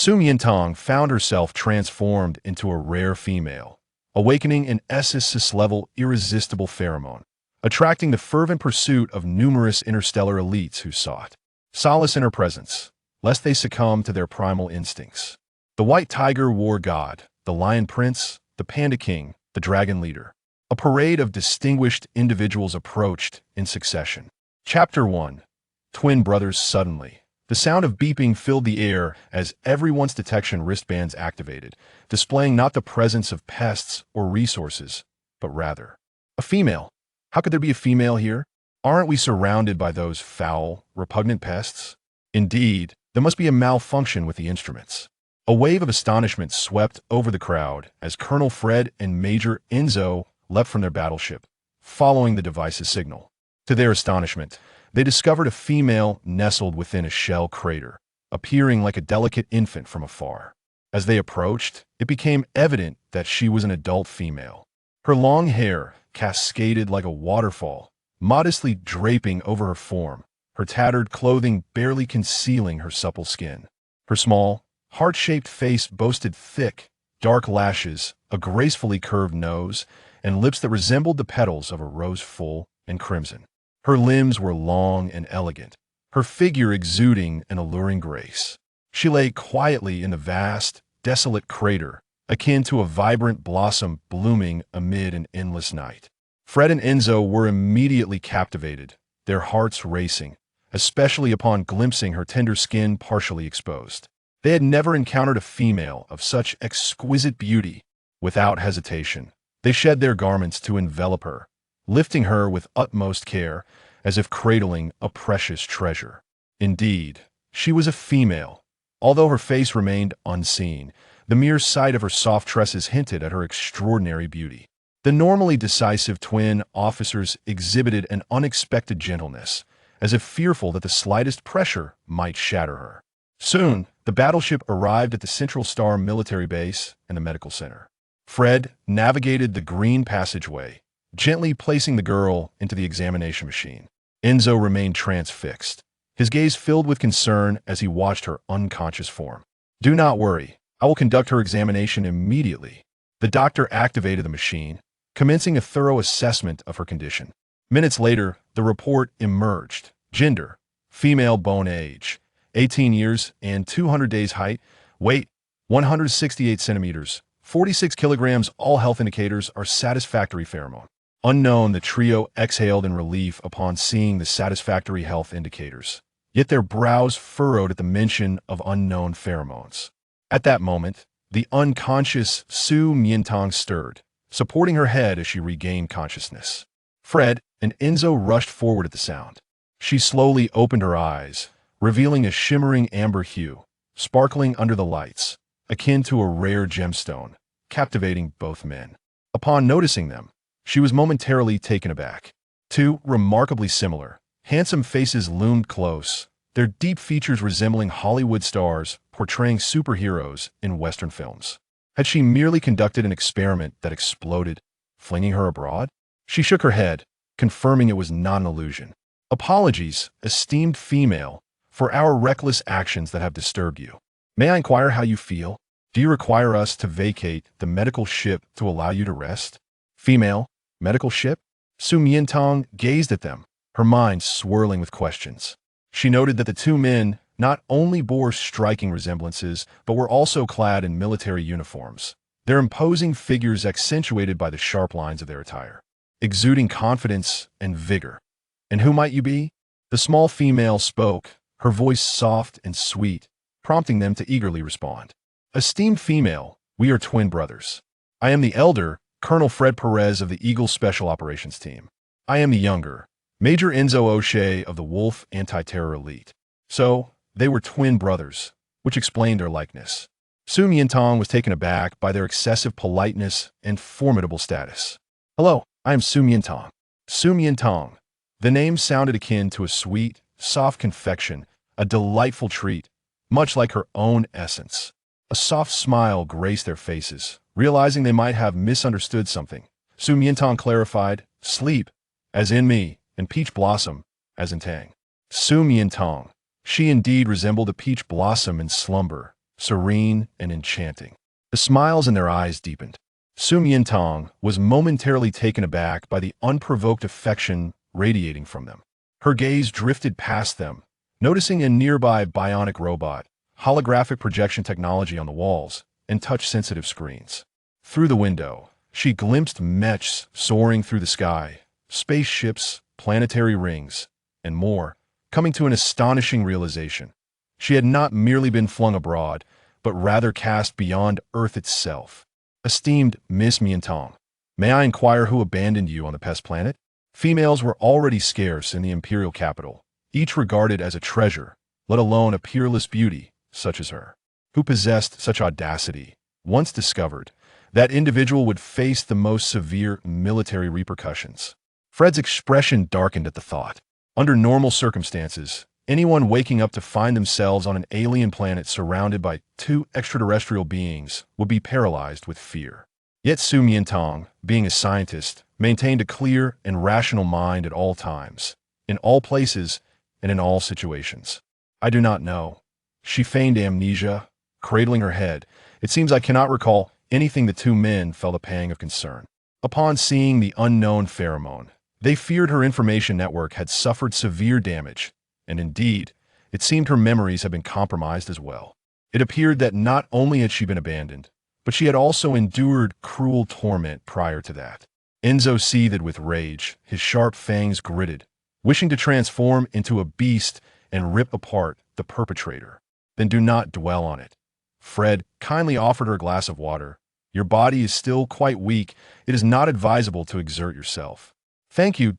Su Miantang found herself transformed into a rare female, awakening an SSSS-level irresistible pheromone, attracting the fervent pursuit of numerous interstellar elites who sought solace in her presence, lest they succumb to their primal instincts. The White Tiger War God, the Lion Prince, the Panda King, the Dragon Leader. A parade of distinguished individuals approached in succession. Chapter 1. Twin Brothers Suddenly. The sound of beeping filled the air as everyone's detection wristbands activated, displaying not the presence of pests or resources, but rather a female. How could there be a female here? Aren't we surrounded by those foul, repugnant pests? Indeed, there must be a malfunction with the instruments. A wave of astonishment swept over the crowd as Colonel Fred and Major Enzo leapt from their battleship, following the device's signal. To their astonishment, they discovered a female nestled within a shell crater, appearing like a delicate infant from afar. As they approached, it became evident that she was an adult female. Her long hair cascaded like a waterfall, modestly draping over her form, her tattered clothing barely concealing her supple skin. Her small, heart-shaped face boasted thick, dark lashes, a gracefully curved nose, and lips that resembled the petals of a rose full and crimson. Her limbs were long and elegant, her figure exuding an alluring grace. She lay quietly in the vast, desolate crater, akin to a vibrant blossom blooming amid an endless night. Fred and Enzo were immediately captivated, their hearts racing, especially upon glimpsing her tender skin partially exposed. They had never encountered a female of such exquisite beauty. Without hesitation, they shed their garments to envelop her, lifting her with utmost care, as if cradling a precious treasure. Indeed, she was a female. Although her face remained unseen, the mere sight of her soft tresses hinted at her extraordinary beauty. The normally decisive twin officers exhibited an unexpected gentleness, as if fearful that the slightest pressure might shatter her. Soon, the battleship arrived at the Central Star military base and the medical center. Fred navigated the green passageway, gently placing the girl into the examination machine. Enzo remained transfixed, his gaze filled with concern as he watched her unconscious form. "Do not worry, I will conduct her examination immediately." The doctor activated the machine, commencing a thorough assessment of her condition. Minutes later, the report emerged. Gender: female, bone age 18 years and 200 days height, weight 168 centimeters, 46 kilograms. All health indicators are satisfactory. Pheromone unknown. The trio exhaled in relief upon seeing the satisfactory health indicators, yet their brows furrowed at the mention of unknown pheromones. At that moment, the unconscious Su Miantang stirred, supporting her head as she regained consciousness. Fred and Enzo rushed forward at the sound. She slowly opened her eyes, revealing a shimmering amber hue, sparkling under the lights, akin to a rare gemstone, captivating both men. Upon noticing them, she was momentarily taken aback. Two remarkably similar, handsome faces loomed close, their deep features resembling Hollywood stars portraying superheroes in Western films. Had she merely conducted an experiment that exploded, flinging her abroad? She shook her head, confirming it was not an illusion. "Apologies, esteemed female, for our reckless actions that have disturbed you. May I inquire how you feel? Do you require us to vacate the medical ship to allow you to rest?" "Female? Medical ship?" Su Miantang gazed at them, her mind swirling with questions. She noted that the two men not only bore striking resemblances, but were also clad in military uniforms, their imposing figures accentuated by the sharp lines of their attire, exuding confidence and vigor. "And who might you be?" The small female spoke, her voice soft and sweet, prompting them to eagerly respond. "Esteemed female, we are twin brothers. I am the elder, Colonel Fred Perez of the Eagle Special Operations Team. I am the younger, Major Enzo O'Shea of the Wolf Anti-Terror Elite." So, they were twin brothers, which explained their likeness. Su Miantang was taken aback by their excessive politeness and formidable status. "Hello, I am Su Miantang." Su Miantang. The name sounded akin to a sweet, soft confection, a delightful treat, much like her own essence. A soft smile graced their faces. Realizing they might have misunderstood something, Su Miantang clarified, "Sleep, as in me, and peach blossom, as in Tang." Su Miantang. She indeed resembled a peach blossom in slumber, serene and enchanting. The smiles in their eyes deepened. Su Miantang was momentarily taken aback by the unprovoked affection radiating from them. Her gaze drifted past them, noticing a nearby bionic robot, holographic projection technology on the walls, and touch-sensitive screens. Through the window, she glimpsed mechs soaring through the sky, spaceships, planetary rings, and more, coming to an astonishing realization. She had not merely been flung abroad, but rather cast beyond Earth itself. Esteemed Miss Miantang, may I inquire who abandoned you on the pest planet? Females were already scarce in the imperial capital, each regarded as a treasure, let alone a peerless beauty such as her. Who possessed such audacity? Once discovered, that individual would face the most severe military repercussions. Fred's expression darkened at the thought. Under normal circumstances, anyone waking up to find themselves on an alien planet surrounded by two extraterrestrial beings would be paralyzed with fear. Yet Su Miantang, being a scientist, maintained a clear and rational mind at all times, in all places, and in all situations. I do not know. She feigned amnesia, cradling her head. It seems I cannot recall anything. The two men felt a pang of concern. Upon seeing the unknown pheromone, they feared her information network had suffered severe damage, and indeed, it seemed her memories had been compromised as well. It appeared that not only had she been abandoned, but she had also endured cruel torment prior to that. Enzo seethed with rage, his sharp fangs gritted, wishing to transform into a beast and rip apart the perpetrator. Then do not dwell on it. Fred kindly offered her a glass of water. Your body is still quite weak. It is not advisable to exert yourself. Thank you.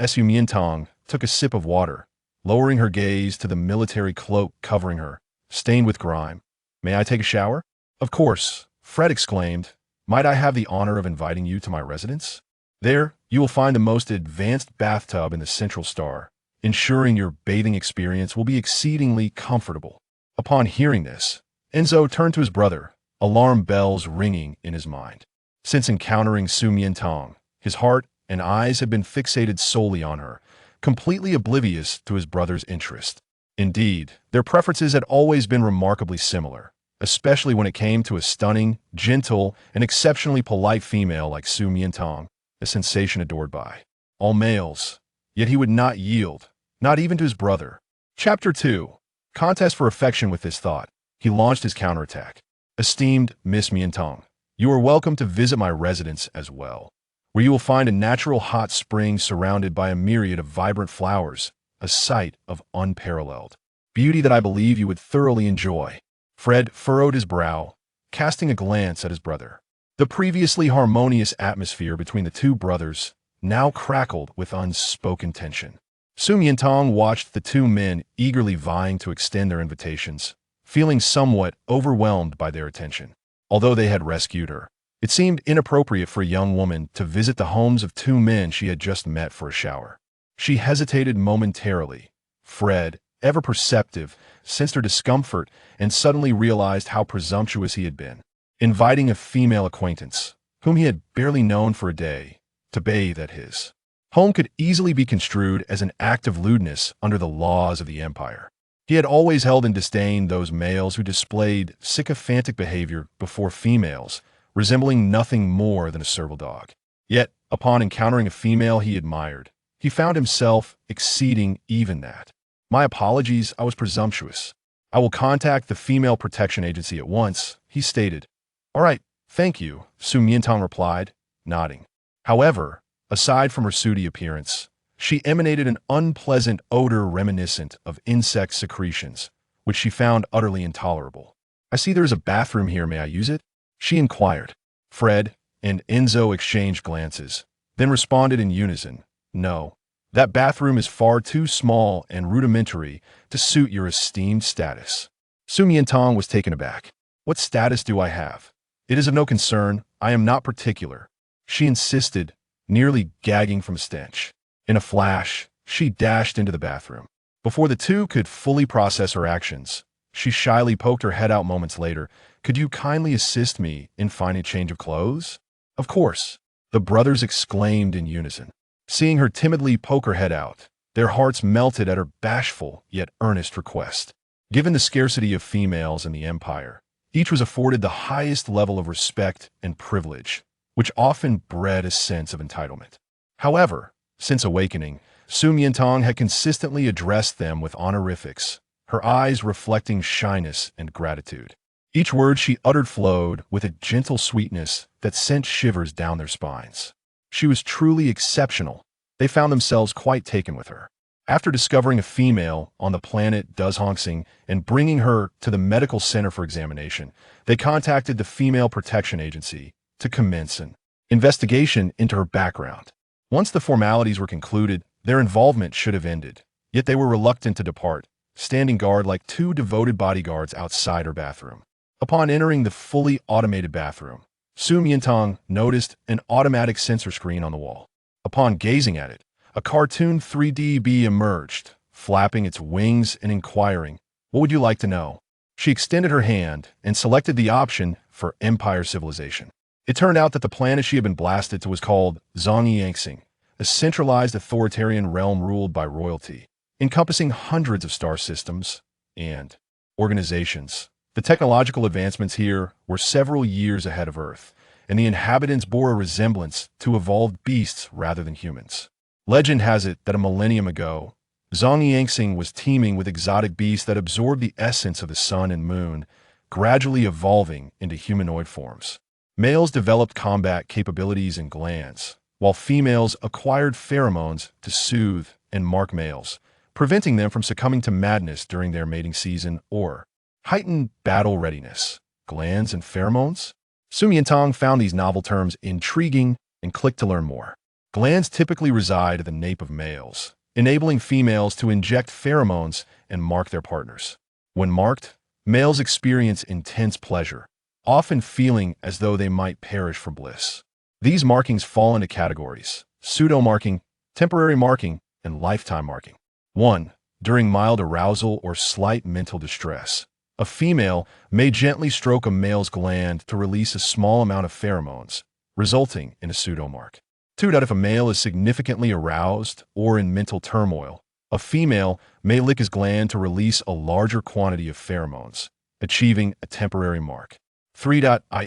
Su Miantang took a sip of water, lowering her gaze to the military cloak covering her, stained with grime. May I take a shower? Of course, Fred exclaimed. Might I have the honor of inviting you to my residence? There, you will find the most advanced bathtub in the Central Star, ensuring your bathing experience will be exceedingly comfortable. Upon hearing this, Enzo turned to his brother, alarm bells ringing in his mind. Since encountering Su Miantang, his heart and eyes had been fixated solely on her, completely oblivious to his brother's interest. Indeed, their preferences had always been remarkably similar, especially when it came to a stunning, gentle, and exceptionally polite female like Su Miantang, a sensation adored by all males. Yet he would not yield, not even to his brother. Chapter 2. Contest for affection. With this thought, he launched his counterattack. Esteemed Miss Miantang, you are welcome to visit my residence as well, where you will find a natural hot spring surrounded by a myriad of vibrant flowers, a sight of unparalleled beauty that I believe you would thoroughly enjoy. Fred furrowed his brow, casting a glance at his brother. The previously harmonious atmosphere between the two brothers now crackled with unspoken tension. Su Miantang watched the two men eagerly vying to extend their invitations, feeling somewhat overwhelmed by their attention. Although they had rescued her, it seemed inappropriate for a young woman to visit the homes of two men she had just met for a shower. She hesitated momentarily. Fred, ever perceptive, sensed her discomfort and suddenly realized how presumptuous he had been, inviting a female acquaintance, whom he had barely known for a day, to bathe at his home could easily be construed as an act of lewdness under the laws of the Empire. He had always held in disdain those males who displayed sycophantic behavior before females, resembling nothing more than a servile dog. Yet, upon encountering a female he admired, he found himself exceeding even that. My apologies, I was presumptuous. I will contact the Female Protection Agency at once, he stated. All right, thank you, Su Miantang replied, nodding. However, aside from her sooty appearance, she emanated an unpleasant odor reminiscent of insect secretions, which she found utterly intolerable. I see there is a bathroom here, may I use it? She inquired. Fred and Enzo exchanged glances, then responded in unison, no. That bathroom is far too small and rudimentary to suit your esteemed status. Su Miantang was taken aback. What status do I have? It is of no concern, I am not particular. She insisted, nearly gagging from stench. In a flash, she dashed into the bathroom. Before the two could fully process her actions, she shyly poked her head out moments later. Could you kindly assist me in finding a change of clothes? Of course, the brothers exclaimed in unison. Seeing her timidly poke her head out, their hearts melted at her bashful yet earnest request. Given the scarcity of females in the Empire, Each was afforded the highest level of respect and privilege, which often bred a sense of entitlement. However, since awakening, Su Miantang had consistently addressed them with honorifics, her eyes reflecting shyness and gratitude. Each word she uttered flowed with a gentle sweetness that sent shivers down their spines. She was truly exceptional. They found themselves quite taken with her. After discovering a female on the planet Duzhongsing and bringing her to the medical center for examination, they contacted the Female Protection Agency to commence an investigation into her background. Once the formalities were concluded, their involvement should have ended, yet they were reluctant to depart, standing guard like two devoted bodyguards outside her bathroom. Upon entering the fully automated bathroom, Su Miantang noticed an automatic sensor screen on the wall. Upon gazing at it, a cartoon 3D bee emerged, flapping its wings and inquiring, "What would you like to know?" She extended her hand and selected the option for Empire Civilization. It turned out that the planet she had been blasted to was called Zhongyangxing, a centralized authoritarian realm ruled by royalty, encompassing hundreds of star systems and organizations. The technological advancements here were several years ahead of Earth, and the inhabitants bore a resemblance to evolved beasts rather than humans. Legend has it that a millennium ago, Zhongyangxing was teeming with exotic beasts that absorbed the essence of the sun and moon, gradually evolving into humanoid forms. Males developed combat capabilities and glands, while females acquired pheromones to soothe and mark males, preventing them from succumbing to madness during their mating season or heightened battle readiness. Glands and pheromones? Su Miantang found these novel terms intriguing and clicked to learn more. Glands typically reside at the nape of males, enabling females to inject pheromones and mark their partners. When marked, males experience intense pleasure, often feeling as though they might perish for bliss. These markings fall into categories: pseudo-marking, temporary marking, and lifetime marking. 1. During mild arousal or slight mental distress, a female may gently stroke a male's gland to release a small amount of pheromones, resulting in a pseudo-mark. 2. If a male is significantly aroused or in mental turmoil, a female may lick his gland to release a larger quantity of pheromones, achieving a temporary mark. 3.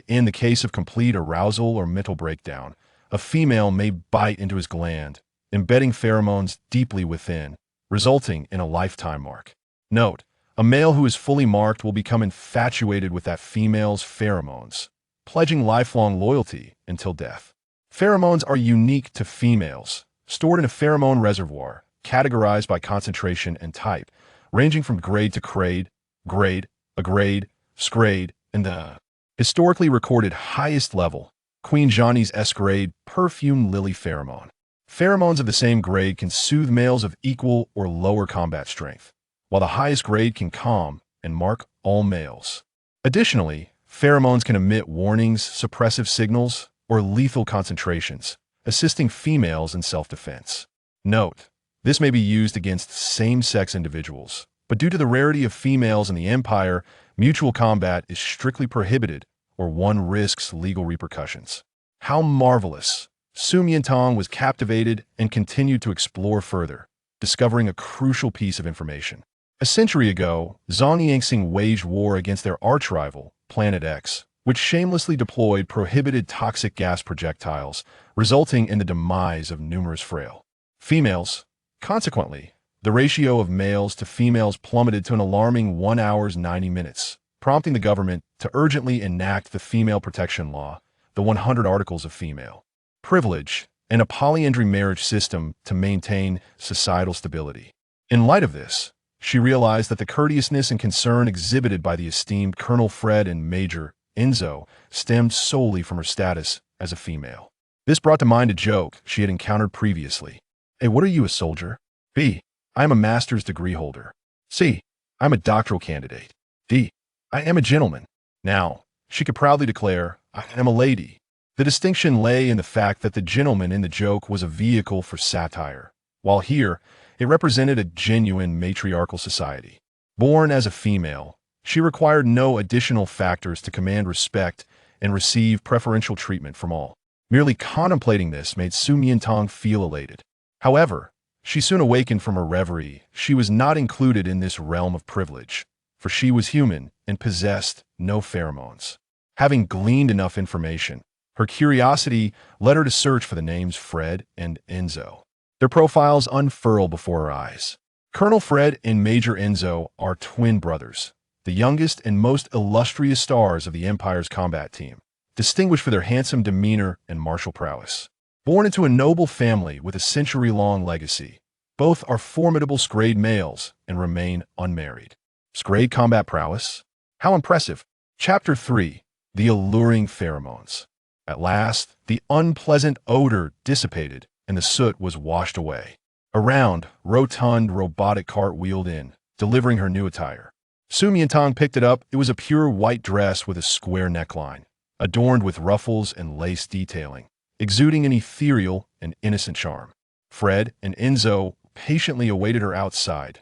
In the case of complete arousal or mental breakdown, a female may bite into his gland, embedding pheromones deeply within, resulting in a lifetime mark. Note: a male who is fully marked will become infatuated with that female's pheromones, pledging lifelong loyalty until death. Pheromones are unique to females, stored in a pheromone reservoir, categorized by concentration and type, ranging from grade to grade, grade, SSSS-Grade, and the historically recorded highest level, Queen Johnny's S-Grade perfume lily pheromone. Pheromones of the same grade can soothe males of equal or lower combat strength, while the highest grade can calm and mark all males. Additionally, pheromones can emit warnings, suppressive signals, or lethal concentrations, assisting females in self-defense. Note: this may be used against same-sex individuals, but due to the rarity of females in the Empire, mutual combat is strictly prohibited or one risks legal repercussions. How marvelous! Su Miantang was captivated and continued to explore further, discovering a crucial piece of information. A century ago, Zhongyangxing waged war against their arch-rival, Planet X, which shamelessly deployed prohibited toxic gas projectiles, resulting in the demise of numerous frail females. Consequently, the ratio of males to females plummeted to an alarming 1 hour 90 minutes, prompting the government to urgently enact the Female Protection Law, the 100 Articles of Female Privilege, and a polyandry marriage system to maintain societal stability. In light of this, she realized that the courteousness and concern exhibited by the esteemed Colonel Fred and Major Enzo stemmed solely from her status as a female. This brought to mind a joke she had encountered previously. A. What are you, a soldier? B. I am a master's degree holder. C. I am a doctoral candidate. D. I am a gentleman. Now, she could proudly declare, I am a lady. The distinction lay in the fact that the gentleman in the joke was a vehicle for satire, while here, it represented a genuine matriarchal society. Born as a female, she required no additional factors to command respect and receive preferential treatment from all. Merely contemplating this made Su Miantang feel elated. However, she soon awakened from her reverie. She was not included in this realm of privilege, for she was human and possessed no pheromones. Having gleaned enough information, her curiosity led her to search for the names Fred and Enzo. Their profiles unfurled before her eyes. Colonel Fred and Major Enzo are twin brothers, the youngest and most illustrious stars of the Empire's combat team, distinguished for their handsome demeanor and martial prowess. Born into a noble family with a century-long legacy, both are formidable S-Grade males and remain unmarried. S-Grade combat prowess? How impressive! Chapter 3. The Alluring Pheromones. At last, the unpleasant odor dissipated and the soot was washed away. A round, rotund robotic cart wheeled in, delivering her new attire. Su Miantang picked it up. It was a pure white dress with a square neckline, adorned with ruffles and lace detailing, exuding an ethereal and innocent charm. Fred and Enzo patiently awaited her outside.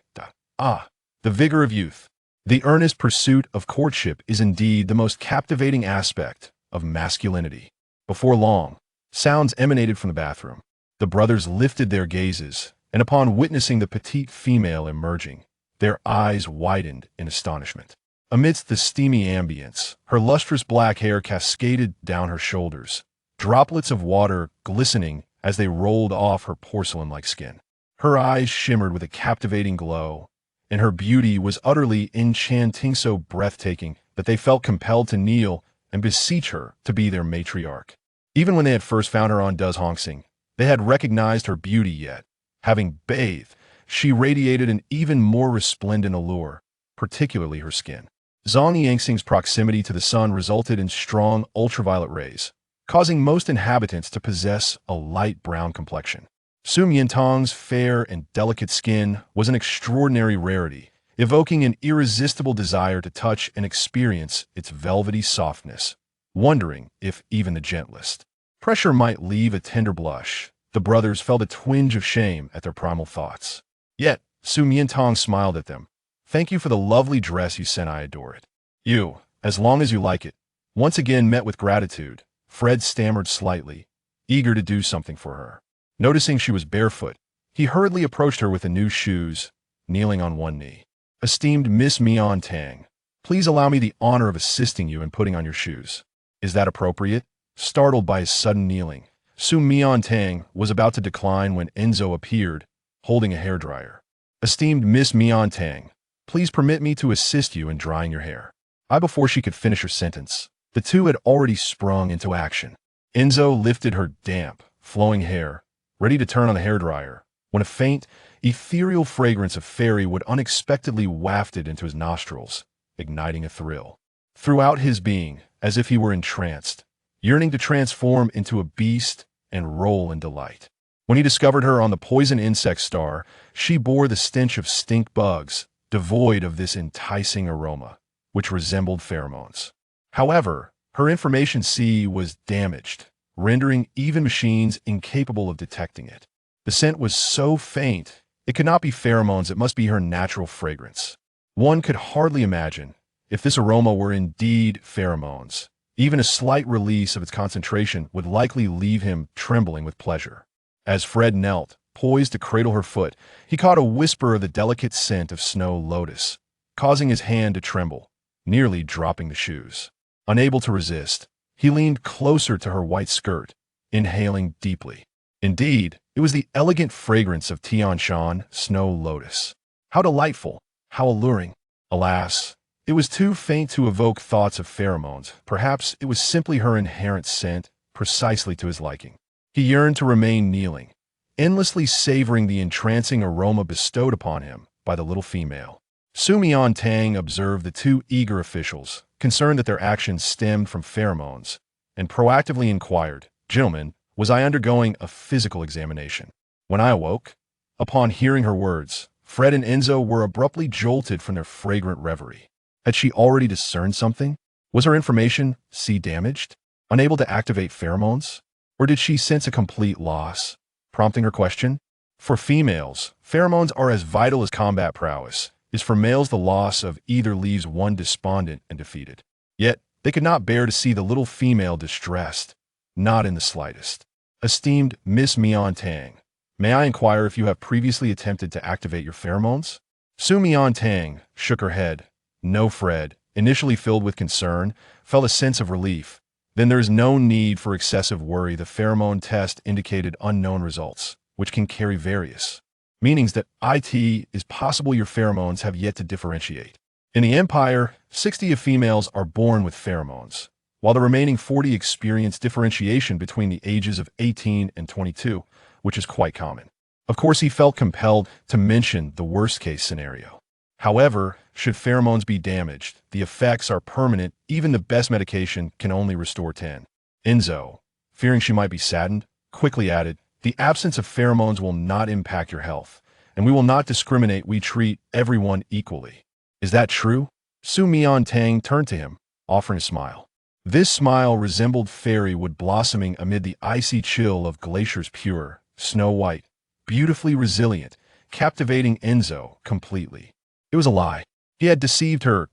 The vigor of youth. The earnest pursuit of courtship is indeed the most captivating aspect of masculinity. Before long, sounds emanated from the bathroom. The brothers lifted their gazes, and upon witnessing the petite female emerging, their eyes widened in astonishment. Amidst the steamy ambience, her lustrous black hair cascaded down her shoulders, droplets of water glistening as they rolled off her porcelain-like skin. Her eyes shimmered with a captivating glow, and her beauty was utterly enchanting, so breathtaking that they felt compelled to kneel and beseech her to be their matriarch. Even when they had first found her on Does Honksing, they had recognized her beauty, yet, having bathed, she radiated an even more resplendent allure, particularly her skin. Zhang Yangxing's proximity to the sun resulted in strong ultraviolet rays, causing most inhabitants to possess a light brown complexion. Su Miantang's fair and delicate skin was an extraordinary rarity, evoking an irresistible desire to touch and experience its velvety softness, wondering if even the gentlest pressure might leave a tender blush. The brothers felt a twinge of shame at their primal thoughts. Yet, Su Miantang smiled at them. "Thank you for the lovely dress you sent. I adore it." "You, as long as you like it." Once again met with gratitude, Fred stammered slightly, eager to do something for her. Noticing she was barefoot, he hurriedly approached her with the new shoes, kneeling on one knee. "Esteemed Miss Miantang, please allow me the honor of assisting you in putting on your shoes." "Is that appropriate?" Startled by his sudden kneeling, Su Miantang was about to decline when Enzo appeared, holding a hairdryer. "Esteemed Miss Miantang, please permit me to assist you in drying your hair." Before she could finish her sentence, the two had already sprung into action. Enzo lifted her damp, flowing hair, ready to turn on the hairdryer, when a faint, ethereal fragrance of fairy wood unexpectedly wafted into his nostrils, igniting a thrill throughout his being, as if he were entranced, yearning to transform into a beast and roll in delight. When he discovered her on the poison insect star, she bore the stench of stink bugs, devoid of this enticing aroma, which resembled pheromones. However, her information sea was damaged, rendering even machines incapable of detecting it. The scent was so faint, it could not be pheromones, it must be her natural fragrance. One could hardly imagine if this aroma were indeed pheromones. Even a slight release of its concentration would likely leave him trembling with pleasure. As Fred knelt, poised to cradle her foot, he caught a whisper of the delicate scent of snow lotus, causing his hand to tremble, nearly dropping the shoes. Unable to resist, he leaned closer to her white skirt, inhaling deeply. Indeed, it was the elegant fragrance of Tianshan snow lotus. How delightful, how alluring. Alas, it was too faint to evoke thoughts of pheromones. Perhaps it was simply her inherent scent, precisely to his liking. He yearned to remain kneeling, endlessly savoring the entrancing aroma bestowed upon him by the little female. Su Miantang observed the two eager officials, concerned that their actions stemmed from pheromones, and proactively inquired, "Gentlemen, was I undergoing a physical examination?" When I awoke, upon hearing her words, Fred and Enzo were abruptly jolted from their fragrant reverie. Had she already discerned something? Was her information damaged, unable to activate pheromones? Or did she sense a complete loss, prompting her question? For females, pheromones are as vital as combat prowess. Is for males the loss of either leaves one despondent and defeated. Yet, they could not bear to see the little female distressed, not in the slightest. "Esteemed Miss Miantang, may I inquire if you have previously attempted to activate your pheromones?" Su Miantang shook her head. "No, Fred, initially filled with concern, felt a sense of relief. Then there is no need for excessive worry. The pheromone test indicated unknown results, which can carry various meanings that it is possible your pheromones have yet to differentiate. In the Empire, 60 of females are born with pheromones, while the remaining 40 experience differentiation between the ages of 18 and 22, which is quite common. Of course, he felt compelled to mention the worst-case scenario. However, should pheromones be damaged, the effects are permanent. Even the best medication can only restore 10. Enzo, fearing she might be saddened, quickly added, "The absence of pheromones will not impact your health, and we will not discriminate. We treat everyone equally." "Is that true?" Su Miantang turned to him, offering a smile. This smile resembled fairy wood blossoming amid the icy chill of glaciers, pure, snow-white, beautifully resilient, captivating Enzo completely. It was a lie. He had deceived her.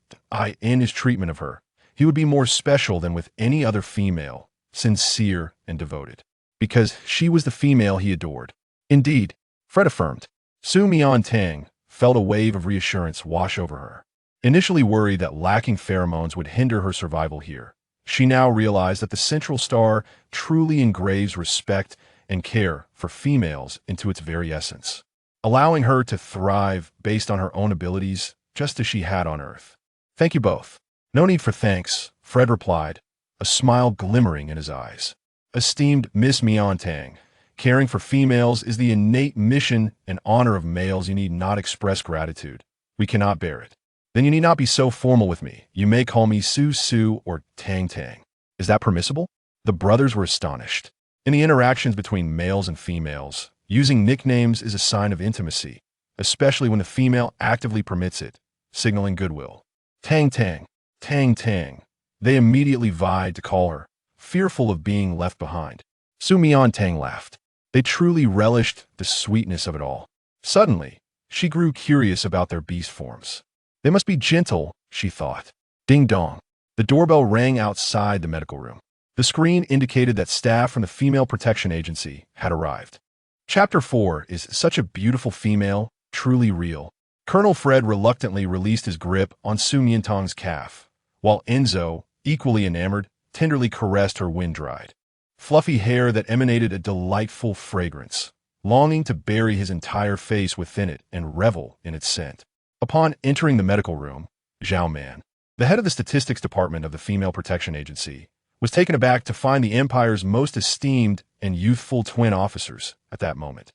In his treatment of her, he would be more special than with any other female, sincere and devoted, because she was the female he adored. Indeed, Fred affirmed. Su Miantang felt a wave of reassurance wash over her. Initially worried that lacking pheromones would hinder her survival here, she now realized that the central star truly engraves respect and care for females into its very essence, allowing her to thrive based on her own abilities, just as she had on Earth. "Thank you both." "No need for thanks," Fred replied, a smile glimmering in his eyes. "Esteemed Miss Miantang, caring for females is the innate mission and honor of males. You need not express gratitude. We cannot bear it." "Then you need not be so formal with me. You may call me Su or Tang Tang. Is that permissible?" The brothers were astonished. In the interactions between males and females, using nicknames is a sign of intimacy, especially when the female actively permits it, signaling goodwill. "Tang Tang, Tang Tang." They immediately vied to call her, fearful of being left behind. Su Miantang laughed. They truly relished the sweetness of it all. Suddenly, she grew curious about their beast forms. They must be gentle, she thought. Ding dong. The doorbell rang outside the medical room. The screen indicated that staff from the Female Protection Agency had arrived. Chapter 4 is such a beautiful female, truly real. Colonel Fred reluctantly released his grip on Su Miantang's calf, while Enzo, equally enamored, tenderly caressed her wind-dried, fluffy hair that emanated a delightful fragrance, longing to bury his entire face within it and revel in its scent. Upon entering the medical room, Xiao Man, the head of the statistics department of the Female Protection Agency, was taken aback to find the Empire's most esteemed and youthful twin officers at that moment,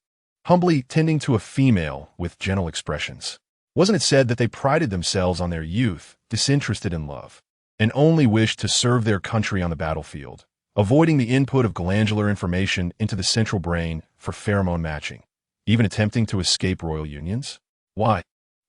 humbly tending to a female with gentle expressions. Wasn't it said that they prided themselves on their youth, disinterested in love, and only wished to serve their country on the battlefield, avoiding the input of glandular information into the central brain for pheromone matching, even attempting to escape royal unions? Why?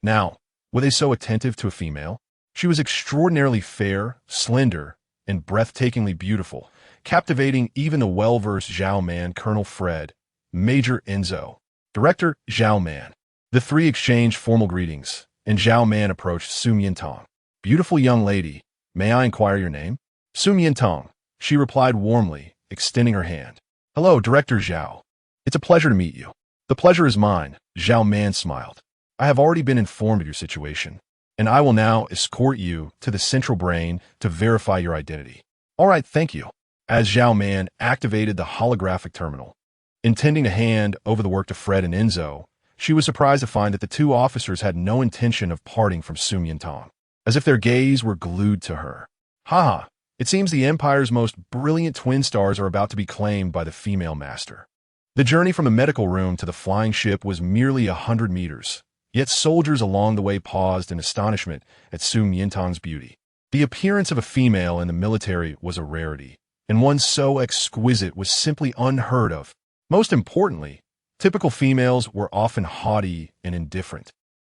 Now, were they so attentive to a female? She was extraordinarily fair, slender, and breathtakingly beautiful, captivating even the well-versed Xiao Man, Colonel Fred, Major Enzo, Director Xiao Man. The three exchanged formal greetings, and Xiao Man approached Su Miantang. "Beautiful young lady, may I inquire your name?" "Su Miantang," she replied warmly, extending her hand. "Hello, Director Xiao. It's a pleasure to meet you." "The pleasure is mine," Xiao Man smiled. "I have already been informed of your situation, and I will now escort you to the central brain to verify your identity." "All right, thank you." As Xiao Man activated the holographic terminal, intending to hand over the work to Fred and Enzo, she was surprised to find that the two officers had no intention of parting from Su Miantang, as if their gaze were glued to her. "Haha, it seems the Empire's most brilliant twin stars are about to be claimed by the female master." The journey from the medical room to the flying ship was merely 100 meters. Yet soldiers along the way paused in astonishment at Su Miantang's beauty. The appearance of a female in the military was a rarity, and one so exquisite was simply unheard of. Most importantly, typical females were often haughty and indifferent,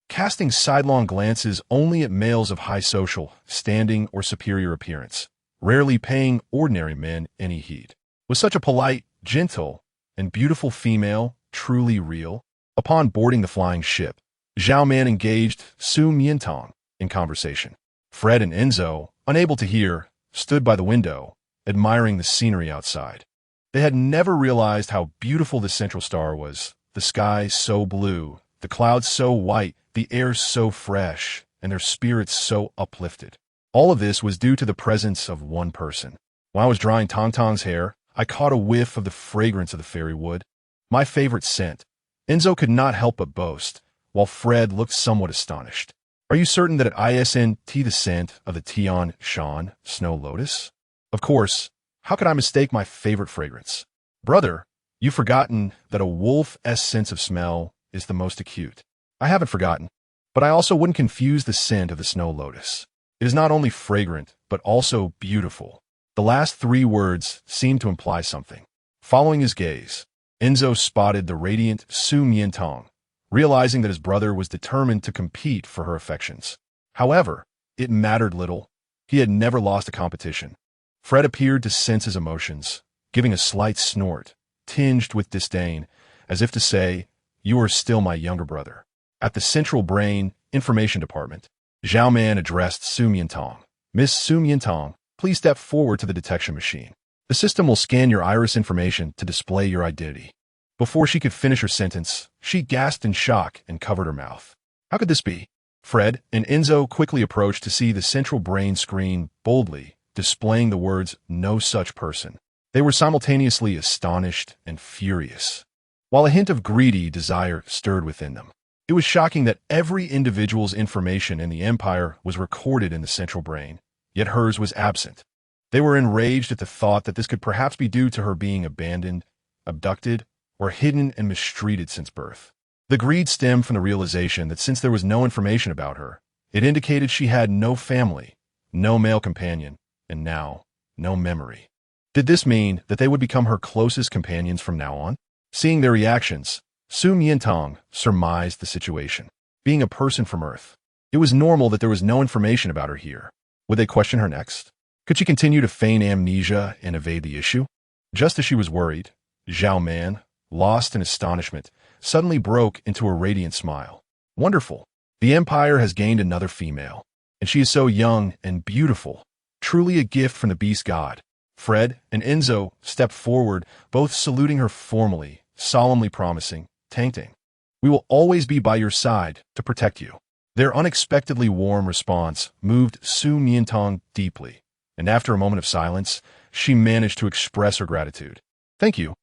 casting sidelong glances only at males of high social standing or superior appearance, rarely paying ordinary men any heed. Was such a polite, gentle, and beautiful female truly real? Upon boarding the flying ship, Xiao Man engaged Su Miantang in conversation. Fred and Enzo, unable to hear, stood by the window, admiring the scenery outside. They had never realized how beautiful the central star was, the sky so blue, the clouds so white, the air so fresh, and their spirits so uplifted. All of this was due to the presence of one person. When I was drying Tongtong's hair, I caught a whiff of the fragrance of the fairy wood, my favorite scent. Enzo could not help but boast, while Fred looked somewhat astonished. Are you certain that it isn't the scent of the Tian Shan snow lotus? Of course, how could I mistake my favorite fragrance? Brother, you've forgotten that a wolf's sense of smell is the most acute. I haven't forgotten, but I also wouldn't confuse the scent of the snow lotus. It is not only fragrant, but also beautiful. The last 3 words seemed to imply something. Following his gaze, Enzo spotted the radiant Su Miantang, realizing that his brother was determined to compete for her affections. However, it mattered little. He had never lost a competition. Fred appeared to sense his emotions, giving a slight snort, tinged with disdain, as if to say, "You are still my younger brother." At the Central Brain Information Department, Xiao Man addressed Su Miantang. "Miss Su Miantang, please step forward to the detection machine. The system will scan your iris information to display your identity." Before she could finish her sentence, she gasped in shock and covered her mouth. How could this be? Fred and Enzo quickly approached to see the central brain screen boldly displaying the words, "No such person." They were simultaneously astonished and furious, while a hint of greedy desire stirred within them. It was shocking that every individual's information in the Empire was recorded in the central brain, yet hers was absent. They were enraged at the thought that this could perhaps be due to her being abandoned, abducted, or hidden and mistreated since birth. The greed stemmed from the realization that since there was no information about her, it indicated she had no family, no male companion, and now, no memory. Did this mean that they would become her closest companions from now on? Seeing their reactions, Su Miantang surmised the situation. Being a person from Earth, it was normal that there was no information about her here. Would they question her next? Could she continue to feign amnesia and evade the issue? Just as she was worried, Xiao Man, lost in astonishment, suddenly broke into a radiant smile. Wonderful. The Empire has gained another female, and she is so young and beautiful. Truly a gift from the beast god. Fred and Enzo stepped forward, both saluting her formally, solemnly promising, "Taming, we will always be by your side to protect you." Their unexpectedly warm response moved Su Miantang deeply, and after a moment of silence, she managed to express her gratitude. Thank you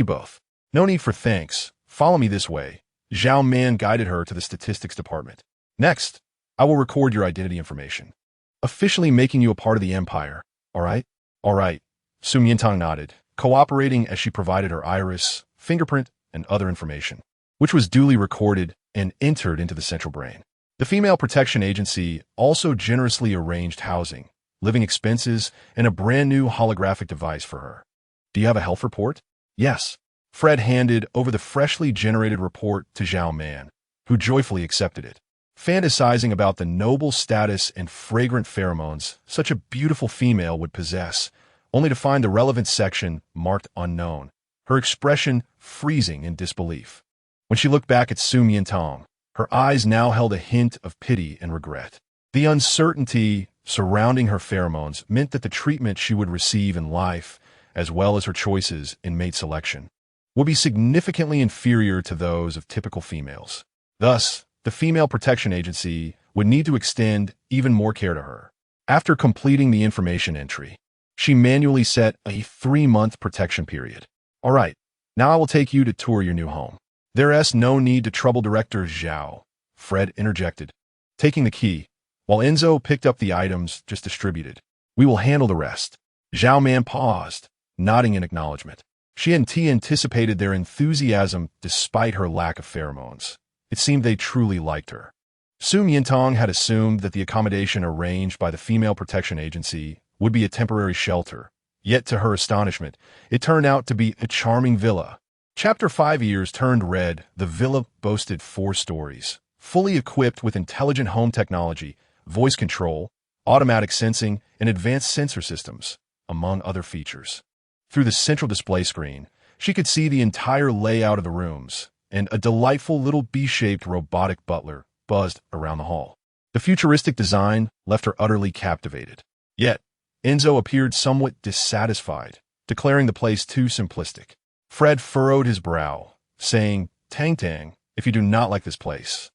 both. "No need for thanks. Follow me this way." Xiao Man guided her to the statistics department. "Next, I will record your identity information, officially making you a part of the Empire. All right? All right." Su Miantang nodded, cooperating as she provided her iris, fingerprint, and other information, which was duly recorded and entered into the central brain. The Female Protection Agency also generously arranged housing, living expenses, and a brand new holographic device for her. "Do you have a health report?" "Yes." Fred handed over the freshly generated report to Xiao Man, who joyfully accepted it. Fantasizing about the noble status and fragrant pheromones such a beautiful female would possess, only to find the relevant section marked unknown, her expression freezing in disbelief. When she looked back at Su Miantang, her eyes now held a hint of pity and regret. The uncertainty surrounding her pheromones meant that the treatment she would receive in life, as well as her choices in mate selection, would be significantly inferior to those of typical females. Thus, the Female Protection Agency would need to extend even more care to her. After completing the information entry, she manually set a 3-month protection period. "All right, now I will take you to tour your new home." "There's no need to trouble Director Xiao," Fred interjected, taking the key, while Enzo picked up the items just distributed. "We will handle the rest." Xiao Man paused, nodding in acknowledgement. She hadn't anticipated their enthusiasm despite her lack of pheromones. It seemed they truly liked her. Su Miantang had assumed that the accommodation arranged by the Female Protection Agency would be a temporary shelter, yet to her astonishment, it turned out to be a charming villa. Chapter 5 Years turned red. The villa boasted 4 stories, fully equipped with intelligent home technology, voice control, automatic sensing, and advanced sensor systems, among other features. Through the central display screen, she could see the entire layout of the rooms, and a delightful little B-shaped robotic butler buzzed around the hall. The futuristic design left her utterly captivated. Yet, Enzo appeared somewhat dissatisfied, declaring the place too simplistic. Fred furrowed his brow, saying, "Taming, if you do not like this place,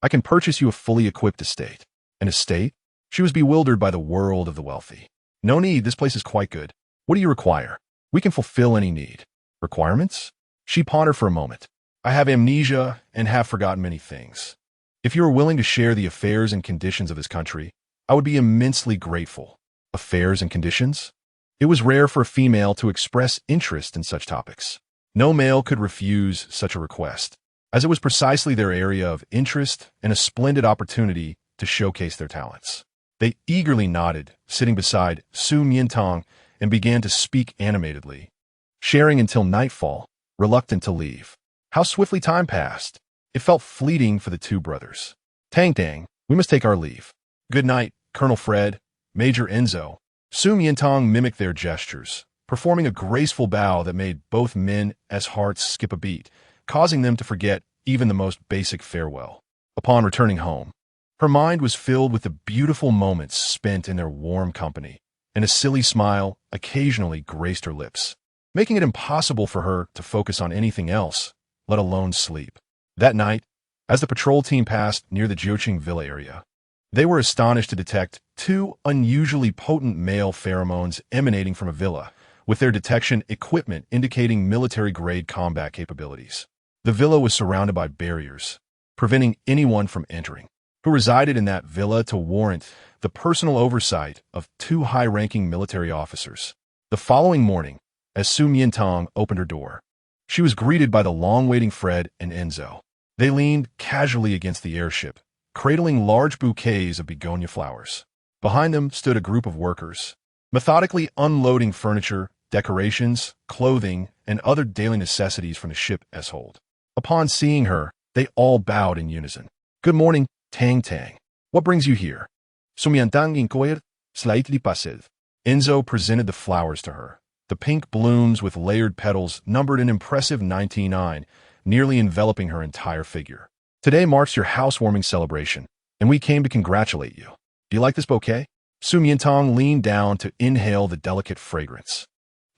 I can purchase you a fully equipped estate." "An estate?" She was bewildered by the world of the wealthy. No need, this place is quite good. What do you require? We can fulfill any need. Requirements? She pondered for a moment. I have amnesia and have forgotten many things. If you are willing to share the affairs and conditions of this country, I would be immensely grateful. Affairs and conditions? It was rare for a female to express interest in such topics. No male could refuse such a request, as it was precisely their area of interest and a splendid opportunity to showcase their talents. They eagerly nodded, sitting beside Su Miantang, and began to speak animatedly, sharing until nightfall, reluctant to leave. How swiftly time passed. It felt fleeting for the two brothers. Tang, we must take our leave. Good night, Colonel Fred, Major Enzo. Su Miantang mimicked their gestures, performing a graceful bow that made both men's hearts skip a beat, causing them to forget even the most basic farewell. Upon returning home, her mind was filled with the beautiful moments spent in their warm company, and a silly smile occasionally graced her lips, making it impossible for her to focus on anything else, let alone sleep. That night, as the patrol team passed near the Jiuqing Villa area, they were astonished to detect two unusually potent male pheromones emanating from a villa, with their detection equipment indicating military-grade combat capabilities. The villa was surrounded by barriers, preventing anyone from entering, who resided in that villa to warrant the personal oversight of two high-ranking military officers. The following morning, as Su Miantang opened her door, she was greeted by the long-waiting Fred and Enzo. They leaned casually against the airship, cradling large bouquets of begonia flowers. Behind them stood a group of workers, methodically unloading furniture, decorations, clothing, and other daily necessities from the ship's hold. Upon seeing her, they all bowed in unison. Good morning, Tang. What brings you here? Su Miantang inquired, slightly passive. Enzo presented the flowers to her. The pink blooms with layered petals numbered an impressive 99, nearly enveloping her entire figure. Today marks your housewarming celebration, and we came to congratulate you. Do you like this bouquet? Su Miantang leaned down to inhale the delicate fragrance.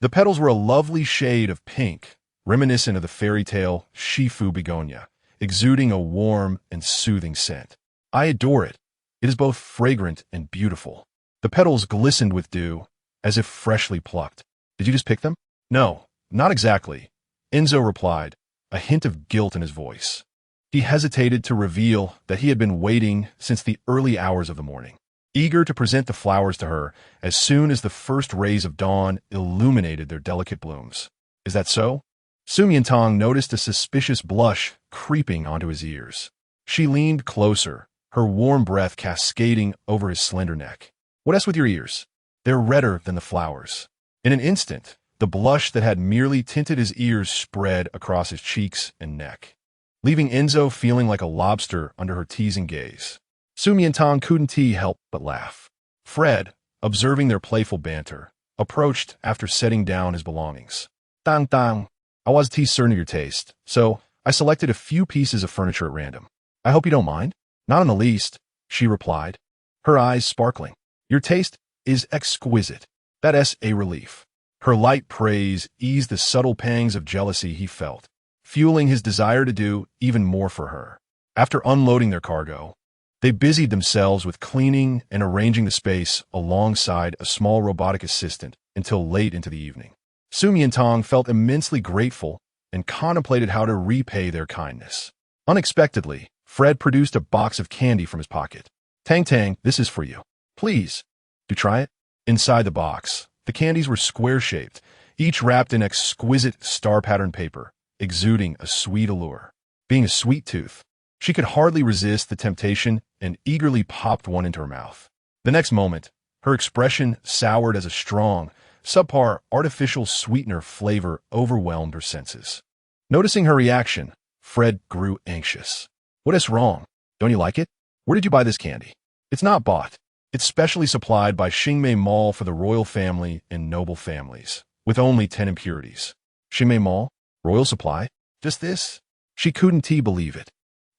The petals were a lovely shade of pink, reminiscent of the fairy tale Shifu begonia, exuding a warm and soothing scent. I adore it. It is both fragrant and beautiful. The petals glistened with dew, as if freshly plucked. Did you just pick them? No, not exactly, Enzo replied, a hint of guilt in his voice. He hesitated to reveal that he had been waiting since the early hours of the morning, eager to present the flowers to her as soon as the first rays of dawn illuminated their delicate blooms. Is that so? Su Miantang noticed a suspicious blush creeping onto his ears. She leaned closer, her warm breath cascading over his slender neck. What else with your ears? They're redder than the flowers. In an instant, the blush that had merely tinted his ears spread across his cheeks and neck, leaving Enzo feeling like a lobster under her teasing gaze. Su Miantang couldn't help but laugh. Fred, observing their playful banter, approached after setting down his belongings. Tang, I was certain of your taste, so I selected a few pieces of furniture at random. I hope you don't mind? Not in the least, she replied, her eyes sparkling. Your taste is exquisite. That's a relief. Her light praise eased the subtle pangs of jealousy he felt, fueling his desire to do even more for her. After unloading their cargo, they busied themselves with cleaning and arranging the space alongside a small robotic assistant until late into the evening. Su Miantang felt immensely grateful and contemplated how to repay their kindness. Unexpectedly, Fred produced a box of candy from his pocket. Tang, this is for you. Please, do try it. Inside the box, the candies were square-shaped, each wrapped in exquisite star-patterned paper, exuding a sweet allure. Being a sweet tooth, she could hardly resist the temptation and eagerly popped one into her mouth. The next moment, her expression soured as a strong, subpar artificial sweetener flavor overwhelmed her senses. Noticing her reaction, Fred grew anxious. What is wrong? Don't you like it? Where did you buy this candy? It's not bought. It's specially supplied by Xingmei Mall for the royal family and noble families, with only 10 impurities. Xingmei Mall? Royal supply? Just this? She couldn't believe it.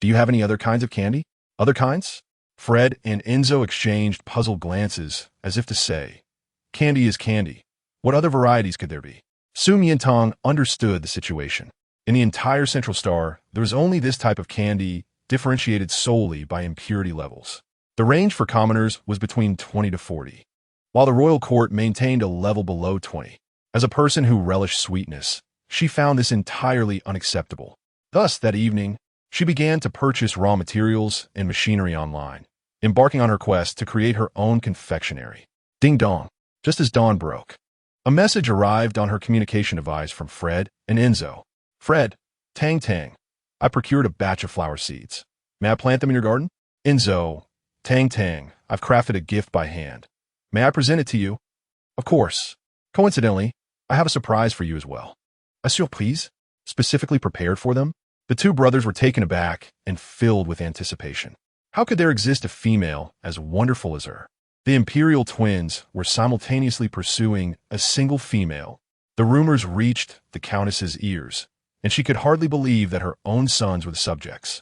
Do you have any other kinds of candy? Other kinds? Fred and Enzo exchanged puzzled glances, as if to say, candy is candy. What other varieties could there be? Su Miantang understood the situation. In the entire Central Star, there was only this type of candy differentiated solely by impurity levels. The range for commoners was between 20 to 40, while the royal court maintained a level below 20. As a person who relished sweetness, she found this entirely unacceptable. Thus, that evening, she began to purchase raw materials and machinery online, embarking on her quest to create her own confectionery. Ding dong. Just as dawn broke, a message arrived on her communication device from Fred and Enzo. Fred, Tang Tang, I procured a batch of flower seeds. May I plant them in your garden? Enzo, Tang Tang, I've crafted a gift by hand. May I present it to you? Of course. Coincidentally, I have a surprise for you as well. A surprise? Specifically prepared for them? The two brothers were taken aback and filled with anticipation. How could there exist a female as wonderful as her? The imperial twins were simultaneously pursuing a single female. The rumors reached the countess's ears, and she could hardly believe that her own sons were the subjects,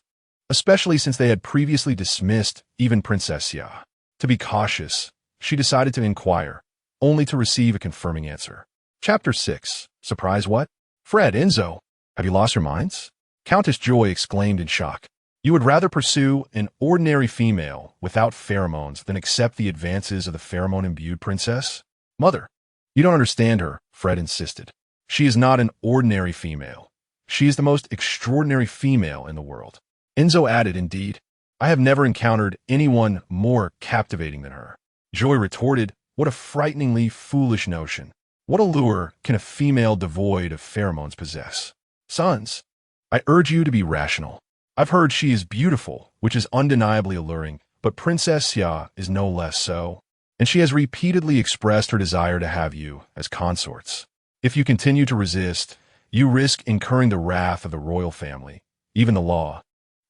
especially since they had previously dismissed even Princess Xiao. To be cautious, she decided to inquire, only to receive a confirming answer. Chapter 6. Surprise what? Fred, Enzo, have you lost your minds? Countess Joy exclaimed in shock. You would rather pursue an ordinary female without pheromones than accept the advances of the pheromone-imbued princess? Mother, you don't understand her, Fred insisted. She is not an ordinary female. She is the most extraordinary female in the world. Enzo added, indeed, I have never encountered anyone more captivating than her. Joy retorted, what a frighteningly foolish notion. What allure can a female devoid of pheromones possess? Sons, I urge you to be rational. I've heard she is beautiful, which is undeniably alluring, but Princess Xiao is no less so, and she has repeatedly expressed her desire to have you as consorts. If you continue to resist, you risk incurring the wrath of the royal family, even the law,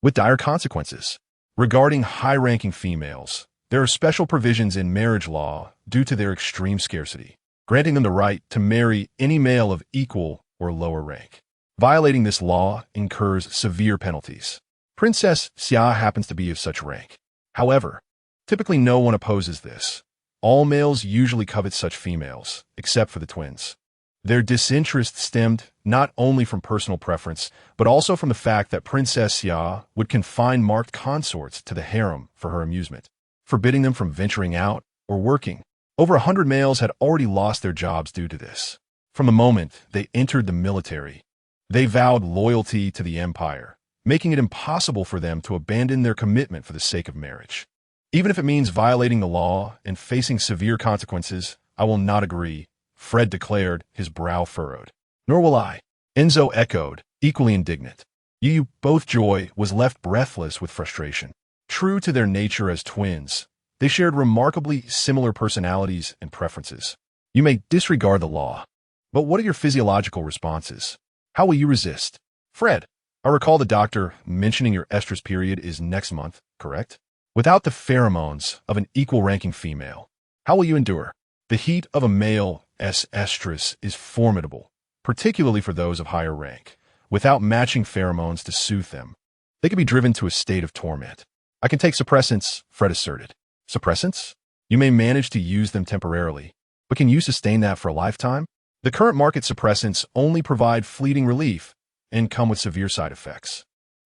with dire consequences. Regarding high-ranking females, there are special provisions in marriage law due to their extreme scarcity, granting them the right to marry any male of equal or lower rank. Violating this law incurs severe penalties. Princess Xiao happens to be of such rank. However, typically no one opposes this. All males usually covet such females, except for the twins. Their disinterest stemmed not only from personal preference, but also from the fact that Princess Xiao would confine marked consorts to the harem for her amusement, forbidding them from venturing out or working. Over 100 males had already lost their jobs due to this. From the moment they entered the military, they vowed loyalty to the empire, making it impossible for them to abandon their commitment for the sake of marriage. Even if it means violating the law and facing severe consequences, I will not agree, Fred declared, his brow furrowed. Nor will I, Enzo echoed, equally indignant. You both. Joy was left breathless with frustration. True to their nature as twins, they shared remarkably similar personalities and preferences. You may disregard the law, but what are your physiological responses? How will you resist? Fred, I recall the doctor mentioning your estrus period is next month, correct? Without the pheromones of an equal-ranking female, how will you endure? The heat of a male estrus is formidable, particularly for those of higher rank. Without matching pheromones to soothe them, they can be driven to a state of torment. I can take suppressants, Fred asserted. Suppressants? You may manage to use them temporarily, but can you sustain that for a lifetime? The current market suppressants only provide fleeting relief and come with severe side effects.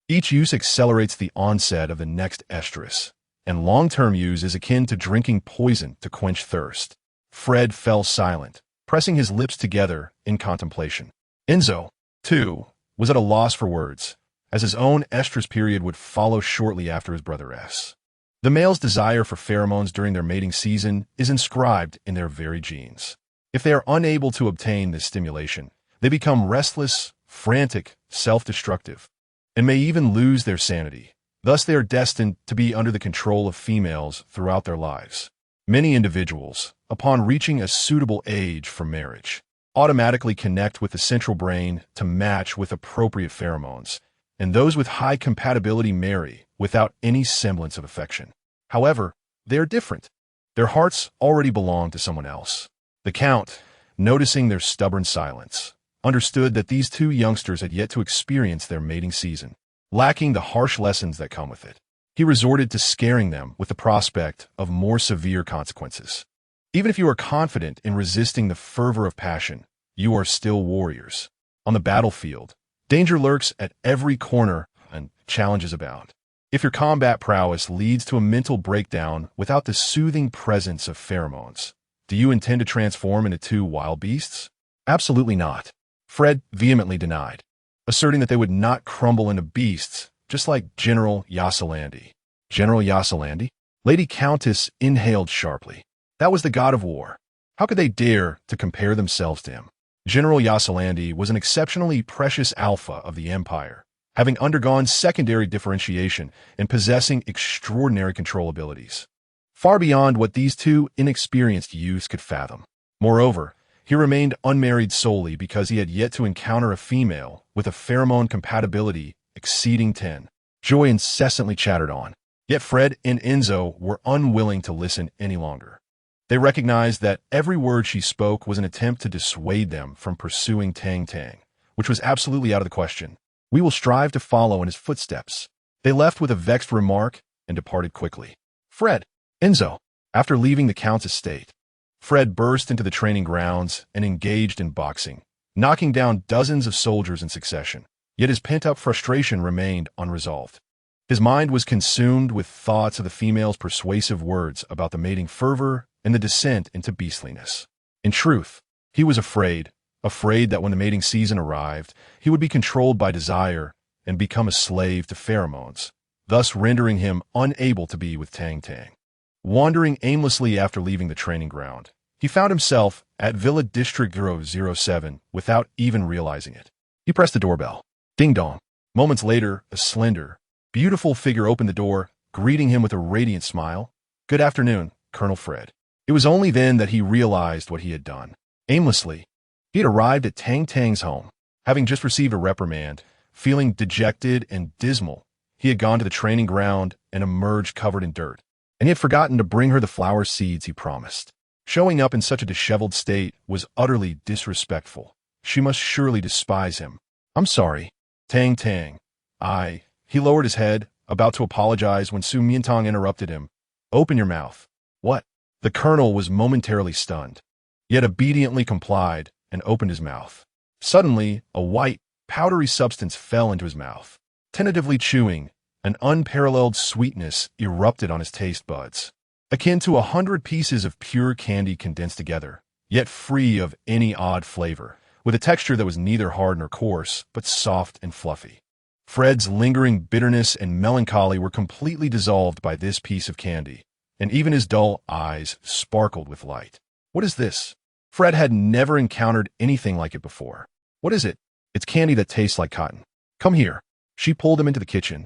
Each use accelerates the onset of the next estrus, and long-term use is akin to drinking poison to quench thirst. Fred fell silent, pressing his lips together in contemplation. Enzo, too, was at a loss for words, as his own estrus period would follow shortly after his brother's. The male's desire for pheromones during their mating season is inscribed in their very genes. If they are unable to obtain this stimulation, they become restless, frantic, self-destructive, and may even lose their sanity. Thus, they are destined to be under the control of females throughout their lives. Many individuals, upon reaching a suitable age for marriage, automatically connect with the central brain to match with appropriate pheromones, and those with high compatibility marry without any semblance of affection. However, they are different. Their hearts already belong to someone else. The Count, noticing their stubborn silence, understood that these two youngsters had yet to experience their mating season, lacking the harsh lessons that come with it. He resorted to scaring them with the prospect of more severe consequences. Even if you are confident in resisting the fervor of passion, you are still warriors. On the battlefield, danger lurks at every corner and challenges abound. If your combat prowess leads to a mental breakdown without the soothing presence of pheromones, do you intend to transform into two wild beasts? Absolutely not. Fred vehemently denied, asserting that they would not crumble into beasts, just like General Yasalandi. General Yasalandi? Lady Countess inhaled sharply. That was the god of war. How could they dare to compare themselves to him? General Yasalandi was an exceptionally precious alpha of the Empire, having undergone secondary differentiation and possessing extraordinary control abilities, far beyond what these two inexperienced youths could fathom. Moreover, he remained unmarried solely because he had yet to encounter a female with a pheromone compatibility exceeding 10. Joy incessantly chattered on, yet Fred and Enzo were unwilling to listen any longer. They recognized that every word she spoke was an attempt to dissuade them from pursuing Tang Tang, which was absolutely out of the question. We will strive to follow in his footsteps. They left with a vexed remark and departed quickly. Fred, Enzo, after leaving the Count's estate, Fred burst into the training grounds and engaged in boxing, knocking down dozens of soldiers in succession. Yet his pent-up frustration remained unresolved. His mind was consumed with thoughts of the female's persuasive words about the mating fervor and the descent into beastliness. In truth, he was afraid that when the mating season arrived, he would be controlled by desire and become a slave to pheromones, thus rendering him unable to be with Tang Tang. Wandering aimlessly after leaving the training ground, he found himself at Villa District 007 without even realizing it. He pressed the doorbell. Ding dong. Moments later, a slender, beautiful figure opened the door, greeting him with a radiant smile. Good afternoon, Colonel Fred. It was only then that he realized what he had done. Aimlessly, he had arrived at Tang Tang's home. Having just received a reprimand, feeling dejected and dismal, he had gone to the training ground and emerged covered in dirt. And he had forgotten to bring her the flower seeds he promised. Showing up in such a disheveled state was utterly disrespectful. She must surely despise him. I'm sorry. Tang Tang. He lowered his head, about to apologize when Su Miantang interrupted him. Open your mouth. What? The colonel was momentarily stunned, yet obediently complied and opened his mouth. Suddenly, a white, powdery substance fell into his mouth. Tentatively chewing, an unparalleled sweetness erupted on his taste buds, akin to 100 pieces of pure candy condensed together, yet free of any odd flavor, with a texture that was neither hard nor coarse, but soft and fluffy. Fred's lingering bitterness and melancholy were completely dissolved by this piece of candy, and even his dull eyes sparkled with light. What is this? Fred had never encountered anything like it before. What is it? It's candy that tastes like cotton. Come here. She pulled him into the kitchen,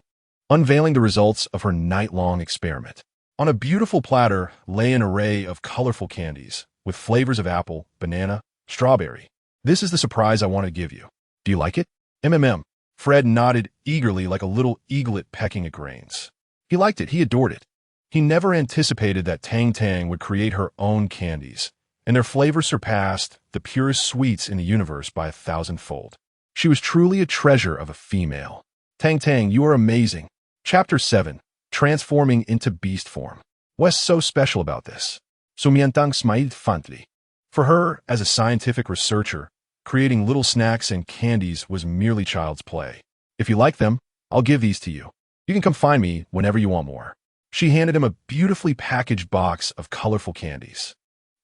unveiling the results of her night-long experiment. On a beautiful platter lay an array of colorful candies, with flavors of apple, banana, strawberry. This is the surprise I want to give you. Do you like it? MMM. Fred nodded eagerly like a little eaglet pecking at grains. He liked it. He adored it. He never anticipated that Tang Tang would create her own candies, and their flavor surpassed the purest sweets in the universe by 1,000-fold. She was truly a treasure of a female. Tang Tang, you are amazing. Chapter 7. Transforming into Beast Form. What's so special about this? Su Miantang smiled fondly. For her, as a scientific researcher, creating little snacks and candies was merely child's play. If you like them, I'll give these to you. You can come find me whenever you want more. She handed him a beautifully packaged box of colorful candies.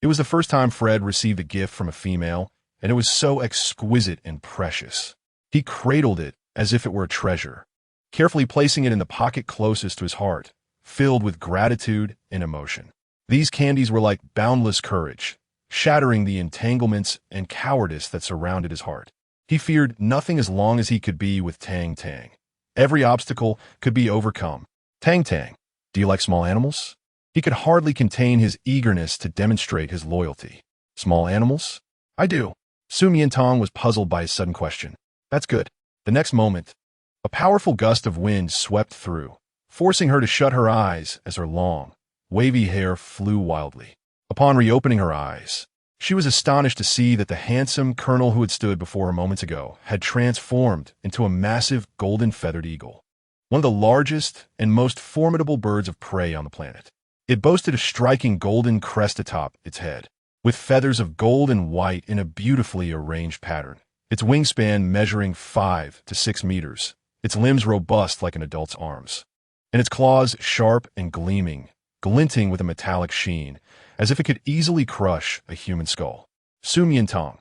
It was the first time Fred received a gift from a female, and it was so exquisite and precious. He cradled it as if it were a treasure, carefully placing it in the pocket closest to his heart, filled with gratitude and emotion. These candies were like boundless courage, shattering the entanglements and cowardice that surrounded his heart. He feared nothing as long as he could be with Tang Tang. Every obstacle could be overcome. Tang Tang, do you like small animals? He could hardly contain his eagerness to demonstrate his loyalty. Small animals? I do. Su Miantang was puzzled by his sudden question. That's good. The next moment, a powerful gust of wind swept through, forcing her to shut her eyes as her long, wavy hair flew wildly. Upon reopening her eyes, she was astonished to see that the handsome colonel who had stood before her moments ago had transformed into a massive golden-feathered eagle, one of the largest and most formidable birds of prey on the planet. It boasted a striking golden crest atop its head, with feathers of gold and white in a beautifully arranged pattern, its wingspan measuring 5 to 6 meters, its limbs robust like an adult's arms. and its claws sharp and gleaming, glinting with a metallic sheen, as if it could easily crush a human skull. Su Miantang.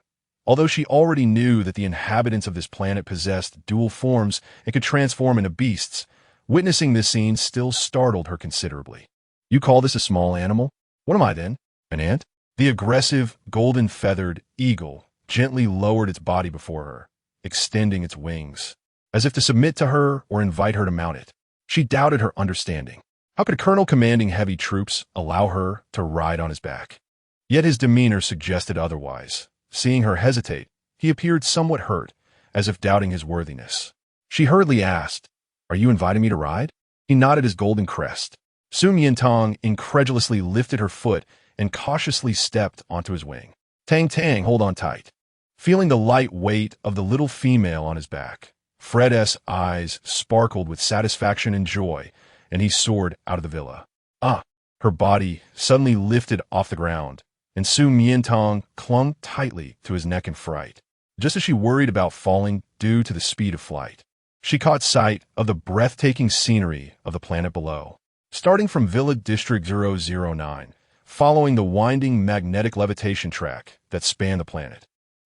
Although she already knew that the inhabitants of this planet possessed dual forms and could transform into beasts, witnessing this scene still startled her considerably. You call this a small animal? What am I then? An ant? The aggressive, golden-feathered eagle gently lowered its body before her, extending its wings, as if to submit to her or invite her to mount it. She doubted her understanding. How could a colonel commanding heavy troops allow her to ride on his back? Yet his demeanor suggested otherwise. Seeing her hesitate, he appeared somewhat hurt, as if doubting his worthiness. She hurriedly asked, "Are you inviting me to ride?" He nodded his golden crest. Su Miantang incredulously lifted her foot and cautiously stepped onto his wing. Tang Tang, hold on tight. Feeling the light weight of the little female on his back, Fred's eyes sparkled with satisfaction and joy, and he soared out of the villa. Her body suddenly lifted off the ground, and Su Miantang clung tightly to his neck in fright, just as she worried about falling due to the speed of flight. She caught sight of the breathtaking scenery of the planet below. Starting from Villa District 009, following the winding magnetic levitation track that spanned the planet,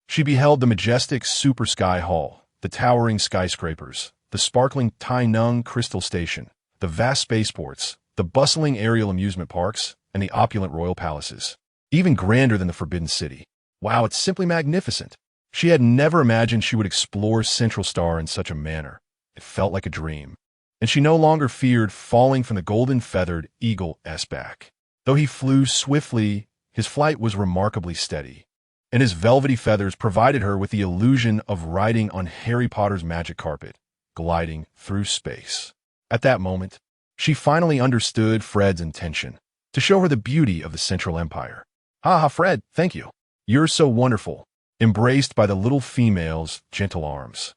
she beheld the majestic Super Sky Hall, the towering skyscrapers, the sparkling Tai Nung Crystal Station, the vast spaceports, the bustling aerial amusement parks, and the opulent royal palaces. Even grander than the Forbidden City. Wow, it's simply magnificent. She had never imagined she would explore Central Star in such a manner. It felt like a dream. And she no longer feared falling from the golden-feathered eagle's back. Though he flew swiftly, his flight was remarkably steady, and his velvety feathers provided her with the illusion of riding on Harry Potter's magic carpet, gliding through space. At that moment, she finally understood Fred's intention, to show her the beauty of the Central Empire. "Ha, Fred, thank you. You're so wonderful," embraced by the little female's gentle arms.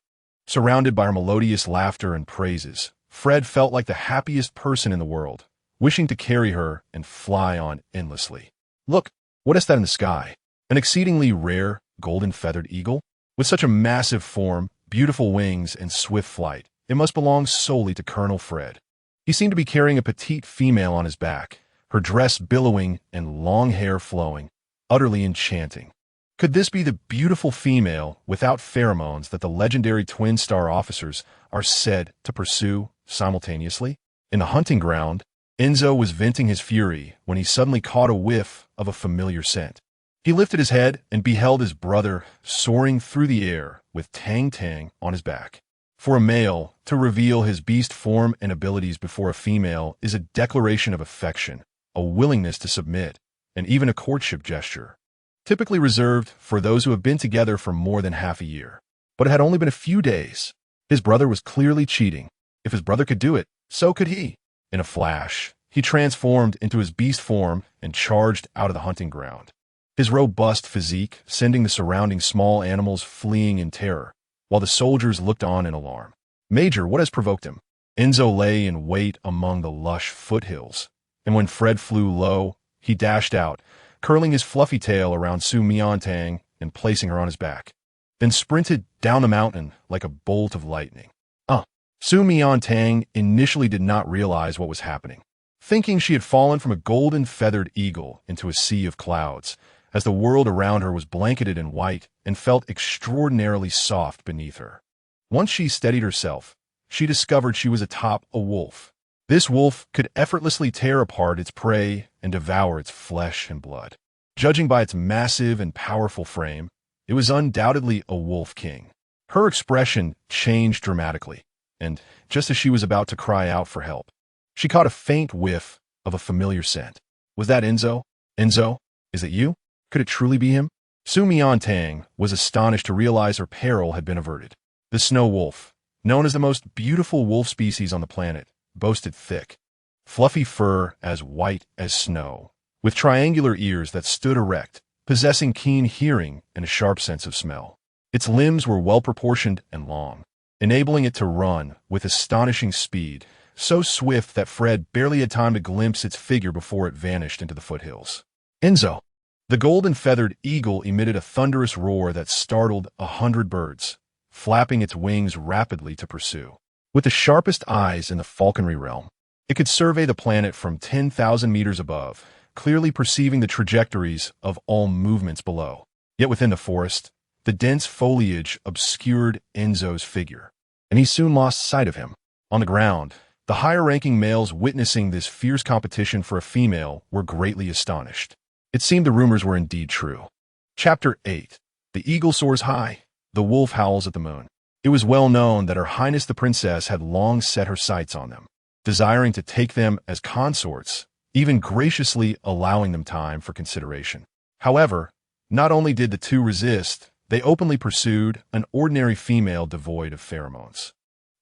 Surrounded by her melodious laughter and praises, Fred felt like the happiest person in the world, wishing to carry her and fly on endlessly. "Look, what is that in the sky? An exceedingly rare, golden-feathered eagle? With such a massive form, beautiful wings, and swift flight, it must belong solely to Colonel Fred." He seemed to be carrying a petite female on his back, her dress billowing and long hair flowing, utterly enchanting. Could this be the beautiful female without pheromones that the legendary twin-star officers are said to pursue simultaneously? In the hunting ground, Enzo was venting his fury when he suddenly caught a whiff of a familiar scent. He lifted his head and beheld his brother soaring through the air with Tang Tang on his back. For a male to reveal his beast form and abilities before a female is a declaration of affection, a willingness to submit, and even a courtship gesture, typically reserved for those who have been together for more than half a year. But it had only been a few days. His brother was clearly cheating. If his brother could do it, so could he. In a flash, he transformed into his beast form and charged out of the hunting ground, his robust physique sending the surrounding small animals fleeing in terror, while the soldiers looked on in alarm. "Major, what has provoked him?" Enzo lay in wait among the lush foothills, and when Fred flew low, he dashed out, curling his fluffy tail around Su Miantang and placing her on his back, then sprinted down the mountain like a bolt of lightning. Su Miantang initially did not realize what was happening, thinking she had fallen from a golden-feathered eagle into a sea of clouds, as the world around her was blanketed in white and felt extraordinarily soft beneath her. Once she steadied herself, she discovered she was atop a wolf. This wolf could effortlessly tear apart its prey and devour its flesh and blood. Judging by its massive and powerful frame, it was undoubtedly a wolf king. Her expression changed dramatically, and just as she was about to cry out for help, she caught a faint whiff of a familiar scent. Was that Enzo? "Enzo, is it you? Could it truly be him?" Su Miantang was astonished to realize her peril had been averted. The snow wolf, known as the most beautiful wolf species on the planet, boasted thick, fluffy fur as white as snow, with triangular ears that stood erect, possessing keen hearing and a sharp sense of smell. Its limbs were well-proportioned and long, enabling it to run with astonishing speed, so swift that Fred barely had time to glimpse its figure before it vanished into the foothills. "Enzo!" The golden-feathered eagle emitted a thunderous roar that startled 100 birds, flapping its wings rapidly to pursue. With the sharpest eyes in the falconry realm, It could survey the planet from 10,000 meters above, clearly perceiving the trajectories of all movements below. Yet within the forest, the dense foliage obscured Enzo's figure, and he soon lost sight of him. On the ground, the higher-ranking males witnessing this fierce competition for a female were greatly astonished. It seemed the rumors were indeed true. Chapter 8. The eagle soars high, the wolf howls at the moon. It was well known that Her Highness the Princess had long set her sights on them, desiring to take them as consorts, even graciously allowing them time for consideration. However, not only did the two resist, they openly pursued an ordinary female devoid of pheromones.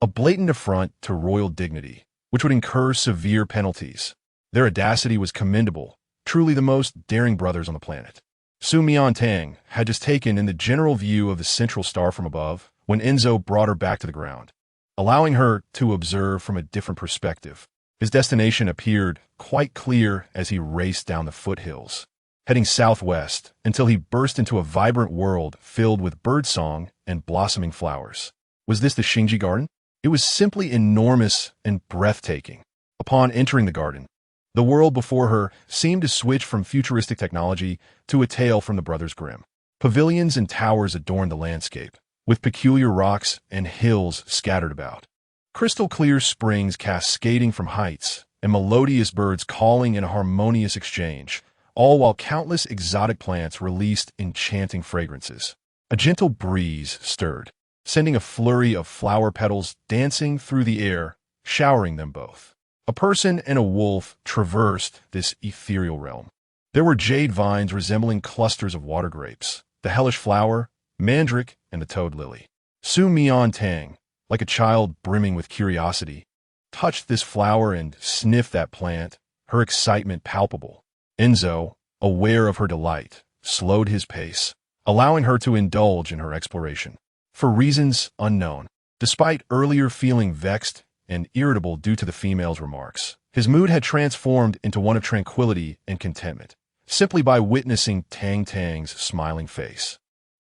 A blatant affront to royal dignity, which would incur severe penalties. Their audacity was commendable, truly the most daring brothers on the planet. Su Miantang had just taken in the general view of the central star from above when Enzo brought her back to the ground, allowing her to observe from a different perspective. His destination appeared quite clear as he raced down the foothills, heading southwest until he burst into a vibrant world filled with birdsong and blossoming flowers. Was this the Xingji Garden? It was simply enormous and breathtaking. Upon entering the garden, the world before her seemed to switch from futuristic technology to a tale from the Brothers Grimm. Pavilions and towers adorned the landscape, with peculiar rocks and hills scattered about. Crystal-clear springs cascading from heights, and melodious birds calling in a harmonious exchange, all while countless exotic plants released enchanting fragrances. A gentle breeze stirred, sending a flurry of flower petals dancing through the air, showering them both. A person and a wolf traversed this ethereal realm. There were jade vines resembling clusters of water grapes, the hellish flower, mandrake, and the toad lily. Su Miantang, like a child brimming with curiosity, touched this flower and sniffed that plant, her excitement palpable. Enzo, aware of her delight, slowed his pace, allowing her to indulge in her exploration. For reasons unknown, despite earlier feeling vexed and irritable due to the female's remarks, his mood had transformed into one of tranquility and contentment, simply by witnessing Tang Tang's smiling face.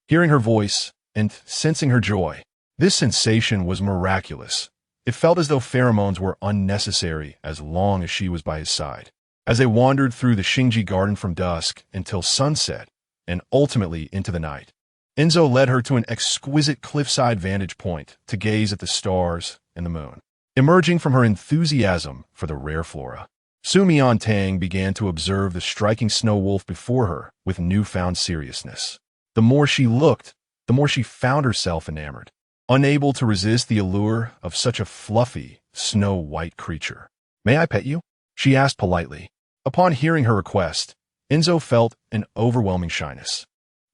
Hearing her voice and sensing her joy, this sensation was miraculous. It felt as though pheromones were unnecessary as long as she was by his side. As they wandered through the Xingji Garden from dusk until sunset, and ultimately into the night, Enzo led her to an exquisite cliffside vantage point to gaze at the stars and the moon. Emerging from her enthusiasm for the rare flora, Su Miantang began to observe the striking snow wolf before her with newfound seriousness. The more she looked, the more she found herself enamored, unable to resist the allure of such a fluffy, snow-white creature. "May I pet you?" she asked politely. Upon hearing her request, Enzo felt an overwhelming shyness,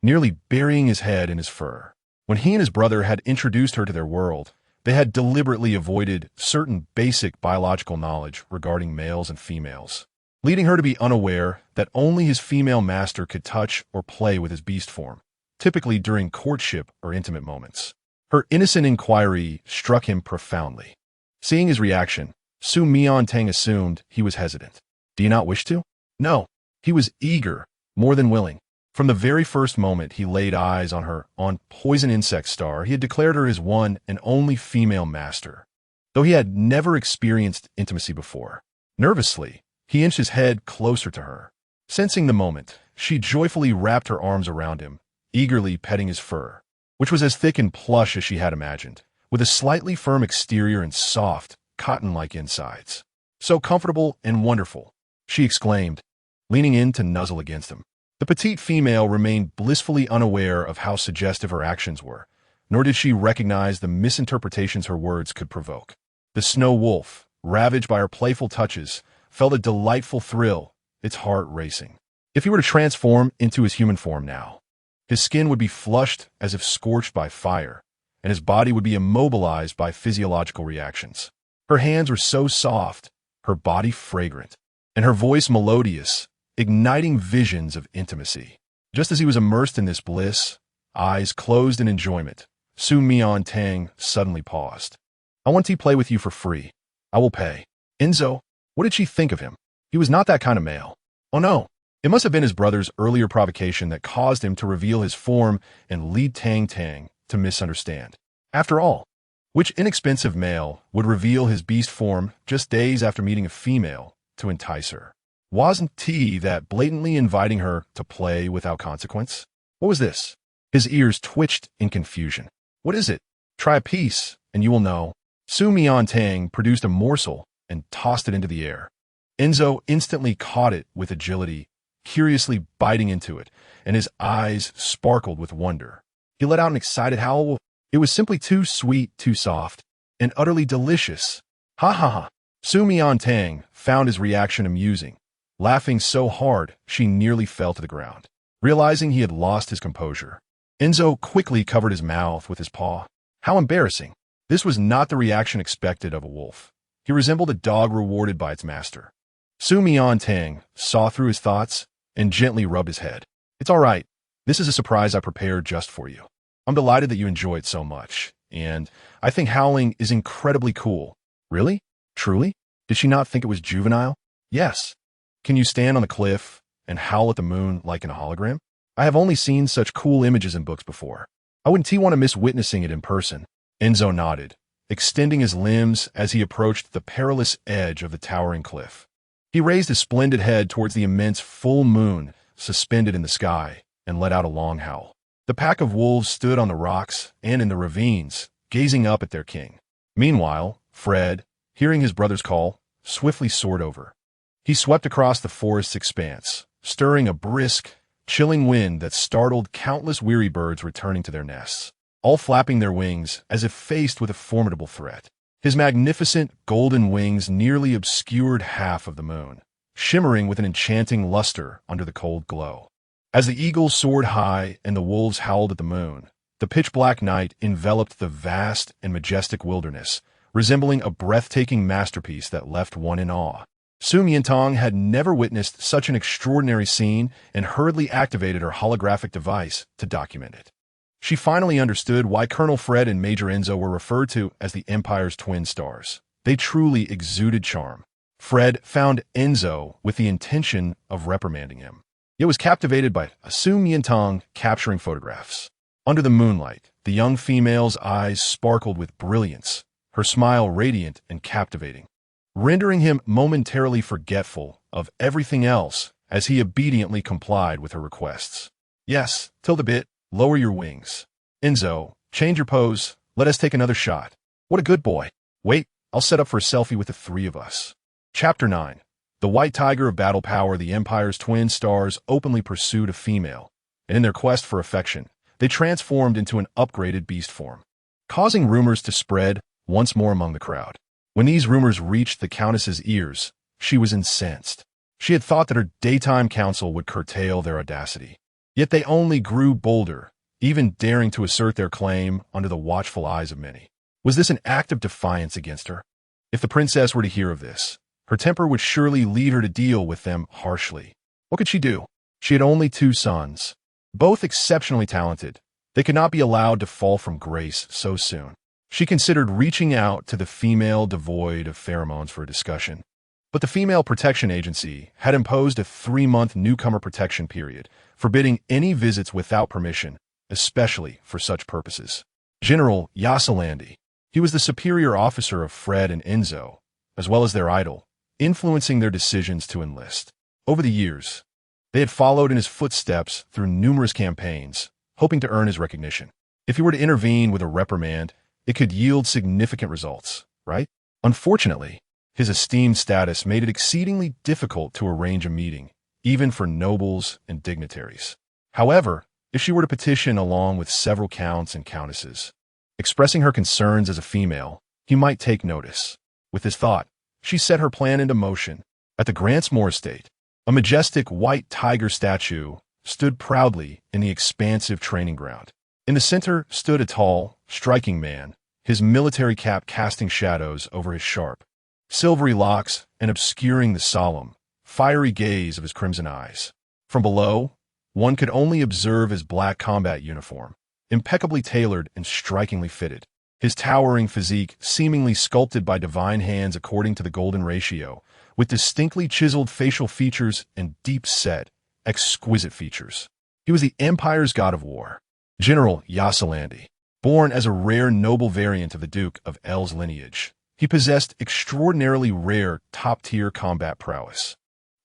nearly burying his head in his fur. When he and his brother had introduced her to their world, they had deliberately avoided certain basic biological knowledge regarding males and females, leading her to be unaware that only his female master could touch or play with his beast form, typically during courtship or intimate moments. Her innocent inquiry struck him profoundly. Seeing his reaction, Su Miantang assumed he was hesitant. "Do you not wish to?" No. He was eager, more than willing. From the very first moment he laid eyes on her on Poison Insect Star, he had declared her his one and only female master, though he had never experienced intimacy before. Nervously, he inched his head closer to her. Sensing the moment, she joyfully wrapped her arms around him, eagerly petting his fur, which was as thick and plush as she had imagined, with a slightly firm exterior and soft, cotton-like insides. "So comfortable and wonderful," she exclaimed, leaning in to nuzzle against him. The petite female remained blissfully unaware of how suggestive her actions were, nor did she recognize the misinterpretations her words could provoke. The snow wolf, ravaged by her playful touches, felt a delightful thrill, its heart racing. If he were to transform into his human form now, his skin would be flushed as if scorched by fire, and his body would be immobilized by physiological reactions. Her hands were so soft, her body fragrant, and her voice melodious, igniting visions of intimacy. Just as he was immersed in this bliss, eyes closed in enjoyment, Su Miantang suddenly paused. "I want to play with you for free. I will pay." Enzo, what did she think of him? He was not that kind of male. Oh no, it must have been his brother's earlier provocation that caused him to reveal his form and lead Tang Tang to misunderstand. After all, Which inexpensive male would reveal his beast form just days after meeting a female to entice her? Wasn't he that blatantly inviting her to play without consequence? What was this? His ears twitched in confusion. What is it? Try a piece, and you will know. Su Miantang produced a morsel and tossed it into the air. Enzo instantly caught it with agility, curiously biting into it, and his eyes sparkled with wonder. He let out an excited howl. It was simply too sweet, too soft, and utterly delicious. Ha ha ha. Su Miantang found his reaction amusing, laughing so hard she nearly fell to the ground. Realizing he had lost his composure, Enzo quickly covered his mouth with his paw. How embarrassing. This was not the reaction expected of a wolf. He resembled a dog rewarded by its master. Su Miantang saw through his thoughts and gently rubbed his head. It's all right. This is a surprise I prepared just for you. I'm delighted that you enjoy it so much, and I think howling is incredibly cool. Really? Truly? Did she not think it was juvenile? Yes. Can you stand on the cliff and howl at the moon like in a hologram? I have only seen such cool images in books before. I wouldn't want to miss witnessing it in person. Enzo nodded, extending his limbs as he approached the perilous edge of the towering cliff. He raised his splendid head towards the immense full moon suspended in the sky and let out a long howl. The pack of wolves stood on the rocks and in the ravines, gazing up at their king. Meanwhile, Fred, hearing his brother's call, swiftly soared over. He swept across the forest's expanse, stirring a brisk, chilling wind that startled countless weary birds returning to their nests, all flapping their wings as if faced with a formidable threat. His magnificent golden wings nearly obscured half of the moon, shimmering with an enchanting luster under the cold glow. As the eagles soared high and the wolves howled at the moon, the pitch-black night enveloped the vast and majestic wilderness, resembling a breathtaking masterpiece that left one in awe. Su Miantang had never witnessed such an extraordinary scene and hurriedly activated her holographic device to document it. She finally understood why Colonel Fred and Major Enzo were referred to as the Empire's twin stars. They truly exuded charm. Fred found Enzo with the intention of reprimanding him, yet was captivated by Su Miantang capturing photographs. Under the moonlight, the young female's eyes sparkled with brilliance, her smile radiant and captivating, rendering him momentarily forgetful of everything else as he obediently complied with her requests. Yes, tilt a bit, lower your wings. Enzo, change your pose, let us take another shot. What a good boy. Wait, I'll set up for a selfie with the three of us. Chapter 9. The white tiger of battle power, the Empire's twin stars openly pursued a female, and in their quest for affection, they transformed into an upgraded beast form, causing rumors to spread once more among the crowd. When these rumors reached the Countess's ears, she was incensed. She had thought that her daytime council would curtail their audacity. Yet they only grew bolder, even daring to assert their claim under the watchful eyes of many. Was this an act of defiance against her? If the princess were to hear of this, her temper would surely lead her to deal with them harshly. What could she do? She had only 2 sons, both exceptionally talented. They could not be allowed to fall from grace so soon. She considered reaching out to the female devoid of pheromones for a discussion. But the Female Protection Agency had imposed a 3-month newcomer protection period, forbidding any visits without permission, especially for such purposes. General Yasalandi, he was the superior officer of Fred and Enzo, as well as their idol, influencing their decisions to enlist. Over the years, they had followed in his footsteps through numerous campaigns, hoping to earn his recognition. If he were to intervene with a reprimand, it could yield significant results, right? Unfortunately, his esteemed status made it exceedingly difficult to arrange a meeting, even for nobles and dignitaries. However, if she were to petition along with several counts and countesses, expressing her concerns as a female, he might take notice. With this thought, she set her plan into motion. At the Grantsmore estate, a majestic white tiger statue stood proudly in the expansive training ground. In the center stood a tall, striking man, his military cap casting shadows over his sharp, silvery locks and obscuring the solemn, fiery gaze of his crimson eyes. From below, one could only observe his black combat uniform, impeccably tailored and strikingly fitted. His towering physique seemingly sculpted by divine hands according to the golden ratio, with distinctly chiseled facial features and deep-set, exquisite features. He was the Empire's god of war, General Yasalandi. Born as a rare noble variant of the Duke of L's lineage, he possessed extraordinarily rare top-tier combat prowess.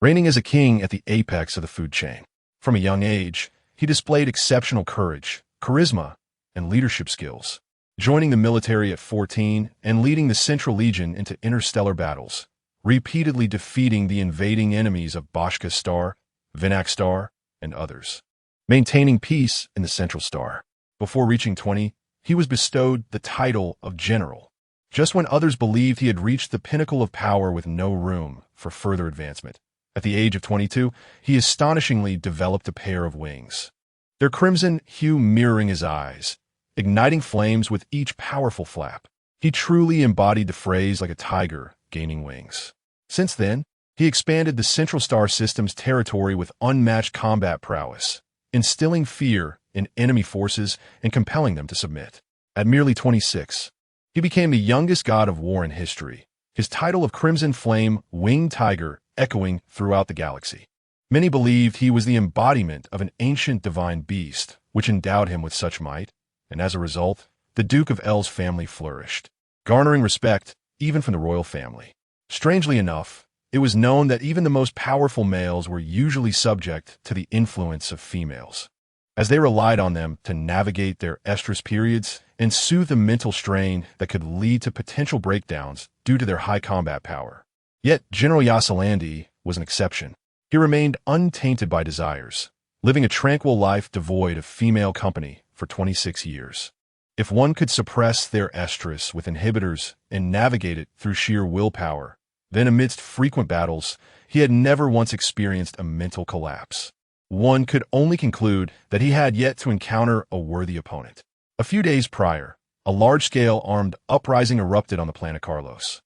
Reigning as a king at the apex of the food chain. From a young age, he displayed exceptional courage, charisma, and leadership skills, joining the military at 14 and leading the Central Legion into interstellar battles, repeatedly defeating the invading enemies of Bashka Star, Vinak Star, and others. Maintaining peace in the Central Star. Before reaching 20, he was bestowed the title of General, just when others believed he had reached the pinnacle of power with no room for further advancement. At the age of 22, he astonishingly developed a pair of wings, their crimson hue mirroring his eyes, igniting flames with each powerful flap. He truly embodied the phrase like a tiger gaining wings. Since then, he expanded the Central Star System's territory with unmatched combat prowess, instilling fear in enemy forces and compelling them to submit. At merely 26, he became the youngest god of war in history, his title of Crimson Flame Winged Tiger echoing throughout the galaxy. Many believed he was the embodiment of an ancient divine beast, which endowed him with such might, and as a result, the Duke of L's family flourished, garnering respect even from the royal family. Strangely enough, it was known that even the most powerful males were usually subject to the influence of females, as they relied on them to navigate their estrus periods and soothe the mental strain that could lead to potential breakdowns due to their high combat power. Yet General Yasalandi was an exception. He remained untainted by desires, living a tranquil life devoid of female company for 26 years. If one could suppress their estrus with inhibitors and navigate it through sheer willpower, then amidst frequent battles, he had never once experienced a mental collapse. One could only conclude that he had yet to encounter a worthy opponent. A few days prior, a large-scale armed uprising erupted on the planet Carlos,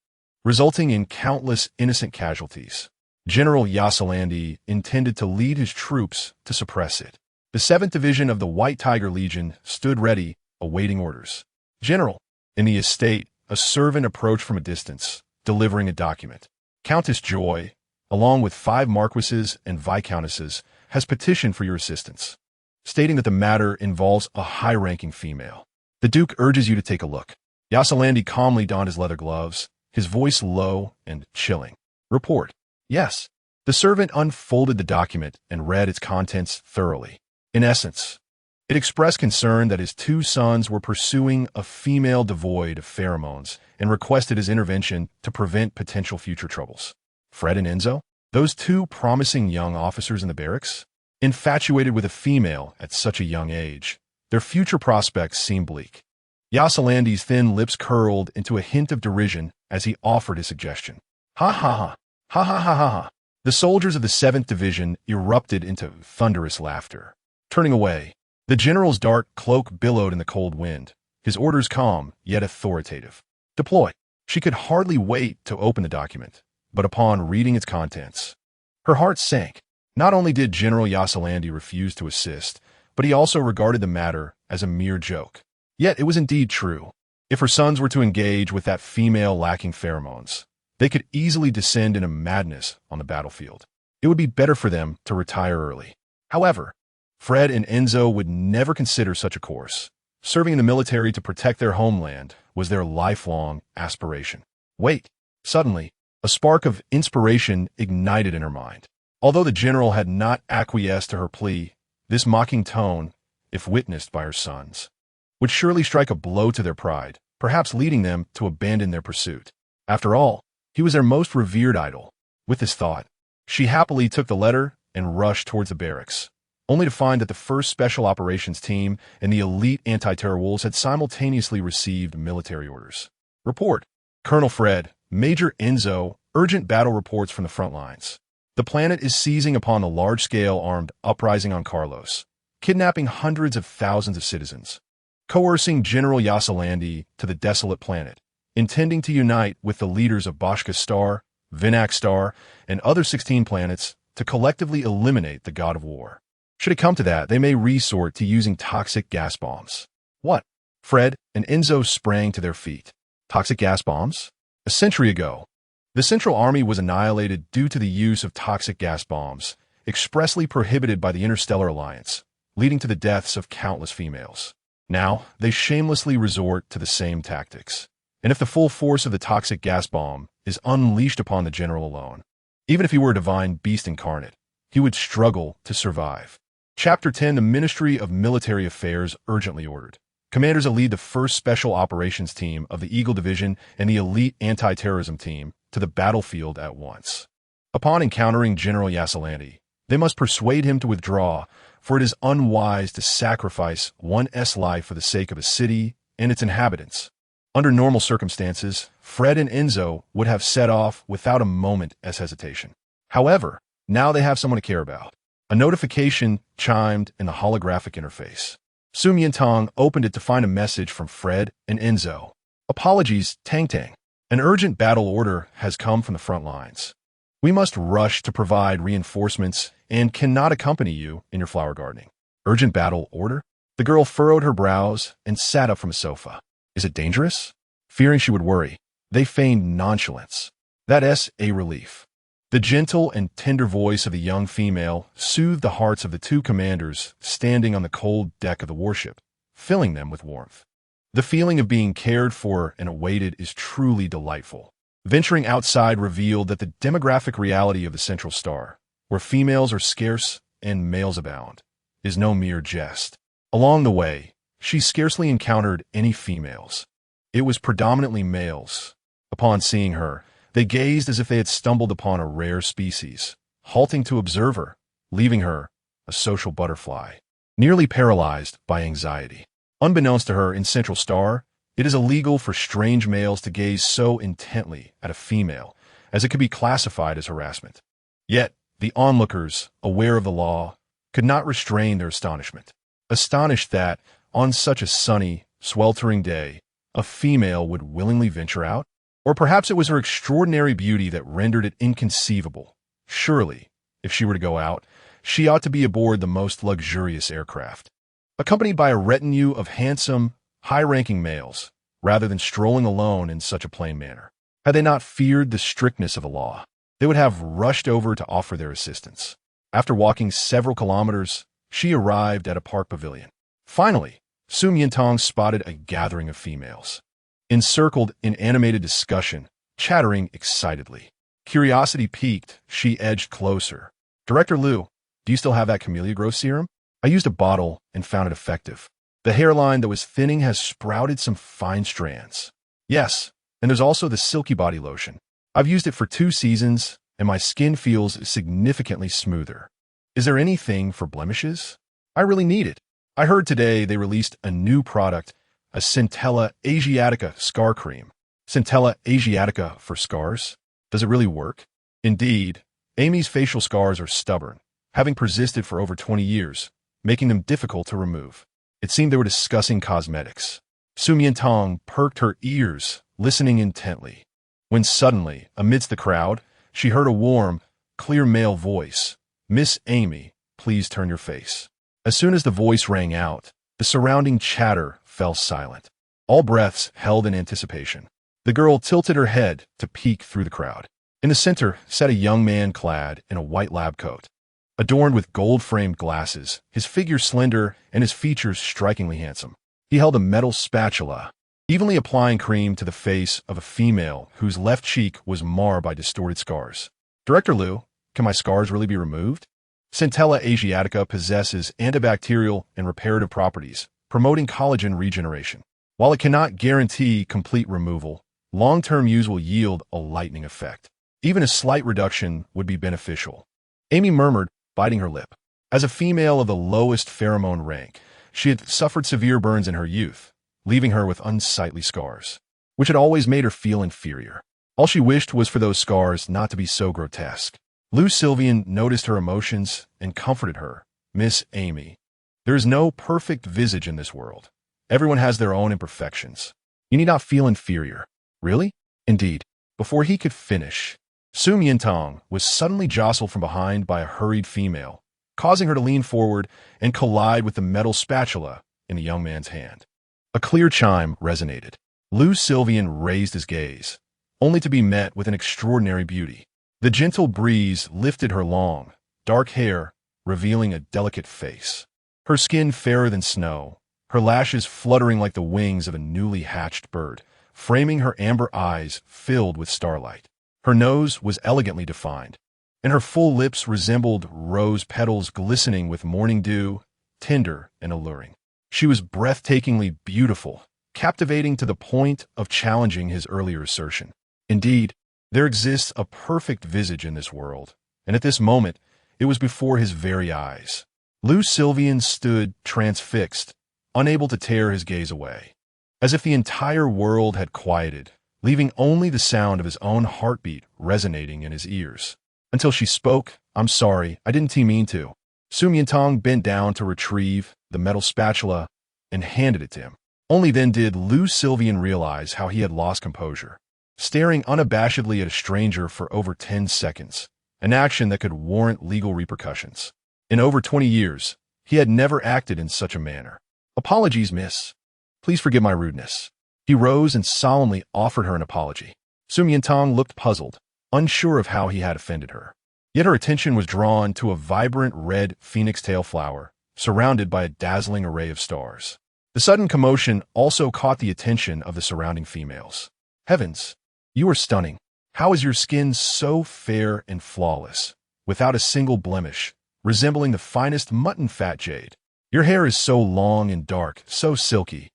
resulting in countless innocent casualties. General Yasalandi intended to lead his troops to suppress it. The 7th Division of the White Tiger Legion stood ready, awaiting orders. General, in the estate, a servant approached from a distance, delivering a document. Countess Joy, along with 5 marquises and viscountesses, has petitioned for your assistance, stating that the matter involves a high-ranking female. The Duke urges you to take a look. Yasalandi calmly donned his leather gloves, his voice low and chilling. Report. Yes. The servant unfolded the document and read its contents thoroughly. In essence, it expressed concern that his 2 sons were pursuing a female devoid of pheromones and requested his intervention to prevent potential future troubles. Fred and Enzo, those 2 promising young officers in the barracks, infatuated with a female at such a young age, their future prospects seemed bleak. Yasalandi's thin lips curled into a hint of derision as he offered his suggestion. Ha ha ha, ha ha ha ha ha. The soldiers of the 7th Division erupted into thunderous laughter. Turning away, the general's dark cloak billowed in the cold wind, his orders calm yet authoritative. Deploy. She could hardly wait to open the document, but upon reading its contents, her heart sank. Not only did General Yasalandi refuse to assist, but he also regarded the matter as a mere joke. Yet it was indeed true. If her sons were to engage with that female lacking pheromones, they could easily descend into madness on the battlefield. It would be better for them to retire early. However, Fred and Enzo would never consider such a course. Serving in the military to protect their homeland was their lifelong aspiration. Wait. Suddenly, a spark of inspiration ignited in her mind. Although the general had not acquiesced to her plea, this mocking tone, if witnessed by her sons, would surely strike a blow to their pride, perhaps leading them to abandon their pursuit. After all, he was their most revered idol. With this thought, she happily took the letter and rushed towards the barracks, only to find that the 1st Special Operations Team and the elite anti-terror wolves had simultaneously received military orders. Report. Colonel Fred, Major Enzo, urgent battle reports from the front lines. The planet is seizing upon a large-scale armed uprising on Carlos, kidnapping hundreds of thousands of citizens, coercing General Yasalandi to the desolate planet, intending to unite with the leaders of Bashka Star, Vinak Star, and other 16 planets to collectively eliminate the god of war. Should it come to that, they may resort to using toxic gas bombs. What? Fred and Enzo sprang to their feet. Toxic gas bombs? A century ago, the Central Army was annihilated due to the use of toxic gas bombs, expressly prohibited by the Interstellar Alliance, leading to the deaths of countless females. Now, they shamelessly resort to the same tactics. And if the full force of the toxic gas bomb is unleashed upon the general alone, even if he were a divine beast incarnate, he would struggle to survive. Chapter 10, the Ministry of Military Affairs urgently ordered commanders to lead the 1st Special Operations Team of the Eagle Division and the Elite Anti-Terrorism Team to the battlefield at once. Upon encountering General Yassilante, they must persuade him to withdraw, for it is unwise to sacrifice one's life for the sake of a city and its inhabitants. Under normal circumstances, Fred and Enzo would have set off without a moment's hesitation. However, now they have someone to care about. A notification chimed in the holographic interface. Su Miantang opened it to find a message from Fred and Enzo. Apologies, Tang Tang. An urgent battle order has come from the front lines. We must rush to provide reinforcements and cannot accompany you in your flower gardening. Urgent battle order? The girl furrowed her brows and sat up from a sofa. Is it dangerous? Fearing she would worry, they feigned nonchalance. That's a relief. The gentle and tender voice of the young female soothed the hearts of the two commanders standing on the cold deck of the warship, filling them with warmth. The feeling of being cared for and awaited is truly delightful. Venturing outside revealed that the demographic reality of the Central Star, where females are scarce and males abound, is no mere jest. Along the way, she scarcely encountered any females. It was predominantly males. Upon seeing her, they gazed as if they had stumbled upon a rare species, halting to observe her, leaving her, a social butterfly, nearly paralyzed by anxiety. Unbeknownst to her in Central Star, it is illegal for strange males to gaze so intently at a female, as it could be classified as harassment. Yet, the onlookers, aware of the law, could not restrain their astonishment. Astonished that, on such a sunny, sweltering day, a female would willingly venture out? Or perhaps it was her extraordinary beauty that rendered it inconceivable. Surely, if she were to go out, she ought to be aboard the most luxurious aircraft, accompanied by a retinue of handsome, high-ranking males, rather than strolling alone in such a plain manner. Had they not feared the strictness of the law, they would have rushed over to offer their assistance. After walking several kilometers, she arrived at a park pavilion. Finally, Su Miantang spotted a gathering of females, encircled in animated discussion, chattering excitedly. Curiosity piqued, she edged closer. Director Liu, do you still have that camellia growth serum? I used a bottle and found it effective. The hairline that was thinning has sprouted some fine strands. Yes, and there's also the silky body lotion. I've used it for 2 seasons, and my skin feels significantly smoother. Is there anything for blemishes? I really need it. I heard today they released a new product, a Centella Asiatica scar cream. Centella Asiatica for scars? Does it really work? Indeed, Amy's facial scars are stubborn, having persisted for over 20 years, making them difficult to remove. It seemed they were discussing cosmetics. Su Miantang perked her ears, listening intently, when suddenly, amidst the crowd, she heard a warm, clear male voice. Miss Amy, please turn your face. As soon as the voice rang out, the surrounding chatter fell silent. All breaths held in anticipation. The girl tilted her head to peek through the crowd. In the center sat a young man clad in a white lab coat, adorned with gold-framed glasses, his figure slender and his features strikingly handsome. He held a metal spatula, evenly applying cream to the face of a female whose left cheek was marred by distorted scars. Director Liu, can my scars really be removed? Centella Asiatica possesses antibacterial and reparative properties, promoting collagen regeneration. While it cannot guarantee complete removal, long-term use will yield a lightning effect. Even a slight reduction would be beneficial. Amy murmured, biting her lip. As a female of the lowest pheromone rank, she had suffered severe burns in her youth, leaving her with unsightly scars, which had always made her feel inferior. All she wished was for those scars not to be so grotesque. Lou Sylvian noticed her emotions and comforted her. Miss Amy, there is no perfect visage in this world. Everyone has their own imperfections. You need not feel inferior. Really? Indeed. Before he could finish, Su Miantang was suddenly jostled from behind by a hurried female, causing her to lean forward and collide with the metal spatula in the young man's hand. A clear chime resonated. Lou Sylvian raised his gaze, only to be met with an extraordinary beauty. The gentle breeze lifted her long, dark hair, revealing a delicate face. Her skin fairer than snow, her lashes fluttering like the wings of a newly hatched bird, framing her amber eyes filled with starlight. Her nose was elegantly defined, and her full lips resembled rose petals glistening with morning dew, tender and alluring. She was breathtakingly beautiful, captivating to the point of challenging his earlier assertion. Indeed, there exists a perfect visage in this world, and at this moment, it was before his very eyes. Lu Sylvian stood transfixed, unable to tear his gaze away, as if the entire world had quieted, leaving only the sound of his own heartbeat resonating in his ears. Until she spoke, "I'm sorry, I didn't mean to." Su Miantang bent down to retrieve the metal spatula and handed it to him. Only then did Lu Sylvian realize how he had lost composure, staring unabashedly at a stranger for over 10 seconds, an action that could warrant legal repercussions. In over 20 years, he had never acted in such a manner. "Apologies, miss. Please forgive my rudeness." He rose and solemnly offered her an apology. Su Miantang looked puzzled, unsure of how he had offended her. Yet her attention was drawn to a vibrant red phoenix tail flower, surrounded by a dazzling array of stars. The sudden commotion also caught the attention of the surrounding females. "Heavens, you are stunning. How is your skin so fair and flawless, without a single blemish, resembling the finest mutton fat jade? Your hair is so long and dark, so silky.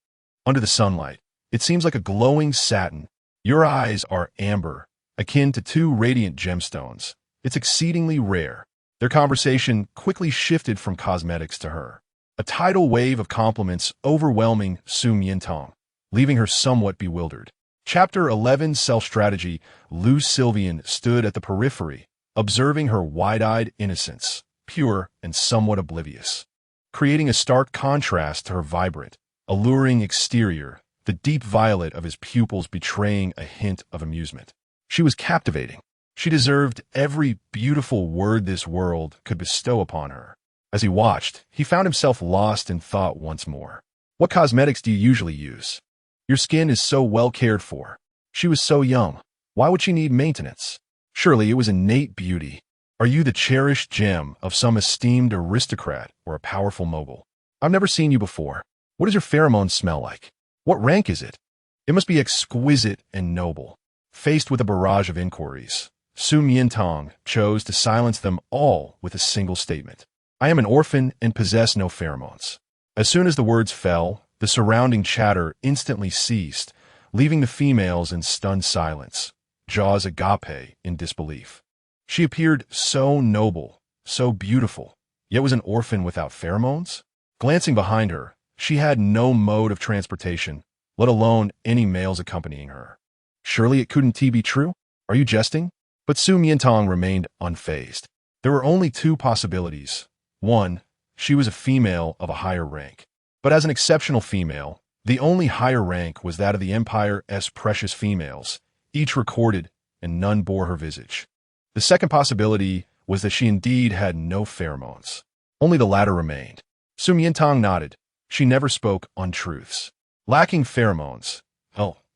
Under the sunlight, it seems like a glowing satin. Your eyes are amber, akin to two radiant gemstones. It's exceedingly rare." Their conversation quickly shifted from cosmetics to her, a tidal wave of compliments overwhelming Su Miantang, leaving her somewhat bewildered. Chapter 11 Self-Strategy. Lu Sylvian stood at the periphery, observing her wide-eyed innocence, pure and somewhat oblivious, creating a stark contrast to her vibrant, alluring exterior, the deep violet of his pupils betraying a hint of amusement. She was captivating. She deserved every beautiful word this world could bestow upon her. As he watched, he found himself lost in thought once more. "What cosmetics do you usually use? Your skin is so well cared for." She was so young. Why would she need maintenance? Surely it was innate beauty. "Are you the cherished gem of some esteemed aristocrat or a powerful mogul? I've never seen you before. What does your pheromone smell like? What rank is it? It must be exquisite and noble." Faced with a barrage of inquiries, Su Miantang chose to silence them all with a single statement. "I am an orphan and possess no pheromones." As soon as the words fell, the surrounding chatter instantly ceased, leaving the females in stunned silence, jaws agape in disbelief. She appeared so noble, so beautiful, yet was an orphan without pheromones? Glancing behind her, she had no mode of transportation, let alone any males accompanying her. Surely it couldn't be true? Are you jesting? But Su Miantang remained unfazed. There were only two possibilities. One, she was a female of a higher rank. But as an exceptional female, the only higher rank was that of the Empire's precious females, each recorded, and none bore her visage. The second possibility was that she indeed had no pheromones. Only the latter remained. Su Miantang nodded. She never spoke untruths. Lacking pheromones,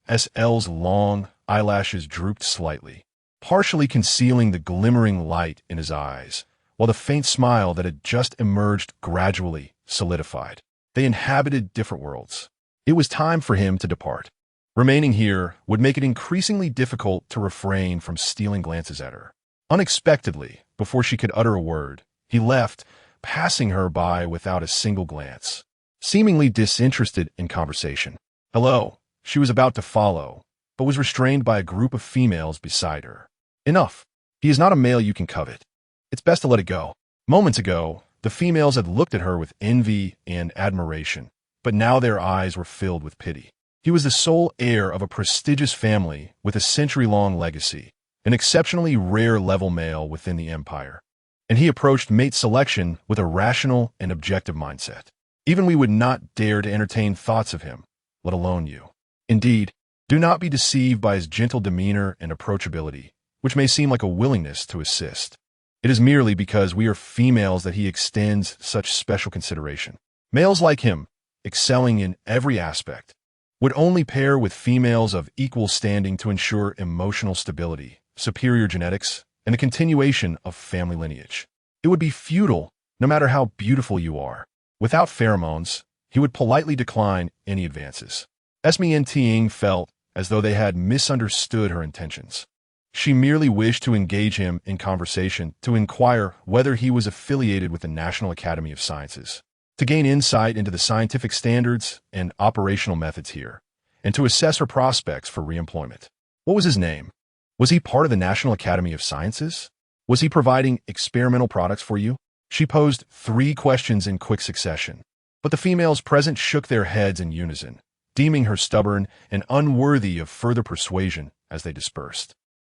SL's long eyelashes drooped slightly, partially concealing the glimmering light in his eyes, while the faint smile that had just emerged gradually solidified. They inhabited different worlds. It was time for him to depart. Remaining here would make it increasingly difficult to refrain from stealing glances at her. Unexpectedly, before she could utter a word, he left, passing her by without a single glance, seemingly disinterested in conversation. "Hello," she was about to follow, but was restrained by a group of females beside her. "Enough. He is not a male you can covet. It's best to let it go." Moments ago, the females had looked at her with envy and admiration, but now their eyes were filled with pity. He was the sole heir of a prestigious family with a century-long legacy, an exceptionally rare level male within the Empire, and he approached mate selection with a rational and objective mindset. Even we would not dare to entertain thoughts of him, let alone you. Indeed, do not be deceived by his gentle demeanor and approachability, which may seem like a willingness to assist. It is merely because we are females that he extends such special consideration. Males like him, excelling in every aspect, would only pair with females of equal standing to ensure emotional stability, superior genetics, and the continuation of family lineage. It would be futile, no matter how beautiful you are. Without pheromones, he would politely decline any advances. Su Miantang felt as though they had misunderstood her intentions. She merely wished to engage him in conversation to inquire whether he was affiliated with the National Academy of Sciences, to gain insight into the scientific standards and operational methods here, and to assess her prospects for reemployment. What was his name? Was he part of the National Academy of Sciences? Was he providing experimental products for you? She posed 3 questions in quick succession, but the females present shook their heads in unison, deeming her stubborn and unworthy of further persuasion as they dispersed.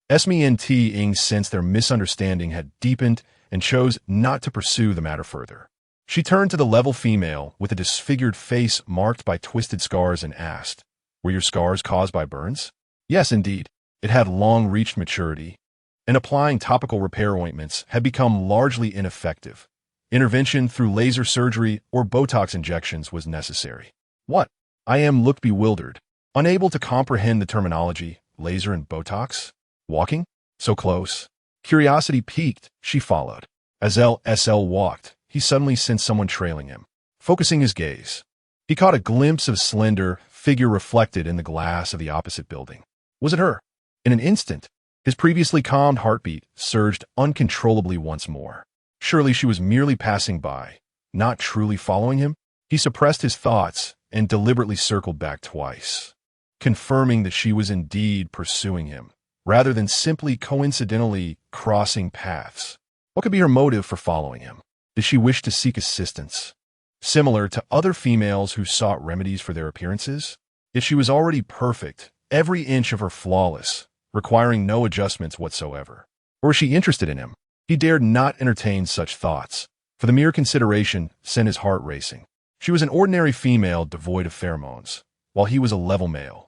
Su Miantang sensed their misunderstanding had deepened and chose not to pursue the matter further. She turned to the level female with a disfigured face marked by twisted scars and asked, "Were your scars caused by burns?" Yes, indeed. It had long reached maturity, and applying topical repair ointments had become largely ineffective. Intervention through laser surgery or Botox injections was necessary. What? I looked bewildered, unable to comprehend the terminology, laser and Botox? Walking? So close. Curiosity piqued, she followed. As LSL walked, he suddenly sensed someone trailing him. Focusing his gaze, he caught a glimpse of a slender figure reflected in the glass of the opposite building. Was it her? In an instant, his previously calmed heartbeat surged uncontrollably once more. Surely she was merely passing by, not truly following him? He suppressed his thoughts and deliberately circled back twice, confirming that she was indeed pursuing him, rather than simply coincidentally crossing paths. What could be her motive for following him? Did she wish to seek assistance? Similar to other females who sought remedies for their appearances? If she was already perfect, every inch of her flawless, requiring no adjustments whatsoever. Or was she interested in him? He dared not entertain such thoughts, for the mere consideration sent his heart racing. She was an ordinary female devoid of pheromones, while he was a level male.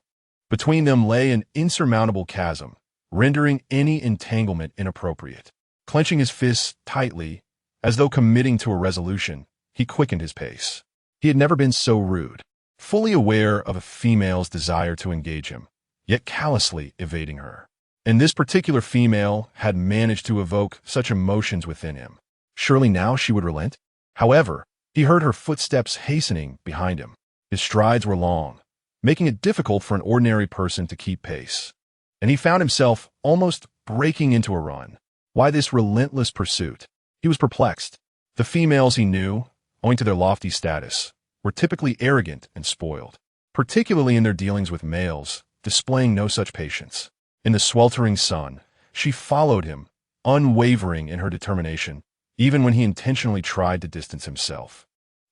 Between them lay an insurmountable chasm, rendering any entanglement inappropriate. Clenching his fists tightly, as though committing to a resolution, he quickened his pace. He had never been so rude, fully aware of a female's desire to engage him, yet callously evading her. And this particular female had managed to evoke such emotions within him. Surely now she would relent? However, he heard her footsteps hastening behind him. His strides were long, making it difficult for an ordinary person to keep pace. And he found himself almost breaking into a run. Why this relentless pursuit? He was perplexed. The females he knew, owing to their lofty status, were typically arrogant and spoiled, particularly in their dealings with males, displaying no such patience. In the sweltering sun, she followed him, unwavering in her determination, even when he intentionally tried to distance himself.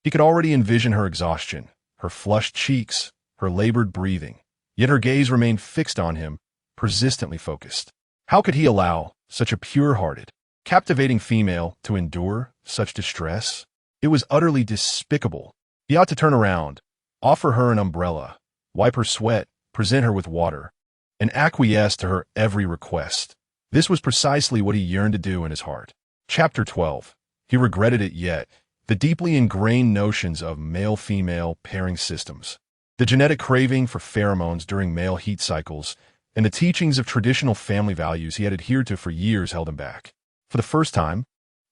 He could already envision her exhaustion, her flushed cheeks, her labored breathing, yet her gaze remained fixed on him, persistently focused. How could he allow such a pure-hearted, captivating female to endure such distress? It was utterly despicable. He ought to turn around, offer her an umbrella, wipe her sweat, present her with water, and acquiesce to her every request. This was precisely what he yearned to do in his heart. Chapter 12. He regretted it yet. The deeply ingrained notions of male-female pairing systems, the genetic craving for pheromones during male heat cycles, and the teachings of traditional family values he had adhered to for years held him back. For the first time,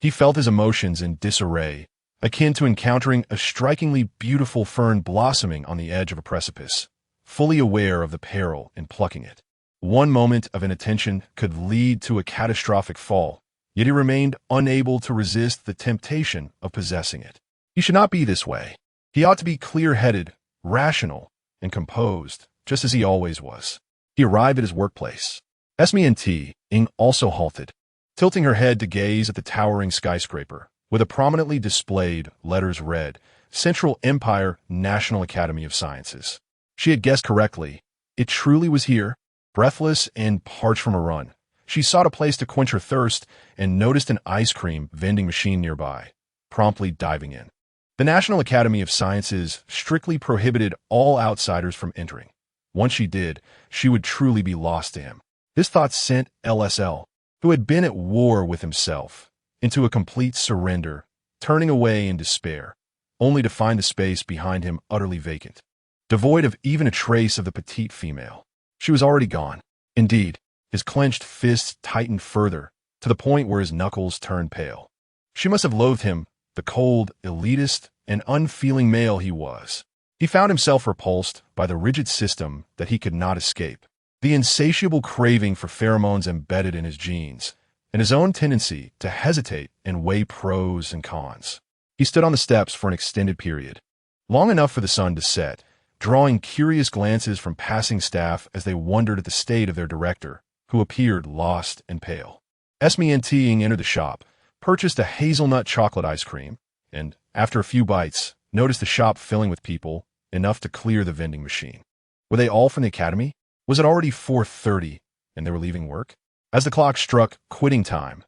he felt his emotions in disarray, akin to encountering a strikingly beautiful fern blossoming on the edge of a precipice, fully aware of the peril in plucking it. One moment of inattention could lead to a catastrophic fall, yet he remained unable to resist the temptation of possessing it. He should not be this way. He ought to be clear-headed, rational, and composed, just as he always was. He arrived at his workplace. Su Miantang also halted, tilting her head to gaze at the towering skyscraper, with a prominently displayed letters read, Central Empire National Academy of Sciences. She had guessed correctly. It truly was here. Breathless and parched from a run, she sought a place to quench her thirst and noticed an ice cream vending machine nearby, promptly diving in. The National Academy of Sciences strictly prohibited all outsiders from entering. Once she did, she would truly be lost to him. This thought sent LSL, who had been at war with himself, into a complete surrender, turning away in despair, only to find the space behind him utterly vacant, devoid of even a trace of the petite female. She was already gone. Indeed, his clenched fists tightened further, to the point where his knuckles turned pale. She must have loathed him the cold, elitist, and unfeeling male he was. He found himself repulsed by the rigid system that he could not escape, the insatiable craving for pheromones embedded in his genes, and his own tendency to hesitate and weigh pros and cons. He stood on the steps for an extended period, long enough for the sun to set, drawing curious glances from passing staff as they wondered at the state of their director, who appeared lost and pale. Su Miantang entered the shop, purchased a hazelnut chocolate ice cream, and, after a few bites, noticed the shop filling with people, enough to clear the vending machine. Were they all from the academy? Was it already 4:30, and they were leaving work? As the clock struck quitting time,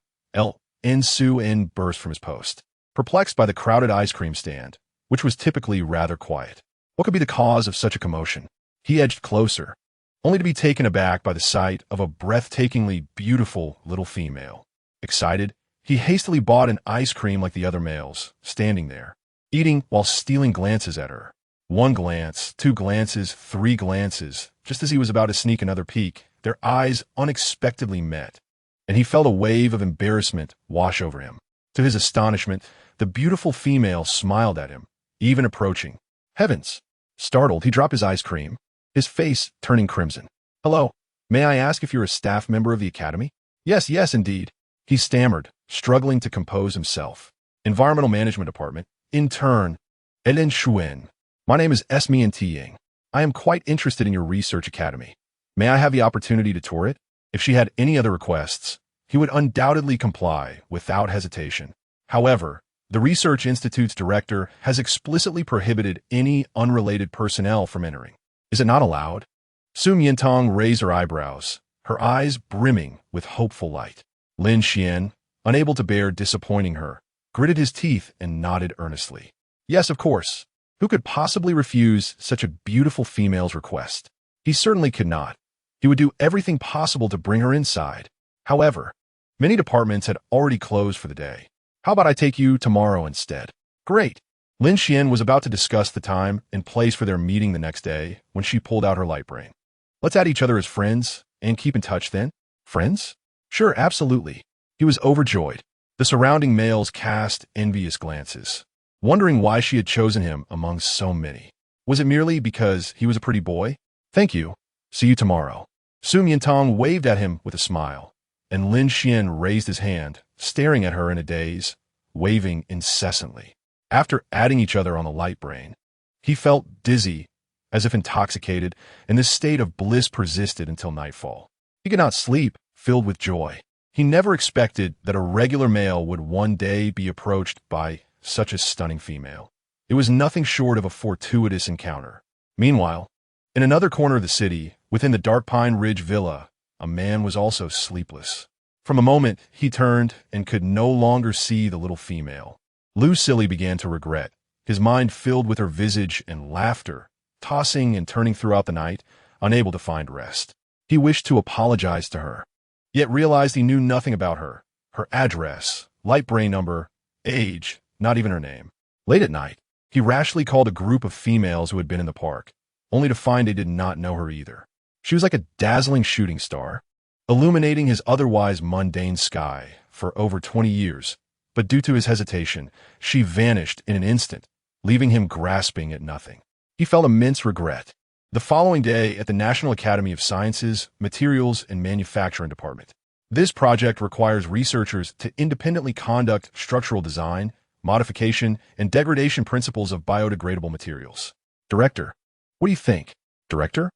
Su burst from his post, perplexed by the crowded ice cream stand, which was typically rather quiet. What could be the cause of such a commotion? He edged closer, only to be taken aback by the sight of a breathtakingly beautiful little female. Excited, he hastily bought an ice cream like the other males, standing there, eating while stealing glances at her. One glance, two glances, three glances. Just as he was about to sneak another peek, their eyes unexpectedly met, and he felt a wave of embarrassment wash over him. To his astonishment, the beautiful female smiled at him, even approaching. Heavens! Startled, he dropped his ice cream, his face turning crimson. Hello, may I ask if you're a staff member of the academy? Yes, indeed, he stammered, struggling to compose himself. Environmental Management Department, intern, Ellen Shuen. My name is Su Miantang. I am quite interested in your research academy. May I have the opportunity to tour it? If she had any other requests, he would undoubtedly comply without hesitation. However, the Research Institute's director has explicitly prohibited any unrelated personnel from entering. Is it not allowed? Su Miantang raised her eyebrows, her eyes brimming with hopeful light. Lin Xian, unable to bear disappointing her, gritted his teeth and nodded earnestly. Yes, of course. Who could possibly refuse such a beautiful female's request? He certainly could not. He would do everything possible to bring her inside. However, many departments had already closed for the day. How about I take you tomorrow instead? Great. Lin Xian was about to discuss the time and place for their meeting the next day when she pulled out her light brain. Let's add each other as friends and keep in touch then. Friends? Sure, absolutely. He was overjoyed. The surrounding males cast envious glances, wondering why she had chosen him among so many. Was it merely because he was a pretty boy? Thank you. See you tomorrow. Su Miantang waved at him with a smile, and Lin Xian raised his hand, staring at her in a daze, waving incessantly. After adding each other on the light brain, he felt dizzy, as if intoxicated, and this state of bliss persisted until nightfall. He could not sleep, filled with joy. He never expected that a regular male would one day be approached by such a stunning female. It was nothing short of a fortuitous encounter. Meanwhile, in another corner of the city, within the Dark Pine Ridge Villa, a man was also sleepless. From a moment, he turned and could no longer see the little female. Lu Silly began to regret, his mind filled with her visage and laughter, tossing and turning throughout the night, unable to find rest. He wished to apologize to her, yet realized he knew nothing about her, her address, light brain number, age, not even her name. Late at night, he rashly called a group of females who had been in the park, only to find they did not know her either. She was like a dazzling shooting star, illuminating his otherwise mundane sky for over 20 years, but due to his hesitation, she vanished in an instant, leaving him grasping at nothing. He felt immense regret. The following day at the National Academy of Sciences, Materials, and Manufacturing Department. This project requires researchers to independently conduct structural design, modification, and degradation principles of biodegradable materials. Director, what do you think? Director?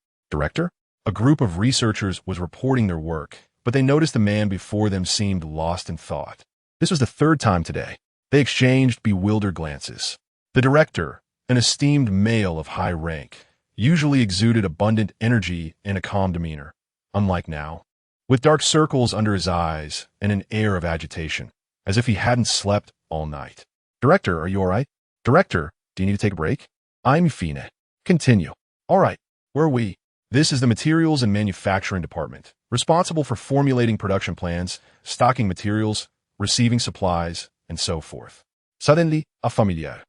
A group of researchers was reporting their work, but they noticed the man before them seemed lost in thought. This was the third time today. They exchanged bewildered glances. The director, an esteemed male of high rank, usually exuded abundant energy and a calm demeanor, unlike now, with dark circles under his eyes and an air of agitation, as if he hadn't slept all night. Director, are you all right? Director, do you need to take a break? I'm Fine. Continue. All right, where are we? This is the Materials and Manufacturing Department, responsible for formulating production plans, stocking materials, receiving supplies, and so forth. Suddenly, a familiar,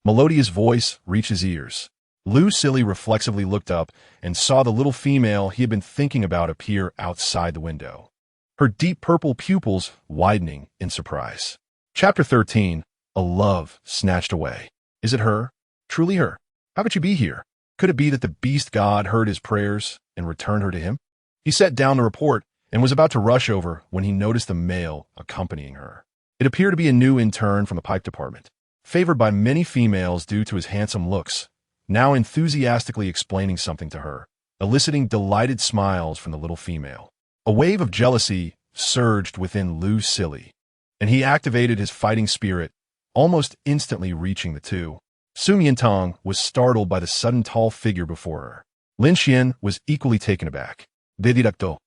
melodious voice reached his ears. Lu Silly reflexively looked up and saw the little female he had been thinking about appear outside the window, her deep purple pupils widening in surprise. Chapter 13, A love snatched away. Is it her? Truly her? How could she be here? Could it be that the beast god heard his prayers and returned her to him? He set down the report and was about to rush over when he noticed a male accompanying her. It appeared to be a new intern from the pipe department, favored by many females due to his handsome looks, now enthusiastically explaining something to her, eliciting delighted smiles from the little female. A wave of jealousy surged within Lu Silly, and he activated his fighting spirit, almost instantly reaching the two. Su Miantang was startled by the sudden tall figure before her. Lin Xian was equally taken aback. Dedirecto.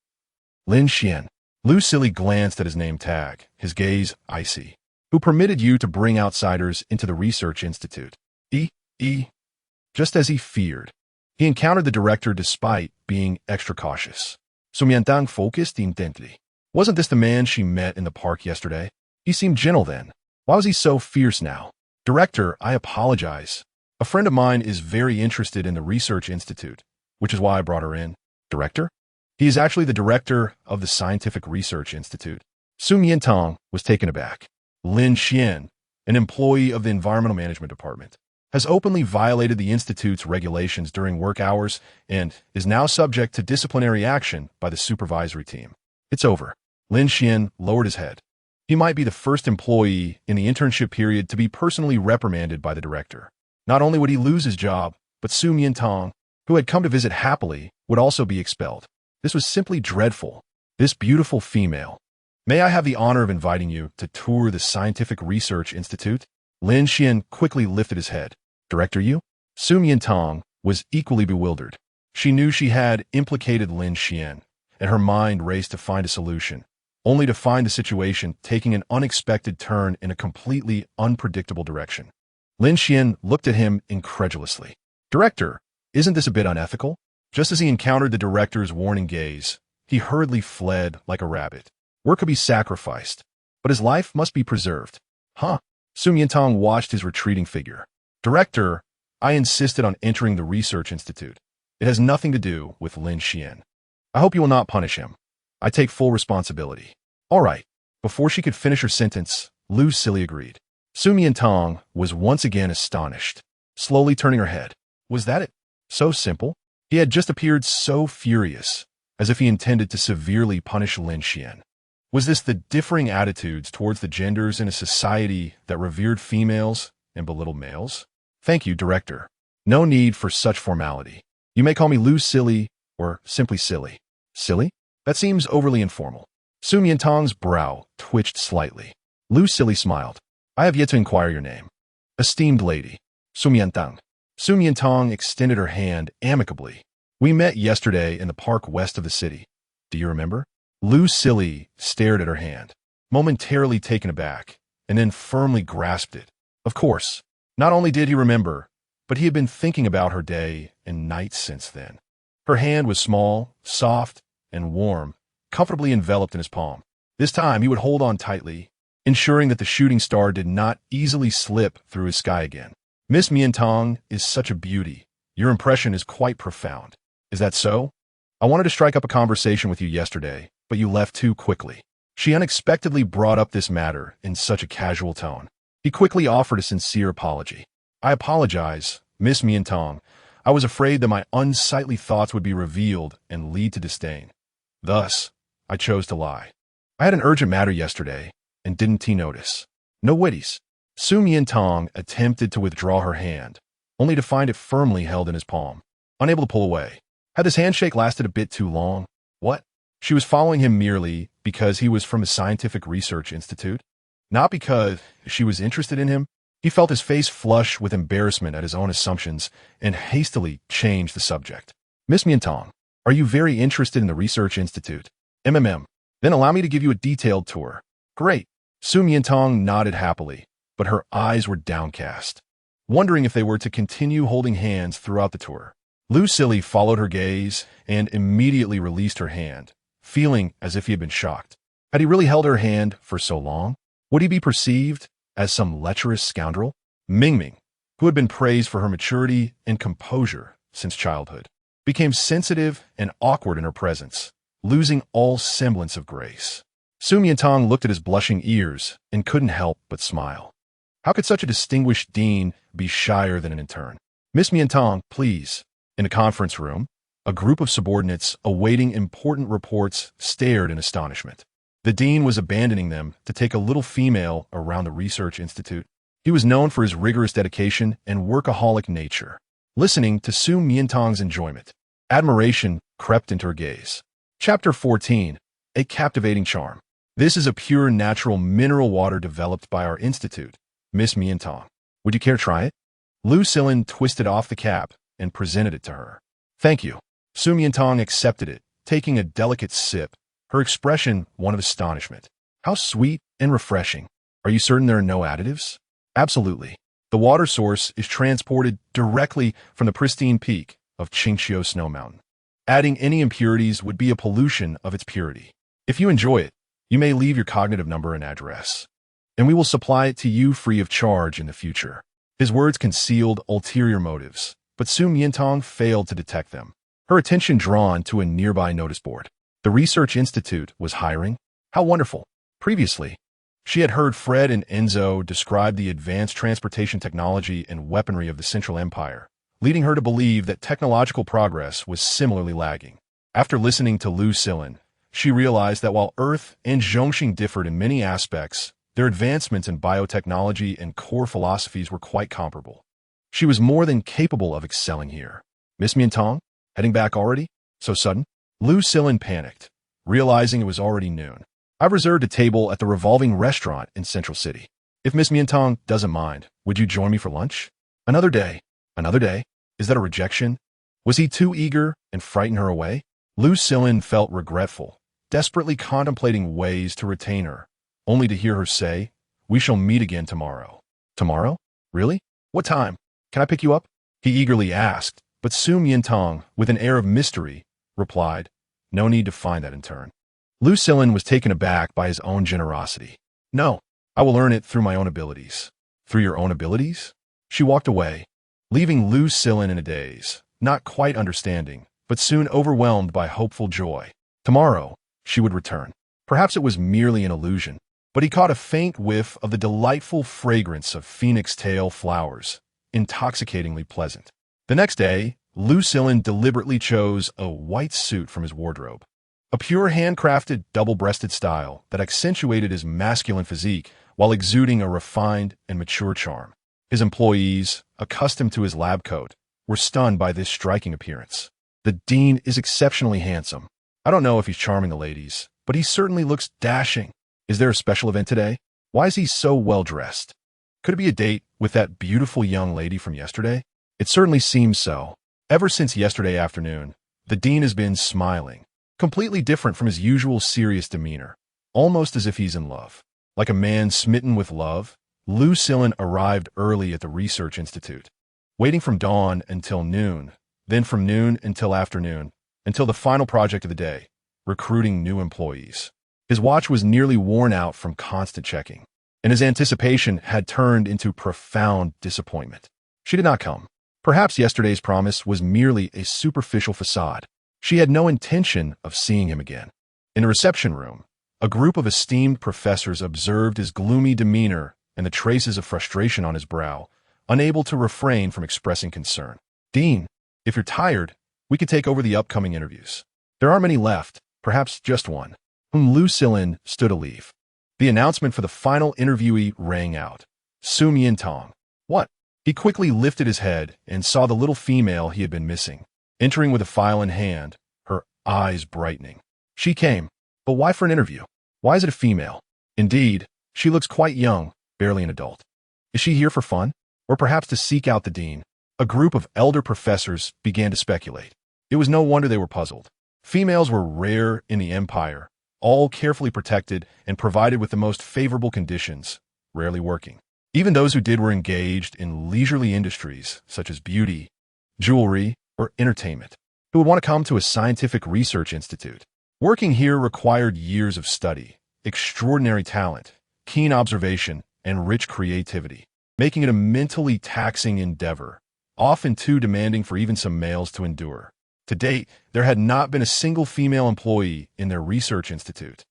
Lin Xian. Lu Silly glanced at his name tag, his gaze icy. Who permitted you to bring outsiders into the research institute? Just as he feared. He encountered the director despite being extra cautious. Su Miantang focused intently. Wasn't this the man she met in the park yesterday? He seemed gentle then. Why was he so fierce now? Director, I apologize. A friend of mine is very interested in the research institute, which is why I brought her in. Director? He is actually the director of the Scientific Research Institute. Su Miantang was taken aback. Lin Xian, an employee of the Environmental Management Department, has openly violated the Institute's regulations during work hours and is now subject to disciplinary action by the supervisory team. It's over. Lin Xian lowered his head. He might be the first employee in the internship period to be personally reprimanded by the director. Not only would he lose his job, but Su Miantang, who had come to visit happily, would also be expelled. This was simply dreadful. This beautiful female. May I have the honor of inviting you to tour the Scientific Research Institute? Lin Xian quickly lifted his head. Director you? Su Miantang was equally bewildered. She knew she had implicated Lin Xian, and her mind raced to find a solution, only to find the situation taking an unexpected turn in a completely unpredictable direction. Lin Xian looked at him incredulously. Director, isn't this a bit unethical? Just as he encountered the director's warning gaze, he hurriedly fled like a rabbit. Work could be sacrificed, but his life must be preserved. Huh? Su Miantang watched his retreating figure. Director, I insisted on entering the research institute. It has nothing to do with Lin Xian. I hope you will not punish him. I take full responsibility. All right. Before she could finish her sentence, Lu Silly agreed. Su Miantang was once again astonished, slowly turning her head. Was that it? So simple? He had just appeared so furious, as if he intended to severely punish Lin Xian. Was this the differing attitudes towards the genders in a society that revered females and belittled males? Thank you, Director. No need for such formality. You may call me Lu Silly or simply Silly. Silly? That seems overly informal. Su Miantang's brow twitched slightly. Lu Silly smiled. I have yet to inquire your name. Esteemed lady. Su Miantang. Su Miantang extended her hand amicably. We met yesterday in the park west of the city. Do you remember? Lu Silly stared at her hand, momentarily taken aback, and then firmly grasped it. Of course, not only did he remember, but he had been thinking about her day and night since then. Her hand was small, soft, and warm, comfortably enveloped in his palm. This time he would hold on tightly, ensuring that the shooting star did not easily slip through his sky again. Miss Miantang is such a beauty. Your impression is quite profound. Is that so? I wanted to strike up a conversation with you yesterday, but you left too quickly. She unexpectedly brought up this matter in such a casual tone. He quickly offered a sincere apology. I apologize, Miss Miantang. I was afraid that my unsightly thoughts would be revealed and lead to disdain. Thus, I chose to lie. I had an urgent matter yesterday, and didn't he notice? No witties. Su Miantang attempted to withdraw her hand, only to find it firmly held in his palm, unable to pull away. Had this handshake lasted a bit too long? What? She was following him merely because he was from the Scientific Research Institute? Not because she was interested in him? He felt his face flush with embarrassment at his own assumptions and hastily changed the subject. Miss Miantang, are you very interested in the Research Institute? MMM. Then allow me to give you a detailed tour. Great. Su Miantang nodded happily, but her eyes were downcast, wondering if they were to continue holding hands throughout the tour. Lu Silly followed her gaze and immediately released her hand, feeling as if he had been shocked. Had he really held her hand for so long? Would he be perceived as some lecherous scoundrel? Mingming, who had been praised for her maturity and composure since childhood, became sensitive and awkward in her presence, losing all semblance of grace. Su Miantang looked at his blushing ears and couldn't help but smile. How could such a distinguished dean be shyer than an intern? Miss Miantang, please. In a conference room, a group of subordinates awaiting important reports stared in astonishment. The dean was abandoning them to take a little female around the research institute. He was known for his rigorous dedication and workaholic nature. Listening to Su Miantang's enjoyment, admiration crept into her gaze. Chapter 14. A Captivating Charm. This is a pure natural mineral water developed by our institute, Miss Miantang. Would you care to try it? Lu Silin twisted off the cap and presented it to her. Thank you. Su Miantang accepted it, taking a delicate sip, her expression one of astonishment. How sweet and refreshing. Are you certain there are no additives? Absolutely. The water source is transported directly from the pristine peak of Qingqiu Snow Mountain. Adding any impurities would be a pollution of its purity. If you enjoy it, you may leave your cognitive number and address, and we will supply it to you free of charge in the future. His words concealed ulterior motives, but Su Miantang failed to detect them. Her attention drawn to a nearby notice board. The Research Institute was hiring? How wonderful. Previously, she had heard Fred and Enzo describe the advanced transportation technology and weaponry of the Central Empire, leading her to believe that technological progress was similarly lagging. After listening to Lu Silin, she realized that while Earth and Zhongxing differed in many aspects, their advancements in biotechnology and core philosophies were quite comparable. She was more than capable of excelling here. Miss Miantang? Heading back already? So sudden? Lu Silin panicked, realizing it was already noon. I've reserved a table at the revolving restaurant in Central City. If Miss Miantang doesn't mind, would you join me for lunch? Another day. Another day? Is that a rejection? Was he too eager and frightened her away? Lu Silin felt regretful, desperately contemplating ways to retain her, only to hear her say, "We shall meet again tomorrow." Tomorrow? Really? What time? Can I pick you up? He eagerly asked, but Su Miantang, with an air of mystery, replied, "No need to find that in turn." Lu Silin was taken aback by his own generosity. "No, I will earn it through my own abilities." "Through your own abilities?" She walked away, leaving Lu Silin in a daze, not quite understanding, but soon overwhelmed by hopeful joy. Tomorrow, she would return. Perhaps it was merely an illusion, but he caught a faint whiff of the delightful fragrance of phoenix tail flowers, intoxicatingly pleasant. The next day, Lu Silin deliberately chose a white suit from his wardrobe. A pure handcrafted double-breasted style that accentuated his masculine physique while exuding a refined and mature charm. His employees, accustomed to his lab coat, were stunned by this striking appearance. The dean is exceptionally handsome. I don't know if he's charming the ladies, but he certainly looks dashing. Is there a special event today? Why is he so well-dressed? Could it be a date with that beautiful young lady from yesterday? It certainly seems so. Ever since yesterday afternoon, the dean has been smiling, completely different from his usual serious demeanor, almost as if he's in love. Like a man smitten with love, Lu Silin arrived early at the Research Institute, waiting from dawn until noon, then from noon until afternoon, until the final project of the day, recruiting new employees. His watch was nearly worn out from constant checking, and his anticipation had turned into profound disappointment. She did not come. Perhaps yesterday's promise was merely a superficial facade. She had no intention of seeing him again. In the reception room, a group of esteemed professors observed his gloomy demeanor and the traces of frustration on his brow, unable to refrain from expressing concern. "Dean, if you're tired, we could take over the upcoming interviews. There aren't many left, perhaps just one." Whom Lu Silin stood aloof. The announcement for the final interviewee rang out. Su Miantang. What? He quickly lifted his head and saw the little female he had been missing, entering with a file in hand, her eyes brightening. She came, but why for an interview? Why is it a female? Indeed, she looks quite young, barely an adult. Is she here for fun? Or perhaps to seek out the dean? A group of elder professors began to speculate. It was no wonder they were puzzled. Females were rare in the Empire, all carefully protected and provided with the most favorable conditions, rarely working. Even those who did were engaged in leisurely industries such as beauty, jewelry, or entertainment, who would want to come to a scientific research institute. Working here required years of study, extraordinary talent, keen observation, and rich creativity, making it a mentally taxing endeavor, often too demanding for even some males to endure. To date, there had not been a single female employee in their research institute.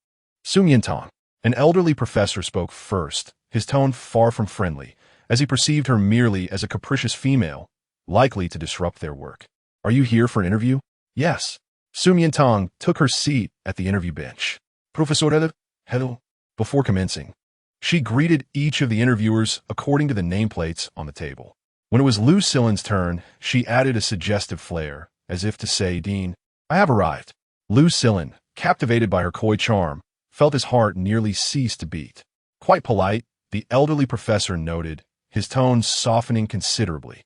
Su Miantang, an elderly professor, spoke first, his tone far from friendly, as he perceived her merely as a capricious female, likely to disrupt their work. "Are you here for an interview?" "Yes." Su Miantang took her seat at the interview bench. "Professor, hello." Before commencing, she greeted each of the interviewers according to the nameplates on the table. When it was Lu Silin's turn, she added a suggestive flair, as if to say, "Dean, I have arrived." Lu Silin, captivated by her coy charm, felt his heart nearly cease to beat. Quite polite, the elderly professor noted, his tone softening considerably.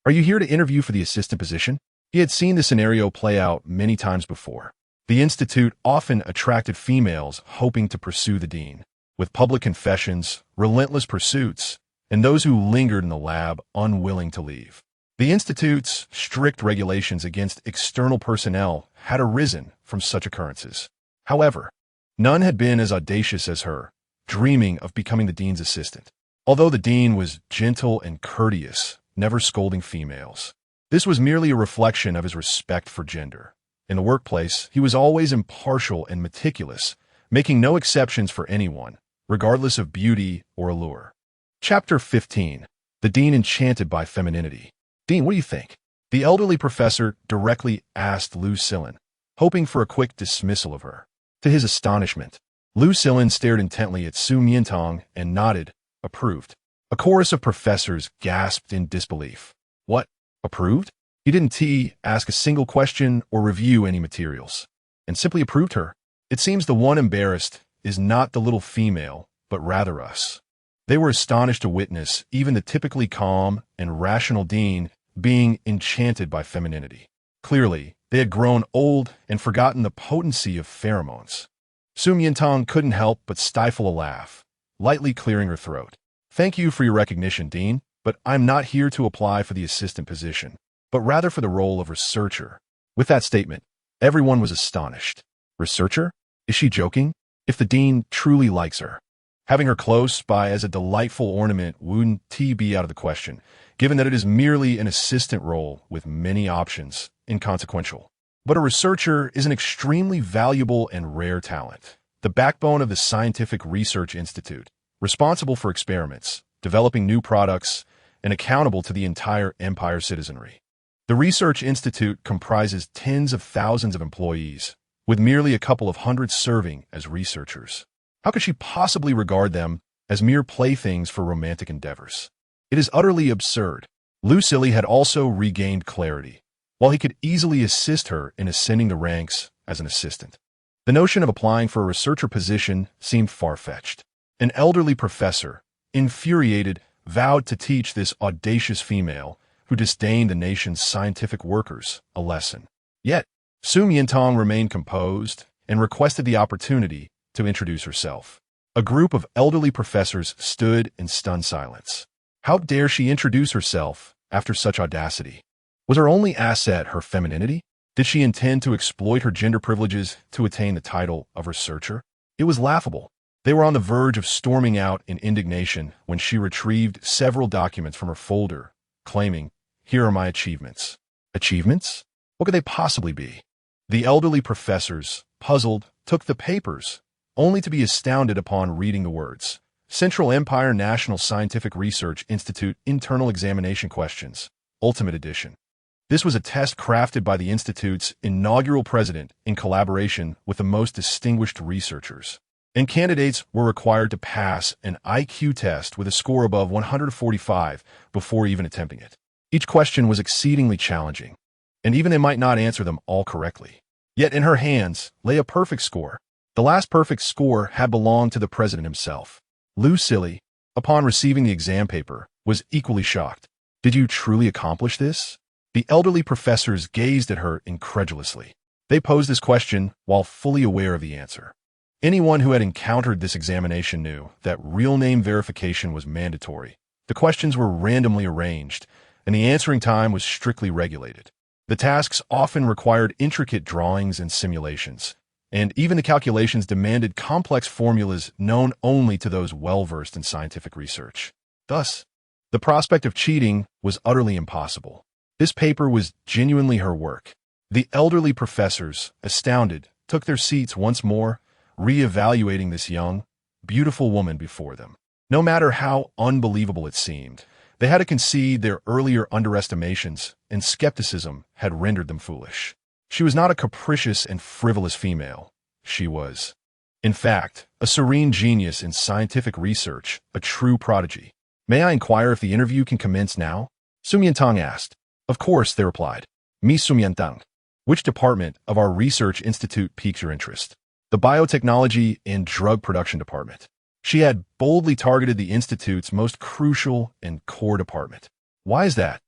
"Are you here to interview for the assistant position?" He had seen the scenario play out many times before. The institute often attracted females hoping to pursue the dean, with public confessions, relentless pursuits, and those who lingered in the lab unwilling to leave. The institute's strict regulations against external personnel had arisen from such occurrences. However, none had been as audacious as her, dreaming of becoming the dean's assistant. Although the dean was gentle and courteous, never scolding females, this was merely a reflection of his respect for gender. In the workplace, he was always impartial and meticulous, making no exceptions for anyone, regardless of beauty or allure. Chapter 15. The Dean Enchanted by Femininity. "Dean, what do you think?" The elderly professor directly asked Lu Silin, hoping for a quick dismissal of her. To his astonishment, Lu Silin stared intently at Su Miantang and nodded, approved. A chorus of professors gasped in disbelief. "What? Approved?" He didn't ask a single question or review any materials, and simply approved her. It seems the one embarrassed is not the little female, but rather us. They were astonished to witness even the typically calm and rational dean being enchanted by femininity. Clearly, they had grown old and forgotten the potency of pheromones. Su Miantang couldn't help but stifle a laugh, lightly clearing her throat. "Thank you for your recognition, Dean, but I'm not here to apply for the assistant position, but rather for the role of researcher." With that statement, everyone was astonished. Researcher? Is she joking? If the dean truly likes her, having her close by as a delightful ornament wouldn't be out of the question, given that it is merely an assistant role with many options, inconsequential. But a researcher is an extremely valuable and rare talent, the backbone of the Scientific Research Institute, responsible for experiments, developing new products, and accountable to the entire Empire citizenry. The Research Institute comprises tens of thousands of employees, with merely a couple of hundred serving as researchers. How could she possibly regard them as mere playthings for romantic endeavors? It is utterly absurd. Lu Silin had also regained clarity, while he could easily assist her in ascending the ranks as an assistant. The notion of applying for a researcher position seemed far-fetched. An elderly professor, infuriated, vowed to teach this audacious female, who disdained the nation's scientific workers, a lesson. Yet, Su Miantang remained composed and requested the opportunity to introduce herself. A group of elderly professors stood in stunned silence. How dare she introduce herself after such audacity? Was her only asset her femininity? Did she intend to exploit her gender privileges to attain the title of researcher? It was laughable. They were on the verge of storming out in indignation when she retrieved several documents from her folder, claiming, "Here are my achievements." Achievements? What could they possibly be? The elderly professors, puzzled, took the papers, only to be astounded upon reading the words. Central Empire National Scientific Research Institute Internal Examination Questions, Ultimate Edition. This was a test crafted by the Institute's inaugural president in collaboration with the most distinguished researchers. And candidates were required to pass an IQ test with a score above 145 before even attempting it. Each question was exceedingly challenging, and even they might not answer them all correctly. Yet in her hands lay a perfect score. The last perfect score had belonged to the president himself. Lu Silin, upon receiving the exam paper, was equally shocked. "Did you truly accomplish this?" The elderly professors gazed at her incredulously. They posed this question while fully aware of the answer. Anyone who had encountered this examination knew that real name verification was mandatory. The questions were randomly arranged, and the answering time was strictly regulated. The tasks often required intricate drawings and simulations, and even the calculations demanded complex formulas known only to those well-versed in scientific research. Thus, the prospect of cheating was utterly impossible. This paper was genuinely her work. The elderly professors, astounded, took their seats once more, re-evaluating this young, beautiful woman before them. No matter how unbelievable it seemed, They had to concede their earlier underestimations, and skepticism had rendered them foolish. She was not a capricious and frivolous female. She was, in fact, a serene genius in scientific research, a true prodigy. "May I inquire if the interview can commence now?" Su Miantang asked. "Of course," they replied. "Miss Su Miantang, which department of our research institute piques your interest?" "The biotechnology and drug production department." She had boldly targeted the institute's most crucial and core department. "Why is that?"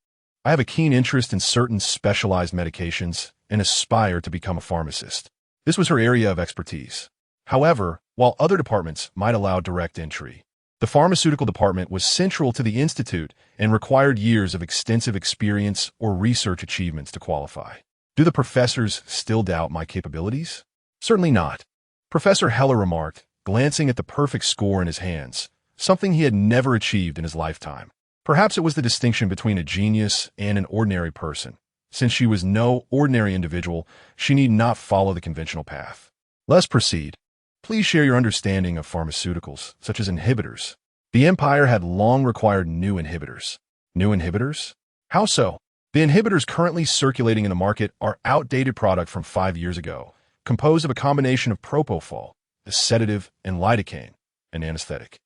"I have a keen interest in certain specialized medications and aspire to become a pharmacist." This was her area of expertise. However, while other departments might allow direct entry, the pharmaceutical department was central to the institute and required years of extensive experience or research achievements to qualify. "Do the professors still doubt my capabilities?" "Certainly not," Professor Heller remarked, glancing at the perfect score in his hands, something he had never achieved in his lifetime. Perhaps it was the distinction between a genius and an ordinary person. Since she was no ordinary individual, she need not follow the conventional path. "Let's proceed. Please share your understanding of pharmaceuticals, such as inhibitors." The Empire had long required new inhibitors. New inhibitors? How so? The inhibitors currently circulating in the market are outdated product from 5 years ago, composed of a combination of propofol, a sedative, and lidocaine, an anesthetic.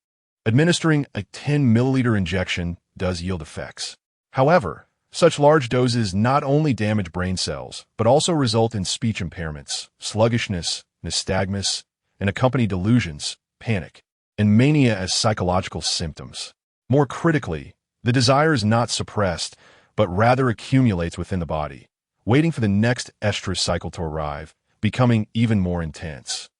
Administering a 10 milliliter injection does yield effects. However, such large doses not only damage brain cells, but also result in speech impairments, sluggishness, nystagmus, and accompany delusions, panic, and mania as psychological symptoms. More critically, the desire is not suppressed, but rather accumulates within the body, waiting for the next estrous cycle to arrive, becoming even more intense.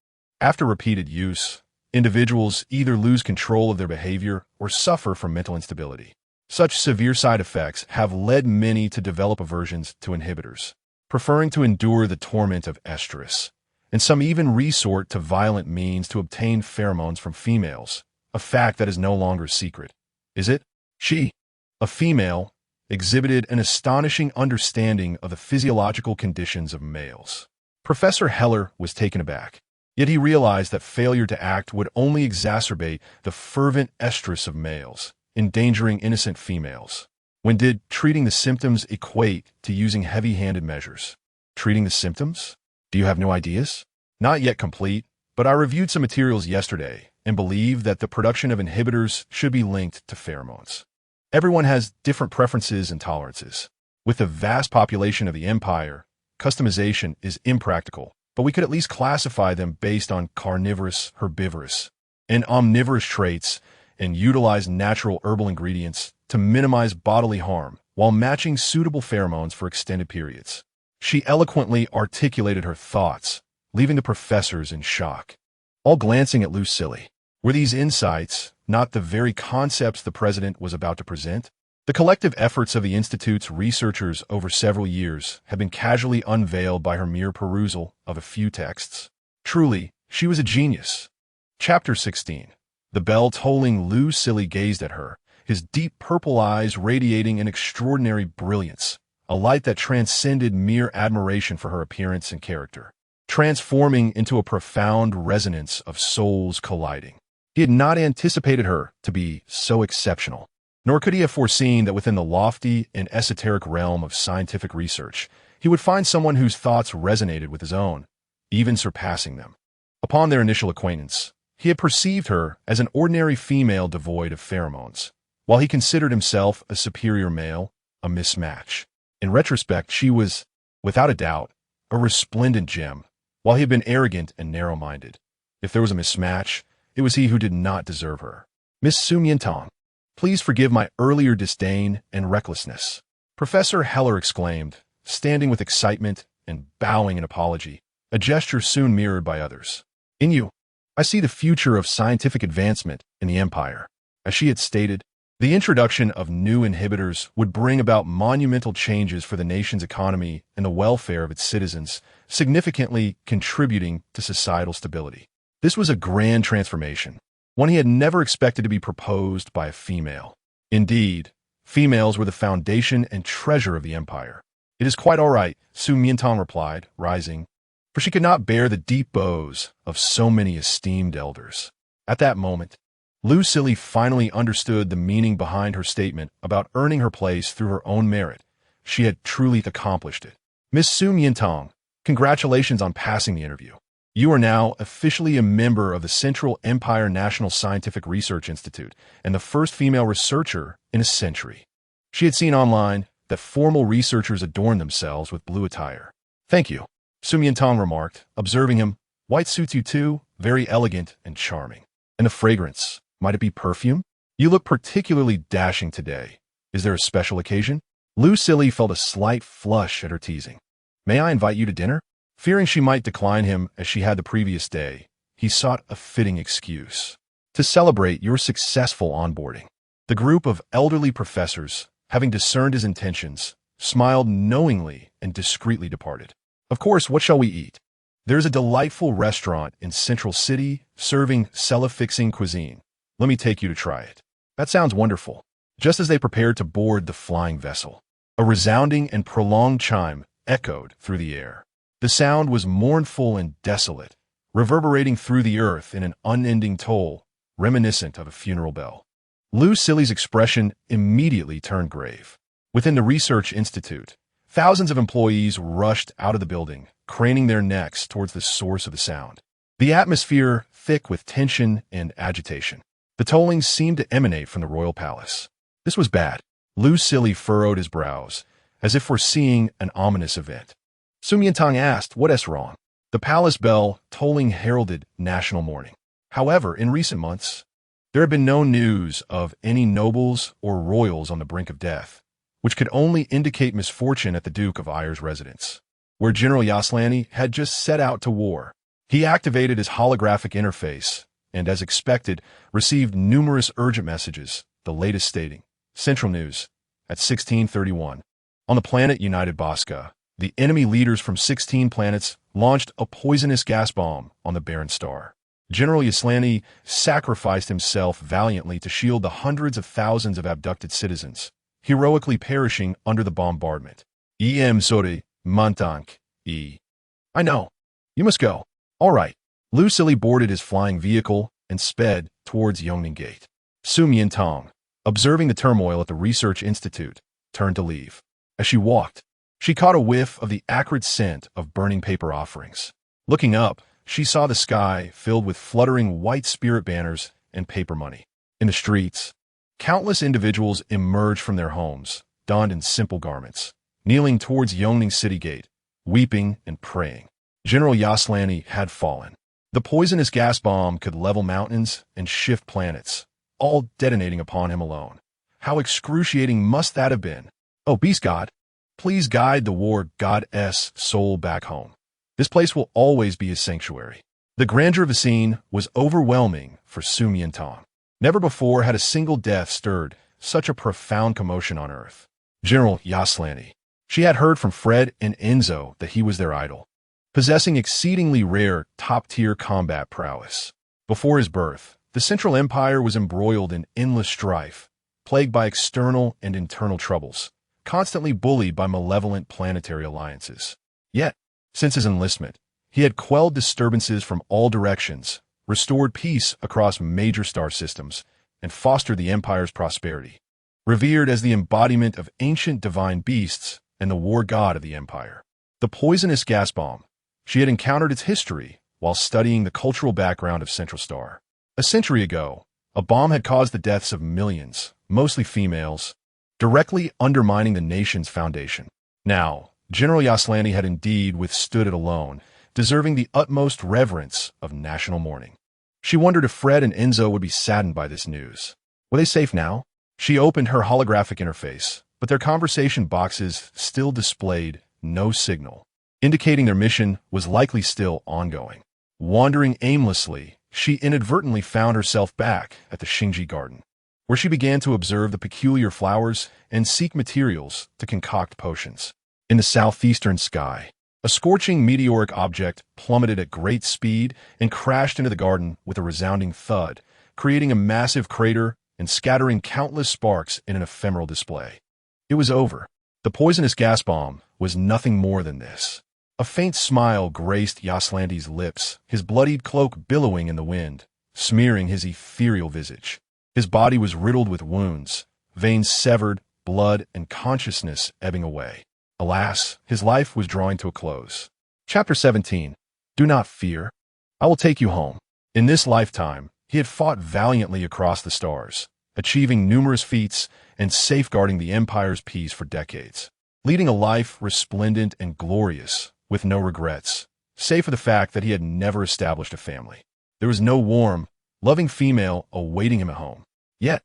After repeated use, individuals either lose control of their behavior or suffer from mental instability. Such severe side effects have led many to develop aversions to inhibitors, preferring to endure the torment of estrus, and some even resort to violent means to obtain pheromones from females, a fact that is no longer a secret. Is it? She, a female, exhibited an astonishing understanding of the physiological conditions of males. Professor Heller was taken aback. Yet he realized that failure to act would only exacerbate the fervent estrus of males, endangering innocent females. When did treating the symptoms equate to using heavy-handed measures? Treating the symptoms? Do you have no ideas? Not yet complete, but I reviewed some materials yesterday and believe that the production of inhibitors should be linked to pheromones. Everyone has different preferences and tolerances. With the vast population of the Empire, customization is impractical, but we could at least classify them based on carnivorous, herbivorous, and omnivorous traits and utilize natural herbal ingredients to minimize bodily harm while matching suitable pheromones for extended periods. She eloquently articulated her thoughts, leaving the professors in shock, all glancing at Lucille. Were these insights not the very concepts the president was about to present? The collective efforts of the Institute's researchers over several years have been casually unveiled by her mere perusal of a few texts. Truly, she was a genius. Chapter 16. The bell tolling Lucille gazed at her, his deep purple eyes radiating an extraordinary brilliance, a light that transcended mere admiration for her appearance and character, transforming into a profound resonance of souls colliding. He had not anticipated her to be so exceptional, nor could he have foreseen that within the lofty and esoteric realm of scientific research, he would find someone whose thoughts resonated with his own, even surpassing them. Upon their initial acquaintance, he had perceived her as an ordinary female devoid of pheromones, while he considered himself a superior male, a mismatch. In retrospect, she was, without a doubt, a resplendent gem, while he had been arrogant and narrow-minded. If there was a mismatch, it was he who did not deserve her. "Miss Su Miantang, please forgive my earlier disdain and recklessness," Professor Heller exclaimed, standing with excitement and bowing in apology, a gesture soon mirrored by others. "In you, I see the future of scientific advancement in the Empire." As she had stated, the introduction of new inhibitors would bring about monumental changes for the nation's economy and the welfare of its citizens, significantly contributing to societal stability. This was a grand transformation, one he had never expected to be proposed by a female. Indeed, females were the foundation and treasure of the Empire. "It is quite all right," Su Miantang replied, rising, for she could not bear the deep bows of so many esteemed elders. At that moment, Lucille finally understood the meaning behind her statement about earning her place through her own merit. She had truly accomplished it. Miss Su Miantang, congratulations on passing the interview. You are now officially a member of the Central Empire National Scientific Research Institute and the first female researcher in a century. She had seen online that formal researchers adorn themselves with blue attire. Thank you, Su Miantang remarked, observing him. White suits you too, very elegant and charming. And the fragrance, might it be perfume? You look particularly dashing today. Is there a special occasion? Lucille felt a slight flush at her teasing. May I invite you to dinner? Fearing she might decline him as she had the previous day, he sought a fitting excuse. To celebrate your successful onboarding. The group of elderly professors, having discerned his intentions, smiled knowingly and discreetly departed. Of course, what shall we eat? There's a delightful restaurant in Central City serving cellar-fixing cuisine. Let me take you to try it. That sounds wonderful. Just as they prepared to board the flying vessel, a resounding and prolonged chime echoed through the air. The sound was mournful and desolate, reverberating through the earth in an unending toll, reminiscent of a funeral bell. Lucille's expression immediately turned grave. Within the research institute, thousands of employees rushed out of the building, craning their necks towards the source of the sound. The atmosphere thick with tension and agitation. The tolling seemed to emanate from the royal palace. This was bad. Lucille furrowed his brows, as if foreseeing an ominous event. Su Miantang asked, "What is wrong?" The palace bell tolling heralded national mourning. However, in recent months, there had been no news of any nobles or royals on the brink of death, which could only indicate misfortune at the Duke of Eir's residence, where General Yaslani had just set out to war. He activated his holographic interface and, as expected, received numerous urgent messages, the latest stating, Central News, at 1631. On the planet United Bosca, the enemy leaders from 16 planets launched a poisonous gas bomb on the barren star. General Yaslani sacrificed himself valiantly to shield the hundreds of thousands of abducted citizens, heroically perishing under the bombardment. Su Miantang. I know. You must go. All right. Lucille boarded his flying vehicle and sped towards Yongning Gate. Su Miantang, observing the turmoil at the research institute, turned to leave. As she walked, she caught a whiff of the acrid scent of burning paper offerings. Looking up, she saw the sky filled with fluttering white spirit banners and paper money. In the streets, countless individuals emerged from their homes, donned in simple garments, kneeling towards Yongning City Gate, weeping and praying. General Yaslani had fallen. The poisonous gas bomb could level mountains and shift planets, all detonating upon him alone. How excruciating must that have been? Oh, Beast God, please guide the war goddess soul back home. This place will always be his sanctuary. The grandeur of the scene was overwhelming for Su Miantang. Never before had a single death stirred such a profound commotion on Earth. General Yaslani. She had heard from Fred and Enzo that he was their idol, possessing exceedingly rare top-tier combat prowess. Before his birth, the Central Empire was embroiled in endless strife, plagued by external and internal troubles, constantly bullied by malevolent planetary alliances. Yet, since his enlistment, he had quelled disturbances from all directions, restored peace across major star systems, and fostered the Empire's prosperity. Revered as the embodiment of ancient divine beasts and the war god of the Empire. The poisonous gas bomb. She had encountered its history while studying the cultural background of Central Star. A century ago, a bomb had caused the deaths of millions, mostly females, directly undermining the nation's foundation. Now, General Yaslani had indeed withstood it alone, deserving the utmost reverence of national mourning. She wondered if Fred and Enzo would be saddened by this news. Were they safe now? She opened her holographic interface, but their conversation boxes still displayed no signal, indicating their mission was likely still ongoing. Wandering aimlessly, she inadvertently found herself back at the Xingji Garden, where she began to observe the peculiar flowers and seek materials to concoct potions. In the southeastern sky, a scorching meteoric object plummeted at great speed and crashed into the garden with a resounding thud, creating a massive crater and scattering countless sparks in an ephemeral display. It was over. The poisonous gas bomb was nothing more than this. A faint smile graced Yaslani's lips, his bloodied cloak billowing in the wind, smearing his ethereal visage. His body was riddled with wounds, veins severed, blood and consciousness ebbing away. Alas, his life was drawing to a close. Chapter 17. Do not fear. I will take you home. In this lifetime, he had fought valiantly across the stars, achieving numerous feats and safeguarding the Empire's peace for decades, leading a life resplendent and glorious, with no regrets, save for the fact that he had never established a family. There was no warm, loving female awaiting him at home. Yet,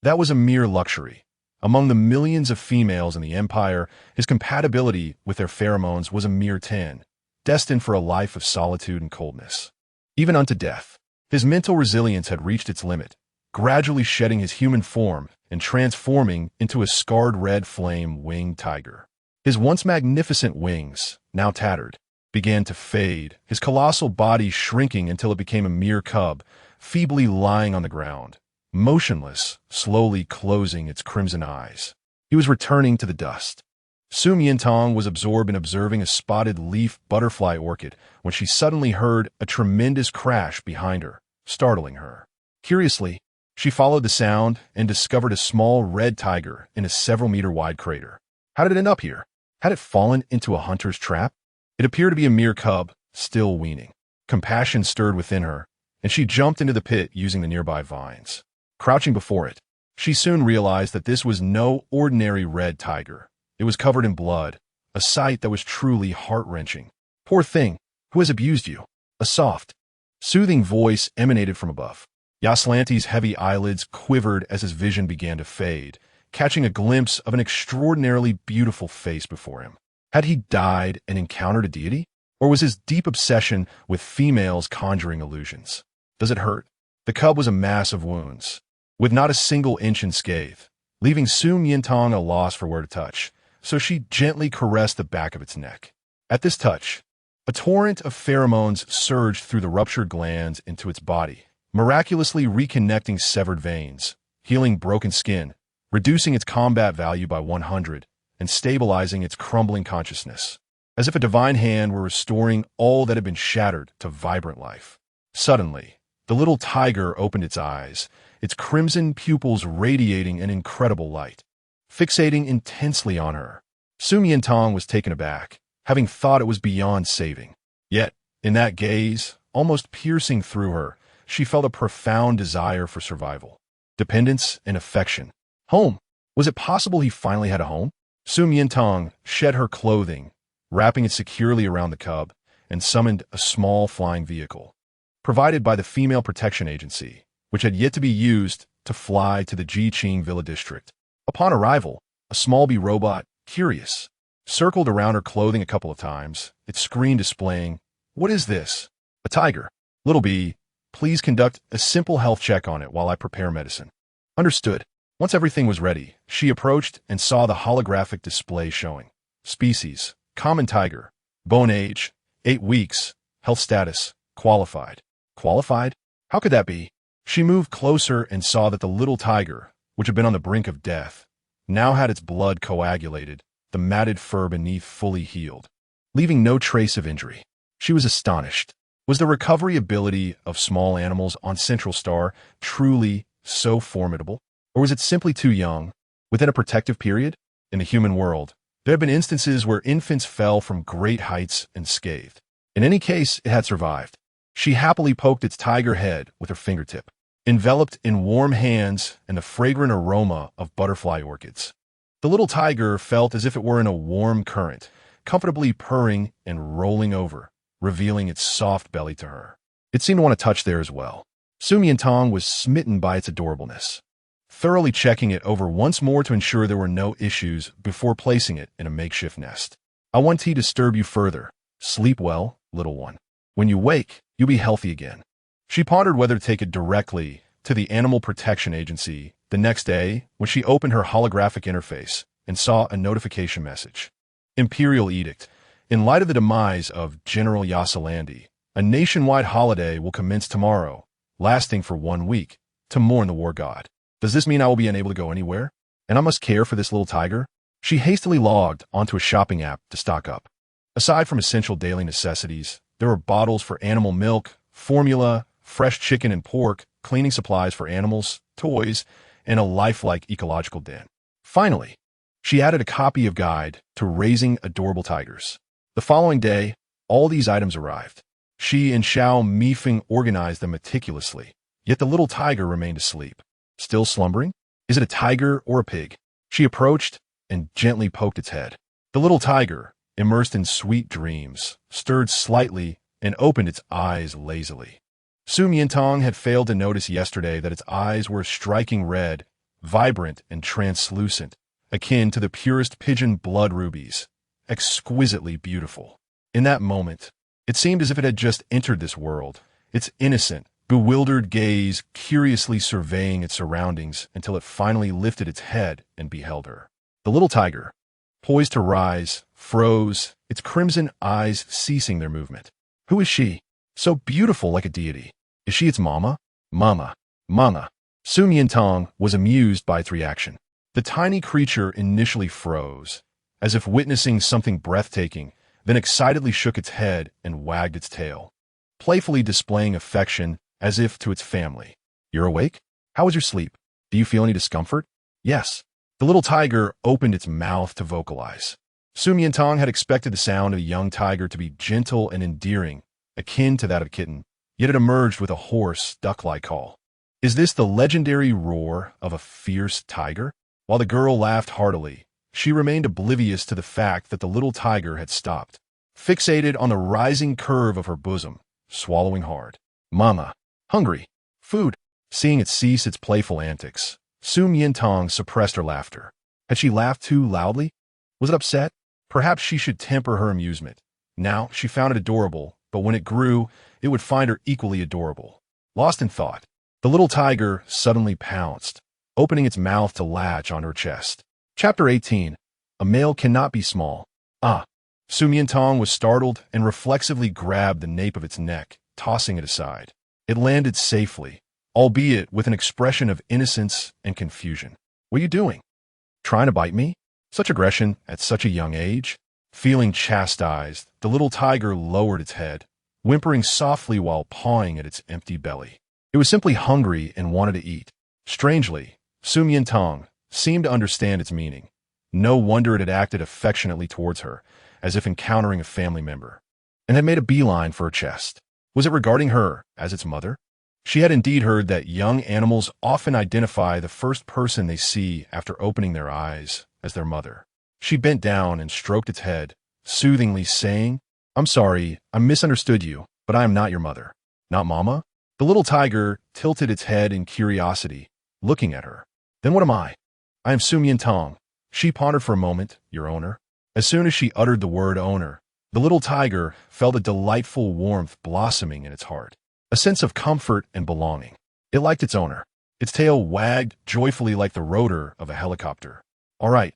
that was a mere luxury. Among the millions of females in the Empire, his compatibility with their pheromones was a mere 10, destined for a life of solitude and coldness. Even unto death, his mental resilience had reached its limit, gradually shedding his human form and transforming into a scarred red flame-winged tiger. His once magnificent wings, now tattered, began to fade, his colossal body shrinking until it became a mere cub, feebly lying on the ground, motionless, slowly closing its crimson eyes. He was returning to the dust. Su Miantang was absorbed in observing a spotted leaf butterfly orchid when she suddenly heard a tremendous crash behind her, startling her. Curiously, she followed the sound and discovered a small red tiger in a several-meter-wide crater. How did it end up here? Had it fallen into a hunter's trap? It appeared to be a mere cub, still weaning. Compassion stirred within her, and she jumped into the pit using the nearby vines. Crouching before it, she soon realized that this was no ordinary red tiger. It was covered in blood, a sight that was truly heart-wrenching. Poor thing, who has abused you? A soft, soothing voice emanated from above. Yaslanti's heavy eyelids quivered as his vision began to fade, catching a glimpse of an extraordinarily beautiful face before him. Had he died and encountered a deity? Or was his deep obsession with females conjuring illusions? Does it hurt? The cub was a mass of wounds, with not a single inch in scathe, leaving Su Miantang a loss for where to touch, so she gently caressed the back of its neck. At this touch, a torrent of pheromones surged through the ruptured glands into its body, miraculously reconnecting severed veins, healing broken skin, reducing its combat value by 100, and stabilizing its crumbling consciousness, as if a divine hand were restoring all that had been shattered to vibrant life. Suddenly, the little tiger opened its eyes, its crimson pupils radiating an incredible light, fixating intensely on her. Su Miantang was taken aback, having thought it was beyond saving. Yet, in that gaze, almost piercing through her, she felt a profound desire for survival, dependence, and affection. Home. Was it possible he finally had a home? Su Miantang shed her clothing, wrapping it securely around the cub, and summoned a small flying vehicle, provided by the Female Protection Agency, which had yet to be used to fly to the Jiqing Villa District. Upon arrival, a small bee robot, curious, circled around her clothing a couple of times, its screen displaying, "What is this?" "A tiger. Little bee, please conduct a simple health check on it while I prepare medicine." Understood. Once everything was ready, she approached and saw the holographic display showing. Species, common tiger. Bone age, 8 weeks. Health status, qualified. Qualified? How could that be? She moved closer and saw that the little tiger, which had been on the brink of death, now had its blood coagulated, the matted fur beneath fully healed, leaving no trace of injury. She was astonished. Was the recovery ability of small animals on Central Star truly so formidable? Or was it simply too young, within a protective period? In the human world, there have been instances where infants fell from great heights and scathed. In any case, it had survived. She happily poked its tiger head with her fingertip, enveloped in warm hands and the fragrant aroma of butterfly orchids. The little tiger felt as if it were in a warm current, comfortably purring and rolling over, revealing its soft belly to her. It seemed to want to touch there as well. Su Miantang was smitten by its adorableness, thoroughly checking it over once more to ensure there were no issues before placing it in a makeshift nest. "I won't disturb you further. Sleep well, little one. When you wake, you'll be healthy again." She pondered whether to take it directly to the Animal Protection Agency the next day when she opened her holographic interface and saw a notification message. Imperial Edict. In light of the demise of General Yaslanti, a nationwide holiday will commence tomorrow, lasting for 1 week, to mourn the war god. Does this mean I will be unable to go anywhere? And I must care for this little tiger? She hastily logged onto a shopping app to stock up. Aside from essential daily necessities, there were bottles for animal milk, formula, fresh chicken and pork, cleaning supplies for animals, toys, and a lifelike ecological den. Finally, she added a copy of Guide to Raising Adorable Tigers. The following day, all these items arrived. She and Xiao Mifeng organized them meticulously, yet the little tiger remained asleep. Still slumbering? Is it a tiger or a pig? She approached and gently poked its head. The little tiger, immersed in sweet dreams, stirred slightly and opened its eyes lazily. Su Miantang had failed to notice yesterday that its eyes were a striking red, vibrant and translucent, akin to the purest pigeon blood rubies, exquisitely beautiful. In that moment, it seemed as if it had just entered this world, its innocent, bewildered gaze curiously surveying its surroundings until it finally lifted its head and beheld her. The little tiger, poised to rise, froze, its crimson eyes ceasing their movement. Who is she? So beautiful like a deity. Is she its mama? Mama. Mama. Su Miantang was amused by its reaction. The tiny creature initially froze, as if witnessing something breathtaking, then excitedly shook its head and wagged its tail, playfully displaying affection as if to its family. You're awake? How was your sleep? Do you feel any discomfort? Yes. The little tiger opened its mouth to vocalize. Su Miantang had expected the sound of a young tiger to be gentle and endearing, akin to that of a kitten, yet it emerged with a hoarse, duck-like call. Is this the legendary roar of a fierce tiger? While the girl laughed heartily, she remained oblivious to the fact that the little tiger had stopped, fixated on the rising curve of her bosom, swallowing hard. Mama. Hungry. Food. Seeing it cease its playful antics, Su Miantang suppressed her laughter. Had she laughed too loudly? Was it upset? Perhaps she should temper her amusement. Now she found it adorable, but when it grew, it would find her equally adorable. Lost in thought, the little tiger suddenly pounced, opening its mouth to latch on her chest. Chapter 18. A male cannot be small. Ah! Su Miantang was startled and reflexively grabbed the nape of its neck, tossing it aside. It landed safely, albeit with an expression of innocence and confusion. What are you doing? Trying to bite me? Such aggression at such a young age? Feeling chastised, the little tiger lowered its head, whimpering softly while pawing at its empty belly. It was simply hungry and wanted to eat. Strangely, Su Miantang seemed to understand its meaning. No wonder it had acted affectionately towards her, as if encountering a family member, and had made a beeline for her chest. Was it regarding her as its mother? She had indeed heard that young animals often identify the first person they see after opening their eyes as their mother. She bent down and stroked its head, soothingly saying, I'm sorry, I misunderstood you, but I am not your mother. Not Mama? The little tiger tilted its head in curiosity, looking at her. Then what am I? I am Su Miantang. She pondered for a moment, your owner. As soon as she uttered the word owner, the little tiger felt a delightful warmth blossoming in its heart, a sense of comfort and belonging. It liked its owner. Its tail wagged joyfully like the rotor of a helicopter. All right,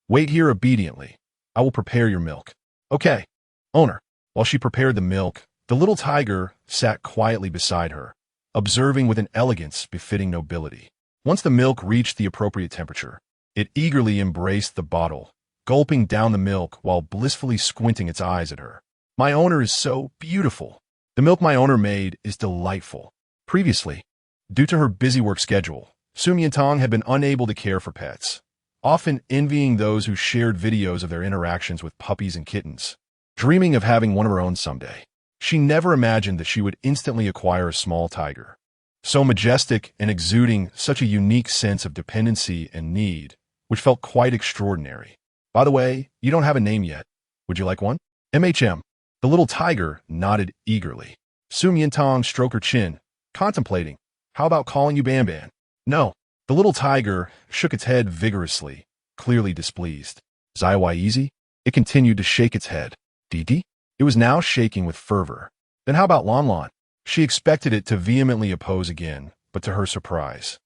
wait here obediently. I will prepare your milk. Okay, owner. While she prepared the milk, the little tiger sat quietly beside her, observing with an elegance befitting nobility. Once the milk reached the appropriate temperature, it eagerly embraced the bottle, gulping down the milk while blissfully squinting its eyes at her. My owner is so beautiful. The milk my owner made is delightful. Previously, due to her busy work schedule, Su Miantang had been unable to care for pets, often envying those who shared videos of their interactions with puppies and kittens, dreaming of having one of her own someday. She never imagined that she would instantly acquire a small tiger, so majestic and exuding such a unique sense of dependency and need, which felt quite extraordinary. By the way, you don't have a name yet. Would you like one? MHM. The little tiger nodded eagerly. Su Miantang stroked her chin, contemplating. How about calling you Ban Ban? No. The little tiger shook its head vigorously, clearly displeased. Zaiwai easy? It continued to shake its head. Didi? It was now shaking with fervor. Then how about Lon Lon? She expected it to vehemently oppose again, but to her surprise,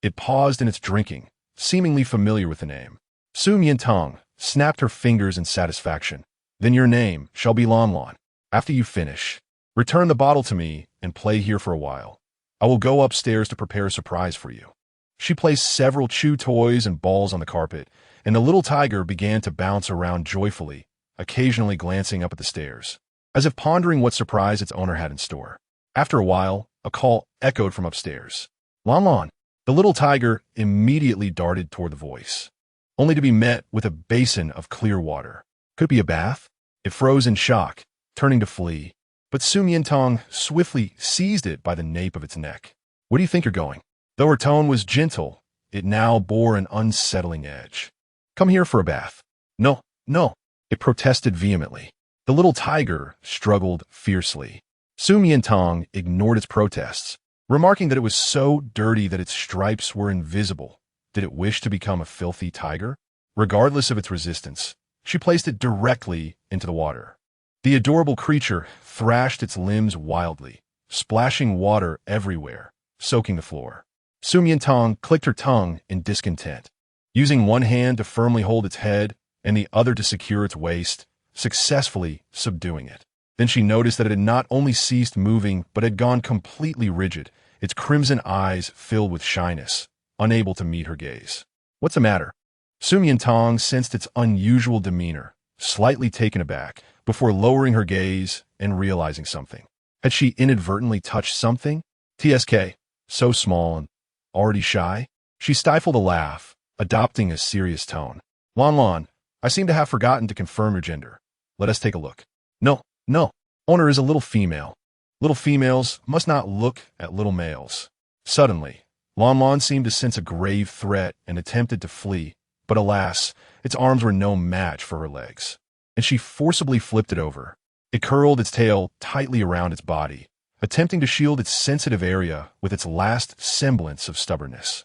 it paused in its drinking, seemingly familiar with the name. Su Miantang snapped her fingers in satisfaction. Then your name shall be Lon Lon. After you finish, return the bottle to me and play here for a while. I will go upstairs to prepare a surprise for you. She placed several chew toys and balls on the carpet, and the little tiger began to bounce around joyfully, occasionally glancing up at the stairs, as if pondering what surprise its owner had in store. After a while, a call echoed from upstairs. Lan Lan. The little tiger immediately darted toward the voice, only to be met with a basin of clear water. Could it be a bath? It froze in shock, turning to flee, but Su Miantang swiftly seized it by the nape of its neck. Where do you think you're going? Though her tone was gentle, it now bore an unsettling edge. Come here for a bath. No, no, it protested vehemently. The little tiger struggled fiercely. Su Miantang ignored its protests, remarking that it was so dirty that its stripes were invisible. Did it wish to become a filthy tiger? Regardless of its resistance, she placed it directly into the water. The adorable creature thrashed its limbs wildly, splashing water everywhere, soaking the floor. Su Miantang clicked her tongue in discontent, using one hand to firmly hold its head and the other to secure its waist, successfully subduing it. Then she noticed that it had not only ceased moving, but had gone completely rigid, its crimson eyes filled with shyness, unable to meet her gaze. What's the matter? Su Miantang sensed its unusual demeanor, slightly taken aback, before lowering her gaze and realizing something. Had she inadvertently touched something? TSK, so small and already shy? She stifled a laugh, adopting a serious tone. Lan Lan, I seem to have forgotten to confirm your gender. Let us take a look. No, no. Owner is a little female. Little females must not look at little males. Suddenly, Lan Lan seemed to sense a grave threat and attempted to flee, but alas, its arms were no match for her legs, and she forcibly flipped it over. It curled its tail tightly around its body, attempting to shield its sensitive area with its last semblance of stubbornness.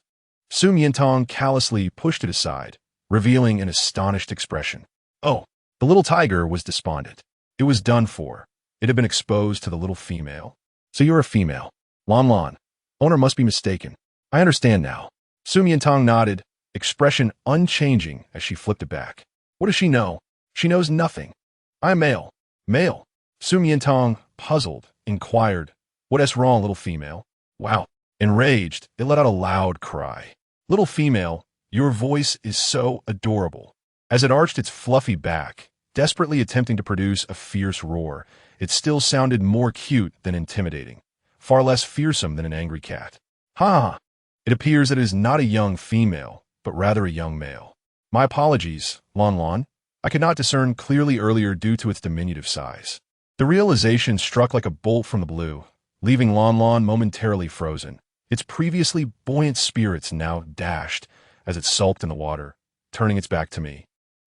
Su Miantang callously pushed it aside, revealing an astonished expression. Oh, the little tiger was despondent. It was done for. It had been exposed to the little female. So you're a female. Lan Lan. Owner must be mistaken. I understand now. Su Miantang nodded, expression unchanging as she flipped it back. What does she know? She knows nothing. I'm male. Male. Su Miantang, puzzled, inquired, What's wrong, little female? Wow. Enraged, it let out a loud cry. Little female, your voice is so adorable. As it arched its fluffy back, desperately attempting to produce a fierce roar, it still sounded more cute than intimidating, far less fearsome than an angry cat. Ha! It appears that it is not a young female, but rather a young male. My apologies, Lan Lan. I could not discern clearly earlier due to its diminutive size. The realization struck like a bolt from the blue, leaving Lan Lan momentarily frozen, its previously buoyant spirits now dashed as it sulked in the water, turning its back to me,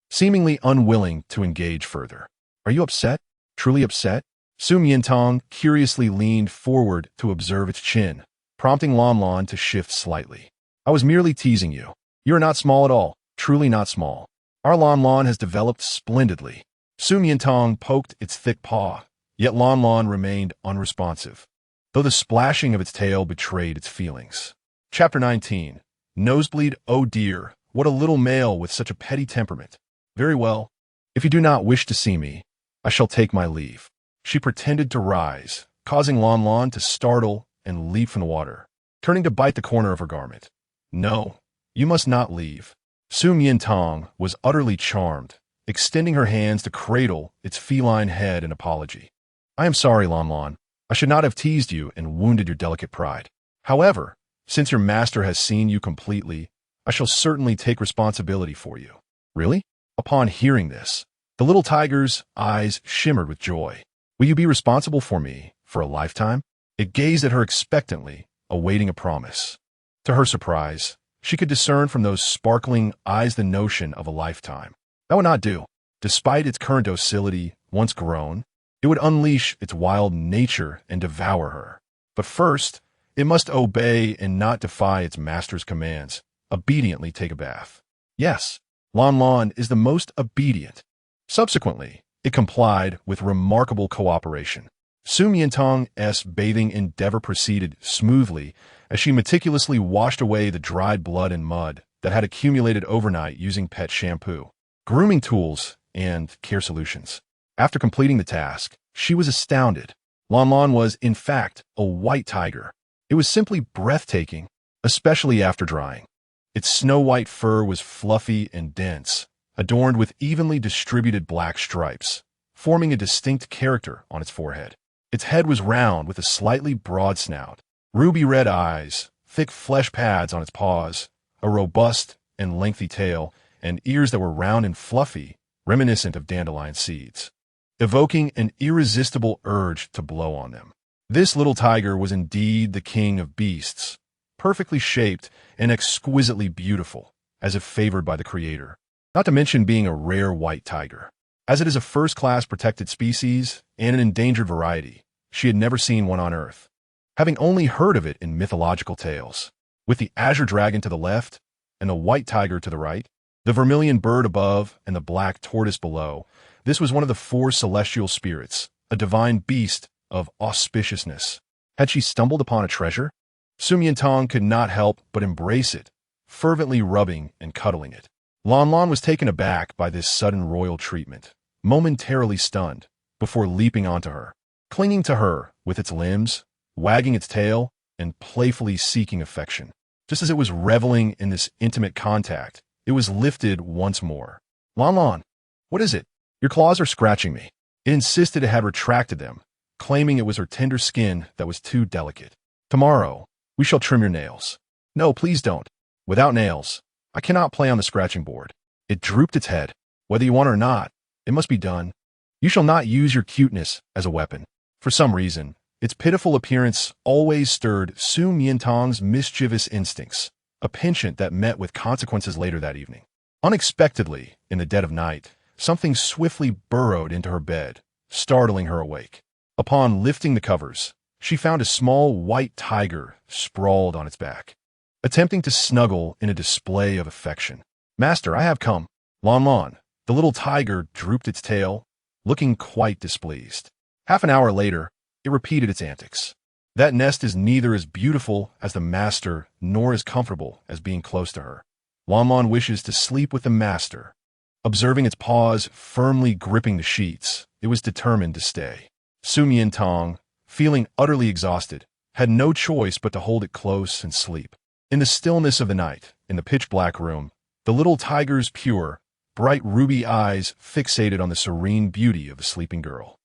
seemingly unwilling to engage further. Are you upset? Truly upset? Su Miantang curiously leaned forward to observe its chin, prompting Lan Lan to shift slightly. I was merely teasing you. You are not small at all, truly not small. Our Lan Lan has developed splendidly. Su Miantang poked its thick paw, yet Lan Lan remained unresponsive, though the splashing of its tail betrayed its feelings. Chapter 19. Nosebleed. Oh dear, what a little male with such a petty temperament. Very well. If you do not wish to see me, I shall take my leave. She pretended to rise, causing Lan Lan to startle and leap from the water, turning to bite the corner of her garment. No, you must not leave. Su Miantang was utterly charmed, extending her hands to cradle its feline head in apology. I am sorry, Lan Lan. I should not have teased you and wounded your delicate pride. However, since your master has seen you completely, I shall certainly take responsibility for you. Really? Upon hearing this, the little tiger's eyes shimmered with joy. Will you be responsible for me for a lifetime? It gazed at her expectantly, awaiting a promise. To her surprise, she could discern from those sparkling eyes the notion of a lifetime. That would not do. Despite its current docility, once grown, it would unleash its wild nature and devour her. But first, it must obey and not defy its master's commands, obediently take a bath. Yes, Lan Lan is the most obedient. Subsequently, it complied with remarkable cooperation. Su Miantang's bathing endeavor proceeded smoothly as she meticulously washed away the dried blood and mud that had accumulated overnight using pet shampoo, grooming tools, and care solutions. After completing the task, she was astounded. Lan Lan was, in fact, a white tiger. It was simply breathtaking, especially after drying. Its snow-white fur was fluffy and dense, adorned with evenly distributed black stripes, forming a distinct character on its forehead. Its head was round with a slightly broad snout, ruby-red eyes, thick flesh pads on its paws, a robust and lengthy tail, and ears that were round and fluffy, reminiscent of dandelion seeds, evoking an irresistible urge to blow on them. This little tiger was indeed the king of beasts, perfectly shaped and exquisitely beautiful, as if favored by the creator, not to mention being a rare white tiger. As it is a first-class protected species and an endangered variety, she had never seen one on Earth, having only heard of it in mythological tales. With the azure dragon to the left and the white tiger to the right, the vermilion bird above and the black tortoise below, this was one of the four celestial spirits, a divine beast of auspiciousness. Had she stumbled upon a treasure? Su Miantang could not help but embrace it, fervently rubbing and cuddling it. Lan Lan was taken aback by this sudden royal treatment, momentarily stunned, before leaping onto her, clinging to her with its limbs, wagging its tail, and playfully seeking affection. Just as it was reveling in this intimate contact, it was lifted once more. Lan Lan, what is it? Your claws are scratching me. It insisted it had retracted them, claiming it was her tender skin that was too delicate. Tomorrow, we shall trim your nails. No, please don't. Without nails, I cannot play on the scratching board. It drooped its head. Whether you want it or not, it must be done. You shall not use your cuteness as a weapon. For some reason, its pitiful appearance always stirred Su Miantang's mischievous instincts, a penchant that met with consequences later that evening. Unexpectedly, in the dead of night, something swiftly burrowed into her bed, startling her awake. Upon lifting the covers, she found a small white tiger sprawled on its back, attempting to snuggle in a display of affection. Master, I have come. Lan Lan, the little tiger drooped its tail, looking quite displeased. Half an hour later, it repeated its antics. That nest is neither as beautiful as the master nor as comfortable as being close to her. Lan Lan wishes to sleep with the master. Observing its paws firmly gripping the sheets, it was determined to stay. Su Miantang, feeling utterly exhausted, had no choice but to hold it close and sleep. In the stillness of the night, in the pitch-black room, the little tiger's pure, bright ruby eyes fixated on the serene beauty of the sleeping girl.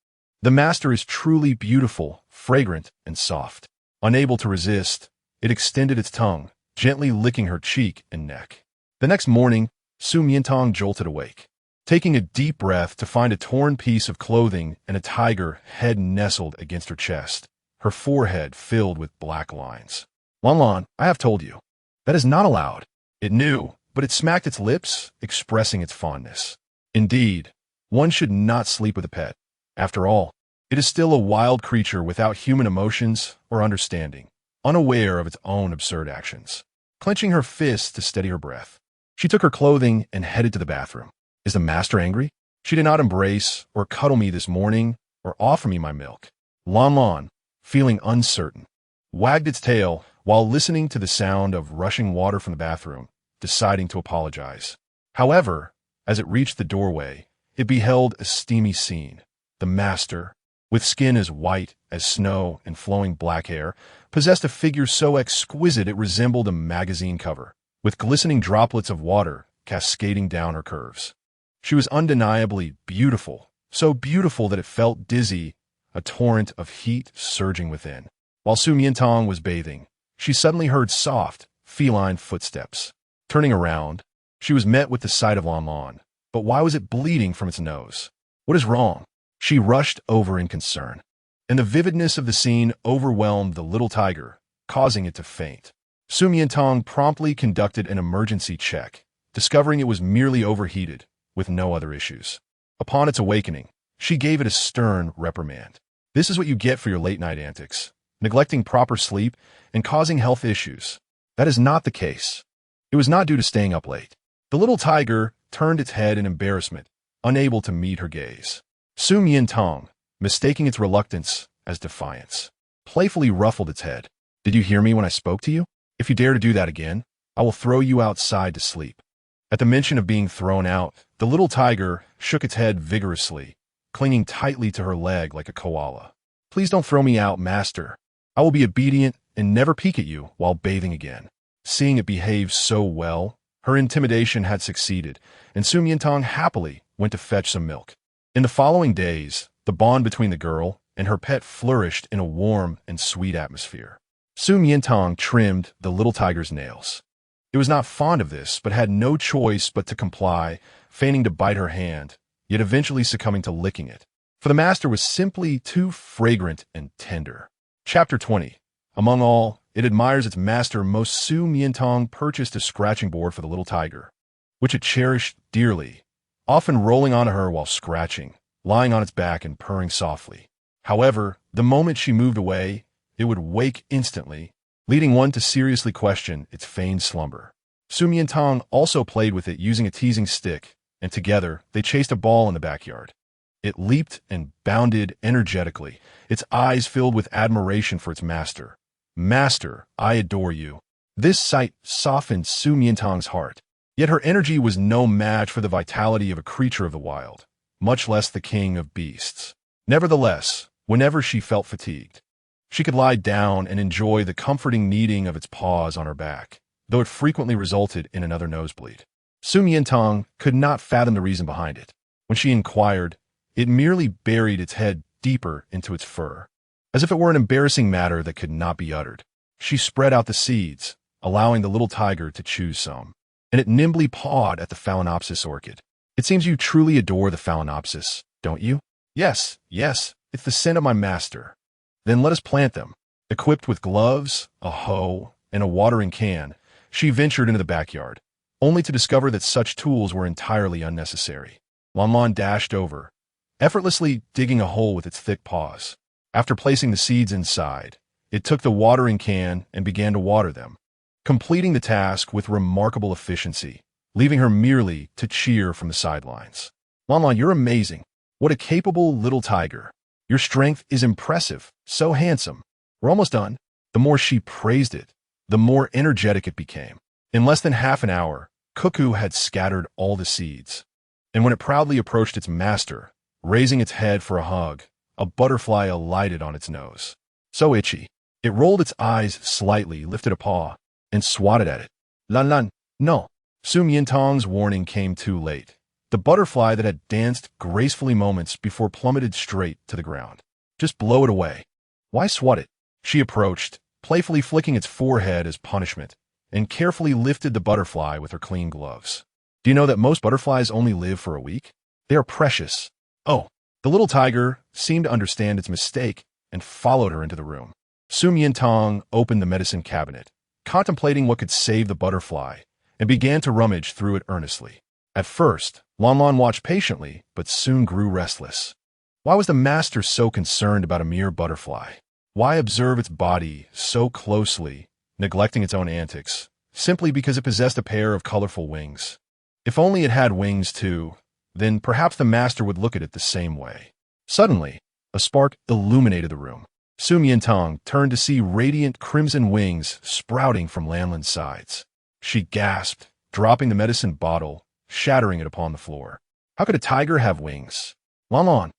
The master is truly beautiful, fragrant, and soft. Unable to resist, it extended its tongue, gently licking her cheek and neck. The next morning, Su Miantang jolted awake, taking a deep breath to find a torn piece of clothing and a tiger head nestled against her chest, her forehead filled with black lines. Lan Lan, I have told you. That is not allowed. It knew, but it smacked its lips, expressing its fondness. Indeed, one should not sleep with a pet. After all, it is still a wild creature without human emotions or understanding, unaware of its own absurd actions. Clenching her fists to steady her breath, she took her clothing and headed to the bathroom. Is the master angry? She did not embrace or cuddle me this morning or offer me my milk. Lan Lan, feeling uncertain, wagged its tail while listening to the sound of rushing water from the bathroom, deciding to apologize. However, as it reached the doorway, it beheld a steamy scene. The master, with skin as white as snow and flowing black hair, possessed a figure so exquisite it resembled a magazine cover, with glistening droplets of water cascading down her curves. She was undeniably beautiful, so beautiful that it felt dizzy, a torrent of heat surging within. While Su Miantang was bathing, she suddenly heard soft, feline footsteps. Turning around, she was met with the sight of Lan Lan. But why was it bleeding from its nose? What is wrong? She rushed over in concern, and the vividness of the scene overwhelmed the little tiger, causing it to faint. Su Miantang promptly conducted an emergency check, discovering it was merely overheated, with no other issues. Upon its awakening, she gave it a stern reprimand. This is what you get for your late-night antics, neglecting proper sleep and causing health issues. That is not the case. It was not due to staying up late. The little tiger turned its head in embarrassment, unable to meet her gaze. Su Miantang, mistaking its reluctance as defiance, playfully ruffled its head. Did you hear me when I spoke to you? If you dare to do that again, I will throw you outside to sleep. At the mention of being thrown out, the little tiger shook its head vigorously, clinging tightly to her leg like a koala. Please don't throw me out, master. I will be obedient and never peek at you while bathing again. Seeing it behave so well, her intimidation had succeeded, and Su Miantang happily went to fetch some milk. In the following days, the bond between the girl and her pet flourished in a warm and sweet atmosphere. Su Miantang trimmed the little tiger's nails. It was not fond of this, but had no choice but to comply, feigning to bite her hand, yet eventually succumbing to licking it. For the master was simply too fragrant and tender. Chapter 20. Among all, it admires its master most. Su Miantang purchased a scratching board for the little tiger, which it cherished dearly, often rolling onto her while scratching, lying on its back and purring softly. However, the moment she moved away, it would wake instantly, leading one to seriously question its feigned slumber. Su Miantang also played with it using a teasing stick, and together they chased a ball in the backyard. It leaped and bounded energetically, its eyes filled with admiration for its master. "Master, I adore you." This sight softened Su Miantang's heart. Yet her energy was no match for the vitality of a creature of the wild, much less the king of beasts. Nevertheless, whenever she felt fatigued, she could lie down and enjoy the comforting kneading of its paws on her back, though it frequently resulted in another nosebleed. Su Miantang could not fathom the reason behind it. When she inquired, it merely buried its head deeper into its fur, as if it were an embarrassing matter that could not be uttered. She spread out the seeds, allowing the little tiger to choose some, and it nimbly pawed at the Phalaenopsis orchid. "It seems you truly adore the Phalaenopsis, don't you?" Yes, it's the scent of my master." "Then let us plant them." Equipped with gloves, a hoe, and a watering can, she ventured into the backyard, only to discover that such tools were entirely unnecessary. Lanlan dashed over, effortlessly digging a hole with its thick paws. After placing the seeds inside, it took the watering can and began to water them, completing the task with remarkable efficiency, leaving her merely to cheer from the sidelines. "Lanlan, you're amazing. What a capable little tiger. Your strength is impressive, so handsome. We're almost done." The more she praised it, the more energetic it became. In less than half an hour, Cuckoo had scattered all the seeds, and when it proudly approached its master, raising its head for a hug, a butterfly alighted on its nose. So itchy. It rolled its eyes slightly, lifted a paw, and swatted at it. "Lanlan, no." Su Miantang's warning came too late. The butterfly that had danced gracefully moments before plummeted straight to the ground. "Just blow it away." "Why swat it?" She approached, playfully flicking its forehead as punishment, and carefully lifted the butterfly with her clean gloves. "Do you know that most butterflies only live for a week? They are precious." "Oh." The little tiger seemed to understand its mistake and followed her into the room. Su Miantang opened the medicine cabinet, contemplating what could save the butterfly, and began to rummage through it earnestly. At first, Lanlan watched patiently, but soon grew restless. Why was the master so concerned about a mere butterfly? Why observe its body so closely, neglecting its own antics, simply because it possessed a pair of colorful wings? If only it had wings too, then perhaps the master would look at it the same way. Suddenly, a spark illuminated the room. Su Miantang turned to see radiant crimson wings sprouting from Lanlan's sides. She gasped, dropping the medicine bottle, shattering it upon the floor. How could a tiger have wings? Lanlan,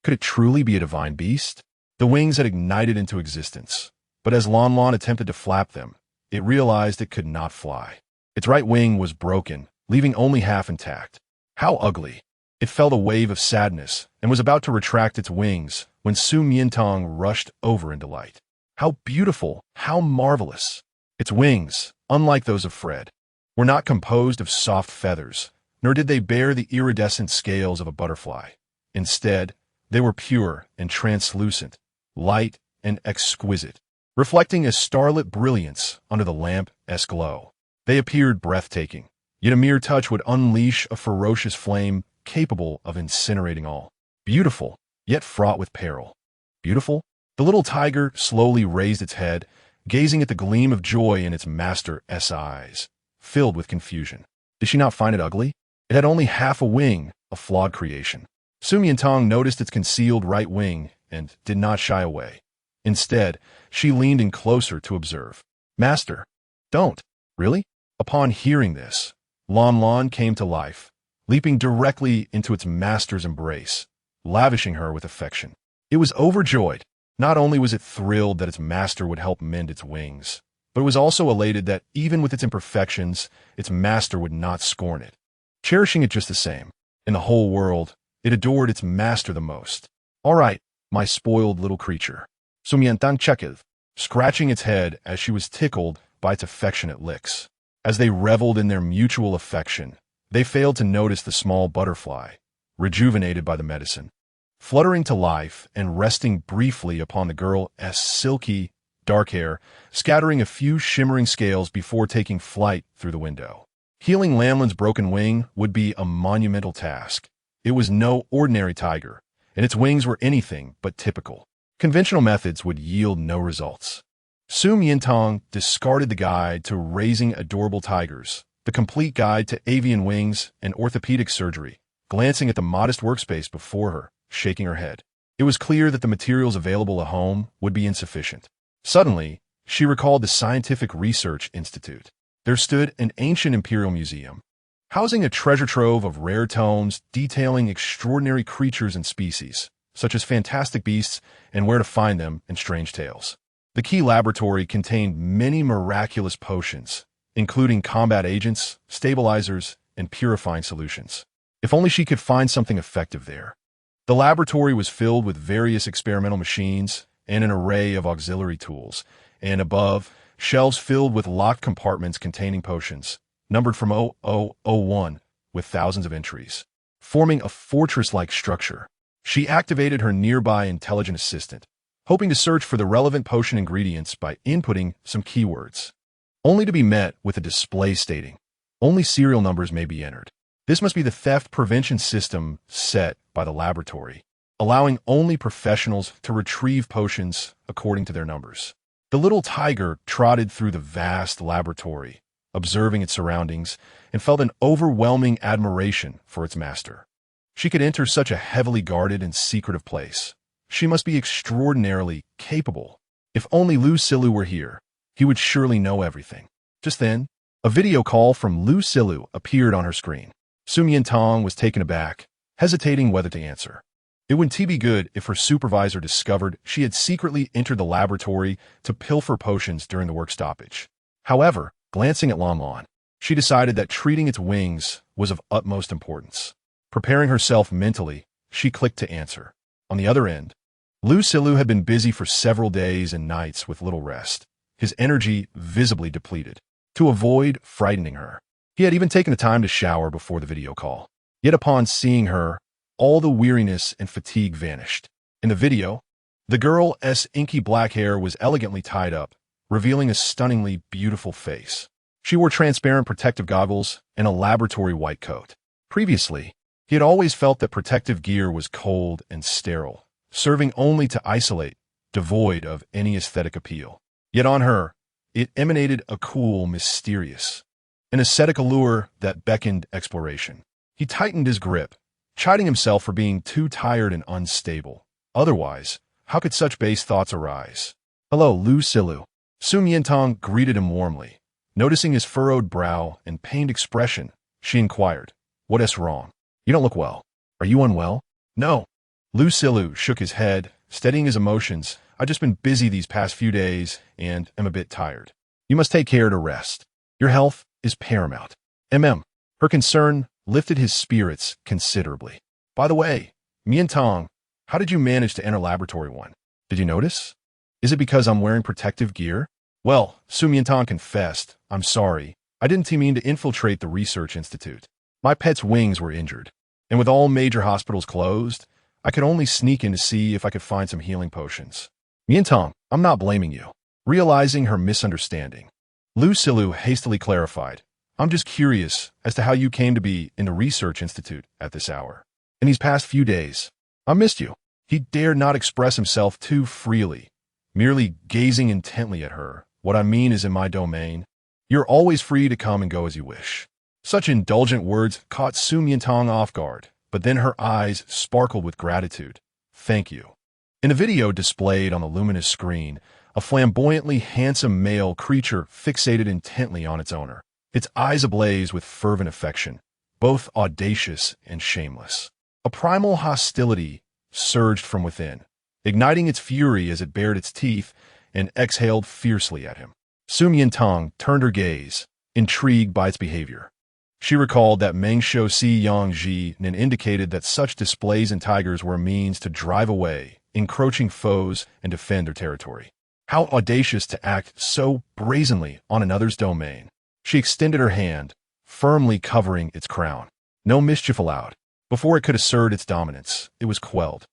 could it truly be a divine beast? The wings had ignited into existence, but as Lanlan attempted to flap them, it realized it could not fly. Its right wing was broken, leaving only half intact. How ugly! It felt a wave of sadness and was about to retract its wings when Su Miantang rushed over in delight. How beautiful! How marvelous! Its wings, unlike those of Fred, were not composed of soft feathers, nor did they bear the iridescent scales of a butterfly. Instead, they were pure and translucent, light and exquisite, reflecting a starlit brilliance under the lamp-esque glow. They appeared breathtaking, yet a mere touch would unleash a ferocious flame capable of incinerating all. Beautiful, yet fraught with peril. Beautiful? The little tiger slowly raised its head, gazing at the gleam of joy in its master's eyes, filled with confusion. Did she not find it ugly? It had only half a wing, a flawed creation. Su Miantang noticed its concealed right wing and did not shy away. Instead, she leaned in closer to observe. "Master, don't." "Really?" Upon hearing this, Lanlan came to life, leaping directly into its master's embrace, lavishing her with affection. It was overjoyed. Not only was it thrilled that its master would help mend its wings, but it was also elated that even with its imperfections, its master would not scorn it, cherishing it just the same. In the whole world, it adored its master the most. "All right, My spoiled little creature. Su Miantang chuckled, scratching its head as she was tickled by its affectionate licks. As they reveled in their mutual affection, they failed to notice the small butterfly, rejuvenated by the medicine, fluttering to life and resting briefly upon the girl's silky, dark hair, scattering a few shimmering scales before taking flight through the window. Healing Lamlin's broken wing would be a monumental task. It was no ordinary tiger, and its wings were anything but typical. Conventional methods would yield no results. Su Miantang discarded the guide to raising adorable tigers, the complete guide to avian wings and orthopedic surgery, glancing at the modest workspace before her, shaking her head. It was clear that the materials available at home would be insufficient. Suddenly, she recalled the Scientific Research Institute. There stood an ancient imperial museum, housing a treasure trove of rare tomes detailing extraordinary creatures and species, such as fantastic beasts and where to find them and strange tales. The key laboratory contained many miraculous potions, including combat agents, stabilizers, and purifying solutions. If only she could find something effective there. The laboratory was filled with various experimental machines and an array of auxiliary tools, and above, shelves filled with locked compartments containing potions, numbered from 0001, with thousands of entries, forming a fortress-like structure. She activated her nearby intelligent assistant, hoping to search for the relevant potion ingredients by inputting some keywords, only to be met with a display stating, only serial numbers may be entered. This must be the theft prevention system set by the laboratory, allowing only professionals to retrieve potions according to their numbers. The little tiger trotted through the vast laboratory, observing its surroundings, and felt an overwhelming admiration for its master. She could enter such a heavily guarded and secretive place. She must be extraordinarily capable. If only Lu Silu were here, he would surely know everything. Just then, a video call from Lu Silu appeared on her screen. Su Miantang was taken aback, hesitating whether to answer. It wouldn't be good if her supervisor discovered she had secretly entered the laboratory to pilfer potions during the work stoppage. However, glancing at Lan, she decided that treating its wings was of utmost importance. Preparing herself mentally, she clicked to answer. On the other end, Lu Silu had been busy for several days and nights with little rest, his energy visibly depleted. To avoid frightening her, he had even taken the time to shower before the video call. Yet upon seeing her, all the weariness and fatigue vanished. In the video, the girl's inky black hair was elegantly tied up, revealing a stunningly beautiful face. She wore transparent protective goggles and a laboratory white coat. Previously, he had always felt that protective gear was cold and sterile, serving only to isolate, devoid of any aesthetic appeal. Yet on her, it emanated a cool, mysterious, an ascetic allure that beckoned exploration. He tightened his grip, chiding himself for being too tired and unstable. Otherwise, how could such base thoughts arise? "Hello, Lu Silu." Su Miantang greeted him warmly. Noticing his furrowed brow and pained expression, she inquired, "What is wrong? You don't look well. Are you unwell?" "No." Lu Silu shook his head, steadying his emotions. "I've just been busy these past few days and am a bit tired. You must take care to rest. Your health is paramount." Her concern lifted his spirits considerably. "By the way, Miantang, how did you manage to enter Laboratory 1? Did you notice? Is it because I'm wearing protective gear?" "Well," Su Miantang confessed, "I'm sorry. I didn't mean to infiltrate the research institute. My pet's wings were injured, and with all major hospitals closed, I could only sneak in to see if I could find some healing potions." "Miantang, I'm not blaming you." Realizing her misunderstanding, Lu Silu hastily clarified, "I'm just curious as to how you came to be in the research institute at this hour. In these past few days, I missed you." He dared not express himself too freely, merely gazing intently at her. "What I mean is in my domain. You're always free to come and go as you wish." Such indulgent words caught Su Miantang off guard, but then her eyes sparkled with gratitude. "Thank you." In a video displayed on the luminous screen, a flamboyantly handsome male creature fixated intently on its owner, its eyes ablaze with fervent affection, both audacious and shameless. A primal hostility surged from within, igniting its fury as it bared its teeth and exhaled fiercely at him. Su Miantang turned her gaze, intrigued by its behavior. She recalled that Meng Shou Si Yang Ji and indicated that such displays in tigers were a means to drive away encroaching foes and defend their territory. How audacious to act so brazenly on another's domain. She extended her hand, firmly covering its crown. No mischief allowed. Before it could assert its dominance, it was quelled.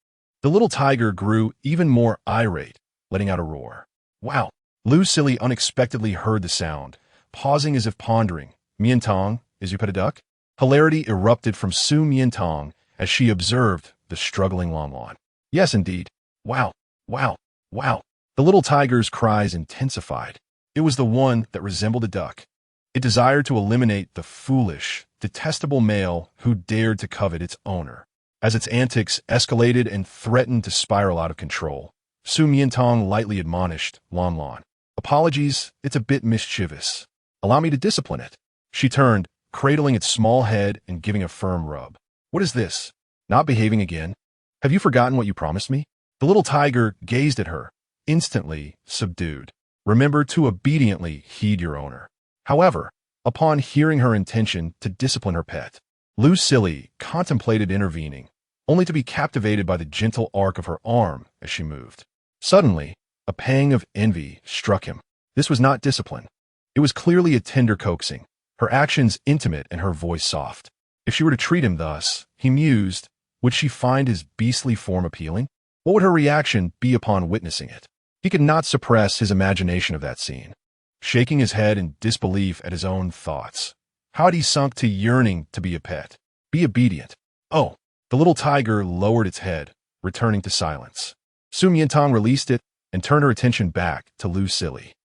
The little tiger grew even more irate, letting out a roar. Wow! Lucille unexpectedly heard the sound, pausing as if pondering. Miantang, is you pet a duck? Hilarity erupted from Su Miantang as she observed the struggling Lanlan. Yes, indeed. Wow, wow, wow. The little tiger's cries intensified. It was the one that resembled a duck. It desired to eliminate the foolish, detestable male who dared to covet its owner. As its antics escalated and threatened to spiral out of control, Su Miantang lightly admonished Lanlan. Apologies, it's a bit mischievous. Allow me to discipline it. She turned, cradling its small head and giving a firm rub. What is this? Not behaving again? Have you forgotten what you promised me? The little tiger gazed at her, instantly subdued. Remember to obediently heed your owner. However, upon hearing her intention to discipline her pet, Lucille contemplated intervening, only to be captivated by the gentle arc of her arm as she moved. Suddenly, a pang of envy struck him. This was not discipline. It was clearly a tender coaxing, her actions intimate and her voice soft. If she were to treat him thus, he mused, would she find his beastly form appealing? What would her reaction be upon witnessing it? He could not suppress his imagination of that scene, shaking his head in disbelief at his own thoughts. How had he sunk to yearning to be a pet? Be obedient. Oh, the little tiger lowered its head, returning to silence. Su Miantang released it and turned her attention back to Lucille.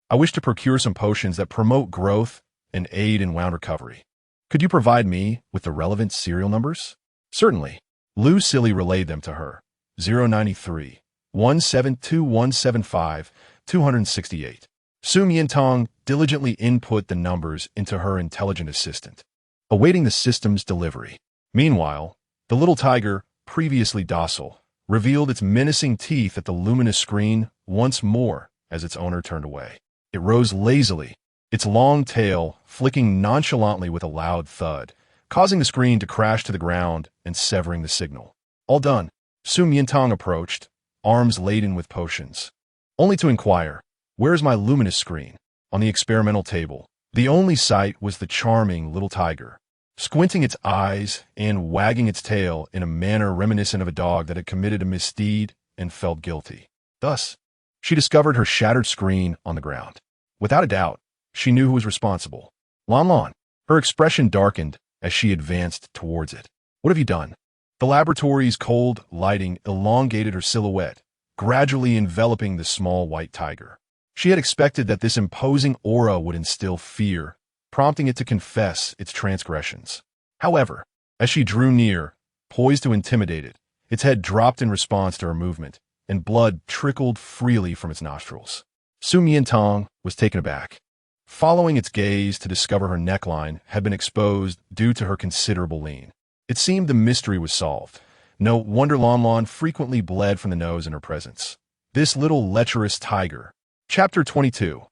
I wish to procure some potions that promote growth and aid in wound recovery. Could you provide me with the relevant serial numbers? Certainly. Lucille relayed them to her. 093, 172175, 268. Su Miantang diligently input the numbers into her intelligent assistant, awaiting the system's delivery. Meanwhile, the little tiger, previously docile, revealed its menacing teeth at the luminous screen once more as its owner turned away. It rose lazily, its long tail flicking nonchalantly with a loud thud, causing the screen to crash to the ground and severing the signal. All done. Su Miantang approached, arms laden with potions, only to inquire, where's my luminous screen? On the experimental table, the only sight was the charming little tiger, squinting its eyes and wagging its tail in a manner reminiscent of a dog that had committed a misdeed and felt guilty. Thus, she discovered her shattered screen on the ground. Without a doubt, she knew who was responsible. Lanlan. Her expression darkened as she advanced towards it. What have you done? The laboratory's cold lighting elongated her silhouette, gradually enveloping the small white tiger. She had expected that this imposing aura would instill fear, prompting it to confess its transgressions. However, as she drew near, poised to intimidate it, its head dropped in response to her movement, and blood trickled freely from its nostrils. Su Miantang was taken aback, following its gaze to discover her neckline had been exposed due to her considerable lean. It seemed the mystery was solved. No wonder Lanlan frequently bled from the nose in her presence. This little lecherous tiger. Chapter 22.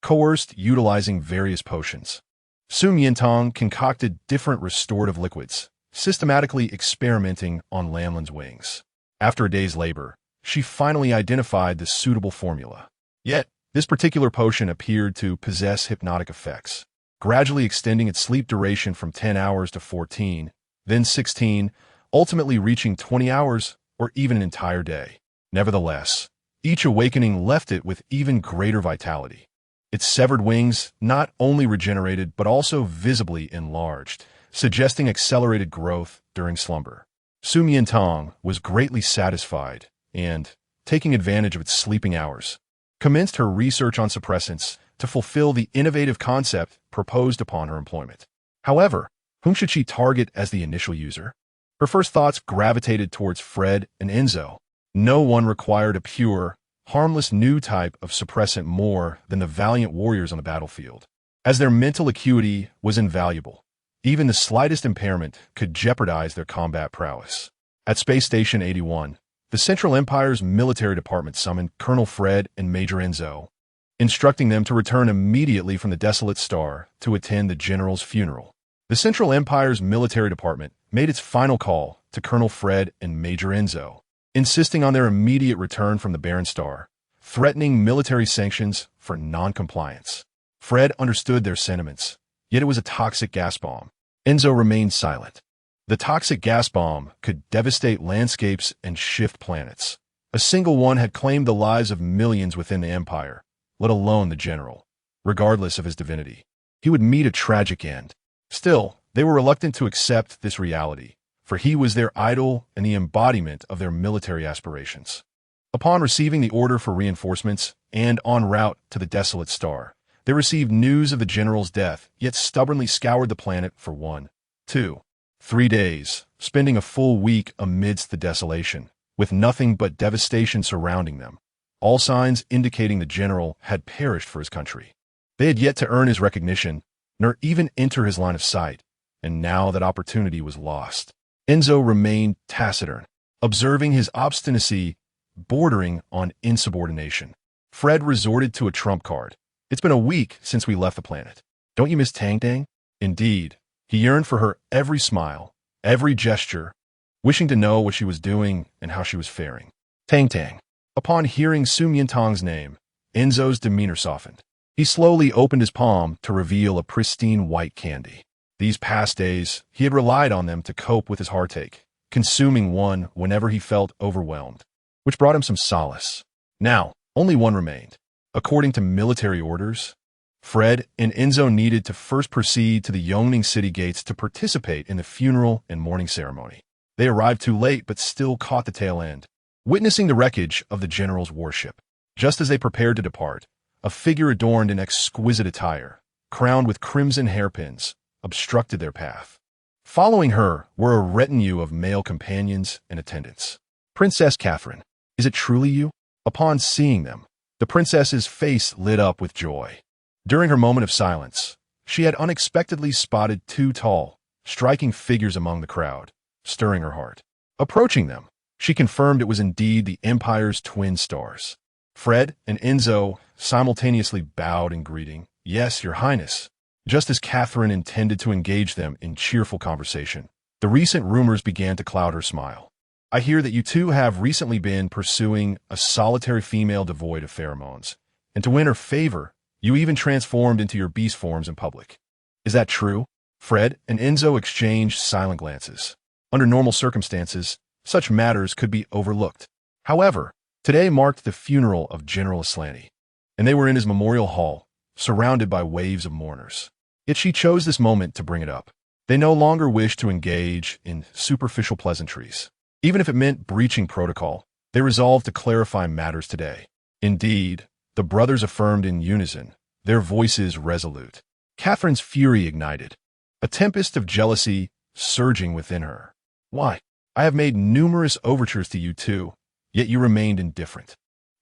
Coerced utilizing various potions. Su Miantang concocted different restorative liquids, systematically experimenting on Lanlan's wings. After a day's labor, she finally identified the suitable formula. Yet, this particular potion appeared to possess hypnotic effects, gradually extending its sleep duration from 10 hours to 14, then 16, ultimately reaching 20 hours or even an entire day. Nevertheless, each awakening left it with even greater vitality. Its severed wings not only regenerated but also visibly enlarged, suggesting accelerated growth during slumber. Su Miantang was greatly satisfied and, taking advantage of its sleeping hours, commenced her research on suppressants to fulfill the innovative concept proposed upon her employment. However, whom should she target as the initial user? Her first thoughts gravitated towards Fred and Enzo. No one required a pure, harmless new type of suppressant more than the valiant warriors on the battlefield, as their mental acuity was invaluable. Even the slightest impairment could jeopardize their combat prowess. At Space Station 81, the Central Empire's military department summoned Colonel Fred and Major Enzo, instructing them to return immediately from the desolate star to attend the general's funeral. The Central Empire's military department made its final call to Colonel Fred and Major Enzo, insisting on their immediate return from the barren star, threatening military sanctions for non-compliance. Fred understood their sentiments, yet it was a toxic gas bomb. Enzo remained silent. The toxic gas bomb could devastate landscapes and shift planets. A single one had claimed the lives of millions within the Empire, let alone the general. Regardless of his divinity, he would meet a tragic end. Still, they were reluctant to accept this reality, for he was their idol and the embodiment of their military aspirations. Upon receiving the order for reinforcements and en route to the desolate star, they received news of the general's death, yet stubbornly scoured the planet for 1, 2, 3 days, spending a full week amidst the desolation, with nothing but devastation surrounding them, all signs indicating the general had perished for his country. They had yet to earn his recognition, nor even enter his line of sight, and now that opportunity was lost. Enzo remained taciturn, observing his obstinacy bordering on insubordination. Fred resorted to a trump card. It's been a week since we left the planet. Don't you miss Tang? Indeed. He yearned for her every smile, every gesture, wishing to know what she was doing and how she was faring. Tang. Upon hearing Su Miantang's name, Enzo's demeanor softened. He slowly opened his palm to reveal a pristine white candy. These past days, he had relied on them to cope with his heartache, consuming one whenever he felt overwhelmed, which brought him some solace. Now, only one remained. According to military orders, Fred and Enzo needed to first proceed to the Yongning city gates to participate in the funeral and mourning ceremony. They arrived too late but still caught the tail end, witnessing the wreckage of the general's warship. Just as they prepared to depart, a figure adorned in exquisite attire, crowned with crimson hairpins, obstructed their path. Following her were a retinue of male companions and attendants. Princess Catherine, is it truly you? Upon seeing them, the princess's face lit up with joy. During her moment of silence, she had unexpectedly spotted 2 tall, striking figures among the crowd, stirring her heart. Approaching them, she confirmed it was indeed the Empire's twin stars. Fred and Enzo simultaneously bowed in greeting. Yes, Your Highness. Just as Catherine intended to engage them in cheerful conversation, the recent rumors began to cloud her smile. I hear that you two have recently been pursuing a solitary female devoid of pheromones, and to win her favor, you even transformed into your beast forms in public. Is that true? Fred and Enzo exchanged silent glances. Under normal circumstances, such matters could be overlooked. However, today marked the funeral of General Aslanti, and they were in his memorial hall, surrounded by waves of mourners. Yet she chose this moment to bring it up. They no longer wished to engage in superficial pleasantries. Even if it meant breaching protocol, they resolved to clarify matters today. Indeed, the brothers affirmed in unison, their voices resolute. Catherine's fury ignited, a tempest of jealousy surging within her. Why? I have made numerous overtures to you two, yet you remained indifferent.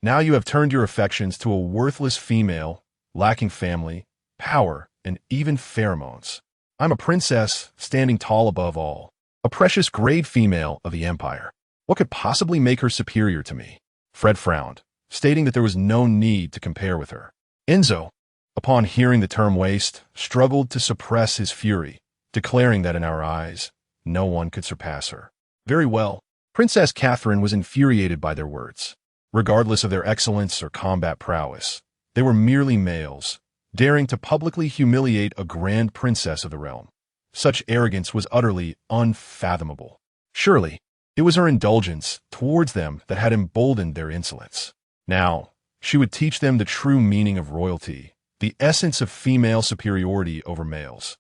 Now you have turned your affections to a worthless female, lacking family, power, and even pheromones. I'm a princess standing tall above all, a precious grade female of the Empire. What could possibly make her superior to me? Fred frowned, stating that there was no need to compare with her. Enzo, upon hearing the term waste, struggled to suppress his fury, declaring that in our eyes, no one could surpass her. Very well. Princess Catherine was infuriated by their words. Regardless of their excellence or combat prowess, they were merely males, daring to publicly humiliate a grand princess of the realm. Such arrogance was utterly unfathomable. Surely, it was her indulgence towards them that had emboldened their insolence. Now, she would teach them the true meaning of royalty, the essence of female superiority over males,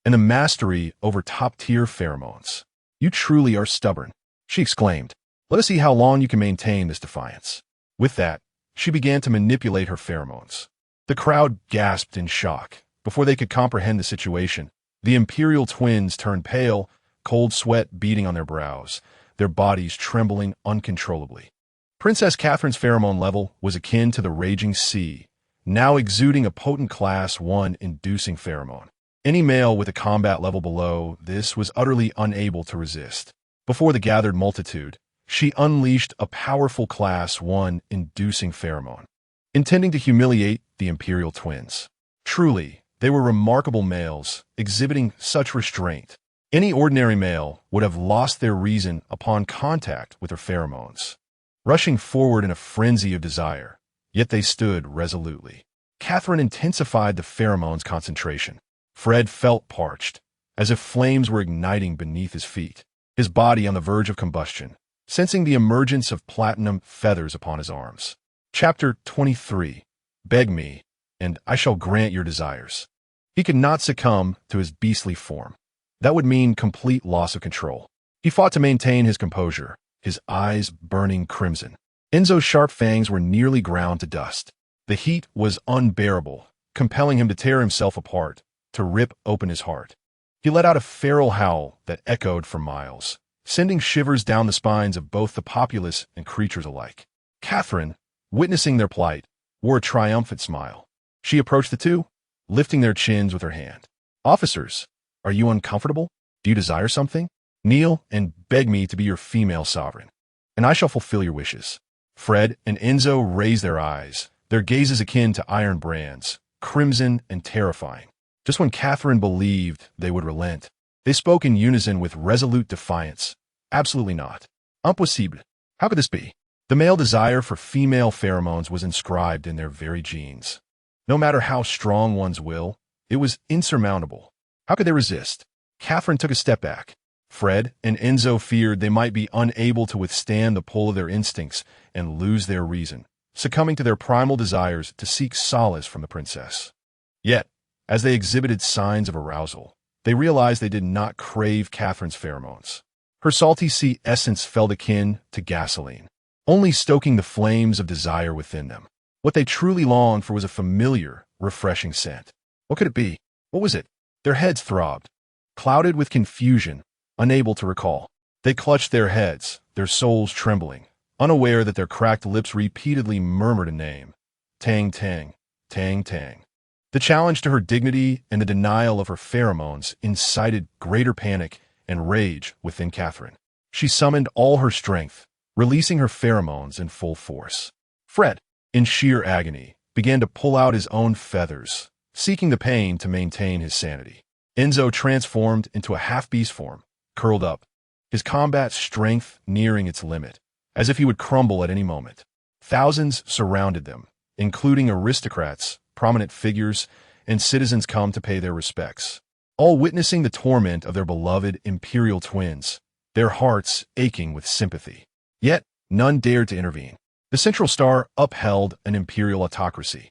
and the mastery over top-tier pheromones. You truly are stubborn, she exclaimed. Let us see how long you can maintain this defiance. With that, she began to manipulate her pheromones. The crowd gasped in shock. Before they could comprehend the situation, the imperial twins turned pale, cold sweat beading on their brows, their bodies trembling uncontrollably. Princess Catherine's pheromone level was akin to the raging sea, now exuding a potent Class 1 inducing pheromone. Any male with a combat level below this was utterly unable to resist. Before the gathered multitude, she unleashed a powerful Class 1 inducing pheromone, intending to humiliate the imperial twins. Truly, they were remarkable males, exhibiting such restraint. Any ordinary male would have lost their reason upon contact with her pheromones. rushing forward in a frenzy of desire, yet they stood resolutely. Catherine intensified the pheromones' concentration. Fred felt parched, as if flames were igniting beneath his feet, his body on the verge of combustion, sensing the emergence of platinum feathers upon his arms. Chapter 23. Beg me, and I shall grant your desires. He could not succumb to his beastly form. That would mean complete loss of control. He fought to maintain his composure, his eyes burning crimson. Enzo's sharp fangs were nearly ground to dust. The heat was unbearable, compelling him to tear himself apart, to rip open his heart. He let out a feral howl that echoed for miles, sending shivers down the spines of both the populace and creatures alike. Catherine, witnessing their plight, wore a triumphant smile. She approached the two, lifting their chins with her hand. Officers, are you uncomfortable? Do you desire something? Kneel and beg me to be your female sovereign, and I shall fulfill your wishes. Fred and Enzo raised their eyes, their gazes akin to iron brands, crimson and terrifying. Just when Catherine believed they would relent, they spoke in unison with resolute defiance. Absolutely not. Impossible. How could this be? The male desire for female pheromones was inscribed in their very genes. No matter how strong one's will, it was insurmountable. How could they resist? Catherine took a step back. Fred and Enzo feared they might be unable to withstand the pull of their instincts and lose their reason, succumbing to their primal desires to seek solace from the princess. Yet, as they exhibited signs of arousal, they realized they did not crave Catherine's pheromones. Her salty sea essence felt akin to gasoline, only stoking the flames of desire within them. What they truly longed for was a familiar, refreshing scent. What could it be? What was it? Their heads throbbed, clouded with confusion, unable to recall. They clutched their heads, their souls trembling, unaware that their cracked lips repeatedly murmured a name. Tang Tang, Tang Tang. The challenge to her dignity and the denial of her pheromones incited greater panic and rage within Catherine. She summoned all her strength, releasing her pheromones in full force. Fred, in sheer agony, began to pull out his own feathers, seeking the pain to maintain his sanity. Enzo transformed into a half-beast form, curled up, his combat strength nearing its limit, as if he would crumble at any moment. Thousands surrounded them, including aristocrats, prominent figures, and citizens come to pay their respects, all witnessing the torment of their beloved imperial twins, their hearts aching with sympathy. Yet, none dared to intervene. The Central Star upheld an imperial autocracy.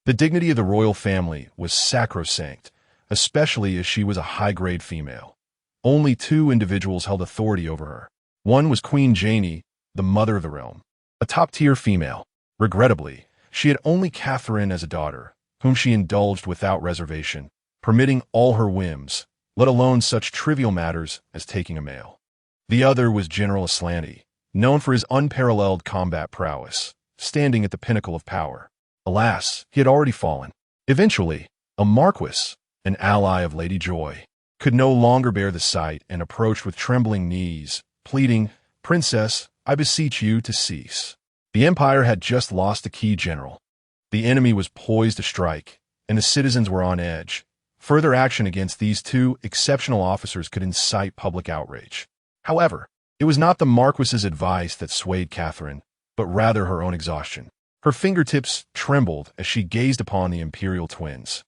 The dignity of the royal family was sacrosanct, especially as she was a high-grade female. Only two individuals held authority over her. One was Queen Janie, the mother of the realm, a top-tier female. Regrettably, she had only Catherine as a daughter, whom she indulged without reservation, permitting all her whims, let alone such trivial matters as taking a mail. The other was General Aslanti, known for his unparalleled combat prowess, standing at the pinnacle of power. Alas, he had already fallen. Eventually, a marquis, an ally of Lady Joy, could no longer bear the sight and approached with trembling knees, pleading, "Princess, I beseech you to cease." The empire had just lost a key general. The enemy was poised to strike, and the citizens were on edge. Further action against these two exceptional officers could incite public outrage. However, it was not the Marquis's advice that swayed Catherine, but rather her own exhaustion. Her fingertips trembled as she gazed upon the imperial twins.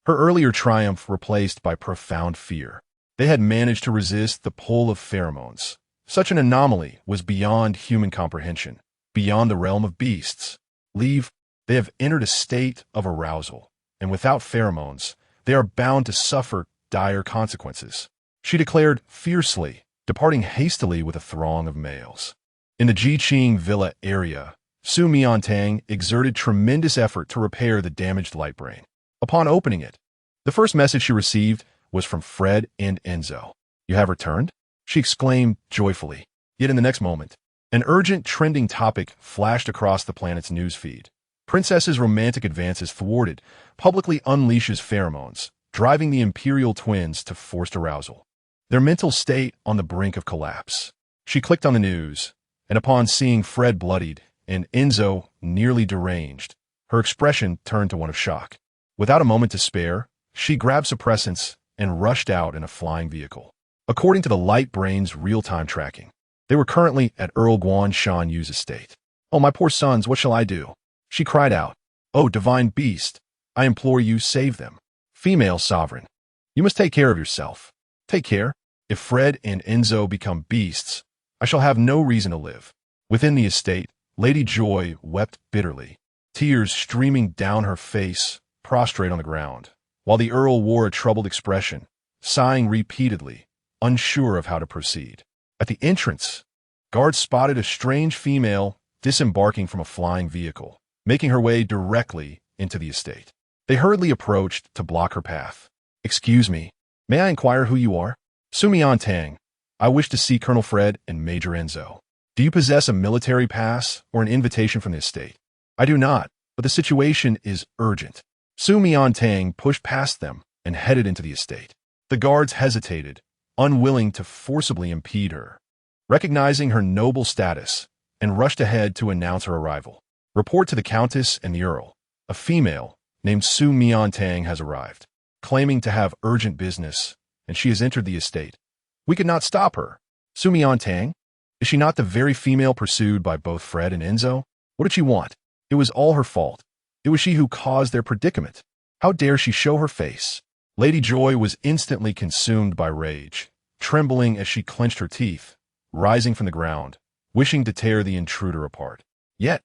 Her earlier triumph replaced by profound fear. They had managed to resist the pull of pheromones. Such an anomaly was beyond human comprehension, beyond the realm of beasts. They have entered a state of arousal, and without pheromones, they are bound to suffer dire consequences. She declared fiercely, departing hastily with a throng of males. In the Jiqing Villa area, Su Miantang exerted tremendous effort to repair the damaged light brain. Upon opening it, the first message she received was from Fred and Enzo. "You have returned?" she exclaimed joyfully. Yet in the next moment, an urgent trending topic flashed across the planet's newsfeed. Princess's romantic advances thwarted, publicly unleashes pheromones, driving the imperial twins to forced arousal. Their mental state on the brink of collapse. She clicked on the news, and upon seeing Fred bloodied and Enzo nearly deranged, her expression turned to one of shock. Without a moment to spare, she grabbed suppressants and rushed out in a flying vehicle. According to the Light Brain's real-time tracking, they were currently at Earl Guan Shan Yu's estate. Oh, my poor sons, what shall I do? She cried out. Oh, divine beast, I implore you, save them. Female sovereign, you must take care of yourself. Take care. If Fred and Enzo become beasts, I shall have no reason to live. Within the estate, Lady Joy wept bitterly, tears streaming down her face, prostrate on the ground, while the Earl wore a troubled expression, sighing repeatedly, unsure of how to proceed. At the entrance, guards spotted a strange female disembarking from a flying vehicle, making her way directly into the estate. They hurriedly approached to block her path. Excuse me, may I inquire who you are? Su Miantang, I wish to see Colonel Fred and Major Enzo. Do you possess a military pass or an invitation from the estate? I do not, but the situation is urgent. Su Miantang pushed past them and headed into the estate. The guards hesitated, unwilling to forcibly impede her, recognizing her noble status, and rushed ahead to announce her arrival. Report to the Countess and the Earl. A female named Su Miantang has arrived, claiming to have urgent business, and she has entered the estate. We could not stop her. Su Miantang? Is she not the very female pursued by both Fred and Enzo? What did she want? It was all her fault. It was she who caused their predicament. How dare she show her face? Lady Joy was instantly consumed by rage, trembling as she clenched her teeth, rising from the ground, wishing to tear the intruder apart. Yet,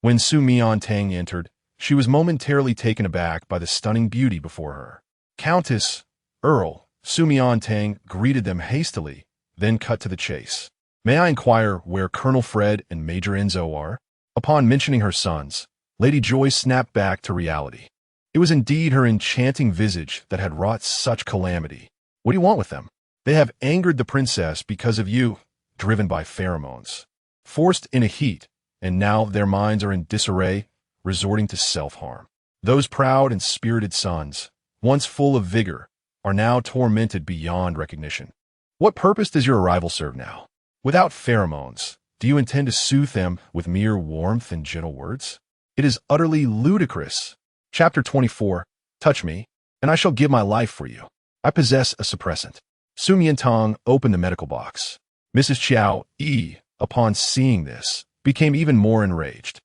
when Su Miantang entered, she was momentarily taken aback by the stunning beauty before her. Countess, Earl, Su Miantang greeted them hastily, then cut to the chase. May I inquire where Colonel Fred and Major Enzo are? Upon mentioning her sons, Lady Joy snapped back to reality. It was indeed her enchanting visage that had wrought such calamity. What do you want with them? They have angered the princess because of you, driven by pheromones. Forced in a heat, and now their minds are in disarray, resorting to self-harm. Those proud and spirited sons, once full of vigor, are now tormented beyond recognition. What purpose does your arrival serve now? Without pheromones, do you intend to soothe them with mere warmth and gentle words? It is utterly ludicrous. Chapter 24, Touch me, and I shall give my life for you. I possess a suppressant. Su Miantang opened the medical box. Mrs. Xiao, upon seeing this, became even more enraged.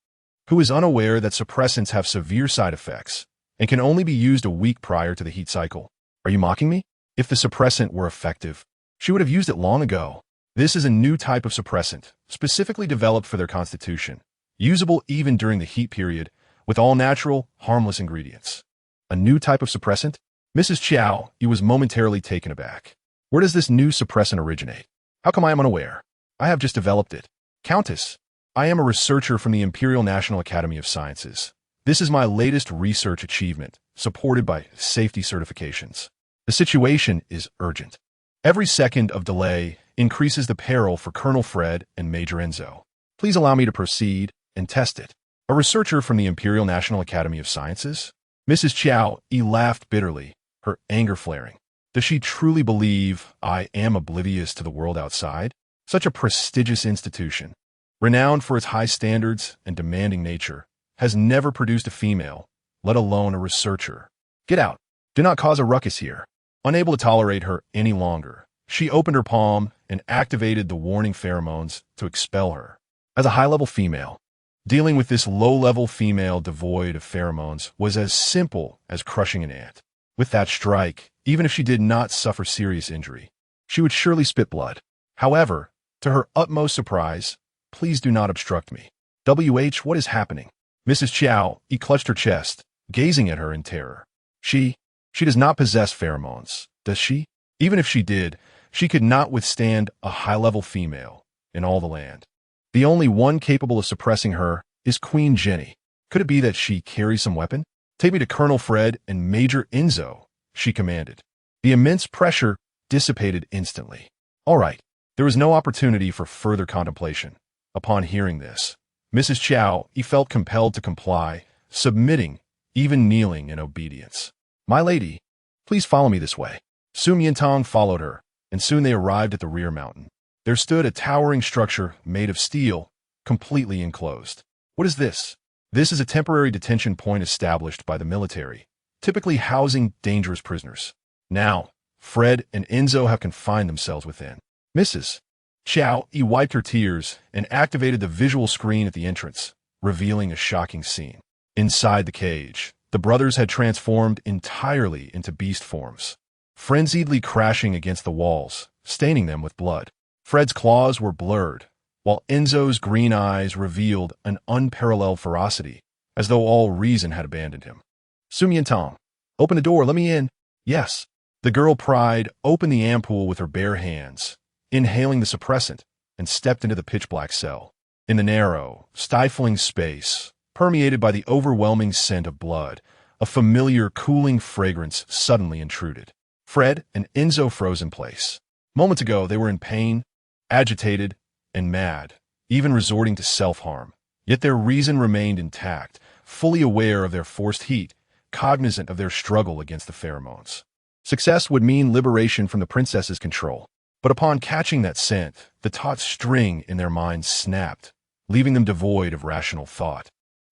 Who is unaware that suppressants have severe side effects and can only be used a week prior to the heat cycle? Are you mocking me? If the suppressant were effective, she would have used it long ago. This is a new type of suppressant, specifically developed for their constitution, usable even during the heat period, with all natural, harmless ingredients. A new type of suppressant? Mrs. Xiao, was momentarily taken aback. Where does this new suppressant originate? How come I am unaware? I have just developed it. Countess, I am a researcher from the Imperial National Academy of Sciences. This is my latest research achievement, supported by safety certifications. The situation is urgent. Every second of delay increases the peril for Colonel Fred and Major Enzo. Please allow me to proceed and test it. A researcher from the Imperial National Academy of Sciences? Mrs. Xiao laughed bitterly, her anger flaring. Does she truly believe I am oblivious to the world outside? Such a prestigious institution, renowned for its high standards and demanding nature, has never produced a female, let alone a researcher. Get out. Do not cause a ruckus here. Unable to tolerate her any longer, she opened her palm and activated the warning pheromones to expel her. As a high-level female, dealing with this low-level female devoid of pheromones was as simple as crushing an ant. With that strike, even if she did not suffer serious injury, she would surely spit blood. However, to her utmost surprise, please do not obstruct me. What is happening? Mrs. Xiao clutched her chest, gazing at her in terror. She does not possess pheromones, does she? Even if she did, she could not withstand a high-level female in all the land. The only one capable of suppressing her is Queen Jenny. Could it be that she carries some weapon? Take me to Colonel Fred and Major Enzo, she commanded. The immense pressure dissipated instantly. All right, there was no opportunity for further contemplation. Upon hearing this, Mrs. Xiao felt compelled to comply, submitting, even kneeling in obedience. My lady, please follow me this way. Su Miantang followed her, and soon they arrived at the rear mountain. There stood a towering structure made of steel, completely enclosed. What is this? This is a temporary detention point established by the military, typically housing dangerous prisoners. Now, Fred and Enzo have confined themselves within. Mrs. Xiao wiped her tears and activated the visual screen at the entrance, revealing a shocking scene. Inside the cage, the brothers had transformed entirely into beast forms, frenziedly crashing against the walls, staining them with blood. Fred's claws were blurred, while Enzo's green eyes revealed an unparalleled ferocity, as though all reason had abandoned him. Su Miantang, open the door, let me in. Yes. The girl pried open the ampoule with her bare hands, inhaling the suppressant, and stepped into the pitch-black cell. In the narrow, stifling space, permeated by the overwhelming scent of blood, a familiar, cooling fragrance suddenly intruded. Fred and Enzo froze in place. Moments ago, they were in pain, agitated, and mad, even resorting to self-harm. Yet their reason remained intact, fully aware of their forced heat, cognizant of their struggle against the pheromones. Success would mean liberation from the princess's control. But upon catching that scent, the taut string in their minds snapped, leaving them devoid of rational thought.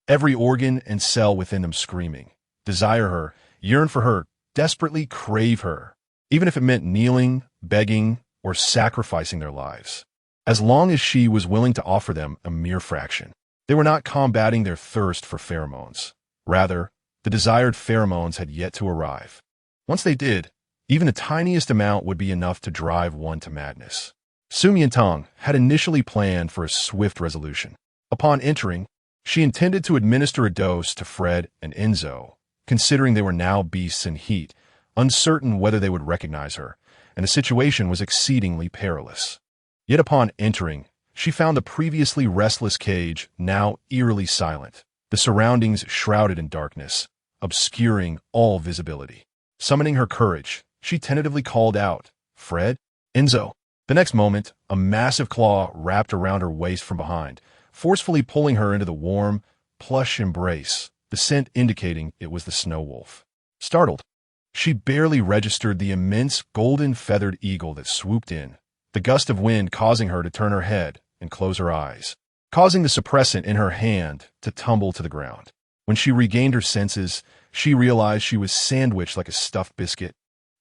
Every organ and cell within them screaming, desire her, yearn for her, desperately crave her, even if it meant kneeling, begging, or sacrificing their lives. As long as she was willing to offer them a mere fraction. They were not combating their thirst for pheromones. Rather, the desired pheromones had yet to arrive. Once they did, even the tiniest amount would be enough to drive one to madness. Su Miantang had initially planned for a swift resolution. Upon entering, she intended to administer a dose to Fred and Enzo, considering they were now beasts in heat, uncertain whether they would recognize her, and the situation was exceedingly perilous. Yet upon entering, she found the previously restless cage now eerily silent, the surroundings shrouded in darkness, obscuring all visibility. Summoning her courage, she tentatively called out, "Fred? Enzo." The next moment, a massive claw wrapped around her waist from behind, forcefully pulling her into the warm, plush embrace, the scent indicating it was the snow wolf. Startled, she barely registered the immense golden-feathered eagle that swooped in, the gust of wind causing her to turn her head and close her eyes, causing the suppressant in her hand to tumble to the ground. When she regained her senses, she realized she was sandwiched like a stuffed biscuit,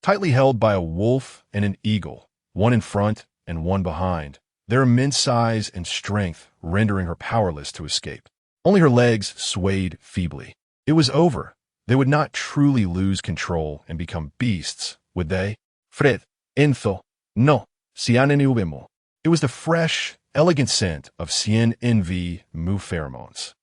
tightly held by a wolf and an eagle, one in front and one behind, their immense size and strength rendering her powerless to escape. Only her legs swayed feebly. It was over. They would not truly lose control and become beasts, would they? Fred, Enzo, no, Sian Ubemo. It was the fresh, elegant scent of Cien Envy Mu pheromones.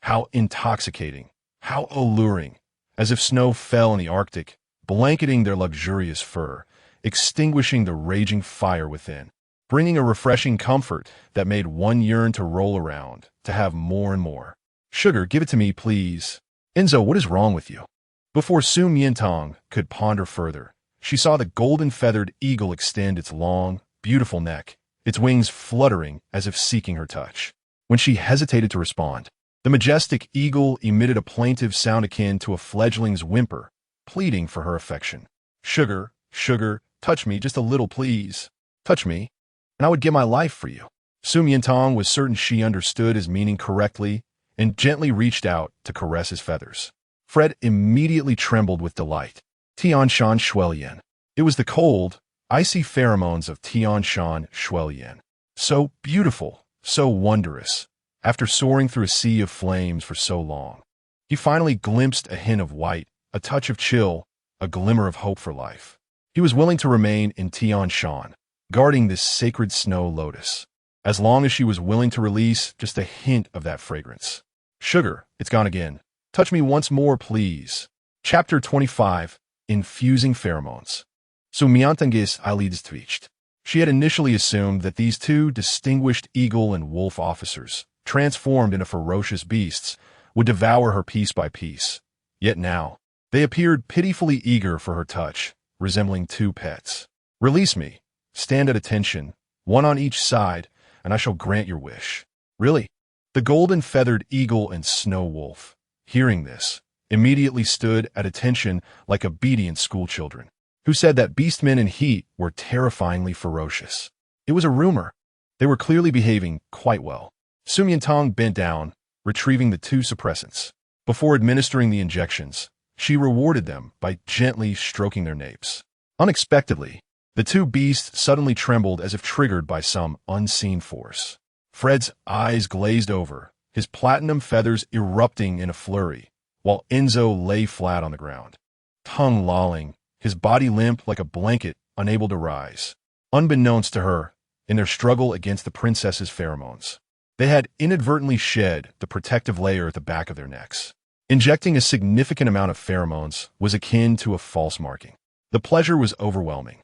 How intoxicating, how alluring, as if snow fell in the Arctic, blanketing their luxurious fur, extinguishing the raging fire within, bringing a refreshing comfort that made one yearn to roll around, to have more and more. Sugar, give it to me, please. Enzo, what is wrong with you? Before Su Miantang could ponder further, she saw the golden-feathered eagle extend its long, beautiful neck, its wings fluttering as if seeking her touch. When she hesitated to respond, the majestic eagle emitted a plaintive sound akin to a fledgling's whimper, pleading for her affection. Sugar, sugar, touch me just a little, please. Touch me, and I would give my life for you. Su Miantang was certain she understood his meaning correctly and gently reached out to caress his feathers. Fred immediately trembled with delight. Tianshan Shuelian. It was the cold, icy pheromones of Tianshan Shuelian. So beautiful, so wondrous. After soaring through a sea of flames for so long, he finally glimpsed a hint of white, a touch of chill, a glimmer of hope for life. He was willing to remain in Tianshan, guarding this sacred snow lotus, as long as she was willing to release just a hint of that fragrance. Sugar, it's gone again. Touch me once more, please. Chapter 25, Infusing Pheromones. Su Miantang's eyelids twitched. She had initially assumed that these two distinguished eagle and wolf officers, transformed into ferocious beasts, would devour her piece by piece. Yet now, they appeared pitifully eager for her touch, resembling two pets. Release me. Stand at attention, one on each side, and I shall grant your wish. Really? The golden-feathered eagle and snow wolf, hearing this, immediately stood at attention like obedient schoolchildren, who said that beastmen in heat were terrifyingly ferocious. It was a rumor. They were clearly behaving quite well. Su Miantang bent down, retrieving the two suppressants. Before administering the injections, she rewarded them by gently stroking their napes. Unexpectedly, The two beasts suddenly trembled as if triggered by some unseen force. Fred's eyes glazed over, his platinum feathers erupting in a flurry, while Enzo lay flat on the ground, tongue lolling, his body limp like a blanket, unable to rise. Unbeknownst to her, in their struggle against the princess's pheromones, they had inadvertently shed the protective layer at the back of their necks. Injecting a significant amount of pheromones was akin to a false marking. The pleasure was overwhelming.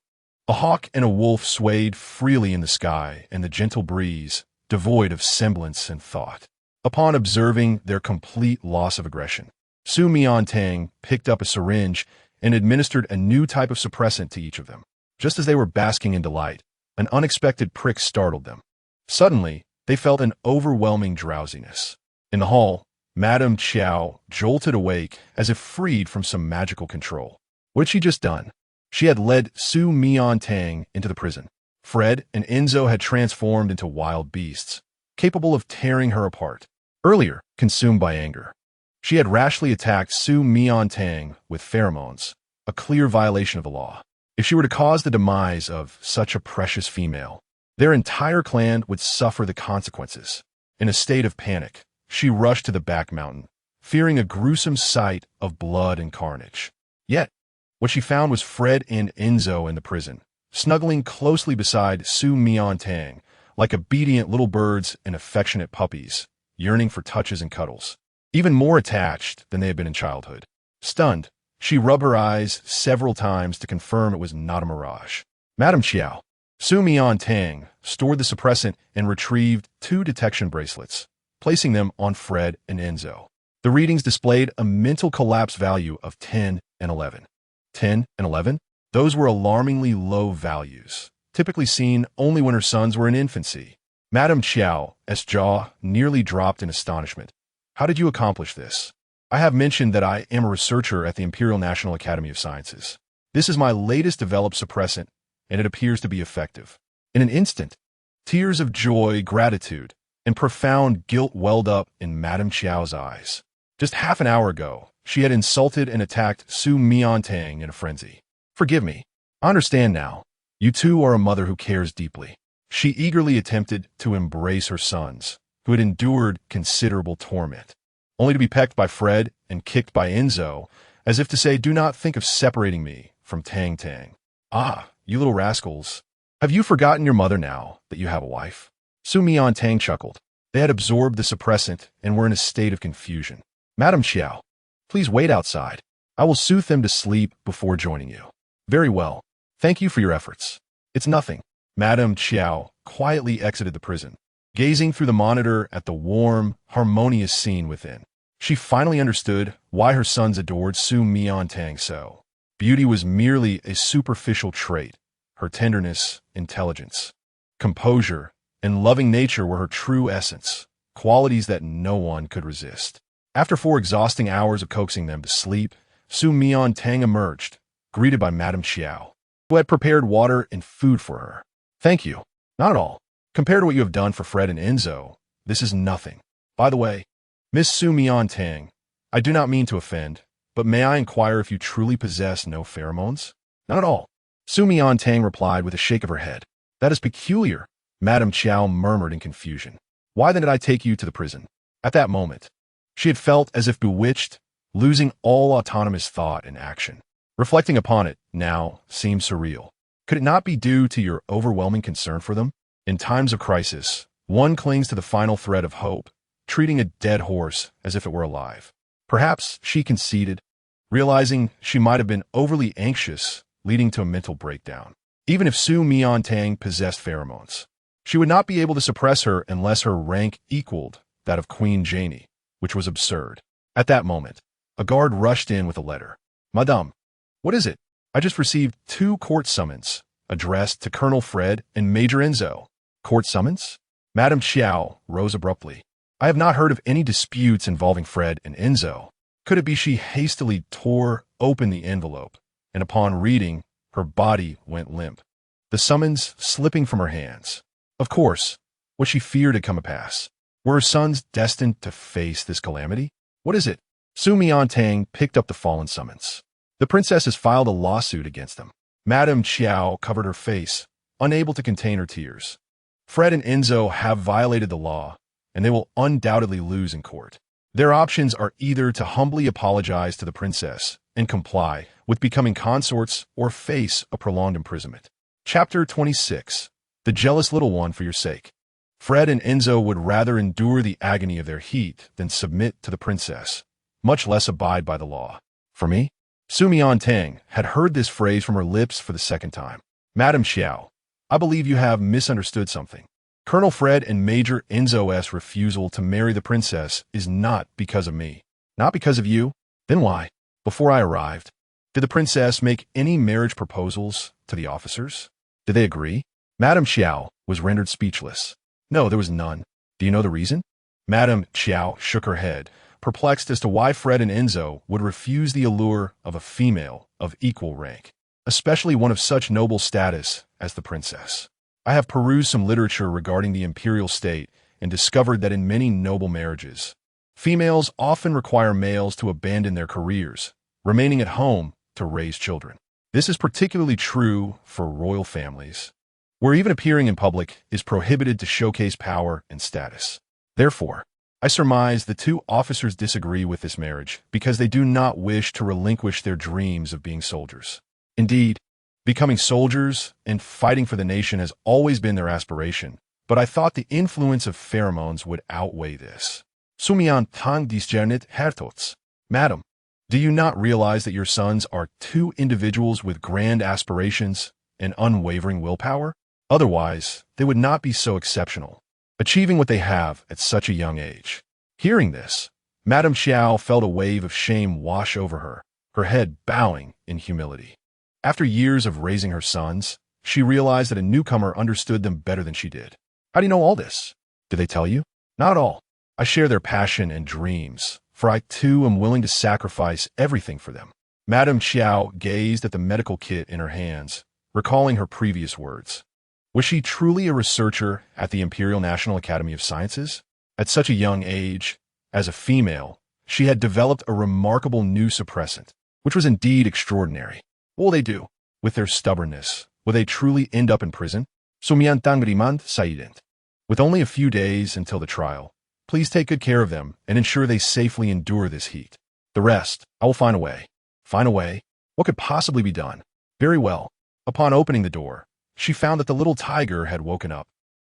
A hawk and a wolf swayed freely in the sky, and the gentle breeze, devoid of semblance and thought. Upon observing their complete loss of aggression, Su Miantang picked up a syringe and administered a new type of suppressant to each of them. Just as they were basking in delight, an unexpected prick startled them. Suddenly, they felt an overwhelming drowsiness. In the hall, Madame Xiao jolted awake as if freed from some magical control. What had she just done? She had led Su Miantang into the prison. Fred and Enzo had transformed into wild beasts, capable of tearing her apart. Earlier, consumed by anger, she had rashly attacked Su Miantang with pheromones, a clear violation of the law. If she were to cause the demise of such a precious female, their entire clan would suffer the consequences. In a state of panic, she rushed to the back mountain, fearing a gruesome sight of blood and carnage. Yet, what she found was Fred and Enzo in the prison, snuggling closely beside Su Miantang, like obedient little birds and affectionate puppies, yearning for touches and cuddles, even more attached than they had been in childhood. Stunned, she rubbed her eyes several times to confirm it was not a mirage. Madame Xiao, Su Miantang stored the suppressant and retrieved 2 detection bracelets, placing them on Fred and Enzo. The readings displayed a mental collapse value of 10 and 11. 10 and 11? Those were alarmingly low values, typically seen only when her sons were in infancy. Madame Xiao's jaw nearly dropped in astonishment. How did you accomplish this? I have mentioned that I am a researcher at the Imperial National Academy of Sciences. This is my latest developed suppressant, and it appears to be effective. In an instant, tears of joy, gratitude, and profound guilt welled up in Madame Xiao's eyes. Just half an hour ago, she had insulted and attacked Su Miantang in a frenzy. Forgive me. I understand now. You too are a mother who cares deeply. She eagerly attempted to embrace her sons, who had endured considerable torment, only to be pecked by Fred and kicked by Enzo, as if to say, do not think of separating me from Tang Tang. Ah, you little rascals. Have you forgotten your mother now that you have a wife? Su Miantang chuckled. They had absorbed the suppressant and were in a state of confusion. Madame Xiao, please wait outside. I will soothe them to sleep before joining you. Very well. Thank you for your efforts. It's nothing. Madame Xiao quietly exited the prison, gazing through the monitor at the warm, harmonious scene within. She finally understood why her sons adored Su Miantang so. Beauty was merely a superficial trait. Her tenderness, intelligence, composure, and loving nature were her true essence, qualities that no one could resist. After 4 exhausting hours of coaxing them to sleep, Su Miantang emerged, greeted by Madame Xiao, who had prepared water and food for her. Thank you. Not at all. Compared to what you have done for Fred and Enzo, this is nothing. By the way, Miss Su Miantang, I do not mean to offend, but may I inquire if you truly possess no pheromones? Not at all. Su Miantang replied with a shake of her head. That is peculiar, Madame Xiao murmured in confusion. Why then did I take you to the prison? At that moment, she had felt as if bewitched, losing all autonomous thought and action. Reflecting upon it now seemed surreal. Could it not be due to your overwhelming concern for them? In times of crisis, one clings to the final thread of hope, treating a dead horse as if it were alive. Perhaps she conceded, realizing she might have been overly anxious, leading to a mental breakdown. Even if Su Miantang possessed pheromones, she would not be able to suppress her unless her rank equaled that of Queen Janie, which was absurd. At that moment, a guard rushed in with a letter. Madame, what is it? I just received 2 court summons, addressed to Colonel Fred and Major Enzo. Court summons? Madame Xiao rose abruptly. I have not heard of any disputes involving Fred and Enzo. Could it be she hastily tore open the envelope, and upon reading, her body went limp, the summons slipping from her hands? Of course, what she feared had come to pass. Were her sons destined to face this calamity? What is it? Su Miantang picked up the fallen summons. The princess has filed a lawsuit against them. Madame Xiao covered her face, unable to contain her tears. Fred and Enzo have violated the law, and they will undoubtedly lose in court. Their options are either to humbly apologize to the princess and comply with becoming consorts or face a prolonged imprisonment. Chapter 26. The Jealous Little One for Your Sake. Fred and Enzo would rather endure the agony of their heat than submit to the princess, much less abide by the law. For me? Su Miantang had heard this phrase from her lips for the second time. Madame Xiao, I believe you have misunderstood something. Colonel Fred and Major Enzo's refusal to marry the princess is not because of me. Not because of you? Then why? Before I arrived, did the princess make any marriage proposals to the officers? Did they agree? Madame Xiao was rendered speechless. No, there was none. Do you know the reason? Madame Xiao shook her head, perplexed as to why Fred and Enzo would refuse the allure of a female of equal rank, especially one of such noble status as the princess. I have perused some literature regarding the imperial state and discovered that in many noble marriages, females often require males to abandon their careers, remaining at home to raise children. This is particularly true for royal families, where even appearing in public is prohibited to showcase power and status. Therefore, I surmise the two officers disagree with this marriage because they do not wish to relinquish their dreams of being soldiers. Indeed, becoming soldiers and fighting for the nation has always been their aspiration, but I thought the influence of pheromones would outweigh this. Su Miantang discernit hertots. Madam, do you not realize that your sons are two individuals with grand aspirations and unwavering willpower? Otherwise, they would not be so exceptional, achieving what they have at such a young age. Hearing this, Madame Xiao felt a wave of shame wash over her, her head bowing in humility. After years of raising her sons, she realized that a newcomer understood them better than she did. How do you know all this? Did they tell you? Not at all. I share their passion and dreams, for I too am willing to sacrifice everything for them. Madame Xiao gazed at the medical kit in her hands, recalling her previous words. Was she truly a researcher at the Imperial National Academy of Sciences? At such a young age, as a female, she had developed a remarkable new suppressant, which was indeed extraordinary. What will they do? With their stubbornness, will they truly end up in prison? Su Miantang rimand saident. With only a few days until the trial, please take good care of them and ensure they safely endure this heat. The rest, I will find a way. Find a way? What could possibly be done? Very well. Upon opening the door, she found that the little tiger had woken up,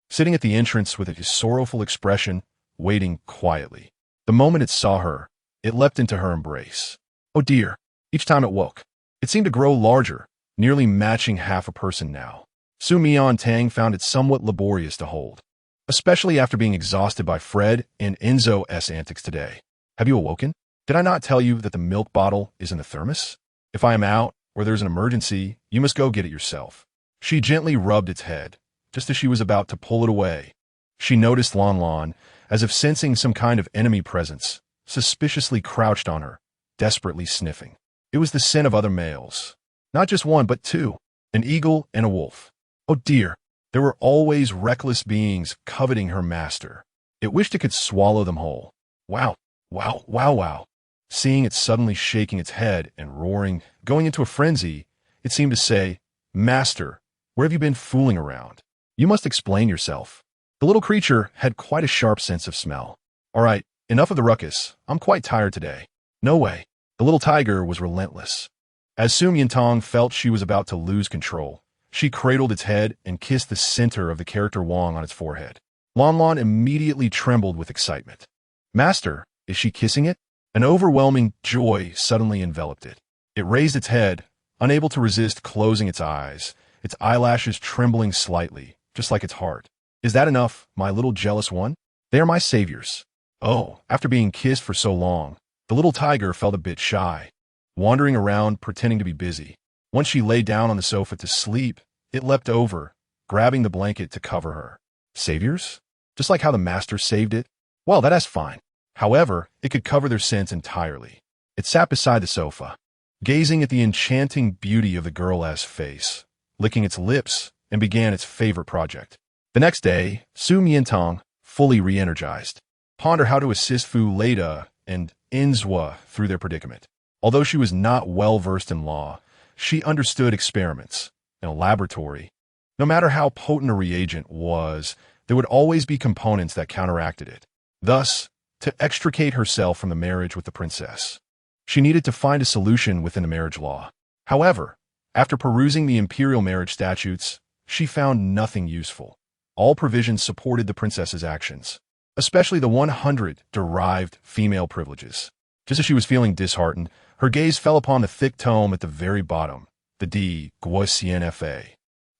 sitting at the entrance with a sorrowful expression, waiting quietly. The moment it saw her, it leapt into her embrace. Oh dear! Each time it woke, it seemed to grow larger, nearly matching half a person now. Su Miantang found it somewhat laborious to hold, especially after being exhausted by Fred and Enzo's antics today. Have you awoken? Did I not tell you that the milk bottle is in the thermos? If I am out, or there's an emergency, you must go get it yourself. She gently rubbed its head, just as she was about to pull it away. She noticed Lon Lon, as if sensing some kind of enemy presence, suspiciously crouched on her, desperately sniffing. It was the scent of other males. Not just one, but two. An eagle and a wolf. Oh dear, there were always reckless beings coveting her master. It wished it could swallow them whole. Wow, wow, wow, wow. Seeing it suddenly shaking its head and roaring, going into a frenzy, it seemed to say, Master, where have you been fooling around? You must explain yourself. The little creature had quite a sharp sense of smell. All right, enough of the ruckus. I'm quite tired today. No way. The little tiger was relentless. As Su Miantang felt she was about to lose control, she cradled its head and kissed the center of the character Wong on its forehead. Lon Lon immediately trembled with excitement. Master, is she kissing it? An overwhelming joy suddenly enveloped it. It raised its head, unable to resist closing its eyes, its eyelashes trembling slightly, just like its heart. Is that enough, my little jealous one? They are my saviors. Oh, after being kissed for so long, the little tiger felt a bit shy, wandering around pretending to be busy. Once she lay down on the sofa to sleep, it leapt over, grabbing the blanket to cover her. Saviors? Just like how the master saved it? Well, that's fine. However, it could cover their sins entirely. It sat beside the sofa, gazing at the enchanting beauty of the girl's face, licking its lips, and began its favorite project. The next day, Su Miantang, fully re-energized, pondered how to assist Fu Leda and Inzwa through their predicament. Although she was not well versed in law, she understood experiments. In a laboratory, no matter how potent a reagent was, there would always be components that counteracted it. Thus, to extricate herself from the marriage with the princess, she needed to find a solution within the marriage law. However, after perusing the imperial marriage statutes, she found nothing useful. All provisions supported the princess's actions, especially the 100 derived female privileges. Just as she was feeling disheartened, her gaze fell upon the thick tome at the very bottom, the D. Guosienfa.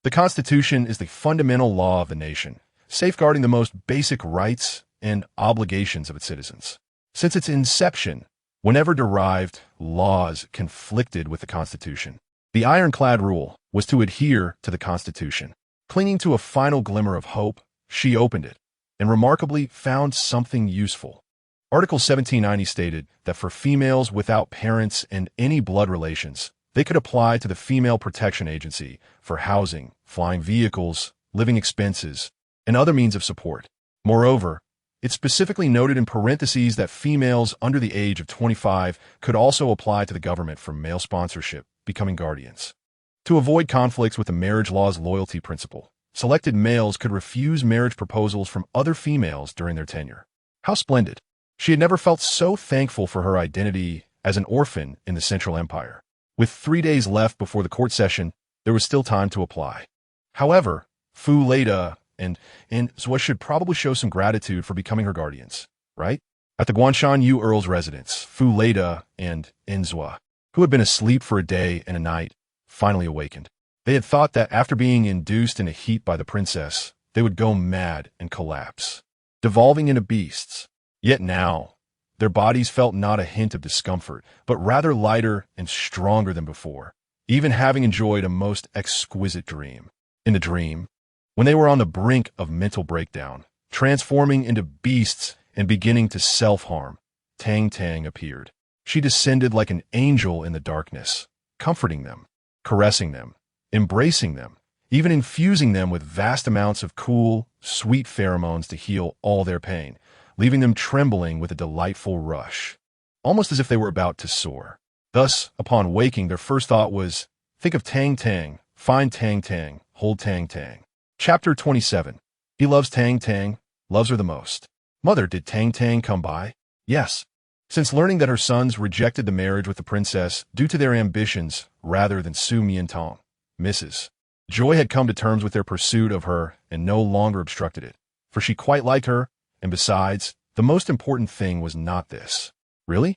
The Constitution is the fundamental law of the nation, safeguarding the most basic rights and obligations of its citizens. Since its inception, whenever derived laws conflicted with the Constitution, the ironclad rule was to adhere to the Constitution. Clinging to a final glimmer of hope, she opened it, and remarkably found something useful. Article 1790 stated that for females without parents and any blood relations, they could apply to the Female Protection Agency for housing, flying vehicles, living expenses, and other means of support. Moreover, it specifically noted in parentheses that females under the age of 25 could also apply to the government for male sponsorship, becoming guardians. To avoid conflicts with the marriage law's loyalty principle, selected males could refuse marriage proposals from other females during their tenure. How splendid! She had never felt so thankful for her identity as an orphan in the Central Empire. With 3 days left before the court session, there was still time to apply. However, Fu Leda and Zua should probably show some gratitude for becoming her guardians, right? At the Guanshan Yu Earl's residence, Fu Leda and Zua, who had been asleep for a day and a night, finally awakened. They had thought that after being induced in a heat by the princess, they would go mad and collapse, devolving into beasts. Yet now, their bodies felt not a hint of discomfort, but rather lighter and stronger than before, even having enjoyed a most exquisite dream. In the dream, when they were on the brink of mental breakdown, transforming into beasts and beginning to self-harm, Tang appeared. She descended like an angel in the darkness, comforting them, caressing them, embracing them, even infusing them with vast amounts of cool, sweet pheromones to heal all their pain, leaving them trembling with a delightful rush, almost as if they were about to soar. Thus, upon waking, their first thought was, think of Tang, find Tang, hold Tang. Chapter 27. He loves Tang, loves her the most. Mother, did Tang come by? Yes. Since learning that her sons rejected the marriage with the princess due to their ambitions rather than Su Miantang, Mrs. Joy had come to terms with their pursuit of her and no longer obstructed it, for she quite liked her. And besides, the most important thing was not this. Really?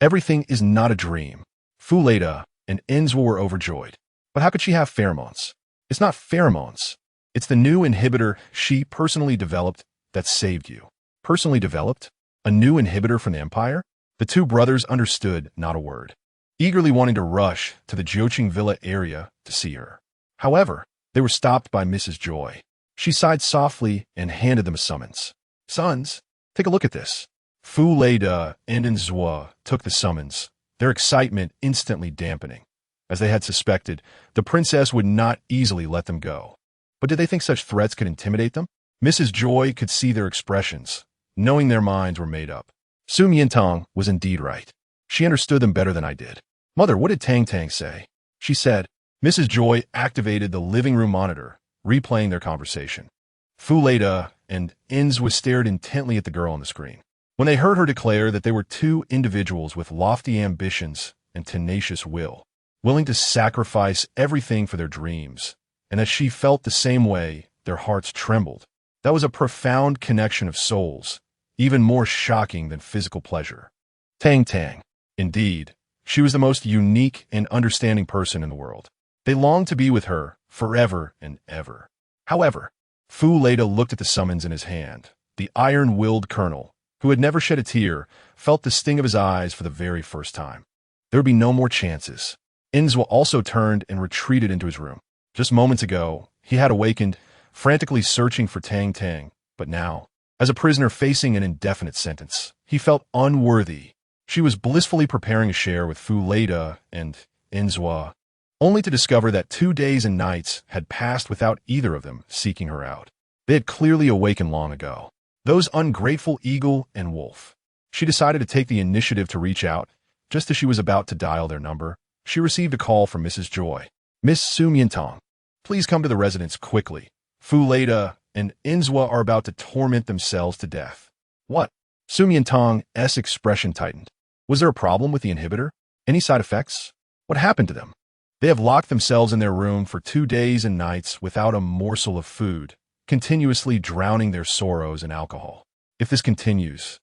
Everything is not a dream. Fu Leda and Zua were overjoyed. But how could she have pheromones? It's not pheromones. It's the new inhibitor she personally developed that saved you. Personally developed? A new inhibitor from the Empire? The two brothers understood not a word, eagerly wanting to rush to the Joching Villa area to see her. However, they were stopped by Mrs. Joy. She sighed softly and handed them a summons. Sons, take a look at this. Fu Leda and Zua took the summons, their excitement instantly dampening. As they had suspected, the princess would not easily let them go. But did they think such threats could intimidate them? Mrs. Joy could see their expressions, knowing their minds were made up. Su Miantang was indeed right. She understood them better than I did. Mother, what did Tang say? She said. Mrs. Joy activated the living room monitor, replaying their conversation. Fu Leda and Zua stared intently at the girl on the screen. When they heard her declare that they were two individuals with lofty ambitions and tenacious will, willing to sacrifice everything for their dreams, and as she felt the same way, their hearts trembled. That was a profound connection of souls, even more shocking than physical pleasure. Tang. Indeed, she was the most unique and understanding person in the world. They longed to be with her forever and ever. However, Fu Leda looked at the summons in his hand. The iron-willed colonel, who had never shed a tear, felt the sting of his eyes for the very first time. There would be no more chances. Zua also turned and retreated into his room. Just moments ago, he had awakened, frantically searching for Tang, but now, as a prisoner facing an indefinite sentence, he felt unworthy. She was blissfully preparing a share with Fu Leda and Zua, only to discover that 2 days and nights had passed without either of them seeking her out. They had clearly awakened long ago. Those ungrateful eagle and wolf. She decided to take the initiative to reach out, just as she was about to dial their number. she received a call from Mrs. Joy. "Miss Su Miantang, please come to the residence quickly. Fu Leda and Inzwa are about to torment themselves to death." "What?" Su Miantang's expression tightened. Was there a problem with the inhibitor? Any side effects? What happened to them? "They have locked themselves in their room for 2 days and nights without a morsel of food, continuously drowning their sorrows in alcohol. If this continues,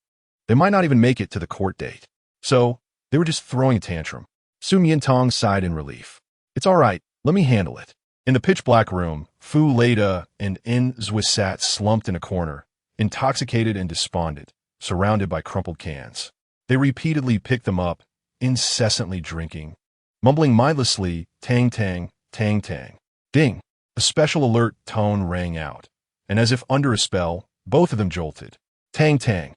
they might not even make it to the court date. So, they were just throwing a tantrum." Su Miantang sighed in relief. "It's all right, let me handle it." In the pitch-black room, Fu Leda and Inzwa sat slumped in a corner, intoxicated and despondent, surrounded by crumpled cans. They repeatedly picked them up, incessantly drinking, mumbling mindlessly, "Tang tang, tang tang." Ding! A special alert tone rang out, and as if under a spell, both of them jolted. Tang tang.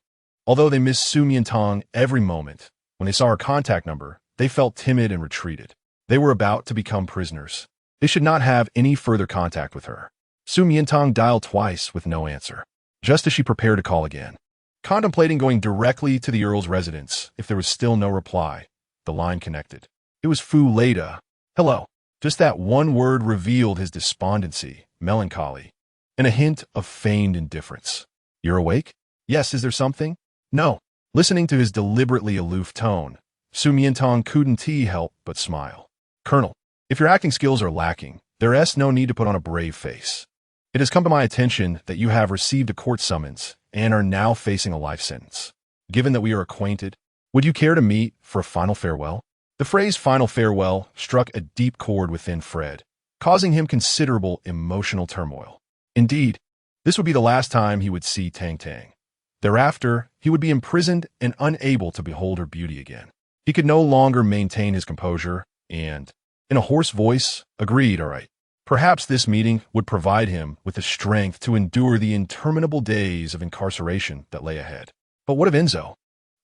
Although they missed Su Miantang every moment, when they saw her contact number, they felt timid and retreated. They were about to become prisoners. They should not have any further contact with her. Su Miantang dialed twice with no answer, just as she prepared to call again. Contemplating going directly to the Earl's residence if there was still no reply, the line connected. It was Fu Leda. "Hello." Just that one word revealed his despondency, melancholy, and a hint of feigned indifference. "You're awake?" "Yes, is there something?" "No." Listening to his deliberately aloof tone, Su Miantang couldn't help but smile. "Colonel, if your acting skills are lacking, there's no need to put on a brave face. It has come to my attention that you have received a court summons and are now facing a life sentence. Given that we are acquainted, would you care to meet for a final farewell?" The phrase "final farewell" struck a deep chord within Fred, causing him considerable emotional turmoil. Indeed, this would be the last time he would see Tang Tang. Thereafter, he would be imprisoned and unable to behold her beauty again. He could no longer maintain his composure and, in a hoarse voice, agreed, "All right." Perhaps this meeting would provide him with the strength to endure the interminable days of incarceration that lay ahead. But what of Enzo?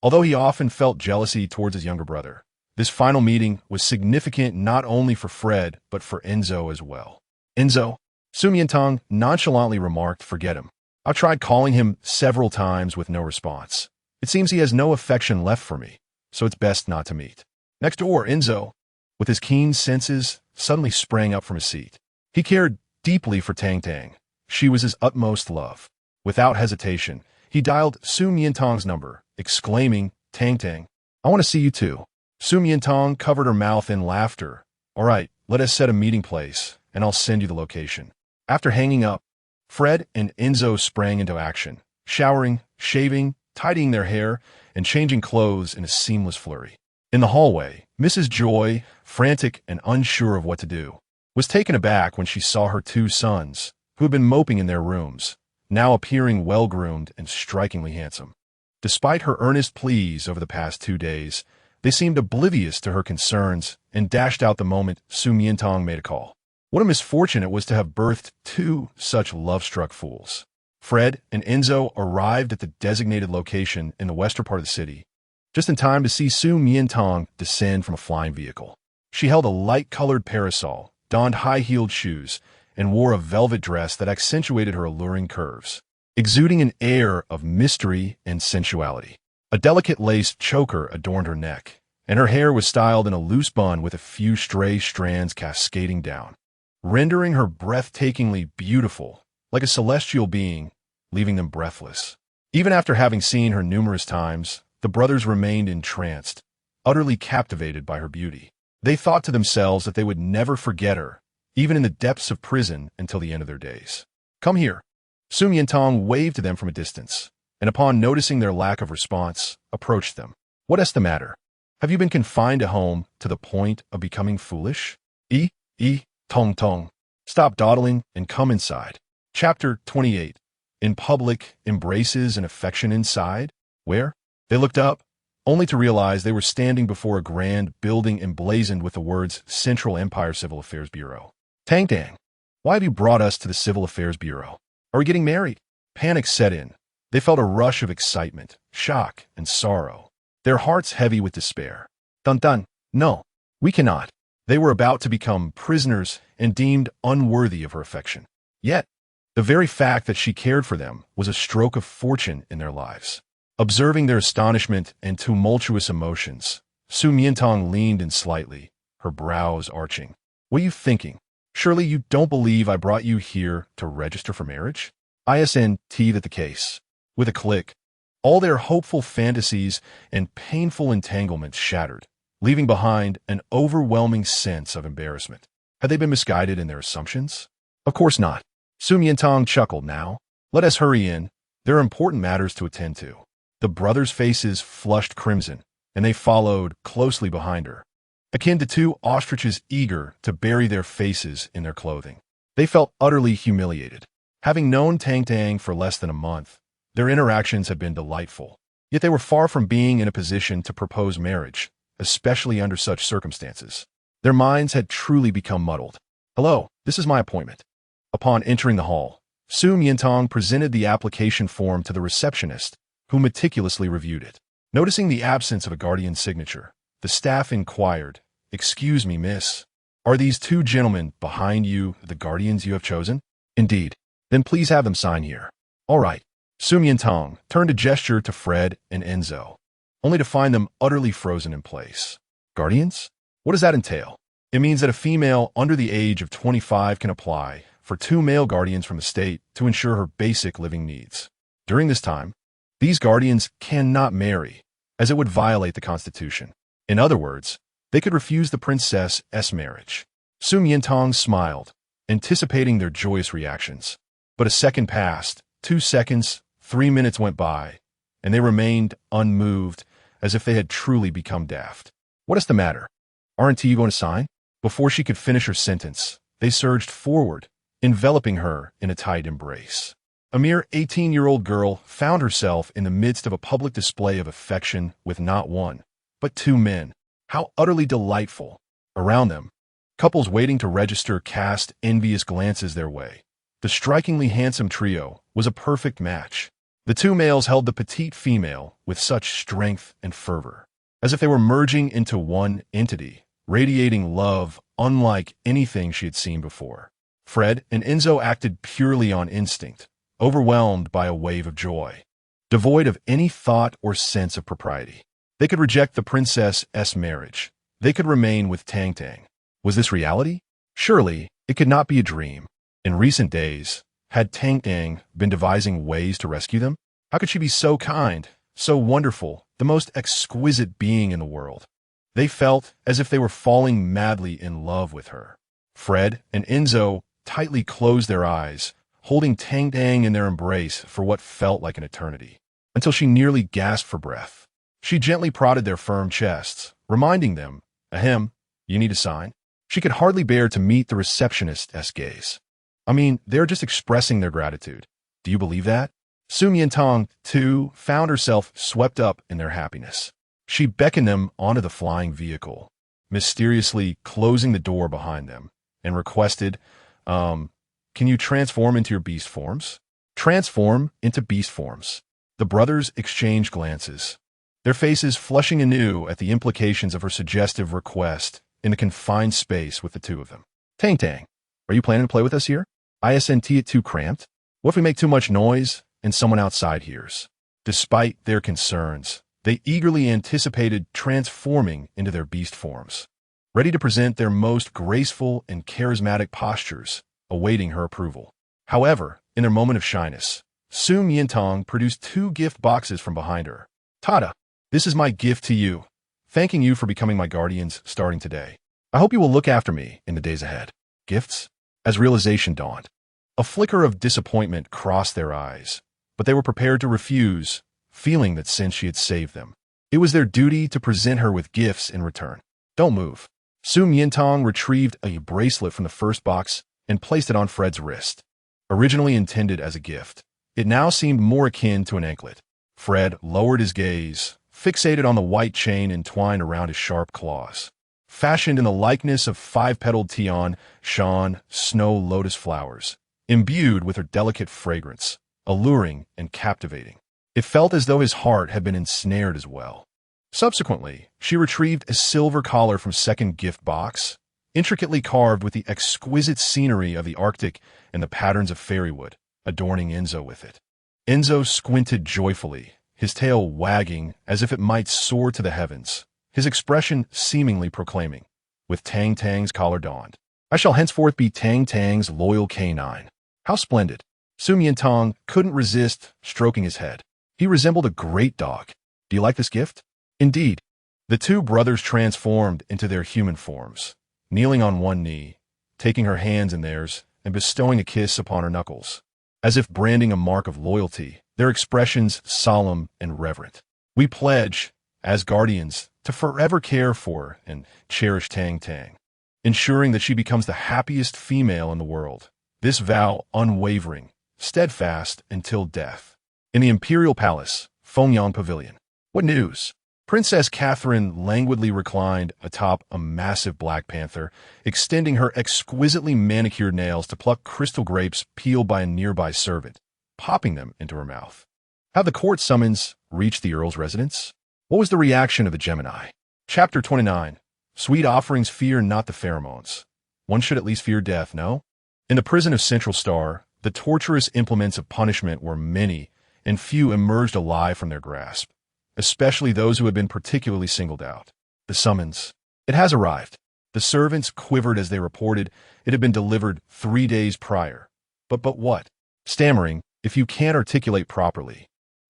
Although he often felt jealousy towards his younger brother, this final meeting was significant not only for Fred, but for Enzo as well. "Enzo," Su Miantang nonchalantly remarked, "forget him. I've tried calling him several times with no response. It seems he has no affection left for me, so it's best not to meet." Next door, Enzo, with his keen senses, suddenly sprang up from his seat. He cared deeply for Tang Tang. She was his utmost love. Without hesitation, he dialed Su Miantang's number, exclaiming, "Tang Tang, I want to see you too." Su Miantang covered her mouth in laughter. "All right, let us set a meeting place, and I'll send you the location." After hanging up, Fred and Enzo sprang into action, showering, shaving, tidying their hair, and changing clothes in a seamless flurry. In the hallway, Mrs. Joy, frantic and unsure of what to do, was taken aback when she saw her 2 sons, who had been moping in their rooms, now appearing well-groomed and strikingly handsome. Despite her earnest pleas over the past 2 days, they seemed oblivious to her concerns and dashed out the moment Su Miantang made a call. What a misfortune it was to have birthed 2 such love-struck fools. Fred and Enzo arrived at the designated location in the western part of the city, just in time to see Su Miantang descend from a flying vehicle. She held a light-colored parasol, donned high-heeled shoes, and wore a velvet dress that accentuated her alluring curves, exuding an air of mystery and sensuality. A delicate lace choker adorned her neck, and her hair was styled in a loose bun with a few stray strands cascading down, rendering her breathtakingly beautiful, like a celestial being, leaving them breathless. Even after having seen her numerous times, the brothers remained entranced, utterly captivated by her beauty. They thought to themselves that they would never forget her, even in the depths of prison until the end of their days. "Come here." Su Miantang waved to them from a distance, and upon noticing their lack of response, approached them. "What's the matter? Have you been confined at home to the point of becoming foolish? Tong tong. Stop dawdling and come inside." Chapter 28. In public, embraces and affection inside? Where? They looked up, only to realize they were standing before a grand building emblazoned with the words Central Empire Civil Affairs Bureau. "Tang Tang, why have you brought us to the Civil Affairs Bureau? Are we getting married?" Panic set in. They felt a rush of excitement, shock, and sorrow, their hearts heavy with despair. "Dun dun, no, we cannot." They were about to become prisoners and deemed unworthy of her affection. Yet, the very fact that she cared for them was a stroke of fortune in their lives. Observing their astonishment and tumultuous emotions, Su Miantang leaned in slightly, her brows arching. What are you thinking? Surely you don't believe I brought you here to register for marriage? ISNT that the case. With a click, all their hopeful fantasies and painful entanglements shattered, leaving behind an overwhelming sense of embarrassment. Had they been misguided in their assumptions? Of course not. Su Miantang chuckled now. Let us hurry in. There are important matters to attend to. The brothers' faces flushed crimson, and they followed closely behind her, akin to two ostriches eager to bury their faces in their clothing. They felt utterly humiliated. Having known Taming for less than a month, their interactions had been delightful. Yet they were far from being in a position to propose marriage, especially under such circumstances. Their minds had truly become muddled. Hello, this is my appointment. Upon entering the hall, Su Miantang presented the application form to the receptionist, who meticulously reviewed it. Noticing the absence of a guardian's signature, the staff inquired, "Excuse me, miss, are these two gentlemen behind you the guardians you have chosen?" "Indeed." "Then please have them sign here." "All right." Su Miantang turned a gesture to Fred and Enzo, only to find them utterly frozen in place. Guardians? What does that entail? It means that a female under the age of 25 can apply for 2 male guardians from the state to ensure her basic living needs. During this time, these guardians cannot marry, as it would violate the Constitution. In other words, they could refuse the princess's marriage. Su Miantang smiled, anticipating their joyous reactions. But a second passed, 2 seconds, 3 minutes went by, and they remained unmoved, as if they had truly become daft. "What is the matter? Aren't you going to sign?" Before she could finish her sentence, they surged forward, enveloping her in a tight embrace. A mere 18-year-old girl found herself in the midst of a public display of affection with not one, but 2 men. How utterly delightful. Around them, couples waiting to register cast envious glances their way. The strikingly handsome trio was a perfect match. The 2 males held the petite female with such strength and fervor, as if they were merging into one entity, radiating love unlike anything she had seen before. Fred and Enzo acted purely on instinct, overwhelmed by a wave of joy, devoid of any thought or sense of propriety. They could reject the princess's marriage. They could remain with Taming. Was this reality? Surely, it could not be a dream. In recent days, had Taming been devising ways to rescue them? How could she be so kind, so wonderful, the most exquisite being in the world? They felt as if they were falling madly in love with her. Fred and Enzo tightly closed their eyes, holding Taming in their embrace for what felt like an eternity, until she nearly gasped for breath. She gently prodded their firm chests, reminding them, "Ahem, you need a sign?" She could hardly bear to meet the receptionist's gaze. "I mean, they're just expressing their gratitude. Do you believe that?" Su Miantang, too, found herself swept up in their happiness. She beckoned them onto the flying vehicle, mysteriously closing the door behind them, and requested, "Can you transform into your beast forms?" Transform into beast forms. The brothers exchanged glances, their faces flushing anew at the implications of her suggestive request in the confined space with the 2 of them. "Taming, are you planning to play with us here? ISNT it too cramped? What if we make too much noise and someone outside hears?" Despite their concerns, they eagerly anticipated transforming into their beast forms, ready to present their most graceful and charismatic postures, awaiting her approval. However, in their moment of shyness, Su Miantang produced 2 gift boxes from behind her. "Tada, this is my gift to you, thanking you for becoming my guardians starting today. I hope you will look after me in the days ahead." Gifts? As realization dawned, a flicker of disappointment crossed their eyes, but they were prepared to refuse, feeling that since she had saved them, it was their duty to present her with gifts in return. "Don't move." Su Miantang retrieved a bracelet from the first box and placed it on Fred's wrist. Originally intended as a gift, it now seemed more akin to an anklet. Fred lowered his gaze, fixated on the white chain entwined around his sharp claws. Fashioned in the likeness of 5-petaled Tian Shan snow lotus flowers, imbued with her delicate fragrance, alluring and captivating. It felt as though his heart had been ensnared as well. Subsequently, she retrieved a silver collar from second gift box, intricately carved with the exquisite scenery of the Arctic and the patterns of fairywood, adorning Enzo with it. Enzo squinted joyfully, his tail wagging as if it might soar to the heavens, his expression seemingly proclaiming, with Tang Tang's collar donned. I shall henceforth be Tang Tang's loyal canine. How splendid. Su Miantang couldn't resist stroking his head. He resembled a great dog. Do you like this gift? Indeed. The two brothers transformed into their human forms, kneeling on one knee, taking her hands in theirs, and bestowing a kiss upon her knuckles. As if branding a mark of loyalty, their expressions solemn and reverent. We pledge, as guardians, to forever care for and cherish Tang Tang, ensuring that she becomes the happiest female in the world. This vow unwavering, steadfast until death. In the Imperial Palace, Fengyang Pavilion. What news? Princess Catherine languidly reclined atop a massive black panther, extending her exquisitely manicured nails to pluck crystal grapes peeled by a nearby servant, popping them into her mouth. Had the court summons reached the Earl's residence? What was the reaction of the Gemini? Chapter 29. Sweet offerings fear not the pheromones. One should at least fear death, no? In the prison of Central Star, the torturous implements of punishment were many, and few emerged alive from their grasp, especially those who had been particularly singled out. The summons. It has arrived. The servants quivered as they reported it had been delivered 3 days prior. But what? Stammering, if you can't articulate properly.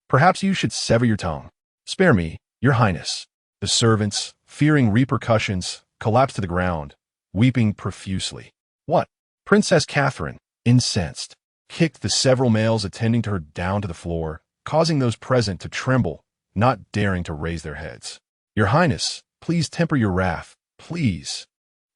Perhaps you should sever your tongue. Spare me, your highness. The servants, fearing repercussions, collapsed to the ground, weeping profusely. What? Princess Catherine, incensed, kicked the several males attending to her down to the floor, causing those present to tremble, not daring to raise their heads. Your highness, please temper your wrath. Please.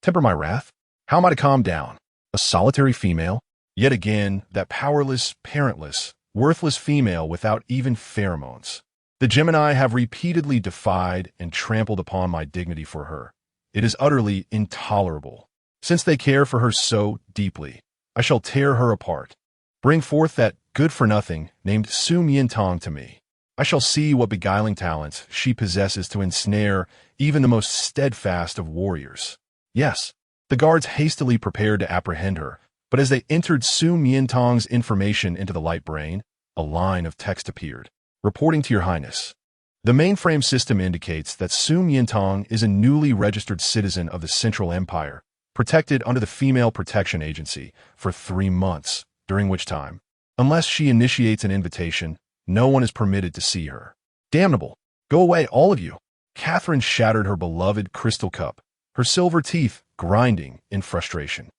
Temper my wrath? How am I to calm down? A solitary female? Yet again, that powerless, parentless, worthless female without even pheromones. The Gemini have repeatedly defied and trampled upon my dignity for her. It is utterly intolerable. Since they care for her so deeply, I shall tear her apart. Bring forth that good-for-nothing named Su Miantang to me. I shall see what beguiling talents she possesses to ensnare even the most steadfast of warriors. Yes, the guards hastily prepared to apprehend her, but as they entered Su Miantang's information into the light brain, a line of text appeared. Reporting to your highness. The mainframe system indicates that Su Miantang is a newly registered citizen of the Central Empire, protected under the Female Protection Agency for 3 months, during which time, unless she initiates an invitation, no one is permitted to see her. Damnable! Go away, all of you! Catherine shattered her beloved crystal cup, her silver teeth grinding in frustration.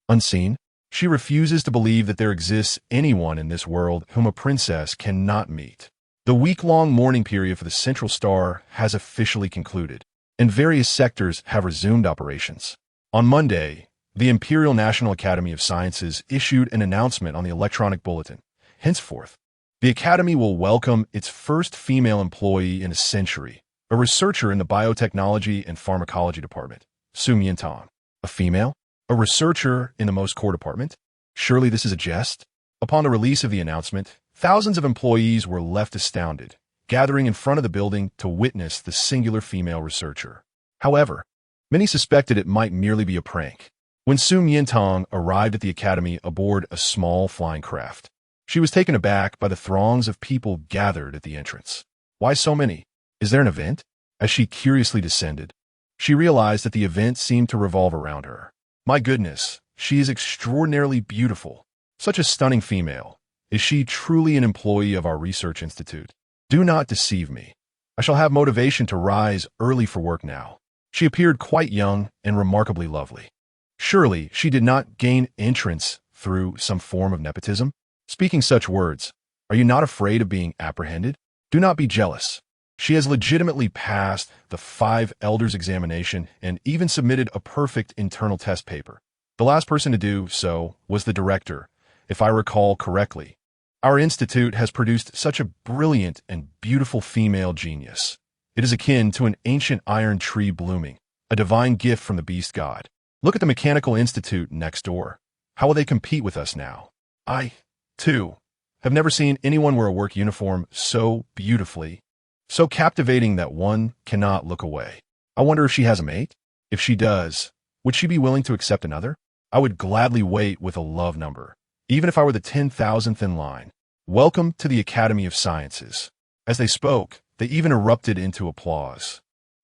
Unseen, she refuses to believe that there exists anyone in this world whom a princess cannot meet. The week-long mourning period for the Central Star has officially concluded, and various sectors have resumed operations. On Monday, the Imperial National Academy of Sciences issued an announcement on the electronic bulletin. Henceforth, the Academy will welcome its first female employee in a century, a researcher in the Biotechnology and Pharmacology Department, Su Miantang. A female? A researcher in the most core department? Surely this is a jest? Upon the release of the announcement, thousands of employees were left astounded, gathering in front of the building to witness the singular female researcher. However, many suspected it might merely be a prank. When Su Miantang arrived at the academy aboard a small flying craft, she was taken aback by the throngs of people gathered at the entrance. Why so many? Is there an event? As she curiously descended, she realized that the event seemed to revolve around her. My goodness, she is extraordinarily beautiful. Such a stunning female. Is she truly an employee of our research institute? Do not deceive me. I shall have motivation to rise early for work now. She appeared quite young and remarkably lovely. Surely she did not gain entrance through some form of nepotism? Speaking such words, are you not afraid of being apprehended? Do not be jealous. She has legitimately passed the 5 elders examination and even submitted a perfect internal test paper. The last person to do so was the director, if I recall correctly. Our institute has produced such a brilliant and beautiful female genius. It is akin to an ancient iron tree blooming, a divine gift from the beast god. Look at the Mechanical Institute next door. How will they compete with us now? I, too, have never seen anyone wear a work uniform so beautifully, so captivating that one cannot look away. I wonder if she has a mate? If she does, would she be willing to accept another? I would gladly wait with a love number, even if I were the 10,000th in line. Welcome to the Academy of Sciences. As they spoke, they even erupted into applause.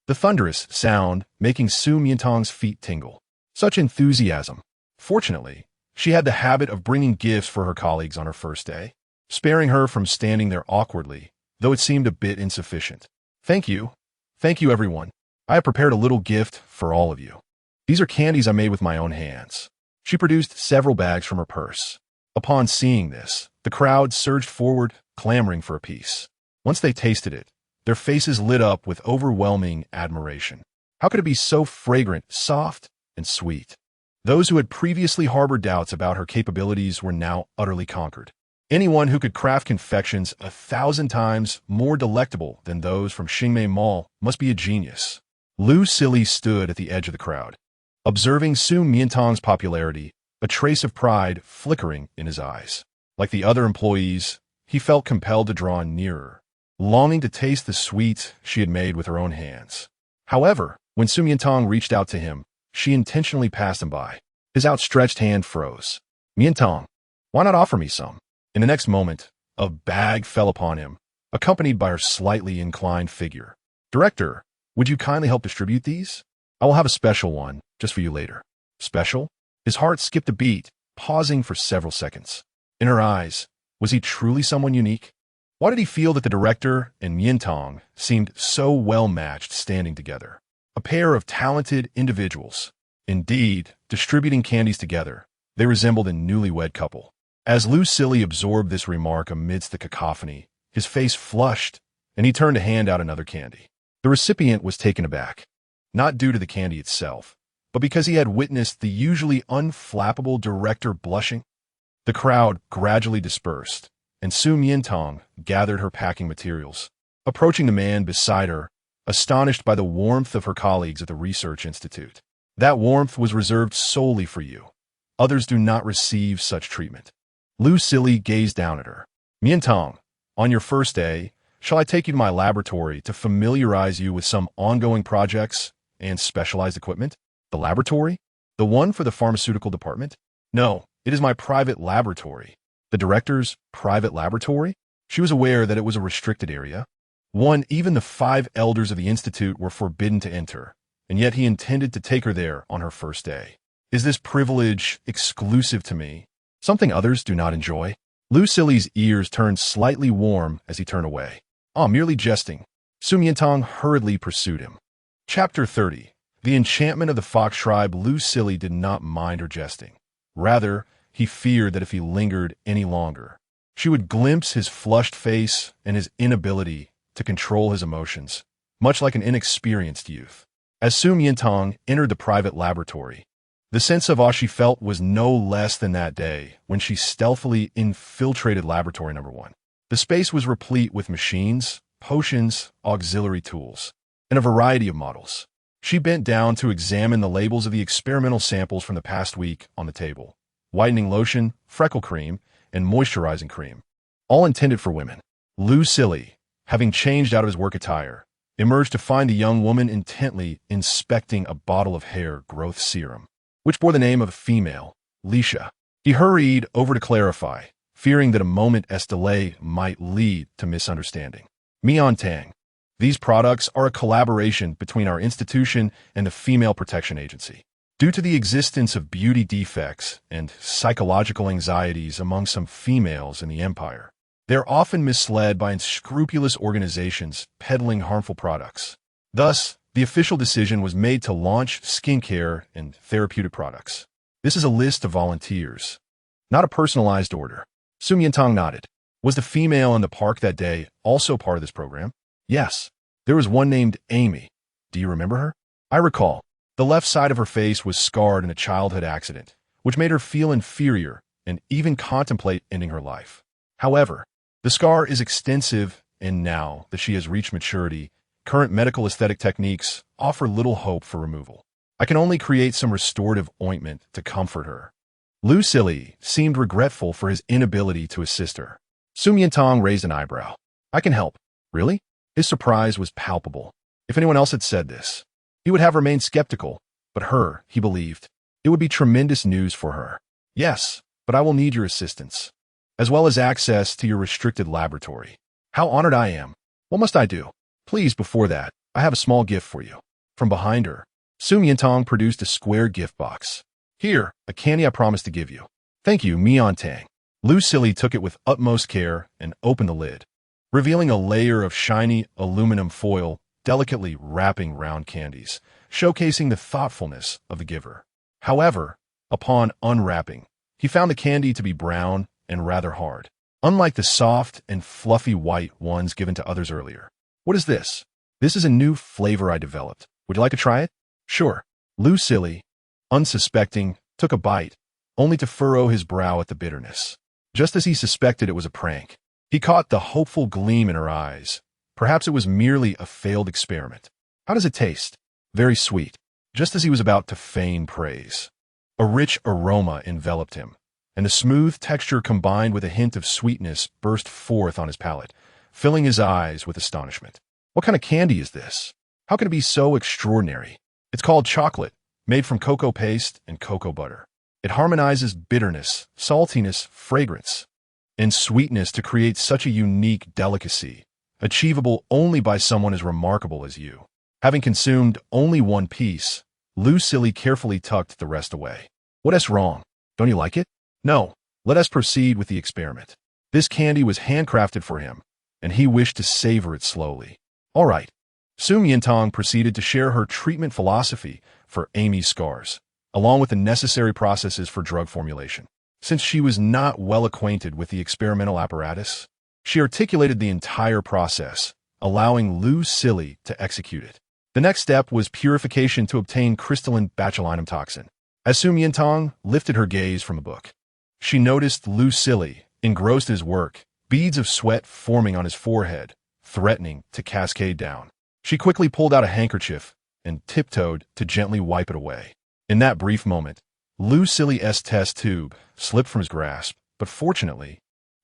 the thunderous sound making Su Miantang's feet tingle. Such enthusiasm. Fortunately, she had the habit of bringing gifts for her colleagues on her first day, sparing her from standing there awkwardly, though it seemed a bit insufficient. Thank you. Thank you, everyone. I have prepared a little gift for all of you. These are candies I made with my own hands. She produced several bags from her purse. Upon seeing this, the crowd surged forward, clamoring for a piece. Once they tasted it, their faces lit up with overwhelming admiration. How could it be so fragrant, soft, and sweet? Those who had previously harbored doubts about her capabilities were now utterly conquered. Anyone who could craft confections 1,000 times more delectable than those from Xingmei Mall must be a genius. Lu Sili stood at the edge of the crowd, observing Su Miantang's popularity, a trace of pride flickering in his eyes. Like the other employees, he felt compelled to draw nearer, longing to taste the sweets she had made with her own hands. However, when Su Miantang reached out to him, she intentionally passed him by. His outstretched hand froze. Miantang, why not offer me some? In the next moment, a bag fell upon him, accompanied by her slightly inclined figure. Director, would you kindly help distribute these? I will have a special one, just for you later. Special? His heart skipped a beat, pausing for several seconds. In her eyes, was he truly someone unique? Why did he feel that the director and Miantang seemed so well-matched standing together? A pair of talented individuals. Indeed, distributing candies together, they resembled a newlywed couple. As Lu Sili absorbed this remark amidst the cacophony, his face flushed, and he turned to hand out another candy. The recipient was taken aback, not due to the candy itself, but because he had witnessed the usually unflappable director blushing. The crowd gradually dispersed, and Su Miantang gathered her packing materials, approaching the man beside her, astonished by the warmth of her colleagues at the research institute. That warmth was reserved solely for you. Others do not receive such treatment. Lu Sili gazed down at her. Miantang, on your first day, shall I take you to my laboratory to familiarize you with some ongoing projects and specialized equipment? The laboratory? The one for the pharmaceutical department? No, it is my private laboratory. The director's private laboratory? She was aware that it was a restricted area. One even the 5 elders of the institute were forbidden to enter, and yet he intended to take her there on her first day. Is this privilege exclusive to me? Something others do not enjoy? Lu Sili's ears turned slightly warm as he turned away. Merely jesting. Su Miantang hurriedly pursued him. Chapter 30. The enchantment of the fox tribe. Lu Sili did not mind her jesting. Rather, he feared that if he lingered any longer, she would glimpse his flushed face and his inability to control his emotions, much like an inexperienced youth. As Su Miantang entered the private laboratory, the sense of awe she felt was no less than that day when she stealthily infiltrated laboratory number 1. The space was replete with machines, potions, auxiliary tools, and a variety of models. She bent down to examine the labels of the experimental samples from the past week on the table. Whitening lotion, freckle cream, and moisturizing cream, all intended for women. Lu Sili, having changed out of his work attire, emerged to find the young woman intently inspecting a bottle of hair growth serum, which bore the name of a female, Lisha. He hurried over to clarify, fearing that a moment's delay might lead to misunderstanding. Miantang, these products are a collaboration between our institution and the Female Protection Agency. Due to the existence of beauty defects and psychological anxieties among some females in the empire, they are often misled by unscrupulous organizations peddling harmful products. Thus, the official decision was made to launch skincare and therapeutic products. This is a list of volunteers, not a personalized order. Su Miantang nodded. Was the female in the park that day also part of this program? Yes. There was one named Amy. Do you remember her? I recall. The left side of her face was scarred in a childhood accident, which made her feel inferior and even contemplate ending her life. However, the scar is extensive, and now that she has reached maturity, current medical aesthetic techniques offer little hope for removal. I can only create some restorative ointment to comfort her. Lu Sili seemed regretful for his inability to assist her. Su Miantang raised an eyebrow. I can help. Really? His surprise was palpable. If anyone else had said this, he would have remained skeptical, but her, he believed, it would be tremendous news for her. Yes, but I will need your assistance, as well as access to your restricted laboratory. How honored I am. What must I do? Please, before that, I have a small gift for you. From behind her, Su Miantang produced a square gift box. Here, a candy I promised to give you. Thank you, Miantang. Lucille took it with utmost care and opened the lid, revealing a layer of shiny aluminum foil delicately wrapping round candies, showcasing the thoughtfulness of the giver. However, upon unwrapping, he found the candy to be brown and rather hard, unlike the soft and fluffy white ones given to others earlier. What is this? This is a new flavor I developed. Would you like to try it? Sure. Lucille, unsuspecting, took a bite, only to furrow his brow at the bitterness. Just as he suspected it was a prank, he caught the hopeful gleam in her eyes. Perhaps it was merely a failed experiment. How does it taste? Very sweet. Just as he was about to feign praise, a rich aroma enveloped him, and the smooth texture combined with a hint of sweetness burst forth on his palate, filling his eyes with astonishment. What kind of candy is this? How can it be so extraordinary? It's called chocolate, made from cocoa paste and cocoa butter. It harmonizes bitterness, saltiness, fragrance, and sweetness to create such a unique delicacy, achievable only by someone as remarkable as you. Having consumed only one piece, Lucille carefully tucked the rest away. What is wrong? Don't you like it? No. Let us proceed with the experiment. This candy was handcrafted for him, and he wished to savor it slowly. All right. Su Miantang proceeded to share her treatment philosophy for Amy's scars, along with the necessary processes for drug formulation. Since she was not well acquainted with the experimental apparatus, she articulated the entire process, allowing Lucille to execute it. The next step was purification to obtain crystalline botulinum toxin. As Su Miantang lifted her gaze from the book, she noticed Lucille, engrossed in his work, beads of sweat forming on his forehead, threatening to cascade down. She quickly pulled out a handkerchief and tiptoed to gently wipe it away. In that brief moment, Lucille's test tube slipped from his grasp, but fortunately,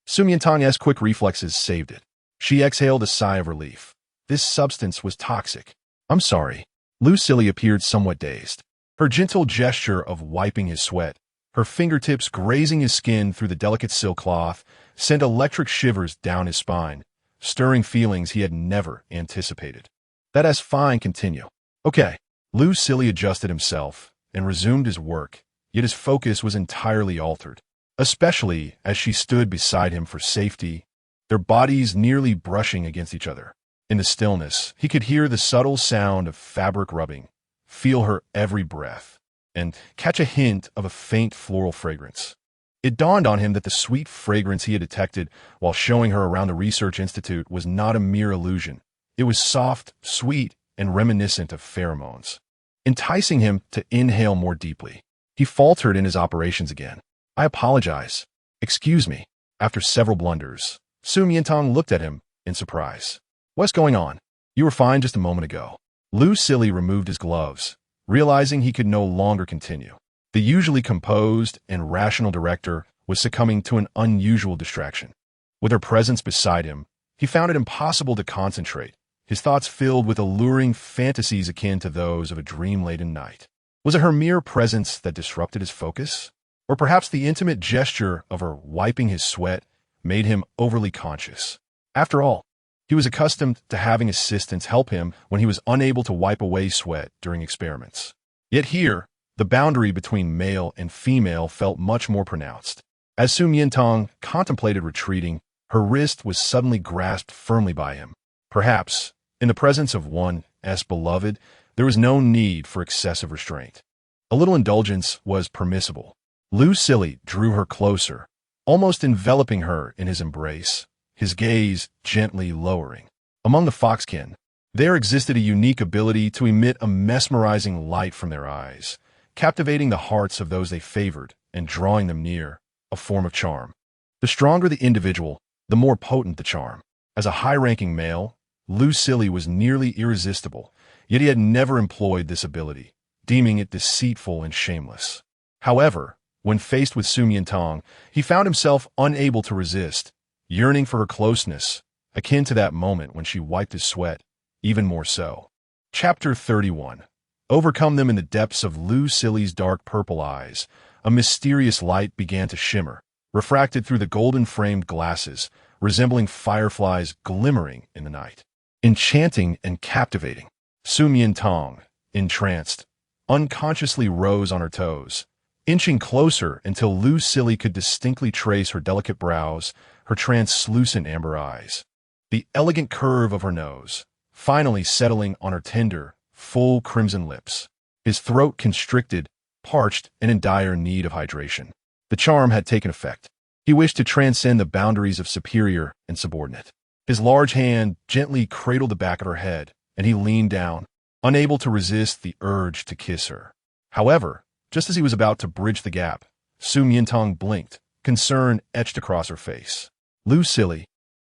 Su Miantang's quick reflexes saved it. She exhaled a sigh of relief. This substance was toxic. I'm sorry. Lucille appeared somewhat dazed. Her gentle gesture of wiping his sweat, her fingertips grazing his skin through the delicate silk cloth, sent electric shivers down his spine, stirring feelings he had never anticipated. That's fine, continue. Okay. Lucille adjusted himself and resumed his work, yet his focus was entirely altered, especially as she stood beside him for safety, their bodies nearly brushing against each other. In the stillness, he could hear the subtle sound of fabric rubbing, feel her every breath, and catch a hint of a faint floral fragrance. It dawned on him that the sweet fragrance he had detected while showing her around the research institute was not a mere illusion. It was soft, sweet, and reminiscent of pheromones, enticing him to inhale more deeply. He faltered in his operations again. I apologize. Excuse me. After several blunders, Su Miantang looked at him in surprise. What's going on? You were fine just a moment ago. Lucille removed his gloves, realizing he could no longer continue. The usually composed and rational director was succumbing to an unusual distraction. With her presence beside him, he found it impossible to concentrate, his thoughts filled with alluring fantasies akin to those of a dream-laden night. Was it her mere presence that disrupted his focus? Or perhaps the intimate gesture of her wiping his sweat made him overly conscious? After all, he was accustomed to having assistants help him when he was unable to wipe away sweat during experiments. Yet here, the boundary between male and female felt much more pronounced. As Su Miantang contemplated retreating, her wrist was suddenly grasped firmly by him. Perhaps, in the presence of one's beloved, there was no need for excessive restraint. A little indulgence was permissible. Lucille drew her closer, almost enveloping her in his embrace, his gaze gently lowering. Among the foxkin, there existed a unique ability to emit a mesmerizing light from their eyes, captivating the hearts of those they favored and drawing them near, a form of charm. The stronger the individual, the more potent the charm. As a high-ranking male, Lucille was nearly irresistible, yet he had never employed this ability, deeming it deceitful and shameless. However, when faced with Su Miantang, he found himself unable to resist, yearning for her closeness, akin to that moment when she wiped his sweat, even more so. Chapter 31. Overcome them in the depths of Lucille's dark purple eyes, a mysterious light began to shimmer, refracted through the golden-framed glasses, resembling fireflies glimmering in the night. Enchanting and captivating. Su Miantang, entranced, unconsciously rose on her toes, inching closer until Lu Silly could distinctly trace her delicate brows, her translucent amber eyes, the elegant curve of her nose, finally settling on her tender, full crimson lips. His throat constricted, parched, and in dire need of hydration. The charm had taken effect. He wished to transcend the boundaries of superior and subordinate. His large hand gently cradled the back of her head, and he leaned down, unable to resist the urge to kiss her. However, just as he was about to bridge the gap, Su Miantang blinked, concern etched across her face. Lu Silly,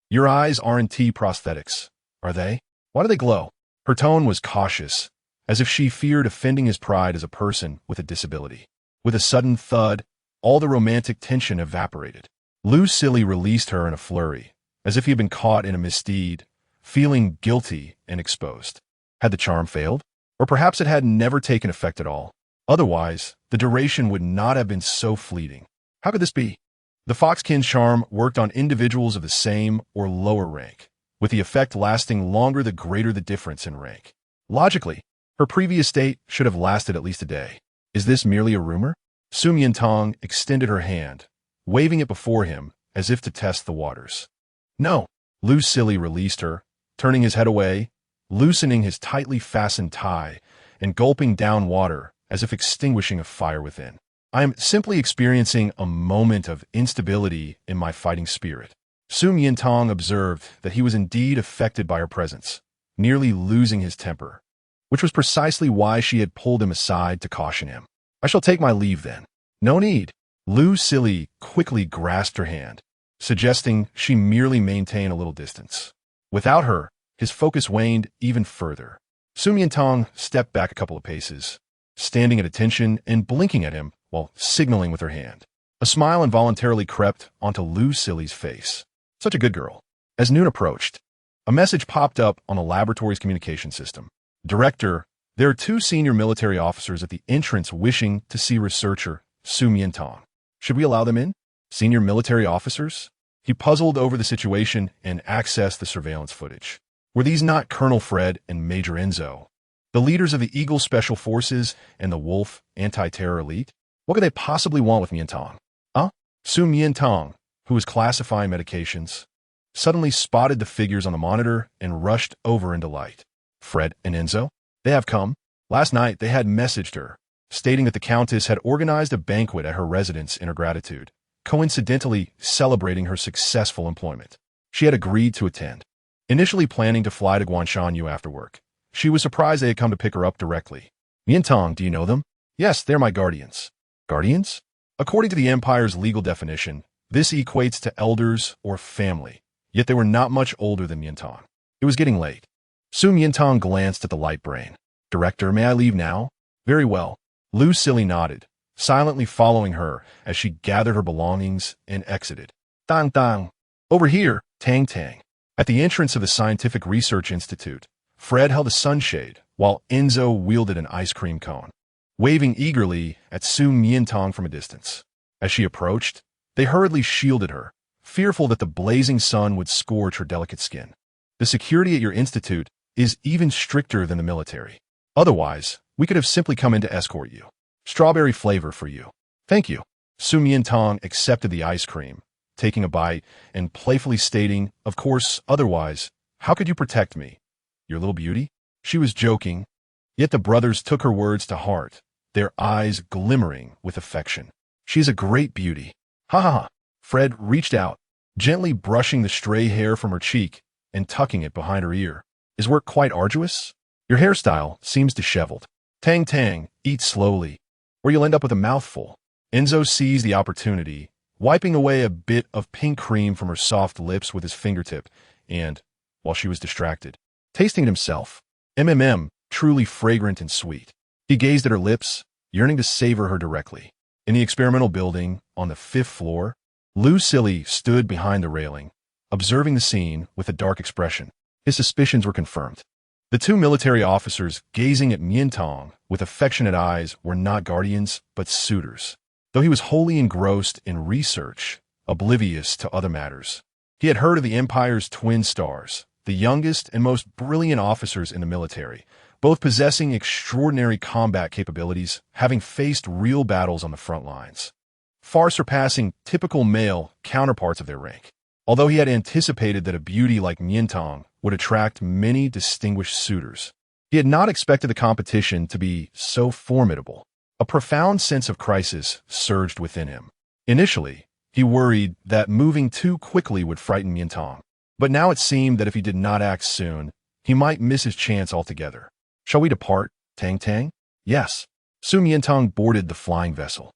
your eyes aren't prosthetics, are they? Why do they glow? Her tone was cautious, as if she feared offending his pride as a person with a disability. With a sudden thud, all the romantic tension evaporated. Lu Silly released her in a flurry, as if he had been caught in a misdeed, feeling guilty and exposed. Had the charm failed? Or perhaps it had never taken effect at all. Otherwise, the duration would not have been so fleeting. How could this be? The Foxkin's charm worked on individuals of the same or lower rank, with the effect lasting longer the greater the difference in rank. Logically, her previous state should have lasted at least a day. Is this merely a rumor? Su Miantang extended her hand, waving it before him as if to test the waters. No. Lu Silly released her, turning his head away, loosening his tightly fastened tie, and gulping down water as if extinguishing a fire within. I am simply experiencing a moment of instability in my fighting spirit. Su Miantang observed that he was indeed affected by her presence, nearly losing his temper, which was precisely why she had pulled him aside to caution him. I shall take my leave then. No need. Lu Silly quickly grasped her hand, suggesting she merely maintain a little distance. Without her, his focus waned even further. Su Miantang stepped back a couple of paces, standing at attention and blinking at him while signaling with her hand. A smile involuntarily crept onto Lu Silly's face. Such a good girl. As noon approached, a message popped up on the laboratory's communication system. Director, there are 2 senior military officers at the entrance wishing to see researcher Su Miantang. Should we allow them in? Senior military officers? He puzzled over the situation and accessed the surveillance footage. Were these not Colonel Fred and Major Enzo, the leaders of the Eagle Special Forces and the Wolf Anti-Terror Elite? What could they possibly want with Miantang? Su Miantang, who was classifying medications, suddenly spotted the figures on the monitor and rushed over in delight. Fred and Enzo? They have come. Last night they had messaged her, stating that the Countess had organized a banquet at her residence in her gratitude, coincidentally celebrating her successful employment. She had agreed to attend. Initially planning to fly to Guanshanyu after work, she was surprised they had come to pick her up directly. Miantang, do you know them? Yes, they're my guardians. Guardians? According to the Empire's legal definition, this equates to elders or family, yet they were not much older than Miantang. It was getting late. Su Miantang glanced at the light brain. Director, may I leave now? Very well. Lu Silly nodded, silently following her as she gathered her belongings and exited. Tang Tang. Over here, Tang Tang. At the entrance of the Scientific Research Institute, Fred held a sunshade while Enzo wielded an ice cream cone, waving eagerly at Su Miantang from a distance. As she approached, they hurriedly shielded her, fearful that the blazing sun would scorch her delicate skin. The security at your institute is even stricter than the military. Otherwise, we could have simply come in to escort you. Strawberry flavor for you. Thank you. Su Miantang accepted the ice cream, taking a bite and playfully stating, of course, otherwise, how could you protect me? Your little beauty? She was joking, yet the brothers took her words to heart, their eyes glimmering with affection. She's a great beauty. Ha ha ha. Fred reached out, gently brushing the stray hair from her cheek and tucking it behind her ear. Is work quite arduous? Your hairstyle seems disheveled. Tang Tang, eat slowly, or you'll end up with a mouthful. Enzo seized the opportunity, wiping away a bit of pink cream from her soft lips with his fingertip, and, while she was distracted, tasting it himself. Truly fragrant and sweet. He gazed at her lips, yearning to savor her directly. In the experimental building, on the 5th floor, Lu Silly stood behind the railing, observing the scene with a dark expression. His suspicions were confirmed. The 2 military officers gazing at Miantang with affectionate eyes were not guardians, but suitors. Though he was wholly engrossed in research, oblivious to other matters. He had heard of the Empire's twin stars, the youngest and most brilliant officers in the military, both possessing extraordinary combat capabilities, having faced real battles on the front lines, far surpassing typical male counterparts of their rank. Although he had anticipated that a beauty like Miantang would attract many distinguished suitors, he had not expected the competition to be so formidable. A profound sense of crisis surged within him. Initially, he worried that moving too quickly would frighten Miantang, but now it seemed that if he did not act soon, he might miss his chance altogether. Shall we depart, Tang Tang? Yes. Su Miantang boarded the flying vessel,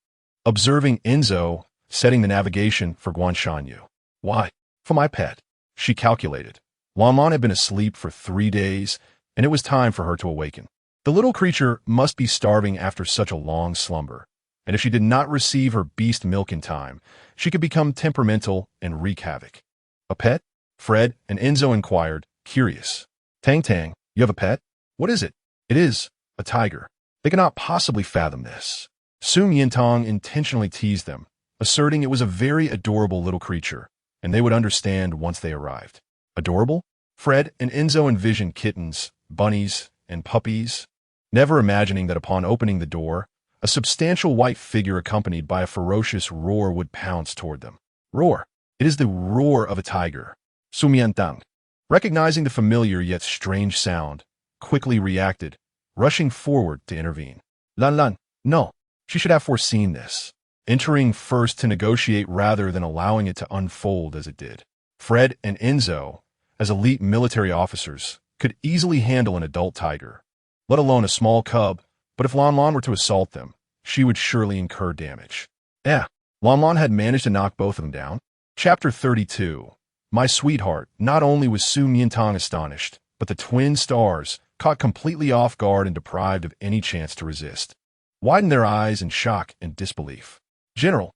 observing Enzo setting the navigation for Guanshanyu. Why? For my pet. She calculated. Lanlan had been asleep for 3 days, and it was time for her to awaken. The little creature must be starving after such a long slumber, and if she did not receive her beast milk in time, she could become temperamental and wreak havoc. A pet? Fred and Enzo inquired, curious. Tang Tang, you have a pet? What is it? It is a tiger. They cannot possibly fathom this. Su Miantang intentionally teased them, asserting it was a very adorable little creature, and they would understand once they arrived. Adorable? Fred and Enzo envisioned kittens, bunnies, and puppies, never imagining that upon opening the door, a substantial white figure accompanied by a ferocious roar would pounce toward them. Roar. It is the roar of a tiger. Su Miantang, recognizing the familiar yet strange sound, quickly reacted, rushing forward to intervene. Lan, no. She should have foreseen this, entering first to negotiate rather than allowing it to unfold as it did. Fred and Enzo, as elite military officers, could easily handle an adult tiger, let alone a small cub, but if Lanlan were to assault them, she would surely incur damage. Lanlan had managed to knock both of them down. Chapter 32. My sweetheart. Not only was Su Miantang astonished, but the twin stars, caught completely off guard and deprived of any chance to resist, widened their eyes in shock and disbelief. General,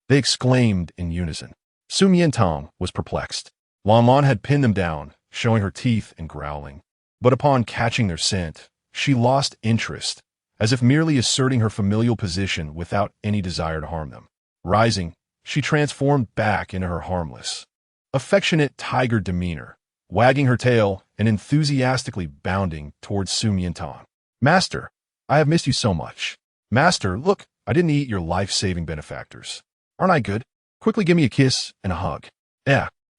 they exclaimed in unison. Su Miantang was perplexed. Lanlan had pinned them down, showing her teeth and growling. But upon catching their scent, she lost interest, as if merely asserting her familial position without any desire to harm them. Rising, she transformed back into her harmless, affectionate tiger demeanor, wagging her tail and enthusiastically bounding towards Su Miantang. Master, I have missed you so much. Master, look, I didn't eat your life-saving benefactors. Aren't I good? Quickly give me a kiss and a hug.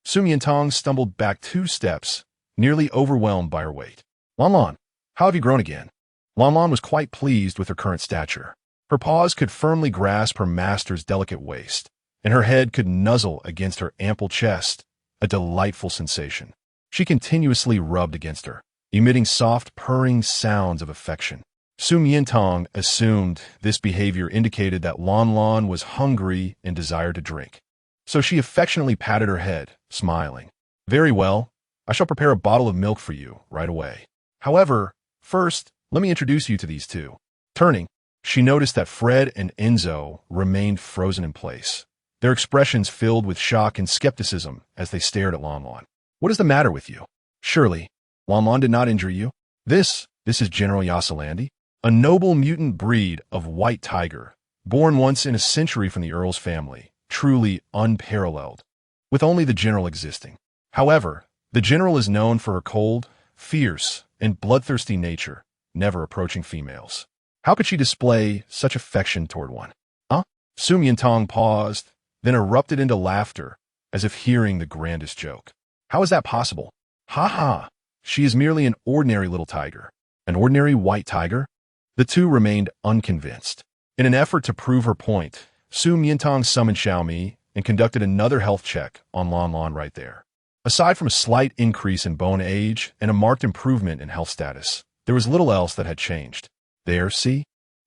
Su Miantang stumbled back 2 steps, nearly overwhelmed by her weight. Lanlan, how have you grown again? Lanlan was quite pleased with her current stature. Her paws could firmly grasp her master's delicate waist, and her head could nuzzle against her ample chest, a delightful sensation. She continuously rubbed against her, emitting soft purring sounds of affection. Su Miantang assumed this behavior indicated that Lanlan was hungry and desired to drink. So she affectionately patted her head, smiling. Very well, I shall prepare a bottle of milk for you right away. However, first, let me introduce you to these two. Turning, she noticed that Fred and Enzo remained frozen in place, their expressions filled with shock and skepticism as they stared at Lanlan. What is the matter with you? Surely, Lanlan did not injure you. This is General Yasalandi, a noble mutant breed of white tiger, born once in a century from the Earl's family, truly unparalleled, with only the General existing. However, the General is known for her cold, fierce, and bloodthirsty nature, never approaching females. How could she display such affection toward one? Su Miantang paused, then erupted into laughter, as if hearing the grandest joke. How is that possible? Ha! She is merely an ordinary little tiger. An ordinary white tiger? The two remained unconvinced. In an effort to prove her point, Su Miantang summoned Xiao and conducted another health check on Lanlan right there. Aside from a slight increase in bone age and a marked improvement in health status, there was little else that had changed. There, see?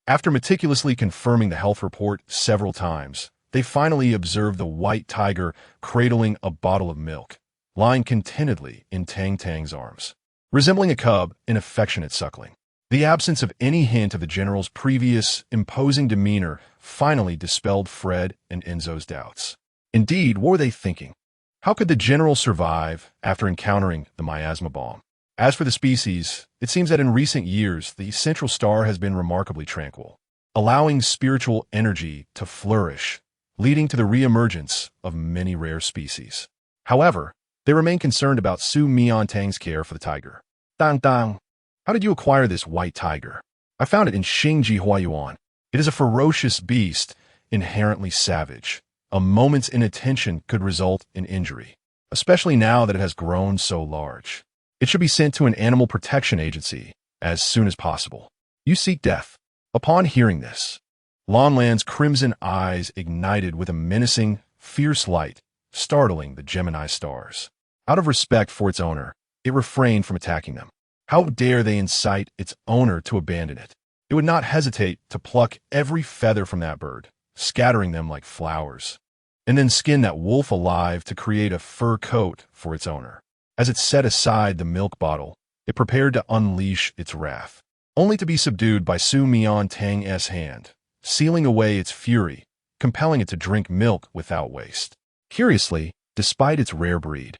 After meticulously confirming the health report several times, they finally observed the white tiger cradling a bottle of milk, lying contentedly in Tang Tang's arms, resembling a cub in affectionate suckling. The absence of any hint of the General's previous imposing demeanor finally dispelled Fred and Enzo's doubts. Indeed, what were they thinking? How could the General survive after encountering the miasma bomb? As for the species, it seems that in recent years, the central star has been remarkably tranquil, allowing spiritual energy to flourish, leading to the reemergence of many rare species. However, they remain concerned about Su Miantang's care for the tiger. How How did you acquire this white tiger? I found it in Xingji Huayuan. It is a ferocious beast, inherently savage. A moment's inattention could result in injury, especially now that it has grown so large. It should be sent to an animal protection agency as soon as possible. You seek death. Upon hearing this, Lanlan's crimson eyes ignited with a menacing, fierce light, startling the Gemini stars. Out of respect for its owner, it refrained from attacking them. How dare they incite its owner to abandon it? It would not hesitate to pluck every feather from that bird, scattering them like flowers, and then skin that wolf alive to create a fur coat for its owner. As it set aside the milk bottle, it prepared to unleash its wrath, only to be subdued by Su Miantang's hand, sealing away its fury, compelling it to drink milk without waste. Curiously, despite its rare breed,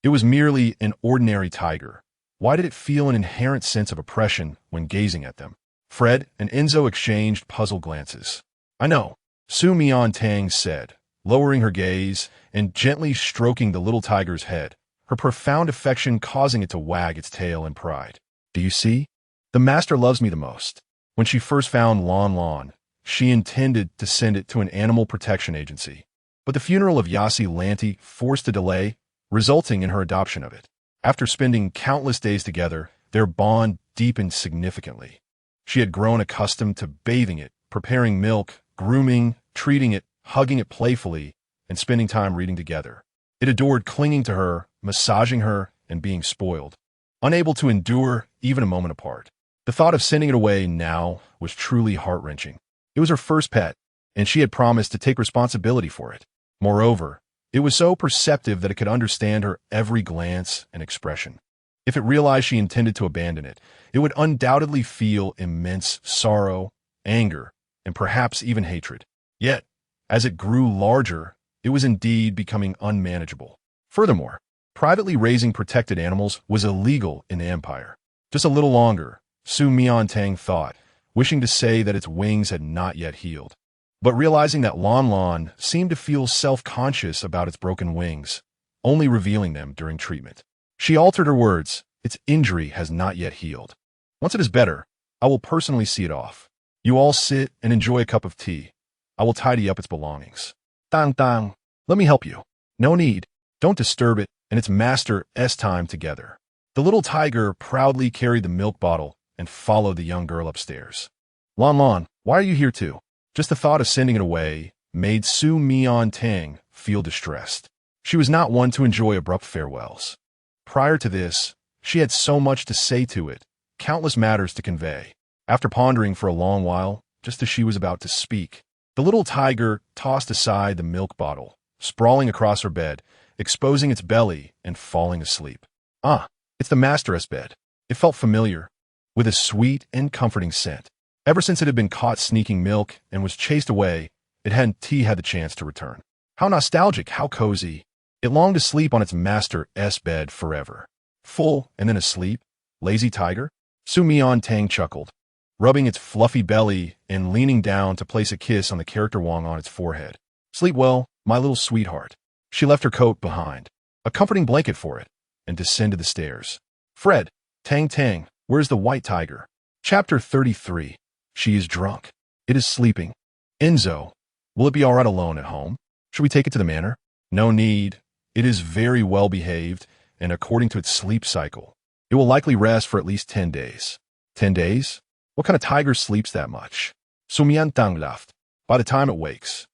it was merely an ordinary tiger. Why did it feel an inherent sense of oppression when gazing at them? Fred and Enzo exchanged puzzled glances. I know, Su Miantang said, lowering her gaze and gently stroking the little tiger's head, her profound affection causing it to wag its tail in pride. Do you see? The master loves me the most. When she first found Lan, she intended to send it to an animal protection agency, but the funeral of Yasi Lanti forced a delay, resulting in her adoption of it. After spending countless days together, their bond deepened significantly. She had grown accustomed to bathing it, preparing milk, grooming, treating it, hugging it playfully, and spending time reading together. It adored clinging to her, massaging her, and being spoiled, unable to endure even a moment apart. The thought of sending it away now was truly heart-wrenching. It was her first pet, and she had promised to take responsibility for it. Moreover, it was so perceptive that it could understand her every glance and expression. If it realized she intended to abandon it, it would undoubtedly feel immense sorrow, anger, and perhaps even hatred. Yet, as it grew larger, it was indeed becoming unmanageable. Furthermore, privately raising protected animals was illegal in the Empire. Just a little longer, Su Miantang thought, wishing to say that its wings had not yet healed. But realizing that Lan seemed to feel self-conscious about its broken wings, only revealing them during treatment. She altered her words, its injury has not yet healed. Once it is better, I will personally see it off. You all sit and enjoy a cup of tea. I will tidy up its belongings. Tang, let me help you. No need. Don't disturb it and its master's time together. The little tiger proudly carried the milk bottle and followed the young girl upstairs. Lan, why are you here too? Just the thought of sending it away made Su Miantang feel distressed. She was not one to enjoy abrupt farewells. Prior to this, she had so much to say to it, countless matters to convey. After pondering for a long while, just as she was about to speak, the little tiger tossed aside the milk bottle, sprawling across her bed, exposing its belly and falling asleep. Ah, it's the master's bed. It felt familiar, with a sweet and comforting scent. Ever since it had been caught sneaking milk and was chased away, it hadn't had the chance to return. How nostalgic, how cozy. It longed to sleep on its master's bed forever. Full and then asleep? Lazy tiger? Su Miantang chuckled, rubbing its fluffy belly and leaning down to place a kiss on the character wong on its forehead. Sleep well, my little sweetheart. She left her coat behind, a comforting blanket for it, and descended the stairs. Fred, Tang, where's the white tiger? Chapter 33. She is drunk. It is sleeping. Enzo, will it be all right alone at home? Should we take it to the manor? No need. It is very well behaved, and according to its sleep cycle, it will likely rest for at least 10 days. 10 days? What kind of tiger sleeps that much? Su Miantang laughed. By the time it wakes,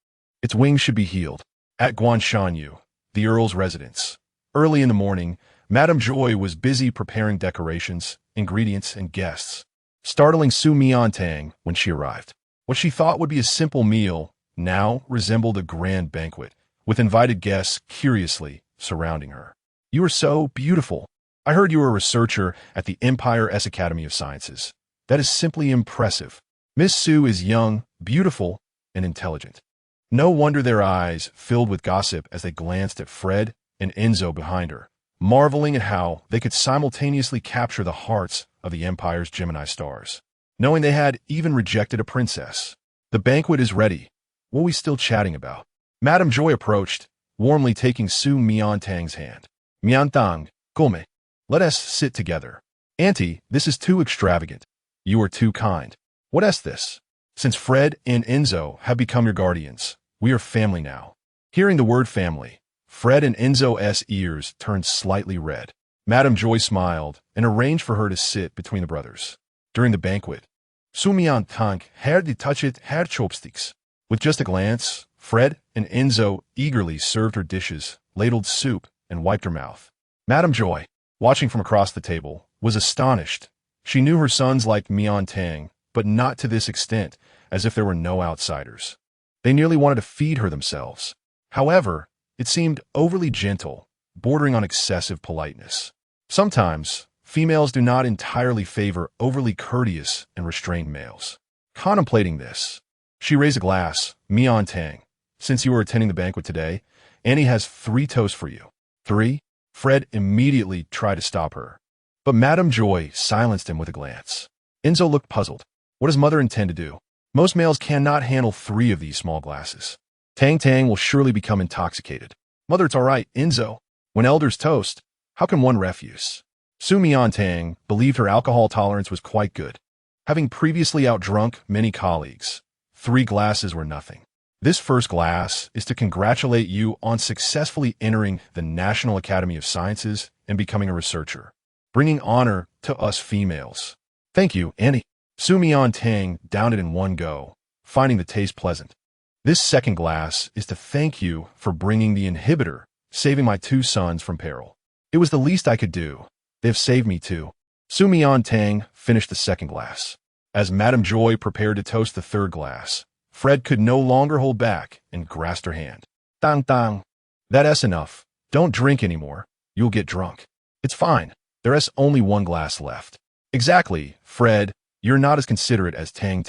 its wings should be healed. At Guanshanyu, the Earl's residence, early in the morning, Madame Joy was busy preparing decorations, ingredients, and guests, startling Su Miantang when she arrived. What she thought would be a simple meal now resembled a grand banquet, with invited guests curiously surrounding her. You are so beautiful. I heard you were a researcher at the Empire's Academy of Sciences. That is simply impressive. Miss Su is young, beautiful, and intelligent. No wonder their eyes filled with gossip as they glanced at Fred and Enzo behind her, marveling at how they could simultaneously capture the hearts of the Empire's Gemini stars, knowing they had even rejected a princess. The banquet is ready. What are we still chatting about? Madame Joy approached, warmly taking Su Miantang's hand. Miantang, come. Let us sit together. Auntie, this is too extravagant. You are too kind. What is this? Since Fred and Enzo have become your guardians, we are family now. Hearing the word family, Fred and Enzo's ears turned slightly red. Madame Joy smiled and arranged for her to sit between the brothers. During the banquet, Su Miantang had to touch it had chopsticks. With just a glance, Fred and Enzo eagerly served her dishes, ladled soup, and wiped her mouth. Madame Joy, watching from across the table, was astonished. She knew her sons liked Miantang, but not to this extent, as if there were no outsiders. They nearly wanted to feed her themselves. However, it seemed overly gentle, bordering on excessive politeness. Sometimes, females do not entirely favor overly courteous and restrained males. Contemplating this, she raised a glass. Miantang, since you are attending the banquet today, Annie has 3 toasts for you. 3? Fred immediately tried to stop her, but Madame Joy silenced him with a glance. Enzo looked puzzled. What does Mother intend to do? Most males cannot handle 3 of these small glasses. Tang will surely become intoxicated. Mother, it's all right, Enzo. When elders toast, how can one refuse? Su Miantang believed her alcohol tolerance was quite good. Having previously outdrunk many colleagues, 3 glasses were nothing. This first glass is to congratulate you on successfully entering the National Academy of Sciences and becoming a researcher, bringing honor to us females. Thank you, Annie. Su Miantang downed it in one go, finding the taste pleasant. This second glass is to thank you for bringing the inhibitor, saving my 2 sons from peril. It was the least I could do. They have saved me too. Su Miantang finished the second glass. As Madame Joy prepared to toast the third glass, Fred could no longer hold back and grasped her hand. Tang tang. That's enough. Don't drink anymore. You'll get drunk. It's fine. There's only 1 glass left. Exactly, Fred. You're not as considerate as Tang.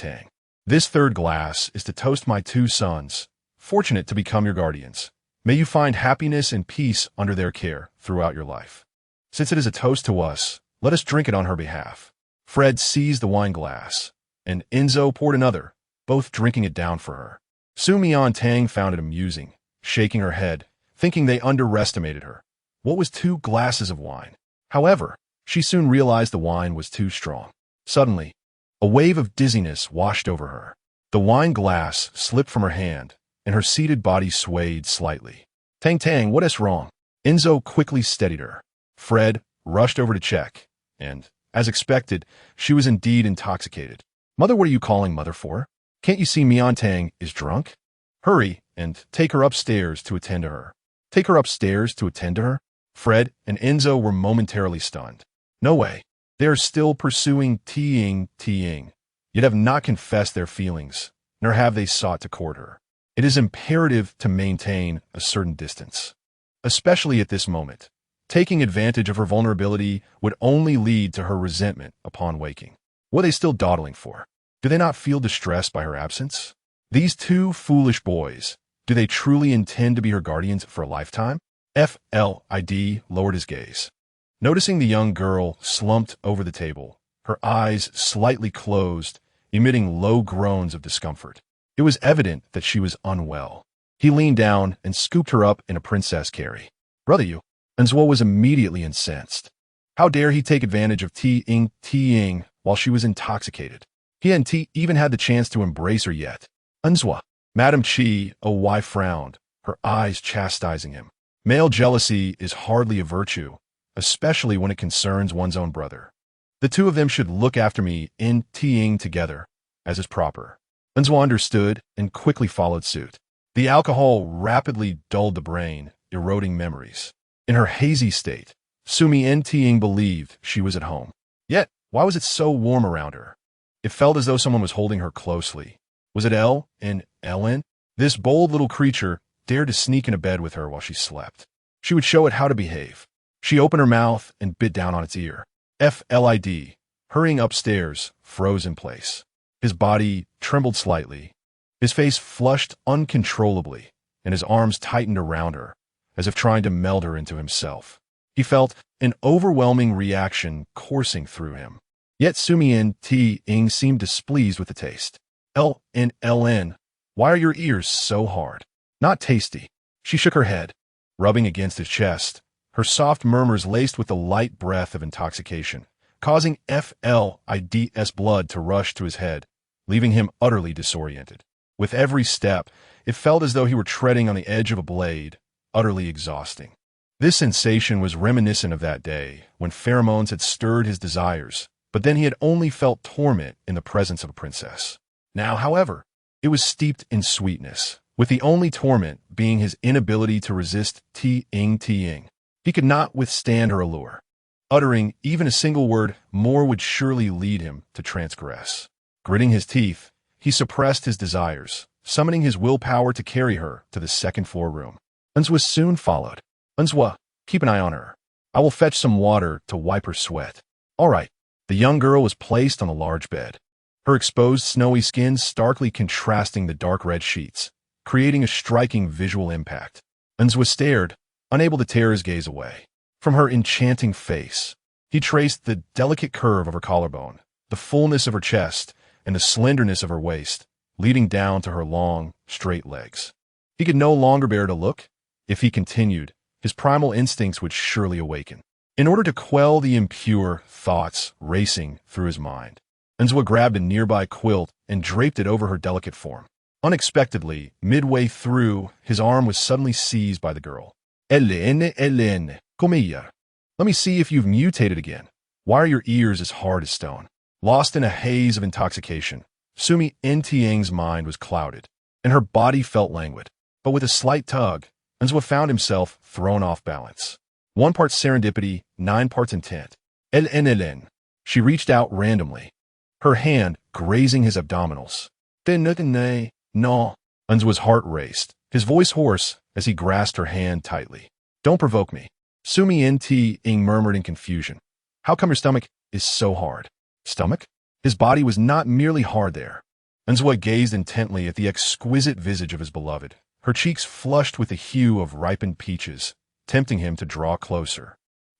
This third glass is to toast my 2 sons, fortunate to become your guardians. May you find happiness and peace under their care throughout your life. Since it is a toast to us, let us drink it on her behalf. Fred seized the wine glass, and Enzo poured another, both drinking it down for her. Su Miantang found it amusing, shaking her head, thinking they underestimated her. What was 2 glasses of wine? However, she soon realized the wine was too strong. Suddenly, a wave of dizziness washed over her. The wine glass slipped from her hand, and her seated body swayed slightly. Tang, what is wrong? Enzo quickly steadied her. Fred rushed over to check, and, as expected, she was indeed intoxicated. Mother, what are you calling Mother for? Can't you see Miantang is drunk? Hurry and take her upstairs to attend to her. Take her upstairs to attend to her? Fred and Enzo were momentarily stunned. No way. They are still pursuing Teeing, yet have not confessed their feelings, nor have they sought to court her. It is imperative to maintain a certain distance, especially at this moment. Taking advantage of her vulnerability would only lead to her resentment upon waking. What are they still dawdling for? Do they not feel distressed by her absence? These 2 foolish boys, do they truly intend to be her guardians for a lifetime? Flid lowered his gaze. Noticing the young girl slumped over the table, her eyes slightly closed, emitting low groans of discomfort. It was evident that she was unwell. He leaned down and scooped her up in a princess carry. Brother, you. Enzo was immediately incensed. How dare he take advantage of Teeing while she was intoxicated? He hadn't even had the chance to embrace her yet. Enzo. Madame Xiao frowned, her eyes chastising him. Male jealousy is hardly a virtue, especially when it concerns one's own brother. The 2 of them should look after me in Teeing together, as is proper. Enzo understood and quickly followed suit. The alcohol rapidly dulled the brain, eroding memories. In her hazy state, Su Miantang believed she was at home. Yet, why was it so warm around her? It felt as though someone was holding her closely. Was it Ellen? This bold little creature dared to sneak into bed with her while she slept. She would show it how to behave. She opened her mouth and bit down on its ear. Flid, hurrying upstairs, froze in place. His body trembled slightly. His face flushed uncontrollably, and his arms tightened around her, as if trying to meld her into himself. He felt an overwhelming reaction coursing through him. Yet Su Miantang seemed displeased with the taste. Ellen, why are your ears so hard? Not tasty. She shook her head, rubbing against his chest, her soft murmurs laced with the light breath of intoxication. causing FLID's blood to rush to his head, leaving him utterly disoriented. With every step, it felt as though he were treading on the edge of a blade, utterly exhausting. This sensation was reminiscent of that day, when pheromones had stirred his desires, but then he had only felt torment in the presence of a princess. Now, however, it was steeped in sweetness, with the only torment being his inability to resist T-ing. He could not withstand her allure. Uttering even a single word more would surely lead him to transgress. Gritting his teeth, he suppressed his desires, summoning his willpower to carry her to the second-floor room. Unswa soon followed. Unswa, keep an eye on her. I will fetch some water to wipe her sweat. All right. The young girl was placed on a large bed, her exposed snowy skin starkly contrasting the dark red sheets, creating a striking visual impact. Unswa stared, unable to tear his gaze away. From her enchanting face, he traced the delicate curve of her collarbone, the fullness of her chest, and the slenderness of her waist, leading down to her long, straight legs. He could no longer bear to look. If he continued, his primal instincts would surely awaken. In order to quell the impure thoughts racing through his mind, Unswa grabbed a nearby quilt and draped it over her delicate form. Unexpectedly, midway through, his arm was suddenly seized by the girl. LN, comilla. Let me see if you've mutated again. Why are your ears as hard as stone? Lost in a haze of intoxication, Su Miantang's mind was clouded, and her body felt languid. But with a slight tug, Unswa found himself thrown off balance. 1 part serendipity, 9 parts intent. LNLN. She reached out randomly, her hand grazing his abdominals. No. Unswa's heart raced, his voice hoarse as he grasped her hand tightly. Don't provoke me. Su Miantang murmured in confusion. How come your stomach is so hard? Stomach? His body was not merely hard there. Unswa gazed intently at the exquisite visage of his beloved, her cheeks flushed with the hue of ripened peaches, tempting him to draw closer.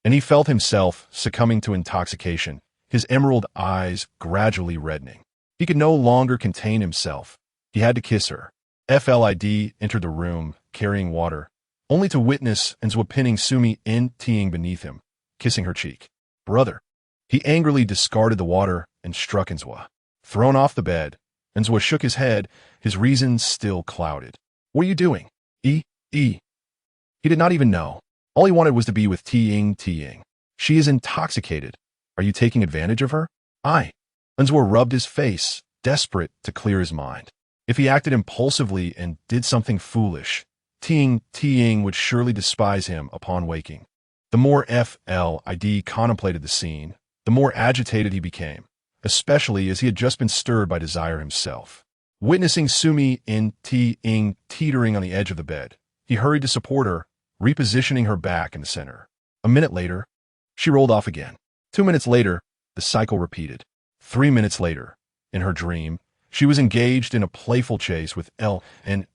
And he felt himself succumbing to intoxication, his emerald eyes gradually reddening. He could no longer contain himself. He had to kiss her. FLID entered the room, carrying water, only to witness Unswa pinning Su Miantang beneath him, kissing her cheek. Brother. He angrily discarded the water and struck Unswa. Thrown off the bed, Unswa shook his head, his reason still clouded. What are you doing? He did not even know. All he wanted was to be with Tiang. She is intoxicated. Are you taking advantage of her? Unswa rubbed his face, desperate to clear his mind. If he acted impulsively and did something foolish, Tiang would surely despise him upon waking. The more FLID contemplated the scene, the more agitated he became, especially as he had just been stirred by desire himself. Witnessing Su Miantang teetering on the edge of the bed, he hurried to support her, repositioning her back in the center. A minute later, she rolled off again. 2 minutes later, the cycle repeated. 3 minutes later, in her dream, she was engaged in a playful chase with LN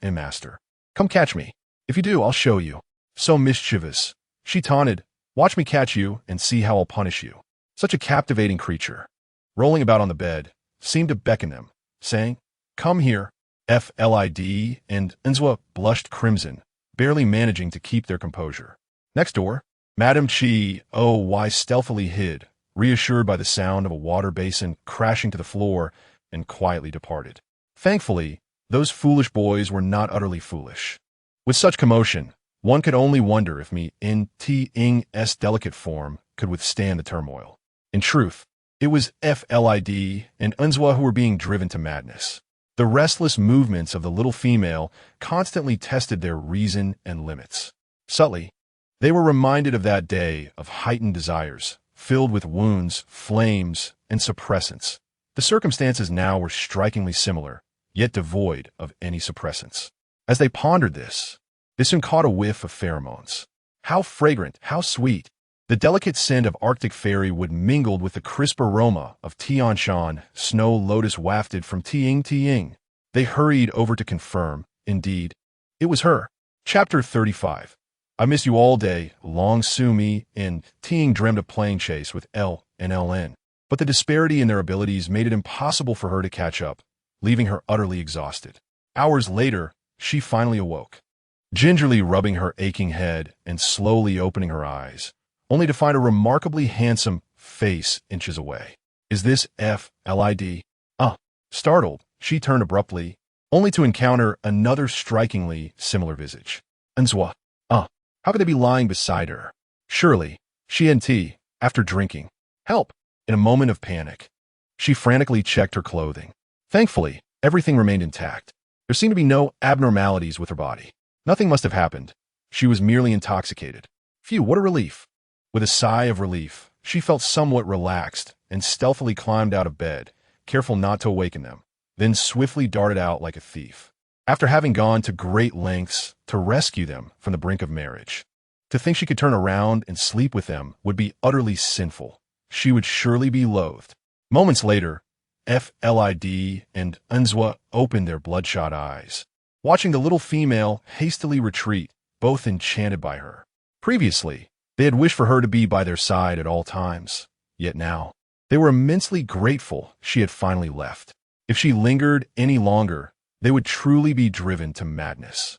Master. Come catch me. If you do, I'll show you. So mischievous. She taunted. Watch me catch you and see how I'll punish you. Such a captivating creature. Rolling about on the bed, seemed to beckon them, saying, Come here. FLID and Unswa blushed crimson, barely managing to keep their composure. Next door, Madame Xiao stealthily hid, reassured by the sound of a water basin crashing to the floor, and quietly departed. Thankfully, those foolish boys were not utterly foolish. With such commotion, one could only wonder if Miantang's delicate form could withstand the turmoil. In truth, it was FLID and Unswa who were being driven to madness. The restless movements of the little female constantly tested their reason and limits. Subtly, they were reminded of that day of heightened desires, filled with wounds, flames, and suppressants. The circumstances now were strikingly similar, yet devoid of any suppressants. As they pondered this, they soon caught a whiff of pheromones. How fragrant, how sweet! The delicate scent of Arctic fairy wood mingled with the crisp aroma of Tianshan snow lotus wafted from Tiang. They hurried over to confirm. Indeed, it was her. Chapter 35. I miss you all day long. Su Miantang dreamed a plane chase with L and LN, but the disparity in their abilities made it impossible for her to catch up, leaving her utterly exhausted. Hours later, she finally awoke, gingerly rubbing her aching head and slowly opening her eyes, only to find a remarkably handsome face inches away. Is this FLID? Startled, she turned abruptly, only to encounter another strikingly similar visage. Anzwa. How could they be lying beside her? Surely, she and T, after drinking. Help! In a moment of panic, she frantically checked her clothing. Thankfully, everything remained intact. There seemed to be no abnormalities with her body. Nothing must have happened. She was merely intoxicated. Phew, what a relief. With a sigh of relief, she felt somewhat relaxed and stealthily climbed out of bed, careful not to awaken them, then swiftly darted out like a thief. After having gone to great lengths to rescue them from the brink of marriage, to think she could turn around and sleep with them would be utterly sinful. She would surely be loathed. Moments later, FLID and Unzwa opened their bloodshot eyes, watching the little female hastily retreat, both enchanted by her. Previously, they had wished for her to be by their side at all times, yet now, they were immensely grateful she had finally left. If she lingered any longer, they would truly be driven to madness.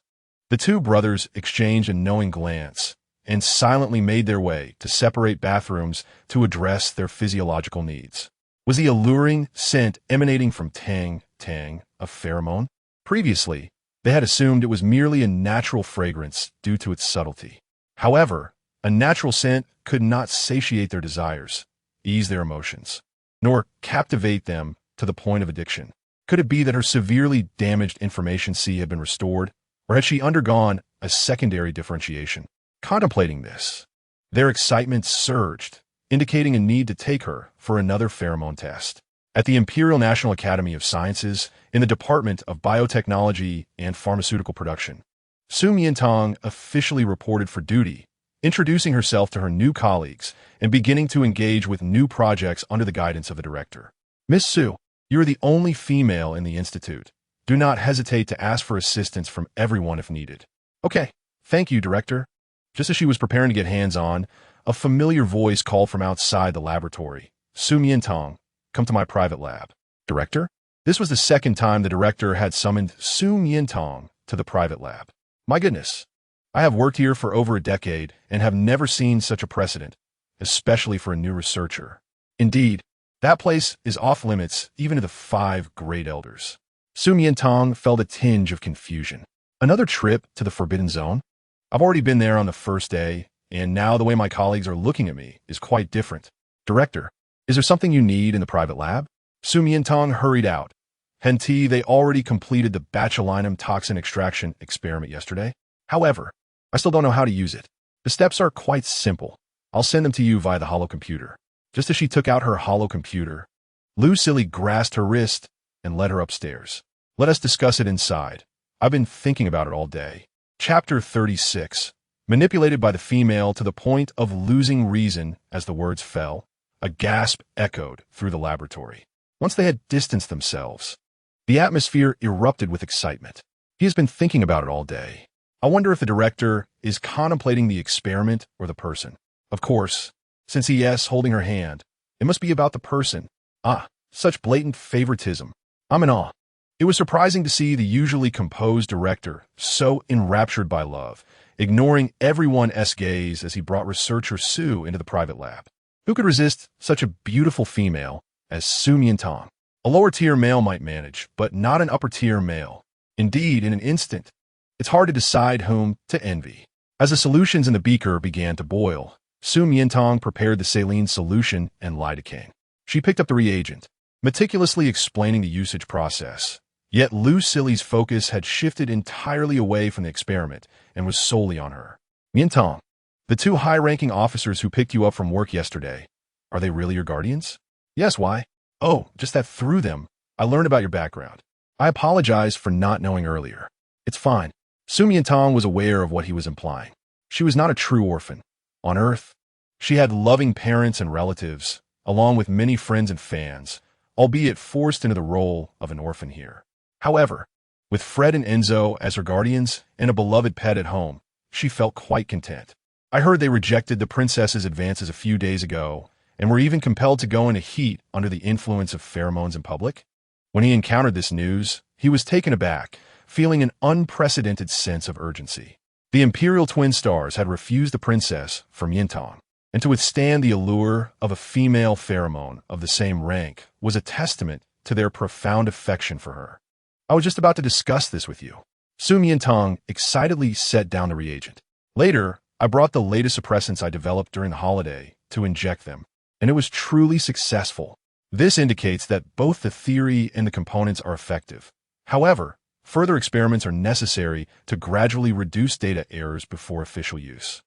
The two brothers exchanged a knowing glance and silently made their way to separate bathrooms to address their physiological needs. Was the alluring scent emanating from Tang, a pheromone? Previously, they had assumed it was merely a natural fragrance due to its subtlety. However, a natural scent could not satiate their desires, ease their emotions, nor captivate them to the point of addiction. Could it be that her severely damaged information sea had been restored, or had she undergone a secondary differentiation? Contemplating this, their excitement surged, indicating a need to take her for another pheromone test. At the Imperial National Academy of Sciences, in the Department of Biotechnology and Pharmaceutical Production, Su Miantang officially reported for duty, introducing herself to her new colleagues and beginning to engage with new projects under the guidance of the director. Miss Su, you are the only female in the institute. Do not hesitate to ask for assistance from everyone if needed. Okay, thank you, Director. Just as she was preparing to get hands-on, a familiar voice called from outside the laboratory. Su Miantang, come to my private lab. Director? This was the second time the director had summoned Su Miantang to the private lab. My goodness, I have worked here for over a decade and have never seen such a precedent, especially for a new researcher. Indeed, that place is off-limits even to the 5 Great Elders. Su Miantang felt a tinge of confusion. Another trip to the Forbidden Zone? I've already been there on the first day, and now the way my colleagues are looking at me is quite different. Director, is there something you need in the private lab? Su Miantang hurried out. Henti, they already completed the botulinum toxin extraction experiment yesterday. However, I still don't know how to use it. The steps are quite simple. I'll send them to you via the holocomputer. Just as she took out her holocomputer, Lucille grasped her wrist and led her upstairs. Let us discuss it inside. I've been thinking about it all day. Chapter 36. Manipulated by the female to the point of losing reason as the words fell, a gasp echoed through the laboratory. Once they had distanced themselves, the atmosphere erupted with excitement. He has been thinking about it all day. I wonder if the director is contemplating the experiment or the person. Of course, since he is holding her hand, it must be about the person. Such blatant favoritism. I'm in awe. It was surprising to see the usually composed director so enraptured by love, ignoring everyone's gaze as he brought researcher Su into the private lab. Who could resist such a beautiful female as Su Miantang? A lower-tier male might manage, but not an upper-tier male. Indeed, in an instant, it's hard to decide whom to envy. As the solutions in the beaker began to boil, Su Miantang prepared the saline solution and lidocaine. She picked up the reagent, meticulously explaining the usage process. Yet Lucille's focus had shifted entirely away from the experiment and was solely on her. Miantang, the 2 high-ranking officers who picked you up from work yesterday, are they really your guardians? Yes, why? Oh, just that through them, I learned about your background. I apologize for not knowing earlier. It's fine. Su Miantang was aware of what he was implying. She was not a true orphan. On Earth, she had loving parents and relatives, along with many friends and fans, albeit forced into the role of an orphan here. However, with Fred and Enzo as her guardians and a beloved pet at home, she felt quite content. I heard they rejected the princess's advances a few days ago and were even compelled to go into heat under the influence of pheromones in public. When he encountered this news, he was taken aback, feeling an unprecedented sense of urgency. The Imperial Twin Stars had refused the princess for Miantang. and to withstand the allure of a female pheromone of the same rank was a testament to their profound affection for her. I was just about to discuss this with you. Su Miantang excitedly set down the reagent. Later, I brought the latest suppressants I developed during the holiday to inject them, and it was truly successful. This indicates that both the theory and the components are effective. However, further experiments are necessary to gradually reduce data errors before official use.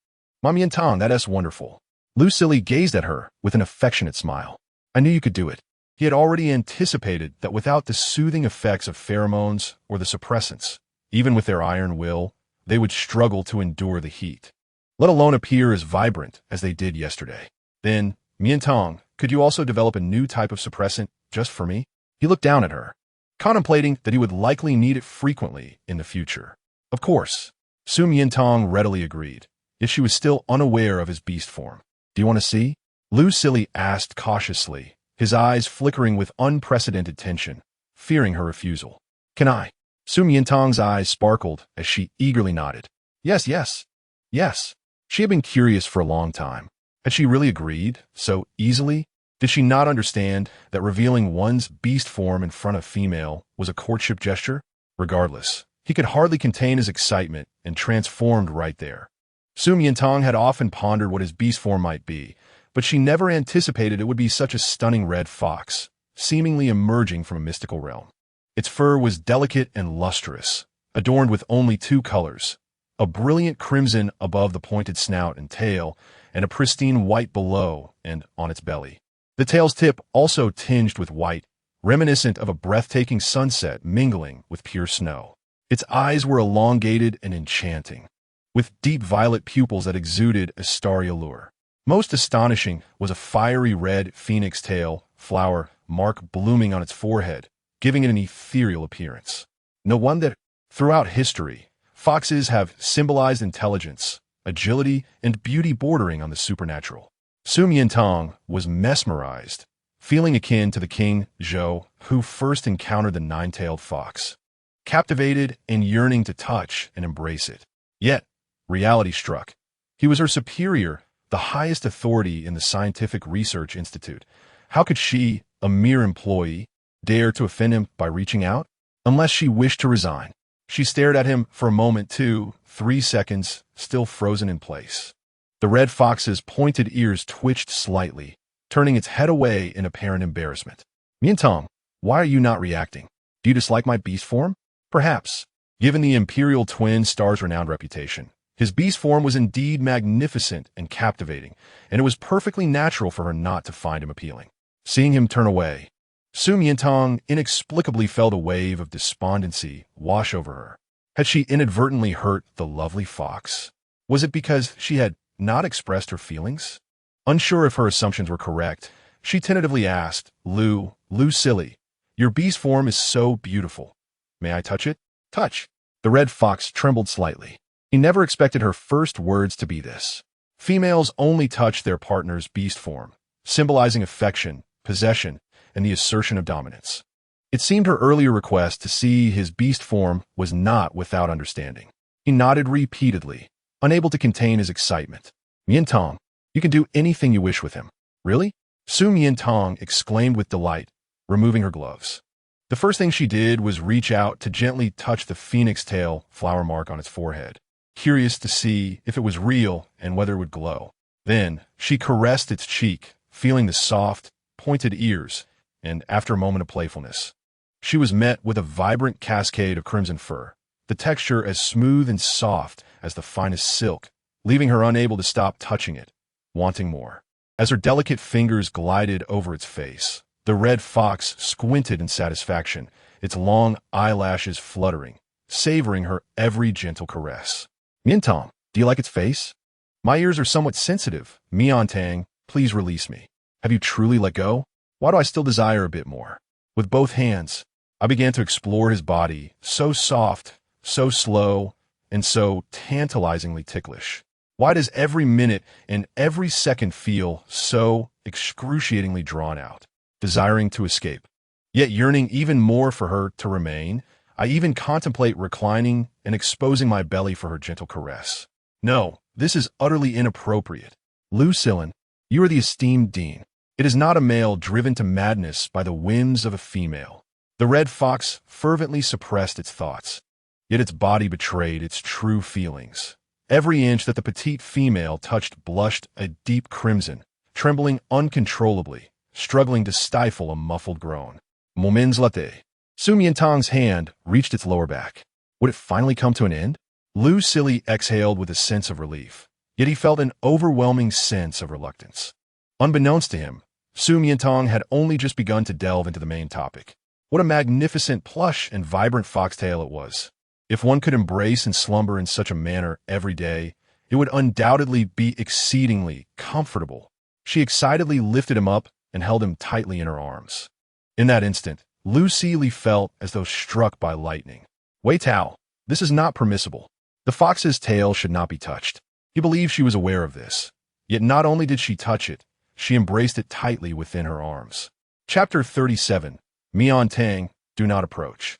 Su Miantang, that's wonderful. Lu Silly gazed at her with an affectionate smile. I knew you could do it. He had already anticipated that without the soothing effects of pheromones or the suppressants, even with their iron will, they would struggle to endure the heat, let alone appear as vibrant as they did yesterday. Then, Miantang, could you also develop a new type of suppressant just for me? He looked down at her, contemplating that he would likely need it frequently in the future. Of course, Su Miantang readily agreed, yet she was still unaware of his beast form. Do you want to see? Lu Silly asked cautiously, his eyes flickering with unprecedented tension, fearing her refusal. Can I? Su Miantang's eyes sparkled as she eagerly nodded. Yes, yes, yes. She had been curious for a long time. Had she really agreed so easily? Did she not understand that revealing one's beast form in front of female was a courtship gesture? Regardless, he could hardly contain his excitement and transformed right there. Su Miantang had often pondered what his beast form might be, but she never anticipated it would be such a stunning red fox, seemingly emerging from a mystical realm. Its fur was delicate and lustrous, adorned with only two colors, a brilliant crimson above the pointed snout and tail, and a pristine white below and on its belly. The tail's tip also tinged with white, reminiscent of a breathtaking sunset mingling with pure snow. Its eyes were elongated and enchanting, with deep violet pupils that exuded a starry allure. Most astonishing was a fiery red phoenix tail flower mark blooming on its forehead, giving it an ethereal appearance. No wonder that, throughout history, foxes have symbolized intelligence, agility, and beauty bordering on the supernatural. Su Miantang was mesmerized, feeling akin to the king Xiao, who first encountered the nine-tailed fox, captivated and yearning to touch and embrace it. Yet, reality struck. He was her superior, the highest authority in the Scientific Research Institute. How could she, a mere employee, dare to offend him by reaching out? Unless she wished to resign. She stared at him for a moment, 3 seconds, still frozen in place. The red fox's pointed ears twitched slightly, turning its head away in apparent embarrassment. Miantang, why are you not reacting? Do you dislike my beast form? Perhaps. Given the Imperial Twin Star's renowned reputation, his beast form was indeed magnificent and captivating, and it was perfectly natural for her not to find him appealing. Seeing him turn away, Su Miantang inexplicably felt a wave of despondency wash over her. Had she inadvertently hurt the lovely fox? Was it because she had not expressed her feelings? Unsure if her assumptions were correct, she tentatively asked, Lu Silly, your beast form is so beautiful. May I touch it? Touch. The red fox trembled slightly. He never expected her first words to be this. Females only touch their partner's beast form, symbolizing affection, possession, and the assertion of dominance. It seemed her earlier request to see his beast form was not without understanding. He nodded repeatedly, unable to contain his excitement. Miantang, you can do anything you wish with him. Really? Su Miantang exclaimed with delight, removing her gloves. The first thing she did was reach out to gently touch the phoenix tail flower mark on its forehead, curious to see if it was real and whether it would glow. Then, she caressed its cheek, feeling the soft, pointed ears, and after a moment of playfulness, she was met with a vibrant cascade of crimson fur, the texture as smooth and soft as the finest silk, leaving her unable to stop touching it, wanting more. As her delicate fingers glided over its face, the red fox squinted in satisfaction, its long eyelashes fluttering, savoring her every gentle caress. Miantang, do you like its face? My ears are somewhat sensitive. Miantang, please release me. Have you truly let go? Why do I still desire a bit more? With both hands, I began to explore his body, so soft, so slow, and so tantalizingly ticklish. Why does every minute and every second feel so excruciatingly drawn out, desiring to escape, yet yearning even more for her to remain? I even contemplate reclining and exposing my belly for her gentle caress. No, this is utterly inappropriate. Lucillin, you are the esteemed dean. It is not a male driven to madness by the whims of a female. The red fox fervently suppressed its thoughts, yet its body betrayed its true feelings. Every inch that the petite female touched blushed a deep crimson, trembling uncontrollably, struggling to stifle a muffled groan. Moments latte. Su Miantang's hand reached its lower back. Would it finally come to an end? Lu Silly exhaled with a sense of relief, yet he felt an overwhelming sense of reluctance. Unbeknownst to him, Su Miantang had only just begun to delve into the main topic. What a magnificent, plush, and vibrant foxtail it was. If one could embrace and slumber in such a manner every day, it would undoubtedly be exceedingly comfortable. She excitedly lifted him up and held him tightly in her arms. In that instant, Lu Silly felt as though struck by lightning. Wei Tao, this is not permissible. The fox's tail should not be touched. He believed she was aware of this. Yet not only did she touch it, she embraced it tightly within her arms. Chapter 37. Miantang, do not approach.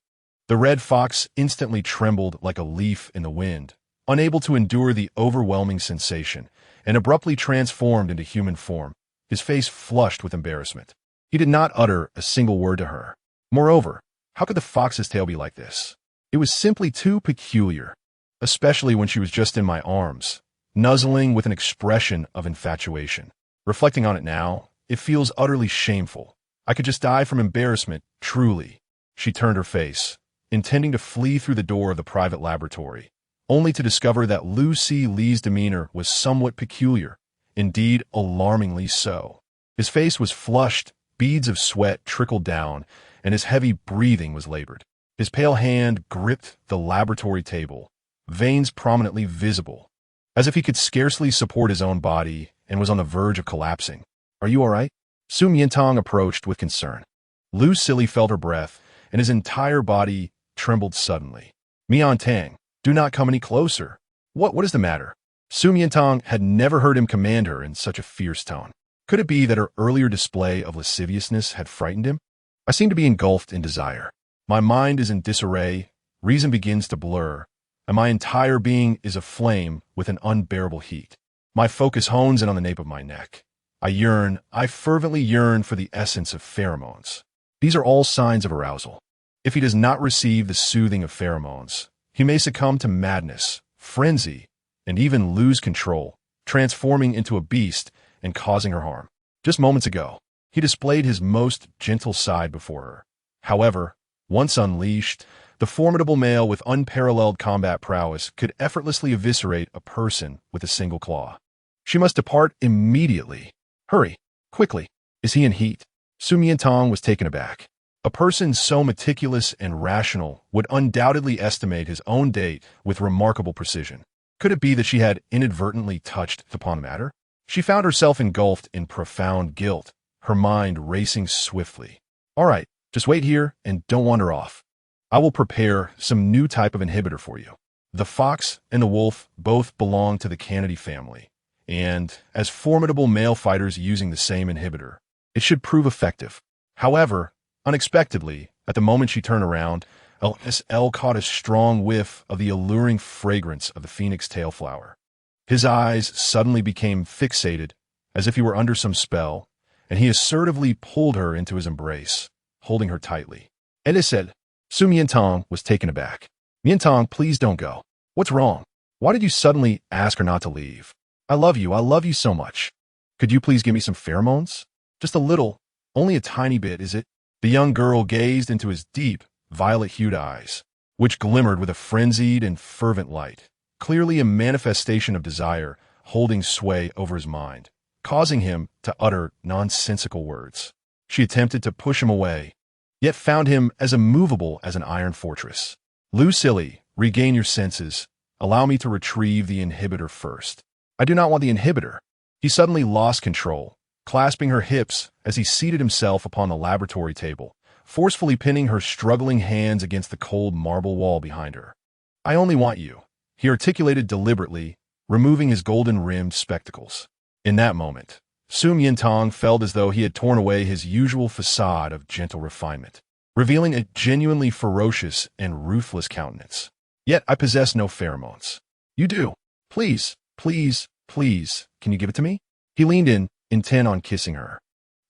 The red fox instantly trembled like a leaf in the wind, unable to endure the overwhelming sensation, and abruptly transformed into human form, his face flushed with embarrassment. He did not utter a single word to her. Moreover, how could the fox's tail be like this? It was simply too peculiar, especially when she was just in my arms, nuzzling with an expression of infatuation. Reflecting on it now, it feels utterly shameful. I could just die from embarrassment, truly. She turned her face, intending to flee through the door of the private laboratory, only to discover that Lu Li's demeanor was somewhat peculiar, indeed alarmingly so. His face was flushed, beads of sweat trickled down, and his heavy breathing was labored. His pale hand gripped the laboratory table, veins prominently visible, as if he could scarcely support his own body and was on the verge of collapsing. Are you all right? Su Miantang approached with concern. Lu Silly felt her breath, and his entire body trembled suddenly. Miantang, do not come any closer. What is the matter? Su Miantang had never heard him command her in such a fierce tone. Could it be that her earlier display of lasciviousness had frightened him? I seem to be engulfed in desire. My mind is in disarray, reason begins to blur, and my entire being is aflame with an unbearable heat. My focus hones in on the nape of my neck. I fervently yearn for the essence of pheromones. These are all signs of arousal. If he does not receive the soothing of pheromones, he may succumb to madness, frenzy, and even lose control, transforming into a beast and causing her harm. Just moments ago, he displayed his most gentle side before her. However, once unleashed, the formidable male with unparalleled combat prowess could effortlessly eviscerate a person with a single claw. She must depart immediately. Hurry, quickly. Is he in heat? Su Miantang was taken aback. A person so meticulous and rational would undoubtedly estimate his own date with remarkable precision. Could it be that she had inadvertently touched upon the matter? She found herself engulfed in profound guilt, her mind racing swiftly. All right, just wait here and don't wander off. I will prepare some new type of inhibitor for you. The fox and the wolf both belong to the Canady family, and as formidable male fighters using the same inhibitor, it should prove effective. However, unexpectedly, at the moment she turned around, LSL caught a strong whiff of the alluring fragrance of the phoenix tail flower. His eyes suddenly became fixated, as if he were under some spell, and he assertively pulled her into his embrace, holding her tightly. said, Su Miantang was taken aback. Miantang, please don't go. What's wrong? Why did you suddenly ask her not to leave? I love you so much. Could you please give me some pheromones? Just a little, only a tiny bit, is it? The young girl gazed into his deep, violet-hued eyes, which glimmered with a frenzied and fervent light, clearly a manifestation of desire holding sway over his mind, causing him to utter nonsensical words. She attempted to push him away, yet found him as immovable as an iron fortress. Lu Silly, regain your senses. Allow me to retrieve the inhibitor first. I do not want the inhibitor. He suddenly lost control, clasping her hips as he seated himself upon the laboratory table, forcefully pinning her struggling hands against the cold marble wall behind her. I only want you, he articulated deliberately, removing his golden-rimmed spectacles. In that moment, Su Miantang felt as though he had torn away his usual facade of gentle refinement, revealing a genuinely ferocious and ruthless countenance. Yet I possess no pheromones. You do. Please, can you give it to me? He leaned in, intent on kissing her.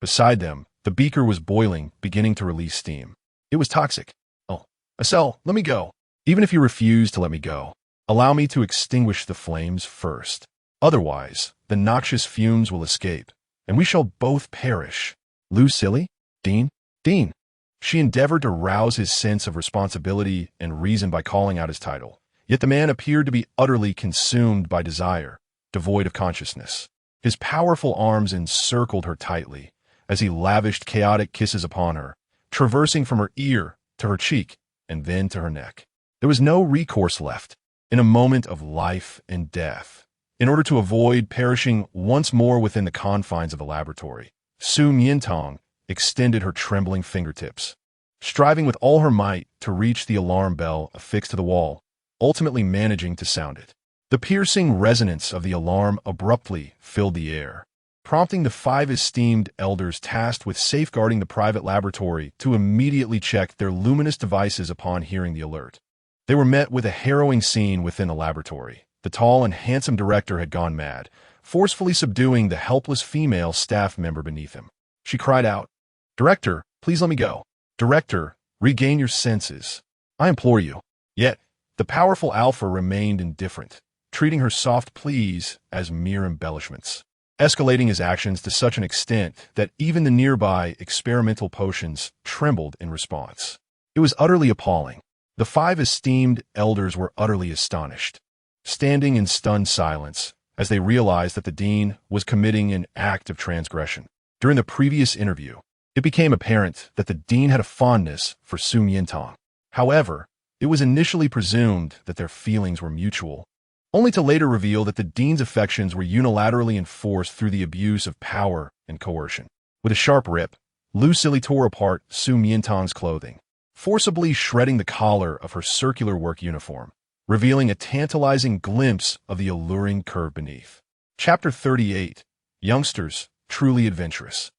Beside them, the beaker was boiling, beginning to release steam. It was toxic. Oh, Estelle, let me go. Even if you refuse to let me go, allow me to extinguish the flames first. Otherwise, the noxious fumes will escape, and we shall both perish. Lucille? Dean? Dean. She endeavored to rouse his sense of responsibility and reason by calling out his title. Yet the man appeared to be utterly consumed by desire, devoid of consciousness. His powerful arms encircled her tightly as he lavished chaotic kisses upon her, traversing from her ear to her cheek and then to her neck. There was no recourse left. In a moment of life and death, in order to avoid perishing once more within the confines of the laboratory, Su Miantang extended her trembling fingertips, striving with all her might to reach the alarm bell affixed to the wall, ultimately managing to sound it. The piercing resonance of the alarm abruptly filled the air, prompting the 5 esteemed elders tasked with safeguarding the private laboratory to immediately check their luminous devices upon hearing the alert. They were met with a harrowing scene within the laboratory. The tall and handsome director had gone mad, forcefully subduing the helpless female staff member beneath him. She cried out, "Director, please let me go. Director, regain your senses. I implore you." Yet, the powerful Alpha remained indifferent, treating her soft pleas as mere embellishments, escalating his actions to such an extent that even the nearby experimental potions trembled in response. It was utterly appalling. The 5 esteemed elders were utterly astonished, standing in stunned silence as they realized that the dean was committing an act of transgression. During the previous interview, it became apparent that the dean had a fondness for Su Miantang. However, it was initially presumed that their feelings were mutual, only to later reveal that the dean's affections were unilaterally enforced through the abuse of power and coercion. With a sharp rip, Lucille tore apart Su Miantang's clothing, forcibly shredding the collar of her circular work uniform, revealing a tantalizing glimpse of the alluring curve beneath. Chapter 38. Youngsters, Truly Adventurous.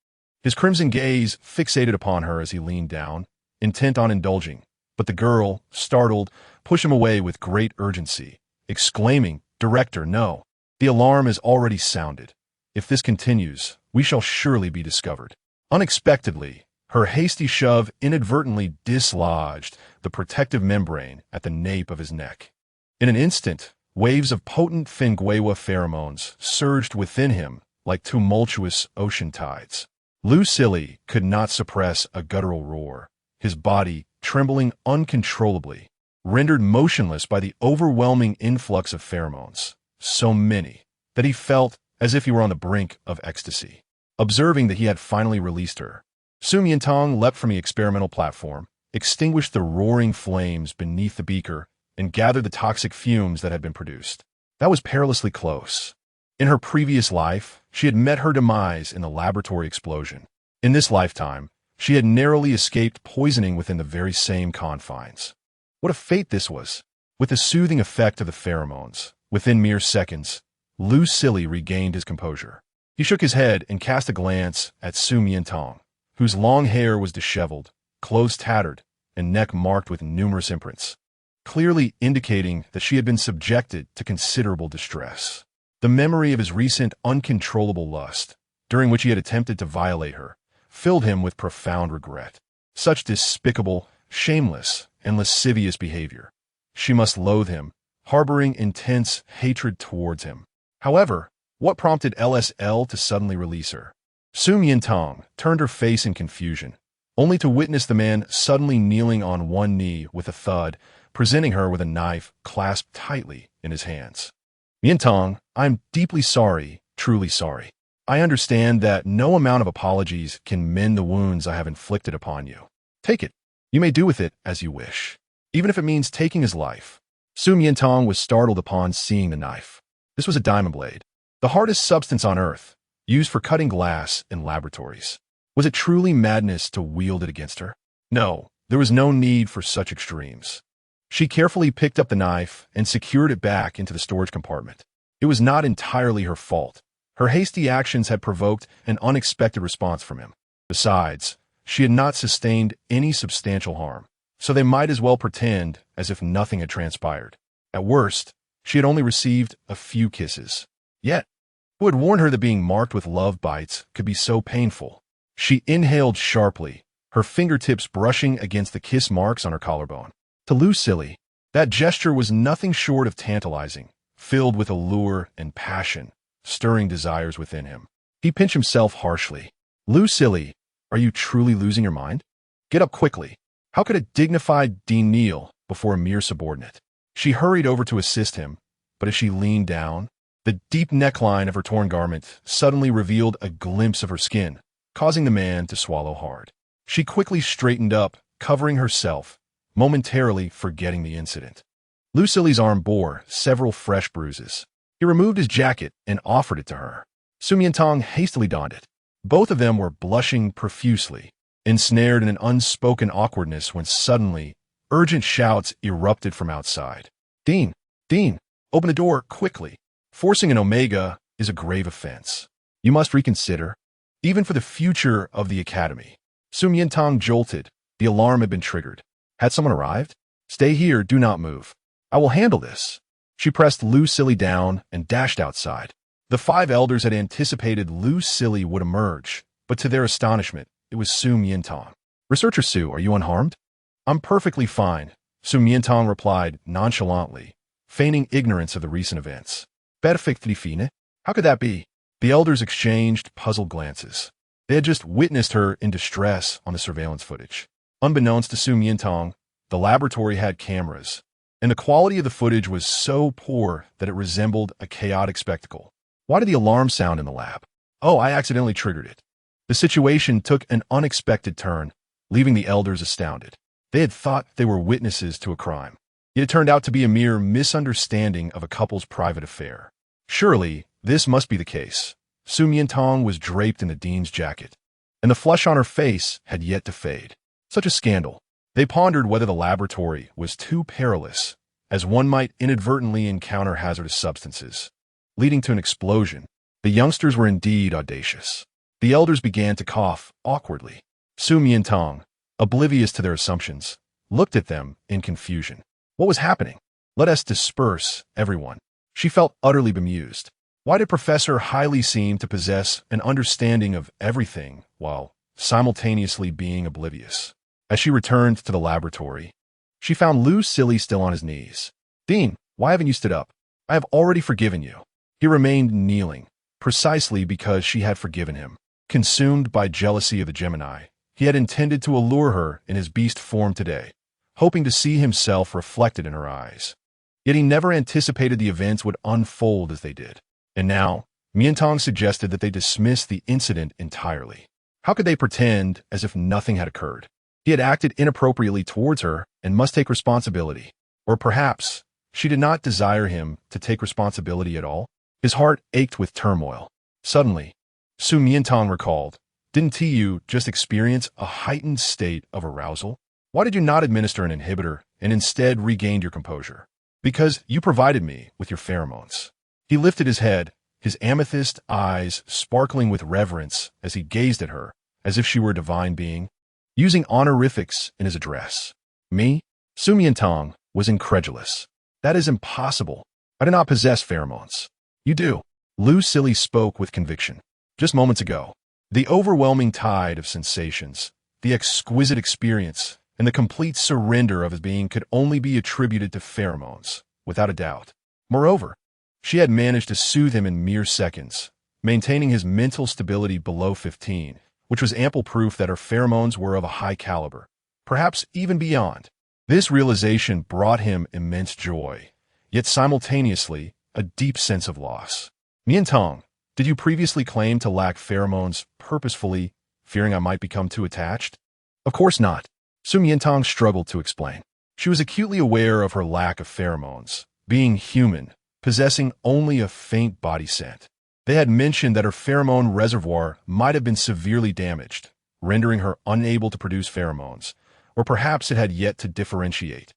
His crimson gaze fixated upon her as he leaned down, intent on indulging, but the girl, startled, pushed him away with great urgency, exclaiming, "Director, no. The alarm is already sounded. If this continues, we shall surely be discovered." Unexpectedly, her hasty shove inadvertently dislodged the protective membrane at the nape of his neck. In an instant, waves of potent Fenguewa pheromones surged within him like tumultuous ocean tides. Lucille could not suppress a guttural roar, his body trembling uncontrollably, rendered motionless by the overwhelming influx of pheromones, so many that he felt as if he were on the brink of ecstasy. Observing that he had finally released her, Su Miantang leapt from the experimental platform, extinguished the roaring flames beneath the beaker, and gathered the toxic fumes that had been produced. That was perilously close. In her previous life, she had met her demise in the laboratory explosion. In this lifetime, she had narrowly escaped poisoning within the very same confines. What a fate this was! With the soothing effect of the pheromones, within mere seconds, Lucille regained his composure. He shook his head and cast a glance at Su Miantang, whose long hair was disheveled, clothes tattered, and neck marked with numerous imprints, clearly indicating that she had been subjected to considerable distress. The memory of his recent uncontrollable lust, during which he had attempted to violate her, filled him with profound regret. Such despicable, shameless, and lascivious behavior. She must loathe him, harboring intense hatred towards him. However, what prompted LSL to suddenly release her? Su Miantang turned her face in confusion, only to witness the man suddenly kneeling on one knee with a thud, presenting her with a knife clasped tightly in his hands. "Miantang, I am deeply sorry, truly sorry. I understand that no amount of apologies can mend the wounds I have inflicted upon you. Take it. You may do with it as you wish, even if it means taking his life." Su Miantang was startled upon seeing the knife. This was a diamond blade, the hardest substance on Earth, used for cutting glass in laboratories. Was it truly madness to wield it against her? No, there was no need for such extremes. She carefully picked up the knife and secured it back into the storage compartment. It was not entirely her fault. Her hasty actions had provoked an unexpected response from him. Besides, she had not sustained any substantial harm, so they might as well pretend as if nothing had transpired. At worst, she had only received a few kisses. Yet, who had warned her that being marked with love bites could be so painful. She inhaled sharply, her fingertips brushing against the kiss marks on her collarbone. To Lucille, that gesture was nothing short of tantalizing, filled with allure and passion, stirring desires within him. He pinched himself harshly. Lucille, are you truly losing your mind? Get up quickly. How could a dignified dean kneel before a mere subordinate? She hurried over to assist him, but as she leaned down, the deep neckline of her torn garment suddenly revealed a glimpse of her skin, causing the man to swallow hard. She quickly straightened up, covering herself, momentarily forgetting the incident. Lucille's arm bore several fresh bruises. He removed his jacket and offered it to her. Su Miantang hastily donned it. Both of them were blushing profusely, ensnared in an unspoken awkwardness when suddenly, urgent shouts erupted from outside. Dean! Dean! Open the door, quickly! Forcing an Omega is a grave offense. You must reconsider, even for the future of the Academy. Su Miantang jolted. The alarm had been triggered. Had someone arrived? Stay here, do not move. I will handle this. She pressed Lucille down and dashed outside. The 5 elders had anticipated Lucille would emerge, but to their astonishment, it was Su Miantang. Researcher Su, are you unharmed? I'm perfectly fine, Su Miantang replied nonchalantly, feigning ignorance of the recent events. Perfectly fine? How could that be? The elders exchanged puzzled glances. They had just witnessed her in distress on the surveillance footage. Unbeknownst to Su Miantang, the laboratory had cameras, and the quality of the footage was so poor that it resembled a chaotic spectacle. Why did the alarm sound in the lab? Oh, I accidentally triggered it. The situation took an unexpected turn, leaving the elders astounded. They had thought they were witnesses to a crime. Yet it turned out to be a mere misunderstanding of a couple's private affair. Surely, this must be the case. Su Miantang was draped in the dean's jacket, and the flush on her face had yet to fade. Such a scandal. They pondered whether the laboratory was too perilous, as one might inadvertently encounter hazardous substances, leading to an explosion. The youngsters were indeed audacious. The elders began to cough awkwardly. Su Miantang, oblivious to their assumptions, looked at them in confusion. What was happening? Let us disperse, everyone. She felt utterly bemused. Why did Professor Highly seem to possess an understanding of everything while simultaneously being oblivious? As she returned to the laboratory, she found Lucille still on his knees. Dean, why haven't you stood up? I have already forgiven you. He remained kneeling, precisely because she had forgiven him. Consumed by jealousy of the Gemini, he had intended to allure her in his beast form today, hoping to see himself reflected in her eyes. Yet he never anticipated the events would unfold as they did. And now, Miantang suggested that they dismiss the incident entirely. How could they pretend as if nothing had occurred? He had acted inappropriately towards her and must take responsibility. Or perhaps she did not desire him to take responsibility at all. His heart ached with turmoil. Suddenly, Su Miantang recalled, didn't Tu just experience a heightened state of arousal? Why did you not administer an inhibitor and instead regained your composure? Because you provided me with your pheromones. He lifted his head, his amethyst eyes sparkling with reverence as he gazed at her, as if she were a divine being, using honorifics in his address. Me? Su Miantang was incredulous. That is impossible. I do not possess pheromones. You do. Lucille spoke with conviction. Just moments ago, the overwhelming tide of sensations, the exquisite experience, and the complete surrender of his being could only be attributed to pheromones, without a doubt. Moreover, she had managed to soothe him in mere seconds, maintaining his mental stability below 15, which was ample proof that her pheromones were of a high caliber, perhaps even beyond. This realization brought him immense joy, yet simultaneously a deep sense of loss. Miantang, did you previously claim to lack pheromones purposefully, fearing I might become too attached? Of course not. Su Miantang struggled to explain. She was acutely aware of her lack of pheromones, being human, possessing only a faint body scent. They had mentioned that her pheromone reservoir might have been severely damaged, rendering her unable to produce pheromones, or perhaps it had yet to differentiate,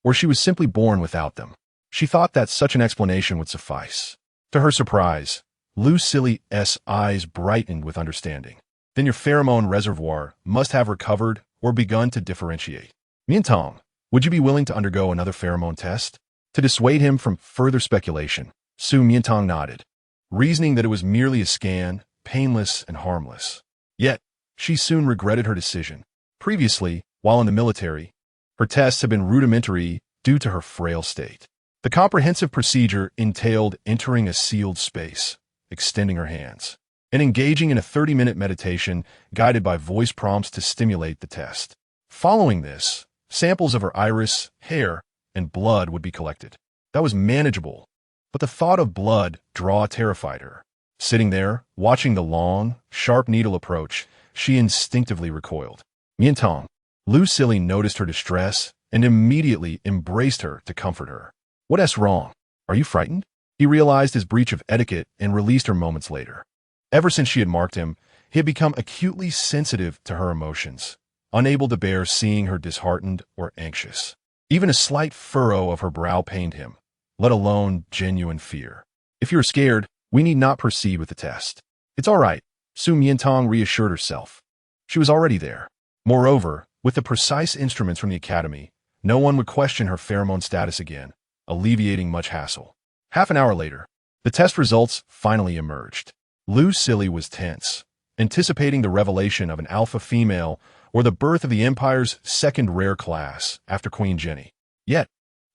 or she was simply born without them. She thought that such an explanation would suffice. To her surprise, Lucille's eyes brightened with understanding. Then your pheromone reservoir must have recovered or begun to differentiate. Miantang, would you be willing to undergo another pheromone test? To dissuade him from further speculation, Su Miantang nodded. reasoning that it was merely a scan, painless and harmless. Yet, she soon regretted her decision. Previously, while in the military, her tests had been rudimentary due to her frail state. The comprehensive procedure entailed entering a sealed space, extending her hands, and engaging in a 30-minute meditation guided by voice prompts to stimulate the test. Following this, samples of her iris, hair, and blood would be collected. That was manageable, but the thought of blood draw terrified her. Sitting there, watching the long, sharp needle approach, she instinctively recoiled. Miantang, Lu Silly noticed her distress and immediately embraced her to comfort her. "What's wrong? Are you frightened?" He realized his breach of etiquette and released her moments later. Ever since she had marked him, he had become acutely sensitive to her emotions, unable to bear seeing her disheartened or anxious. Even a slight furrow of her brow pained him, let alone genuine fear. "If you're scared, we need not proceed with the test." "It's all right," Su Miantang reassured herself. She was already there. Moreover, with the precise instruments from the academy, no one would question her pheromone status again, alleviating much hassle. Half an hour later, the test results finally emerged. Lu Silly was tense, anticipating the revelation of an alpha female or the birth of the Empire's second rare class after Queen Jenny. Yet,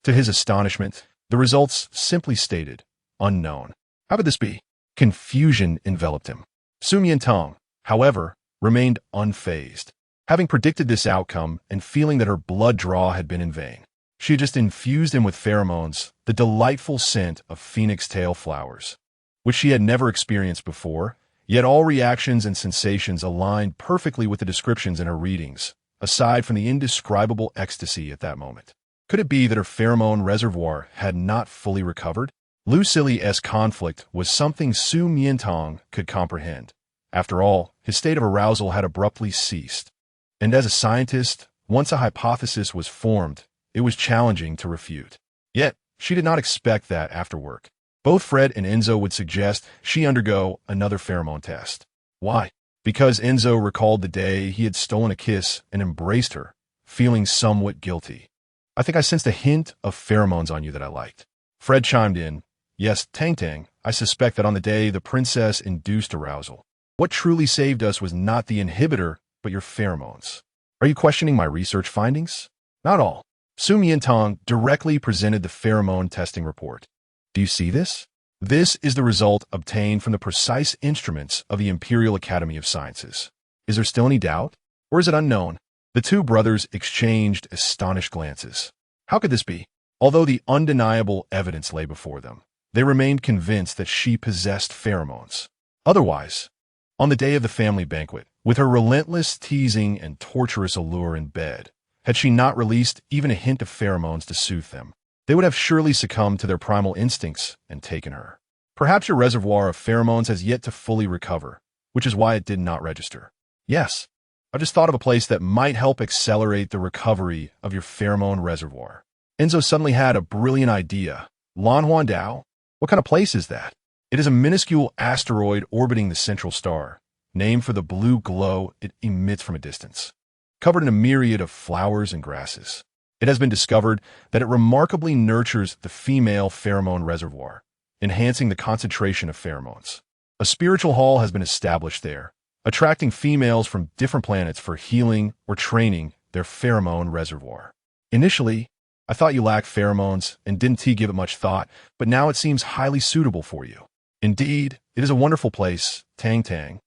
to his astonishment, the results simply stated, unknown. How could this be? Confusion enveloped him. Su Miantang, however, remained unfazed. Having predicted this outcome and feeling that her blood draw had been in vain, she had just infused him with pheromones, the delightful scent of phoenix tail flowers, which she had never experienced before, yet all reactions and sensations aligned perfectly with the descriptions in her readings, aside from the indescribable ecstasy at that moment. Could it be that her pheromone reservoir had not fully recovered? Lu Silly's conflict was something Su Miantang could comprehend. After all, his state of arousal had abruptly ceased. And as a scientist, once a hypothesis was formed, it was challenging to refute. Yet, she did not expect that after work. Both Fred and Enzo would suggest she undergo another pheromone test. Why? Because Enzo recalled the day he had stolen a kiss and embraced her, feeling somewhat guilty. "I think I sensed a hint of pheromones on you that I liked." Fred chimed in, "Yes, Tang, I suspect that on the day the princess induced arousal. What truly saved us was not the inhibitor, but your pheromones." "Are you questioning my research findings?" "Not all." Su Miantang directly presented the pheromone testing report. "Do you see this? This is the result obtained from the precise instruments of the Imperial Academy of Sciences. Is there still any doubt? Or is it unknown?" The two brothers exchanged astonished glances. How could this be? Although the undeniable evidence lay before them, they remained convinced that she possessed pheromones. Otherwise, on the day of the family banquet, with her relentless teasing and torturous allure in bed, had she not released even a hint of pheromones to soothe them, they would have surely succumbed to their primal instincts and taken her. "Perhaps your reservoir of pheromones has yet to fully recover, which is why it did not register." "Yes, I just thought of a place that might help accelerate the recovery of your pheromone reservoir." Enzo suddenly had a brilliant idea. "Lanhuandao? What kind of place is that?" "It is a minuscule asteroid orbiting the central star, named for the blue glow it emits from a distance, covered in a myriad of flowers and grasses. It has been discovered that it remarkably nurtures the female pheromone reservoir, enhancing the concentration of pheromones. A spiritual hall has been established there, attracting females from different planets for healing or training their pheromone reservoir. Initially, I thought you lacked pheromones and didn't give it much thought, but now it seems highly suitable for you. Indeed, it is a wonderful place, Tang.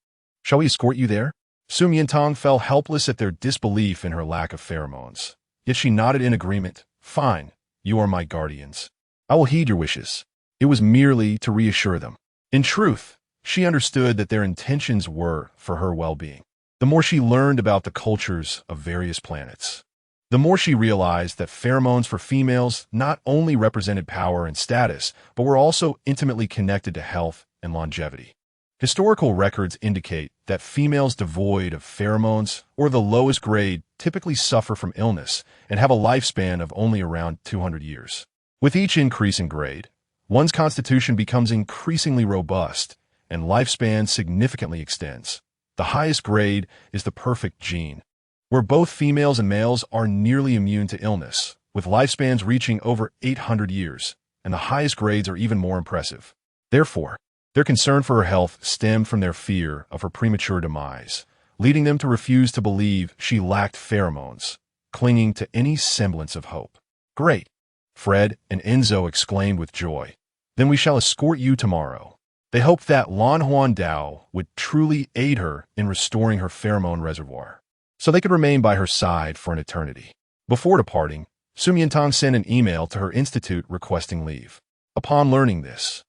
Shall we escort you there?" Su Miantang fell helpless at their disbelief in her lack of pheromones. Yet she nodded in agreement. "Fine, you are my guardians. I will heed your wishes." It was merely to reassure them. In truth, she understood that their intentions were for her well-being. The more she learned about the cultures of various planets, the more she realized that pheromones for females not only represented power and status, but were also intimately connected to health and longevity. Historical records indicate that females devoid of pheromones or the lowest grade typically suffer from illness and have a lifespan of only around 200 years. With each increase in grade, one's constitution becomes increasingly robust and lifespan significantly extends. The highest grade is the perfect gene, where both females and males are nearly immune to illness, with lifespans reaching over 800 years, and the highest grades are even more impressive. Therefore, Their concern for her health stemmed from their fear of her premature demise, leading them to refuse to believe she lacked pheromones, clinging to any semblance of hope. "Great!" Fred and Enzo exclaimed with joy. "Then we shall escort you tomorrow." They hoped that Lan Huandao would truly aid her in restoring her pheromone reservoir, so they could remain by her side for an eternity. Before departing, Su Miantang sent an email to her institute requesting leave. Upon learning this,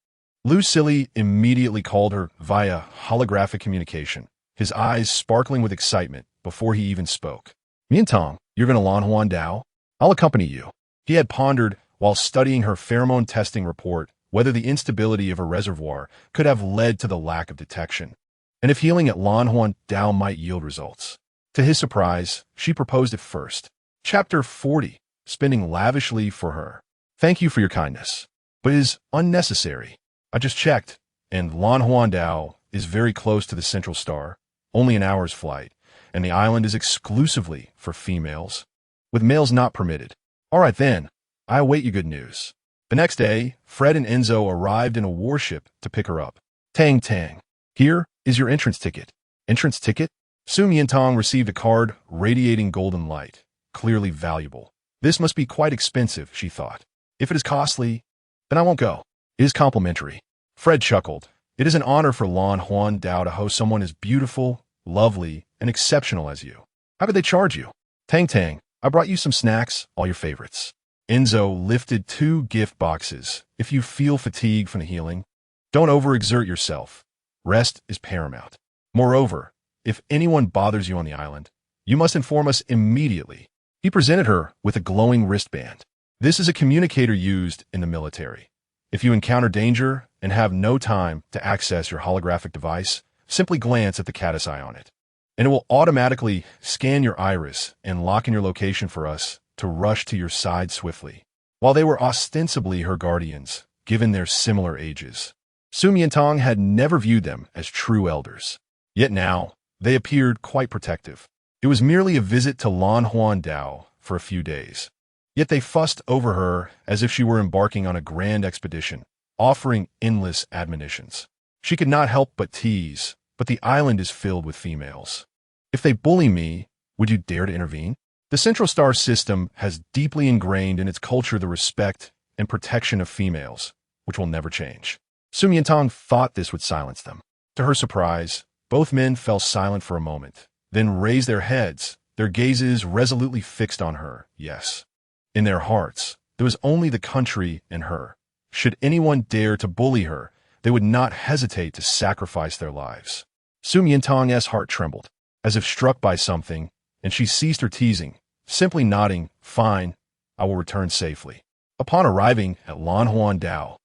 Lu Silly immediately called her via holographic communication, his eyes sparkling with excitement before he even spoke. "Miantang, you're going to Lan Huandao? I'll accompany you." He had pondered, while studying her pheromone testing report, whether the instability of her reservoir could have led to the lack of detection, and if healing at Lan Huandao might yield results. To his surprise, she proposed it first. Chapter 40. Spending lavishly for her. "Thank you for your kindness, but it is unnecessary. I just checked, and Lan Huandao is very close to the central star, only an hour's flight, and the island is exclusively for females, with males not permitted." "All right then, I await your good news." The next day, Fred and Enzo arrived in a warship to pick her up. "Tang Tang, here is your entrance ticket." "Entrance ticket?" Su Miantang received a card radiating golden light, clearly valuable. This must be quite expensive, she thought. If it is costly, then I won't go. It is complimentary. Fred chuckled. It is an honor for Lan Huandao to host someone as beautiful, lovely, and exceptional as you. How could they charge you? "Tang Tang, I brought you some snacks, all your favorites." Enzo lifted 2 gift boxes. "If you feel fatigue from the healing, don't overexert yourself. Rest is paramount. Moreover, if anyone bothers you on the island, you must inform us immediately." He presented her with a glowing wristband. This is a communicator used in the military. If you encounter danger and have no time to access your holographic device, simply glance at the caddis eye on it, and it will automatically scan your iris and lock in your location for us to rush to your side swiftly. While they were ostensibly her guardians, given their similar ages, Su Miantang had never viewed them as true elders. Yet now, they appeared quite protective. It was merely a visit to Lan Huandao for a few days. Yet they fussed over her as if she were embarking on a grand expedition, offering endless admonitions. She could not help but tease, "But the island is filled with females. If they bully me, would you dare to intervene?" The Central Star system has deeply ingrained in its culture the respect and protection of females, which will never change. Su Miantang thought this would silence them. To her surprise, both men fell silent for a moment, then raised their heads, their gazes resolutely fixed on her. Yes. In their hearts, there was only the country and her. Should anyone dare to bully her, they would not hesitate to sacrifice their lives. Su Miantang's heart trembled, as if struck by something, and she ceased her teasing, simply nodding, "Fine, I will return safely." Upon arriving at Lan Huandao,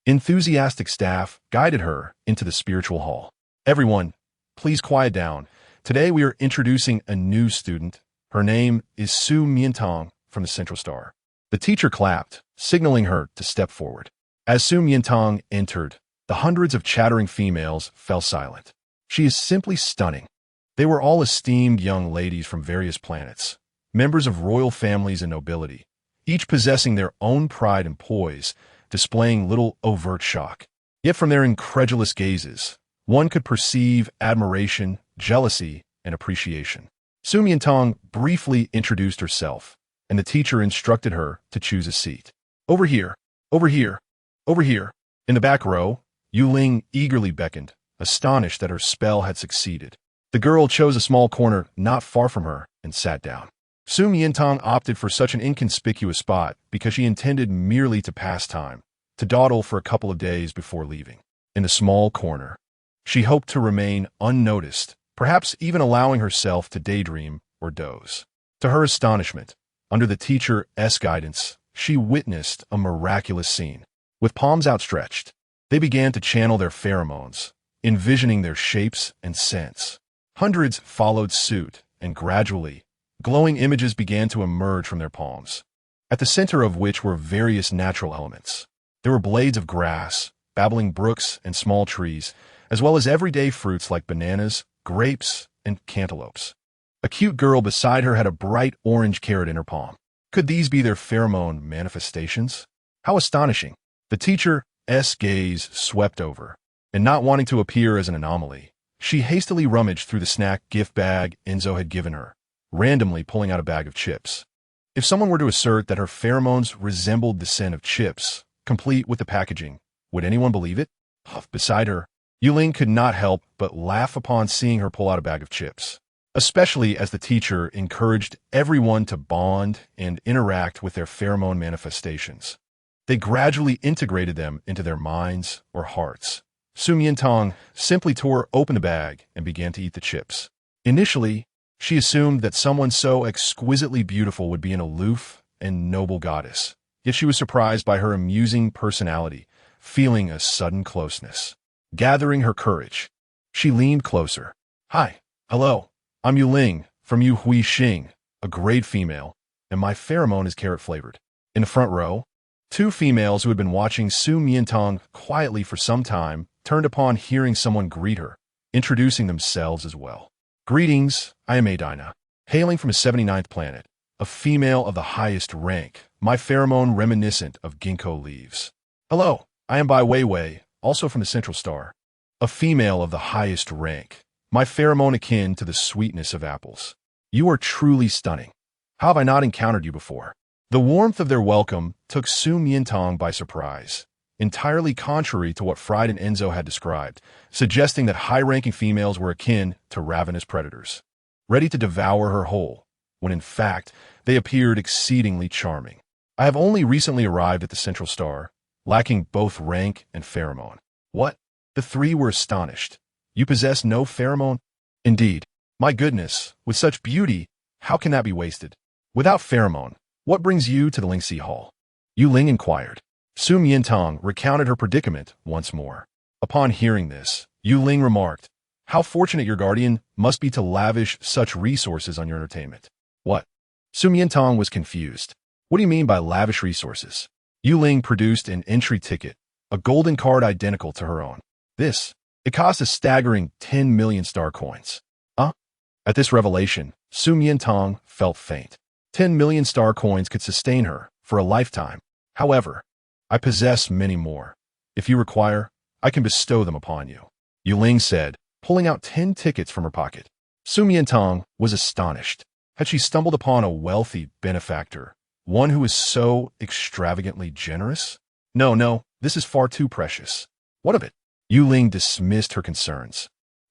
enthusiastic staff guided her into the spiritual hall. "Everyone, please quiet down. Today we are introducing a new student. Her name is Su Miantang from the Central Star." The teacher clapped, signaling her to step forward. As Su Miantang entered, the hundreds of chattering females fell silent. "She is simply stunning." They were all esteemed young ladies from various planets, members of royal families and nobility, each possessing their own pride and poise, displaying little overt shock. Yet from their incredulous gazes, one could perceive admiration, jealousy, and appreciation. Su Miantang briefly introduced herself, and the teacher instructed her to choose a seat. "Over here, over here, over here." In the back row, Yu Ling eagerly beckoned, astonished that her spell had succeeded. The girl chose a small corner not far from her and sat down. Su Miantang opted for such an inconspicuous spot because she intended merely to pass time, to dawdle for a couple of days before leaving. In the small corner, she hoped to remain unnoticed, perhaps even allowing herself to daydream or doze. To her astonishment, under the teacher's guidance, she witnessed a miraculous scene. With palms outstretched, they began to channel their pheromones, envisioning their shapes and scents. Hundreds followed suit, and gradually, glowing images began to emerge from their palms, at the center of which were various natural elements. There were blades of grass, babbling brooks, and small trees, as well as everyday fruits like bananas, grapes, and cantaloupes. A cute girl beside her had a bright orange carrot in her palm. Could these be their pheromone manifestations? How astonishing! The teacher's gaze swept over, and not wanting to appear as an anomaly, she hastily rummaged through the snack gift bag Enzo had given her, randomly pulling out a bag of chips. If someone were to assert that her pheromones resembled the scent of chips, complete with the packaging, would anyone believe it? Beside her, Yuling could not help but laugh upon seeing her pull out a bag of chips, especially as the teacher encouraged everyone to bond and interact with their pheromone manifestations. They gradually integrated them into their minds or hearts. Su Miantang simply tore open the bag and began to eat the chips. Initially, she assumed that someone so exquisitely beautiful would be an aloof and noble goddess, yet she was surprised by her amusing personality, feeling a sudden closeness. Gathering her courage, she leaned closer. Hi, hello, I'm Yuling from Yu Hui Xing, a grade female, and my pheromone is carrot-flavored. In the front row, two females who had been watching Su Miantang quietly for some time turned upon hearing someone greet her, introducing themselves as well. Greetings, I am Adina, hailing from a 79th planet, a female of the highest rank, my pheromone reminiscent of ginkgo leaves. Hello, I am Bai Weiwei, also from the Central Star, a female of the highest rank, my pheromone akin to the sweetness of apples. You are truly stunning. How have I not encountered you before? The warmth of their welcome took Su Miantang by surprise, entirely contrary to what Fried and Enzo had described, suggesting that high-ranking females were akin to ravenous predators, ready to devour her whole, when in fact they appeared exceedingly charming. I have only recently arrived at the Central Star, lacking both rank and pheromone. What? The three were astonished. You possess no pheromone? Indeed. My goodness, with such beauty, how can that be wasted? Without pheromone, what brings you to the Lingxi Hall? Yuling inquired. Su Miantang recounted her predicament once more. Upon hearing this, Yuling remarked, How fortunate your guardian must be to lavish such resources on your entertainment. What? Su Miantang was confused. What do you mean by lavish resources? Yuling produced an entry ticket, a golden card identical to her own. It cost a staggering 10 million star coins. At this revelation, Su Miantang felt faint. 10 million star coins could sustain her for a lifetime. However, I possess many more. If you require, I can bestow them upon you, Yuling said, pulling out 10 tickets from her pocket. Su Miantang was astonished. Had she stumbled upon a wealthy benefactor, one who is so extravagantly generous? No, this is far too precious. What of it? Yuling dismissed her concerns.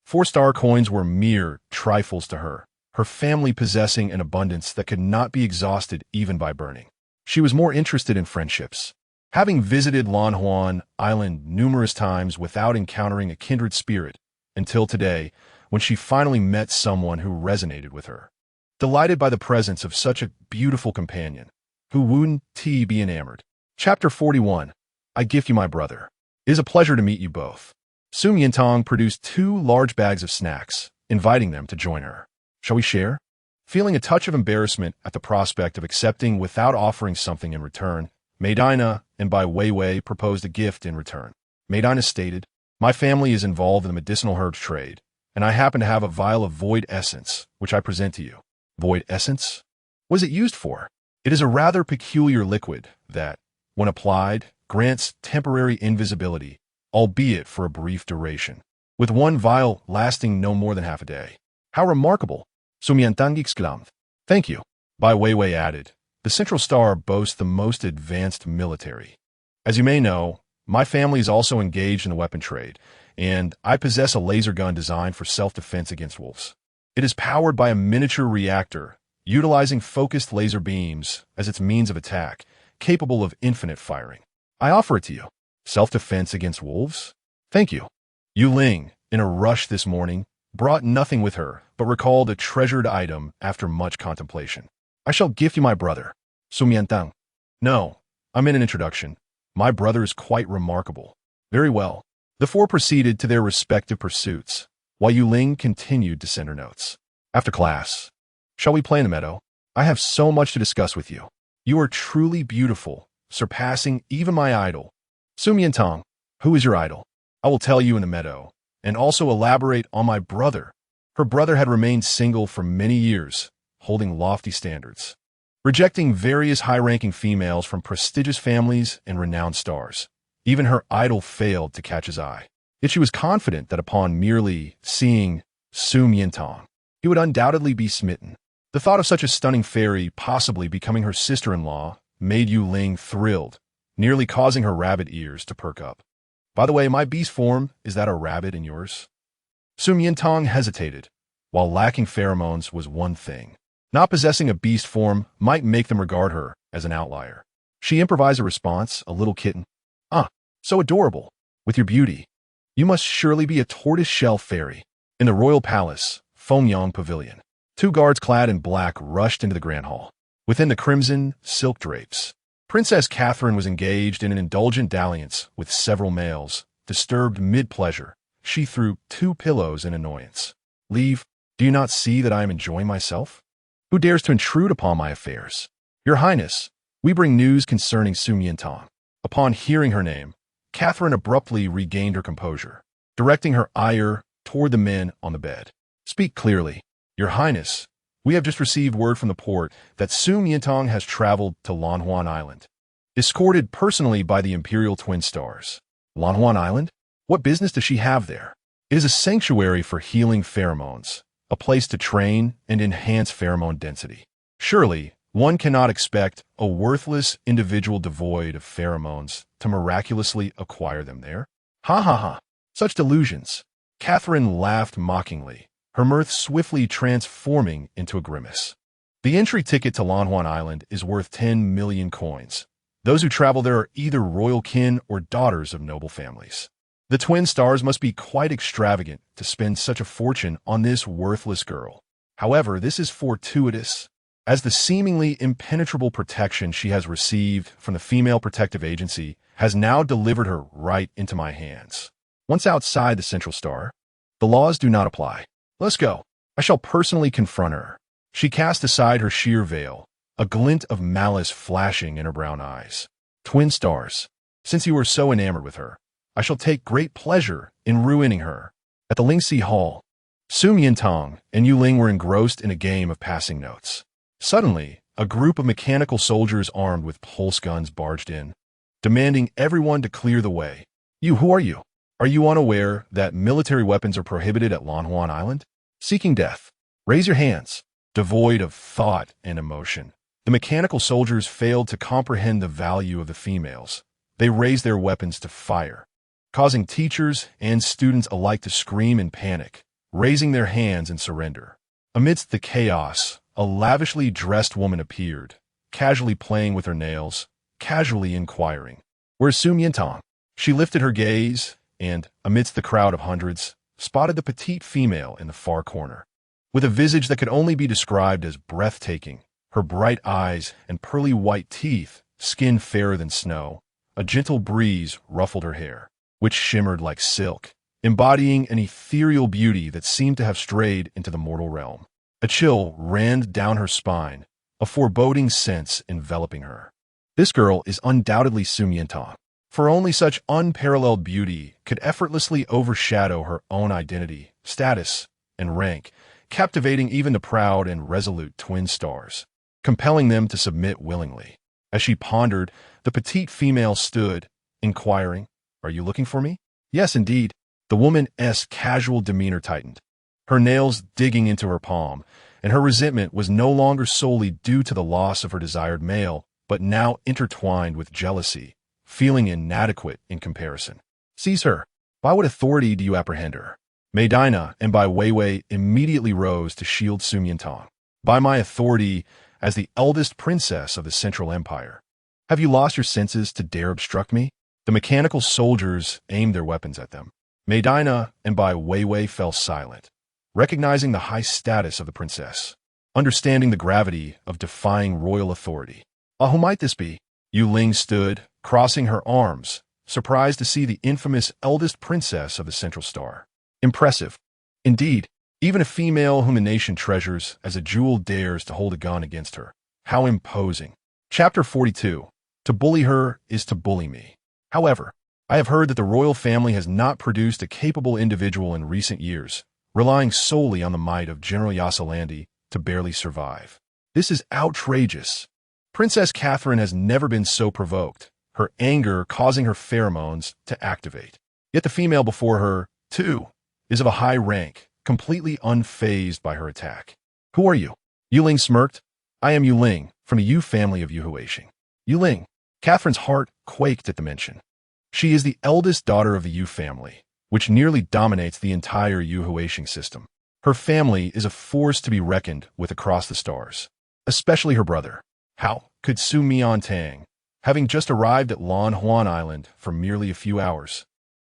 4-star coins were mere trifles to her, her family possessing an abundance that could not be exhausted even by burning. She was more interested in friendships. Having visited Lanhuan Island numerous times without encountering a kindred spirit, until today, when she finally met someone who resonated with her. Delighted by the presence of such a beautiful companion, who wouldn't be enamored. Chapter 41. I gift you my brother. It is a pleasure to meet you both. Su Miantang produced 2 large bags of snacks, inviting them to join her. Shall we share? Feeling a touch of embarrassment at the prospect of accepting without offering something in return, Medina and Bai Weiwei proposed a gift in return. Medina stated, My family is involved in the medicinal herbs trade, and I happen to have a vial of void essence, which I present to you. Void essence? What is it used for? It is a rather peculiar liquid that, when applied, grants temporary invisibility, albeit for a brief duration, with one vial lasting no more than half a day. How remarkable! Su Miantang exclaimed. Thank you. Bai Weiwei added, The Central Star boasts the most advanced military. As you may know, my family is also engaged in the weapon trade, and I possess a laser gun designed for self-defense against wolves. It is powered by a miniature reactor, utilizing focused laser beams as its means of attack, capable of infinite firing. I offer it to you. Self-defense against wolves? Thank you. Yuling, in a rush this morning, brought nothing with her, but recalled a treasured item after much contemplation. I shall gift you my brother, Su Miantang. No, I'm in an introduction. My brother is quite remarkable. Very well. The 4 proceeded to their respective pursuits, while Yuling continued to send her notes. After class, shall we play in the meadow? I have so much to discuss with you. You are truly beautiful, surpassing even my idol. Su Miantang, who is your idol? I will tell you in the meadow, and also elaborate on my brother. Her brother had remained single for many years, holding lofty standards, rejecting various high-ranking females from prestigious families and renowned stars. Even her idol failed to catch his eye. Yet she was confident that upon merely seeing Su Miantang, he would undoubtedly be smitten. The thought of such a stunning fairy possibly becoming her sister-in-law made Yu Ling thrilled, nearly causing her rabbit ears to perk up. By the way, my beast form, is that a rabbit in yours? Su Miantang hesitated. While lacking pheromones was one thing, not possessing a beast form might make them regard her as an outlier. She improvised a response, a little kitten. Ah, so adorable. With your beauty, you must surely be a tortoise-shell fairy. In the royal palace, Fengyang Pavilion, 2 guards clad in black rushed into the grand hall. Within the crimson silk drapes, Princess Catherine was engaged in an indulgent dalliance with several males. Disturbed mid-pleasure, she threw 2 pillows in annoyance. Leave. Do you not see that I am enjoying myself? Who dares to intrude upon my affairs? Your Highness, we bring news concerning Su Miantang. Upon hearing her name, Catherine abruptly regained her composure, directing her ire toward the men on the bed. Speak clearly. Your Highness, we have just received word from the port that Su Miantang has traveled to Lanhuan Island, escorted personally by the Imperial Twin Stars. Lanhuan Island? What business does she have there? It is a sanctuary for healing pheromones, a place to train and enhance pheromone density. Surely, one cannot expect a worthless individual devoid of pheromones to miraculously acquire them there. Ha ha ha. Such delusions. Catherine laughed mockingly, her mirth swiftly transforming into a grimace. The entry ticket to Lanhuan Island is worth 10 million coins. Those who travel there are either royal kin or daughters of noble families. The twin stars must be quite extravagant to spend such a fortune on this worthless girl. However, this is fortuitous, as the seemingly impenetrable protection she has received from the Female Protective Agency has now delivered her right into my hands. Once outside the Central Star, the laws do not apply. Let's go. I shall personally confront her. She cast aside her sheer veil, a glint of malice flashing in her brown eyes. Twin stars, since you are so enamored with her, I shall take great pleasure in ruining her. At the Lingxi Hall, Su Miantang and Yu Ling were engrossed in a game of passing notes. Suddenly, a group of mechanical soldiers armed with pulse guns barged in, demanding everyone to clear the way. You, who are you? Are you unaware that military weapons are prohibited at Lanhuan Island? Seeking death. Raise your hands. Devoid of thought and emotion, the mechanical soldiers failed to comprehend the value of the females. They raised their weapons to fire, causing teachers and students alike to scream in panic, raising their hands in surrender. Amidst the chaos, a lavishly dressed woman appeared, casually playing with her nails, casually inquiring, "Where's Su Miantang?" She lifted her gaze and, amidst the crowd of hundreds, spotted the petite female in the far corner. With a visage that could only be described as breathtaking, her bright eyes and pearly white teeth, skin fairer than snow, a gentle breeze ruffled her hair, which shimmered like silk, embodying an ethereal beauty that seemed to have strayed into the mortal realm. A chill ran down her spine, a foreboding sense enveloping her. This girl is undoubtedly Su Miantang, for only such unparalleled beauty could effortlessly overshadow her own identity, status, and rank, captivating even the proud and resolute twin stars, compelling them to submit willingly. As she pondered, the petite female stood, inquiring, "Are you looking for me?" "Yes, indeed." The woman's casual demeanor tightened, her nails digging into her palm, and her resentment was no longer solely due to the loss of her desired male, but now intertwined with jealousy, feeling inadequate in comparison. "Seize her. By what authority do you apprehend her?" Medina and Bai Weiwei immediately rose to shield Su Miantang. "By my authority as the eldest princess of the Central Empire. Have you lost your senses to dare obstruct me?" The mechanical soldiers aimed their weapons at them. Medina and Bai Weiwei fell silent, recognizing the high status of the princess, understanding the gravity of defying royal authority. "Ah, who might this be?" Yu Ling stood, crossing her arms, surprised to see the infamous eldest princess of the Central Star. Impressive. Indeed, even a female whom the nation treasures as a jewel dares to hold a gun against her. How imposing. Chapter 42. To bully her is to bully me. However, I have heard that the royal family has not produced a capable individual in recent years, relying solely on the might of General Yasalandi to barely survive. This is outrageous. Princess Catherine has never been so provoked, her anger causing her pheromones to activate. Yet the female before her, too, is of a high rank, completely unfazed by her attack. Who are you? Yuling smirked. I am Yuling, from the Yu family of Yuhuashing. Yuling. Catherine's heart quaked at the mention. She is the eldest daughter of the Yu family, which nearly dominates the entire Yuhuashing system. Her family is a force to be reckoned with across the stars, especially her brother. How could Su Miantang, having just arrived at Lan Huan Island for merely a few hours,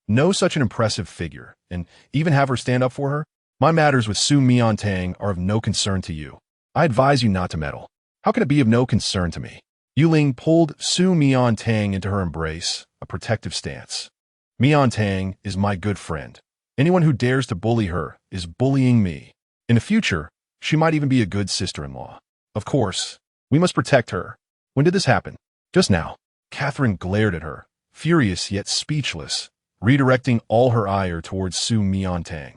know such an impressive figure, and even have her stand up for her? My matters with Su Miantang are of no concern to you. I advise you not to meddle. How can it be of no concern to me? Yuling pulled Su Miantang into her embrace, a protective stance. Miantang is my good friend. Anyone who dares to bully her is bullying me. In the future, she might even be a good sister-in-law. Of course, we must protect her. When did this happen? Just now. Catherine glared at her, furious yet speechless, redirecting all her ire towards Su Miantang.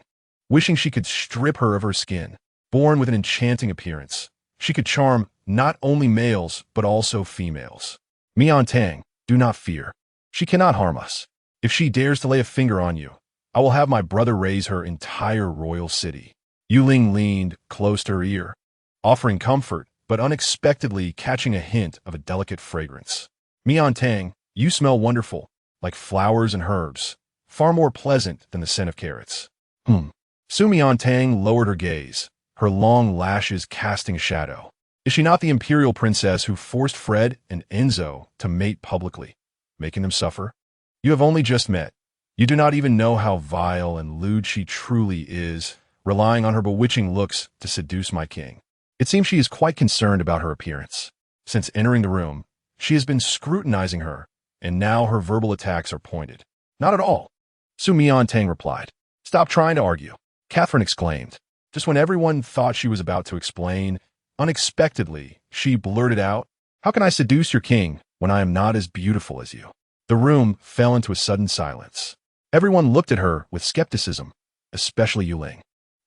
Wishing she could strip her of her skin. Born with an enchanting appearance, she could charm not only males but also females. Miantang, do not fear. She cannot harm us. If she dares to lay a finger on you, I will have my brother raise her entire royal city. Yuling leaned close to her ear, offering comfort, but unexpectedly catching a hint of a delicate fragrance. Miantang, you smell wonderful, like flowers and herbs, far more pleasant than the scent of carrots. Su Miantang lowered her gaze, her long lashes casting a shadow. Is she not the imperial princess who forced Fred and Enzo to mate publicly, making them suffer? You have only just met. You do not even know how vile and lewd she truly is, relying on her bewitching looks to seduce my king. It seems she is quite concerned about her appearance. Since entering the room, she has been scrutinizing her, and now her verbal attacks are pointed. Not at all. Su Miantang replied. Stop trying to argue. Catherine exclaimed. Just when everyone thought she was about to explain, unexpectedly, she blurted out, How can I seduce your king when I am not as beautiful as you? The room fell into a sudden silence. Everyone looked at her with skepticism, especially Yuling.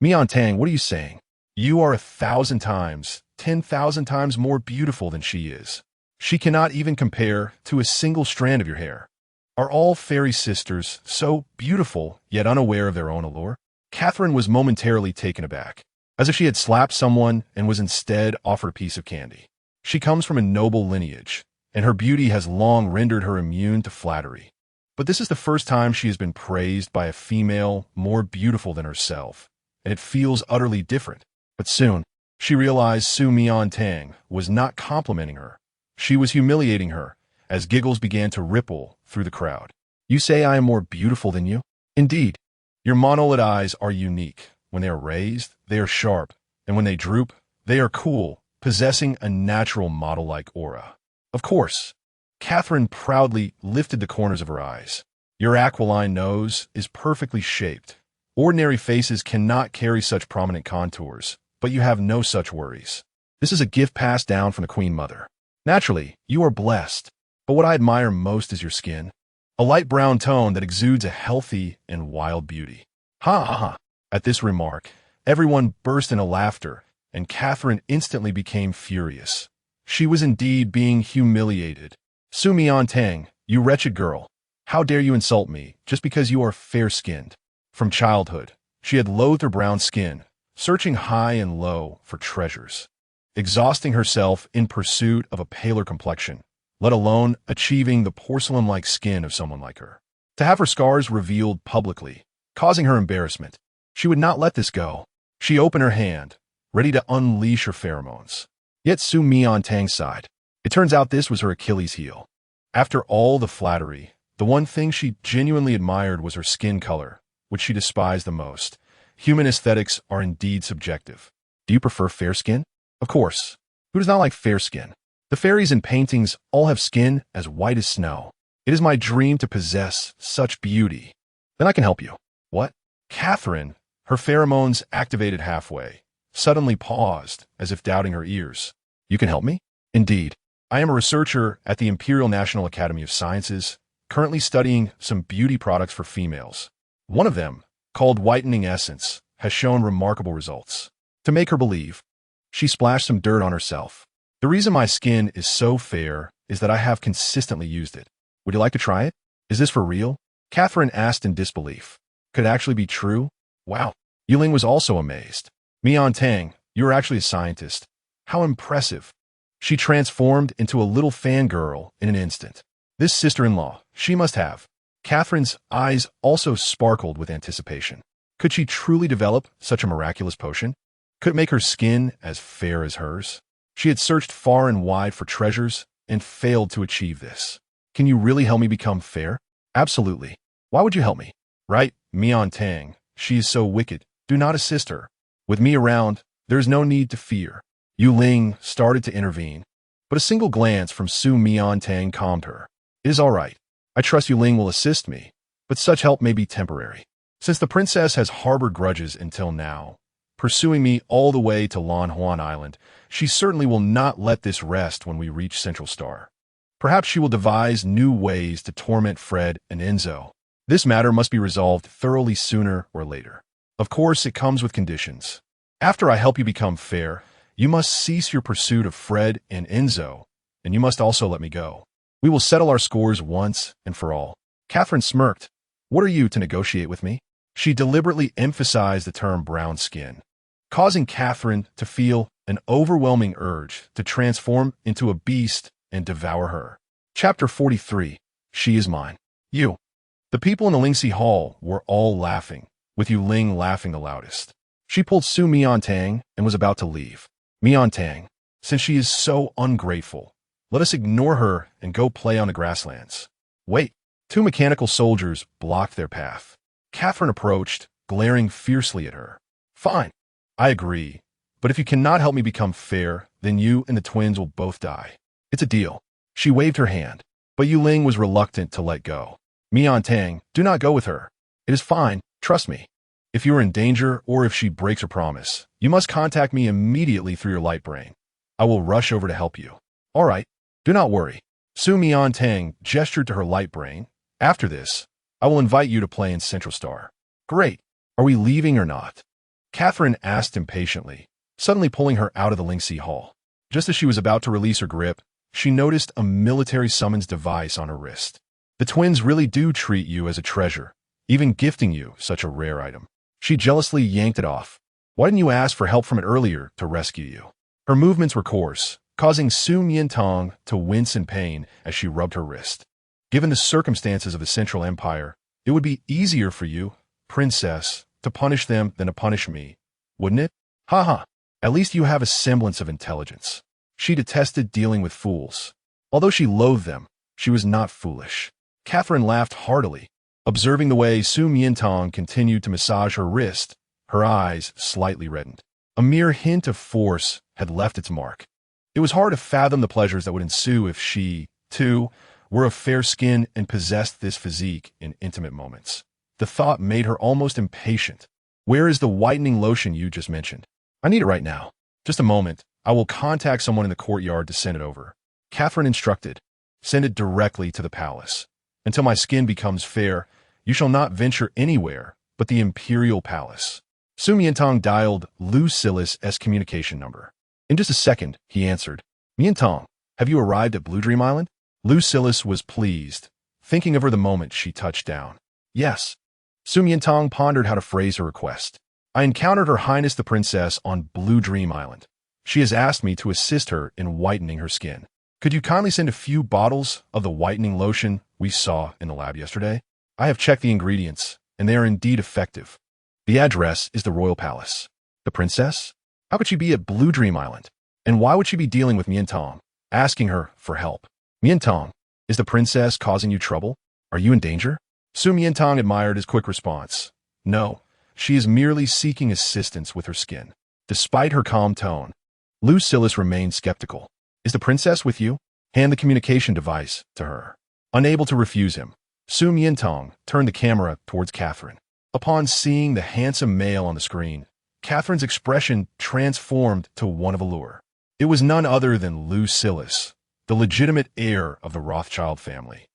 Miantang, what are you saying? You are 1,000 times, 10,000 times more beautiful than she is. She cannot even compare to a single strand of your hair. Are all fairy sisters so beautiful, yet unaware of their own allure? Catherine was momentarily taken aback, as if she had slapped someone and was instead offered a piece of candy. She comes from a noble lineage, and her beauty has long rendered her immune to flattery. But this is the first time she has been praised by a female more beautiful than herself, and it feels utterly different. But soon, she realized Su Miantang was not complimenting her. She was humiliating her, as giggles began to ripple through the crowd. You say I am more beautiful than you? Indeed. Your monolid eyes are unique. When they are raised, they are sharp, and when they droop, they are cool, possessing a natural model-like aura. Of course. Catherine proudly lifted the corners of her eyes. Your aquiline nose is perfectly shaped. Ordinary faces cannot carry such prominent contours, but you have no such worries. This is a gift passed down from the Queen Mother. Naturally, you are blessed, but what I admire most is your skin. A light brown tone that exudes a healthy and wild beauty. Ha ha ha. At this remark, everyone burst into laughter, and Catherine instantly became furious. She was indeed being humiliated. Su Miantang, you wretched girl, how dare you insult me just because you are fair-skinned? From childhood, she had loathed her brown skin, searching high and low for treasures, exhausting herself in pursuit of a paler complexion, let alone achieving the porcelain-like skin of someone like her. To have her scars revealed publicly, causing her embarrassment, she would not let this go. She opened her hand, ready to unleash her pheromones. Yet Su Miantang sighed. It turns out this was her Achilles heel. After all the flattery, the one thing she genuinely admired was her skin color, which she despised the most. Human aesthetics are indeed subjective. Do you prefer fair skin? Of course. Who does not like fair skin? The fairies in paintings all have skin as white as snow. It is my dream to possess such beauty. Then I can help you. What? Catherine, her pheromones activated halfway, suddenly paused, as if doubting her ears. You can help me? Indeed. I am a researcher at the Imperial National Academy of Sciences, currently studying some beauty products for females. One of them, called Whitening Essence, has shown remarkable results. To make her believe, she splashed some dirt on herself. The reason my skin is so fair is that I have consistently used it. Would you like to try it? Is this for real? Catherine asked in disbelief. Could it actually be true? Wow. Yuling was also amazed. Miantang, you are actually a scientist. How impressive. She transformed into a little fangirl in an instant. This sister-in-law, she must have. Catherine's eyes also sparkled with anticipation. Could she truly develop such a miraculous potion? Could it make her skin as fair as hers? She had searched far and wide for treasures and failed to achieve this. Can you really help me become fair? Absolutely. Why would you help me? Right, Miantang. She is so wicked. Do not assist her. With me around, there is no need to fear. Yuling started to intervene, but a single glance from Su Miantang calmed her. It is all right. I trust Yuling will assist me, but such help may be temporary. Since the princess has harbored grudges until now, pursuing me all the way to Lan Huan Island, she certainly will not let this rest when we reach Central Star. Perhaps she will devise new ways to torment Fred and Enzo. This matter must be resolved thoroughly sooner or later. Of course, it comes with conditions. After I help you become fair, you must cease your pursuit of Fred and Enzo, and you must also let me go. We will settle our scores once and for all. Catherine smirked. What are you to negotiate with me? She deliberately emphasized the term brown skin, causing Catherine to feel an overwhelming urge to transform into a beast and devour her. Chapter 43. She is mine. You. The people in the Lingxi Hall were all laughing, with Yuling laughing the loudest. She pulled Su Miantang and was about to leave. Miantang, since she is so ungrateful, let us ignore her and go play on the grasslands. Wait. Two mechanical soldiers blocked their path. Catherine approached, glaring fiercely at her. Fine. I agree. But if you cannot help me become fair, then you and the twins will both die. It's a deal. She waved her hand, but Yuling was reluctant to let go. Miantang, do not go with her. It is fine, trust me. If you are in danger or if she breaks her promise, you must contact me immediately through your light brain. I will rush over to help you. All right, do not worry. Su Miantang gestured to her light brain. After this, I will invite you to play in Central Star. Great. Are we leaving or not? Catherine asked impatiently, suddenly pulling her out of the Lingxi Hall. Just as she was about to release her grip, she noticed a military summons device on her wrist. The twins really do treat you as a treasure, even gifting you such a rare item. She jealously yanked it off. Why didn't you ask for help from it earlier to rescue you? Her movements were coarse, causing Su Miantang to wince in pain as she rubbed her wrist. Given the circumstances of the Central Empire, it would be easier for you, princess, to punish them than to punish me, wouldn't it? Haha. At least you have a semblance of intelligence. She detested dealing with fools. Although she loathed them, she was not foolish. Catherine laughed heartily, observing the way Su Miantang continued to massage her wrist. Her eyes slightly reddened. A mere hint of force had left its mark. It was hard to fathom the pleasures that would ensue if she, too, were of fair skin and possessed this physique in intimate moments. The thought made her almost impatient. Where is the whitening lotion you just mentioned? I need it right now. Just a moment. I will contact someone in the courtyard to send it over. Catherine instructed. Send it directly to the palace. Until my skin becomes fair, you shall not venture anywhere but the Imperial Palace. Su Miantang dialed Lucilius' communication number. In just a second, he answered. Miantang, have you arrived at Blue Dream Island? Lucilius was pleased, thinking of her the moment she touched down. Yes. Su Miantang pondered how to phrase her request. I encountered Her Highness the Princess on Blue Dream Island. She has asked me to assist her in whitening her skin. Could you kindly send a few bottles of the whitening lotion we saw in the lab yesterday? I have checked the ingredients, and they are indeed effective. The address is the Royal Palace. The princess? How could she be at Blue Dream Island? And why would she be dealing with Miantang, asking her for help? Miantang, is the princess causing you trouble? Are you in danger? Su Miantang admired his quick response. No, she is merely seeking assistance with her skin. Despite her calm tone, Lucilius remained skeptical. Is the princess with you? Hand the communication device to her. Unable to refuse him, Su Miantang turned the camera towards Catherine. Upon seeing the handsome male on the screen, Catherine's expression transformed to one of allure. It was none other than Lucilius, the legitimate heir of the Rothschild family,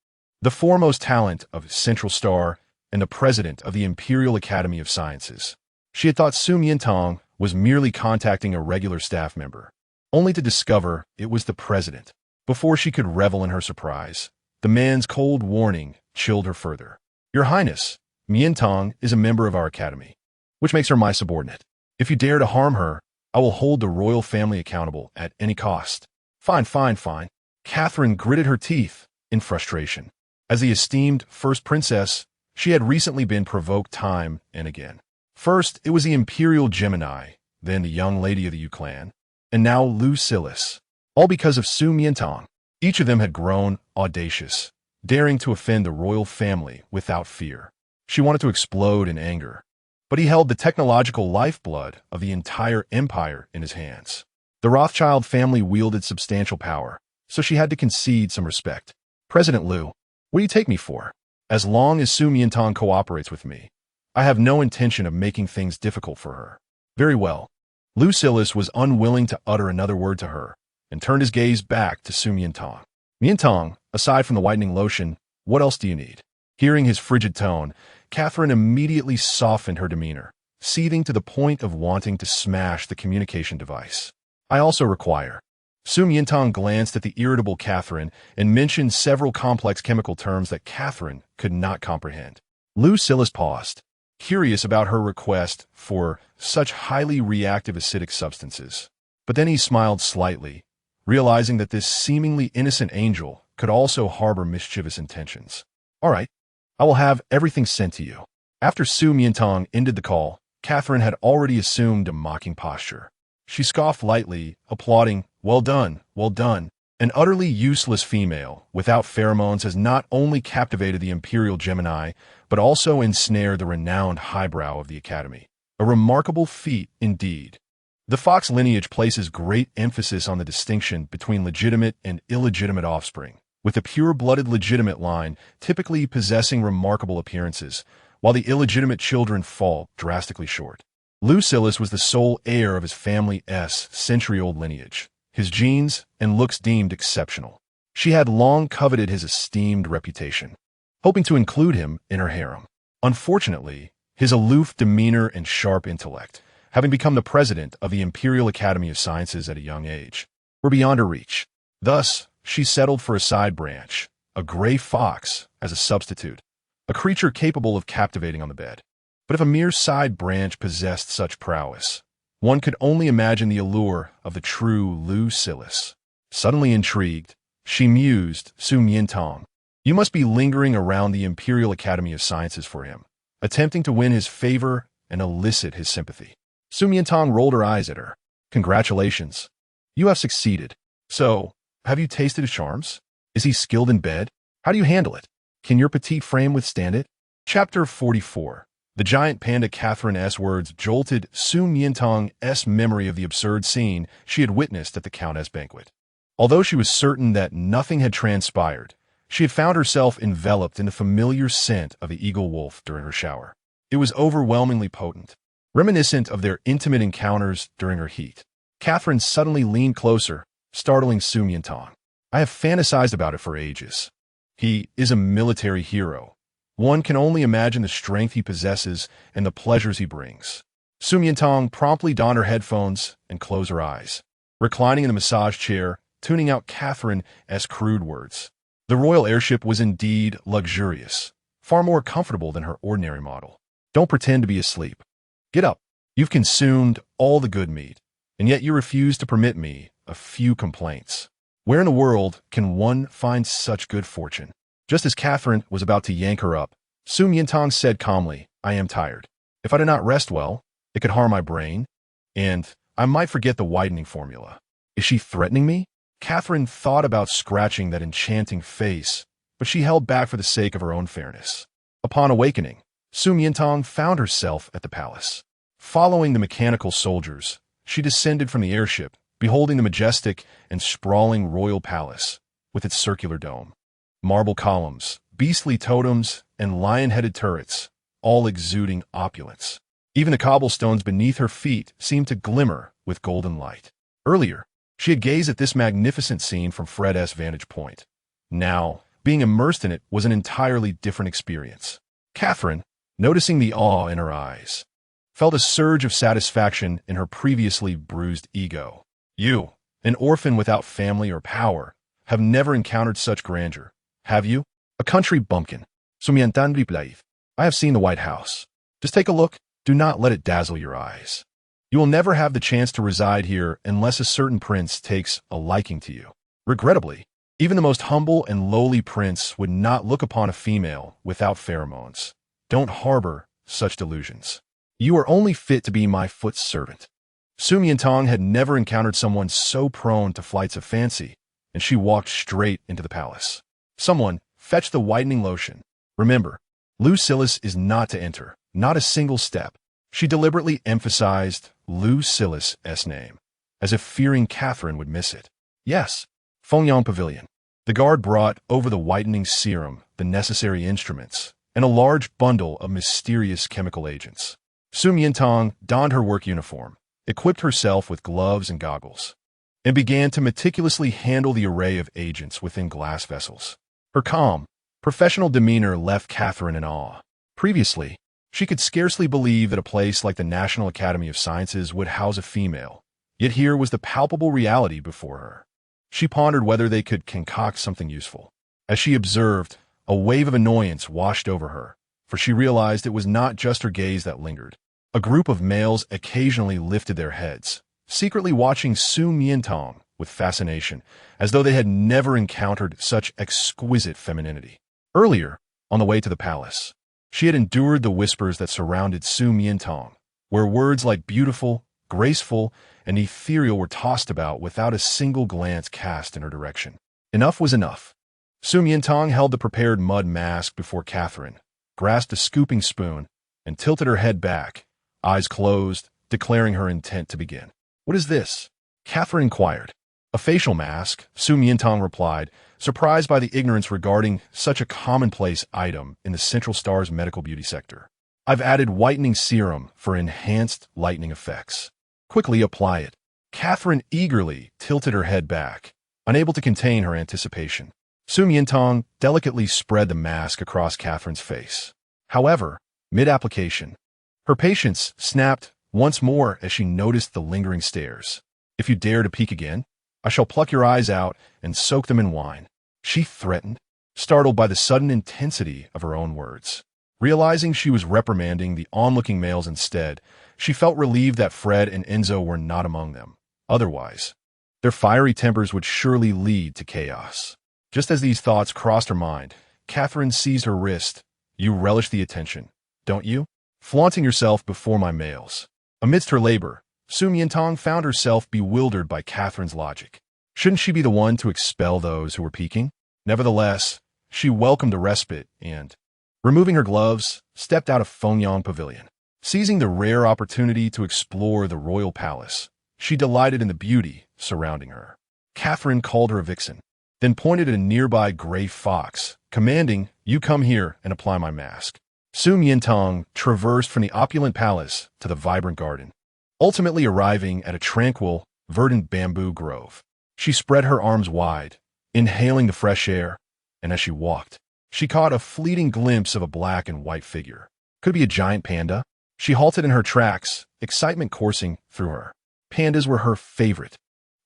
the foremost talent of Central Star and the president of the Imperial Academy of Sciences. She had thought Su Miantang was merely contacting a regular staff member, only to discover it was the president. Before she could revel in her surprise, the man's cold warning chilled her further. Your Highness, Miantang is a member of our academy, which makes her my subordinate. If you dare to harm her, I will hold the royal family accountable at any cost. Fine, fine, fine. Catherine gritted her teeth in frustration. As the esteemed first princess, she had recently been provoked time and again. First, it was the Imperial Gemini, then the young lady of the Yu clan, and now Lucillus, all because of Su Miantang. Each of them had grown audacious, daring to offend the royal family without fear. She wanted to explode in anger, but he held the technological lifeblood of the entire empire in his hands. The Rothschild family wielded substantial power, so she had to concede some respect. President Liu, what do you take me for? As long as Su Miantang cooperates with me, I have no intention of making things difficult for her. Very well. Lucillus was unwilling to utter another word to her, and turned his gaze back to Su Miantang. Miantang, aside from the whitening lotion, what else do you need? Hearing his frigid tone, Catherine immediately softened her demeanor, seething to the point of wanting to smash the communication device. I also require. Su Miantang glanced at the irritable Catherine and mentioned several complex chemical terms that Catherine could not comprehend. Lucillus paused, curious about her request for such highly reactive acidic substances. But then he smiled slightly, realizing that this seemingly innocent angel could also harbor mischievous intentions. All right, I will have everything sent to you. After Su Miantang ended the call, Catherine had already assumed a mocking posture. She scoffed lightly, applauding, well done, well done. An utterly useless female without pheromones has not only captivated the Imperial Gemini, but also ensnared the renowned highbrow of the Academy. A remarkable feat indeed. The Fox lineage places great emphasis on the distinction between legitimate and illegitimate offspring, with the pure-blooded legitimate line typically possessing remarkable appearances, while the illegitimate children fall drastically short. Lucillus was the sole heir of his family's century-old lineage, his genes and looks deemed exceptional. She had long coveted his esteemed reputation, hoping to include him in her harem. Unfortunately, his aloof demeanor and sharp intellect, having become the president of the Imperial Academy of Sciences at a young age, were beyond her reach. Thus, she settled for a side branch, a gray fox, as a substitute, a creature capable of captivating on the bed. But if a mere side branch possessed such prowess, one could only imagine the allure of the true Lucillus. Suddenly intrigued, she mused, Su Miantang, you must be lingering around the Imperial Academy of Sciences for him, attempting to win his favor and elicit his sympathy. Su Miantang rolled her eyes at her. Congratulations. You have succeeded. So, have you tasted his charms? Is he skilled in bed? How do you handle it? Can your petite frame withstand it? Chapter 44. The giant panda Catherine's words jolted Su Miantang's memory of the absurd scene she had witnessed at the Countess' banquet. Although she was certain that nothing had transpired, she had found herself enveloped in the familiar scent of the eagle wolf during her shower. It was overwhelmingly potent, reminiscent of their intimate encounters during her heat. Catherine suddenly leaned closer, startling Su Miantang. I have fantasized about it for ages. He is a military hero. One can only imagine the strength he possesses and the pleasures he brings. Su Miantang promptly donned her headphones and closed her eyes, reclining in the massage chair, tuning out Catherine's crude words. The royal airship was indeed luxurious, far more comfortable than her ordinary model. Don't pretend to be asleep. Get up. You've consumed all the good meat, and yet you refuse to permit me a few complaints. Where in the world can one find such good fortune? Just as Catherine was about to yank her up, Su Miantang said calmly, I am tired. If I do not rest well, it could harm my brain, and I might forget the widening formula. Is she threatening me? Catherine thought about scratching that enchanting face, but she held back for the sake of her own fairness. Upon awakening, Su Miantang found herself at the palace. Following the mechanical soldiers, she descended from the airship, beholding the majestic and sprawling royal palace with its circular dome. Marble columns, beastly totems, and lion-headed turrets, all exuding opulence. Even the cobblestones beneath her feet seemed to glimmer with golden light. Earlier, she had gazed at this magnificent scene from Fred's vantage point. Now, being immersed in it was an entirely different experience. Catherine, noticing the awe in her eyes, felt a surge of satisfaction in her previously bruised ego. You, an orphan without family or power, have never encountered such grandeur, have you? A country bumpkin. Su Miantang replied. I have seen the White House. Just take a look. Do not let it dazzle your eyes. You will never have the chance to reside here unless a certain prince takes a liking to you. Regrettably, even the most humble and lowly prince would not look upon a female without pheromones. Don't harbor such delusions. You are only fit to be my foot servant. Su Miantang had never encountered someone so prone to flights of fancy, and she walked straight into the palace. Someone, fetch the whitening lotion. Remember, Lucilius is not to enter, not a single step. She deliberately emphasized Lucilius' name, as if fearing Catherine would miss it. Yes, Fengyang Pavilion. The guard brought over the whitening serum, the necessary instruments, and a large bundle of mysterious chemical agents. Su Miantang donned her work uniform, equipped herself with gloves and goggles, and began to meticulously handle the array of agents within glass vessels. Her calm, professional demeanor left Catherine in awe. Previously, she could scarcely believe that a place like the National Academy of Sciences would house a female, yet here was the palpable reality before her. She pondered whether they could concoct something useful. As she observed, a wave of annoyance washed over her, for she realized it was not just her gaze that lingered. A group of males occasionally lifted their heads, secretly watching Su Miantang with fascination, as though they had never encountered such exquisite femininity. Earlier, on the way to the palace, she had endured the whispers that surrounded Su Miantang, where words like beautiful, graceful, and ethereal were tossed about without a single glance cast in her direction. Enough was enough. Su Miantang held the prepared mud mask before Catherine, grasped a scooping spoon, and tilted her head back, eyes closed, declaring her intent to begin. "What is this?" Catherine inquired. "A facial mask," Su Miantang replied, surprised by the ignorance regarding such a commonplace item in the Central Star's medical beauty sector. "I've added whitening serum for enhanced lightning effects. Quickly apply it." Catherine eagerly tilted her head back, unable to contain her anticipation. Su Miantang delicately spread the mask across Catherine's face. However, mid-application, her patience snapped once more as she noticed the lingering stares. "If you dare to peek again, I shall pluck your eyes out and soak them in wine," she threatened, startled by the sudden intensity of her own words. Realizing she was reprimanding the onlooking males instead, she felt relieved that Fred and Enzo were not among them. Otherwise, their fiery tempers would surely lead to chaos. Just as these thoughts crossed her mind, Catherine seized her wrist. "You relish the attention, don't you? Flaunting yourself before my males." Amidst her labor, Su Miantang found herself bewildered by Catherine's logic. Shouldn't she be the one to expel those who were peeking? Nevertheless, she welcomed a respite and, removing her gloves, stepped out of Fengyang Pavilion. Seizing the rare opportunity to explore the royal palace, she delighted in the beauty surrounding her. Catherine called her a vixen, then pointed at a nearby gray fox, commanding, "You come here and apply my mask." Su Miantang traversed from the opulent palace to the vibrant garden, ultimately arriving at a tranquil, verdant bamboo grove. She spread her arms wide, inhaling the fresh air, and as she walked, she caught a fleeting glimpse of a black and white figure. Could it be a giant panda? She halted in her tracks, excitement coursing through her. Pandas were her favorite.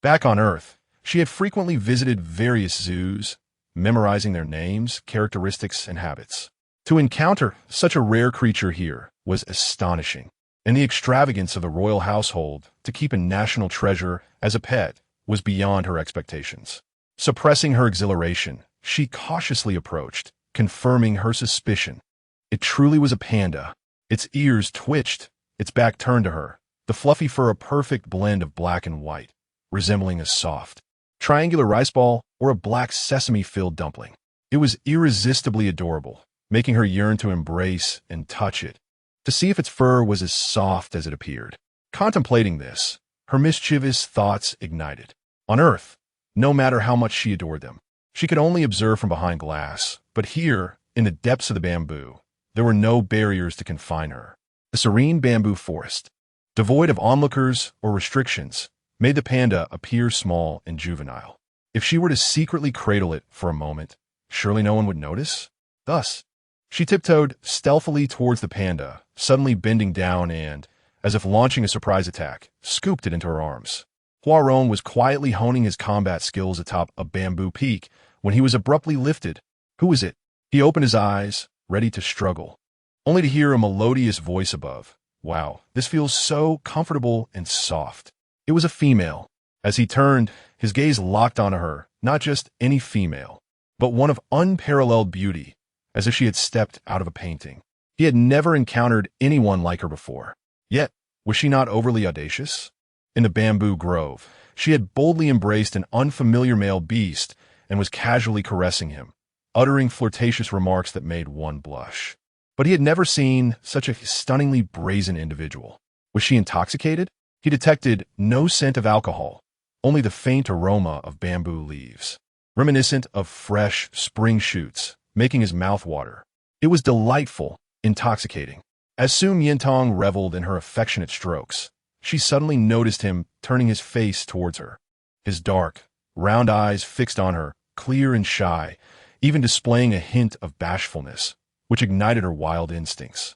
Back on Earth, she had frequently visited various zoos, memorizing their names, characteristics, and habits. To encounter such a rare creature here was astonishing, and the extravagance of the royal household to keep a national treasure as a pet was beyond her expectations. Suppressing her exhilaration, she cautiously approached, confirming her suspicion. It truly was a panda. Its ears twitched, its back turned to her, the fluffy fur a perfect blend of black and white, resembling a soft, triangular rice ball or a black sesame-filled dumpling. It was irresistibly adorable, making her yearn to embrace and touch it, to see if its fur was as soft as it appeared. Contemplating this, her mischievous thoughts ignited. On Earth, no matter how much she adored them, she could only observe from behind glass, but here, in the depths of the bamboo, there were no barriers to confine her. The serene bamboo forest, devoid of onlookers or restrictions, made the panda appear small and juvenile. If she were to secretly cradle it for a moment, surely no one would notice? Thus, she tiptoed stealthily towards the panda, suddenly bending down and, as if launching a surprise attack, scooped it into her arms. Huaron was quietly honing his combat skills atop a bamboo peak when he was abruptly lifted. Who was it? He opened his eyes, ready to struggle. only to hear a melodious voice above. Wow, this feels so comfortable and soft. It was a female. As he turned, his gaze locked onto her, not just any female, but one of unparalleled beauty, as if she had stepped out of a painting. He had never encountered anyone like her before. Yet, was she not overly audacious? In the bamboo grove, she had boldly embraced an unfamiliar male beast and was casually caressing him, uttering flirtatious remarks that made one blush. But he had never seen such a stunningly brazen individual. Was she intoxicated? He detected no scent of alcohol, only the faint aroma of bamboo leaves, reminiscent of fresh spring shoots, making his mouth water. It was delightful, intoxicating. As Su Miantang reveled in her affectionate strokes, she suddenly noticed him turning his face towards her, his dark, round eyes fixed on her, clear and shy, even displaying a hint of bashfulness, which ignited her wild instincts.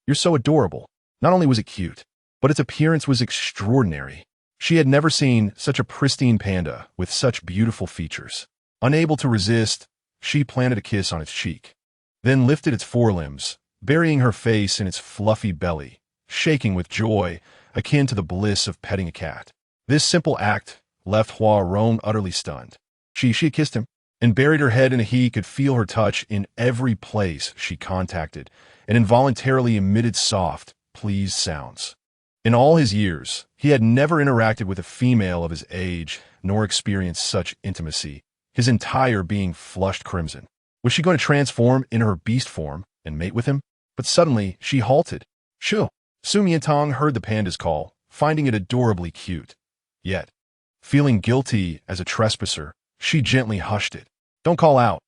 You're so adorable. Not only was it cute, but its appearance was extraordinary. She had never seen such a pristine panda with such beautiful features. Unable to resist, she planted a kiss on its cheek, then lifted its forelimbs, burying her face in its fluffy belly, shaking with joy, akin to the bliss of petting a cat. This simple act left Rong utterly stunned. She kissed him and buried her head in a he could feel her touch in every place she contacted and involuntarily emitted soft, pleased sounds. In all his years, he had never interacted with a female of his age nor experienced such intimacy, his entire being flushed crimson. Was she going to transform into her beast form and mate with him? But suddenly, she halted. Shoo! Su Miantang heard the panda's call, finding it adorably cute. Yet, feeling guilty as a trespasser, she gently hushed it. Don't call out.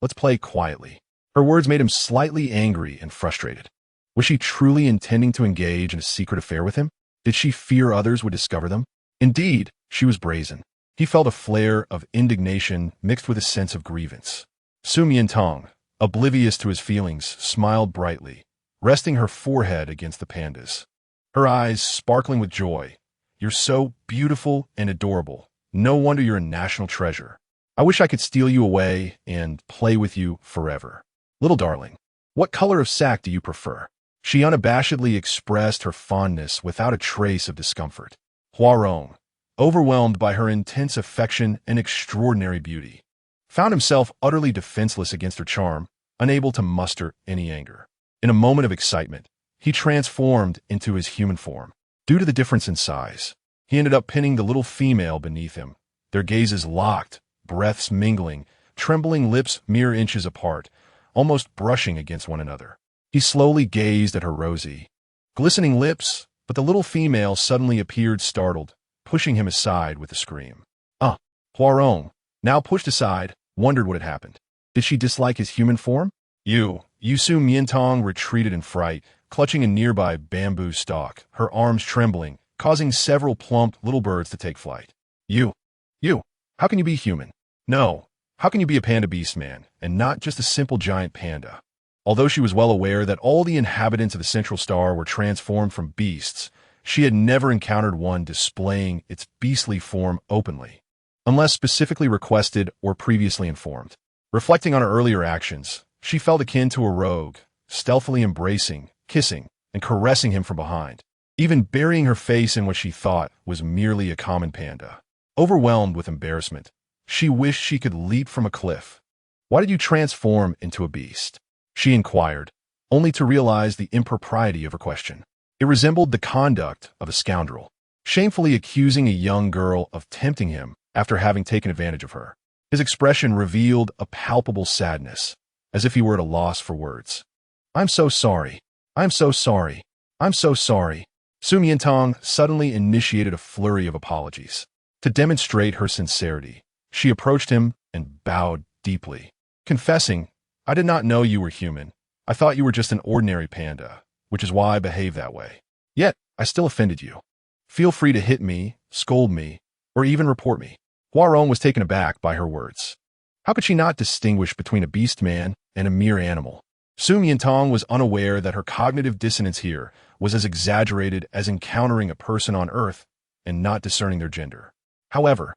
Let's play quietly. Her words made him slightly angry and frustrated. Was she truly intending to engage in a secret affair with him? Did she fear others would discover them? Indeed, she was brazen. He felt a flare of indignation mixed with a sense of grievance. Su Miantang, oblivious to his feelings, smiled brightly, resting her forehead against the panda's. Her eyes sparkling with joy. You're so beautiful and adorable. No wonder you're a national treasure. I wish I could steal you away and play with you forever. Little darling, what color of sack do you prefer? She unabashedly expressed her fondness without a trace of discomfort. Rong, overwhelmed by her intense affection and extraordinary beauty, found himself utterly defenseless against her charm, unable to muster any anger. In a moment of excitement, he transformed into his human form. Due to the difference in size, he ended up pinning the little female beneath him, their gazes locked, breaths mingling, trembling lips mere inches apart, almost brushing against one another. He slowly gazed at her rosy, glistening lips, but the little female suddenly appeared startled, pushing him aside with a scream. Rong, now pushed aside, wondered what had happened. Did she dislike his human form? Su Miantang retreated in fright, clutching a nearby bamboo stalk, her arms trembling, causing several plump little birds to take flight. You, how can you be human? No, how can you be a panda beast man, and not just a simple giant panda? Although she was well aware that all the inhabitants of the Central Star were transformed from beasts, she had never encountered one displaying its beastly form openly, unless specifically requested or previously informed. Reflecting on her earlier actions, she felt akin to a rogue, stealthily embracing, kissing, and caressing him from behind, even burying her face in what she thought was merely a common panda. Overwhelmed with embarrassment, she wished she could leap from a cliff. Why did you transform into a beast? She inquired, only to realize the impropriety of her question. It resembled the conduct of a scoundrel, shamefully accusing a young girl of tempting him after having taken advantage of her. His expression revealed a palpable sadness, as if he were at a loss for words. I'm so sorry. I'm so sorry. I'm so sorry. Su Miantang suddenly initiated a flurry of apologies. To demonstrate her sincerity, she approached him and bowed deeply, confessing, I did not know you were human. I thought you were just an ordinary panda, which is why I behaved that way. Yet, I still offended you. Feel free to hit me, scold me, or even report me. Rong was taken aback by her words. How could she not distinguish between a beast man and a mere animal? Su Miantang was unaware that her cognitive dissonance here was as exaggerated as encountering a person on Earth and not discerning their gender. However,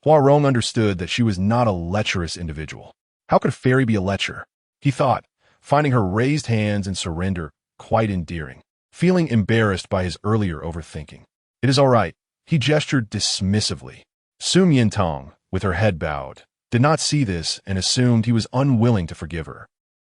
Rong understood that she was not a lecherous individual. How could a fairy be a lecher? He thought, finding her raised hands and surrender quite endearing, feeling embarrassed by his earlier overthinking. "It is all right," he gestured dismissively. Su Miantang, with her head bowed, did not see this and assumed he was unwilling to forgive her.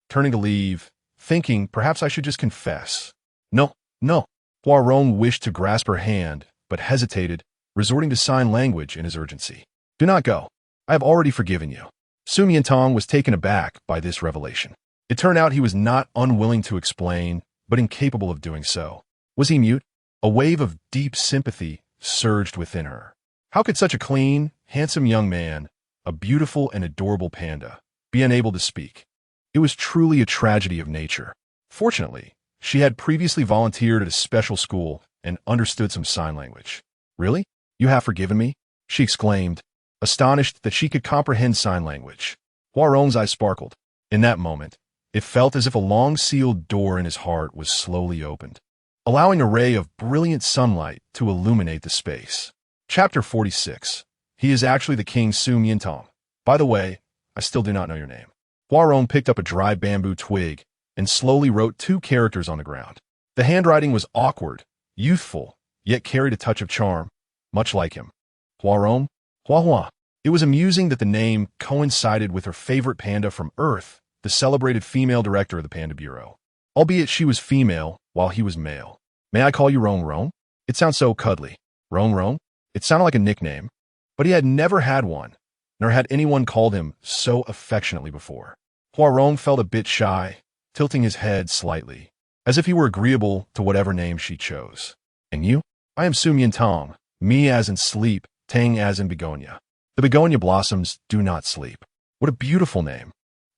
Turning to leave, thinking perhaps I should just confess. "No, no." Poirot wished to grasp her hand, but hesitated, resorting to sign language in his urgency. "Do not go. I have already forgiven you." Su Miantang was taken aback by this revelation. It turned out he was not unwilling to explain, but incapable of doing so. Was he mute? A wave of deep sympathy surged within her. How could such a clean, handsome young man, a beautiful and adorable panda, be unable to speak? It was truly a tragedy of nature. Fortunately, she had previously volunteered at a special school and understood some sign language. "Really? You have forgiven me?" she exclaimed, astonished that she could comprehend sign language. Poirot's eyes sparkled. In that moment, it felt as if a long-sealed door in his heart was slowly opened, allowing a ray of brilliant sunlight to illuminate the space. Chapter 46. He is actually the King Su Miantang. By the way, I still do not know your name. Poirot picked up a dry bamboo twig and slowly wrote 2 characters on the ground. The handwriting was awkward, youthful, yet carried a touch of charm, much like him. Poirot? Hua. It was amusing that the name coincided with her favorite panda from Earth, the celebrated female director of the Panda Bureau. Albeit she was female, while he was male. "May I call you Rong? It sounds so cuddly." Rong? It sounded like a nickname, but he had never had one, nor had anyone called him so affectionately before. Poirot felt a bit shy, tilting his head slightly, as if he were agreeable to whatever name she chose. "And you?" "I am Su Miantang, mi as in sleep, tang as in begonia. The begonia blossoms do not sleep." What a beautiful name.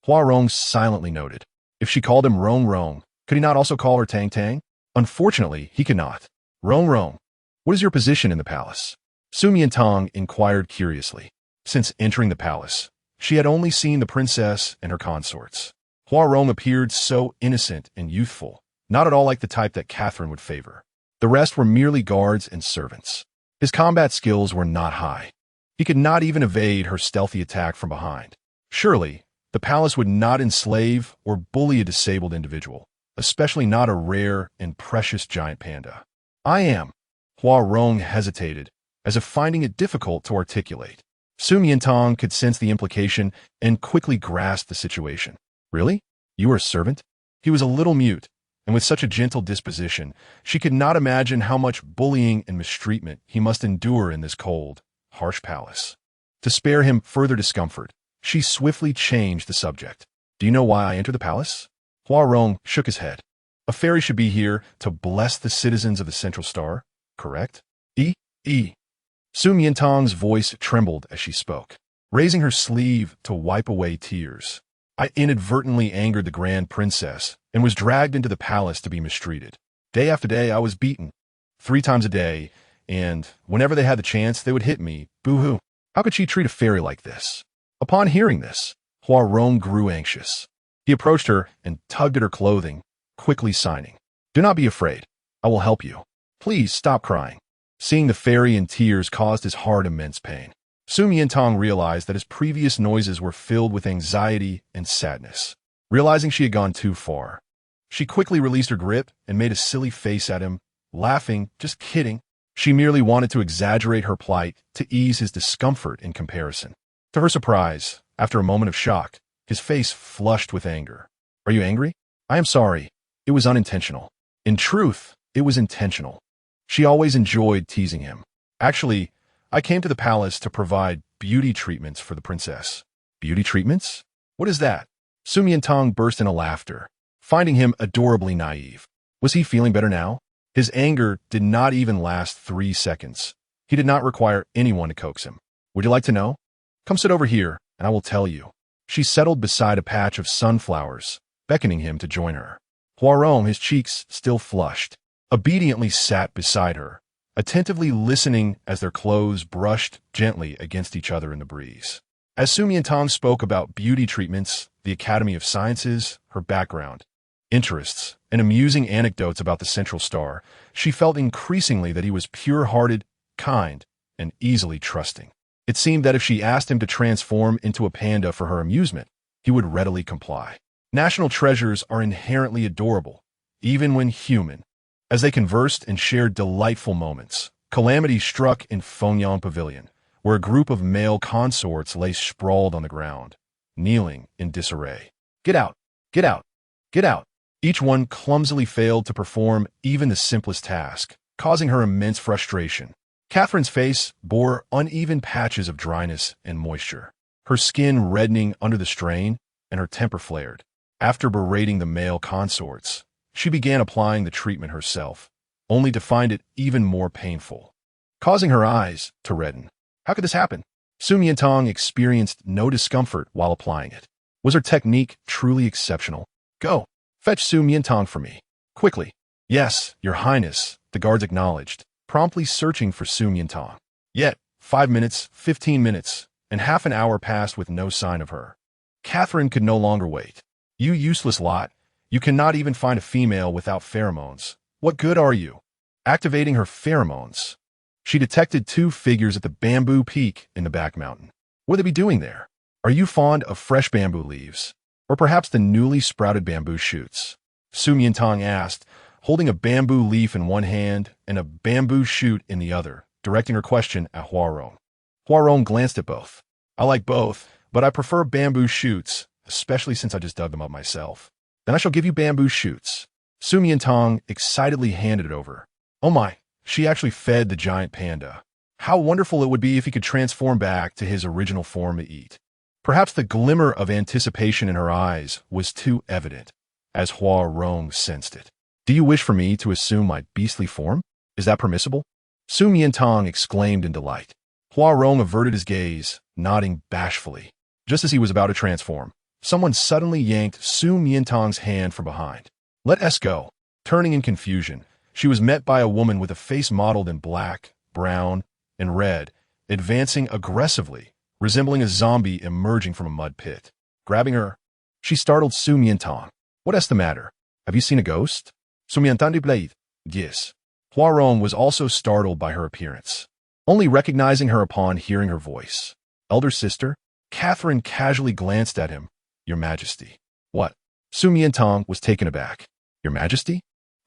Poirot silently noted. If she called him Rong, could he not also call her Tang? Unfortunately, he could not. Rong, what is your position in the palace?" Su Miantang inquired curiously. Since entering the palace, she had only seen the princess and her consorts. Poirot appeared so innocent and youthful, not at all like the type that Catherine would favor. The rest were merely guards and servants. His combat skills were not high. He could not even evade her stealthy attack from behind. Surely, the palace would not enslave or bully a disabled individual, especially not a rare and precious giant panda. "I am." Poirot hesitated, as if finding it difficult to articulate. Su Miantang could sense the implication and quickly grasped the situation. "Really? You are a servant?" He was a little mute, and with such a gentle disposition, she could not imagine how much bullying and mistreatment he must endure in this cold, harsh palace. To spare him further discomfort, she swiftly changed the subject. "Do you know why I enter the palace?" Poirot shook his head. "A fairy should be here to bless the citizens of the Central Star, correct?" Su Miantang's voice trembled as she spoke, raising her sleeve to wipe away tears. "I inadvertently angered the Grand Princess and was dragged into the palace to be mistreated. Day after day I was beaten, 3 times a day, and whenever they had the chance they would hit me. Boo-hoo. How could she treat a fairy like this?" Upon hearing this, Poirot grew anxious. He approached her and tugged at her clothing, quickly signing. "Do not be afraid. I will help you. Please stop crying." Seeing the fairy in tears caused his heart immense pain. Su Miantang realized that his previous noises were filled with anxiety and sadness. Realizing she had gone too far, she quickly released her grip and made a silly face at him, laughing, "Just kidding." She merely wanted to exaggerate her plight to ease his discomfort in comparison. To her surprise, after a moment of shock, his face flushed with anger. "Are you angry?" "I am sorry. It was unintentional." In truth, it was intentional. She always enjoyed teasing him. "Actually, I came to the palace to provide beauty treatments for the princess." "Beauty treatments? What is that?" Su Miantang burst into laughter, finding him adorably naive. Was he feeling better now? His anger did not even last 3 seconds. He did not require anyone to coax him. "Would you like to know? Come sit over here, and I will tell you." She settled beside a patch of sunflowers, beckoning him to join her. Poirot, his cheeks still flushed, obediently sat beside her, attentively listening as their clothes brushed gently against each other in the breeze. As Su Miantang spoke about beauty treatments, the Academy of Sciences, her background, interests, and amusing anecdotes about the Central Star, she felt increasingly that he was pure-hearted, kind, and easily trusting. It seemed that if she asked him to transform into a panda for her amusement, he would readily comply. National treasures are inherently adorable, even when human. As they conversed and shared delightful moments, calamity struck in Fengyang Pavilion, where a group of male consorts lay sprawled on the ground, kneeling in disarray. Get out! Get out! Get out! Each one clumsily failed to perform even the simplest task, causing her immense frustration. Catherine's face bore uneven patches of dryness and moisture, her skin reddening under the strain, and her temper flared. After berating the male consorts, she began applying the treatment herself, only to find it even more painful, causing her eyes to redden. How could this happen? Su Miantang experienced no discomfort while applying it. Was her technique truly exceptional? Go! Fetch Su Miantang for me. Quickly. Yes, Your Highness, the guards acknowledged, promptly searching for Su Miantang. Yet, 5 minutes, 15 minutes, and half an hour passed with no sign of her. Catherine could no longer wait. You useless lot. You cannot even find a female without pheromones. What good are you? Activating her pheromones, she detected 2 figures at the bamboo peak in the back mountain. What would they be doing there? Are you fond of fresh bamboo leaves? Or perhaps the newly sprouted bamboo shoots? Su Miantang asked, holding a bamboo leaf in one hand and a bamboo shoot in the other, directing her question at Huarong. Huarong glanced at both. I like both, but I prefer bamboo shoots, especially since I just dug them up myself. Then I shall give you bamboo shoots. Su Miantang excitedly handed it over. Oh my, she actually fed the giant panda. How wonderful it would be if he could transform back to his original form to eat. Perhaps the glimmer of anticipation in her eyes was too evident, as Huarong sensed it. Do you wish for me to assume my beastly form? Is that permissible? Su Miantang exclaimed in delight. Huarong averted his gaze, nodding bashfully. Just as he was about to transform, someone suddenly yanked Su Miantang's hand from behind. Let us go. Turning in confusion, she was met by a woman with a face modeled in black, brown, and red, advancing aggressively, resembling a zombie emerging from a mud pit. Grabbing her, she startled Su Miantang. What is the matter? Have you seen a ghost? Su Miantang de Blade. Yes. Huarong was also startled by her appearance, only recognizing her upon hearing her voice. Elder sister? Catherine casually glanced at him. Your Majesty. What? Su Miantang was taken aback. Your Majesty?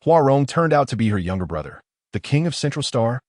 Huarong turned out to be her younger brother, the King of Central Star.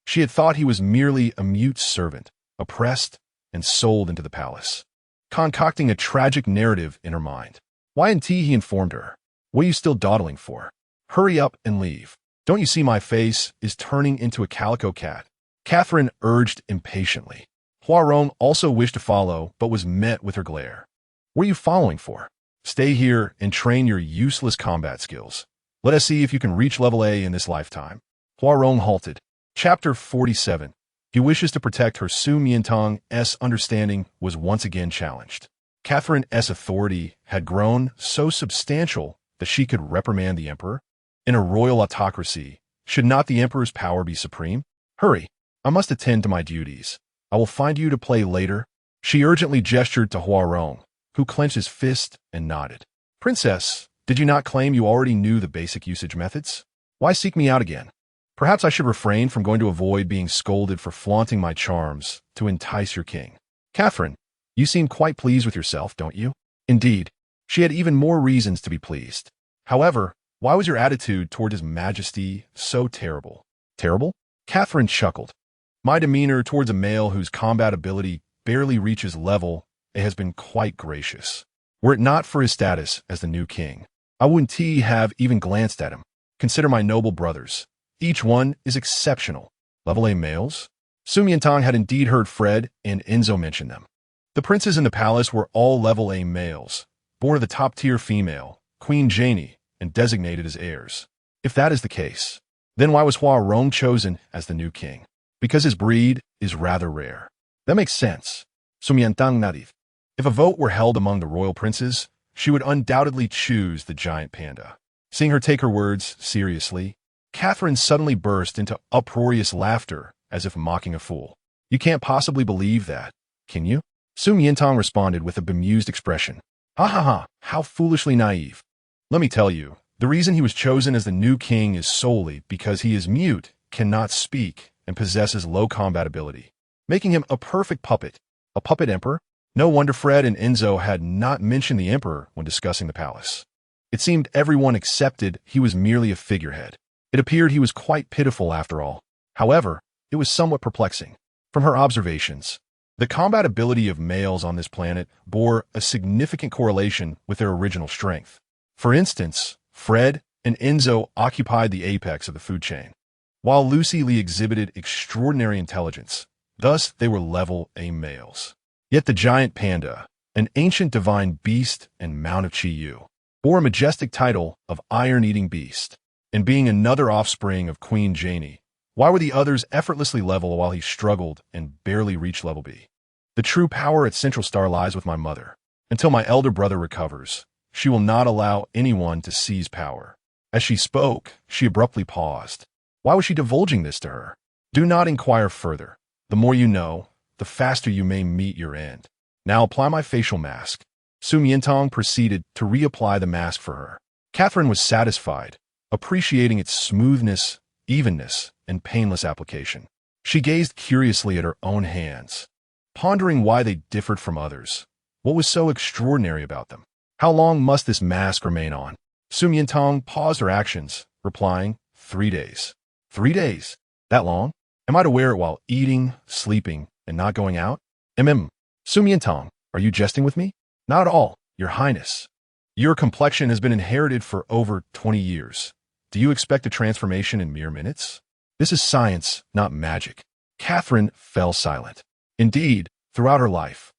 She had thought he was merely a mute servant, oppressed and sold into the palace, concocting a tragic narrative in her mind. Why in tea he informed her. What are you still dawdling for? Hurry up and leave. Don't you see my face is turning into a calico cat? Catherine urged impatiently. Huarong also wished to follow, but was met with her glare. What are you following for? Stay here and train your useless combat skills. Let us see if you can reach level A in this lifetime. Huarong halted. Chapter 47. He wishes to protect her. Su Miantang's understanding was once again challenged. Catherine's authority had grown so substantial that she could reprimand the emperor. In a royal autocracy, should not the emperor's power be supreme? Hurry, I must attend to my duties. I will find you to play later. She urgently gestured to Huarong, who clenched his fist and nodded. Princess, did you not claim you already knew the basic usage methods? Why seek me out again? Perhaps I should refrain from going to avoid being scolded for flaunting my charms to entice your king. Catherine, you seem quite pleased with yourself, don't you? Indeed, she had even more reasons to be pleased. However, why was your attitude toward His Majesty so terrible? Terrible? Catherine chuckled. My demeanor towards a male whose combat ability barely reaches level A has been quite gracious. Were it not for his status as the new king, I wouldn't have even glanced at him. Consider my noble brothers. Each one is exceptional. Level A males? Su Miantang had indeed heard Fred and Enzo mention them. The princes in the palace were all level A males, born of the top-tier female, Queen Janie, and designated as heirs. If that is the case, then why was Huarong chosen as the new king? Because his breed is rather rare. That makes sense. Su Miantang nodded. If a vote were held among the royal princes, she would undoubtedly choose the giant panda. Seeing her take her words seriously, Catherine suddenly burst into uproarious laughter as if mocking a fool. You can't possibly believe that, can you? Su Miantang responded with a bemused expression. Ha ha ha, how foolishly naive. Let me tell you, the reason he was chosen as the new king is solely because he is mute, cannot speak, and possesses low combat ability, making him a perfect puppet. A puppet emperor? No wonder Fred and Enzo had not mentioned the Emperor when discussing the palace. It seemed everyone accepted he was merely a figurehead. It appeared he was quite pitiful after all. However, it was somewhat perplexing. From her observations, the combat ability of males on this planet bore a significant correlation with their original strength. For instance, Fred and Enzo occupied the apex of the food chain, while Lucy Lee exhibited extraordinary intelligence. Thus, they were level A males. Yet the giant panda, an ancient divine beast and mount of Xiao, bore a majestic title of iron-eating beast, and being another offspring of Queen Janie, why were the others effortlessly level while he struggled and barely reached level B? The true power at Central Star lies with my mother. Until my elder brother recovers, she will not allow anyone to seize power. As she spoke, she abruptly paused. Why was she divulging this to her? Do not inquire further. The more you know, the faster you may meet your end. Now apply my facial mask. Su Miantang proceeded to reapply the mask for her. Catherine was satisfied, appreciating its smoothness, evenness, and painless application. She gazed curiously at her own hands, pondering why they differed from others. What was so extraordinary about them? How long must this mask remain on? Su Miantang paused her actions, replying, 3 days. 3 days? That long? Am I to wear it while eating, sleeping, and not going out? Su Miantang, are you jesting with me? Not at all, Your Highness. Your complexion has been inherited for over 20 years. Do you expect a transformation in mere minutes? This is science, not magic. Catherine fell silent. Indeed, throughout her life,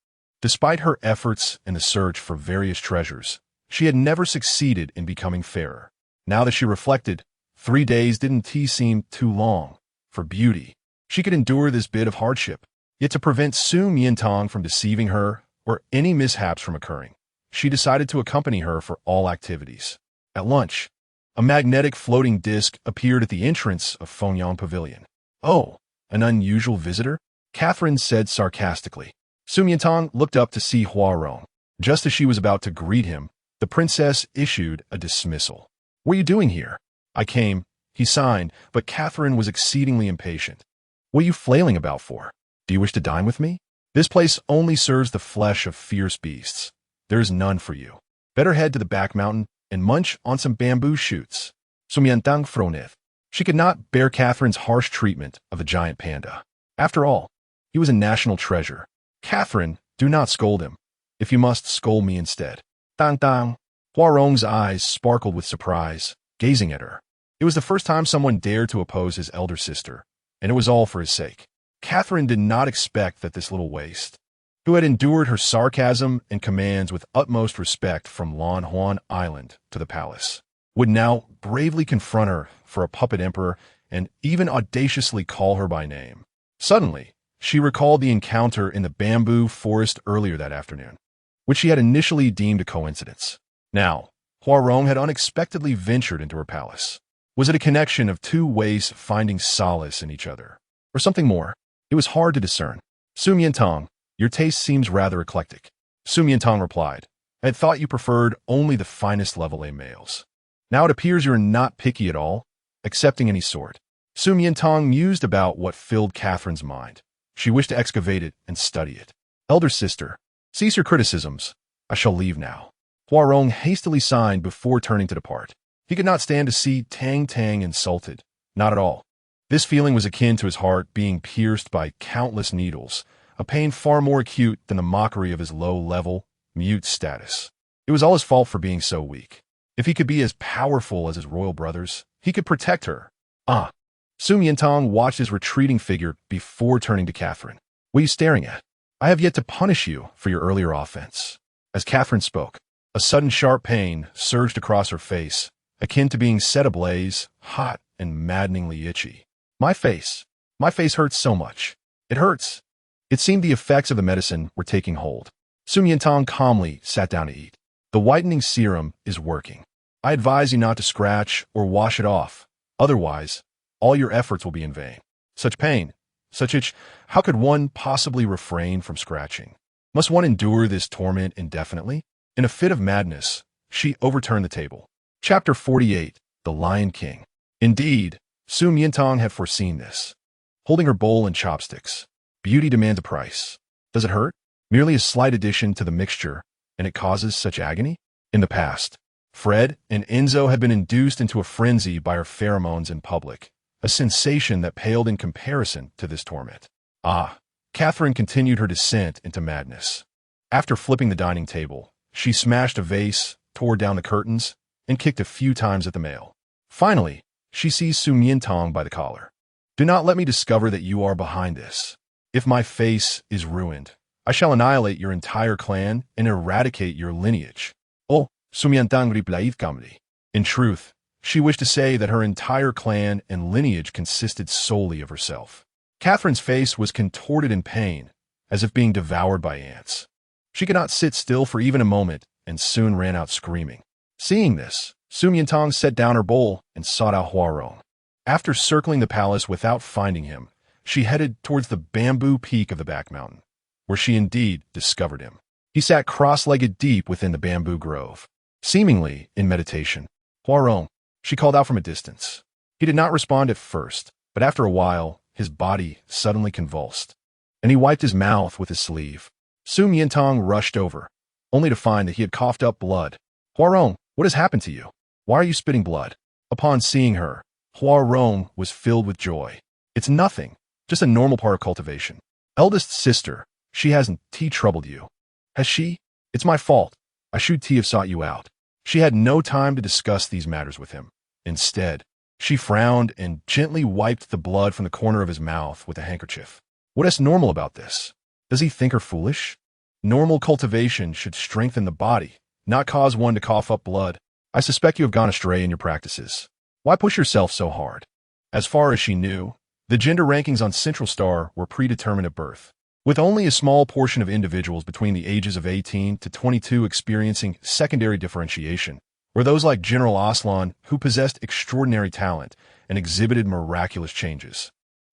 despite her efforts in the search for various treasures, she had never succeeded in becoming fairer. Now that she reflected, 3 days didn't seem too long. For beauty, she could endure this bit of hardship. Yet to prevent Su Miantang from deceiving her or any mishaps from occurring, she decided to accompany her for all activities. At lunch, a magnetic floating disc appeared at the entrance of Fengyang Pavilion. Oh, an unusual visitor? Catherine said sarcastically. Su Miantang looked up to see Huarong. Just as she was about to greet him, the princess issued a dismissal. What are you doing here? I came, he signed, but Catherine was exceedingly impatient. What are you flailing about for? Do you wish to dine with me? This place only serves the flesh of fierce beasts. There is none for you. Better head to the back mountain and munch on some bamboo shoots. Su Miantang frowned. She could not bear Catherine's harsh treatment of the giant panda. After all, he was a national treasure. Catherine, do not scold him. If you must, scold me instead. Dang dang. Huarong's eyes sparkled with surprise, gazing at her. It was the first time someone dared to oppose his elder sister, and it was all for his sake. Catherine did not expect that this little waste, who had endured her sarcasm and commands with utmost respect from Lan Huan Island to the palace, would now bravely confront her for a puppet emperor and even audaciously call her by name. Suddenly, she recalled the encounter in the bamboo forest earlier that afternoon, which she had initially deemed a coincidence. Now, Huarong had unexpectedly ventured into her palace. Was it a connection of two ways finding solace in each other, or something more? It was hard to discern. Su Miantang, your taste seems rather eclectic. Su Miantang replied, I had thought you preferred only the finest level A males. Now it appears you're not picky at all, accepting any sort. Su Miantang mused about what filled Catherine's mind. She wished to excavate it and study it. Elder sister, cease your criticisms. I shall leave now. Huarong hastily signed before turning to depart. He could not stand to see Tang Tang insulted. Not at all. This feeling was akin to his heart being pierced by countless needles, a pain far more acute than the mockery of his low-level, mute status. It was all his fault for being so weak. If he could be as powerful as his royal brothers, he could protect her. Su Miantang watched his retreating figure before turning to Catherine. What are you staring at? I have yet to punish you for your earlier offense. As Catherine spoke, a sudden sharp pain surged across her face, akin to being set ablaze, hot and maddeningly itchy. My face hurts so much. It hurts. It seemed the effects of the medicine were taking hold. Su Miantang calmly sat down to eat. The whitening serum is working. I advise you not to scratch or wash it off. Otherwise, all your efforts will be in vain. Such pain, such itch, how could one possibly refrain from scratching? Must one endure this torment indefinitely? In a fit of madness, she overturned the table. Chapter 48, The Lion King. Indeed, Su Miantang had foreseen this. Holding her bowl and chopsticks. Beauty demands a price. Does it hurt? Merely a slight addition to the mixture, and it causes such agony? In the past, Fred and Enzo had been induced into a frenzy by her pheromones in public, a sensation that paled in comparison to this torment. Catherine continued her descent into madness. After flipping the dining table, she smashed a vase, tore down the curtains, and kicked a few times at the mail. Finally, she seized Su Miantang by the collar. "Do not let me discover that you are behind this. If my face is ruined, I shall annihilate your entire clan and eradicate your lineage." Oh, Su Miantang replied calmly. In truth, she wished to say that her entire clan and lineage consisted solely of herself. Catherine's face was contorted in pain, as if being devoured by ants. She could not sit still for even a moment, and soon ran out screaming. Seeing this, Su Miantang set down her bowl and sought out Huarong. After circling the palace without finding him, she headed towards the bamboo peak of the back mountain, where she indeed discovered him. He sat cross-legged deep within the bamboo grove, seemingly in meditation. "Huarong," she called out from a distance. He did not respond at first, but after a while, his body suddenly convulsed, and he wiped his mouth with his sleeve. Su Miantang rushed over, only to find that he had coughed up blood. "Huarong, what has happened to you? Why are you spitting blood?" Upon seeing her, Huarong was filled with joy. "It's nothing, just a normal part of cultivation. Eldest sister, she hasn't troubled you, has she? It's my fault. I should have sought you out." She had no time to discuss these matters with him. Instead, she frowned and gently wiped the blood from the corner of his mouth with a handkerchief. "What is normal about this? Does he think her foolish? Normal cultivation should strengthen the body, not cause one to cough up blood. I suspect you have gone astray in your practices. Why push yourself so hard?" As far as she knew, the gender rankings on Central Star were predetermined at birth, with only a small portion of individuals between the ages of 18 to 22 experiencing secondary differentiation, were those like General Aslan who possessed extraordinary talent and exhibited miraculous changes.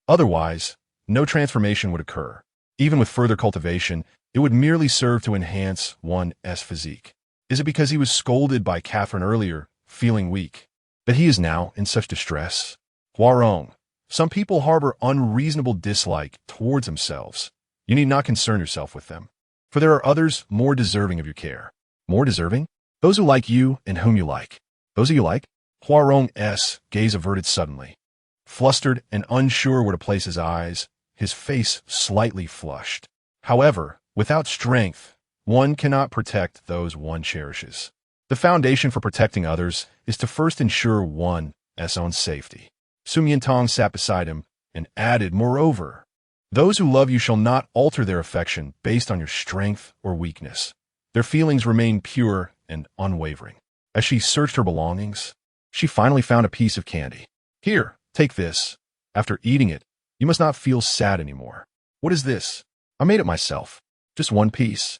Otherwise, no transformation would occur. Even with further cultivation, it would merely serve to enhance one's physique. Is it because he was scolded by Catherine earlier, feeling weak, that he is now in such distress? Huarong, some people harbor unreasonable dislike towards themselves. You need not concern yourself with them, for there are others more deserving of your care. More deserving? Those who like you and whom you like. Those who you like? Huarong's gaze averted suddenly. Flustered and unsure where to place his eyes, his face slightly flushed. However, without strength, one cannot protect those one cherishes. The foundation for protecting others is to first ensure one's own safety. Su Miantang sat beside him and added, "Moreover, those who love you shall not alter their affection based on your strength or weakness. Their feelings remain pure and unwavering." As she searched her belongings, she finally found a piece of candy. "Here, take this. After eating it, you must not feel sad anymore." "What is this?" "I made it myself. Just one piece."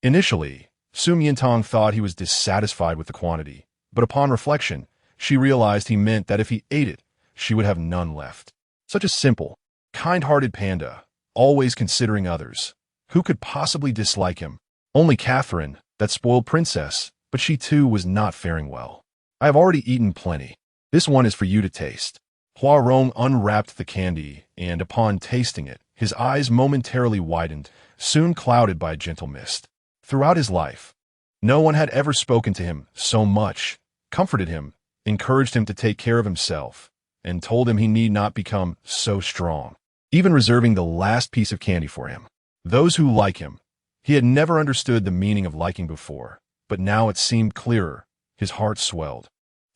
Initially, Su Miantang thought he was dissatisfied with the quantity, but upon reflection, she realized he meant that if he ate it, she would have none left. Such a simple, kind-hearted panda, always considering others. Who could possibly dislike him? Only Catherine, that spoiled princess, but she too was not faring well. "I have already eaten plenty. This one is for you to taste." Huarong unwrapped the candy, and upon tasting it, his eyes momentarily widened, soon clouded by a gentle mist. Throughout his life, no one had ever spoken to him so much, comforted him, encouraged him to take care of himself, and told him he need not become so strong, even reserving the last piece of candy for him. Those who like him, he had never understood the meaning of liking before, but now it seemed clearer. His heart swelled,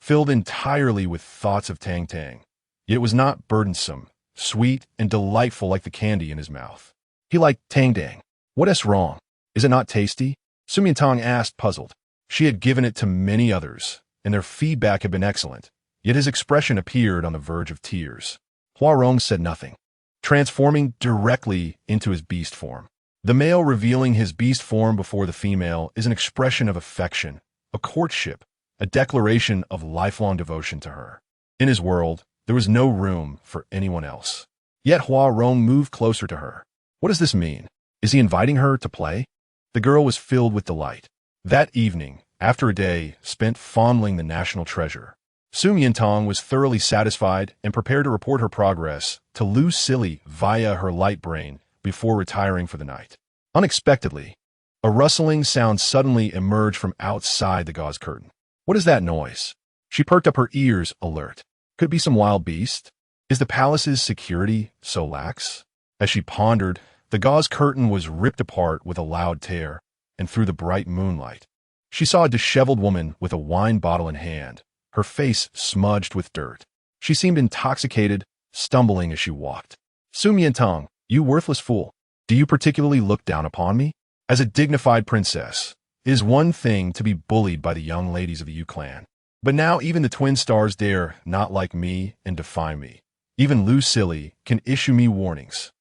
filled entirely with thoughts of Tang Tang. Yet it was not burdensome, sweet, and delightful like the candy in his mouth. He liked Tang Tang. What is wrong? Is it not tasty? Su Miantang asked, puzzled. She had given it to many others, and their feedback had been excellent, yet his expression appeared on the verge of tears. Huarong said nothing, transforming directly into his beast form. The male revealing his beast form before the female is an expression of affection, a courtship, a declaration of lifelong devotion to her. In his world, there was no room for anyone else. Yet Huarong moved closer to her. What does this mean? Is he inviting her to play? The girl was filled with delight. That evening, after a day spent fondling the national treasure, Su Miantang was thoroughly satisfied and prepared to report her progress to Lu Silly via her light brain before retiring for the night. Unexpectedly, a rustling sound suddenly emerged from outside the gauze curtain. What is that noise? She perked up her ears, alert. Could it be some wild beast? Is the palace's security so lax? As she pondered, the gauze curtain was ripped apart with a loud tear, and through the bright moonlight, she saw a disheveled woman with a wine bottle in hand, her face smudged with dirt. She seemed intoxicated, stumbling as she walked. Su Miantang, you worthless fool. Do you particularly look down upon me? As a dignified princess, it is one thing to be bullied by the young ladies of the Yu clan. But now even the twin stars dare not like me and defy me. Even Lu Silly can issue me warnings.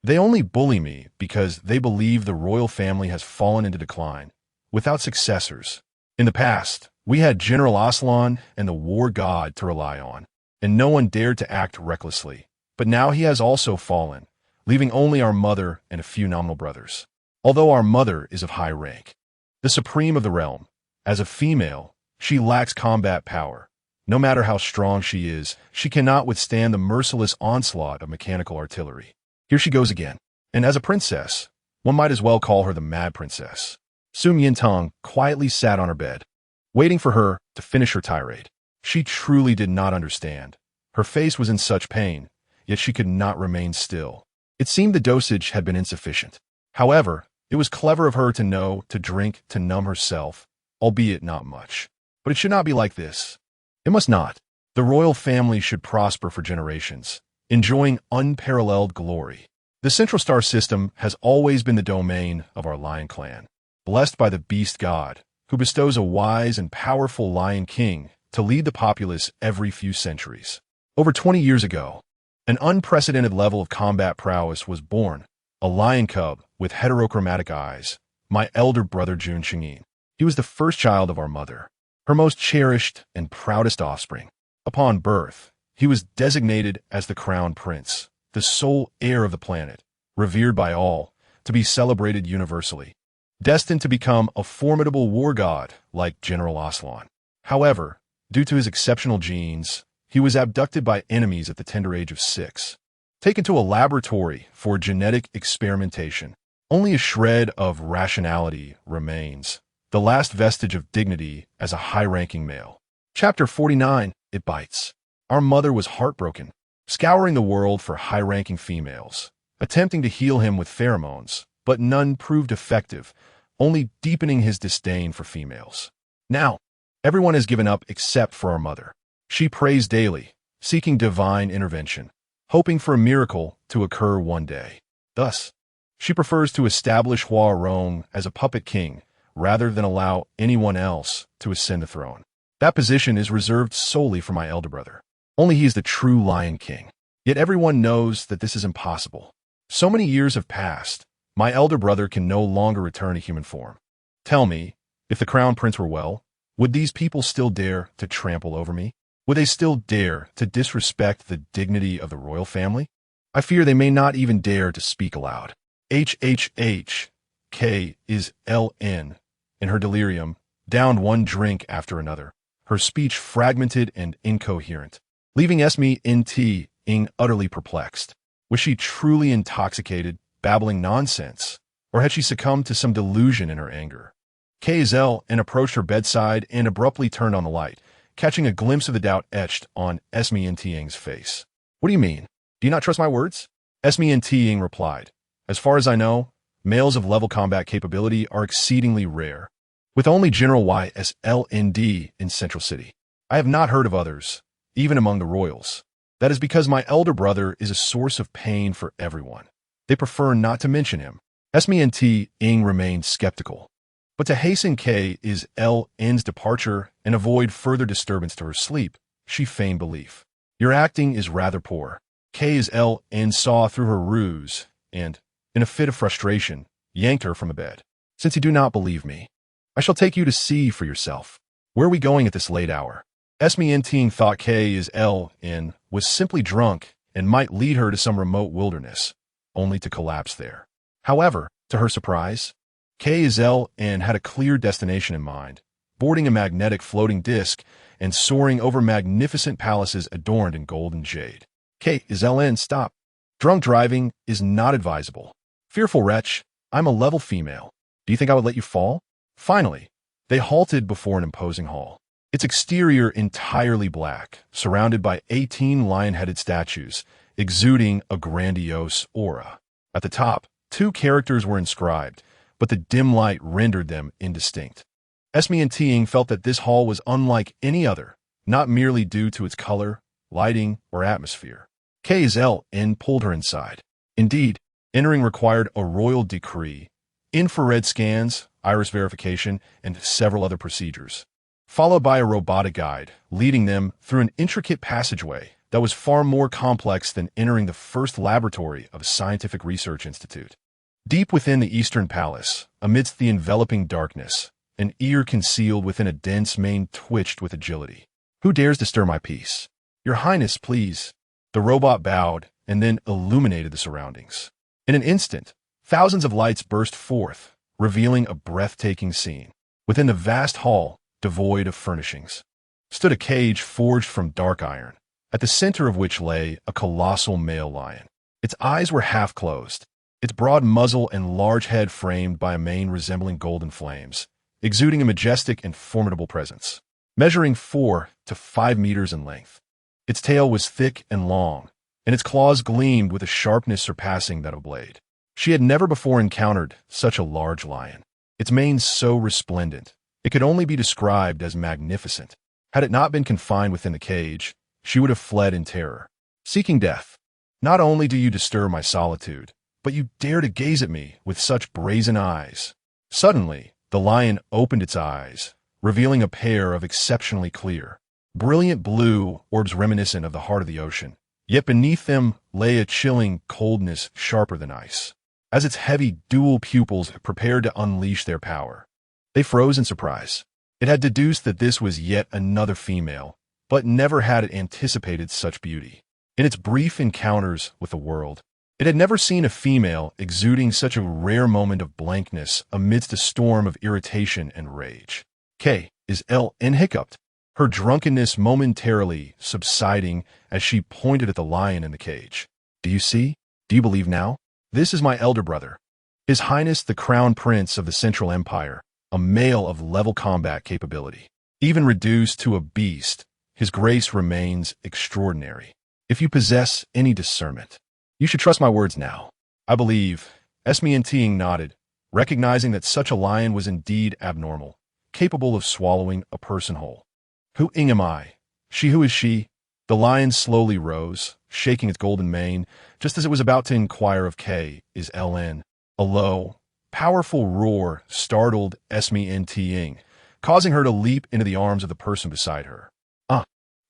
They only bully me because they believe the royal family has fallen into decline, without successors. In the past, we had General Aslan and the war god to rely on, and no one dared to act recklessly. But now he has also fallen, leaving only our mother and a few nominal brothers. Although our mother is of high rank, the supreme of the realm, as a female, she lacks combat power. No matter how strong she is, she cannot withstand the merciless onslaught of mechanical artillery. Here she goes again. And as a princess, one might as well call her the Mad Princess. Su Miantang quietly sat on her bed, waiting for her to finish her tirade. She truly did not understand. Her face was in such pain, yet she could not remain still. It seemed the dosage had been insufficient. However, it was clever of her to know to drink to numb herself, albeit not much. But it should not be like this. It must not. The royal family should prosper for generations, enjoying unparalleled glory. The Central Star system has always been the domain of our lion clan, blessed by the beast god, who bestows a wise and powerful lion king to lead the populace every few centuries. Over 20 years ago, an unprecedented level of combat prowess was born, a lion cub with heterochromatic eyes, my elder brother Jun Chingyin. He was the first child of our mother, her most cherished and proudest offspring. Upon birth, he was designated as the crown prince, the sole heir of the planet, revered by all, to be celebrated universally, destined to become a formidable war god like General Aslan. However, due to his exceptional genes, he was abducted by enemies at the tender age of 6, taken to a laboratory for genetic experimentation. Only a shred of rationality remains, the last vestige of dignity as a high-ranking male. Chapter 49, It Bites. Our mother was heartbroken, scouring the world for high-ranking females, attempting to heal him with pheromones, but none proved effective, only deepening his disdain for females. Now, everyone has given up except for our mother. She prays daily, seeking divine intervention, hoping for a miracle to occur one day. Thus, she prefers to establish Rome as a puppet king, rather than allow anyone else to ascend the throne. That position is reserved solely for my elder brother. Only he is the true Lion King. Yet everyone knows that this is impossible. So many years have passed, my elder brother can no longer return to human form. Tell me, if the crown prince were well, would these people still dare to trample over me? Would they still dare to disrespect the dignity of the royal family? I fear they may not even dare to speak aloud. K is LN. In her delirium, downed one drink after another, her speech fragmented and incoherent, leaving SME ing utterly perplexed. Was she truly intoxicated, babbling nonsense, or had she succumbed to some delusion in her anger? KZL approached her bedside and abruptly turned on the light, catching a glimpse of the doubt etched on Ing's face. What do you mean? Do you not trust my words? Ing replied. As far as I know, males of level combat capability are exceedingly rare, with only General YSLND in Central City. I have not heard of others, even among the royals. That is because my elder brother is a source of pain for everyone. They prefer not to mention him. Ing remained skeptical. But to hasten KZL's departure and avoid further disturbance to her sleep, she feigned belief. Your acting is rather poor. KZLN saw through her ruse and, in a fit of frustration, yanked her from the bed. Since you do not believe me, I shall take you to see for yourself. Where are we going at this late hour? Ting thought KZLN was simply drunk and might lead her to some remote wilderness, only to collapse there. However, to her surprise, KZLN had a clear destination in mind, boarding a magnetic floating disc and soaring over magnificent palaces adorned in gold and jade. KZLN, stop. Drunk driving is not advisable. Fearful wretch, I'm a level female. Do you think I would let you fall? Finally, they halted before an imposing hall. Its exterior entirely black, surrounded by 18 lion-headed statues, exuding a grandiose aura. At the top, 2 characters were inscribed, but the dim light rendered them indistinct. Su Miantang felt that this hall was unlike any other, not merely due to its color, lighting, or atmosphere. KZLN pulled her inside. Indeed, entering required a royal decree, infrared scans, iris verification, and several other procedures, followed by a robotic guide, leading them through an intricate passageway that was far more complex than entering the first laboratory of a scientific research institute. Deep within the Eastern Palace, amidst the enveloping darkness, an ear concealed within a dense mane twitched with agility. Who dares disturb my peace? Your Highness, please. The robot bowed and then illuminated the surroundings. In an instant, thousands of lights burst forth, revealing a breathtaking scene. Within the vast hall, devoid of furnishings, stood a cage forged from dark iron, at the center of which lay a colossal male lion. Its eyes were half closed, its broad muzzle and large head framed by a mane resembling golden flames, exuding a majestic and formidable presence. Measuring 4 to 5 meters in length, its tail was thick and long, and its claws gleamed with a sharpness surpassing that of a blade. She had never before encountered such a large lion. Its mane so resplendent, it could only be described as magnificent. Had it not been confined within the cage, she would have fled in terror, seeking death. Not only do you disturb my solitude, but you dare to gaze at me with such brazen eyes. Suddenly, the lion opened its eyes, revealing a pair of exceptionally clear, brilliant blue orbs reminiscent of the heart of the ocean. Yet beneath them lay a chilling coldness sharper than ice. As its heavy dual pupils prepared to unleash their power, they froze in surprise. It had deduced that this was yet another female, but never had it anticipated such beauty. In its brief encounters with the world, it had never seen a female exuding such a rare moment of blankness amidst a storm of irritation and rage. KZLN hiccuped, her drunkenness momentarily subsiding as she pointed at the lion in the cage. Do you see? Do you believe now? This is my elder brother, His Highness the Crown Prince of the Central Empire, a male of level combat capability. Even reduced to a beast, his grace remains extraordinary. If you possess any discernment, you should trust my words now. I believe. Su Miantang nodded, recognizing that such a lion was indeed abnormal, capable of swallowing a person whole. Who am I? Who is she? The lion slowly rose, shaking its golden mane, just as it was about to inquire of KZLN. A low, powerful roar startled Su Miantang, causing her to leap into the arms of the person beside her.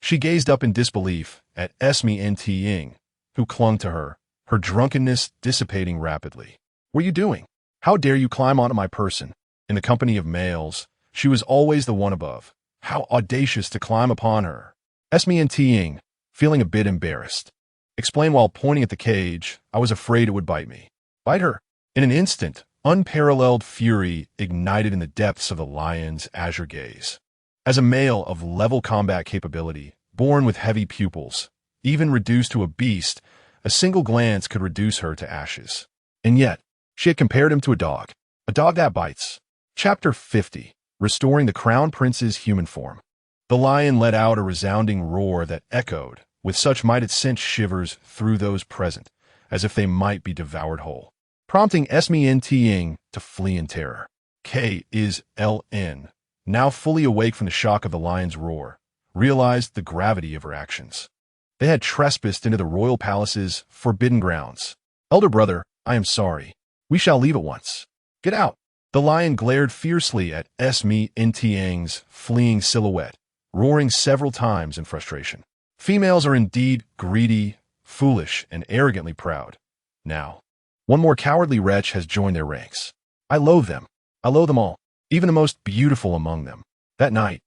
She gazed up in disbelief at Su Miantang, who clung to her, her drunkenness dissipating rapidly. What are you doing? How dare you climb onto my person? In the company of males, she was always the one above. How audacious to climb upon her. Su Miantang, feeling a bit embarrassed, explained while pointing at the cage, I was afraid it would bite me. Bite her? In an instant, unparalleled fury ignited in the depths of the lion's azure gaze. As a male of level combat capability, born with heavy pupils, even reduced to a beast, a single glance could reduce her to ashes. And yet, she had compared him to a dog that bites. Chapter 50, Restoring the Crown Prince's Human Form. The lion let out a resounding roar that echoed, with such might it sent shivers through those present, as if they might be devoured whole, prompting Su Miantang to flee in terror. KZLN, now fully awake from the shock of the lion's roar, realized the gravity of her actions. They had trespassed into the royal palace's forbidden grounds. Elder brother, I am sorry. We shall leave at once. Get out. The lion glared fiercely at Su Miantang's fleeing silhouette, roaring several times in frustration. Females are indeed greedy, foolish, and arrogantly proud. Now, one more cowardly wretch has joined their ranks. I loathe them. I loathe them all, even the most beautiful among them. That night,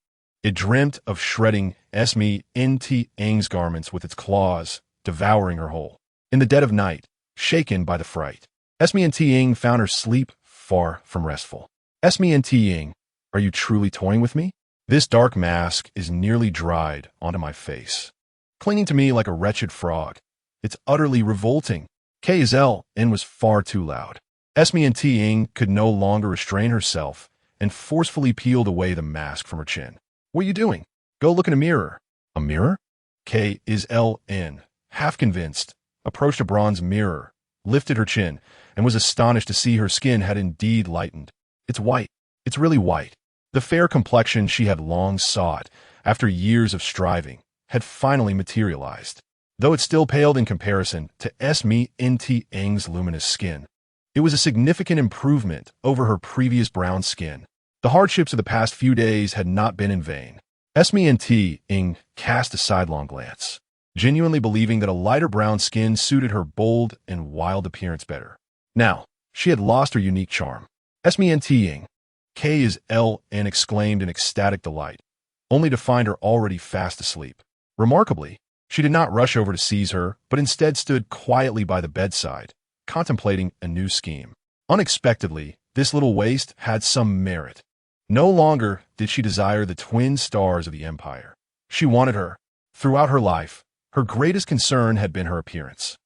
it dreamt of shredding Su Miantang's garments with its claws, devouring her whole. In the dead of night, shaken by the fright, Su Miantang found her sleep far from restful. Su Miantang, are you truly toying with me? This dark mask is nearly dried onto my face, clinging to me like a wretched frog. It's utterly revolting. KZLN was far too loud. Su Miantang could no longer restrain herself and forcefully peeled away the mask from her chin. What are you doing? Go look in a mirror. A mirror? K is L.N., half convinced, approached a bronze mirror, lifted her chin, and was astonished to see her skin had indeed lightened. It's white. It's really white. The fair complexion she had long sought, after years of striving, had finally materialized, though it still paled in comparison to Su Miantang's luminous skin. It was a significant improvement over her previous brown skin. The hardships of the past few days had not been in vain. Su Miantang cast a sidelong glance, genuinely believing that a lighter brown skin suited her bold and wild appearance better. Now, she had lost her unique charm. Su Miantang, K is L.N. exclaimed in ecstatic delight, only to find her already fast asleep. Remarkably, she did not rush over to seize her, but instead stood quietly by the bedside, contemplating a new scheme. Unexpectedly, this little waste had some merit. No longer did she desire the twin stars of the Empire. She wanted her. Throughout her life, her greatest concern had been her appearance.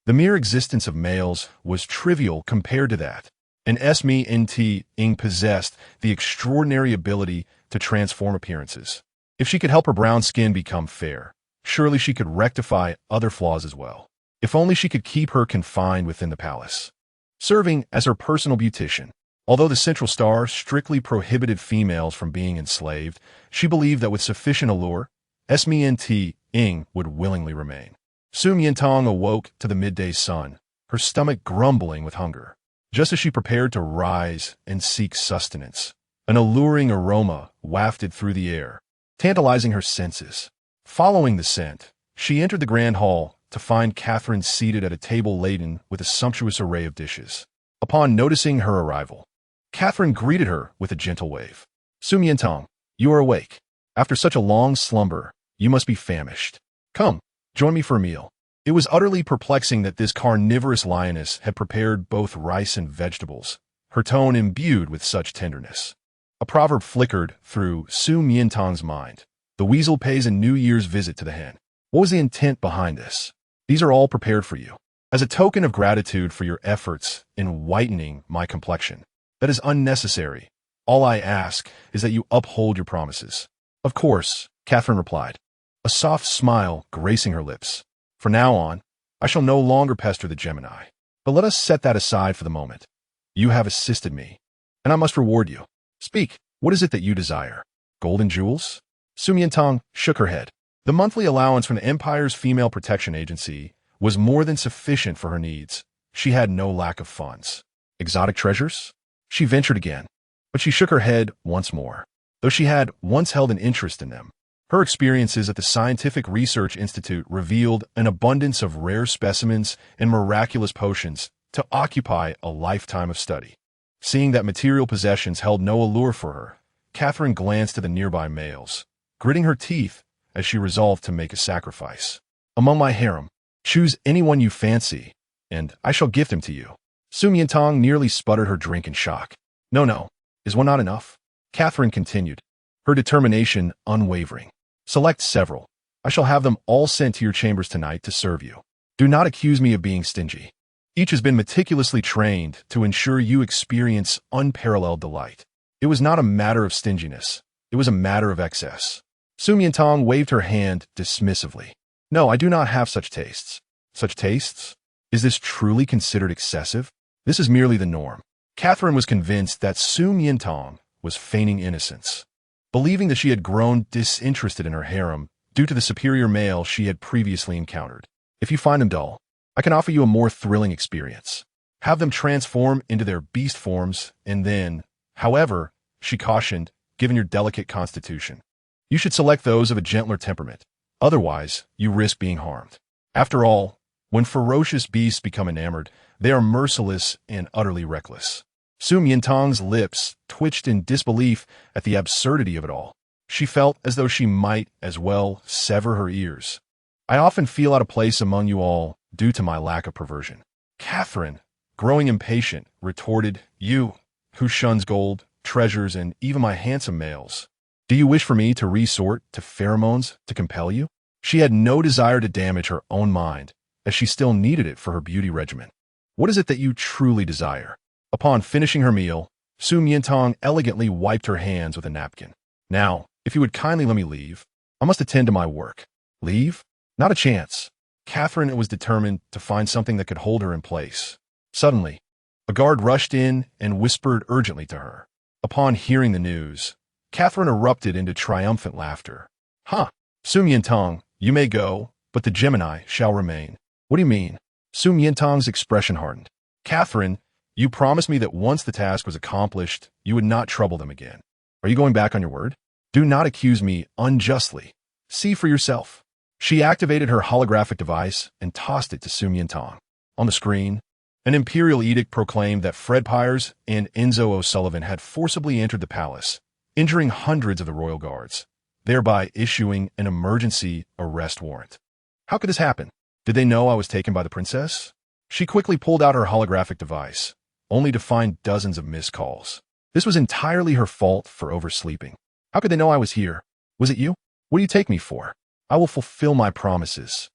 The mere existence of males was trivial compared to that, and Su Miantang possessed the extraordinary ability to transform appearances. If she could help her brown skin become fair, surely she could rectify other flaws as well. If only she could keep her confined within the palace, serving as her personal beautician. Although the Central Star strictly prohibited females from being enslaved, she believed that with sufficient allure, Su Miantang would willingly remain. Su Miantang awoke to the midday sun, her stomach grumbling with hunger. Just as she prepared to rise and seek sustenance, an alluring aroma wafted through the air, tantalizing her senses. Following the scent, she entered the grand hall to find Catherine seated at a table laden with a sumptuous array of dishes. Upon noticing her arrival, Catherine greeted her with a gentle wave. Su Miantang, you are awake. After such a long slumber, you must be famished. Come, join me for a meal. It was utterly perplexing that this carnivorous lioness had prepared both rice and vegetables, her tone imbued with such tenderness. A proverb flickered through Su Miantang's mind. The weasel pays a New Year's visit to the hen. What was the intent behind this? These are all prepared for you, as a token of gratitude for your efforts in whitening my complexion. That is unnecessary. All I ask is that you uphold your promises. Of course, Catherine replied, a soft smile gracing her lips. From now on, I shall no longer pester the Gemini. But let us set that aside for the moment. You have assisted me, and I must reward you. Speak, what is it that you desire? Gold and jewels? Su Miantang shook her head. The monthly allowance from the Empire's Female Protection Agency was more than sufficient for her needs. She had no lack of funds. Exotic treasures? She ventured again, but she shook her head once more. Though she had once held an interest in them, her experiences at the Scientific Research Institute revealed an abundance of rare specimens and miraculous potions to occupy a lifetime of study. Seeing that material possessions held no allure for her, Catherine glanced at the nearby males, gritting her teeth as she resolved to make a sacrifice. Among my harem, choose anyone you fancy, and I shall gift him to you. Su Miantang nearly sputtered her drink in shock. No, is one not enough? Catherine continued, her determination unwavering. Select several. I shall have them all sent to your chambers tonight to serve you. Do not accuse me of being stingy. Each has been meticulously trained to ensure you experience unparalleled delight. It was not a matter of stinginess. It was a matter of excess. Su Miantang waved her hand dismissively. No, I do not have such tastes. Such tastes? Is this truly considered excessive? This is merely the norm. Catherine was convinced that Su Miantang was feigning innocence, believing that she had grown disinterested in her harem due to the superior male she had previously encountered. If you find them dull, I can offer you a more thrilling experience. Have them transform into their beast forms, and then, however, she cautioned, given your delicate constitution, you should select those of a gentler temperament. Otherwise, you risk being harmed. After all, when ferocious beasts become enamored, they are merciless and utterly reckless. Su Miantang's lips twitched in disbelief at the absurdity of it all. She felt as though she might as well sever her ears. I often feel out of place among you all due to my lack of perversion. Catherine, growing impatient, retorted, you, who shuns gold, treasures, and even my handsome males. Do you wish for me to resort to pheromones to compel you? She had no desire to damage her own mind, as she still needed it for her beauty regimen. What is it that you truly desire? Upon finishing her meal, Su Miantang elegantly wiped her hands with a napkin. Now, if you would kindly let me leave, I must attend to my work. Leave? Not a chance. Catherine was determined to find something that could hold her in place. Suddenly, a guard rushed in and whispered urgently to her. Upon hearing the news, Catherine erupted into triumphant laughter. Huh, Su Miantang, you may go, but the Gemini shall remain. What do you mean? Su Miantang's expression hardened. Catherine, you promised me that once the task was accomplished, you would not trouble them again. Are you going back on your word? Do not accuse me unjustly. See for yourself. She activated her holographic device and tossed it to Su Miantang. On the screen, an imperial edict proclaimed that Fred Pyers and Enzo O'Sullivan had forcibly entered the palace, injuring hundreds of the royal guards, thereby issuing an emergency arrest warrant. How could this happen? Did they know I was taken by the princess? She quickly pulled out her holographic device, only to find dozens of missed calls. This was entirely her fault for oversleeping. How could they know I was here? Was it you? What do you take me for? I will fulfill my promises.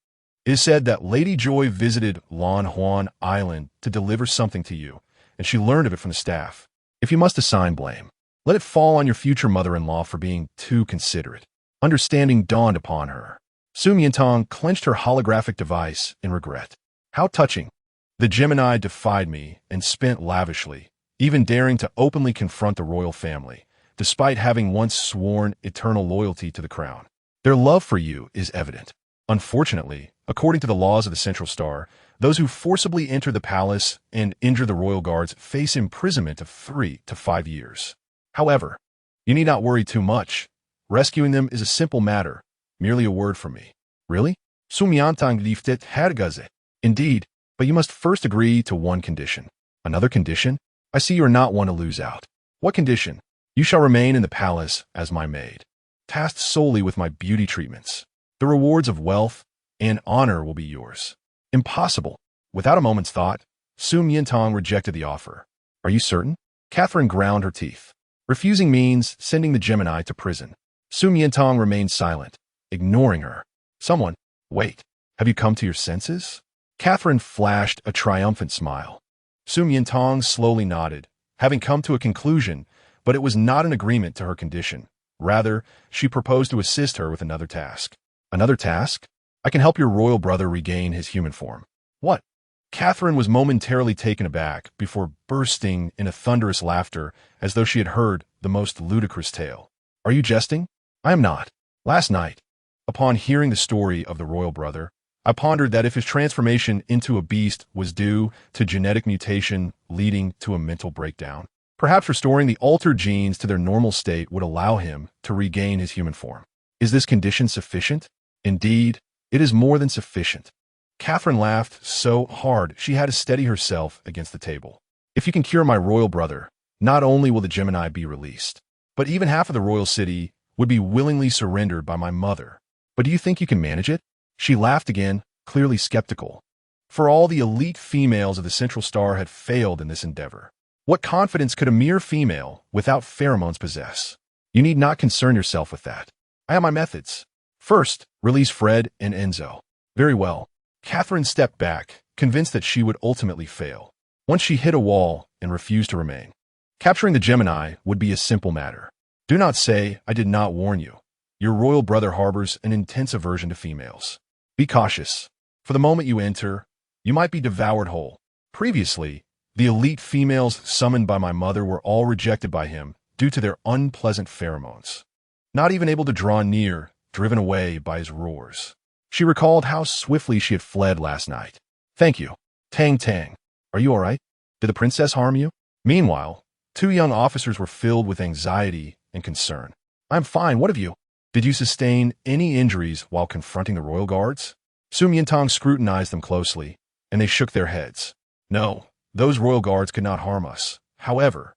It is said that Lady Joy visited Lon Juan Island to deliver something to you, and she learned of it from the staff. If you must assign blame, let it fall on your future mother-in-law for being too considerate. Understanding dawned upon her. Su Miantang clenched her holographic device in regret. How touching. The Gemini defied me and spent lavishly, even daring to openly confront the royal family, despite having once sworn eternal loyalty to the crown. Their love for you is evident. Unfortunately, according to the laws of the Central Star, those who forcibly enter the palace and injure the royal guards face imprisonment of 3 to 5 years. However, you need not worry too much. Rescuing them is a simple matter, merely a word from me. Really? Su Miantang giftet hergaze. Indeed, but you must first agree to one condition. Another condition? I see you are not one to lose out. What condition? You shall remain in the palace as my maid, tasked solely with my beauty treatments. The rewards of wealth and honor will be yours. Impossible. Without a moment's thought, Su Miantang rejected the offer. Are you certain? Catherine ground her teeth. Refusing means sending the Gemini to prison. Su Miantang remained silent, ignoring her. Someone, wait, have you come to your senses? Catherine flashed a triumphant smile. Su Miantang slowly nodded, having come to a conclusion, but it was not an agreement to her condition. Rather, she proposed to assist her with another task. Another task? I can help your royal brother regain his human form. What? Catherine was momentarily taken aback before bursting in a thunderous laughter as though she had heard the most ludicrous tale. Are you jesting? I am not. Last night, upon hearing the story of the royal brother, I pondered that if his transformation into a beast was due to genetic mutation leading to a mental breakdown, perhaps restoring the altered genes to their normal state would allow him to regain his human form. Is this condition sufficient? Indeed, it is more than sufficient. Catherine laughed so hard she had to steady herself against the table. If you can cure my royal brother, not only will the Gemini be released, but even half of the royal city would be willingly surrendered by my mother. But do you think you can manage it? She laughed again, clearly skeptical. For all the elite females of the Central Star had failed in this endeavor. What confidence could a mere female without pheromones possess? You need not concern yourself with that. I have my methods. First, release Fred and Enzo. Very well. Catherine stepped back, convinced that she would ultimately fail. Once she hit a wall and refused to remain. Capturing the Gemini would be a simple matter. Do not say I did not warn you. Your royal brother harbors an intense aversion to females. Be cautious. For the moment you enter, you might be devoured whole. Previously, the elite females summoned by my mother were all rejected by him due to their unpleasant pheromones. Not even able to draw near, driven away by his roars. She recalled how swiftly she had fled last night. Thank you. Tang Tang. Are you all right? Did the princess harm you? Meanwhile, 2 young officers were filled with anxiety and concern. I'm fine. What of you? Did you sustain any injuries while confronting the royal guards? Su Miantang scrutinized them closely, and they shook their heads. No, those royal guards could not harm us. However,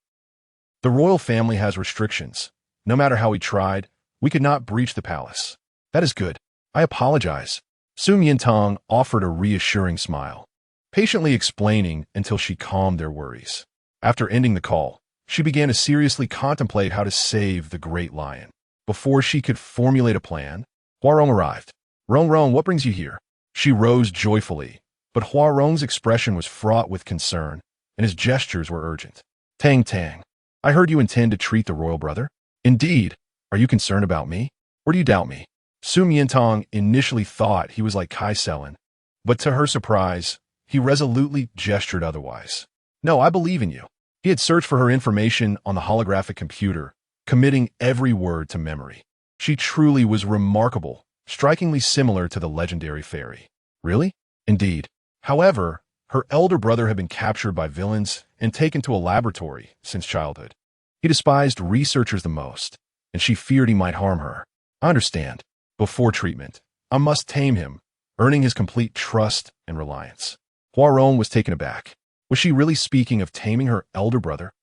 the royal family has restrictions. No matter how we tried, we could not breach the palace. That is good. I apologize. Su Miantang offered a reassuring smile, patiently explaining until she calmed their worries. After ending the call, she began to seriously contemplate how to save the great lion. Before she could formulate a plan, Huarong arrived. Rong, what brings you here? She rose joyfully, but Huarong's expression was fraught with concern, and his gestures were urgent. Tang Tang, I heard you intend to treat the royal brother? Indeed. Are you concerned about me? Or do you doubt me? Su Miantang initially thought he was like Kai Selen, but to her surprise, he resolutely gestured otherwise. No, I believe in you. He had searched for her information on the holographic computer, committing every word to memory. She truly was remarkable, strikingly similar to the legendary fairy. Really? Indeed. However, her elder brother had been captured by villains and taken to a laboratory since childhood. He despised researchers the most, and she feared he might harm her. I understand. Before treatment, I must tame him, earning his complete trust and reliance. Huaron was taken aback. Was she really speaking of taming her elder brother?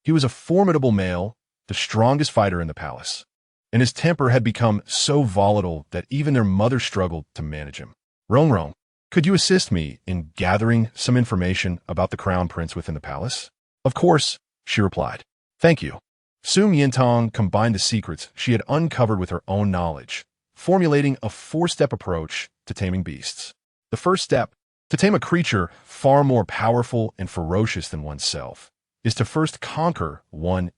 He was a formidable male, the strongest fighter in the palace, and his temper had become so volatile that even their mother struggled to manage him. Rong, could you assist me in gathering some information about the crown prince within the palace? Of course, she replied. Thank you. Su Miantang combined the secrets she had uncovered with her own knowledge, formulating a four-step approach to taming beasts. The first step, to tame a creature far more powerful and ferocious than oneself, is to first conquer one's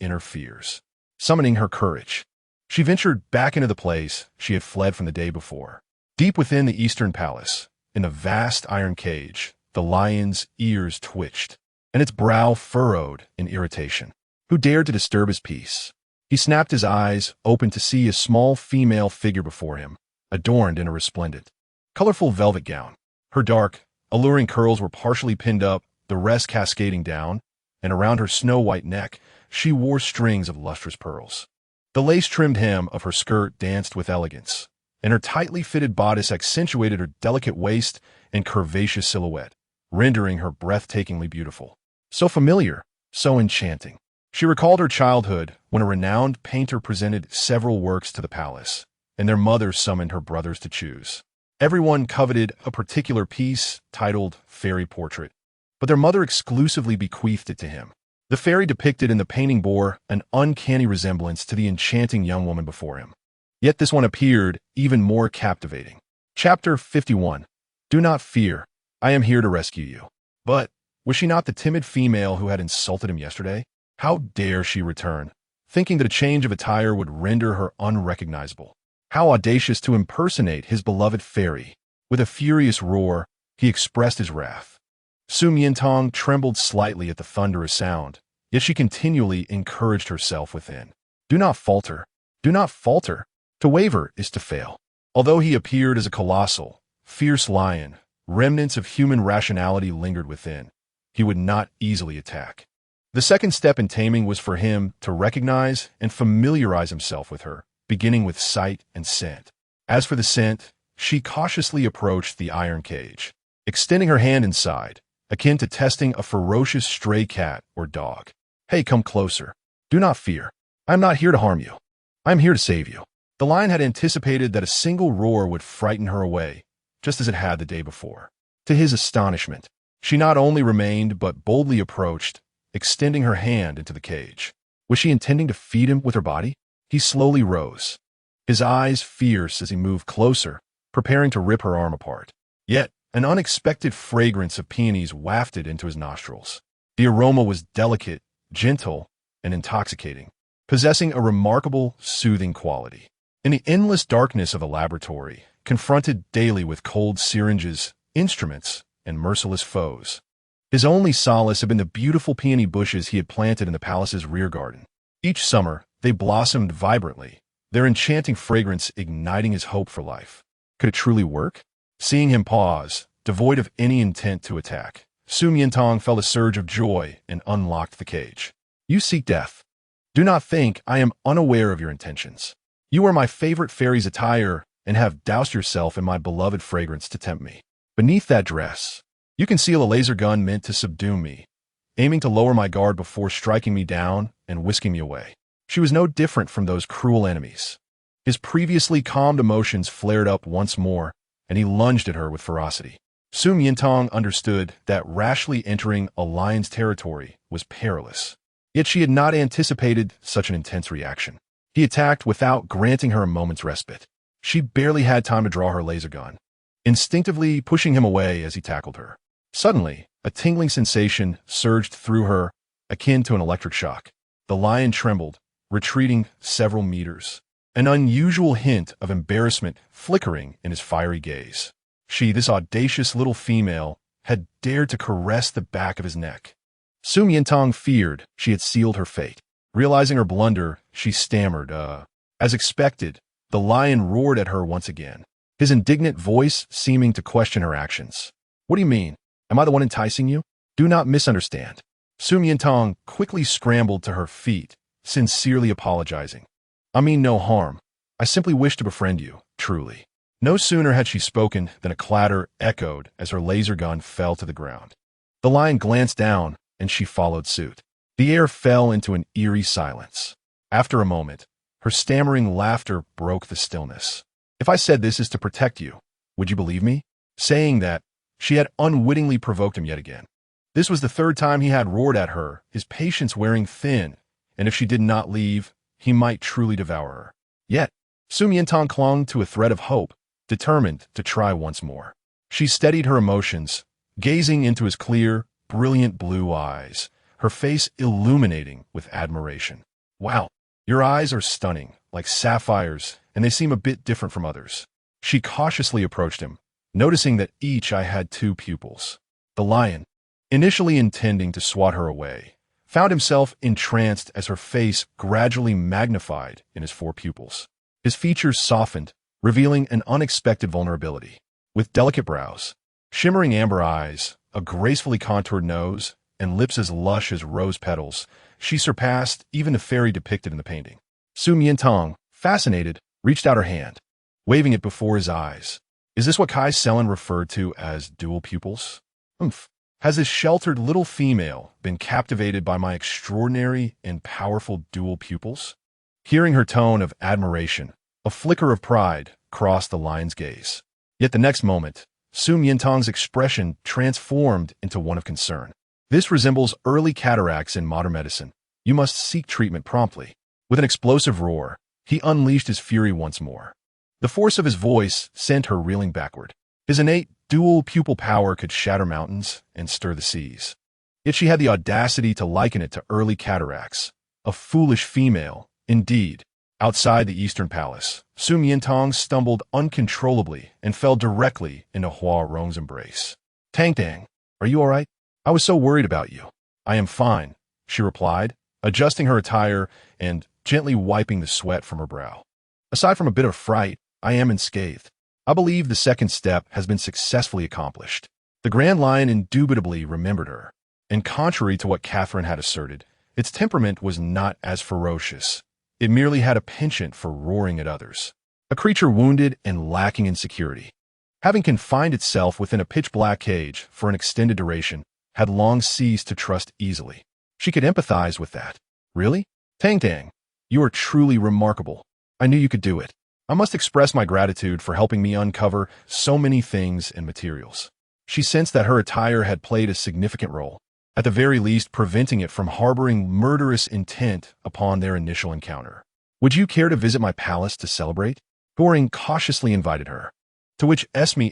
inner fears. Summoning her courage, she ventured back into the place she had fled from the day before. Deep within the Eastern Palace, in a vast iron cage, the lion's ears twitched, and its brow furrowed in irritation. Who dared to disturb his peace? He snapped his eyes, open to see a small female figure before him, adorned in a resplendent, colorful velvet gown. Her dark, alluring curls were partially pinned up, the rest cascading down, and around her snow-white neck, she wore strings of lustrous pearls. The lace-trimmed hem of her skirt danced with elegance, and her tightly fitted bodice accentuated her delicate waist and curvaceous silhouette, rendering her breathtakingly beautiful. So familiar, so enchanting. She recalled her childhood when a renowned painter presented several works to the palace, and their mother summoned her brothers to choose. Everyone coveted a particular piece titled Fairy Portrait, but their mother exclusively bequeathed it to him. The fairy depicted in the painting bore an uncanny resemblance to the enchanting young woman before him. Yet this one appeared even more captivating. Chapter 51. Do not fear. I am here to rescue you. But was she not the timid female who had insulted him yesterday? How dare she return, thinking that a change of attire would render her unrecognizable? How audacious to impersonate his beloved fairy. With a furious roar, he expressed his wrath. Su Miantang trembled slightly at the thunderous sound, yet she continually encouraged herself within. Do not falter. Do not falter. To waver is to fail. Although he appeared as a colossal, fierce lion, remnants of human rationality lingered within. He would not easily attack. The second step in taming was for him to recognize and familiarize himself with her, beginning with sight and scent. As for the scent, she cautiously approached the iron cage, extending her hand inside, akin to testing a ferocious stray cat or dog. Hey, come closer. Do not fear. I am not here to harm you. I am here to save you. The lion had anticipated that a single roar would frighten her away, just as it had the day before. To his astonishment, she not only remained but boldly approached, extending her hand into the cage. Was she intending to feed him with her body? He slowly rose, his eyes fierce as he moved closer, preparing to rip her arm apart. Yet, an unexpected fragrance of peonies wafted into his nostrils. The aroma was delicate, gentle, and intoxicating, possessing a remarkable, soothing quality. In the endless darkness of the laboratory, confronted daily with cold syringes, instruments, and merciless foes, his only solace had been the beautiful peony bushes he had planted in the palace's rear garden. Each summer, they blossomed vibrantly, their enchanting fragrance igniting his hope for life. Could it truly work? Seeing him pause, devoid of any intent to attack, Su Miantang felt a surge of joy and unlocked the cage. You seek death. Do not think I am unaware of your intentions. You are my favorite fairy's attire and have doused yourself in my beloved fragrance to tempt me. Beneath that dress, you conceal a laser gun meant to subdue me, aiming to lower my guard before striking me down and whisking me away. She was no different from those cruel enemies. His previously calmed emotions flared up once more, and he lunged at her with ferocity. Su Miantang understood that rashly entering a lion's territory was perilous. Yet she had not anticipated such an intense reaction. He attacked without granting her a moment's respite. She barely had time to draw her laser gun, instinctively pushing him away as he tackled her. Suddenly, A tingling sensation surged through her, akin to an electric shock. The lion trembled, retreating several meters, an unusual hint of embarrassment flickering in his fiery gaze. She, this audacious little female, had dared to caress the back of his neck. Su Miantang feared she had sealed her fate. Realizing her blunder, she stammered, As expected, the lion roared at her once again, his indignant voice seeming to question her actions. What do you mean? Am I the one enticing you? Do not misunderstand. Su Miantang quickly scrambled to her feet, sincerely apologizing. I mean no harm. I simply wish to befriend you, truly. No sooner had she spoken than a clatter echoed as her laser gun fell to the ground. The lion glanced down, and she followed suit. The air fell into an eerie silence. After a moment, her stammering laughter broke the stillness. If I said this is to protect you, would you believe me? Saying that, she had unwittingly provoked him yet again. This was the third time he had roared at her, his patience wearing thin, and if she did not leave, he might truly devour her. Yet, Su Miantang clung to a thread of hope, determined to try once more. She steadied her emotions, gazing into his clear, brilliant blue eyes, her face illuminating with admiration. Wow, your eyes are stunning, like sapphires, and they seem a bit different from others. She cautiously approached him, noticing that each eye had two pupils. The lion, initially intending to swat her away, found himself entranced as her face gradually magnified in his four pupils. His features softened, revealing an unexpected vulnerability. With delicate brows, shimmering amber eyes, a gracefully contoured nose, and lips as lush as rose petals, she surpassed even the fairy depicted in the painting. Su Miantang, fascinated, reached out her hand, waving it before his eyes. Is this what Kai Selen referred to as dual pupils? Has this sheltered little female been captivated by my extraordinary and powerful dual pupils? Hearing her tone of admiration, a flicker of pride crossed the lion's gaze. Yet the next moment, Su Miantang's expression transformed into one of concern. This resembles early cataracts in modern medicine. You must seek treatment promptly. With an explosive roar, he unleashed his fury once more. The force of his voice sent her reeling backward. His innate dual pupil power could shatter mountains and stir the seas. Yet she had the audacity to liken it to early cataracts. A foolish female, indeed. Outside the Eastern Palace, Su Miantang stumbled uncontrollably and fell directly into Hua Rong's embrace. Tang, are you all right? I was so worried about you. I am fine, she replied, adjusting her attire and gently wiping the sweat from her brow. Aside from a bit of fright, I am unscathed. I believe the second step has been successfully accomplished. The Grand Lion indubitably remembered her, and contrary to what Catherine had asserted, its temperament was not as ferocious. It merely had a penchant for roaring at others. A creature wounded and lacking in security. Having confined itself within a pitch-black cage for an extended duration, had long ceased to trust easily. She could empathize with that. Really? Tang, you are truly remarkable. I knew you could do it. I must express my gratitude for helping me uncover so many things and materials. She sensed that her attire had played a significant role, at the very least preventing it from harboring murderous intent upon their initial encounter. Would you care to visit my palace to celebrate? Goring cautiously invited her, to which Su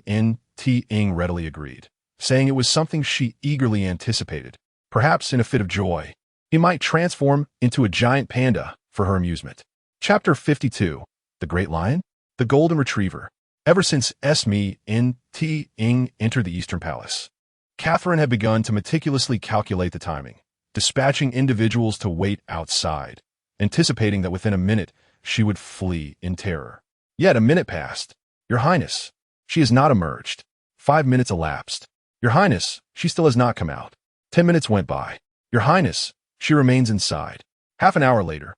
readily agreed, saying it was something she eagerly anticipated. Perhaps in a fit of joy, he might transform into a giant panda for her amusement. Chapter 52. The Great Lion? The Golden Retriever. Ever since Su Miantang entered the Eastern Palace, Catherine had begun to meticulously calculate the timing, dispatching individuals to wait outside, anticipating that within a minute she would flee in terror. Yet a minute passed. Your Highness, she has not emerged. 5 minutes elapsed. Your Highness, she still has not come out. 10 minutes went by. Your Highness, she remains inside. Half an hour later.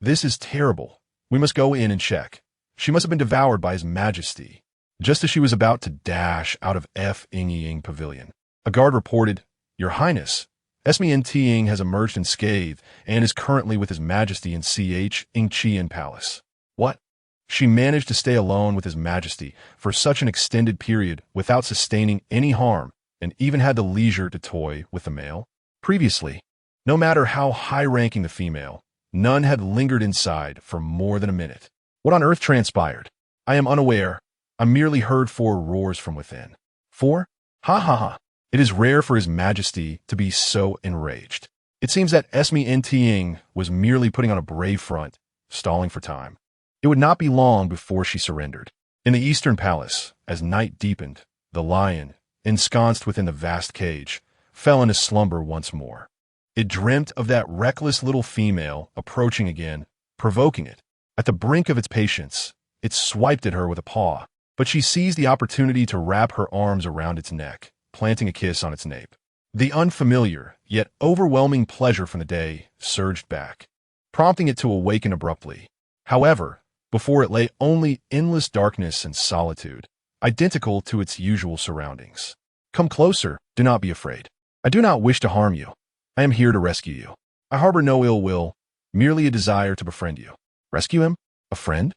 This is terrible. We must go in and check. She must have been devoured by His Majesty. Just as she was about to dash out of F. Pavilion, a guard reported, Your Highness, Su Miantang has emerged unscathed and is currently with His Majesty in Xian Palace. What? She managed to stay alone with His Majesty for such an extended period without sustaining any harm and even had the leisure to toy with the male? Previously, no matter how high-ranking the female, none had lingered inside for more than a minute. What on earth transpired? I am unaware. I merely heard 4 roars from within. 4? Ha ha ha. It is rare for His Majesty to be so enraged. It seems that Su Miantang was merely putting on a brave front, stalling for time. It would not be long before she surrendered. In the Eastern Palace, as night deepened, the lion, ensconced within the vast cage, fell into slumber once more. It dreamt of that reckless little female approaching again, provoking it. At the brink of its patience, it swiped at her with a paw, but she seized the opportunity to wrap her arms around its neck, planting a kiss on its nape. The unfamiliar, yet overwhelming pleasure from the day surged back, prompting it to awaken abruptly. However, before it lay only endless darkness and solitude, identical to its usual surroundings. Come closer, do not be afraid. I do not wish to harm you. I am here to rescue you. I harbor no ill will, merely a desire to befriend you. Rescue him? A friend?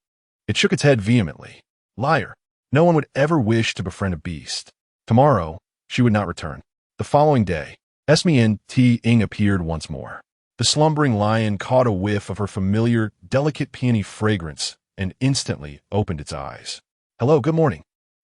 It shook its head vehemently. Liar. No one would ever wish to befriend a beast. Tomorrow, she would not return. The following day, Su Miantang appeared once more. The slumbering lion caught a whiff of her familiar, delicate peony fragrance and instantly opened its eyes. Hello, good morning.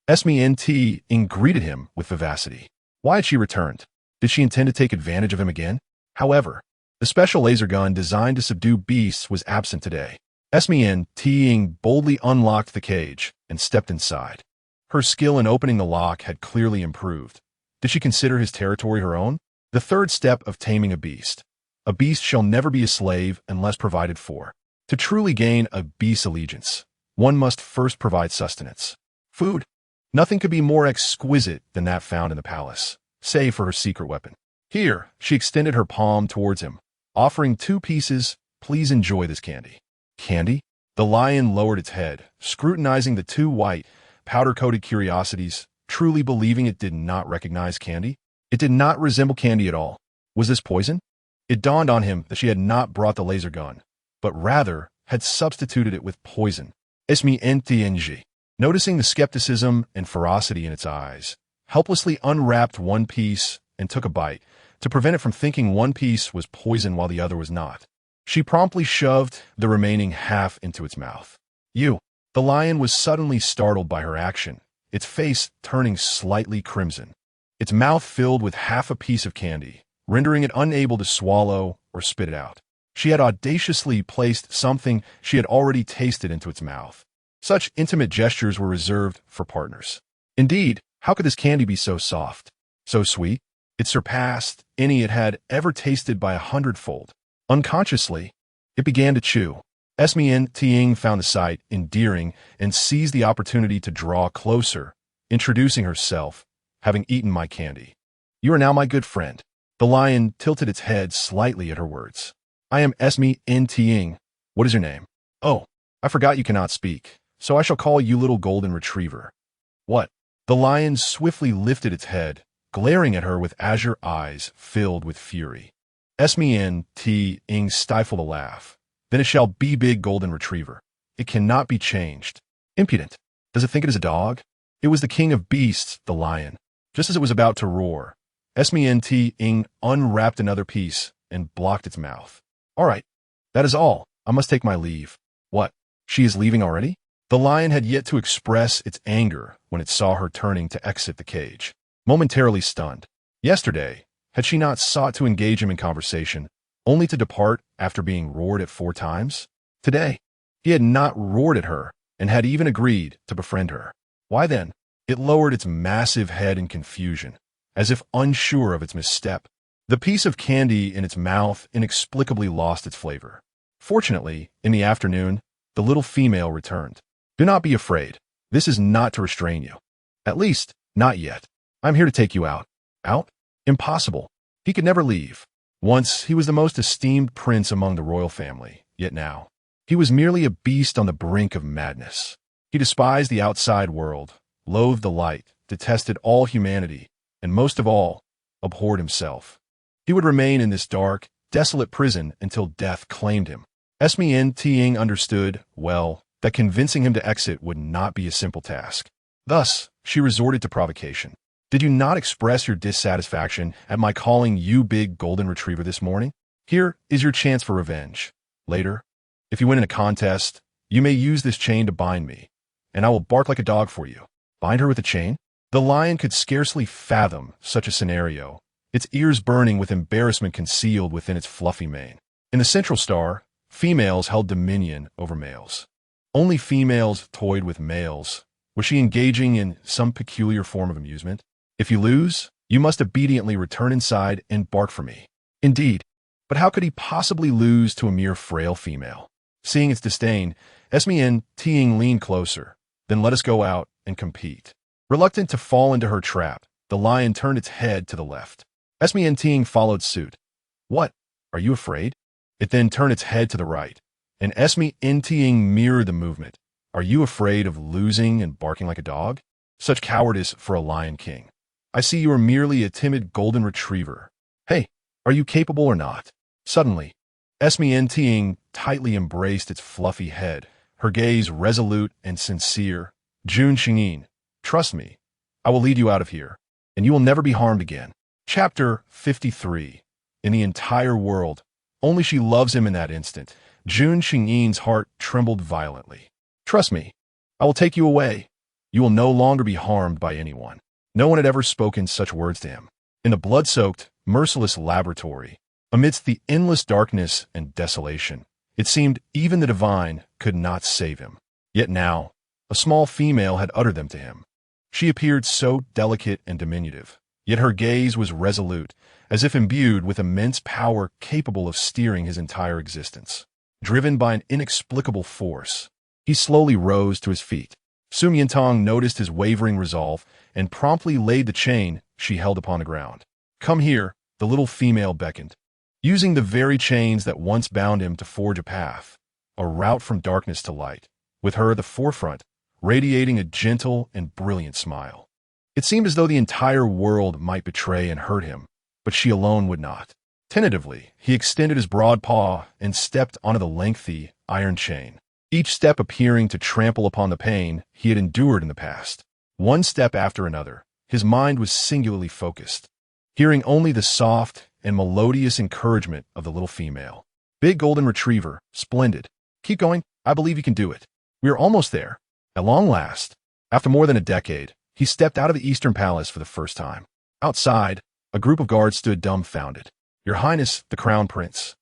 Su Miantang greeted him with vivacity. Why had she returned? Did she intend to take advantage of him again? However, the special laser gun designed to subdue beasts was absent today. Su Miantang boldly unlocked the cage and stepped inside. Her skill in opening the lock had clearly improved. Did she consider his territory her own? The third step of taming a beast. A beast shall never be a slave unless provided for. To truly gain a beast's allegiance, one must first provide sustenance. Food. Nothing could be more exquisite than that found in the palace, save for her secret weapon. Here, she extended her palm towards him, offering 2 pieces. Please enjoy this candy. Candy? The lion lowered its head, scrutinizing the 2 white, powder-coated curiosities, truly believing it did not recognize candy. It did not resemble candy at all. Was this poison? It dawned on him that she had not brought the laser gun, but rather had substituted it with poison. Su Miantang, noticing the skepticism and ferocity in its eyes, helplessly unwrapped 1 piece and took a bite, to prevent it from thinking 1 piece was poison while the other was not. She promptly shoved the remaining half into its mouth. You. The lion was suddenly startled by her action, its face turning slightly crimson. Its mouth filled with half a piece of candy, rendering it unable to swallow or spit it out. She had audaciously placed something she had already tasted into its mouth. Such intimate gestures were reserved for partners. Indeed, how could this candy be so soft, so sweet? It surpassed any it had ever tasted by 100-fold. Unconsciously, it began to chew. Su Miantang found the sight endearing and seized the opportunity to draw closer, introducing herself, having eaten my candy. You are now my good friend. The lion tilted its head slightly at her words. I am Su Miantang. What is your name? Oh, I forgot you cannot speak, so I shall call you little golden retriever. What? The lion swiftly lifted its head, glaring at her with azure eyes filled with fury. Su Miantang stifled a laugh. Then it shall be big golden retriever. It cannot be changed. Impudent. Does it think it is a dog? It was the king of beasts, the lion. Just as it was about to roar, Su Miantang unwrapped another piece and blocked its mouth. All right, that is all. I must take my leave. What? She is leaving already? The lion had yet to express its anger when it saw her turning to exit the cage. Momentarily stunned. Yesterday, had she not sought to engage him in conversation, only to depart after being roared at 4 times? Today, he had not roared at her and had even agreed to befriend her. Why then? It lowered its massive head in confusion, as if unsure of its misstep. The piece of candy in its mouth inexplicably lost its flavor. Fortunately, in the afternoon, the little female returned. Do not be afraid. This is not to restrain you. At least, not yet. I'm here to take you out. Out? Impossible. He could never leave. Once, he was the most esteemed prince among the royal family, yet now, he was merely a beast on the brink of madness. He despised the outside world, loathed the light, detested all humanity, and most of all, abhorred himself. He would remain in this dark, desolate prison until death claimed him. Su Miantang understood, well, that convincing him to exit would not be a simple task. Thus, she resorted to provocation. Did you not express your dissatisfaction at my calling you big golden retriever this morning? Here is your chance for revenge. Later, if you win in a contest, you may use this chain to bind me, and I will bark like a dog for you. Bind her with a chain? The lion could scarcely fathom such a scenario, its ears burning with embarrassment concealed within its fluffy mane. In the central star, females held dominion over males. Only females toyed with males. Was she engaging in some peculiar form of amusement? If you lose, you must obediently return inside and bark for me. Indeed, but how could he possibly lose to a mere frail female? Seeing its disdain, Su Miantang leaned closer. Then let us go out and compete. Reluctant to fall into her trap, the lion turned its head to the left. Su Miantang followed suit. What? Are you afraid? It then turned its head to the right, and Su Miantang mirrored the movement. Are you afraid of losing and barking like a dog? Such cowardice for a lion king. I see you are merely a timid golden retriever. Hey, are you capable or not? Suddenly, Su Miantang tightly embraced its fluffy head, her gaze resolute and sincere. Jun Xingyin, trust me, I will lead you out of here, and you will never be harmed again. Chapter 53. In the entire world, only she loves him in that instant. Jun Xingyin's heart trembled violently. Trust me, I will take you away. You will no longer be harmed by anyone. No one had ever spoken such words to him. In the blood-soaked, merciless laboratory, amidst the endless darkness and desolation, it seemed even the divine could not save him. Yet now, a small female had uttered them to him. She appeared so delicate and diminutive, yet her gaze was resolute, as if imbued with immense power capable of steering his entire existence. Driven by an inexplicable force, he slowly rose to his feet. Su Miantang noticed his wavering resolve and promptly laid the chain she held upon the ground. Come here, the little female beckoned. Using the very chains that once bound him to forge a path, a route from darkness to light, with her at the forefront, radiating a gentle and brilliant smile. It seemed as though the entire world might betray and hurt him, but she alone would not. Tentatively, he extended his broad paw and stepped onto the lengthy iron chain, each step appearing to trample upon the pain he had endured in the past. One step after another, his mind was singularly focused, hearing only the soft and melodious encouragement of the little female. Big golden retriever, splendid. Keep going, I believe you can do it. We are almost there. At long last, after more than a decade, he stepped out of the Eastern Palace for the first time. Outside, a group of guards stood dumbfounded. Your Highness, the Crown Prince.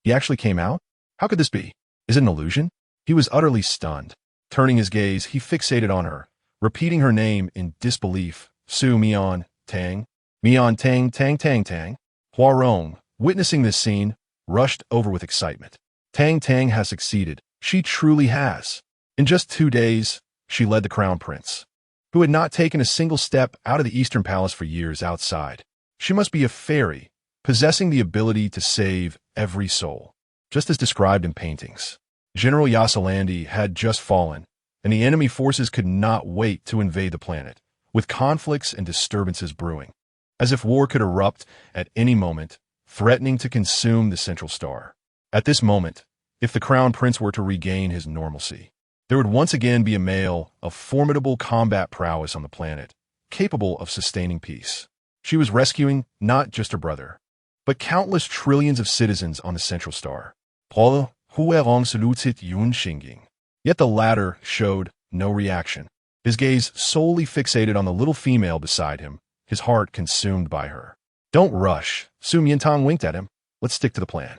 He actually came out? How could this be? Is it an illusion? He was utterly stunned. Turning his gaze, he fixated on her, repeating her name in disbelief. Su Miantang. Miantang Tang Tang Tang. Huarong, witnessing this scene, rushed over with excitement. Tang Tang has succeeded. She truly has. In just 2 days, she led the Crown Prince, who had not taken a single step out of the Eastern Palace for years outside. She must be a fairy, possessing the ability to save every soul, just as described in paintings. General Yasalandi had just fallen, and the enemy forces could not wait to invade the planet, with conflicts and disturbances brewing, as if war could erupt at any moment, threatening to consume the central star. At this moment, if the Crown Prince were to regain his normalcy, there would once again be a male of formidable combat prowess on the planet, capable of sustaining peace. She was rescuing not just her brother, but countless trillions of citizens on the central star. Paul Huerong saluted Yun Xingying. Yet the latter showed no reaction, his gaze solely fixated on the little female beside him, his heart consumed by her. Don't rush, Su Miantang winked at him. Let's stick to the plan.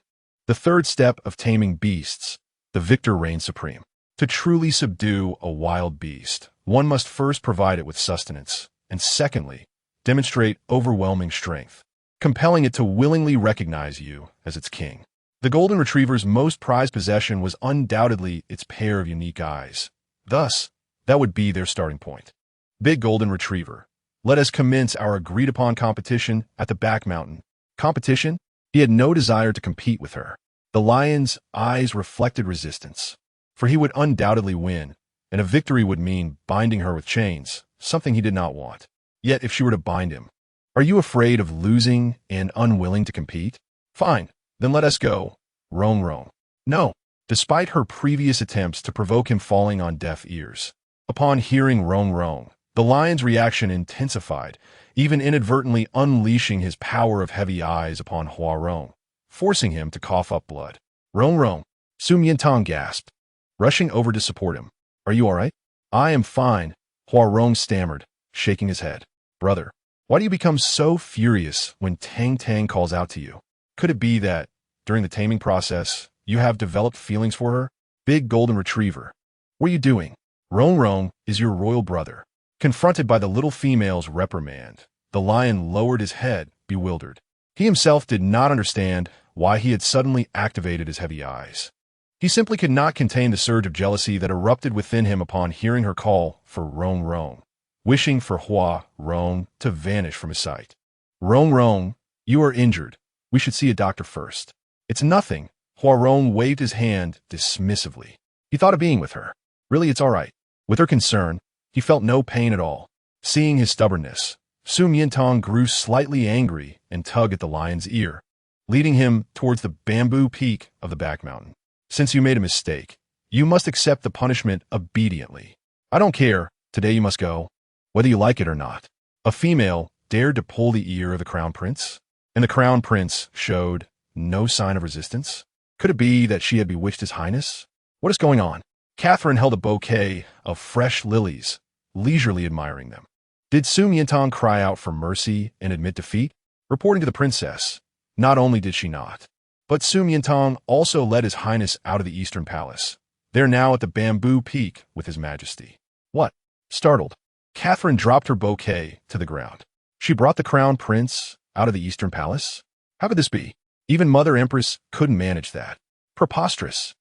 The third step of taming beasts, the victor reigns supreme. To truly subdue a wild beast, one must first provide it with sustenance, and secondly, demonstrate overwhelming strength, compelling it to willingly recognize you as its king. The golden retriever's most prized possession was undoubtedly its pair of unique eyes. Thus, that would be their starting point. Big golden retriever, let us commence our agreed-upon competition at the back mountain. Competition? He had no desire to compete with her. The lion's eyes reflected resistance, for he would undoubtedly win, and a victory would mean binding her with chains, something he did not want. Yet if she were to bind him, are you afraid of losing and unwilling to compete? Fine, then let us go. Rong. No. Despite her previous attempts to provoke him falling on deaf ears, upon hearing Rong, the lion's reaction intensified, even inadvertently unleashing his power of heavy eyes upon Huarong, forcing him to cough up blood. Rong, Su Miantang gasped, rushing over to support him. Are you all right? I am fine, Huarong stammered, shaking his head. Brother, why do you become so furious when Tang calls out to you? Could it be that, during the taming process, you have developed feelings for her? Big golden retriever. What are you doing? Rong is your royal brother. Confronted by the little female's reprimand, the lion lowered his head, bewildered. He himself did not understand why he had suddenly activated his heavy eyes. He simply could not contain the surge of jealousy that erupted within him upon hearing her call for Rong, wishing for Hua Rong to vanish from his sight. Rong, you are injured. We should see a doctor first. It's nothing. Hua Rong waved his hand dismissively. He thought of being with her. Really, it's all right. With her concern, he felt no pain at all. Seeing his stubbornness, Su Miantang grew slightly angry and tugged at the lion's ear, leading him towards the bamboo peak of the back mountain. Since you made a mistake, you must accept the punishment obediently. I don't care. Today you must go, whether you like it or not. A female dared to pull the ear of the crown prince, and the crown prince showed no sign of resistance. Could it be that she had bewitched his highness? What is going on? Catherine held a bouquet of fresh lilies, leisurely admiring them. Did Su Miantang cry out for mercy and admit defeat? Reporting to the princess, not only did she not, but Su Miantang also led his highness out of the eastern palace. They're now at the bamboo peak with his majesty. What? Startled, Catherine dropped her bouquet to the ground. She brought the crown prince out of the eastern palace? How could this be? Even Mother Empress couldn't manage that. Preposterous.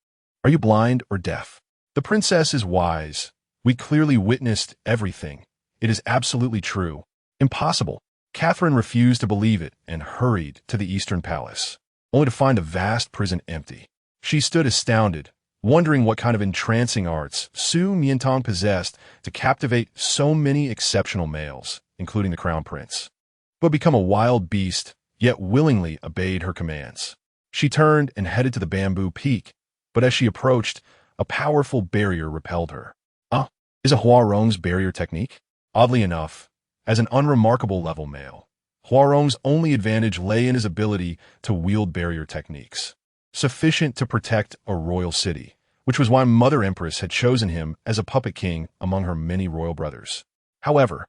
Are you blind or deaf? The princess is wise. We clearly witnessed everything. It is absolutely true. Impossible. Catherine refused to believe it and hurried to the eastern palace, only to find the vast prison empty. She stood astounded, wondering what kind of entrancing arts Su Miantang possessed to captivate so many exceptional males, including the crown prince, who had become a wild beast, yet willingly obeyed her commands. She turned and headed to the bamboo peak, but as she approached, a powerful barrier repelled her. Is a Huarong's barrier technique? Oddly enough, as an unremarkable level male, Huarong's only advantage lay in his ability to wield barrier techniques, sufficient to protect a royal city, which was why Mother Empress had chosen him as a puppet king among her many royal brothers. However,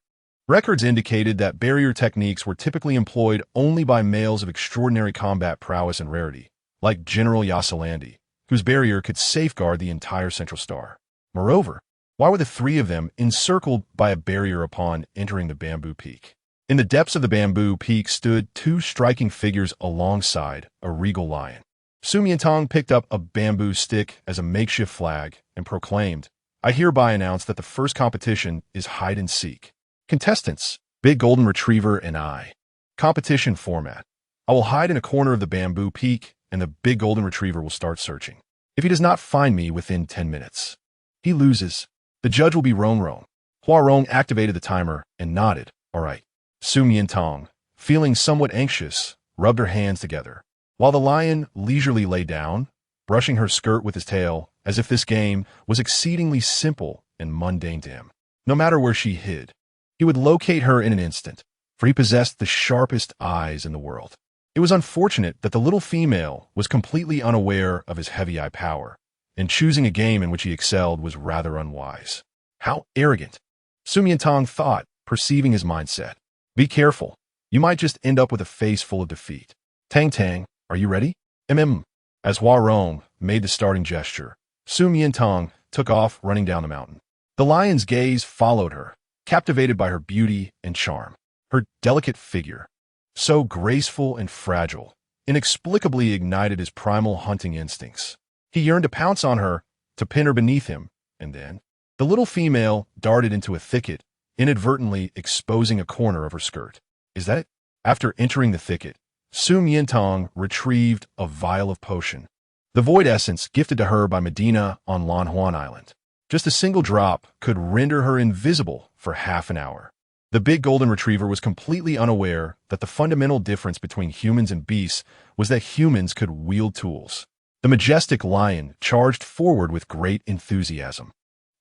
records indicated that barrier techniques were typically employed only by males of extraordinary combat prowess and rarity, like General Yasalandi, whose barrier could safeguard the entire Central Star. Moreover, why were the three of them encircled by a barrier upon entering the bamboo peak? In the depths of the bamboo peak stood two striking figures alongside a regal lion. Su Miantang picked up a bamboo stick as a makeshift flag and proclaimed, I hereby announce that the first competition is hide and seek. Contestants, Big Golden Retriever and I. Competition format. I will hide in a corner of the bamboo peak, and the Big Golden Retriever will start searching. If he does not find me within 10 minutes, he loses. The judge will be Rong. Huarong activated the timer and nodded. All right. Su Miantang, feeling somewhat anxious, rubbed her hands together, while the lion leisurely lay down, brushing her skirt with his tail, as if this game was exceedingly simple and mundane to him. No matter where she hid, he would locate her in an instant, for he possessed the sharpest eyes in the world. It was unfortunate that the little female was completely unaware of his heavy eye power, and choosing a game in which he excelled was rather unwise. How arrogant! Su Miantang thought, perceiving his mindset. Be careful. You might just end up with a face full of defeat. Tang, are you ready? As Huarong made the starting gesture, Su Miantang took off running down the mountain. The lion's gaze followed her, captivated by her beauty and charm. Her delicate figure, so graceful and fragile, inexplicably ignited his primal hunting instincts. He yearned to pounce on her, to pin her beneath him, and then the little female darted into a thicket, inadvertently exposing a corner of her skirt. Is that it? After entering the thicket, Su Miantang retrieved a vial of potion, the void essence gifted to her by Medina on Lan Huan Island. Just a single drop could render her invisible for half an hour. The Big Golden Retriever was completely unaware that the fundamental difference between humans and beasts was that humans could wield tools. The majestic lion charged forward with great enthusiasm,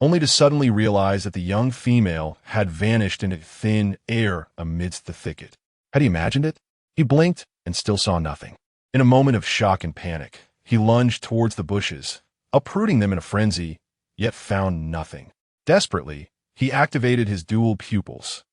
only to suddenly realize that the young female had vanished into thin air amidst the thicket. Had he imagined it? He blinked and still saw nothing. In a moment of shock and panic, he lunged towards the bushes, uprooting them in a frenzy, yet found nothing. Desperately, he activated his dual pupils,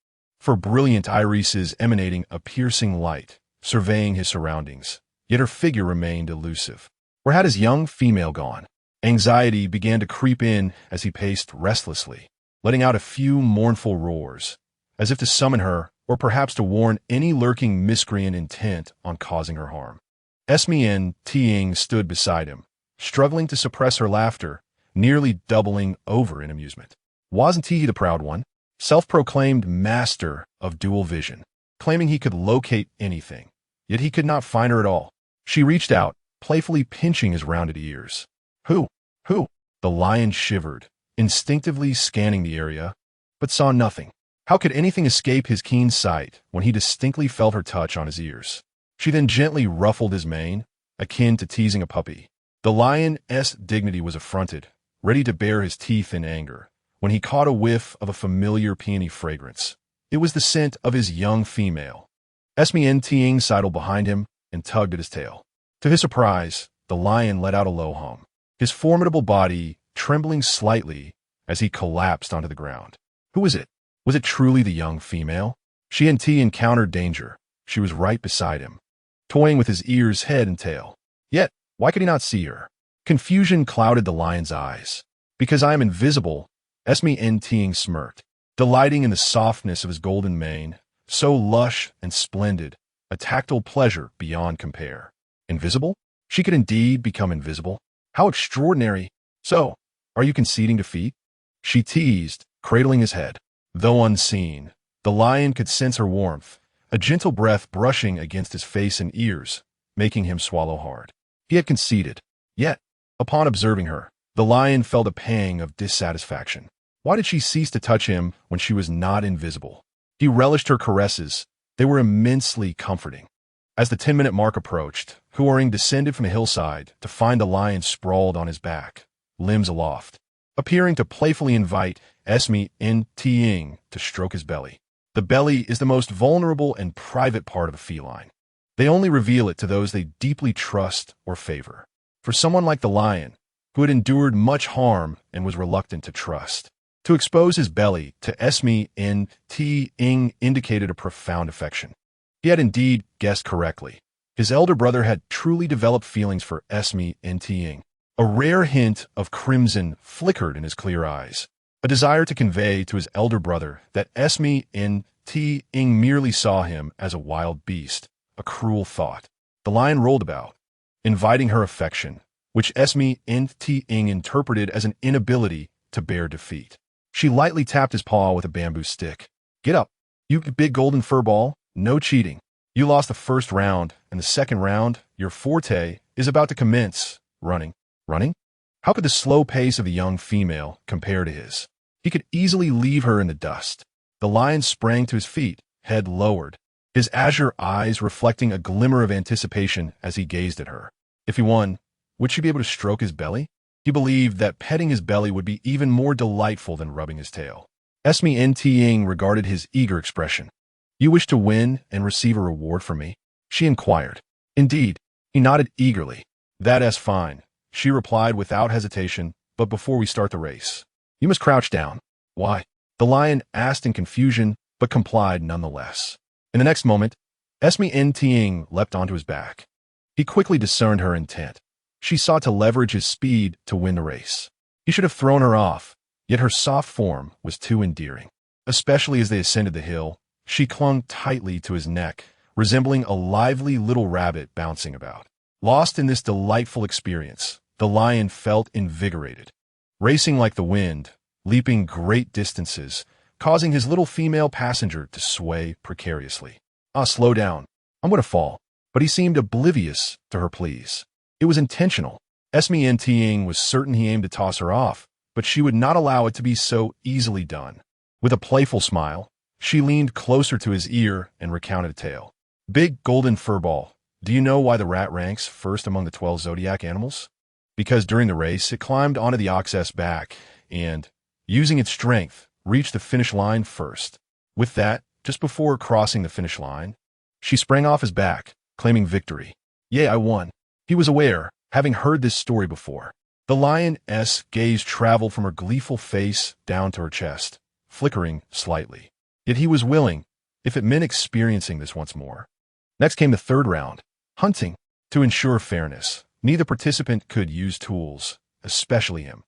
for brilliant irises emanating a piercing light, surveying his surroundings. Yet her figure remained elusive. Where had his young female gone? Anxiety began to creep in as he paced restlessly, letting out a few mournful roars, as if to summon her or perhaps to warn any lurking miscreant intent on causing her harm. Su Miantang stood beside him, struggling to suppress her laughter, nearly doubling over in amusement. Wasn't he the proud one? Self-proclaimed master of dual vision, claiming he could locate anything, yet he could not find her at all. She reached out, playfully pinching his rounded ears. Who? Who? The lion shivered, instinctively scanning the area, but saw nothing. How could anything escape his keen sight when he distinctly felt her touch on his ears? She then gently ruffled his mane, akin to teasing a puppy. The lion's dignity was affronted, ready to bare his teeth in anger, when he caught a whiff of a familiar peony fragrance. It was the scent of his young female. Su Miantang sidled behind him and tugged at his tail. To his surprise, the lion let out a low hum, his formidable body trembling slightly as he collapsed onto the ground. Who was it? Was it truly the young female? Xiao encountered danger. She was right beside him, toying with his ears, head, and tail. Yet, why could he not see her? Confusion clouded the lion's eyes. Because I am invisible, Su Miantang smirked, delighting in the softness of his golden mane, so lush and splendid, a tactile pleasure beyond compare. Invisible? She could indeed become invisible. How extraordinary! So, are you conceding defeat? She teased, cradling his head. Though unseen, the lion could sense her warmth, a gentle breath brushing against his face and ears, making him swallow hard. He had conceded. Yet, upon observing her, the lion felt a pang of dissatisfaction. Why did she cease to touch him when she was not invisible? He relished her caresses. They were immensely comforting. As the 10-minute mark approached, Courtship descended from the hillside to find the lion sprawled on his back, limbs aloft, appearing to playfully invite Su Miantang to stroke his belly. The belly is the most vulnerable and private part of a feline. They only reveal it to those they deeply trust or favor. For someone like the lion, who had endured much harm and was reluctant to trust, to expose his belly to Su Miantang indicated a profound affection. He had indeed guessed correctly. His elder brother had truly developed feelings for Su Miantang. A rare hint of crimson flickered in his clear eyes, a desire to convey to his elder brother that Su Miantang merely saw him as a wild beast, a cruel thought. The lion rolled about, inviting her affection, which Su Miantang interpreted as an inability to bear defeat. She lightly tapped his paw with a bamboo stick. Get up, you big golden fur ball. No cheating. You lost the first round, and the second round, your forte, is about to commence. Running. Running? How could the slow pace of a young female compare to his? He could easily leave her in the dust. The lion sprang to his feet, head lowered, his azure eyes reflecting a glimmer of anticipation as he gazed at her. If he won, would she be able to stroke his belly? He believed that petting his belly would be even more delightful than rubbing his tail. Su Miantang regarded his eager expression. You wish to win and receive a reward from me? She inquired. Indeed. He nodded eagerly. That's fine, she replied without hesitation, but before we start the race, you must crouch down. Why? The lion asked in confusion, but complied nonetheless. In the next moment, Su Miantang leapt onto his back. He quickly discerned her intent. She sought to leverage his speed to win the race. He should have thrown her off, yet her soft form was too endearing. Especially as they ascended the hill, she clung tightly to his neck, resembling a lively little rabbit bouncing about. Lost in this delightful experience, the lion felt invigorated, racing like the wind, leaping great distances, causing his little female passenger to sway precariously. Slow down. I'm going to fall. But he seemed oblivious to her pleas. It was intentional. Su Miantang was certain he aimed to toss her off, but she would not allow it to be so easily done. With a playful smile, she leaned closer to his ear and recounted a tale. Big golden furball, do you know why the rat ranks first among the 12 zodiac animals? Because during the race, it climbed onto the ox's back and, using its strength, reached the finish line first. With that, just before crossing the finish line, she sprang off his back, claiming victory. Yay, I won. He was aware, having heard this story before. The lion's gaze traveled from her gleeful face down to her chest, flickering slightly. Yet he was willing, if it meant experiencing this once more. Next came the third round, hunting. To ensure fairness, neither participant could use tools, especially him.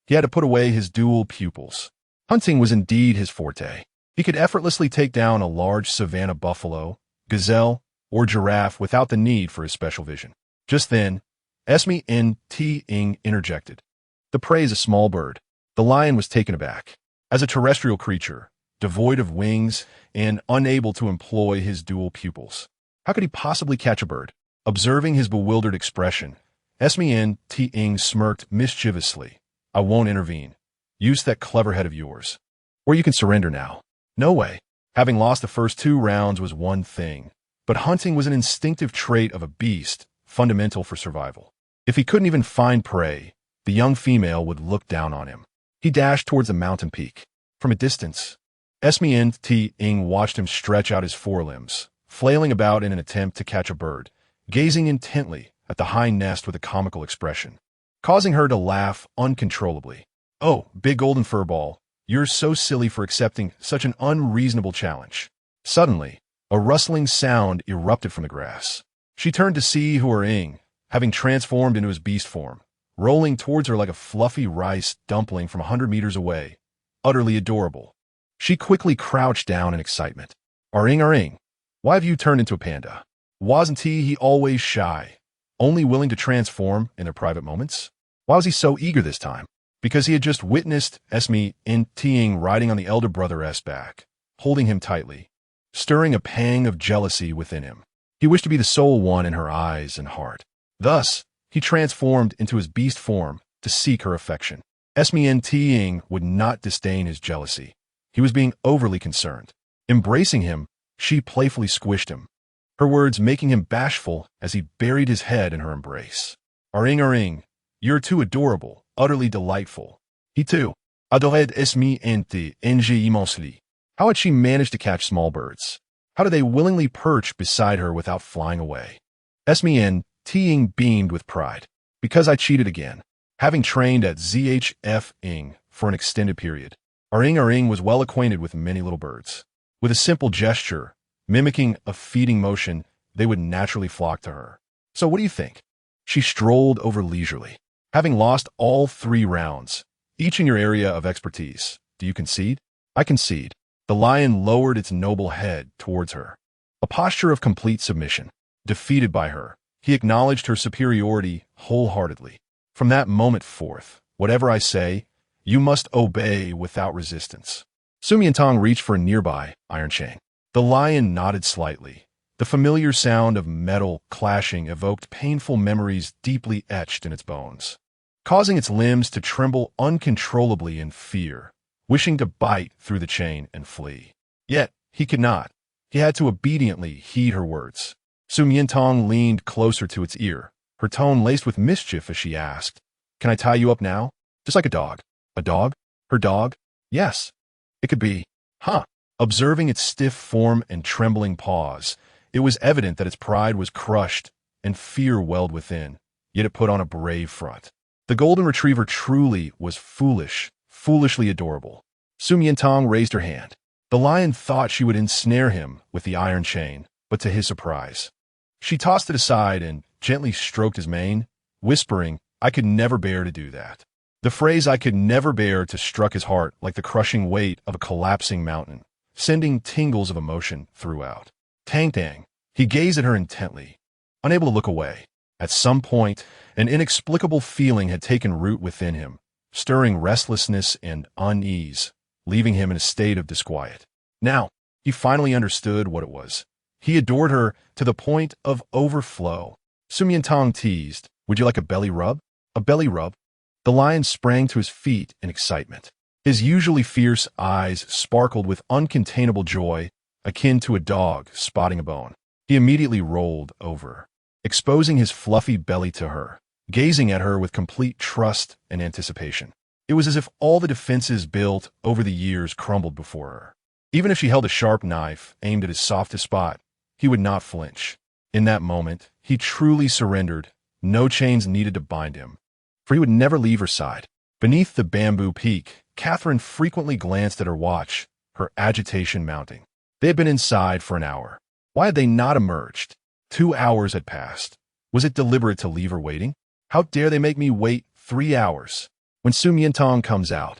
He had to put away his dual pupils. Hunting was indeed his forte. He could effortlessly take down a large savanna buffalo, gazelle, or giraffe without the need for his special vision. Just then, Su Miantang interjected. The prey is a small bird. The lion was taken aback. As a terrestrial creature, devoid of wings and unable to employ his dual pupils, how could he possibly catch a bird? Observing his bewildered expression, Su Miantang smirked mischievously. I won't intervene. Use that clever head of yours. Or you can surrender now. No way. Having lost the first 2 rounds was one thing, but hunting was an instinctive trait of a beast, fundamental for survival. If he couldn't even find prey, the young female would look down on him. He dashed towards a mountain peak. From a distance, Su Miantang watched him stretch out his forelimbs, flailing about in an attempt to catch a bird, gazing intently at the high nest with a comical expression, causing her to laugh uncontrollably. Oh, big golden furball, you're so silly for accepting such an unreasonable challenge. Suddenly, a rustling sound erupted from the grass. She turned to see Su Miantang, having transformed into his beast form, rolling towards her like a fluffy rice dumpling from 100 meters away, utterly adorable. She quickly crouched down in excitement. Arring, why have you turned into a panda? Wasn't he always shy, only willing to transform in their private moments? Why was he so eager this time? Because he had just witnessed Su Miantang riding on the elder brother's back, holding him tightly, stirring a pang of jealousy within him. He wished to be the sole one in her eyes and heart. Thus, he transformed into his beast form to seek her affection. Su Miantang would not disdain his jealousy. He was being overly concerned. Embracing him, she playfully squished him, her words making him bashful as he buried his head in her embrace. Arring, you're too adorable, utterly delightful. He too adored Su Miantang immensely. How had she managed to catch small birds? How did they willingly perch beside her without flying away? Su Miantang beamed with pride. Because I cheated again. Having trained at ZHF-ing for an extended period, Arring was well acquainted with many little birds. With a simple gesture, mimicking a feeding motion, they would naturally flock to her. So what do you think? She strolled over leisurely. Having lost all 3 rounds, each in your area of expertise, do you concede? I concede. The lion lowered its noble head towards her, a posture of complete submission. Defeated by her, he acknowledged her superiority wholeheartedly. From that moment forth, whatever I say, you must obey without resistance. Su Miantang reached for a nearby iron chain. The lion nodded slightly. The familiar sound of metal clashing evoked painful memories deeply etched in its bones, causing its limbs to tremble uncontrollably in fear, wishing to bite through the chain and flee. Yet, he could not. He had to obediently heed her words. Su Miantang leaned closer to its ear, her tone laced with mischief as she asked, Can I tie you up now? Just like a dog. A dog? Her dog? Yes. It could be. Huh. Observing its stiff form and trembling paws, it was evident that its pride was crushed and fear welled within, yet it put on a brave front. The golden retriever truly was foolishly adorable. Su Miantang raised her hand. The lion thought she would ensnare him with the iron chain, but to his surprise, she tossed it aside and gently stroked his mane, whispering, I could never bear to do that. The phrase I could never bear to struck his heart like the crushing weight of a collapsing mountain, sending tingles of emotion throughout. Tang. He gazed at her intently, unable to look away. At some point, an inexplicable feeling had taken root within him, stirring restlessness and unease, leaving him in a state of disquiet. Now, he finally understood what it was. He adored her to the point of overflow. Su Miantang teased, Would you like a belly rub? A belly rub? The lion sprang to his feet in excitement. His usually fierce eyes sparkled with uncontainable joy, akin to a dog spotting a bone. He immediately rolled over, exposing his fluffy belly to her, gazing at her with complete trust and anticipation. It was as if all the defenses built over the years crumbled before her. Even if she held a sharp knife aimed at his softest spot, he would not flinch. In that moment, he truly surrendered. No chains needed to bind him, for he would never leave her side. Beneath the bamboo peak, Catherine frequently glanced at her watch, her agitation mounting. They had been inside for an hour. Why had they not emerged? 2 hours had passed. Was it deliberate to leave her waiting? How dare they make me wait 3 hours? When Su Miantang comes out,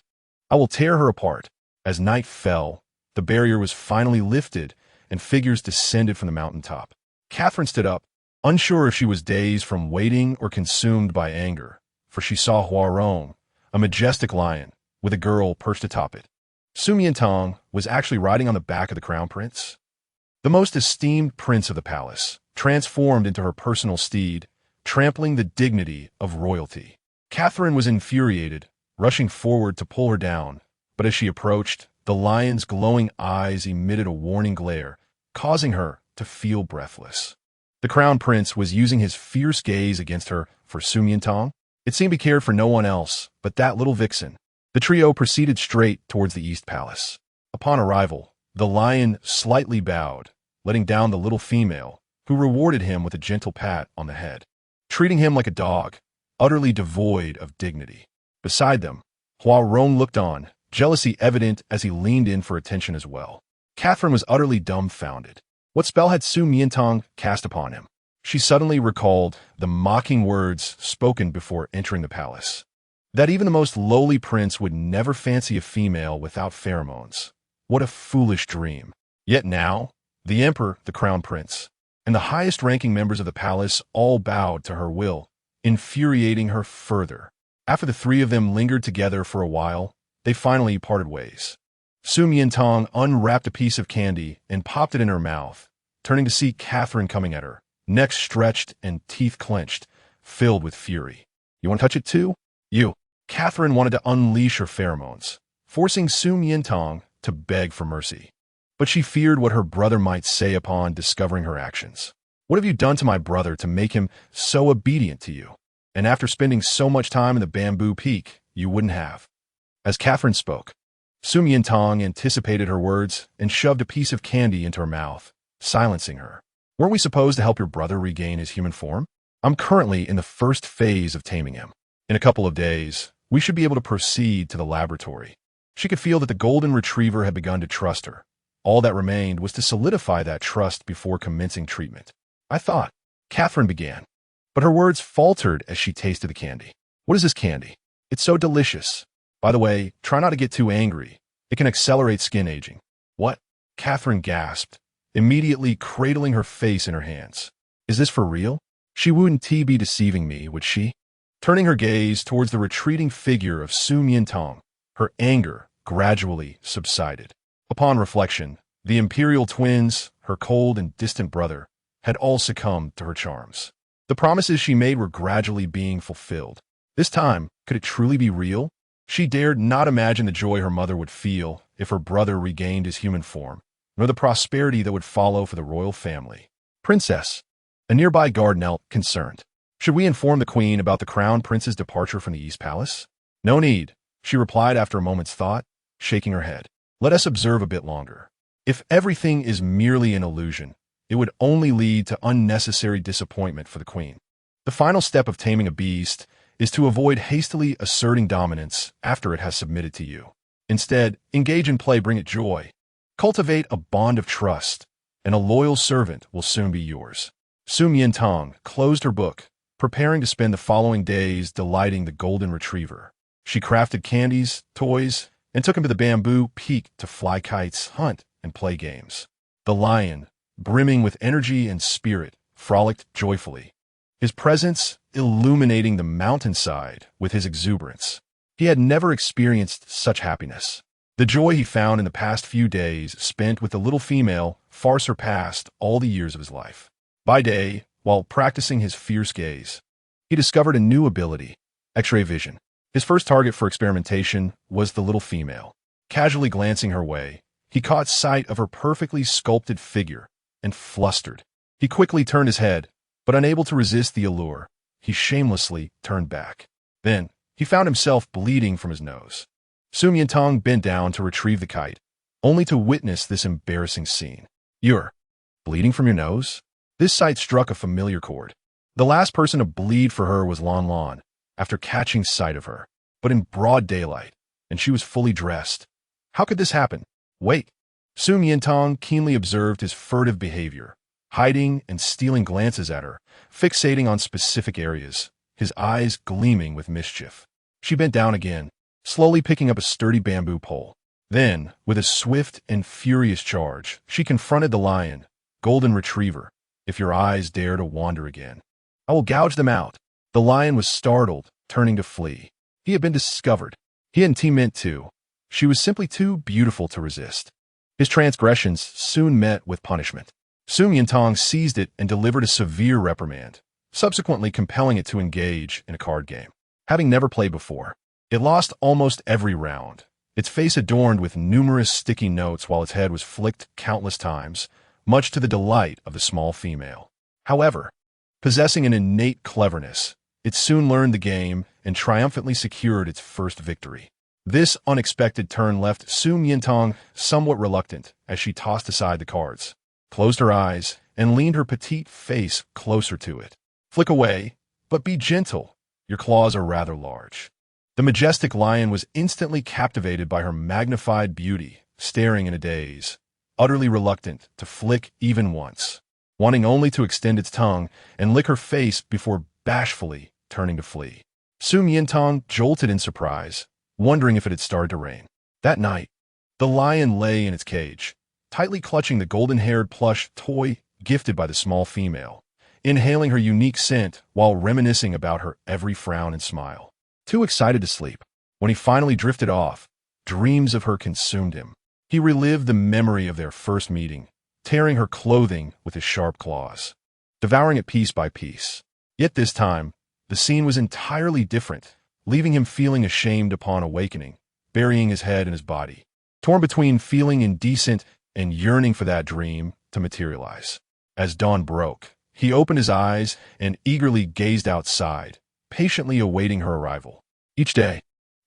I will tear her apart. As night fell, the barrier was finally lifted, and figures descended from the mountaintop. Catherine stood up, unsure if she was dazed from waiting or consumed by anger, for she saw Huarong, a majestic lion, with a girl perched atop it. Su Miantang was actually riding on the back of the crown prince, the most esteemed prince of the palace, transformed into her personal steed, trampling the dignity of royalty. Catherine was infuriated, rushing forward to pull her down, but as she approached, the lion's glowing eyes emitted a warning glare, causing her to feel breathless. The crown prince was using his fierce gaze against her for Su Miantang. It seemed he cared for no one else but that little vixen. The trio proceeded straight towards the East Palace. Upon arrival, the lion slightly bowed, letting down the little female, who rewarded him with a gentle pat on the head, treating him like a dog, utterly devoid of dignity. Beside them, Huarong looked on, jealousy evident as he leaned in for attention as well. Catherine was utterly dumbfounded. What spell had Su Miantang cast upon him? She suddenly recalled the mocking words spoken before entering the palace, that even the most lowly prince would never fancy a female without pheromones. What a foolish dream. Yet now, the emperor, the crown prince, and the highest-ranking members of the palace all bowed to her will, infuriating her further. After the three of them lingered together for a while, they finally parted ways. Su Miantang unwrapped a piece of candy and popped it in her mouth, turning to see Catherine coming at her, neck stretched and teeth clenched, filled with fury. You want to touch it too? You. Catherine wanted to unleash her pheromones, forcing Su Miantang to beg for mercy. But she feared what her brother might say upon discovering her actions. What have you done to my brother to make him so obedient to you? And after spending so much time in the bamboo peak, you wouldn't have. As Catherine spoke, Su Miantang anticipated her words and shoved a piece of candy into her mouth, silencing her. Weren't we supposed to help your brother regain his human form? I'm currently in the first phase of taming him. In a couple of days, we should be able to proceed to the laboratory. She could feel that the golden retriever had begun to trust her. All that remained was to solidify that trust before commencing treatment. I thought, Catherine began, but her words faltered as she tasted the candy. What is this candy? It's so delicious. By the way, try not to get too angry. It can accelerate skin aging. What? Catherine gasped, immediately cradling her face in her hands. Is this for real? She wouldn't be deceiving me, would she? Turning her gaze towards the retreating figure of Su Miantang, her anger gradually subsided. Upon reflection, the imperial twins, her cold and distant brother, had all succumbed to her charms. The promises she made were gradually being fulfilled. This time, could it truly be real? She dared not imagine the joy her mother would feel if her brother regained his human form, nor the prosperity that would follow for the royal family. Princess, a nearby guard knelt, concerned. Should we inform the queen about the crown prince's departure from the East Palace? No need, she replied after a moment's thought, shaking her head. Let us observe a bit longer. If everything is merely an illusion, it would only lead to unnecessary disappointment for the queen. The final step of taming a beast is to avoid hastily asserting dominance after it has submitted to you. Instead, engage in play, bring it joy. Cultivate a bond of trust, and a loyal servant will soon be yours. Su Miantang closed her book, preparing to spend the following days delighting the golden retriever. She crafted candies, toys, and took him to the bamboo peak to fly kites, hunt, and play games. The lion, brimming with energy and spirit, frolicked joyfully, his presence illuminating the mountainside with his exuberance. He had never experienced such happiness. The joy he found in the past few days spent with the little female far surpassed all the years of his life. By day, while practicing his fierce gaze, he discovered a new ability, X-ray vision. His first target for experimentation was the little female. Casually glancing her way, he caught sight of her perfectly sculpted figure and flustered. He quickly turned his head, but unable to resist the allure, he shamelessly turned back. Then, he found himself bleeding from his nose. Su Miantang bent down to retrieve the kite, only to witness this embarrassing scene. You're bleeding from your nose? This sight struck a familiar chord. The last person to bleed for her was Lan Lan, after catching sight of her, but in broad daylight, and she was fully dressed. How could this happen? Wait. Su Miantang keenly observed his furtive behavior, hiding and stealing glances at her, fixating on specific areas, his eyes gleaming with mischief. She bent down again, slowly picking up a sturdy bamboo pole. Then, with a swift and furious charge, she confronted the lion, golden retriever. If your eyes dare to wander again, I will gouge them out. The lion was startled, turning to flee. He had been discovered. He hadn't meant to. She was simply too beautiful to resist. His transgressions soon met with punishment. Su Miantang seized it and delivered a severe reprimand, subsequently compelling it to engage in a card game. Having never played before, it lost almost every round, its face adorned with numerous sticky notes while its head was flicked countless times, much to the delight of the small female. However, possessing an innate cleverness, it soon learned the game and triumphantly secured its first victory. This unexpected turn left Su Miantang somewhat reluctant as she tossed aside the cards, closed her eyes, and leaned her petite face closer to it. Flick away, but be gentle. Your claws are rather large. The majestic lion was instantly captivated by her magnified beauty, staring in a daze, utterly reluctant to flick even once, wanting only to extend its tongue and lick her face before bashfully turning to flee. Su Miantang jolted in surprise, wondering if it had started to rain. That night, the lion lay in its cage, tightly clutching the golden-haired plush toy gifted by the small female, inhaling her unique scent while reminiscing about her every frown and smile. Too excited to sleep, when he finally drifted off, dreams of her consumed him. He relived the memory of their first meeting, tearing her clothing with his sharp claws, devouring it piece by piece. Yet this time, the scene was entirely different, leaving him feeling ashamed upon awakening, burying his head in his body, torn between feeling indecent and yearning for that dream to materialize. As dawn broke, he opened his eyes and eagerly gazed outside, patiently awaiting her arrival. Each day,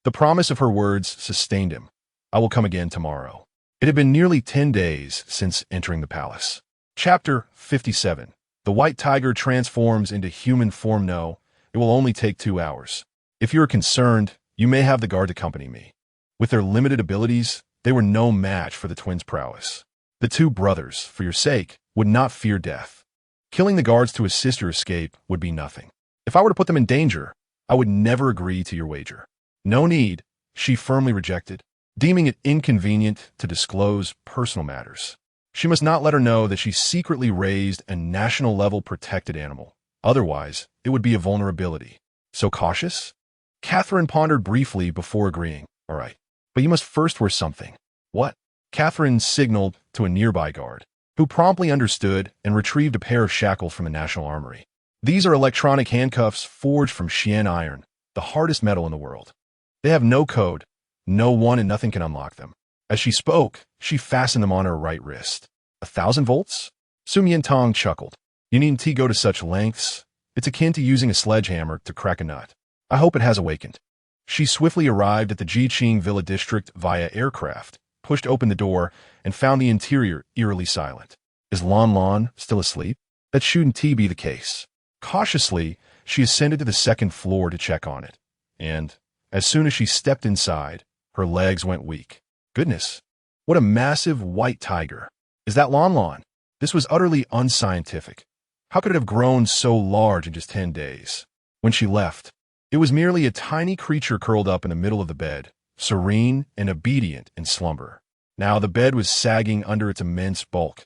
the promise of her words sustained him. I will come again tomorrow. It had been nearly 10 days since entering the palace. Chapter 57. The white tiger transforms into human form. No, it will only take 2 hours. If you are concerned, you may have the guard accompany me. With their limited abilities, they were no match for the twins' prowess. The two brothers, for your sake, would not fear death. Killing the guards to assist your escape would be nothing. If I were to put them in danger, I would never agree to your wager. No need, she firmly rejected, deeming it inconvenient to disclose personal matters. She must not let her know that she secretly raised a national-level protected animal. Otherwise, it would be a vulnerability. So cautious? Catherine pondered briefly before agreeing. All right, but you must first wear something. What? Catherine signaled to a nearby guard, who promptly understood and retrieved a pair of shackles from the National Armory. These are electronic handcuffs forged from Xian iron, the hardest metal in the world. They have no code. No one and nothing can unlock them. As she spoke, she fastened them on her right wrist. 1,000 volts? Su Miantang chuckled. You needn't go to such lengths. It's akin to using a sledgehammer to crack a nut. I hope it has awakened. She swiftly arrived at the Jiqing Villa district via aircraft, pushed open the door, and found the interior eerily silent. Is Lon Lon still asleep? That shouldn't be the case. Cautiously, she ascended to the second floor to check on it, and, as soon as she stepped inside, her legs went weak. Goodness, what a massive white tiger. Is that Lon Lon? This was utterly unscientific. How could it have grown so large in just 10 days? When she left, it was merely a tiny creature curled up in the middle of the bed, serene and obedient in slumber. Now the bed was sagging under its immense bulk,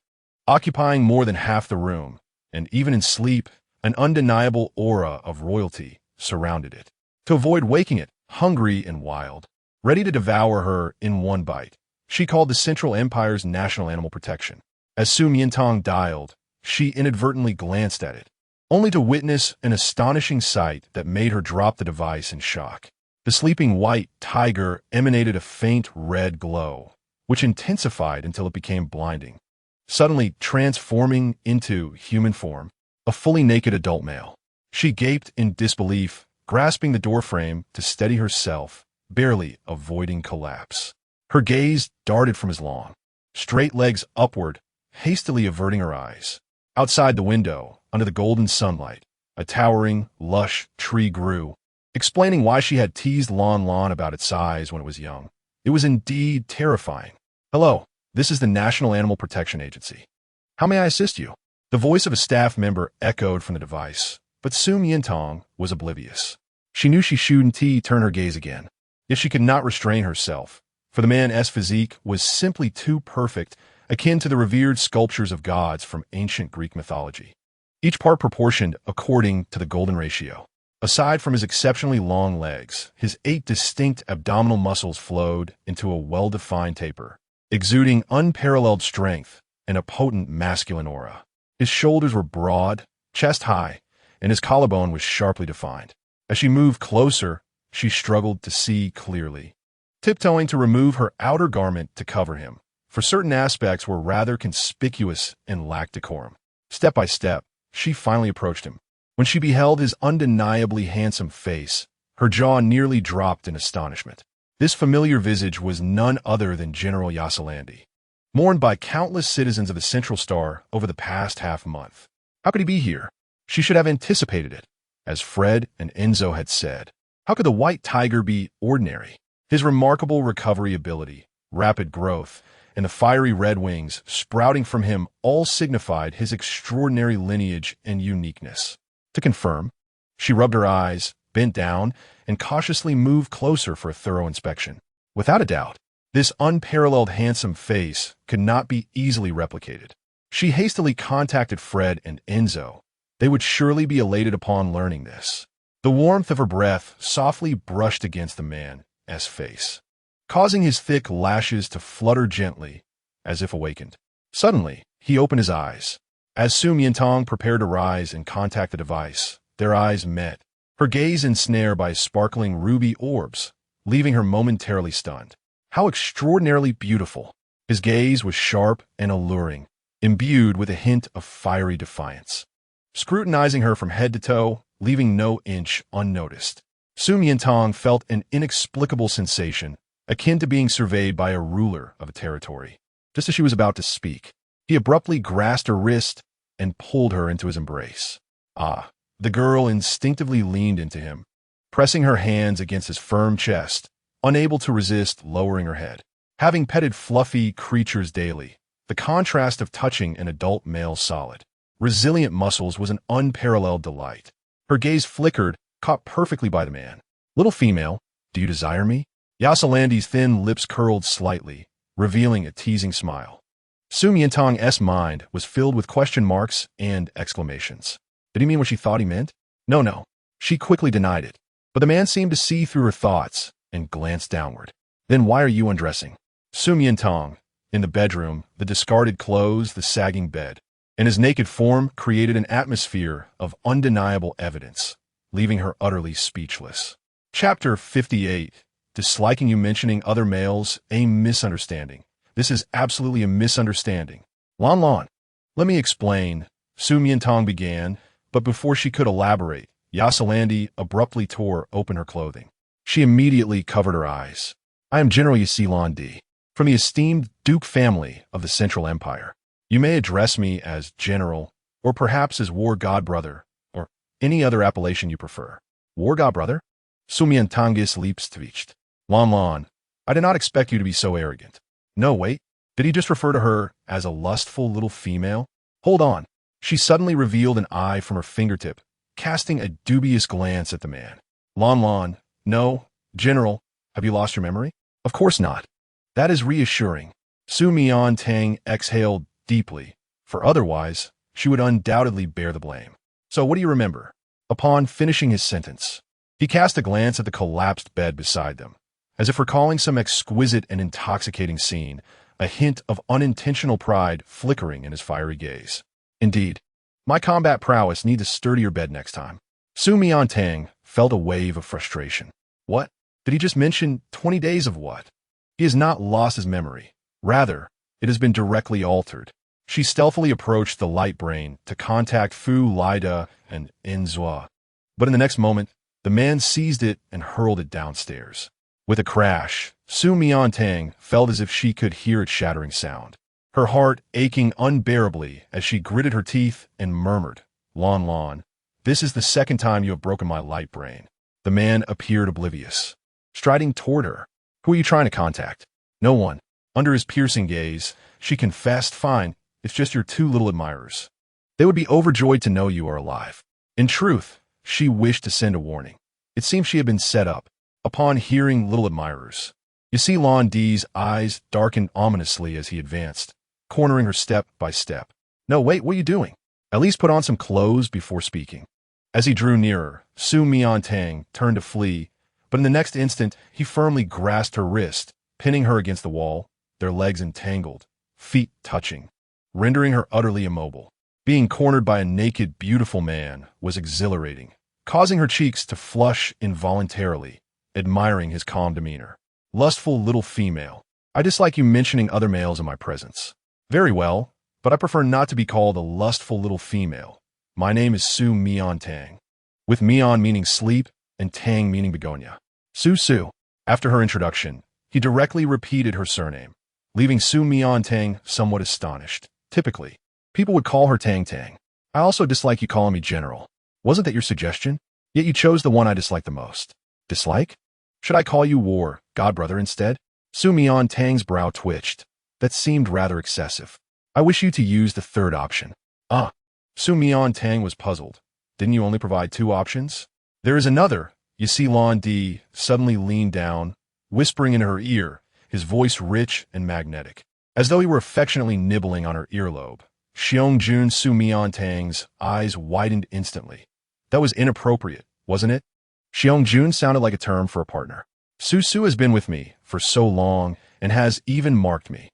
occupying more than half the room, and even in sleep, an undeniable aura of royalty surrounded it. To avoid waking it, hungry and wild, ready to devour her in one bite, she called the Central Empire's National Animal Protection. As Su Miantang dialed, she inadvertently glanced at it, only to witness an astonishing sight that made her drop the device in shock. The sleeping white tiger emanated a faint red glow, which intensified until it became blinding, suddenly transforming into human form, a fully naked adult male. She gaped in disbelief, grasping the doorframe to steady herself, barely avoiding collapse. Her gaze darted from his long, straight legs upward, hastily averting her eyes. Outside the window, under the golden sunlight, a towering, lush tree grew, explaining why she had teased Lon Lon about its size when it was young. It was indeed terrifying. Hello, This is the National Animal Protection Agency. How may I assist you? The voice of a staff member echoed from the device, but Su Miantang was oblivious. She knew she shouldn't turn her gaze again, yet she could not restrain herself, for the man's physique was simply too perfect, akin to the revered sculptures of gods from ancient Greek mythology. Each part proportioned according to the golden ratio. Aside from his exceptionally long legs, his 8 distinct abdominal muscles flowed into a well-defined taper, exuding unparalleled strength and a potent masculine aura. His shoulders were broad, chest high, and his collarbone was sharply defined. As she moved closer, she struggled to see clearly, tiptoeing to remove her outer garment to cover him, for certain aspects were rather conspicuous and lacked decorum. Step by step, she finally approached him. When she beheld his undeniably handsome face, her jaw nearly dropped in astonishment. This familiar visage was none other than General Yasalandi, mourned by countless citizens of the Central Star over the past half-month. How could he be here? She should have anticipated it. As Fred and Enzo had said, how could the white tiger be ordinary? His remarkable recovery ability, rapid growth, and the fiery red wings sprouting from him all signified his extraordinary lineage and uniqueness. To confirm, she rubbed her eyes, bent down, and cautiously moved closer for a thorough inspection. Without a doubt, this unparalleled handsome face could not be easily replicated. She hastily contacted Fred and Enzo. They would surely be elated upon learning this. The warmth of her breath softly brushed against the man's face, causing his thick lashes to flutter gently, as if awakened. Suddenly, he opened his eyes. As Su Miantang prepared to rise and contact the device, their eyes met, her gaze ensnared by sparkling ruby orbs, leaving her momentarily stunned. How extraordinarily beautiful! His gaze was sharp and alluring, imbued with a hint of fiery defiance, scrutinizing her from head to toe, leaving no inch unnoticed. Su Miantang felt an inexplicable sensation, akin to being surveyed by a ruler of a territory. Just as she was about to speak, he abruptly grasped her wrist and pulled her into his embrace. The girl instinctively leaned into him, pressing her hands against his firm chest, unable to resist lowering her head. Having petted fluffy creatures daily, the contrast of touching an adult male solid, resilient muscles was an unparalleled delight. Her gaze flickered, caught perfectly by the man. Little female, do you desire me? Yasalandi's thin lips curled slightly, revealing a teasing smile. Su Miantang's mind was filled with question marks and exclamations. Did he mean what she thought he meant? No. She quickly denied it. But the man seemed to see through her thoughts and glanced downward. Then why are you undressing? Su Miantang, in the bedroom, the discarded clothes, the sagging bed, and his naked form created an atmosphere of undeniable evidence, leaving her utterly speechless. Chapter 58. Disliking you mentioning other males, a misunderstanding. This is absolutely a misunderstanding. Lan, let me explain, Su Miantang began, but before she could elaborate, Yasalandi abruptly tore open her clothing. She immediately covered her eyes. I am General Yasalandi, from the esteemed Duke family of the Central Empire. You may address me as General, or perhaps as War God Brother, or any other appellation you prefer. War God Brother? Su Miantang's lips twitched. Lan, I did not expect you to be so arrogant. No, wait, did he just refer to her as a lustful little female? Hold on. She suddenly revealed an eye from her fingertip, casting a dubious glance at the man. Lan, no, General, have you lost your memory? Of course not. That is reassuring. Su Miantang exhaled deeply, for otherwise, she would undoubtedly bear the blame. So what do you remember? Upon finishing his sentence, he cast a glance at the collapsed bed beside them, as if recalling some exquisite and intoxicating scene, a hint of unintentional pride flickering in his fiery gaze. Indeed, my combat prowess needs a sturdier bed next time. Su Miantang felt a wave of frustration. What? Did he just mention 20 days of what? He has not lost his memory. Rather, it has been directly altered. She stealthily approached the light brain to contact Fu, Lida, and Enzo. But in the next moment, the man seized it and hurled it downstairs. With a crash, Su Miantang felt as if she could hear its shattering sound, her heart aching unbearably as she gritted her teeth and murmured, Lan, this is the second time you have broken my light brain. The man appeared oblivious, striding toward her. Who are you trying to contact? No one. Under his piercing gaze, she confessed, "Fine, it's just your two little admirers. They would be overjoyed to know you are alive." In truth, she wished to send a warning. It seemed she had been set up. Upon hearing little admirers, you see Lan Di's eyes darkened ominously as he advanced, cornering her step by step. "No, wait, what are you doing? At least put on some clothes before speaking." As he drew nearer, Su Miantang turned to flee, but in the next instant, he firmly grasped her wrist, pinning her against the wall, their legs entangled, feet touching, rendering her utterly immobile. Being cornered by a naked, beautiful man was exhilarating, causing her cheeks to flush involuntarily, admiring his calm demeanor. "Lustful little female. I dislike you mentioning other males in my presence." "Very well, but I prefer not to be called a lustful little female. My name is Su Miantang," with Mian meaning sleep and Tang meaning begonia. Su. After her introduction, he directly repeated her surname, leaving Su Miantang somewhat astonished. "Typically, people would call her Tang Tang. I also dislike you calling me General. Wasn't that your suggestion? Yet you chose the one I dislike the most." "Dislike? Should I call you War, Godbrother, instead?" Su Miantang's brow twitched. "That seemed rather excessive. I wish you to use the third option." "Ah." Su Miantang was puzzled. "Didn't you only provide two options?" "There is another." You see Lan Di suddenly leaned down, whispering in her ear, his voice rich and magnetic, as though he were affectionately nibbling on her earlobe. Xiong Su Miantang's eyes widened instantly. That was inappropriate, wasn't it? Xiong sounded like a term for a partner. Su has been with me for so long and has even marked me.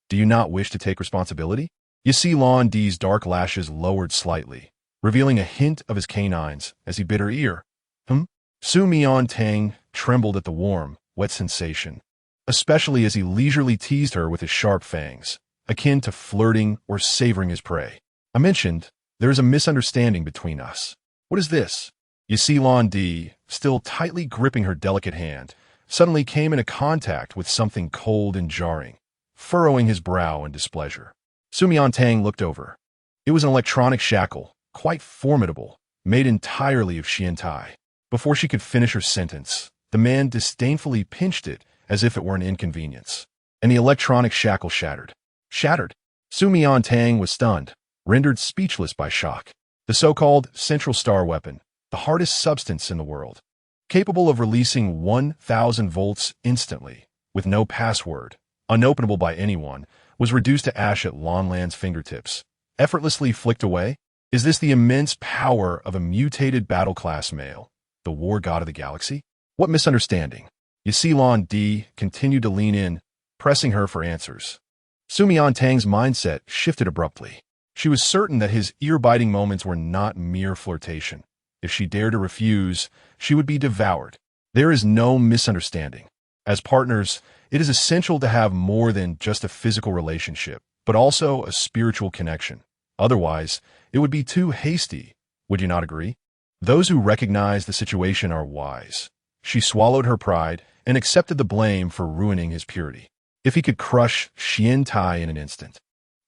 Do you not wish to take responsibility? You see Lan Di's dark lashes lowered slightly, revealing a hint of his canines as he bit her ear. Su Miantang trembled at the warm, wet sensation, especially as he leisurely teased her with his sharp fangs, akin to flirting or savoring his prey. "I mentioned, there is a misunderstanding between us. What is this?" You see Lan Di, still tightly gripping her delicate hand, suddenly came into contact with something cold and jarring, furrowing his brow in displeasure. Su Miantang looked over. It was an electronic shackle, quite formidable, made entirely of xiantai. Before she could finish her sentence, the man disdainfully pinched it as if it were an inconvenience, and the electronic shackle shattered. Shattered. Su Miantang was stunned, rendered speechless by shock. The so-called central star weapon, the hardest substance in the world, capable of releasing 1,000 volts instantly, with no password, unopenable by anyone, was reduced to ash at Lan's fingertips, effortlessly flicked away. Is this the immense power of a mutated battle-class male, the war god of the galaxy? What misunderstanding? You see Lan Di continued to lean in, pressing her for answers. Su Miantang's mindset shifted abruptly. She was certain that his ear-biting moments were not mere flirtation. If she dared to refuse, she would be devoured. There is no misunderstanding. As partners, it is essential to have more than just a physical relationship, but also a spiritual connection. Otherwise, it would be too hasty. Would you not agree? Those who recognize the situation are wise. She swallowed her pride and accepted the blame for ruining his purity. If he could crush xiantai in an instant,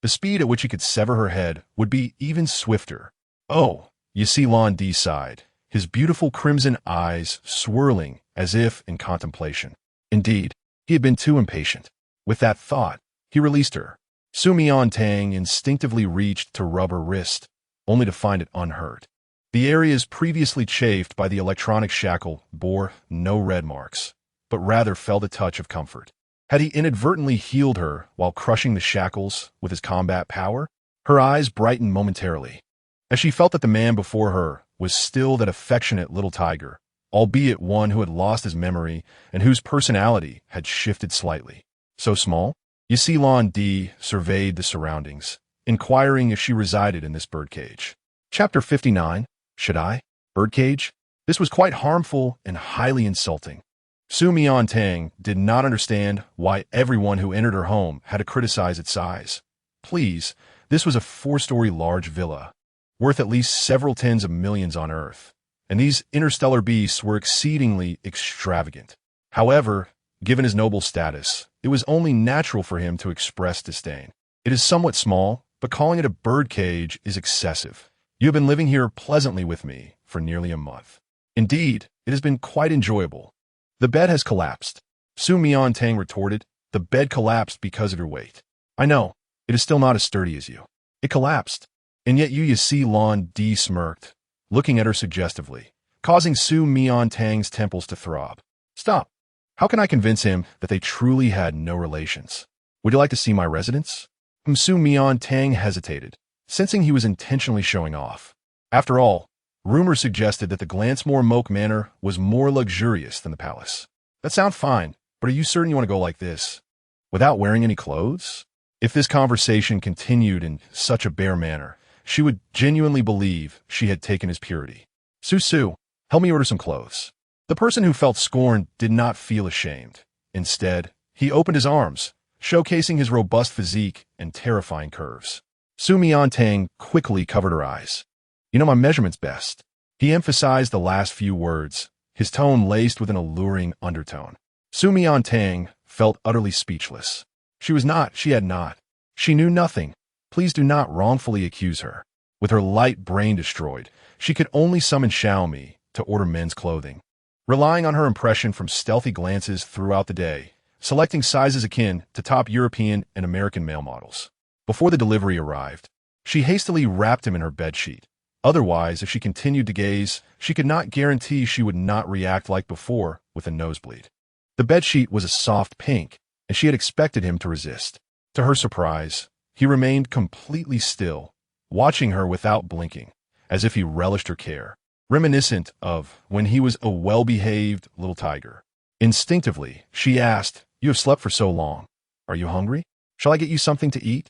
the speed at which he could sever her head would be even swifter. "Oh," you see Lan Di sighed, his beautiful crimson eyes swirling as if in contemplation. Indeed, he had been too impatient. With that thought, he released her. Su Miantang instinctively reached to rub her wrist, only to find it unhurt. The areas previously chafed by the electronic shackle bore no red marks, but rather felt a touch of comfort. Had he inadvertently healed her while crushing the shackles with his combat power? Her eyes brightened momentarily, as she felt that the man before her was still that affectionate little tiger, albeit one who had lost his memory and whose personality had shifted slightly. So small? You see Lan Di surveyed the surroundings, inquiring if she resided in this birdcage. Chapter 59. Should I? Birdcage? This was quite harmful and highly insulting. Su Miantang did not understand why everyone who entered her home had to criticize its size. Please, this was a 4-story large villa, worth at least several tens of millions on Earth, and these interstellar beasts were exceedingly extravagant. However, given his noble status, it was only natural for him to express disdain. It is somewhat small, but calling it a birdcage is excessive. You have been living here pleasantly with me for nearly a month. Indeed, it has been quite enjoyable. The bed has collapsed. Su Miantang retorted, The bed collapsed because of your weight. I know, it is still not as sturdy as you. It collapsed. And yet you see Lon D smirked, looking at her suggestively, causing Su Miantang's temples to throb. Stop. How can I convince him that they truly had no relations? Would you like to see my residence? Su Miantang hesitated, sensing he was intentionally showing off. After all, rumors suggested that the Glancemore Moke Manor was more luxurious than the palace. That sounds fine, but are you certain you want to go like this? Without wearing any clothes? If this conversation continued in such a bare manner, she would genuinely believe she had taken his purity. Su, help me order some clothes. The person who felt scorned did not feel ashamed. Instead, he opened his arms, showcasing his robust physique and terrifying curves. Su Miantang quickly covered her eyes. You know my measurement's best. He emphasized the last few words, his tone laced with an alluring undertone. Su Miantang felt utterly speechless. She had not. She knew nothing. Please do not wrongfully accuse her. With her light brain destroyed, she could only summon Xiao to order men's clothing. Relying on her impression from stealthy glances throughout the day, selecting sizes akin to top European and American male models. Before the delivery arrived, she hastily wrapped him in her bedsheet. Otherwise, if she continued to gaze, she could not guarantee she would not react like before with a nosebleed. The bedsheet was a soft pink, and she had expected him to resist. To her surprise, he remained completely still, watching her without blinking, as if he relished her care, reminiscent of when he was a well-behaved little tiger. Instinctively, she asked, "You have slept for so long. Are you hungry? Shall I get you something to eat?"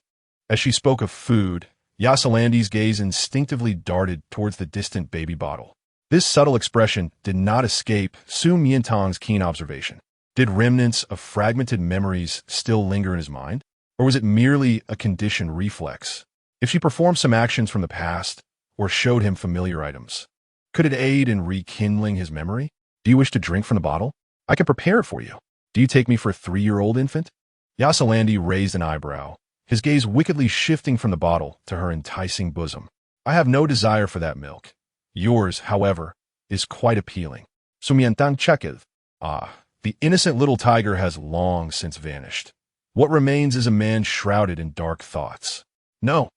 As she spoke of food, Yasalandi's gaze instinctively darted towards the distant baby bottle. This subtle expression did not escape Su Miantang's keen observation. Did remnants of fragmented memories still linger in his mind? Or was it merely a conditioned reflex? If she performed some actions from the past, or showed him familiar items, could it aid in rekindling his memory? Do you wish to drink from the bottle? I can prepare it for you. Do you take me for a 3-year-old infant? Yasalandi raised an eyebrow, his gaze wickedly shifting from the bottle to her enticing bosom. I have no desire for that milk. Yours, however, is quite appealing. Su Miantang checketh. Ah, the innocent little tiger has long since vanished. What remains is a man shrouded in dark thoughts. No,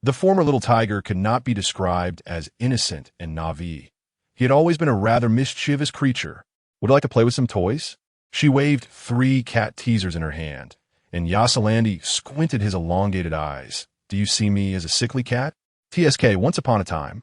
the former little tiger could not be described as innocent and naive. He had always been a rather mischievous creature. Would you like to play with some toys? She waved 3 cat teasers in her hand, and Yasalandi squinted his elongated eyes. Do you see me as a sickly cat? TSK, once upon a time,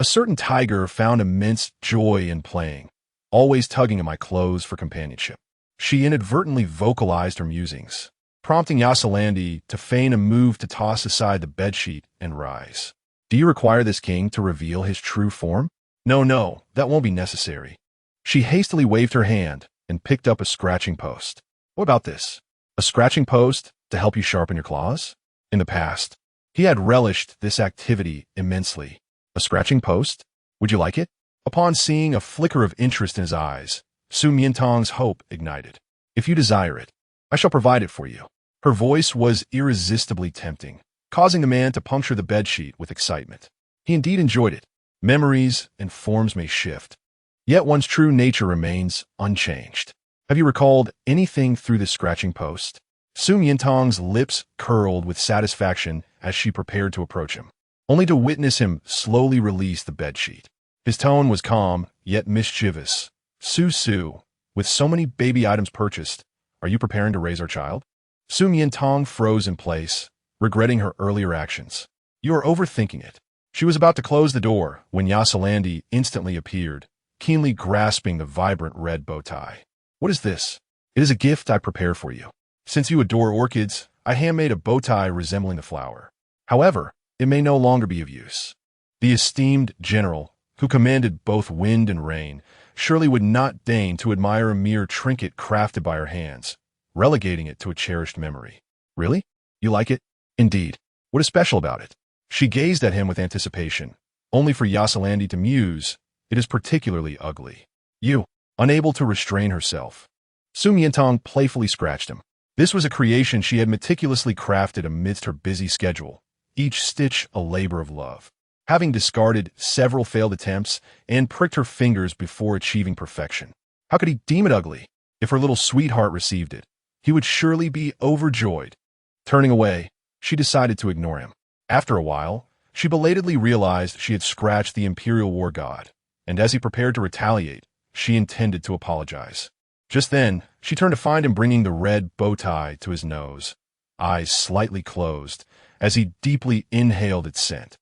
a certain tiger found immense joy in playing, always tugging at my clothes for companionship. She inadvertently vocalized her musings, prompting Yasalandi to feign a move to toss aside the bedsheet and rise. Do you require this king to reveal his true form? No, that won't be necessary. She hastily waved her hand and picked up a scratching post. What about this? A scratching post to help you sharpen your claws? In the past, he had relished this activity immensely. A scratching post? Would you like it? Upon seeing a flicker of interest in his eyes, Su Miantang's hope ignited. If you desire it, I shall provide it for you. Her voice was irresistibly tempting, causing the man to puncture the bedsheet with excitement. He indeed enjoyed it. Memories and forms may shift, yet one's true nature remains unchanged. Have you recalled anything through this scratching post? Su Miantang's lips curled with satisfaction as she prepared to approach him, only to witness him slowly release the bedsheet. His tone was calm, yet mischievous. Su, with so many baby items purchased, are you preparing to raise our child? Su Miantang froze in place, regretting her earlier actions. You are overthinking it. She was about to close the door when Yasalandi instantly appeared, keenly grasping the vibrant red bow tie. What is this? It is a gift I prepared for you. Since you adore orchids, I handmade a bow tie resembling the flower. However, it may no longer be of use. The esteemed general, who commanded both wind and rain, surely would not deign to admire a mere trinket crafted by her hands, relegating it to a cherished memory. Really? You like it? Indeed. What is special about it? She gazed at him with anticipation, only for Yasalandi to muse, it is particularly ugly. You, unable to restrain herself. Su Miantang playfully scratched him. This was a creation she had meticulously crafted amidst her busy schedule, each stitch a labor of love. Having discarded several failed attempts and pricked her fingers before achieving perfection. How could he deem it ugly? If her little sweetheart received it, he would surely be overjoyed. Turning away, she decided to ignore him. After a while, she belatedly realized she had scratched the Imperial War God, and as he prepared to retaliate, she intended to apologize. Just then, she turned to find him bringing the red bow tie to his nose, eyes slightly closed, as he deeply inhaled its scent.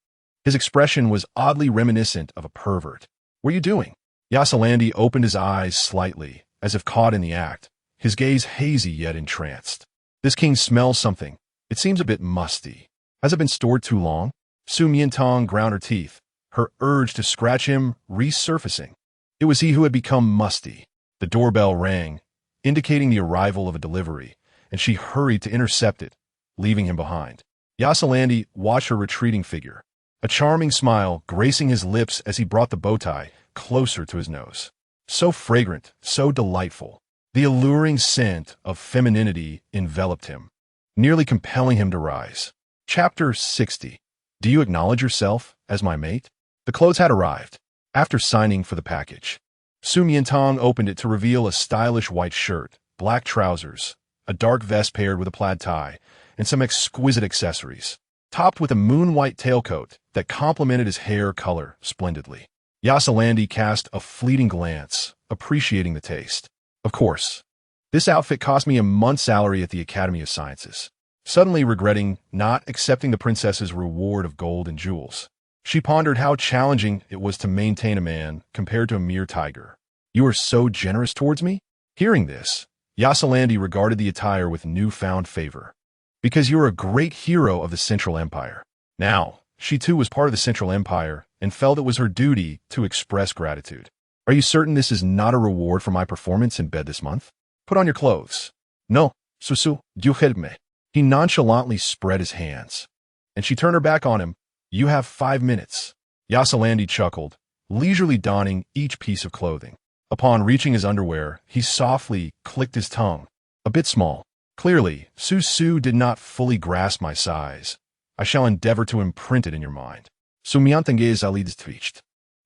His expression was oddly reminiscent of a pervert. "What are you doing?" Yasalandi opened his eyes slightly, as if caught in the act, his gaze hazy yet entranced. "This king smells something. It seems a bit musty. Has it been stored too long?" Su Miantang ground her teeth, her urge to scratch him resurfacing. It was he who had become musty. The doorbell rang, indicating the arrival of a delivery, and she hurried to intercept it, leaving him behind. Yasalandi watched her retreating figure, a charming smile gracing his lips as he brought the bow tie closer to his nose. So fragrant, so delightful. The alluring scent of femininity enveloped him, nearly compelling him to rise. Chapter 60. Do you acknowledge yourself as my mate? The clothes had arrived. After signing for the package, Su Miantang opened it to reveal a stylish white shirt, black trousers, a dark vest paired with a plaid tie, and some exquisite accessories, topped with a moon-white tailcoat that complemented his hair color splendidly. Yasalandi cast a fleeting glance, appreciating the taste. Of course, this outfit cost me a month's salary at the Academy of Sciences. Suddenly regretting not accepting the princess's reward of gold and jewels, she pondered how challenging it was to maintain a man compared to a mere tiger. "You are so generous towards me?" Hearing this, Yasalandi regarded the attire with newfound favor. "Because you are a great hero of the Central Empire." Now, she too was part of the Central Empire and felt it was her duty to express gratitude. "Are you certain this is not a reward for my performance in bed this month? Put on your clothes." "No, Susu, you help me." He nonchalantly spread his hands, and she turned her back on him. "You have 5 minutes." Yasalandi chuckled, leisurely donning each piece of clothing. Upon reaching his underwear, he softly clicked his tongue. "A bit small." "Clearly, Susu did not fully grasp my size. I shall endeavor to imprint it in your mind." Su Miantang twitched.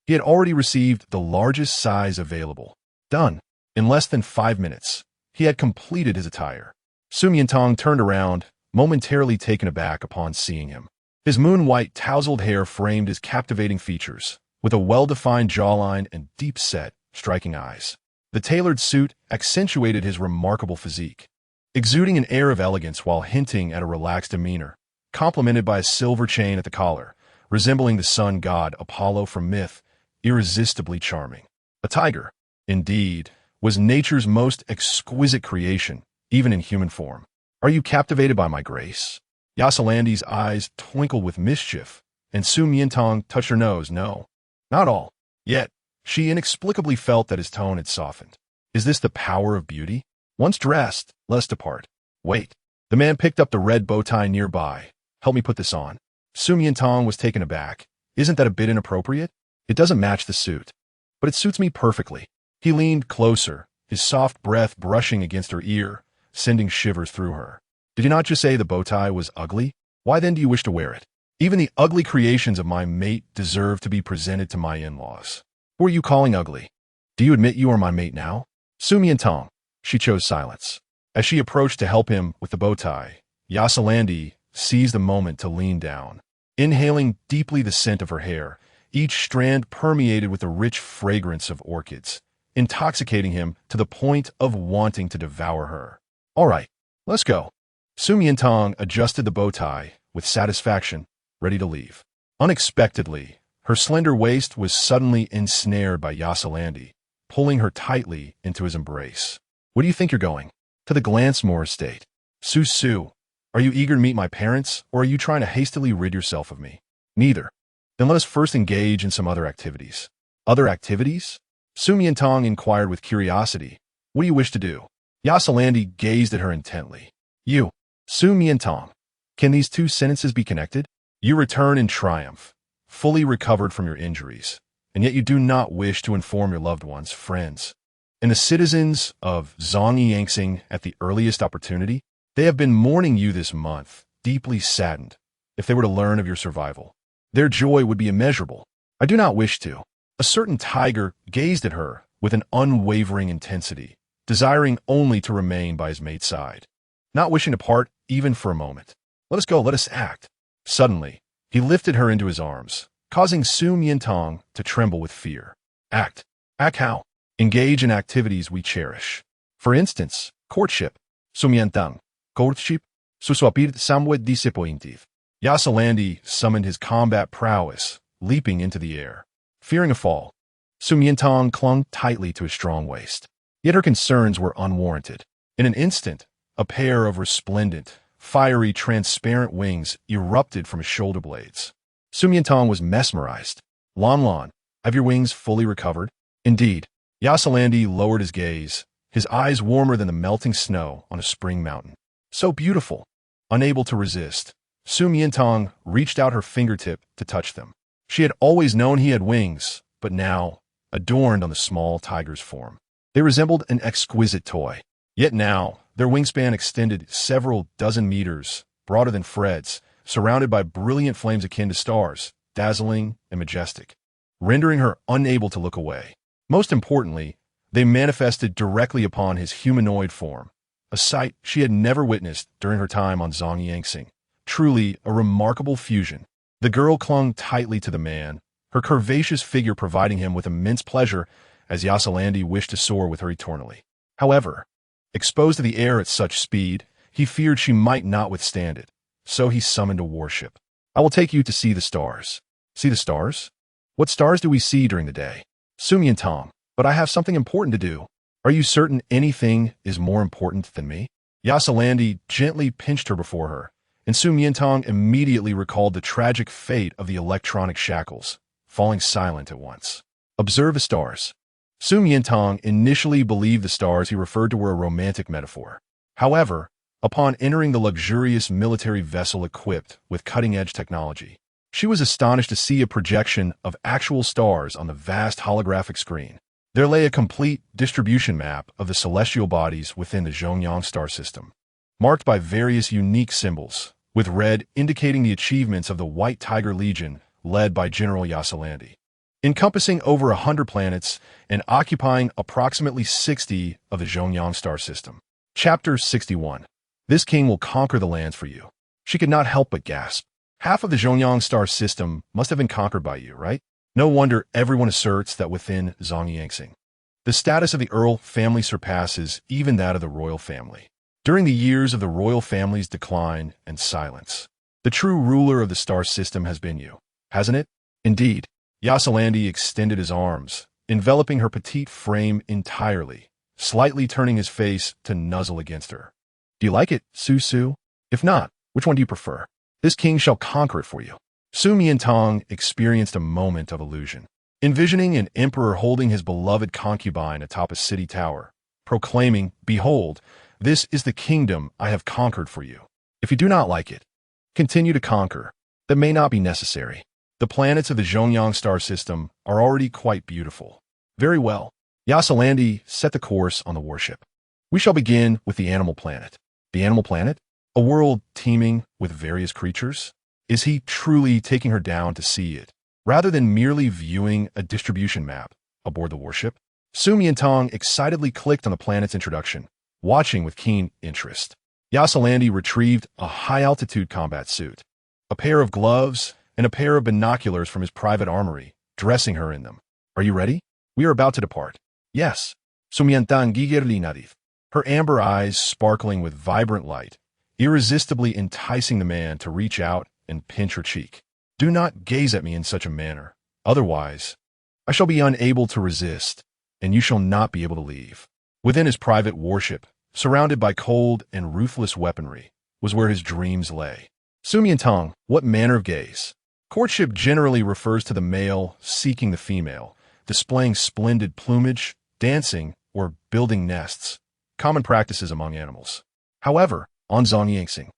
He had already received the largest size available. Done. In less than 5 minutes, he had completed his attire. Su Miantang turned around, momentarily taken aback upon seeing him. His moon-white, tousled hair framed his captivating features, with a well-defined jawline and deep-set, striking eyes. The tailored suit accentuated his remarkable physique, exuding an air of elegance while hinting at a relaxed demeanor, complemented by a silver chain at the collar, resembling the sun god Apollo from myth, irresistibly charming. A tiger, indeed, was nature's most exquisite creation, even in human form. "Are you captivated by my grace?" Yasalandi's eyes twinkled with mischief, and Su Miantang touched her nose. "No, not all. Yet, she inexplicably felt that his tone had softened. "Is this the power of beauty? Once dressed, let us depart." "Wait." The man picked up the red bow tie nearby. "Help me put this on." Su Miantang was taken aback. "Isn't that a bit inappropriate? It doesn't match the suit." "But it suits me perfectly." He leaned closer, his soft breath brushing against her ear, sending shivers through her. "Did you not just say the bow tie was ugly? Why then do you wish to wear it? Even the ugly creations of my mate deserve to be presented to my in-laws." "Who are you calling ugly? Do you admit you are my mate now?" Su Miantang. She chose silence. As she approached to help him with the bow tie, Yasalandi seized the moment to lean down, inhaling deeply the scent of her hair, each strand permeated with the rich fragrance of orchids, intoxicating him to the point of wanting to devour her. "All right, let's go." Su Miantang adjusted the bow tie with satisfaction, ready to leave. Unexpectedly, her slender waist was suddenly ensnared by Yasalandi, pulling her tightly into his embrace. "Where do you think you're going?" "To the Glancemore estate." Su, are you eager to meet my parents, or are you trying to hastily rid yourself of me?" "Neither." "Then let us first engage in some other activities." "Other activities?" Su Miantang inquired with curiosity. "What do you wish to do?" Yasalandi gazed at her intently. "You, Su Miantang. Can these two sentences be connected? You return in triumph, fully recovered from your injuries, and yet you do not wish to inform your loved ones, friends, and the citizens of Zhongyangsing at the earliest opportunity. They have been mourning you this month, deeply saddened. If they were to learn of your survival, their joy would be immeasurable. I do not wish to." A certain tiger gazed at her with an unwavering intensity, desiring only to remain by his mate's side, not wishing to part even for a moment. Let us go, let us act. Suddenly, he lifted her into his arms, causing Su Miantang to tremble with fear. Act. Act how? Engage in activities we cherish. For instance, courtship. Su Miantang. Courtship. Suswapir samwed disappointive. Yasalandi summoned his combat prowess, leaping into the air. Fearing a fall, Su Miantang clung tightly to his strong waist. Yet her concerns were unwarranted. In an instant, a pair of resplendent, fiery, transparent wings erupted from his shoulder blades. Su Miantang was mesmerized. Lan, have your wings fully recovered? Indeed. Yasalandi lowered his gaze, his eyes warmer than the melting snow on a spring mountain. So beautiful. Unable to resist, Su Miantang reached out her fingertip to touch them. She had always known he had wings, but now, adorned on the small tiger's form, they resembled an exquisite toy. Yet now, their wingspan extended several dozen meters, broader than Fred's, surrounded by brilliant flames akin to stars, dazzling and majestic, rendering her unable to look away. Most importantly, they manifested directly upon his humanoid form, a sight she had never witnessed during her time on Xiao. Truly a remarkable fusion. The girl clung tightly to the man, her curvaceous figure providing him with immense pleasure as Yasalandi wished to soar with her eternally. However, exposed to the air at such speed, he feared she might not withstand it, so he summoned a warship. I will take you to see the stars. See the stars? What stars do we see during the day? Su Miantang, but I have something important to do. Are you certain anything is more important than me? Yasalandi gently pinched her before her, and Su Miantang immediately recalled the tragic fate of the electronic shackles, falling silent at once. Observe the stars. Su Miantang initially believed the stars he referred to were a romantic metaphor. However, upon entering the luxurious military vessel equipped with cutting-edge technology, she was astonished to see a projection of actual stars on the vast holographic screen. There lay a complete distribution map of the celestial bodies within the Zhongyang star system, marked by various unique symbols, with red indicating the achievements of the White Tiger Legion led by General Yasalandi. Encompassing over 100 planets and occupying approximately 60 of the Zhongyang star system. Chapter 61. This king will conquer the lands for you. She could not help but gasp. Half of the Zhongyang star system must have been conquered by you, right? No wonder everyone asserts that within Zhongyang, the status of the Earl family surpasses even that of the royal family. During the years of the royal family's decline and silence, the true ruler of the star system has been you, hasn't it? Indeed. Yasalandi extended his arms, enveloping her petite frame entirely, slightly turning his face to nuzzle against her. Do you like it, Su? If not, which one do you prefer? This king shall conquer it for you. Su Miantang experienced a moment of illusion, envisioning an emperor holding his beloved concubine atop a city tower, proclaiming, "Behold, this is the kingdom I have conquered for you. If you do not like it, continue to conquer. That may not be necessary. The planets of the Zhongyang star system are already quite beautiful." Very well. Yasalandi set the course on the warship. We shall begin with the animal planet. The animal planet? A world teeming with various creatures? Is he truly taking her down to see it, rather than merely viewing a distribution map aboard the warship? Su Miantang excitedly clicked on the planet's introduction, watching with keen interest. Yasalandi retrieved a high-altitude combat suit, a pair of gloves, and a pair of binoculars from his private armory, dressing her in them. Are you ready? We are about to depart. Yes. Su Miantang gigerli nadif, her amber eyes sparkling with vibrant light, irresistibly enticing the man to reach out and pinch her cheek. Do not gaze at me in such a manner. Otherwise, I shall be unable to resist, and you shall not be able to leave. Within his private warship, surrounded by cold and ruthless weaponry, was where his dreams lay. Su Miantang, what manner of gaze? Courtship generally refers to the male seeking the female, displaying splendid plumage, dancing, or building nests, common practices among animals. However, on Zhongyang,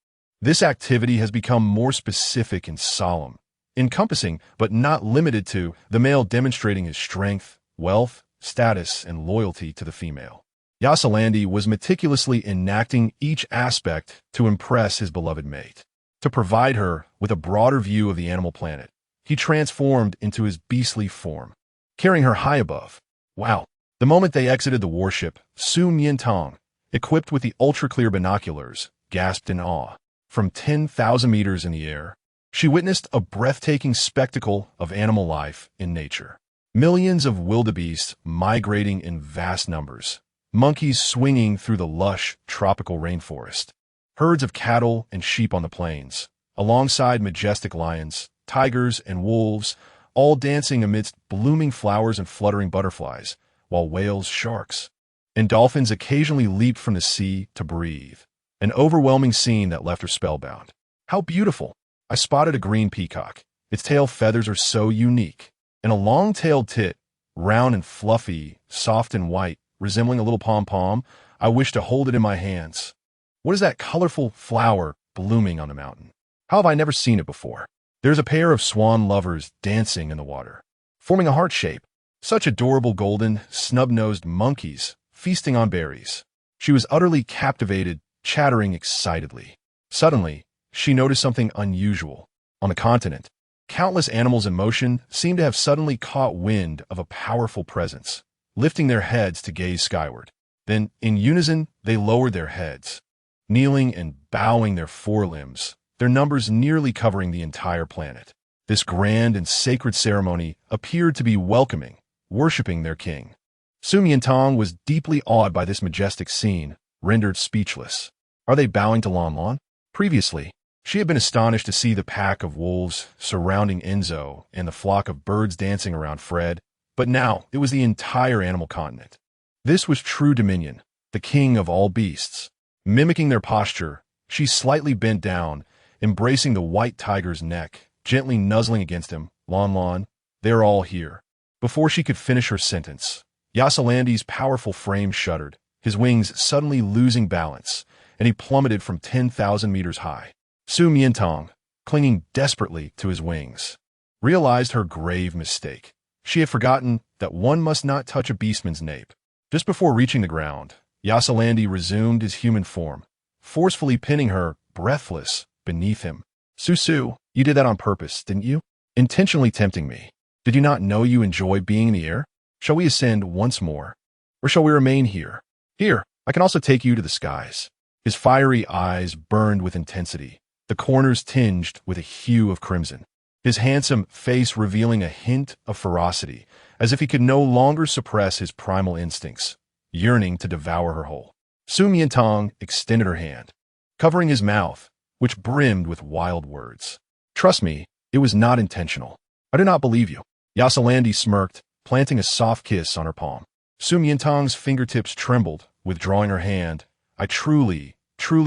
this activity has become more specific and solemn, encompassing but not limited to the male demonstrating his strength, wealth, status, and loyalty to the female. Yasalandi was meticulously enacting each aspect to impress his beloved mate. To provide her with a broader view of the animal planet, he transformed into his beastly form, carrying her high above. Wow, The moment they exited the warship, Su Miantang, equipped with the ultra-clear binoculars, gasped in awe. From 10,000 meters in the air, she witnessed a breathtaking spectacle of animal life in nature. Millions of wildebeest migrating in vast numbers, monkeys swinging through the lush tropical rainforest, herds of cattle and sheep on the plains, alongside majestic lions, tigers, and wolves, all dancing amidst blooming flowers and fluttering butterflies, while whales, sharks, and dolphins occasionally leaped from the sea to breathe. An overwhelming scene that left her spellbound. How beautiful! I spotted a green peacock. Its tail feathers are so unique. And a long-tailed tit, round and fluffy, soft and white, resembling a little pom-pom. I wish to hold it in my hands. What is that colorful flower blooming on the mountain? How have I never seen it before? There's a pair of swan lovers dancing in the water, forming a heart shape. Such adorable golden, snub-nosed monkeys feasting on berries. She was utterly captivated, chattering excitedly. Suddenly, she noticed something unusual. On the continent, countless animals in motion seemed to have suddenly caught wind of a powerful presence, lifting their heads to gaze skyward. Then, in unison, they lowered their heads, kneeling and bowing their forelimbs, their numbers nearly covering the entire planet. This grand and sacred ceremony appeared to be welcoming, worshipping their king. Su Miantang was deeply awed by this majestic scene, rendered speechless. Are they bowing to Lon Lon? Previously, she had been astonished to see the pack of wolves surrounding Enzo and the flock of birds dancing around Fred, but now it was the entire animal continent. This was true dominion, the king of all beasts. Mimicking their posture, she slightly bent down, embracing the white tiger's neck, gently nuzzling against him. Lon Lon, they're all here. Before she could finish her sentence, Yasalandi's powerful frame shuddered, his wings suddenly losing balance, and he plummeted from 10,000 meters high. Su Miantang, clinging desperately to his wings, realized her grave mistake. She had forgotten that one must not touch a beastman's nape. Just before reaching the ground, Yasalandi resumed his human form, forcefully pinning her, breathless, beneath him. Su, you did that on purpose, didn't you? Intentionally tempting me. Did you not know you enjoy being in the air? Shall we ascend once more? Or shall we remain here? Here, I can also take you to the skies. His fiery eyes burned with intensity, the corners tinged with a hue of crimson. His handsome face revealing a hint of ferocity, as if he could no longer suppress his primal instincts, yearning to devour her whole. Su Miantang extended her hand, covering his mouth, which brimmed with wild words. Trust me, it was not intentional. I do not believe you. Yasalandi smirked, planting a soft kiss on her palm. Su Miantang's fingertips trembled, withdrawing her hand. I truly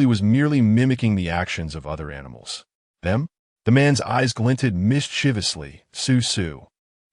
was merely mimicking the actions of other animals. Them? The man's eyes glinted mischievously. Su,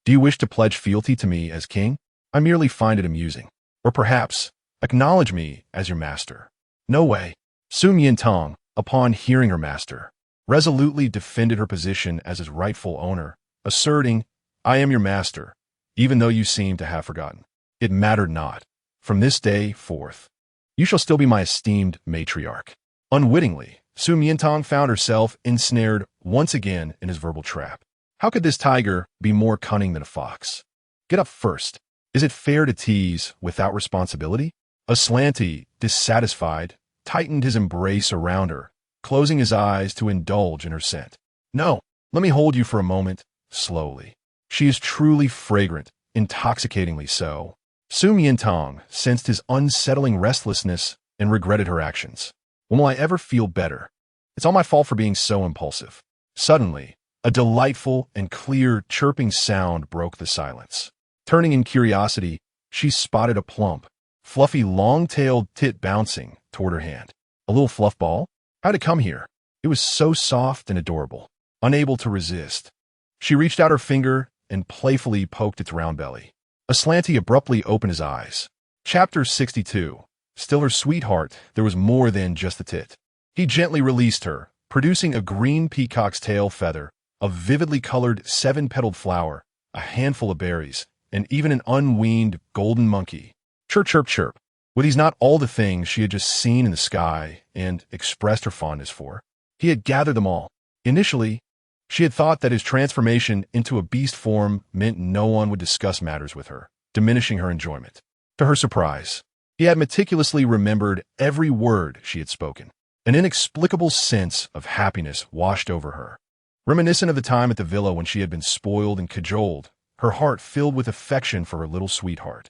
do you wish to pledge fealty to me as king? I merely find it amusing. Or perhaps, acknowledge me as your master. No way. Su Miantang, upon hearing her master, resolutely defended her position as his rightful owner, asserting, I am your master, even though you seem to have forgotten. It mattered not. From this day forth, you shall still be my esteemed matriarch. Unwittingly, Su Miantang found herself ensnared once again in his verbal trap. How could this tiger be more cunning than a fox? Get up first. Is it fair to tease without responsibility? Aslanti, dissatisfied, tightened his embrace around her, closing his eyes to indulge in her scent. No, let me hold you for a moment, slowly. She is truly fragrant, intoxicatingly so. Su Miantang sensed his unsettling restlessness and regretted her actions. When will I ever feel better? It's all my fault for being so impulsive. Suddenly, a delightful and clear chirping sound broke the silence. Turning in curiosity, she spotted a plump, fluffy, long-tailed tit bouncing toward her hand. A little fluff ball? How'd it come here? It was so soft and adorable. Unable to resist, she reached out her finger and playfully poked its round belly. Aslanti abruptly opened his eyes. Chapter 62. Still her sweetheart, there was more than just the tit. He gently released her, producing a green peacock's tail feather, a vividly colored 7-petaled flower, a handful of berries, and even an unweaned golden monkey. Chirp, chirp, chirp. Were these not all the things she had just seen in the sky and expressed her fondness for? He had gathered them all. Initially, she had thought that his transformation into a beast form meant no one would discuss matters with her, diminishing her enjoyment. To her surprise, he had meticulously remembered every word she had spoken. An inexplicable sense of happiness washed over her. Reminiscent of the time at the villa when she had been spoiled and cajoled, her heart filled with affection for her little sweetheart.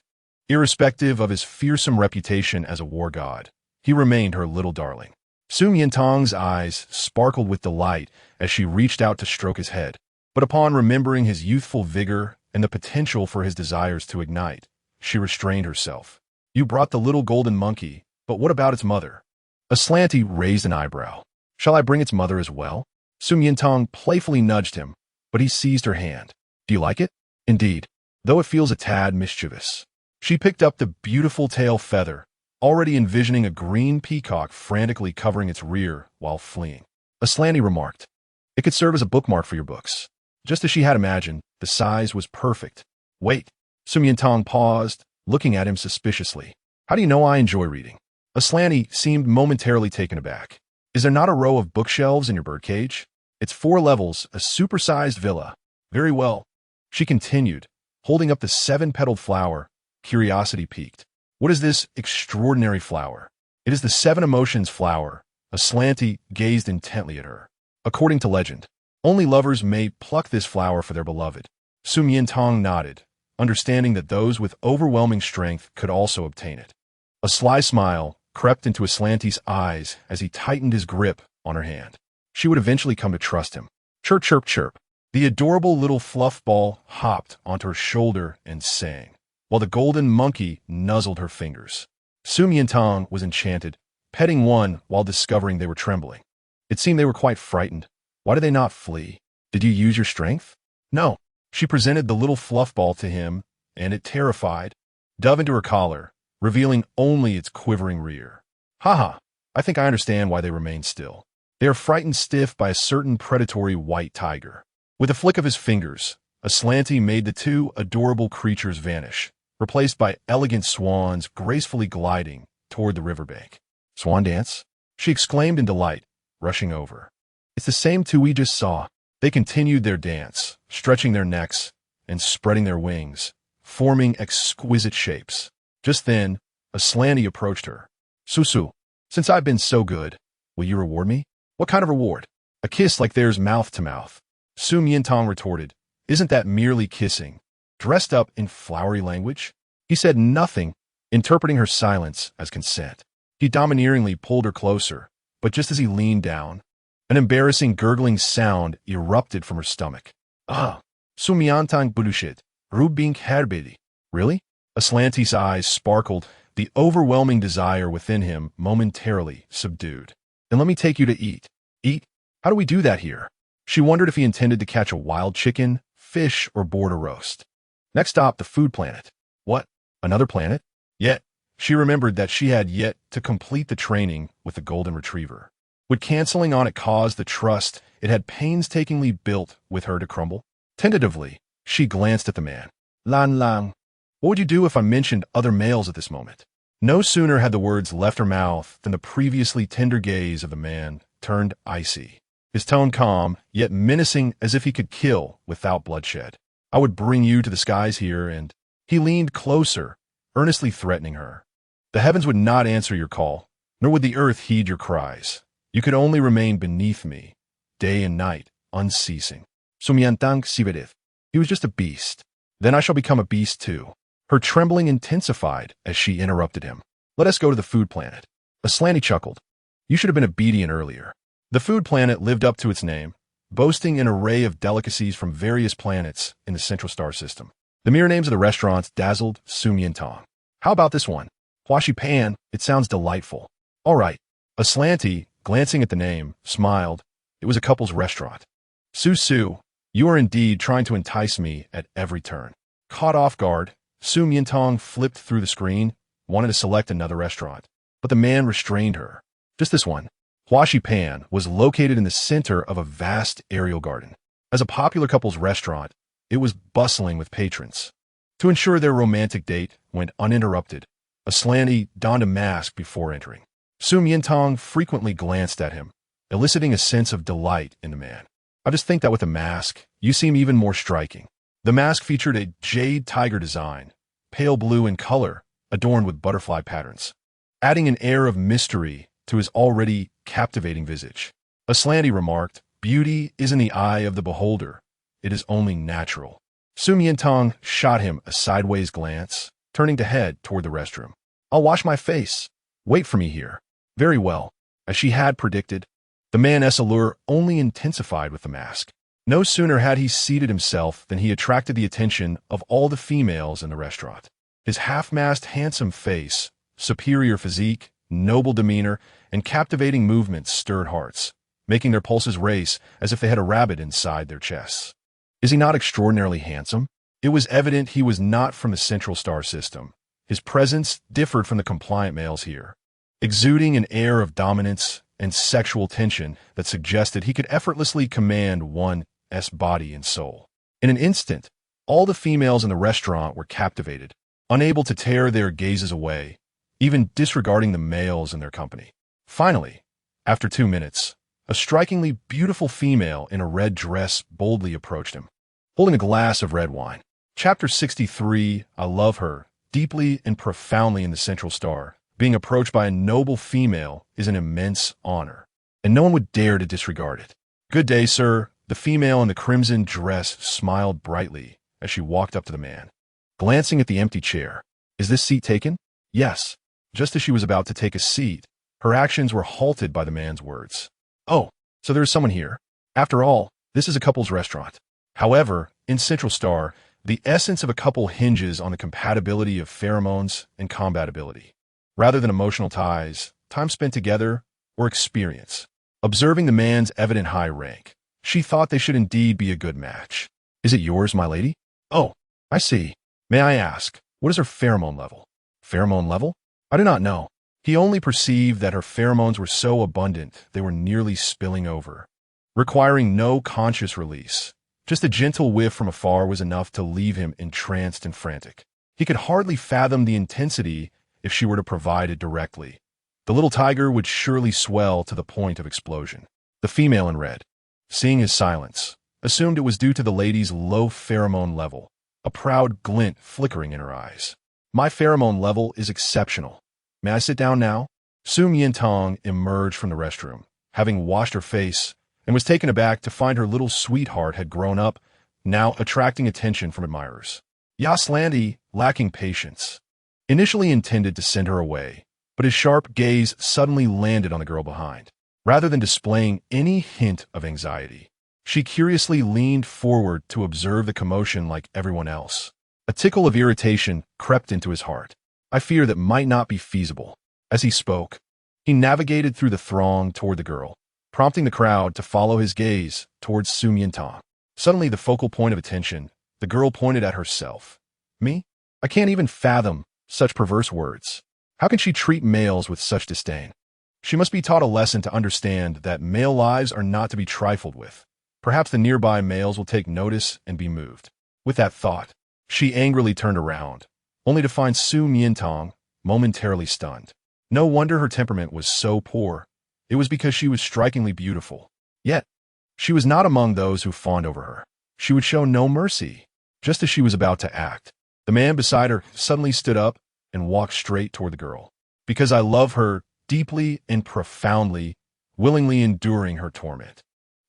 Irrespective of his fearsome reputation as a war god, he remained her little darling. Su Miantang's eyes sparkled with delight as she reached out to stroke his head. But upon remembering his youthful vigor and the potential for his desires to ignite, she restrained herself. You brought the little golden monkey, but what about its mother? Aslanti raised an eyebrow. Shall I bring its mother as well? Su Miantang playfully nudged him, but he seized her hand. Do you like it? Indeed, though it feels a tad mischievous. She picked up the beautiful tail feather, already envisioning a green peacock frantically covering its rear while fleeing. Aslanti remarked, it could serve as a bookmark for your books. Just as she had imagined, the size was perfect. Wait. Su Miantang paused, looking at him suspiciously. How do you know I enjoy reading? Aslanti seemed momentarily taken aback. Is there not a row of bookshelves in your birdcage? It's 4 levels, a supersized villa. Very well. She continued, holding up the 7-petaled flower. Curiosity piqued. What is this extraordinary flower? It is the 7 emotions flower. Aslanti gazed intently at her. According to legend, only lovers may pluck this flower for their beloved. Su Miantang nodded, understanding that those with overwhelming strength could also obtain it. A sly smile crept into Aslanti's eyes as he tightened his grip on her hand. She would eventually come to trust him. Chirp, chirp, chirp. The adorable little fluff ball hopped onto her shoulder and sang, while the golden monkey nuzzled her fingers. Su Miantang was enchanted, petting one while discovering they were trembling. It seemed they were quite frightened. Why did they not flee? Did you use your strength? No. She presented the little fluff ball to him, and it terrified, dove into her collar, revealing only its quivering rear. Haha, I think I understand why they remain still. They are frightened stiff by a certain predatory white tiger. With a flick of his fingers, Aslanti made the 2 adorable creatures vanish, replaced by elegant swans gracefully gliding toward the riverbank. Swan dance? She exclaimed in delight, rushing over. It's the same 2 we just saw. They continued their dance, stretching their necks and spreading their wings, forming exquisite shapes. Just then, Aslanti approached her. Susu, since I've been so good, will you reward me? What kind of reward? A kiss like theirs mouth to mouth. Su Miantang retorted, isn't that merely kissing? Dressed up in flowery language? He said nothing, interpreting her silence as consent. He domineeringly pulled her closer, but just as he leaned down, an embarrassing gurgling sound erupted from her stomach. Ah, Su Miantang bullshit, rubink herbedi. Really? Aslanti's eyes sparkled, the overwhelming desire within him momentarily subdued. Then let me take you to eat. Eat? How do we do that here? She wondered if he intended to catch a wild chicken, fish, or board a roast. Next stop, the food planet. What? Another planet? Yet, she remembered that she had yet to complete the training with the golden retriever. Would canceling on it cause the trust it had painstakingly built with her to crumble? Tentatively, she glanced at the man. Lan Lang. What would you do if I mentioned other males at this moment? No sooner had the words left her mouth than the previously tender gaze of the man turned icy. His tone calm, yet menacing as if he could kill without bloodshed. I would bring you to the skies here, and he leaned closer, earnestly threatening her. The heavens would not answer your call, nor would the earth heed your cries. You could only remain beneath me, day and night, unceasing. Su Miantang siverith. He was just a beast. Then I shall become a beast too. Her trembling intensified as she interrupted him. Let us go to the food planet. Aslanti chuckled. You should have been obedient earlier. The food planet lived up to its name, boasting an array of delicacies from various planets in the central star system. The mere names of the restaurants dazzled Su Miantang. How about this one? Huashi Pan, it sounds delightful. All right. Aslanti, glancing at the name, smiled. It was a couple's restaurant. Su, you are indeed trying to entice me at every turn. Caught off guard, Su Miantang flipped through the screen, wanted to select another restaurant. But the man restrained her. Just this one. Huashi Pan was located in the center of a vast aerial garden. As a popular couple's restaurant, it was bustling with patrons. To ensure their romantic date went uninterrupted, Aslanti donned a mask before entering. Su Miantang frequently glanced at him, eliciting a sense of delight in the man. I just think that with a mask, you seem even more striking. The mask featured a jade tiger design, pale blue in color, adorned with butterfly patterns, adding an air of mystery to his already captivating visage. Aslanti remarked, "Beauty is in the eye of the beholder. It is only natural." Su Miantang shot him a sideways glance, turning to head toward the restroom. "I'll wash my face. Wait for me here." Very well. As she had predicted, the man's allure only intensified with the mask. No sooner had he seated himself than he attracted the attention of all the females in the restaurant. His half-masked handsome face, superior physique, noble demeanor, and captivating movements stirred hearts, making their pulses race as if they had a rabbit inside their chests. Is he not extraordinarily handsome? It was evident he was not from the Central Star System. His presence differed from the compliant males here, exuding an air of dominance and sexual tension that suggested he could effortlessly command one's body and soul. In an instant, all the females in the restaurant were captivated, unable to tear their gazes away, even disregarding the males in their company. Finally, after 2 minutes, a strikingly beautiful female in a red dress boldly approached him, holding a glass of red wine. Chapter 63, I love her, deeply and profoundly in the Central Star. Being approached by a noble female is an immense honor, and no one would dare to disregard it. "Good day, sir." The female in the crimson dress smiled brightly as she walked up to the man, glancing at the empty chair. "Is this seat taken?" "Yes." Just as she was about to take a seat, her actions were halted by the man's words. "Oh, so there is someone here. After all, this is a couple's restaurant." However, in Central Star, the essence of a couple hinges on the compatibility of pheromones and compatibility, rather than emotional ties, time spent together, or experience. Observing the man's evident high rank, she thought they should indeed be a good match. "Is it yours, my lady?" "Oh, I see. May I ask, what is her pheromone level?" "Pheromone level? I do not know." He only perceived that her pheromones were so abundant they were nearly spilling over, requiring no conscious release. Just a gentle whiff from afar was enough to leave him entranced and frantic. He could hardly fathom the intensity if she were to provide it directly. The little tiger would surely swell to the point of explosion. The female in red, seeing his silence, assumed it was due to the lady's low pheromone level, a proud glint flickering in her eyes. "My pheromone level is exceptional. May I sit down now?" Su Miantang emerged from the restroom, having washed her face, and was taken aback to find her little sweetheart had grown up, now attracting attention from admirers. Aslanti, lacking patience, initially intended to send her away, but his sharp gaze suddenly landed on the girl behind. Rather than displaying any hint of anxiety, she curiously leaned forward to observe the commotion like everyone else. A tickle of irritation crept into his heart. "I fear that might not be feasible." As he spoke, he navigated through the throng toward the girl, prompting the crowd to follow his gaze towards Su Miantang. Suddenly the focal point of attention, the girl pointed at herself. "Me? I can't even fathom such perverse words. How can she treat males with such disdain? She must be taught a lesson to understand that male lives are not to be trifled with. Perhaps the nearby males will take notice and be moved." With that thought, she angrily turned around, only to find Su Miantang momentarily stunned. No wonder her temperament was so poor. It was because she was strikingly beautiful. Yet, she was not among those who fawned over her. She would show no mercy. Just as she was about to act, the man beside her suddenly stood up and walked straight toward the girl. "Because I love her deeply and profoundly, willingly enduring her torment."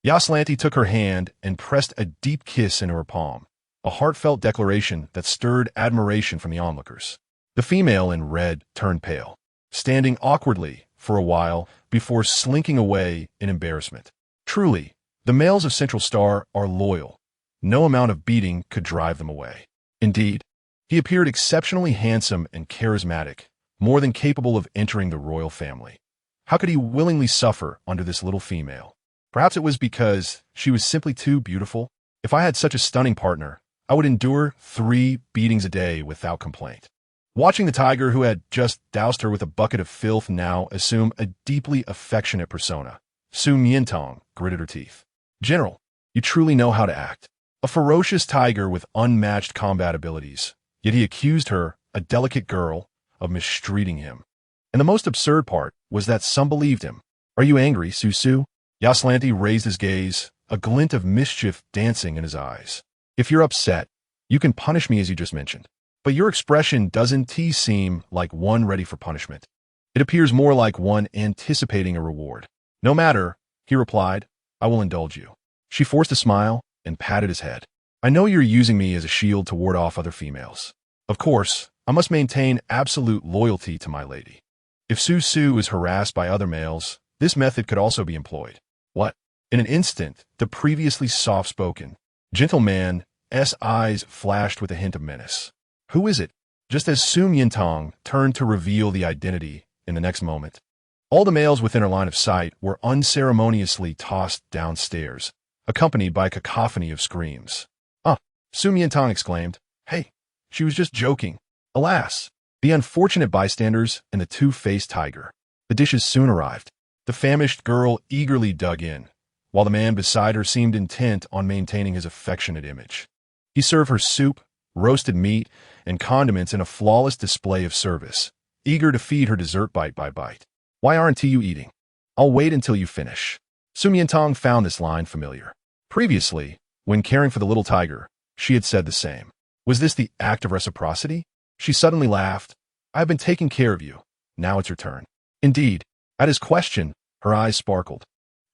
Aslanti took her hand and pressed a deep kiss into her palm, a heartfelt declaration that stirred admiration from the onlookers. The female in red turned pale, standing awkwardly for a while before slinking away in embarrassment. Truly, the males of Central Star are loyal. No amount of beating could drive them away. Indeed, he appeared exceptionally handsome and charismatic, more than capable of entering the royal family. How could he willingly suffer under this little female? Perhaps it was because she was simply too beautiful. "If I had such a stunning partner, I would endure 3 beatings a day without complaint." Watching the tiger who had just doused her with a bucket of filth now assume a deeply affectionate persona, Su Miantang gritted her teeth. "General, you truly know how to act." A ferocious tiger with unmatched combat abilities, yet he accused her, a delicate girl, of mistreating him. And the most absurd part was that some believed him. "Are you angry, Su?" Aslanti raised his gaze, a glint of mischief dancing in his eyes. "If you're upset, you can punish me as you just mentioned." But your expression doesn't seem like one ready for punishment. It appears more like one anticipating a reward. No matter, he replied, I will indulge you. She forced a smile and patted his head. I know you're using me as a shield to ward off other females. Of course, I must maintain absolute loyalty to my lady. If Su is harassed by other males, this method could also be employed. What? In an instant, the previously soft-spoken, gentle man's eyes flashed with a hint of menace. Who is it? Just as Su Miantang turned to reveal the identity in the next moment, all the males within her line of sight were unceremoniously tossed downstairs, accompanied by a cacophony of screams. Su Miantang exclaimed, Hey, she was just joking. Alas, the unfortunate bystanders and the two-faced tiger. The dishes soon arrived. The famished girl eagerly dug in, while the man beside her seemed intent on maintaining his affectionate image. He served her soup, roasted meat, and condiments in a flawless display of service, eager to feed her dessert bite by bite. Why aren't you eating? I'll wait until you finish. Su Miantang found this line familiar. Previously, when caring for the little tiger, she had said the same. Was this the act of reciprocity? She suddenly laughed. I have been taking care of you. Now it's your turn. Indeed, at his question, her eyes sparkled.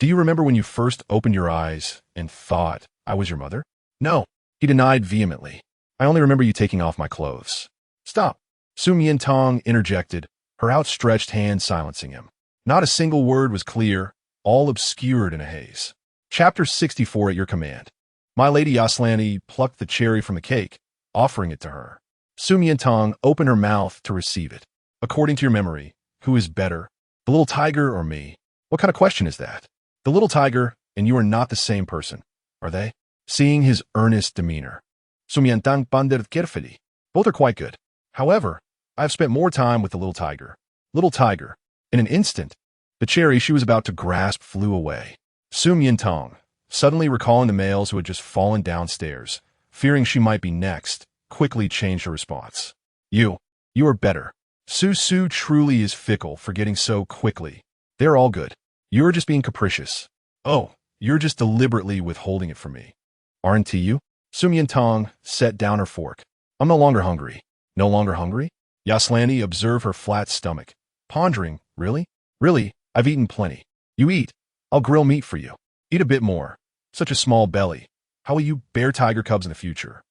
Do you remember when you first opened your eyes and thought I was your mother? No, he denied vehemently. I only remember you taking off my clothes. Stop. Su Miantang interjected, her outstretched hand silencing him. Not a single word was clear, all obscured in a haze. Chapter 64 at your command. My lady Yaslani plucked the cherry from the cake, offering it to her. Su Miantang opened her mouth to receive it. According to your memory, who is better, the little tiger or me? What kind of question is that? The little tiger and you are not the same person, are they? Seeing his earnest demeanor, Su Miantang pondered carefully. Both are quite good. However, I have spent more time with the little tiger. Little tiger. In an instant, the cherry she was about to grasp flew away. Su Miantang, suddenly recalling the males who had just fallen downstairs, fearing she might be next, quickly changed her response. You are better. Su truly is fickle, forgetting so quickly. They're all good. You're just being capricious. Oh, you're just deliberately withholding it from me. Aren't you? Su Miantang set down her fork. I'm no longer hungry. No longer hungry? Yaslani observed her flat stomach, pondering, Really? Really, I've eaten plenty. You eat. I'll grill meat for you. Eat a bit more. Such a small belly. How will you bear tiger cubs in the future?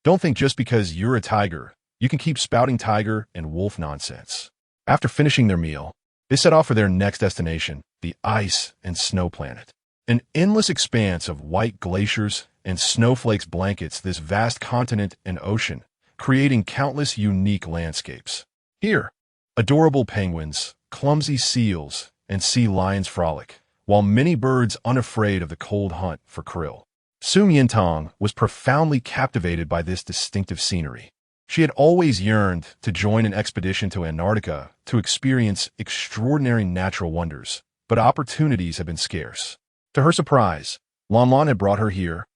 Don't think just because you're a tiger, you can keep spouting tiger and wolf nonsense. After finishing their meal, they set off for their next destination, the ice and snow planet. An endless expanse of white glaciers and snowflakes blankets this vast continent and ocean, creating countless unique landscapes. Here, adorable penguins, clumsy seals, and sea lions frolic, while many birds unafraid of the cold hunt for krill. Su Miantang was profoundly captivated by this distinctive scenery. She had always yearned to join an expedition to Antarctica to experience extraordinary natural wonders, but opportunities had been scarce. To her surprise, Lan had brought her here,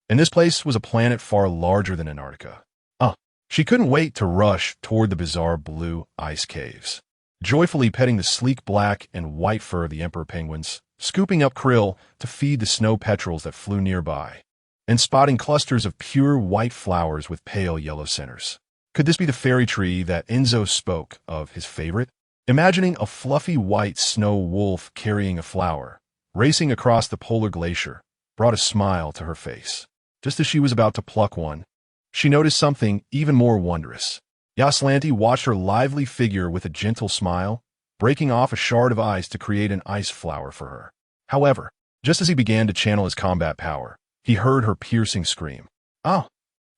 and this place was a planet far larger than Antarctica. She couldn't wait to rush toward the bizarre blue ice caves, joyfully petting the sleek black and white fur of the emperor penguins, scooping up krill to feed the snow petrels that flew nearby, and spotting clusters of pure white flowers with pale yellow centers. Could this be the fairy tree that Enzo spoke of, his favorite? Imagining a fluffy white snow wolf carrying a flower, racing across the polar glacier, brought a smile to her face. Just as she was about to pluck one, she noticed something even more wondrous. Yaslani watched her lively figure with a gentle smile, breaking off a shard of ice to create an ice flower for her. However, just as he began to channel his combat power, he heard her piercing scream.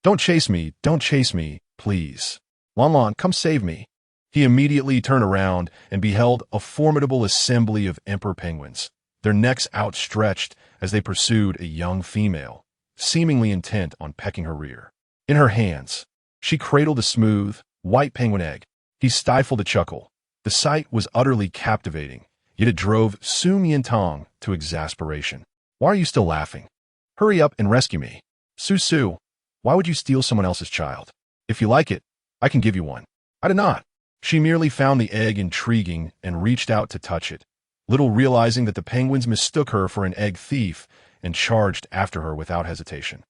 Don't chase me, please. Lan, come save me. He immediately turned around and beheld a formidable assembly of emperor penguins, their necks outstretched as they pursued a young female, seemingly intent on pecking her rear. In her hands, she cradled a smooth, white penguin egg. He stifled a chuckle. The sight was utterly captivating, yet it drove Su Miantang to exasperation. Why are you still laughing? Hurry up and rescue me. Su, why would you steal someone else's child? If you like it, I can give you one. I did not. She merely found the egg intriguing and reached out to touch it, little realizing that the penguins mistook her for an egg thief and charged after her without hesitation.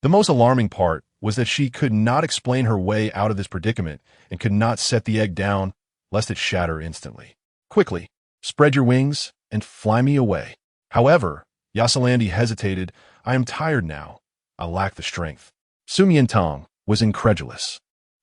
The most alarming part was that she could not explain her way out of this predicament and could not set the egg down lest it shatter instantly. Quickly, spread your wings and fly me away. However, Yasalandi hesitated. I am tired now. I lack the strength. Su Miantang was incredulous.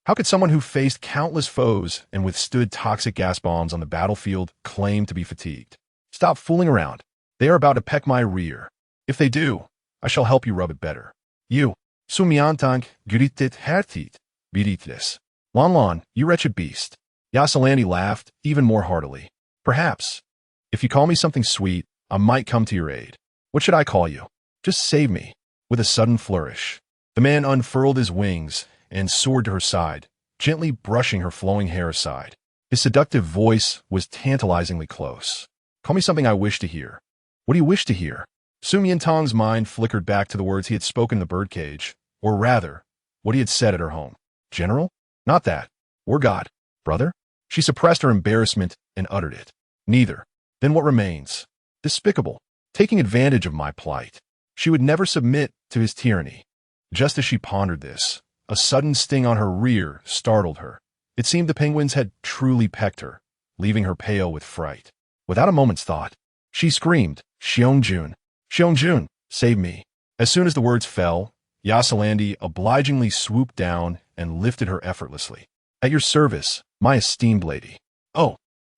How could someone who faced countless foes and withstood toxic gas bombs on the battlefield claim to be fatigued? Stop fooling around. They are about to peck my rear. If they do, I shall help you rub it better. You, Su Miantang, gritet hertit, birites. Lon, you wretched beast. Yasalandi laughed even more heartily. Perhaps, if you call me something sweet, I might come to your aid. What should I call you? Just save me. With a sudden flourish, the man unfurled his wings and soared to her side, gently brushing her flowing hair aside. His seductive voice was tantalizingly close. Call me something I wish to hear. What do you wish to hear? Su Miantang's mind flickered back to the words he had spoken in the birdcage, or rather, what he had said at her home. General? Not that. Or God. Brother? She suppressed her embarrassment and uttered it. Neither. Then what remains? Despicable. Taking advantage of my plight. She would never submit to his tyranny. Just as she pondered this, a sudden sting on her rear startled her. It seemed the penguins had truly pecked her, leaving her pale with fright. Without a moment's thought, she screamed, Xiong Jun, save me. As soon as the words fell, Yasalandi obligingly swooped down and lifted her effortlessly. At your service, my esteemed lady. Oh,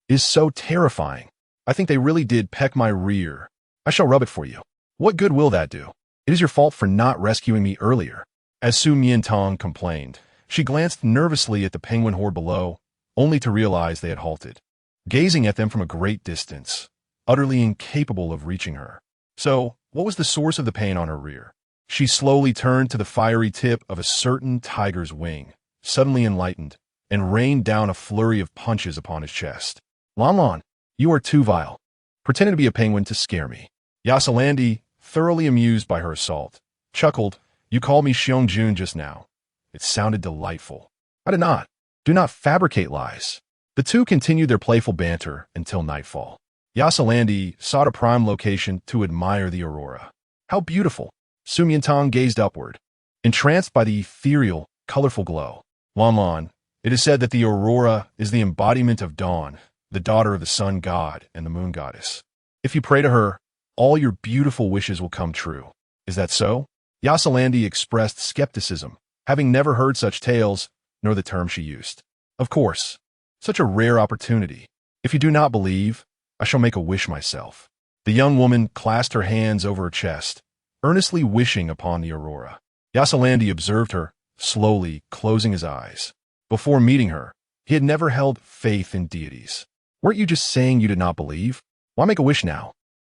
is so terrifying. I think they really did peck my rear. I shall rub it for you. What good will that do? It is your fault for not rescuing me earlier. As Su Miantang complained, she glanced nervously at the penguin horde below, only to realize they had halted, gazing at them from a great distance, utterly incapable of reaching her. So, what was the source of the pain on her rear? She slowly turned to the fiery tip of a certain tiger's wing, suddenly enlightened, and rained down a flurry of punches upon his chest. Lon, you are too vile. Pretending to be a penguin to scare me. Yasalandi, thoroughly amused by her assault, chuckled, You called me Xiong Jun just now. It sounded delightful. I did not. Do not fabricate lies. The two continued their playful banter until nightfall. Yasalandi sought a prime location to admire the aurora. How beautiful! Su Miantang gazed upward, entranced by the ethereal, colorful glow. Lon, it is said that the aurora is the embodiment of dawn, the daughter of the sun god and the moon goddess. If you pray to her, all your beautiful wishes will come true. Is that so? Yasalandi expressed skepticism, having never heard such tales, nor the term she used. Of course, such a rare opportunity. If you do not believe, I shall make a wish myself. The young woman clasped her hands over her chest, earnestly wishing upon the aurora. Yasalandi observed her, slowly closing his eyes. Before meeting her, he had never held faith in deities. Weren't you just saying you did not believe? Why make a wish now?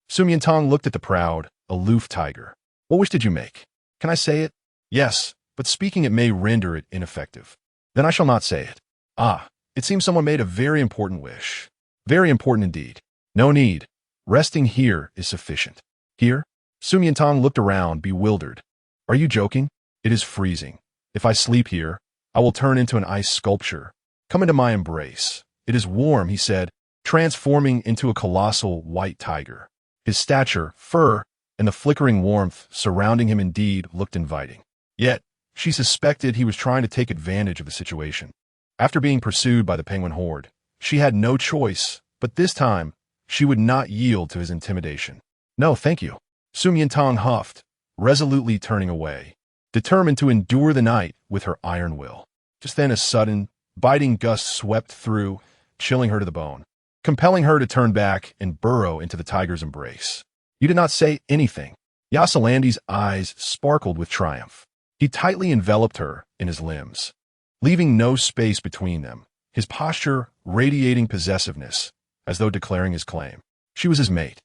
Su Miantang looked at the proud, aloof tiger. What wish did you make? Can I say it? Yes, but speaking it may render it ineffective. Then I shall not say it. Ah, it seems someone made a very important wish. Very important indeed. No need. Resting here is sufficient. Here? Su Miantang looked around, bewildered. Are you joking? It is freezing. If I sleep here, I will turn into an ice sculpture. Come into my embrace. It is warm, he said, transforming into a colossal white tiger. His stature, fur, and the flickering warmth surrounding him indeed looked inviting. Yet, she suspected he was trying to take advantage of the situation. After being pursued by the penguin horde, she had no choice, but this time, she would not yield to his intimidation. No, thank you. Su Miantang huffed, resolutely turning away, determined to endure the night with her iron will. Just then a sudden, biting gust swept through, chilling her to the bone, compelling her to turn back and burrow into the tiger's embrace. You did not say anything. Yasalandi's eyes sparkled with triumph. He tightly enveloped her in his limbs, leaving no space between them, his posture radiating possessiveness, as though declaring his claim. She was his mate,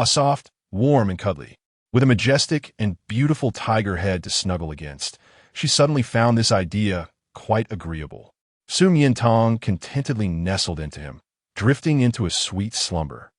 soft, warm, and cuddly. With a majestic and beautiful tiger head to snuggle against, she suddenly found this idea quite agreeable. Su Miantang contentedly nestled into him, drifting into a sweet slumber.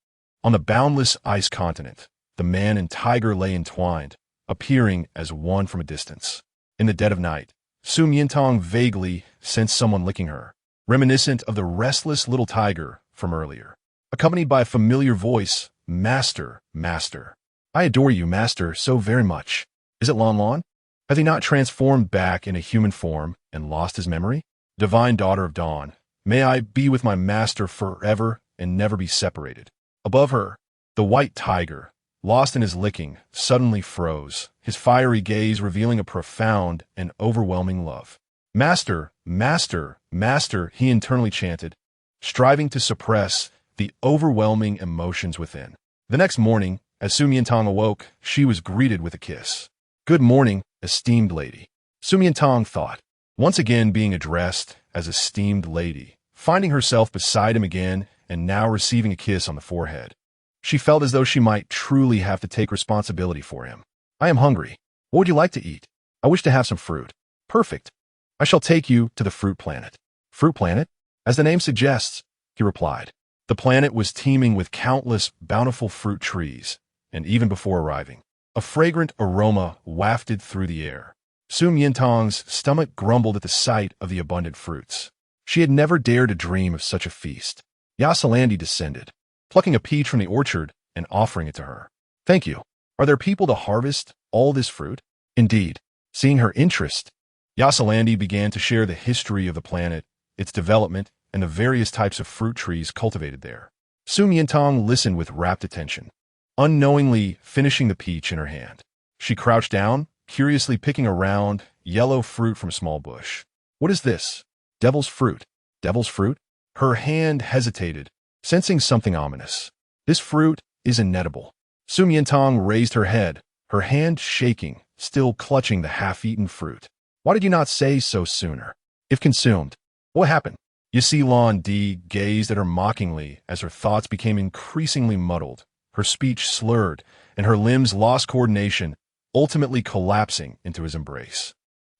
On the boundless ice continent, the man and tiger lay entwined, appearing as one from a distance. In the dead of night, Su Miantang vaguely sensed someone licking her, reminiscent of the restless little tiger from earlier. Accompanied by a familiar voice, Master, Master. I adore you, Master, so very much. Is it Lon? Has he not transformed back into human form and lost his memory? Divine Daughter of Dawn, may I be with my master forever and never be separated. Above her, the white tiger, lost in his licking, suddenly froze, his fiery gaze revealing a profound and overwhelming love. Master, master, master, he internally chanted, striving to suppress the overwhelming emotions within. The next morning, as Su Miantang awoke, she was greeted with a kiss. Good morning, esteemed lady. Su Miantang thought, once again being addressed as esteemed lady, finding herself beside him again and now receiving a kiss on the forehead. She felt as though she might truly have to take responsibility for him. I am hungry. What would you like to eat? I wish to have some fruit. Perfect. I shall take you to the fruit planet. Fruit planet? As the name suggests, he replied. The planet was teeming with countless bountiful fruit trees, and even before arriving, a fragrant aroma wafted through the air. Su Miantang's stomach grumbled at the sight of the abundant fruits. She had never dared to dream of such a feast. Yasalandi descended, plucking a peach from the orchard and offering it to her. Thank you. Are there people to harvest all this fruit? Indeed. Seeing her interest, Yasalandi began to share the history of the planet, its development, and the various types of fruit trees cultivated there. Su Miantang listened with rapt attention, unknowingly finishing the peach in her hand. She crouched down, curiously picking a round, yellow fruit from a small bush. What is this? Devil's fruit. Devil's fruit? Her hand hesitated, sensing something ominous. This fruit is inedible. Su Miantang raised her head, her hand shaking, still clutching the half-eaten fruit. Why did you not say so sooner? If consumed, what happened? Yasalandi gazed at her mockingly as her thoughts became increasingly muddled, her speech slurred, and her limbs lost coordination, ultimately collapsing into his embrace.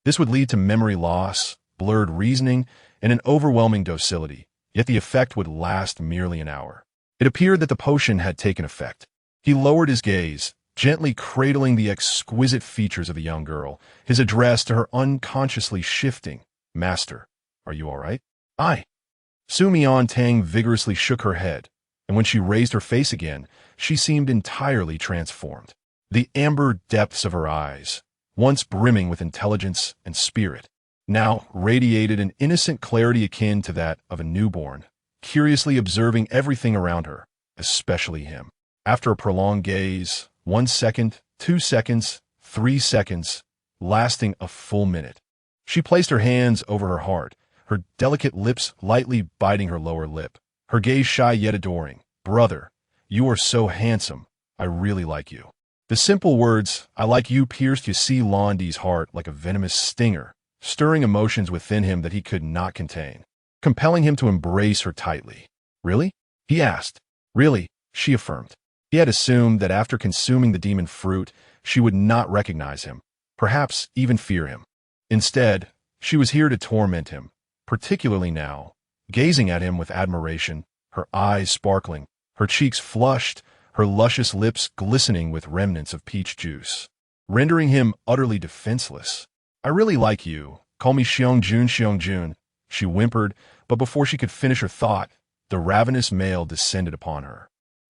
This would lead to memory loss, blurred reasoning, and an overwhelming docility, yet the effect would last merely an hour. It appeared that the potion had taken effect. He lowered his gaze, gently cradling the exquisite features of the young girl, his address to her unconsciously shifting. Master, are you all right? Aye. Su Miantang vigorously shook her head, and when she raised her face again, she seemed entirely transformed. The amber depths of her eyes, once brimming with intelligence and spirit, now radiated an innocent clarity akin to that of a newborn, curiously observing everything around her, especially him. After a prolonged gaze, 1 second, 2 seconds, 3 seconds, lasting a full minute, she placed her hands over her heart, her delicate lips lightly biting her lower lip, her gaze shy yet adoring. Brother, you are so handsome. I really like you. The simple words, I like you, pierced Yasalandi's heart like a venomous stinger, stirring emotions within him that he could not contain, compelling him to embrace her tightly. Really? He asked. Really, she affirmed. He had assumed that after consuming the demon fruit, she would not recognize him, perhaps even fear him. Instead, she was here to torment him, particularly now, gazing at him with admiration, her eyes sparkling, her cheeks flushed, her luscious lips glistening with remnants of peach juice, rendering him utterly defenseless. I really like you. Call me Xiong-jun, she whimpered, but before she could finish her thought, the ravenous male descended upon her,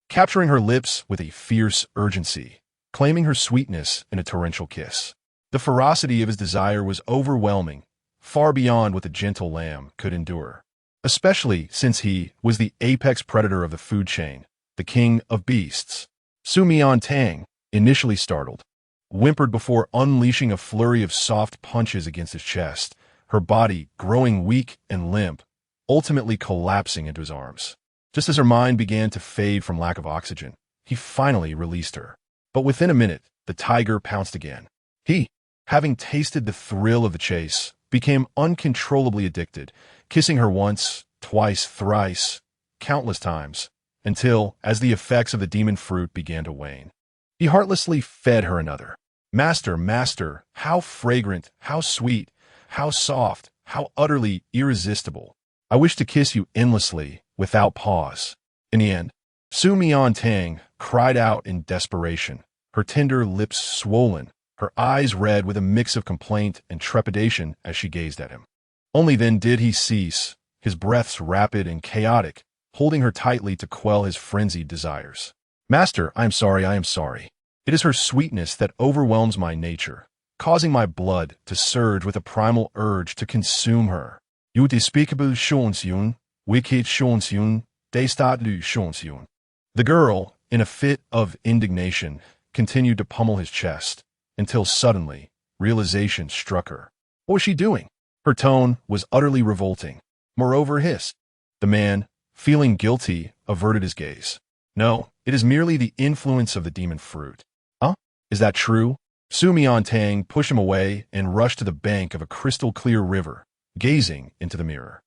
capturing her lips with a fierce urgency, claiming her sweetness in a torrential kiss. The ferocity of his desire was overwhelming, far beyond what the gentle lamb could endure, especially since he was the apex predator of the food chain, the king of beasts. Su Miantang, initially startled, whimpered before unleashing a flurry of soft punches against his chest, her body growing weak and limp, ultimately collapsing into his arms. Just as her mind began to fade from lack of oxygen, he finally released her. But within a minute, the tiger pounced again. He, having tasted the thrill of the chase, became uncontrollably addicted, kissing her once, twice, thrice, countless times, until, as the effects of the demon fruit began to wane, he heartlessly fed her another. Master, master, how fragrant, how sweet, how soft, how utterly irresistible. I wish to kiss you endlessly, without pause. In the end, Su Miantang cried out in desperation, her tender lips swollen, her eyes red with a mix of complaint and trepidation as she gazed at him. Only then did he cease, his breaths rapid and chaotic, holding her tightly to quell his frenzied desires. Master, I am sorry. It is her sweetness that overwhelms my nature. causing my blood to surge with a primal urge to consume her. You despicable Shonsyun, wicked Shonsyun, Deistatlu Shonsyun. The girl, in a fit of indignation, continued to pummel his chest, until suddenly, realization struck her. What was she doing? Her tone was utterly revolting. Moreover, hissed. The man, feeling guilty, averted his gaze. No, it is merely the influence of the demon fruit. Huh? Is that true? Su Miantang pushed him away and rushed to the bank of a crystal-clear river, gazing into the mirror.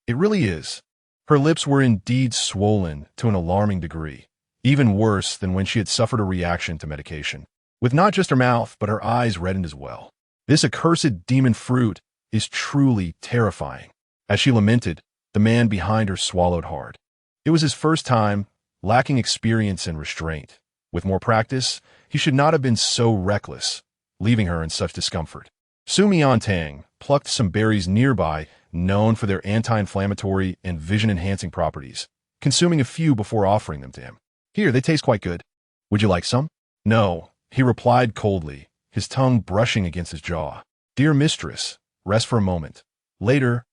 It really is. Her lips were indeed swollen to an alarming degree, even worse than when she had suffered a reaction to medication, with not just her mouth but her eyes reddened as well. This accursed demon fruit is truly terrifying. As she lamented, the man behind her swallowed hard. It was his first time, lacking experience and restraint. With more practice, he should not have been so reckless, leaving her in such discomfort. Su Miantang plucked some berries nearby, known for their anti-inflammatory and vision-enhancing properties, consuming a few before offering them to him. Here, they taste quite good. Would you like some? No, he replied coldly, his tongue brushing against his jaw. Dear mistress, rest for a moment. Later,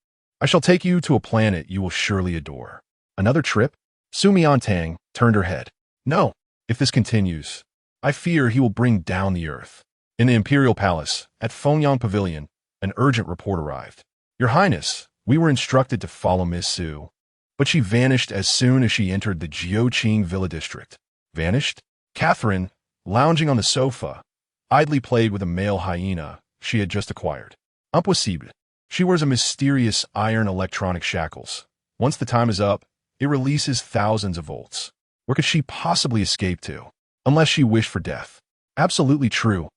I shall take you to a planet you will surely adore. Another trip? Su Miantang turned her head. No, if this continues, I fear he will bring down the earth. In the Imperial Palace, at Fengyang Pavilion, an urgent report arrived. Your Highness, we were instructed to follow Miss Su, but she vanished as soon as she entered the Jiuqing Villa District. Vanished? Catherine, lounging on the sofa, idly played with a male hyena she had just acquired. Impossible. She wears a mysterious iron electronic shackles. Once the time is up, it releases thousands of volts. Where could she possibly escape to? Unless she wished for death. Absolutely true.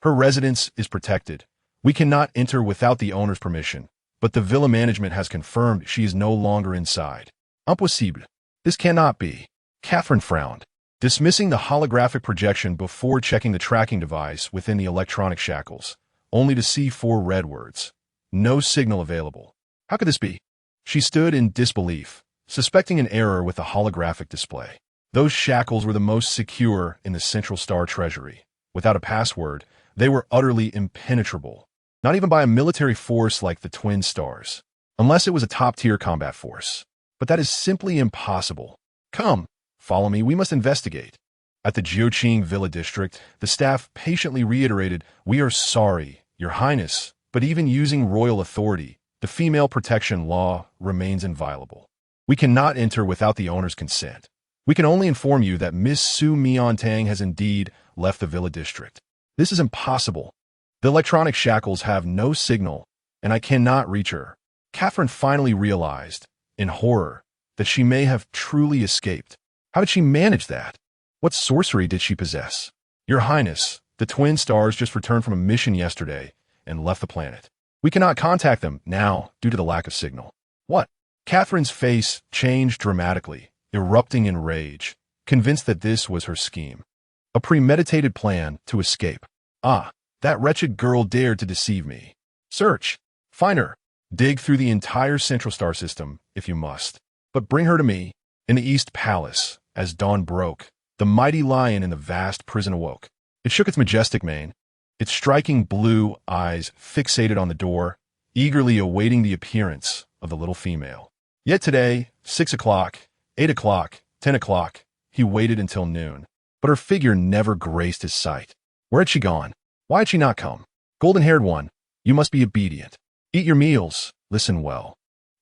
Her residence is protected. We cannot enter without the owner's permission, but the villa management has confirmed she is no longer inside. Impossible. This cannot be. Catherine frowned, dismissing the holographic projection before checking the tracking device within the electronic shackles, only to see 4 red words. No signal available. How could this be? She stood in disbelief, suspecting an error with the holographic display. Those shackles were the most secure in the Central Star Treasury. Without a password, they were utterly impenetrable. Not even by a military force like the Twin Stars. Unless it was a top-tier combat force. But that is simply impossible. Come, follow me, we must investigate. At the Jiuqing Villa District, the staff patiently reiterated, We are sorry, Your Highness, but even using royal authority, the female protection law remains inviolable. We cannot enter without the owner's consent. We can only inform you that Miss Su Miantang has indeed left the Villa District. This is impossible. The electronic shackles have no signal, and I cannot reach her. Catherine finally realized, in horror, that she may have truly escaped. How did she manage that? What sorcery did she possess? Your Highness, the Twin Stars just returned from a mission yesterday and left the planet. We cannot contact them now due to the lack of signal. What? Catherine's face changed dramatically, erupting in rage, convinced that this was her scheme. A premeditated plan to escape. Ah, that wretched girl dared to deceive me. Search. Find her. Dig through the entire Central Star system, if you must. But bring her to me. In the East Palace, as dawn broke, the mighty lion in the vast prison awoke. It shook its majestic mane, its striking blue eyes fixated on the door, eagerly awaiting the appearance of the little female. Yet today, 6 o'clock, 8 o'clock, 10 o'clock, he waited until noon. But her figure never graced his sight. Where had she gone? Why had she not come? Golden-haired one, you must be obedient. Eat your meals, listen well,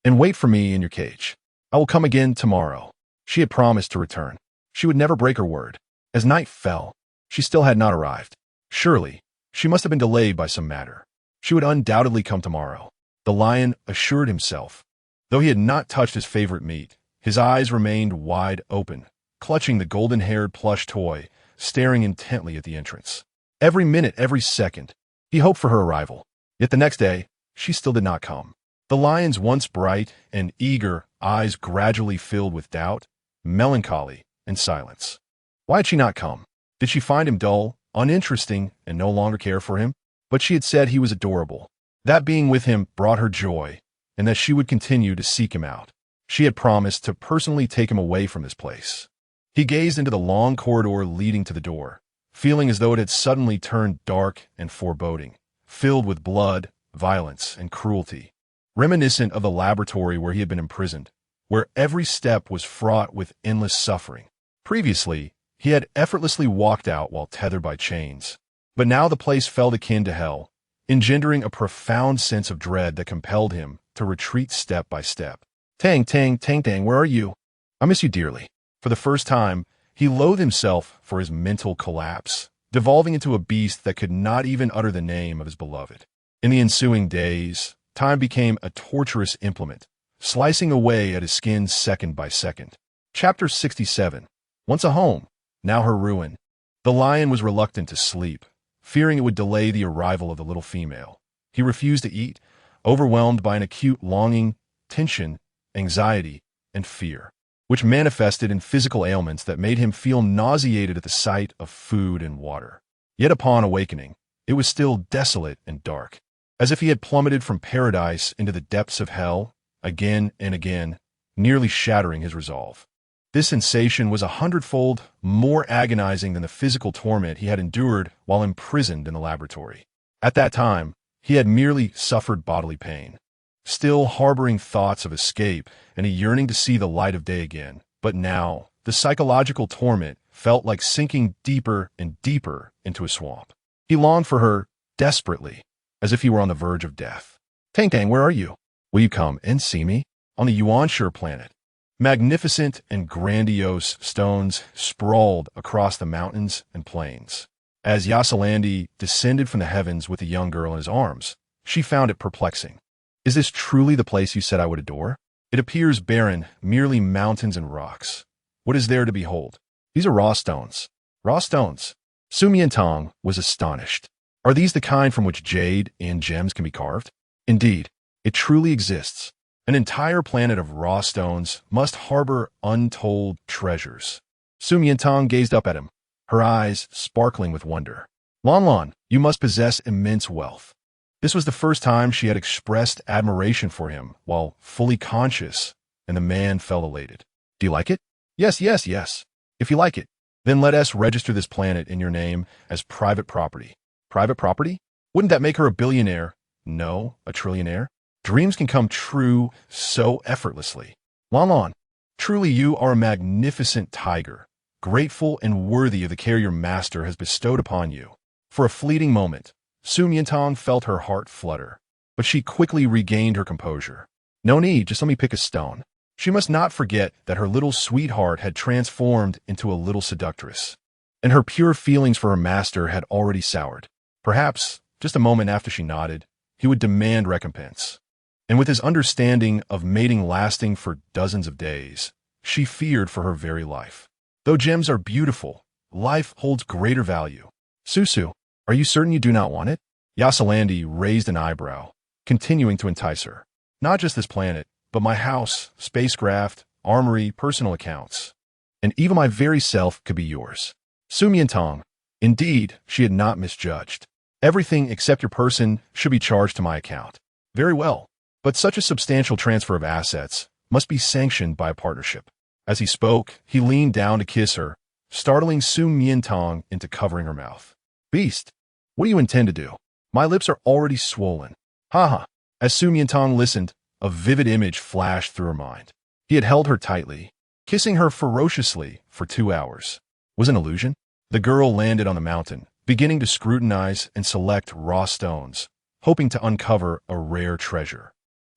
and wait for me in your cage. I will come again tomorrow. She had promised to return. She would never break her word. As night fell, she still had not arrived. Surely, she must have been delayed by some matter. She would undoubtedly come tomorrow. The lion assured himself. Though he had not touched his favorite meat, his eyes remained wide open, clutching the golden-haired plush toy, staring intently at the entrance. Every minute, every second, he hoped for her arrival. Yet the next day, she still did not come. The lion's once bright and eager eyes gradually filled with doubt, melancholy, and silence. Why had she not come? Did she find him dull, uninteresting, and no longer care for him? But she had said he was adorable. That being with him brought her joy, and that she would continue to seek him out. She had promised to personally take him away from this place. He gazed into the long corridor leading to the door, feeling as though it had suddenly turned dark and foreboding, filled with blood, violence, and cruelty, reminiscent of the laboratory where he had been imprisoned, where every step was fraught with endless suffering. Previously, he had effortlessly walked out while tethered by chains, but now the place felt akin to hell, engendering a profound sense of dread that compelled him to retreat step by step. Tang, Tang, Tang, Tang, where are you? I miss you dearly. For the first time, he loathed himself for his mental collapse, devolving into a beast that could not even utter the name of his beloved. In the ensuing days, time became a torturous implement, slicing away at his skin second by second. Chapter 67. Once a home, now her ruin. The lion was reluctant to sleep, fearing it would delay the arrival of the little female. He refused to eat, overwhelmed by an acute longing, tension, anxiety, and fear, which manifested in physical ailments that made him feel nauseated at the sight of food and water. Yet upon awakening, it was still desolate and dark, as if he had plummeted from paradise into the depths of hell, again and again, nearly shattering his resolve. This sensation was 100-fold more agonizing than the physical torment he had endured while imprisoned in the laboratory. At that time, he had merely suffered bodily pain, still harboring thoughts of escape and a yearning to see the light of day again. But now, the psychological torment felt like sinking deeper and deeper into a swamp. He longed for her desperately, as if he were on the verge of death. Tang Tang, where are you? Will you come and see me? On the Yuanshi planet, magnificent and grandiose stones sprawled across the mountains and plains. As Yasalandi descended from the heavens with the young girl in his arms, she found it perplexing. Is this truly the place you said I would adore? It appears barren, merely mountains and rocks. What is there to behold? These are raw stones. Raw stones. Su Miantang was astonished. Are these the kind from which jade and gems can be carved? Indeed, it truly exists. An entire planet of raw stones must harbor untold treasures. Su Miantang gazed up at him, her eyes sparkling with wonder. Lon Lon, you must possess immense wealth. This was the first time she had expressed admiration for him while fully conscious, and the man felt elated. Do you like it? Yes, yes, yes. If you like it, then let us register this planet in your name as private property. Private property? Wouldn't that make her a billionaire? No, a trillionaire? Dreams can come true so effortlessly. Lon Lon, truly you are a magnificent tiger, grateful and worthy of the care your master has bestowed upon you. For a fleeting moment, Su Miantang felt her heart flutter, but she quickly regained her composure. No need, just let me pick a stone. She must not forget that her little sweetheart had transformed into a little seductress, and her pure feelings for her master had already soured. Perhaps, just a moment after she nodded, he would demand recompense. And with his understanding of mating lasting for dozens of days, she feared for her very life. Though gems are beautiful, life holds greater value. Susu, are you certain you do not want it? Yasalandi raised an eyebrow, continuing to entice her. Not just this planet, but my house, spacecraft, armory, personal accounts. And even my very self could be yours. Su Miantang, indeed, she had not misjudged. Everything except your person should be charged to my account. Very well. But such a substantial transfer of assets must be sanctioned by a partnership. As he spoke, he leaned down to kiss her, startling Su Miantang into covering her mouth. Beast, what do you intend to do? My lips are already swollen. Ha. As Su Miantang listened, a vivid image flashed through her mind. He had held her tightly, kissing her ferociously for 2 hours. Was it an illusion? The girl landed on the mountain, beginning to scrutinize and select raw stones, hoping to uncover a rare treasure.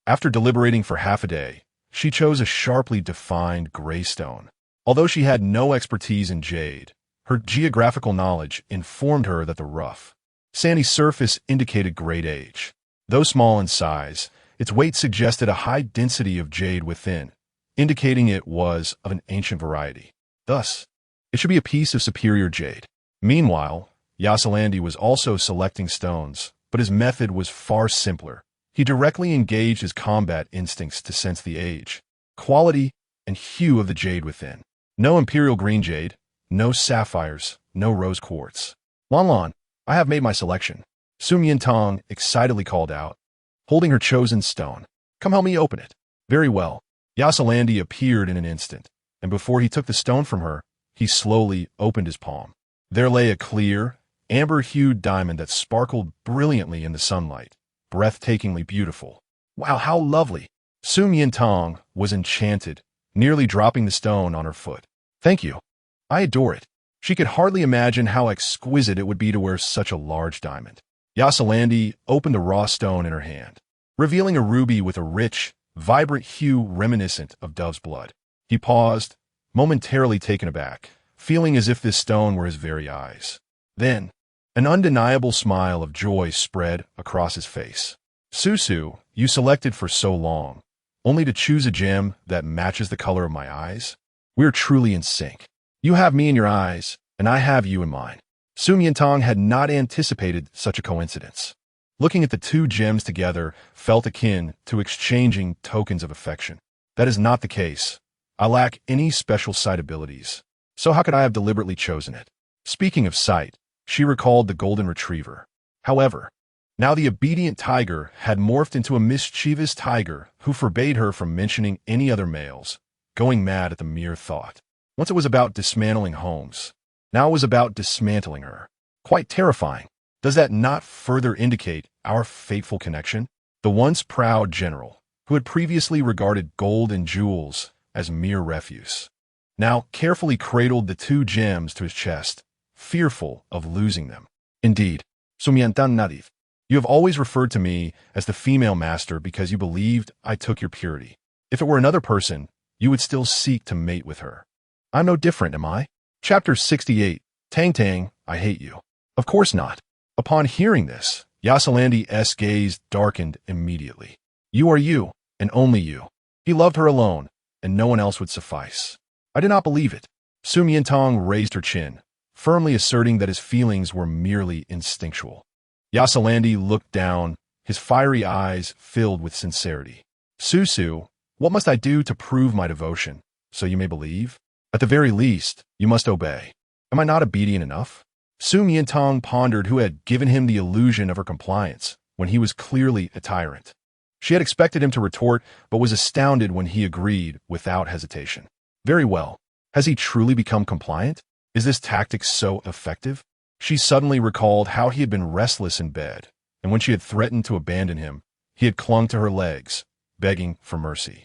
After deliberating for half a day, she chose a sharply defined gray stone. Although she had no expertise in jade, her geographical knowledge informed her that the rough, sandy surface indicated great age. Though small in size, its weight suggested a high density of jade within, indicating it was of an ancient variety. Thus, it should be a piece of superior jade. Meanwhile, Yasalandi was also selecting stones, but his method was far simpler. He directly engaged his combat instincts to sense the age, quality, and hue of the jade within. No imperial green jade, no sapphires, no rose quartz. Lon Lon, I have made my selection. Su Miantang excitedly called out, holding her chosen stone. Come help me open it. Very well. Yasalandi appeared in an instant, and before he took the stone from her, he slowly opened his palm. There lay a clear, amber-hued diamond that sparkled brilliantly in the sunlight, breathtakingly beautiful. Wow, how lovely! Su Miantang was enchanted, nearly dropping the stone on her foot. Thank you. I adore it. She could hardly imagine how exquisite it would be to wear such a large diamond. Yasalandi opened a raw stone in her hand, revealing a ruby with a rich, vibrant hue reminiscent of dove's blood. He paused, momentarily taken aback, feeling as if this stone were his very eyes. Then, an undeniable smile of joy spread across his face. Susu, you selected for so long, only to choose a gem that matches the color of my eyes? We're truly in sync. You have me in your eyes, and I have you in mine. Su Miantang had not anticipated such a coincidence. Looking at the two gems together felt akin to exchanging tokens of affection. That is not the case. I lack any special sight abilities, so how could I have deliberately chosen it? Speaking of sight, she recalled the golden retriever. However, now the obedient tiger had morphed into a mischievous tiger who forbade her from mentioning any other males, going mad at the mere thought. Once it was about dismantling homes, now it was about dismantling her. Quite terrifying. Does that not further indicate our fateful connection? The once proud general, who had previously regarded gold and jewels as mere refuse, now carefully cradled the two gems to his chest, fearful of losing them. Indeed, Su Miantang Nadif, you have always referred to me as the female master because you believed I took your purity. If it were another person, you would still seek to mate with her. I'm no different, am I? Chapter 68, Tang Tang, I hate you. Of course not. Upon hearing this, Yasalandi's gaze darkened immediately. You are you, and only you. He loved her alone, and no one else would suffice. I did not believe it. Su Miantang raised her chin, firmly asserting that his feelings were merely instinctual. Yasalandi looked down, his fiery eyes filled with sincerity. Susu, what must I do to prove my devotion, so you may believe? At the very least, you must obey. Am I not obedient enough? Su Miantang pondered who had given him the illusion of her compliance when he was clearly a tyrant. She had expected him to retort, but was astounded when he agreed without hesitation. Very well. Has he truly become compliant? Is this tactic so effective? She suddenly recalled how he had been restless in bed, and when she had threatened to abandon him, he had clung to her legs, begging for mercy.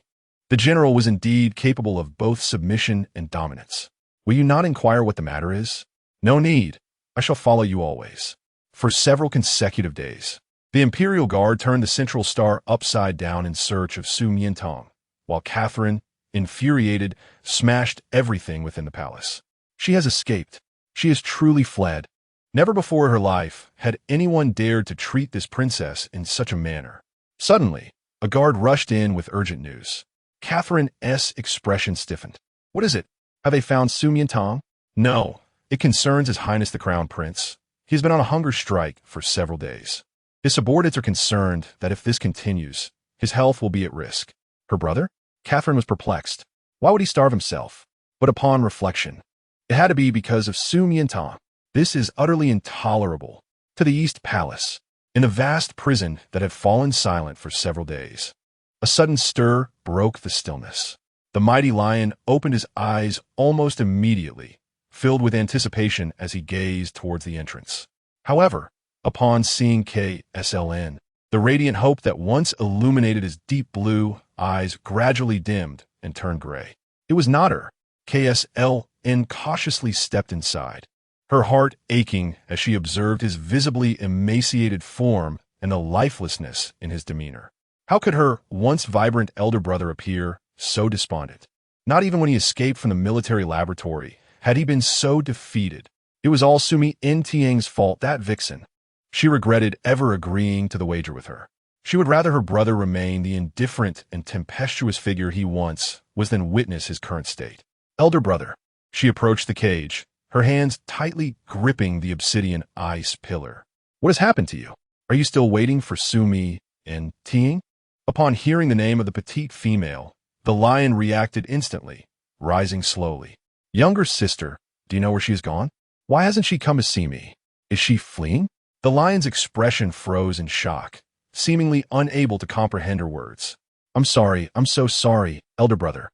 The general was indeed capable of both submission and dominance. Will you not inquire what the matter is? No need. I shall follow you always. For several consecutive days, the Imperial Guard turned the Central Star upside down in search of Su Miantang, while Catherine, infuriated, smashed everything within the palace. She has escaped. She has truly fled. Never before in her life had anyone dared to treat this princess in such a manner. Suddenly, a guard rushed in with urgent news. Catherine's expression stiffened. What is it? Have they found Su Miantang? No. It concerns His Highness the Crown Prince. He has been on a hunger strike for several days. His subordinates are concerned that if this continues, his health will be at risk. Her brother? Catherine was perplexed. Why would he starve himself? But upon reflection, it had to be because of Su Miantang. This is utterly intolerable. To the East Palace, in the vast prison that had fallen silent for several days, a sudden stir broke the stillness. The mighty lion opened his eyes almost immediately, filled with anticipation as he gazed towards the entrance. However, upon seeing KSLN, the radiant hope that once illuminated his deep blue eyes gradually dimmed and turned gray. It was not her. KSLN cautiously stepped inside, her heart aching as she observed his visibly emaciated form and the lifelessness in his demeanor. How could her once vibrant elder brother appear so despondent? Not even when he escaped from the military laboratory had he been so defeated. It was all Su Miantang's fault, that vixen. She regretted ever agreeing to the wager with her. She would rather her brother remain the indifferent and tempestuous figure he once was than witness his current state. Elder brother. She approached the cage, her hands tightly gripping the obsidian ice pillar. What has happened to you? Are you still waiting for Su Miantang? Upon hearing the name of the petite female, the lion reacted instantly, rising slowly. Younger sister, do you know where she has gone? Why hasn't she come to see me? Is she fleeing? The lion's expression froze in shock, seemingly unable to comprehend her words. I'm so sorry, elder brother.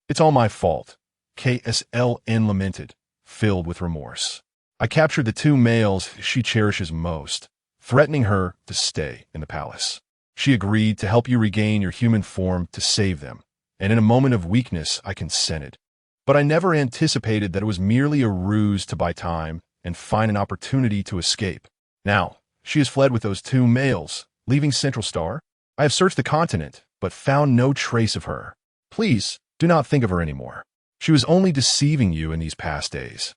It's all my fault, KSLN lamented, filled with remorse. I captured the two males she cherishes most, threatening her to stay in the palace. She agreed to help you regain your human form to save them, and in a moment of weakness I consented. But I never anticipated that it was merely a ruse to buy time and find an opportunity to escape. Now, she has fled with those two males, leaving Central Star. I have searched the continent, but found no trace of her. Please, do not think of her anymore. She was only deceiving you in these past days,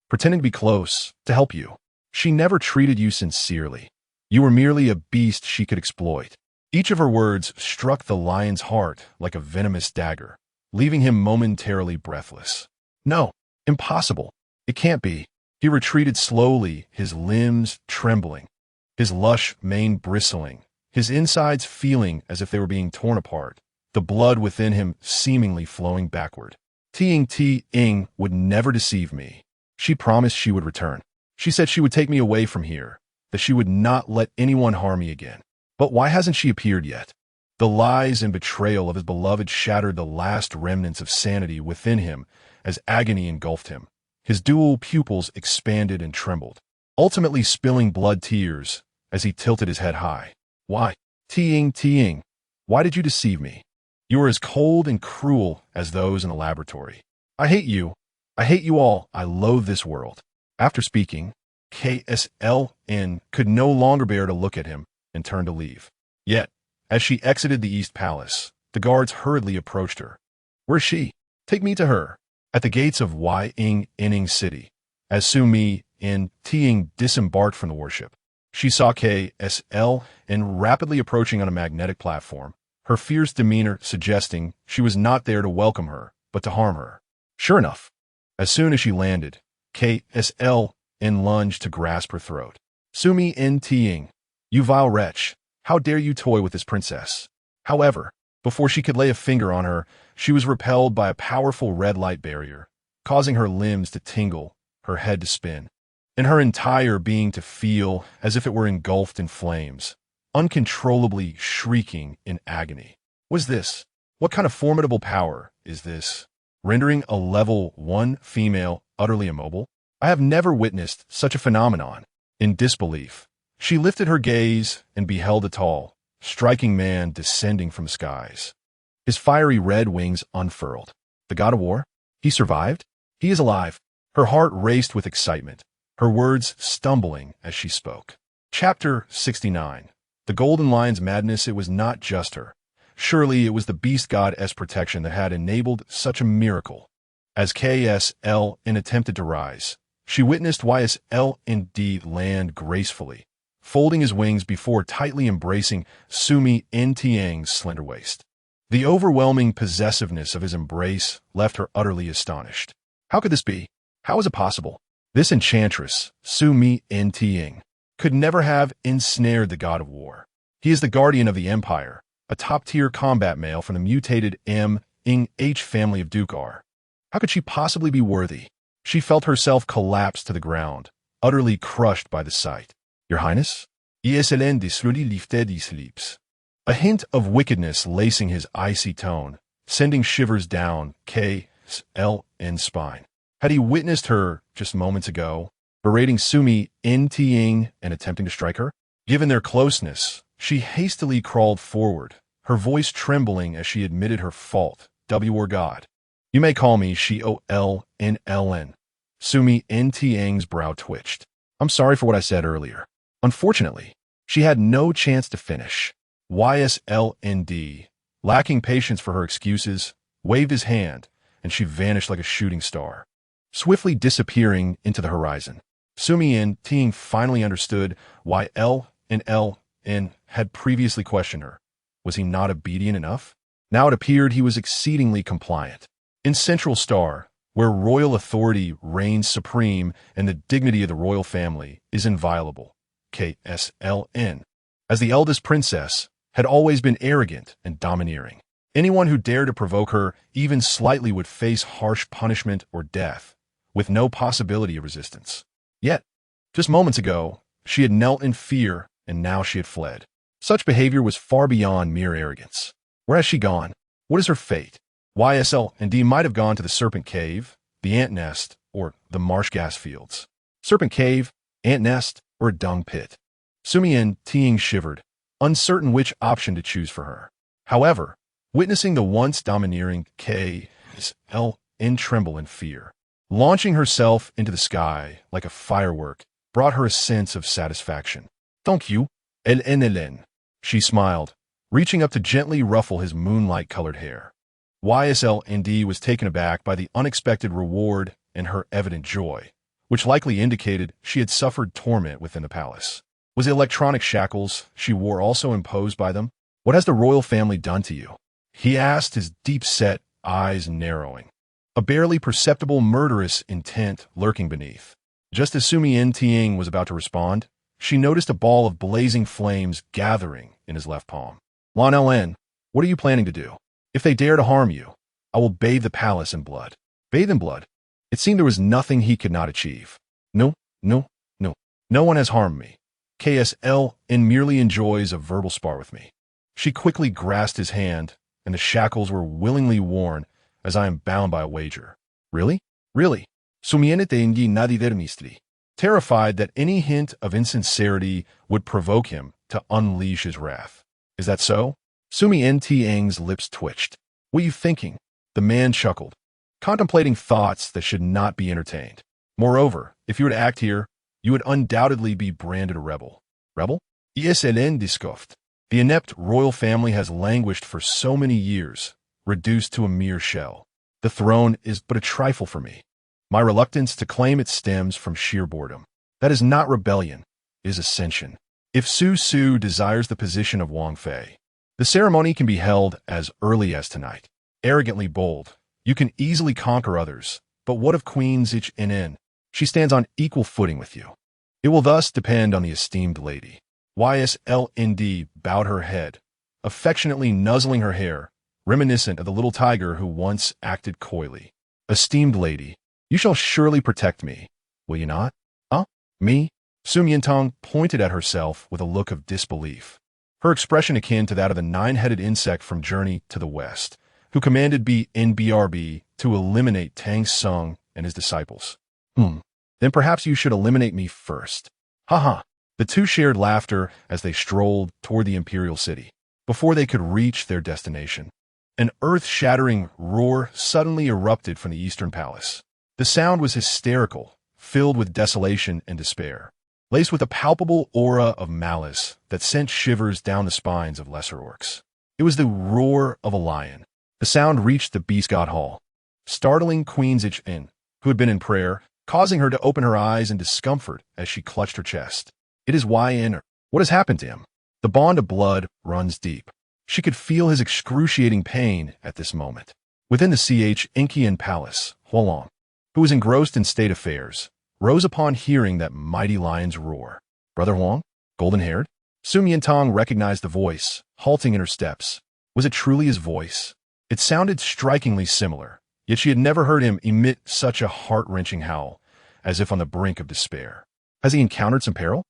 pretending to be close, to help you. She never treated you sincerely. You were merely a beast she could exploit. Each of her words struck the lion's heart like a venomous dagger, leaving him momentarily breathless. No, impossible. It can't be. He retreated slowly, his limbs trembling, his lush mane bristling, his insides feeling as if they were being torn apart, the blood within him seemingly flowing backward. Ting would never deceive me. She promised she would return. She said she would take me away from here, that she would not let anyone harm me again. But why hasn't she appeared yet? The lies and betrayal of his beloved shattered the last remnants of sanity within him as agony engulfed him. His dual pupils expanded and trembled, ultimately spilling blood tears as he tilted his head high. Why? Ting, why did you deceive me? You are as cold and cruel as those in the laboratory. I hate you. I hate you all. I loathe this world. After speaking, KSLN could no longer bear to look at him and turned to leave. Yet, as she exited the East Palace, the guards hurriedly approached her. Where's she? Take me to her. At the gates of Ying City, as Su Miantang disembarked from the worship, she saw KSLN rapidly approaching on a magnetic platform, her fierce demeanor suggesting she was not there to welcome her, but to harm her. Sure enough, as soon as she landed, KSLN lunged to grasp her throat. Su Miantang, you vile wretch, how dare you toy with this princess? However, before she could lay a finger on her, she was repelled by a powerful red light barrier, causing her limbs to tingle, her head to spin, and her entire being to feel as if it were engulfed in flames, uncontrollably shrieking in agony. Was this? What kind of formidable power is this? Rendering a level 1 female utterly immobile? I have never witnessed such a phenomenon. In disbelief, she lifted her gaze and beheld a tall, striking man descending from the skies. His fiery red wings unfurled. The god of war? He survived? He is alive. Her heart raced with excitement, her words stumbling as she spoke. Chapter 69. The Golden Lion's madness. It was not just her. Surely it was the beast god's protection that had enabled such a miracle. As KSLN attempted to rise, she witnessed YSLND land gracefully, folding his wings before tightly embracing Su Miantang's slender waist. The overwhelming possessiveness of his embrace left her utterly astonished. How could this be? How is it possible? This enchantress, Su Miantang, could never have ensnared the god of war. He is the guardian of the empire, a top-tier combat male from the mutated M-H family of Dukar. How could she possibly be worthy? She felt herself collapse to the ground, utterly crushed by the sight. Your Highness? ESLN disrudi lifted his lips. A hint of wickedness lacing his icy tone, sending shivers down KSLN's spine. Had he witnessed her just moments ago, berating Su Miantang and attempting to strike her? Given their closeness, she hastily crawled forward, her voice trembling as she admitted her fault. War God. You may call me Xiao. Su Miantang's brow twitched. I'm sorry for what I said earlier. Unfortunately, she had no chance to finish. YSLND, lacking patience for her excuses, waved his hand, and she vanished like a shooting star, swiftly disappearing into the horizon. Su Miantang finally understood why LN had previously questioned her. Was he not obedient enough? Now it appeared he was exceedingly compliant. In Central Star, where royal authority reigns supreme and the dignity of the royal family is inviolable, KSLN, as the eldest princess, had always been arrogant and domineering. Anyone who dared to provoke her even slightly would face harsh punishment or death, with no possibility of resistance. Yet, just moments ago, she had knelt in fear, and now she had fled. Such behavior was far beyond mere arrogance. Where has she gone? What is her fate? YSLND might have gone to the Serpent Cave, the Ant Nest, or the marsh gas fields. Serpent cave, ant nest, or a dung pit? Su Miantang shivered, uncertain which option to choose for her. However, witnessing the once domineering KSLN tremble in fear, launching herself into the sky like a firework brought her a sense of satisfaction. Thank you, LNLN, she smiled, reaching up to gently ruffle his moonlight-colored hair. YSLND was taken aback by the unexpected reward and her evident joy, which likely indicated she had suffered torment within the palace. Was the electronic shackles she wore also imposed by them? What has the royal family done to you? He asked, his deep-set eyes narrowing, a barely perceptible murderous intent lurking beneath. Just as Su Miantang was about to respond, she noticed a ball of blazing flames gathering in his left palm. Lon LN, what are you planning to do? If they dare to harm you, I will bathe the palace in blood. Bathe in blood? It seemed there was nothing he could not achieve. No. No one has harmed me. KSLN merely enjoys a verbal spar with me. She quickly grasped his hand, and the shackles were willingly worn, as I am bound by a wager. Really? Really? Su Miantang nadidermistri. Terrified that any hint of insincerity would provoke him to unleash his wrath. Is that so? Su Miantang's lips twitched. What are you thinking? The man chuckled, contemplating thoughts that should not be entertained. Moreover, if you were to act here, you would undoubtedly be branded a rebel. Rebel? ESLN discoffed. The inept royal family has languished for so many years, reduced to a mere shell. The throne is but a trifle for me. My reluctance to claim it stems from sheer boredom. That is not rebellion, it is ascension. If Su desires the position of Wang Fei, the ceremony can be held as early as tonight. Arrogantly bold, you can easily conquer others, but what of Queen Xiao? She stands on equal footing with you. It will thus depend on the esteemed lady. YSLND bowed her head, affectionately nuzzling her hair, reminiscent of the little tiger who once acted coyly. Esteemed lady, you shall surely protect me, will you not? Me? Su Miantang pointed at herself with a look of disbelief, her expression akin to that of the nine-headed insect from Journey to the West, who commanded BRB to eliminate Tang Sung and his disciples. Then perhaps you should eliminate me first. Ha. The two shared laughter as they strolled toward the imperial city. Before they could reach their destination, an earth-shattering roar suddenly erupted from the eastern palace. The sound was hysterical, filled with desolation and despair, laced with a palpable aura of malice that sent shivers down the spines of lesser orcs. It was the roar of a lion. The sound reached the beast god hall, startling Queen Xiao, who had been in prayer, causing her to open her eyes in discomfort as she clutched her chest. It is YN. What has happened to him? The bond of blood runs deep. She could feel his excruciating pain at this moment. Within the Inkian palace, Huolong, who was engrossed in state affairs, rose upon hearing that mighty lion's roar. Brother Huang? Golden-haired? Su Miantang recognized the voice, halting in her steps. Was it truly his voice? It sounded strikingly similar, yet she had never heard him emit such a heart-wrenching howl, as if on the brink of despair. Has he encountered some peril?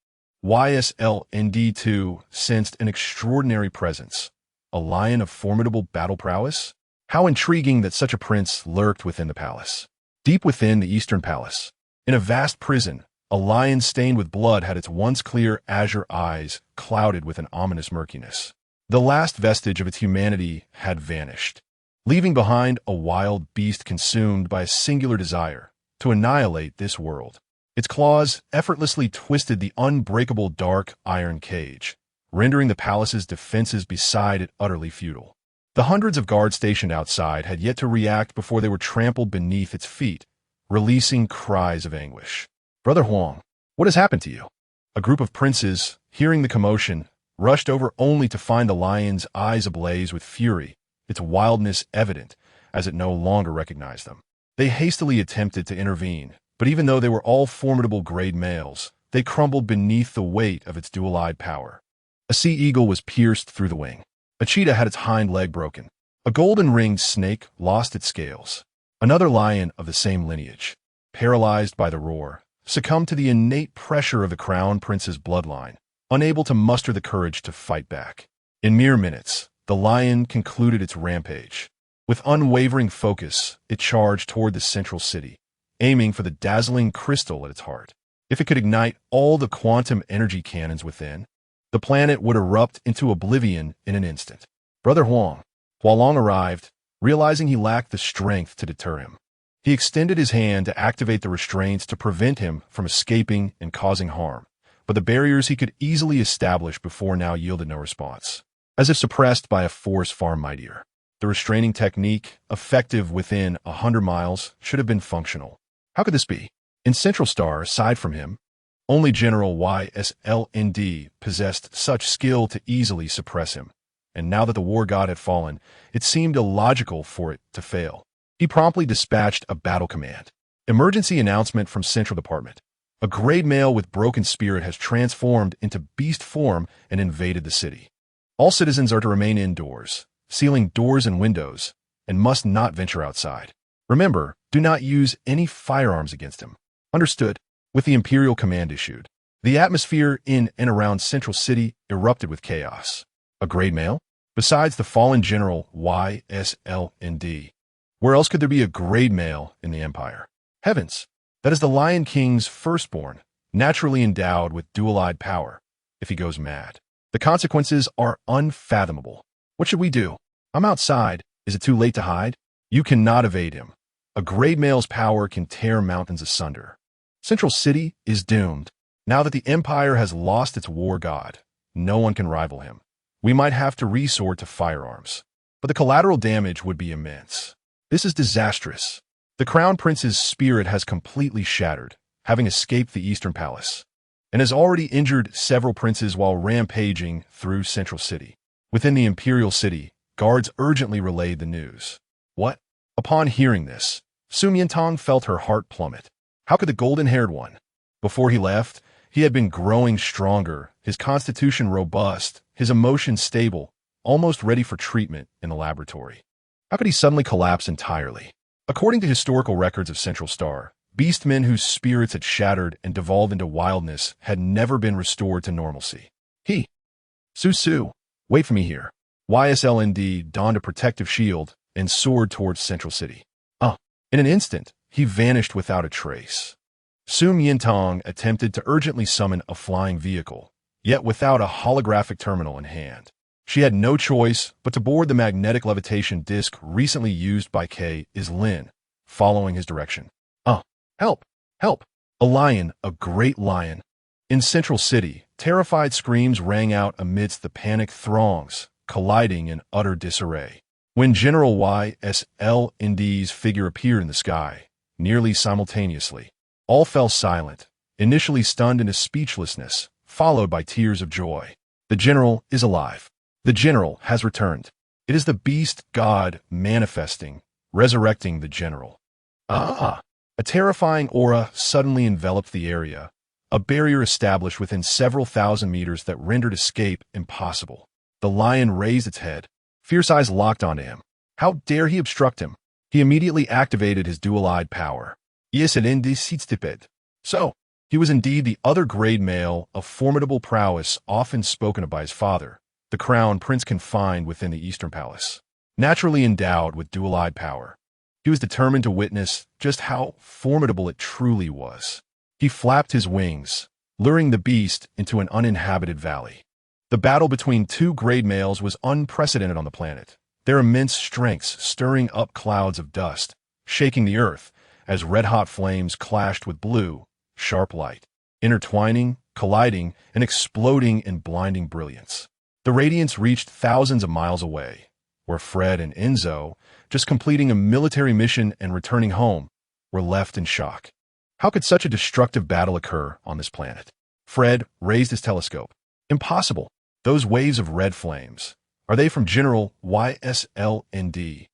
YSLND too sensed an extraordinary presence, a lion of formidable battle prowess. How intriguing that such a prince lurked within the palace. Deep within the eastern palace, in a vast prison, a lion stained with blood had its once clear azure eyes clouded with an ominous murkiness. The last vestige of its humanity had vanished, leaving behind a wild beast consumed by a singular desire to annihilate this world. Its claws effortlessly twisted the unbreakable dark iron cage, rendering the palace's defenses beside it utterly futile. The hundreds of guards stationed outside had yet to react before they were trampled beneath its feet, releasing cries of anguish. Brother Huang, what has happened to you? A group of princes, hearing the commotion, rushed over only to find the lion's eyes ablaze with fury, its wildness evident as it no longer recognized them. They hastily attempted to intervene, but even though they were all formidable grade males, they crumbled beneath the weight of its dual-eyed power. A sea eagle was pierced through the wing. A cheetah had its hind leg broken. A golden-ringed snake lost its scales. Another lion of the same lineage, paralyzed by the roar, succumbed to the innate pressure of the crown prince's bloodline, unable to muster the courage to fight back. In mere minutes, the lion concluded its rampage. With unwavering focus, it charged toward the central city, aiming for the dazzling crystal at its heart. If it could ignite all the quantum energy cannons within, the planet would erupt into oblivion in an instant. Brother Hualong arrived, realizing he lacked the strength to deter him. He extended his hand to activate the restraints to prevent him from escaping and causing harm, but the barriers he could easily establish before now yielded no response, as if suppressed by a force far mightier. The restraining technique, effective within 100 miles, should have been functional. How could this be? In Central Star, aside from him, only General YSLND possessed such skill to easily suppress him, and now that the war god had fallen, it seemed illogical for it to fail. He promptly dispatched a battle command. Emergency announcement from Central Department. A grade male with broken spirit has transformed into beast form and invaded the city. All citizens are to remain indoors, sealing doors and windows, and must not venture outside. Remember, do not use any firearms against him. Understood. With the Imperial command issued, the atmosphere in and around Central City erupted with chaos. A grade male? Besides the fallen General YSLND. Where else could there be a grade male in the Empire? Heavens! That is the Lion King's firstborn, naturally endowed with dual-eyed power. If he goes mad, the consequences are unfathomable. What should we do? I'm outside. Is it too late to hide? You cannot evade him. A grade male's power can tear mountains asunder. Central City is doomed. Now that the Empire has lost its war god, no one can rival him. We might have to resort to firearms, but the collateral damage would be immense. This is disastrous. The Crown Prince's spirit has completely shattered, having escaped the Eastern Palace, and has already injured several princes while rampaging through Central City. Within the Imperial City, guards urgently relayed the news. What? Upon hearing this, Su Miantang felt her heart plummet. How could the golden-haired one? Before he left, he had been growing stronger, his constitution robust, his emotions stable, almost ready for treatment in the laboratory. How could he suddenly collapse entirely? According to historical records of Central Star, beastmen whose spirits had shattered and devolved into wildness had never been restored to normalcy. Su, wait for me here. YSLND donned a protective shield and soared towards Central City. In an instant, he vanished without a trace. Su Miantang attempted to urgently summon a flying vehicle, yet without a holographic terminal in hand. She had no choice but to board the magnetic levitation disc recently used by K. Lin, following his direction. Help! Help! A lion, a great lion. In Central City, terrified screams rang out amidst the panicked throngs, colliding in utter disarray. When General YSLND's figure appeared in the sky, nearly simultaneously, all fell silent, initially stunned into speechlessness, followed by tears of joy. The general is alive. The general has returned. It is the beast god manifesting, resurrecting the general. A terrifying aura suddenly enveloped the area, a barrier established within several thousand meters that rendered escape impossible. The lion raised its head, fierce eyes locked onto him. How dare he obstruct him? He immediately activated his dual-eyed power. So, he was indeed the other grade male of formidable prowess often spoken of by his father, the crown prince confined within the Eastern Palace. Naturally endowed with dual-eyed power, he was determined to witness just how formidable it truly was. He flapped his wings, luring the beast into an uninhabited valley. The battle between two grade males was unprecedented on the planet, their immense strengths stirring up clouds of dust, shaking the earth as red-hot flames clashed with blue, sharp light, intertwining, colliding, and exploding in blinding brilliance. The radiance reached thousands of miles away, where Fred and Enzo, just completing a military mission and returning home, were left in shock. How could such a destructive battle occur on this planet? Fred raised his telescope. Impossible. Those waves of red flames. Are they from General YSLND?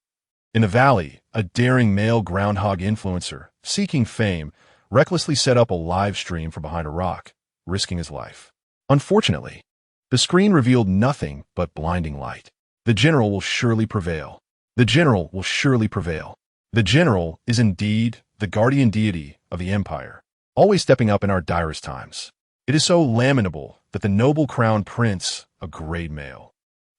In the valley, a daring male groundhog influencer, seeking fame, recklessly set up a live stream from behind a rock, risking his life. Unfortunately, the screen revealed nothing but blinding light. The general will surely prevail. The general will surely prevail. The general is indeed the guardian deity of the Empire, always stepping up in our direst times. It is so lamentable that the noble crown prince, a grade male,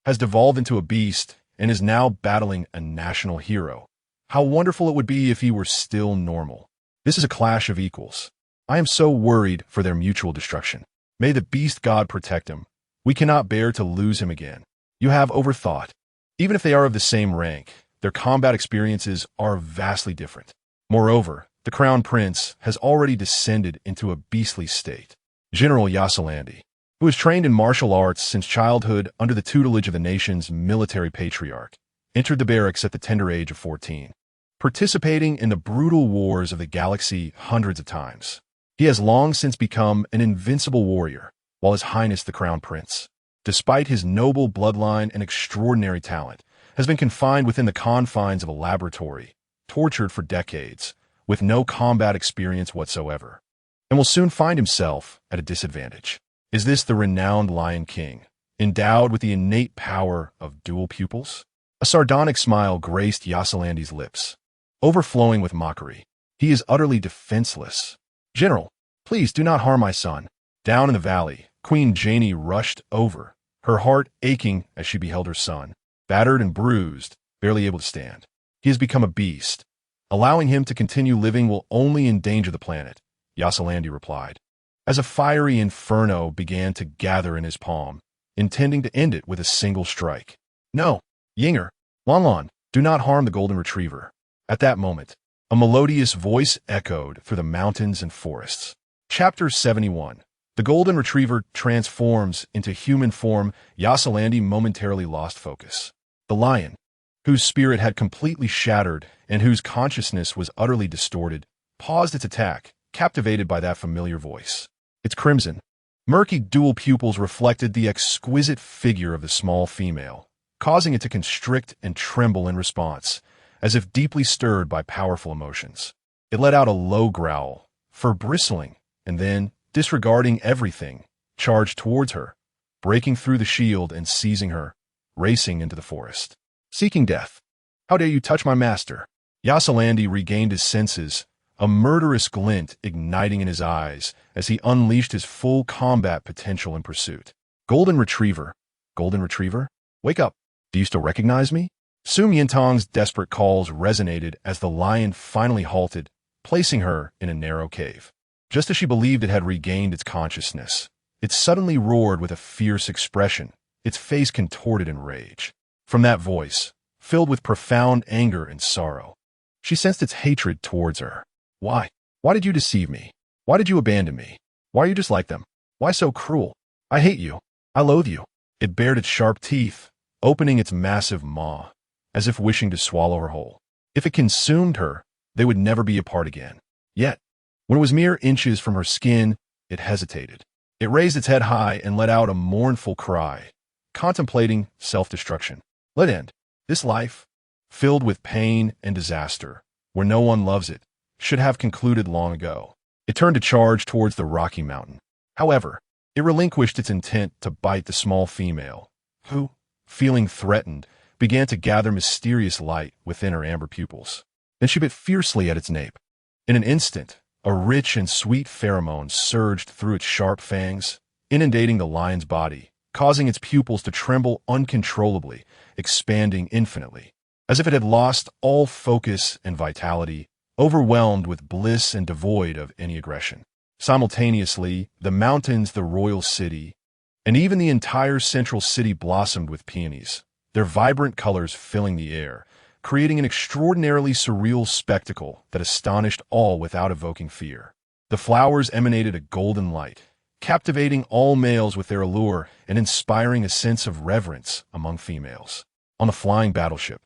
has devolved into a beast and is now battling a national hero. How wonderful it would be if he were still normal. This is a clash of equals. I am so worried for their mutual destruction. May the beast god protect him. We cannot bear to lose him again. You have overthought. Even if they are of the same rank, their combat experiences are vastly different. Moreover, the Crown Prince has already descended into a beastly state. General Yasalandi, who has trained in martial arts since childhood under the tutelage of the nation's military patriarch, entered the barracks at the tender age of 14, participating in the brutal wars of the galaxy hundreds of times. He has long since become an invincible warrior, while His Highness the Crown Prince, despite his noble bloodline and extraordinary talent, has been confined within the confines of a laboratory, tortured for decades, with no combat experience whatsoever, and will soon find himself at a disadvantage. Is this the renowned Lion King, endowed with the innate power of dual pupils? A sardonic smile graced Yasalandi's lips, overflowing with mockery. He is utterly defenseless. General, please do not harm my son. Down in the valley, Queen Janie rushed over, her heart aching as she beheld her son, battered and bruised, barely able to stand. He has become a beast. Allowing him to continue living will only endanger the planet, Yasalandi replied, as a fiery inferno began to gather in his palm, intending to end it with a single strike. No, Yinger, Lanlan, do not harm the golden retriever. At that moment, a melodious voice echoed through the mountains and forests. Chapter 71. The golden retriever transforms into human form. Yasalandi momentarily lost focus. The lion, whose spirit had completely shattered and whose consciousness was utterly distorted, paused its attack, captivated by that familiar voice. Its crimson, murky dual pupils reflected the exquisite figure of the small female, causing it to constrict and tremble in response, as if deeply stirred by powerful emotions. It let out a low growl, fur bristling, and then, disregarding everything, charged towards her, breaking through the shield and seizing her, racing into the forest. Seeking death. How dare you touch my master? Yasalandi regained his senses, a murderous glint igniting in his eyes as he unleashed his full combat potential in pursuit. Golden Retriever. Golden Retriever? Wake up. Do you still recognize me? Su Miantang's desperate calls resonated as the lion finally halted, placing her in a narrow cave. Just as she believed it had regained its consciousness, it suddenly roared with a fierce expression, its face contorted in rage. From that voice, filled with profound anger and sorrow, she sensed its hatred towards her. Why? Why did you deceive me? Why did you abandon me? Why are you just like them? Why so cruel? I hate you. I loathe you. It bared its sharp teeth, opening its massive maw, as if wishing to swallow her whole. If it consumed her, they would never be apart again. Yet, when it was mere inches from her skin, it hesitated. It raised its head high and let out a mournful cry, contemplating self-destruction. Let end. This life, filled with pain and disaster, where no one loves it, should have concluded long ago. It turned to charge towards the rocky mountain. However, it relinquished its intent to bite the small female, who, feeling threatened, began to gather mysterious light within her amber pupils. Then she bit fiercely at its nape. In an instant, a rich and sweet pheromone surged through its sharp fangs, inundating the lion's body, causing its pupils to tremble uncontrollably, expanding infinitely. As if it had lost all focus and vitality, overwhelmed with bliss and devoid of any aggression. Simultaneously, the mountains, the royal city, and even the entire central city blossomed with peonies, their vibrant colors filling the air, creating an extraordinarily surreal spectacle that astonished all without evoking fear. The flowers emanated a golden light, captivating all males with their allure and inspiring a sense of reverence among females. On the flying battleship,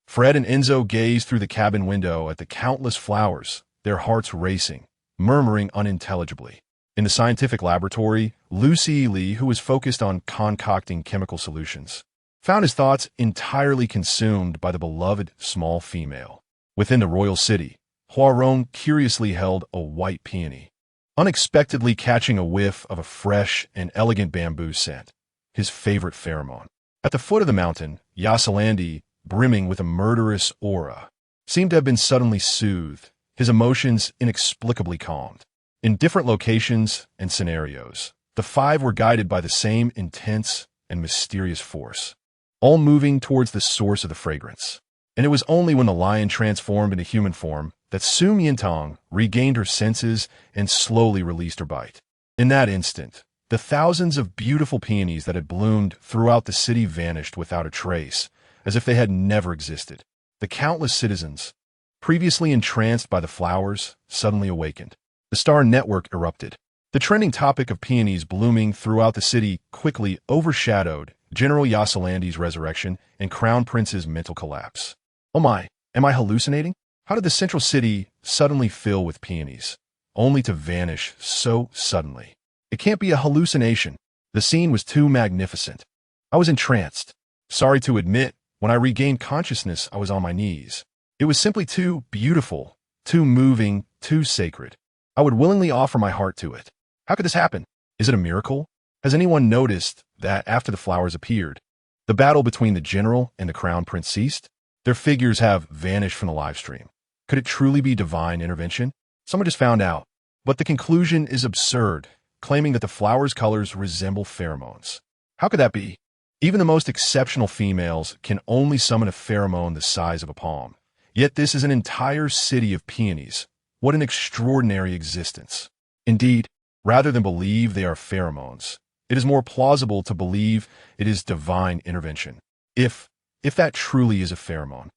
Fred and Enzo gazed through the cabin window at the countless flowers, their hearts racing, murmuring unintelligibly. In the scientific laboratory, Lucy Lee, who was focused on concocting chemical solutions, found his thoughts entirely consumed by the beloved small female. Within the royal city, Huarong curiously held a white peony, unexpectedly catching a whiff of a fresh and elegant bamboo scent, his favorite pheromone. At the foot of the mountain, Yasalandi, brimming with a murderous aura, seemed to have been suddenly soothed, his emotions inexplicably calmed. In different locations and scenarios, the five were guided by the same intense and mysterious force, all moving towards the source of the fragrance. And it was only when the lion transformed into human form that Su Miantang regained her senses and slowly released her bite. In that instant, the thousands of beautiful peonies that had bloomed throughout the city vanished without a trace, as if they had never existed. The countless citizens, previously entranced by the flowers, suddenly awakened. The star network erupted. The trending topic of peonies blooming throughout the city quickly overshadowed General Yasalandi's resurrection and Crown Prince's mental collapse. Oh my, am I hallucinating? How did the central city suddenly fill with peonies, only to vanish so suddenly? It can't be a hallucination. The scene was too magnificent. I was entranced. Sorry to admit, when I regained consciousness, I was on my knees. It was simply too beautiful, too moving, too sacred. I would willingly offer my heart to it. How could this happen? Is it a miracle? Has anyone noticed that after the flowers appeared, the battle between the general and the crown prince ceased? Their figures have vanished from the live stream. Could it truly be divine intervention? Someone just found out. But the conclusion is absurd, claiming that the flowers' colors resemble pheromones. How could that be? Even the most exceptional females can only summon a pheromone the size of a palm. Yet this is an entire city of peonies. What an extraordinary existence. Indeed, rather than believe they are pheromones, it is more plausible to believe it is divine intervention. If that truly is a pheromone,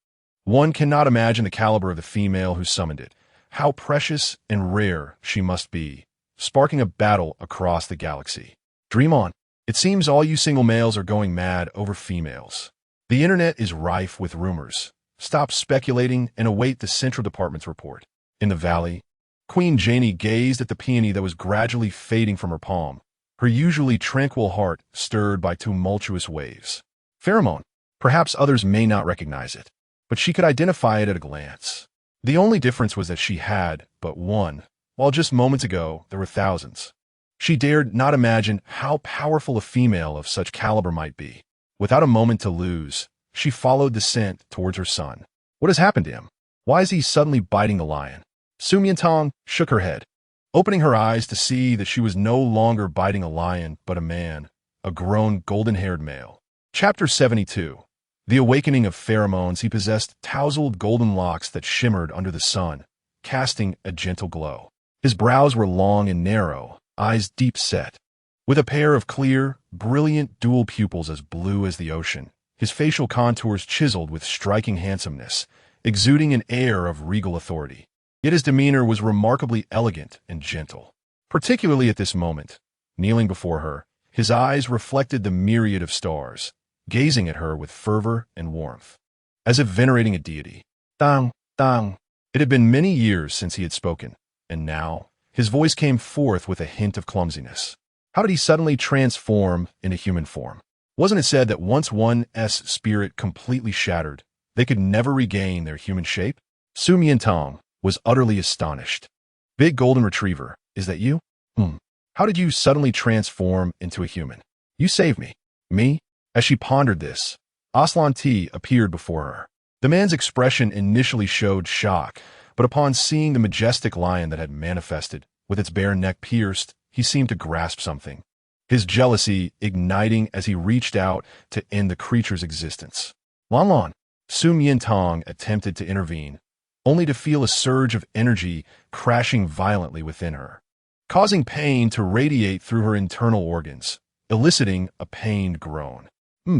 one cannot imagine the caliber of the female who summoned it. How precious and rare she must be, sparking a battle across the galaxy. Dream on. It seems all you single males are going mad over females. The internet is rife with rumors. Stop speculating and await the Central Department's report. In the valley, Queen Janie gazed at the peony that was gradually fading from her palm, her usually tranquil heart stirred by tumultuous waves. Pheromone. Perhaps others may not recognize it, but she could identify it at a glance. The only difference was that she had but one, while just moments ago there were thousands. She dared not imagine how powerful a female of such caliber might be. Without a moment to lose, she followed the scent towards her son. What has happened to him? Why is he suddenly biting the lion? Su Miantang shook her head, opening her eyes to see that she was no longer biting a lion, but a man, a grown golden-haired male. Chapter 72. The Awakening of Pheromones. He possessed tousled golden locks that shimmered under the sun, casting a gentle glow. His brows were long and narrow, eyes deep set, with a pair of clear, brilliant dual pupils as blue as the ocean. His facial contours chiseled with striking handsomeness, exuding an air of regal authority. Yet his demeanor was remarkably elegant and gentle. Particularly at this moment, kneeling before her, his eyes reflected the myriad of stars, gazing at her with fervor and warmth, as if venerating a deity. Tang, tang. It had been many years since he had spoken, and now his voice came forth with a hint of clumsiness. How did he suddenly transform into human form? Wasn't it said that once one's spirit completely shattered, they could never regain their human shape? Su Miantang was utterly astonished. Big golden retriever, is that you? How did you suddenly transform into a human? You saved me. Me? As she pondered this, Aslan T appeared before her. The man's expression initially showed shock, but upon seeing the majestic lion that had manifested, with its bare neck pierced, he seemed to grasp something, his jealousy igniting as he reached out to end the creature's existence. Lan, Su Miantang attempted to intervene, only to feel a surge of energy crashing violently within her, causing pain to radiate through her internal organs, eliciting a pained groan.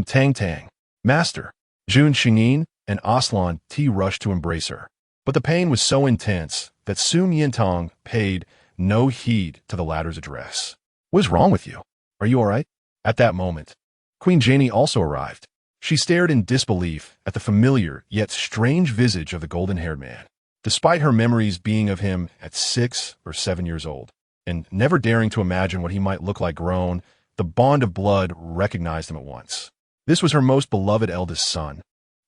Tang. Master. Jun Xingyin and Aslan T rushed to embrace her. But the pain was so intense that Su Miantang paid no heed to the latter's address. What is wrong with you? Are you all right? At that moment, Queen Janie also arrived. She stared in disbelief at the familiar yet strange visage of the golden-haired man, despite her memories being of him at 6 or 7 years old, and never daring to imagine what he might look like grown. The bond of blood recognized him at once. This was her most beloved eldest son,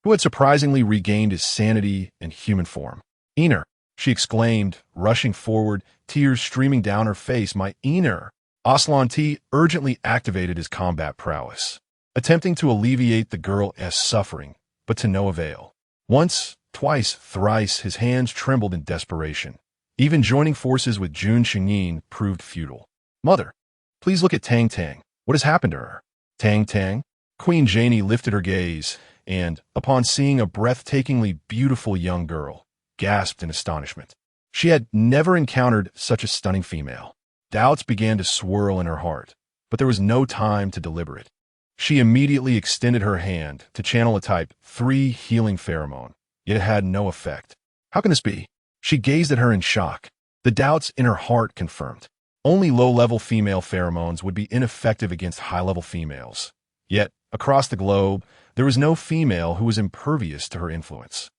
who had surprisingly regained his sanity and human form. Heir, she exclaimed, rushing forward, tears streaming down her face. My heir! Aslan T urgently activated his combat prowess, attempting to alleviate the girl's suffering, but to no avail. Once, twice, thrice, his hands trembled in desperation. Even joining forces with Jun Xingyin proved futile. Mother, please look at Tang. What has happened to her? Tang? Queen Janie lifted her gaze, and, upon seeing a breathtakingly beautiful young girl, gasped in astonishment. She had never encountered such a stunning female. Doubts began to swirl in her heart, but there was no time to deliberate. She immediately extended her hand to channel a Type 3 healing pheromone, yet it had no effect. How can this be? She gazed at her in shock. The doubts in her heart confirmed. Only low-level female pheromones would be ineffective against high-level females. Yet, across the globe, there was no female who was impervious to her influence.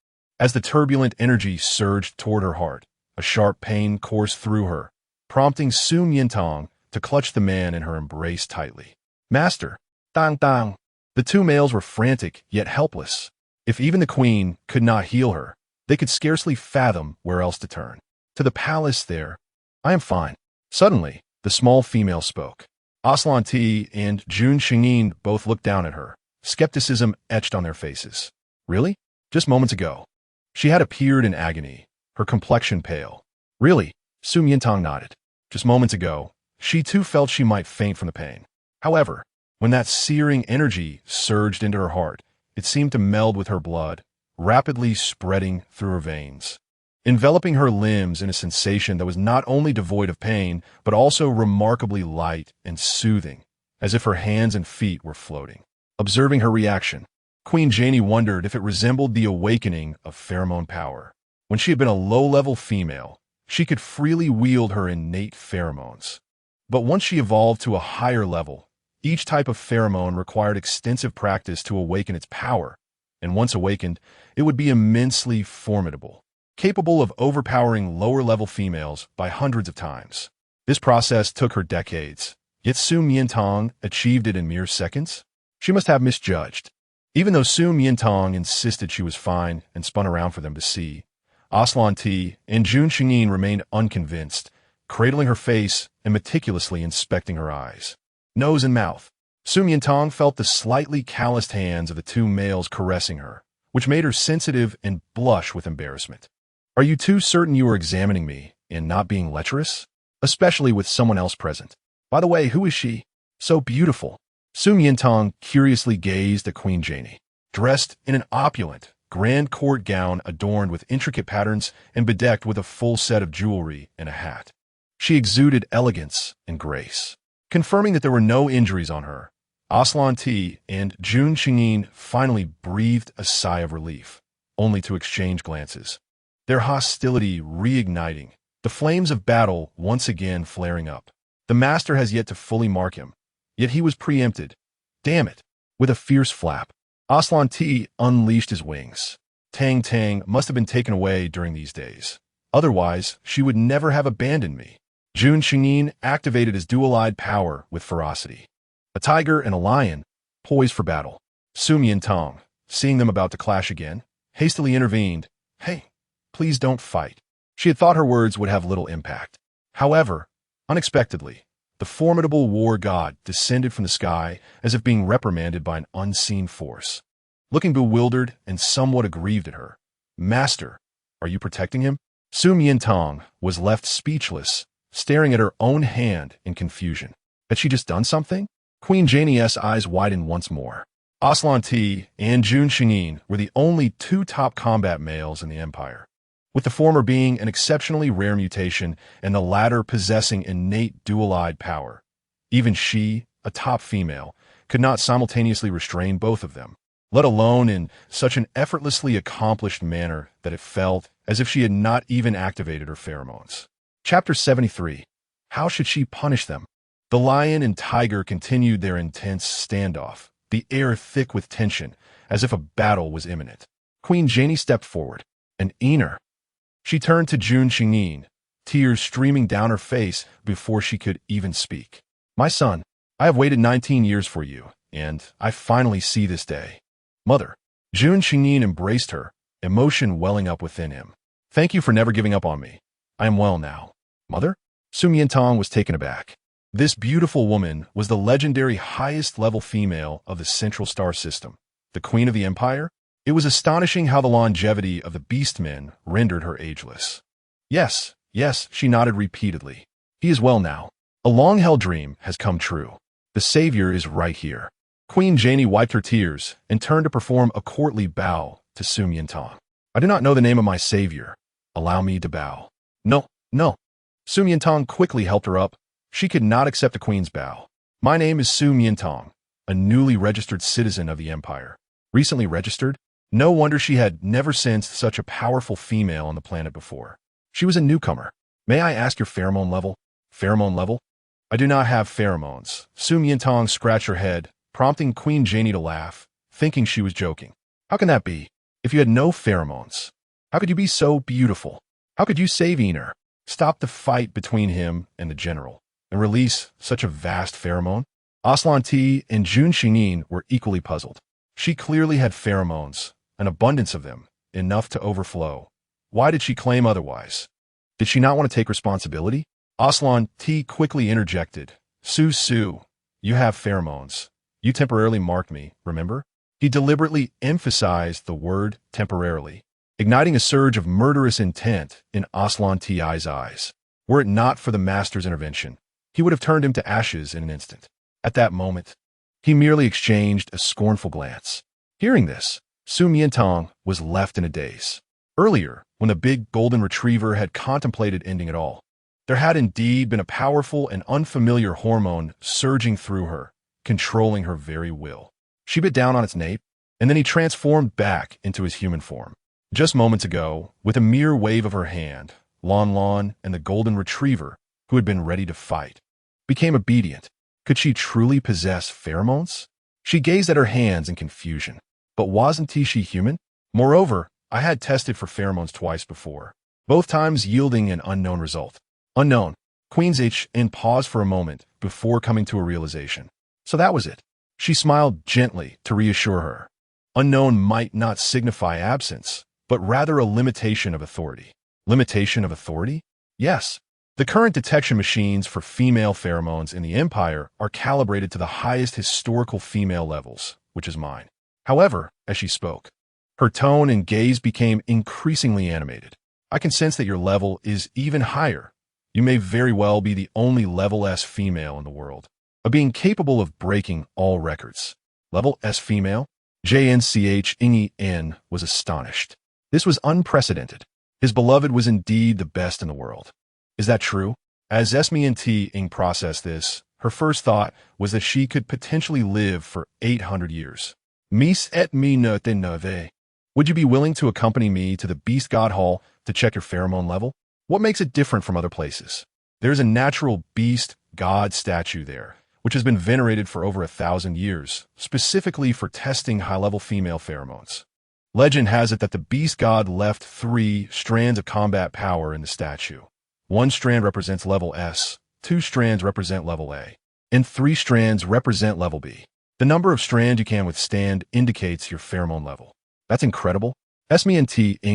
As the turbulent energy surged toward her heart, a sharp pain coursed through her, prompting Su Miantang to clutch the man in her embrace tightly. Master! Dang dang! The two males were frantic, yet helpless. If even the queen could not heal her, they could scarcely fathom where else to turn. To the palace there. I am fine. Suddenly, the small female spoke. Aslanti and Jun Xingyin both looked down at her, skepticism etched on their faces. Really? Just moments ago. She had appeared in agony, her complexion pale. Really? Su Miantang nodded. Just moments ago, she too felt she might faint from the pain. However, when that searing energy surged into her heart, it seemed to meld with her blood, rapidly spreading through her veins, enveloping her limbs in a sensation that was not only devoid of pain, but also remarkably light and soothing, as if her hands and feet were floating. Observing her reaction, Queen Janie wondered if it resembled the awakening of pheromone power. When she had been a low-level female, she could freely wield her innate pheromones. But once she evolved to a higher level, each type of pheromone required extensive practice to awaken its power, and once awakened, it would be immensely formidable, capable of overpowering lower-level females by hundreds of times. This process took her decades, yet Su Miantang achieved it in mere seconds? She must have misjudged. Even though Su Miantang insisted she was fine and spun around for them to see, Aslanti and Jun Xingyin remained unconvinced, cradling her face and meticulously inspecting her eyes, nose and mouth. Su Miantang felt the slightly calloused hands of the two males caressing her, which made her sensitive and blush with embarrassment. Are you too certain you are examining me and not being lecherous? Especially with someone else present. By the way, who is she? So beautiful. Su Miantang curiously gazed at Queen Janie, dressed in an opulent, grand court gown adorned with intricate patterns and bedecked with a full set of jewelry and a hat. She exuded elegance and grace. Confirming that there were no injuries on her, Aslanti and Jun Xingyin finally breathed a sigh of relief, only to exchange glances, their hostility reigniting, the flames of battle once again flaring up. The master has yet to fully mark him, yet he was preempted. Damn it! With a fierce flap, Aslanti unleashed his wings. Tang Tang must have been taken away during these days. Otherwise, she would never have abandoned me. Jun Xingyin activated his dual-eyed power with ferocity. A tiger and a lion, poised for battle. Su Miantang, seeing them about to clash again, hastily intervened. Hey, please don't fight. She had thought her words would have little impact. However, unexpectedly, the formidable war god descended from the sky as if being reprimanded by an unseen force. Looking bewildered and somewhat aggrieved at her, Master, are you protecting him? Su Miantang was left speechless, staring at her own hand in confusion. Had she just done something? Queen Janie's eyes widened once more. Aslanti and Jun Xingyin were the only two top combat males in the Empire, with the former being an exceptionally rare mutation and the latter possessing innate dual-eyed power. Even she, a top female, could not simultaneously restrain both of them, let alone in such an effortlessly accomplished manner that it felt as if she had not even activated her pheromones. Chapter 73. How should she punish them? The lion and tiger continued their intense standoff, the air thick with tension, as if a battle was imminent. Queen Janie stepped forward. An Ener. She turned to Jun Xingyin, tears streaming down her face before she could even speak. My son, I have waited 19 years for you, and I finally see this day. Mother. Jun Xingyin embraced her, emotion welling up within him. Thank you for never giving up on me. I am well now. Mother? Su Miantang was taken aback. This beautiful woman was the legendary highest-level female of the Central Star System, the Queen of the Empire. It was astonishing how the longevity of the Beastmen rendered her ageless. Yes, she nodded repeatedly. He is well now. A long-held dream has come true. The Savior is right here. Queen Janie wiped her tears and turned to perform a courtly bow to Su Miantang. I do not know the name of my Savior, Allow me to bow. No, no. Su Miantang quickly helped her up. She could not accept a queen's bow. My name is Su Miantang, a newly registered citizen of the Empire. Recently registered? No wonder she had never sensed such a powerful female on the planet before. She was a newcomer. May I ask your pheromone level? Pheromone level? I do not have pheromones. Su Miantang scratched her head, prompting Queen Janie to laugh, thinking she was joking. How can that be? If you had no pheromones, how could you be so beautiful? How could you save Heir, stop the fight between him and the general, and release such a vast pheromone? Aslan T and Jun Xingyin were equally puzzled. She clearly had pheromones, an abundance of them, enough to overflow. Why did she claim otherwise? Did she not want to take responsibility? Aslan T quickly interjected. Su, you have pheromones. You temporarily marked me, remember? He deliberately emphasized the word temporarily, igniting a surge of murderous intent in Aslan Ti's eyes. Were it not for the master's intervention, he would have turned him to ashes in an instant. At that moment, he merely exchanged a scornful glance. Hearing this, Su Miantang was left in a daze. Earlier, when the big golden retriever had contemplated ending it all, there had indeed been a powerful and unfamiliar hormone surging through her, controlling her very will. She bit down on its nape, and then he transformed back into his human form. Just moments ago, with a mere wave of her hand, Lon and the golden retriever, who had been ready to fight, became obedient. Could she truly possess pheromones? She gazed at her hands in confusion. But wasn't she human? Moreover, I had tested for pheromones twice before, both times yielding an unknown result. Unknown. Queen's H.N. paused for a moment before coming to a realization. So that was it. She smiled gently to reassure her. Unknown might not signify absence, but rather a limitation of authority. Limitation of authority? Yes. The current detection machines for female pheromones in the Empire are calibrated to the highest historical female levels, which is mine. However, as she spoke, her tone and gaze became increasingly animated. I can sense that your level is even higher. You may very well be the only level S female in the world, a being capable of breaking all records. Level S female? JNCH was astonished. This was unprecedented. His beloved was indeed the best in the world. Is that true? As Su processed this, her first thought was that she could potentially live for 800 years. Mis et mi ne te neve. Would you be willing to accompany me to the Beast God Hall to check your pheromone level? What makes it different from other places? There's a natural Beast God statue there, which has been venerated for over 1,000 years, specifically for testing high-level female pheromones. Legend has it that the Beast God left 3 strands of combat power in the statue. 1 strand represents level S, 2 strands represent level A, and 3 strands represent level B. The number of strands you can withstand indicates your pheromone level. That's incredible. Su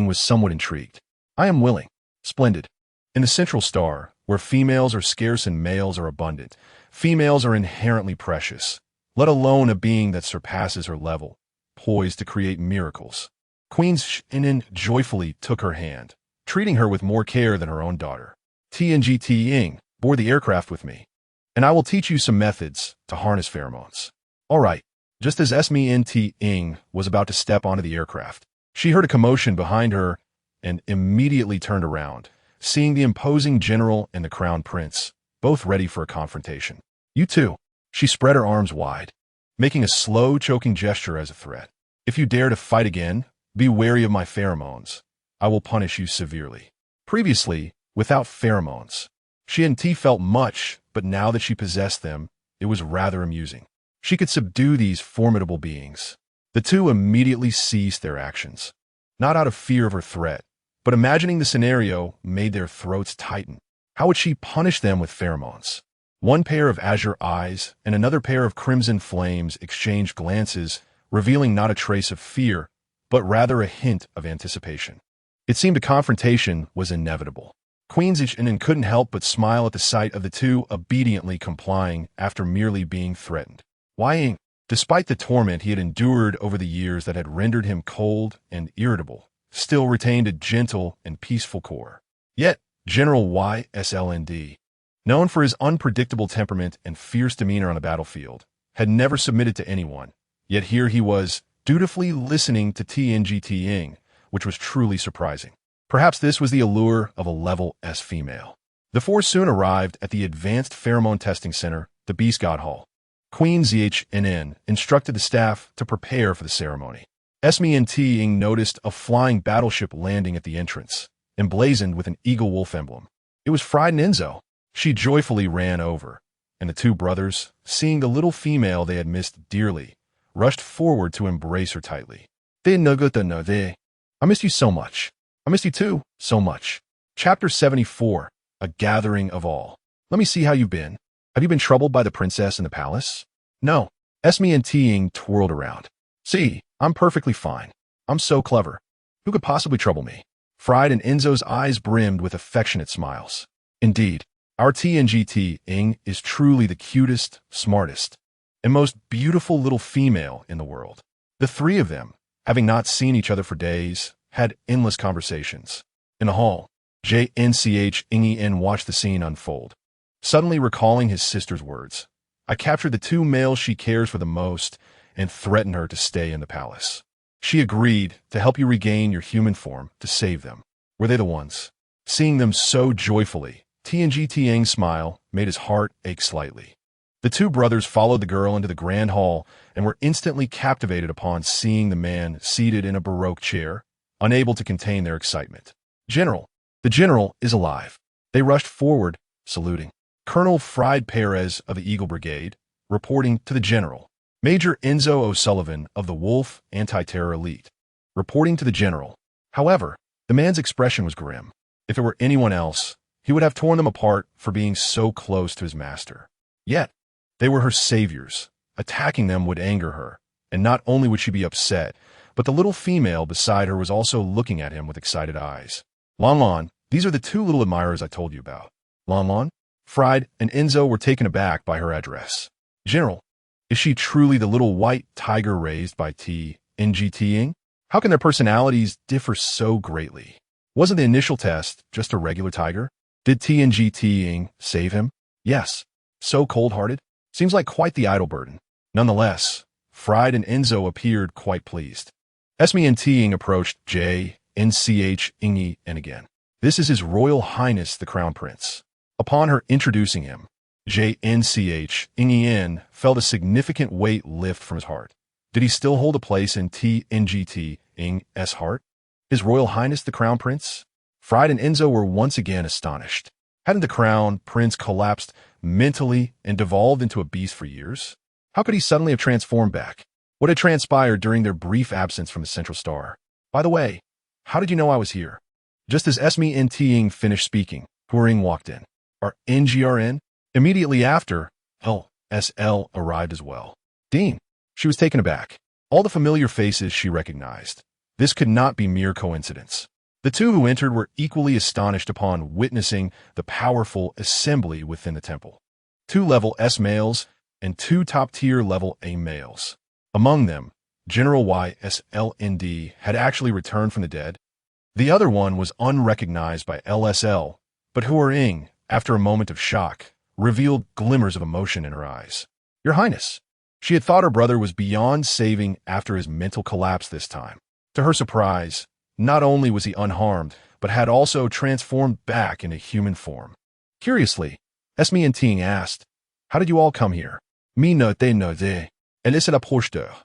was somewhat intrigued. I am willing. Splendid. In the central star, where females are scarce and males are abundant, females are inherently precious, let alone a being that surpasses her level, poised to create miracles. Queen Shinin joyfully took her hand, treating her with more care than her own daughter. T board the aircraft with me, and I will teach you some methods to harness pheromones. All right. Just as Su was about to step onto the aircraft, she heard a commotion behind her and immediately turned around, seeing the imposing general and the crown prince, both ready for a confrontation. You too. She spread her arms wide, making a slow, choking gesture as a threat. If you dare to fight again, be wary of my pheromones. I will punish you severely. Previously, without pheromones, she and T felt much, but now that she possessed them, it was rather amusing. She could subdue these formidable beings. The two immediately ceased their actions, not out of fear of her threat, but imagining the scenario made their throats tighten. How would she punish them with pheromones? One pair of azure eyes and another pair of crimson flames exchanged glances, revealing not a trace of fear, but rather a hint of anticipation. It seemed a confrontation was inevitable. Queen Zhixin couldn't help but smile at the sight of the two obediently complying after merely being threatened. Why, despite the torment he had endured over the years that had rendered him cold and irritable, still retained a gentle and peaceful core. Yet, General YSLND, known for his unpredictable temperament and fierce demeanor on the battlefield, had never submitted to anyone, yet here he was, dutifully listening to TNGT, which was truly surprising. Perhaps this was the allure of a level S female. The four soon arrived at the Advanced Pheromone Testing Center, the Beast God Hall. Queen Xiao instructed the staff to prepare for the ceremony. Su Miantang noticed a flying battleship landing at the entrance, emblazoned with an eagle wolf emblem. It was Fried and Enzo. She joyfully ran over, and the two brothers, seeing the little female they had missed dearly, rushed forward to embrace her tightly. I missed you so much. I missed you too, so much. Chapter 74, A Gathering of All. Let me see how you've been. Have you been troubled by the princess in the palace? No. Su Miantang twirled around. See, I'm perfectly fine. I'm so clever. Who could possibly trouble me? Fried and Enzo's eyes brimmed with affectionate smiles. Indeed, our TNGT-ing is truly the cutest, smartest, and most beautiful little female in the world. The three of them, having not seen each other for days, had endless conversations. In the hall, JNCH-ing watched the scene unfold. Suddenly recalling his sister's words, I captured the two males she cares for the most and threatened her to stay in the palace. She agreed to help you regain your human form to save them. Were they the ones? Seeing them so joyfully, TNGT-ing's smile made his heart ache slightly. The two brothers followed the girl into the grand hall and were instantly captivated upon seeing the man seated in a baroque chair, unable to contain their excitement. General, the general is alive. They rushed forward, saluting. Colonel Fried Perez of the Eagle Brigade, reporting to the general. Major Enzo O'Sullivan of the Wolf Anti-Terror Elite, reporting to the general. However, the man's expression was grim. If it were anyone else, he would have torn them apart for being so close to his master. Yet, they were her saviors. Attacking them would anger her, and not only would she be upset, but the little female beside her was also looking at him with excited eyes. Lon, these are the two little admirers I told you about. Lon, Fried and Enzo were taken aback by her address. General, is she truly the little white tiger raised by TNGT-ing? How can their personalities differ so greatly? Wasn't the initial test just a regular tiger? Did TNGT-ing save him? Yes. So cold-hearted? Seems like quite the idle burden. Nonetheless, Fried and Enzo appeared quite pleased. Su Miantang approached JNCH-ing and again. This is His Royal Highness the Crown Prince. Upon her introducing him, JNCH-ing felt a significant weight lift from his heart. Did he still hold a place in TNGT-ing's heart? His Royal Highness the Crown Prince? Fried and Enzo were once again astonished. Hadn't the Crown Prince collapsed mentally and devolved into a beast for years? How could he suddenly have transformed back? What had transpired during their brief absence from the Central Star? By the way, how did you know I was here? Just as Su Miantang finished speaking, Huring walked in. Our NGRN? Immediately after, LSL arrived as well. Dean. She was taken aback. All the familiar faces she recognized. This could not be mere coincidence. The two who entered were equally astonished upon witnessing the powerful assembly within the temple. 2 level S males and 2 top-tier level A males. Among them, General YSLND had actually returned from the dead. The other one was unrecognized by LSL, but Huring, after a moment of shock, revealed glimmers of emotion in her eyes. Your Highness. She had thought her brother was beyond saving after his mental collapse this time. To her surprise, not only was he unharmed, but had also transformed back into human form. Curiously, Su Miantang asked, how did you all come here? Me no te, elle se la porteur.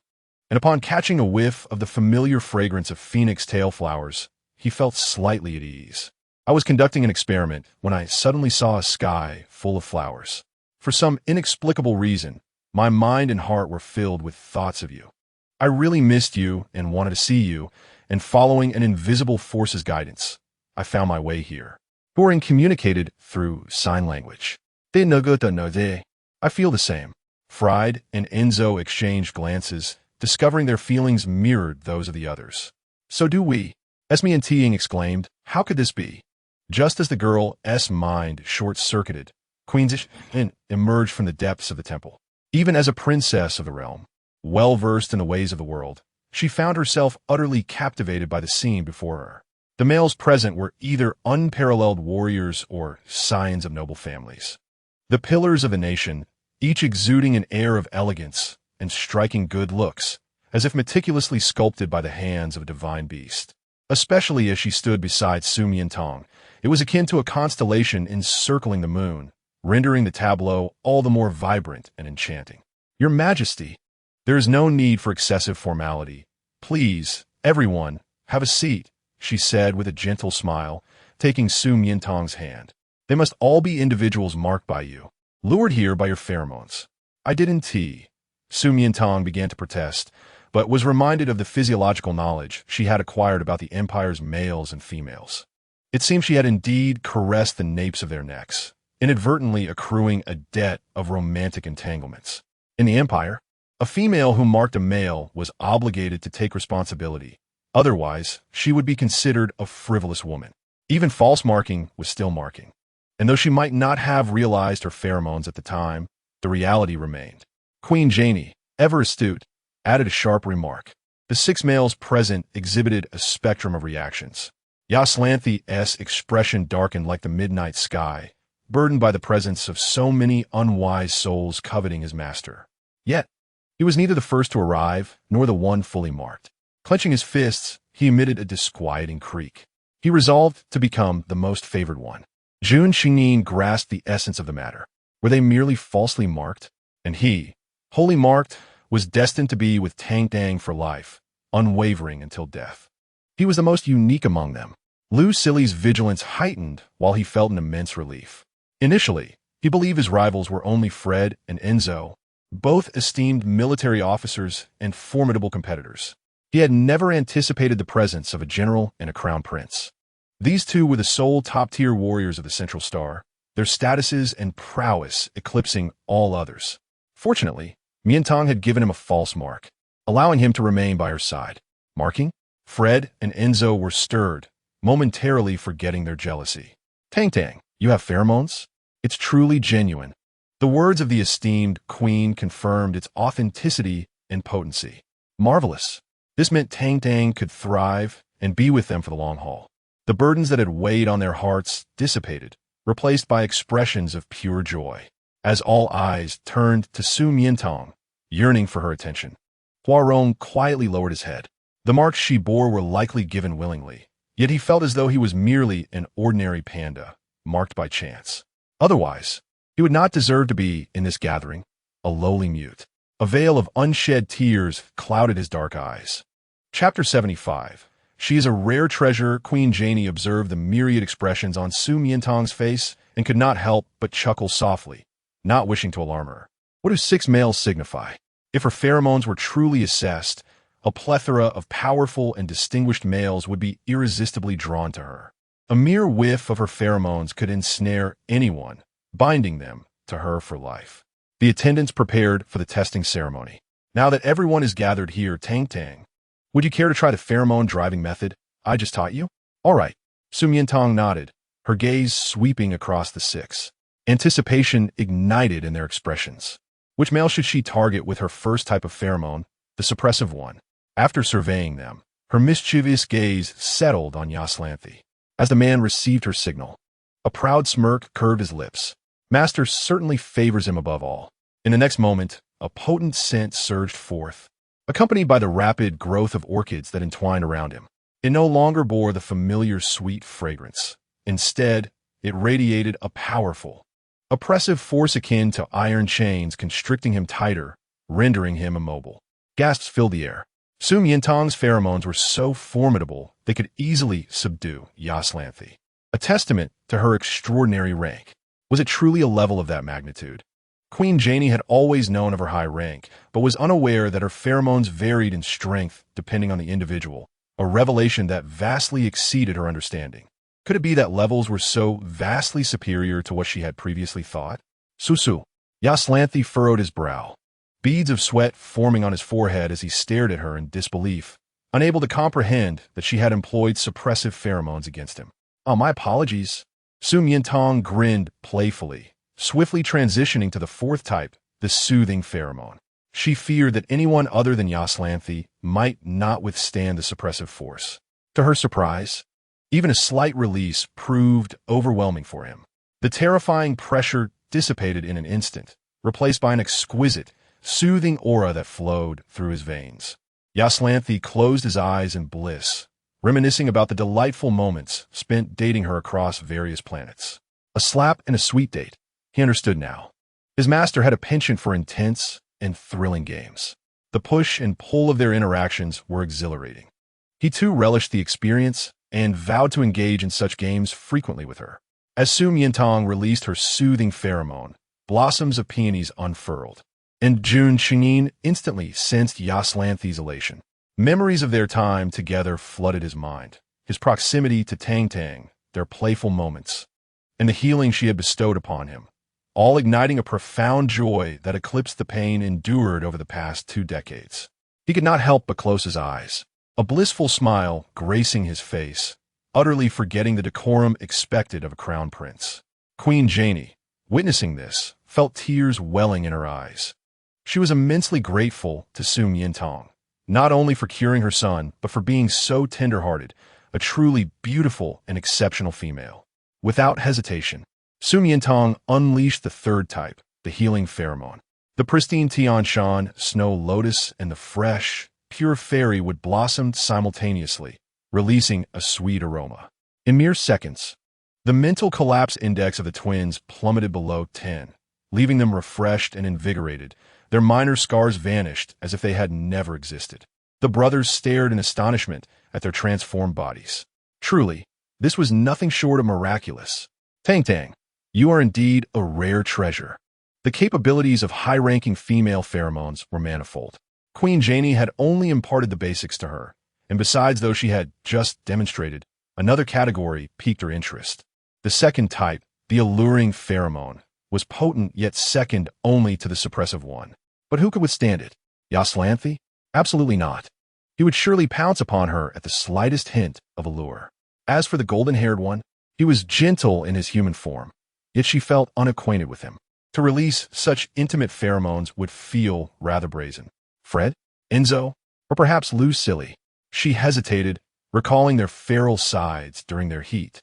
And upon catching a whiff of the familiar fragrance of phoenix tail flowers, he felt slightly at ease. I was conducting an experiment when I suddenly saw a sky full of flowers. For some inexplicable reason, my mind and heart were filled with thoughts of you. I really missed you and wanted to see you, and following an invisible force's guidance, I found my way here. Huring communicated through sign language. I feel the same. Fried and Enzo exchanged glances, discovering their feelings mirrored those of the others. So do we. Su Miantang exclaimed, how could this be? Just as the girl's mind short-circuited, Queen Xiao emerged from the depths of the temple. Even as a princess of the realm, well-versed in the ways of the world, she found herself utterly captivated by the scene before her. The males present were either unparalleled warriors or scions of noble families. The pillars of the nation, each exuding an air of elegance and striking good looks, as if meticulously sculpted by the hands of a divine beast. especially as she stood beside Su Miantang. It was akin to a constellation encircling the moon, rendering the tableau all the more vibrant and enchanting. Your Majesty, there is no need for excessive formality. Please, everyone, have a seat, she said with a gentle smile, taking Su Miantang's hand. They must all be individuals marked by you, lured here by your pheromones. I didn't. Su Miantang began to protest, but was reminded of the physiological knowledge she had acquired about the Empire's males and females. It seemed she had indeed caressed the napes of their necks, inadvertently accruing a debt of romantic entanglements. In the Empire, a female who marked a male was obligated to take responsibility. Otherwise, she would be considered a frivolous woman. Even false marking was still marking. And though she might not have realized her pheromones at the time, the reality remained. Queen Janie, ever astute, added a sharp remark. The 6 males present exhibited a spectrum of reactions. Yaslanthi's expression darkened like the midnight sky, burdened by the presence of so many unwise souls coveting his master. Yet, he was neither the first to arrive, nor the one fully marked. Clenching his fists, he emitted a disquieting creak. He resolved to become the most favored one. Jun Xingyin grasped the essence of the matter. Were they merely falsely marked? And he, wholly marked, was destined to be with Tang for life, unwavering until death. He was the most unique among them. Lu Silly's vigilance heightened while he felt an immense relief. Initially, he believed his rivals were only Fred and Enzo, both esteemed military officers and formidable competitors. He had never anticipated the presence of a general and a crown prince. These two were the sole top-tier warriors of the Central Star, their statuses and prowess eclipsing all others. Fortunately, Miantang had given him a false mark, allowing him to remain by her side. Marking? Fred and Enzo were stirred, momentarily forgetting their jealousy. Tang, you have pheromones? It's truly genuine. The words of the esteemed queen confirmed its authenticity and potency. Marvelous. This meant Tang could thrive and be with them for the long haul. The burdens that had weighed on their hearts dissipated, replaced by expressions of pure joy, as all eyes turned to Su Miantang, yearning for her attention. Huarong quietly lowered his head. The marks she bore were likely given willingly, yet he felt as though he was merely an ordinary panda, marked by chance. Otherwise, he would not deserve to be in this gathering, a lowly mute. A veil of unshed tears clouded his dark eyes. Chapter 75. She is a rare treasure. Queen Janie observed the myriad expressions on Su Miantang's face and could not help but chuckle softly, not wishing to alarm her. What do 6 males signify? If her pheromones were truly assessed, a plethora of powerful and distinguished males would be irresistibly drawn to her. A mere whiff of her pheromones could ensnare anyone, binding them to her for life. The attendants prepared for the testing ceremony. Now that everyone is gathered here, Tang, would you care to try the pheromone driving method I just taught you? All right. Su Miantang nodded, her gaze sweeping across the 6. Anticipation ignited in their expressions. Which male should she target with her first type of pheromone, the suppressive one? After surveying them, her mischievous gaze settled on Yaslanthi. As the man received her signal, a proud smirk curved his lips. Master certainly favors him above all. In the next moment, a potent scent surged forth, accompanied by the rapid growth of orchids that entwined around him. It no longer bore the familiar sweet fragrance. Instead, it radiated a powerful, oppressive force akin to iron chains constricting him tighter, rendering him immobile. Gasps filled the air. Su Miantang's pheromones were so formidable they could easily subdue Yaslanthi, a testament to her extraordinary rank. Was it truly a level of that magnitude? Queen Janie had always known of her high rank, but was unaware that her pheromones varied in strength depending on the individual, a revelation that vastly exceeded her understanding. Could it be that levels were so vastly superior to what she had previously thought? Susu. Yaslanthi furrowed his brow, beads of sweat forming on his forehead as he stared at her in disbelief, unable to comprehend that she had employed suppressive pheromones against him. Oh, my apologies. Su Miantang grinned playfully, swiftly transitioning to the 4th type, the soothing pheromone. She feared that anyone other than Yaslanthi might not withstand the suppressive force. To her surprise, even a slight release proved overwhelming for him. The terrifying pressure dissipated in an instant, replaced by an exquisite, soothing aura that flowed through his veins. Yaslanthi closed his eyes in bliss, reminiscing about the delightful moments spent dating her across various planets. A slap and a sweet date. He understood now. His master had a penchant for intense and thrilling games. The push and pull of their interactions were exhilarating. He too relished the experience and vowed to engage in such games frequently with her. As Su Miantang released her soothing pheromone, blossoms of peonies unfurled, and Jun Chinin instantly sensed Yaslanthi's elation. Memories of their time together flooded his mind, his proximity to Tang, their playful moments, and the healing she had bestowed upon him, all igniting a profound joy that eclipsed the pain endured over the past 2 decades. He could not help but close his eyes, a blissful smile gracing his face, utterly forgetting the decorum expected of a crown prince. Queen Janie, witnessing this, felt tears welling in her eyes. She was immensely grateful to Su Miantang, not only for curing her son, but for being so tender-hearted, a truly beautiful and exceptional female. Without hesitation, Su Miantang unleashed the third type, the healing pheromone. The pristine Tian Shan, snow lotus, and the fresh, pure fairy would blossom simultaneously, releasing a sweet aroma. In mere seconds, the mental collapse index of the twins plummeted below 10, leaving them refreshed and invigorated. Their minor scars vanished as if they had never existed. The brothers stared in astonishment at their transformed bodies. Truly, this was nothing short of miraculous. Tang, you are indeed a rare treasure. The capabilities of high-ranking female pheromones were manifold. Queen Janie had only imparted the basics to her, and besides those she had just demonstrated, another category piqued her interest. The second type, the alluring pheromone, was potent yet second only to the suppressive one. But who could withstand it? Yaslanthi? Absolutely not. He would surely pounce upon her at the slightest hint of allure. As for the golden-haired one, he was gentle in his human form, yet she felt unacquainted with him. To release such intimate pheromones would feel rather brazen. Fred? Enzo? Or perhaps Lucille? She hesitated, recalling their feral sides during their heat,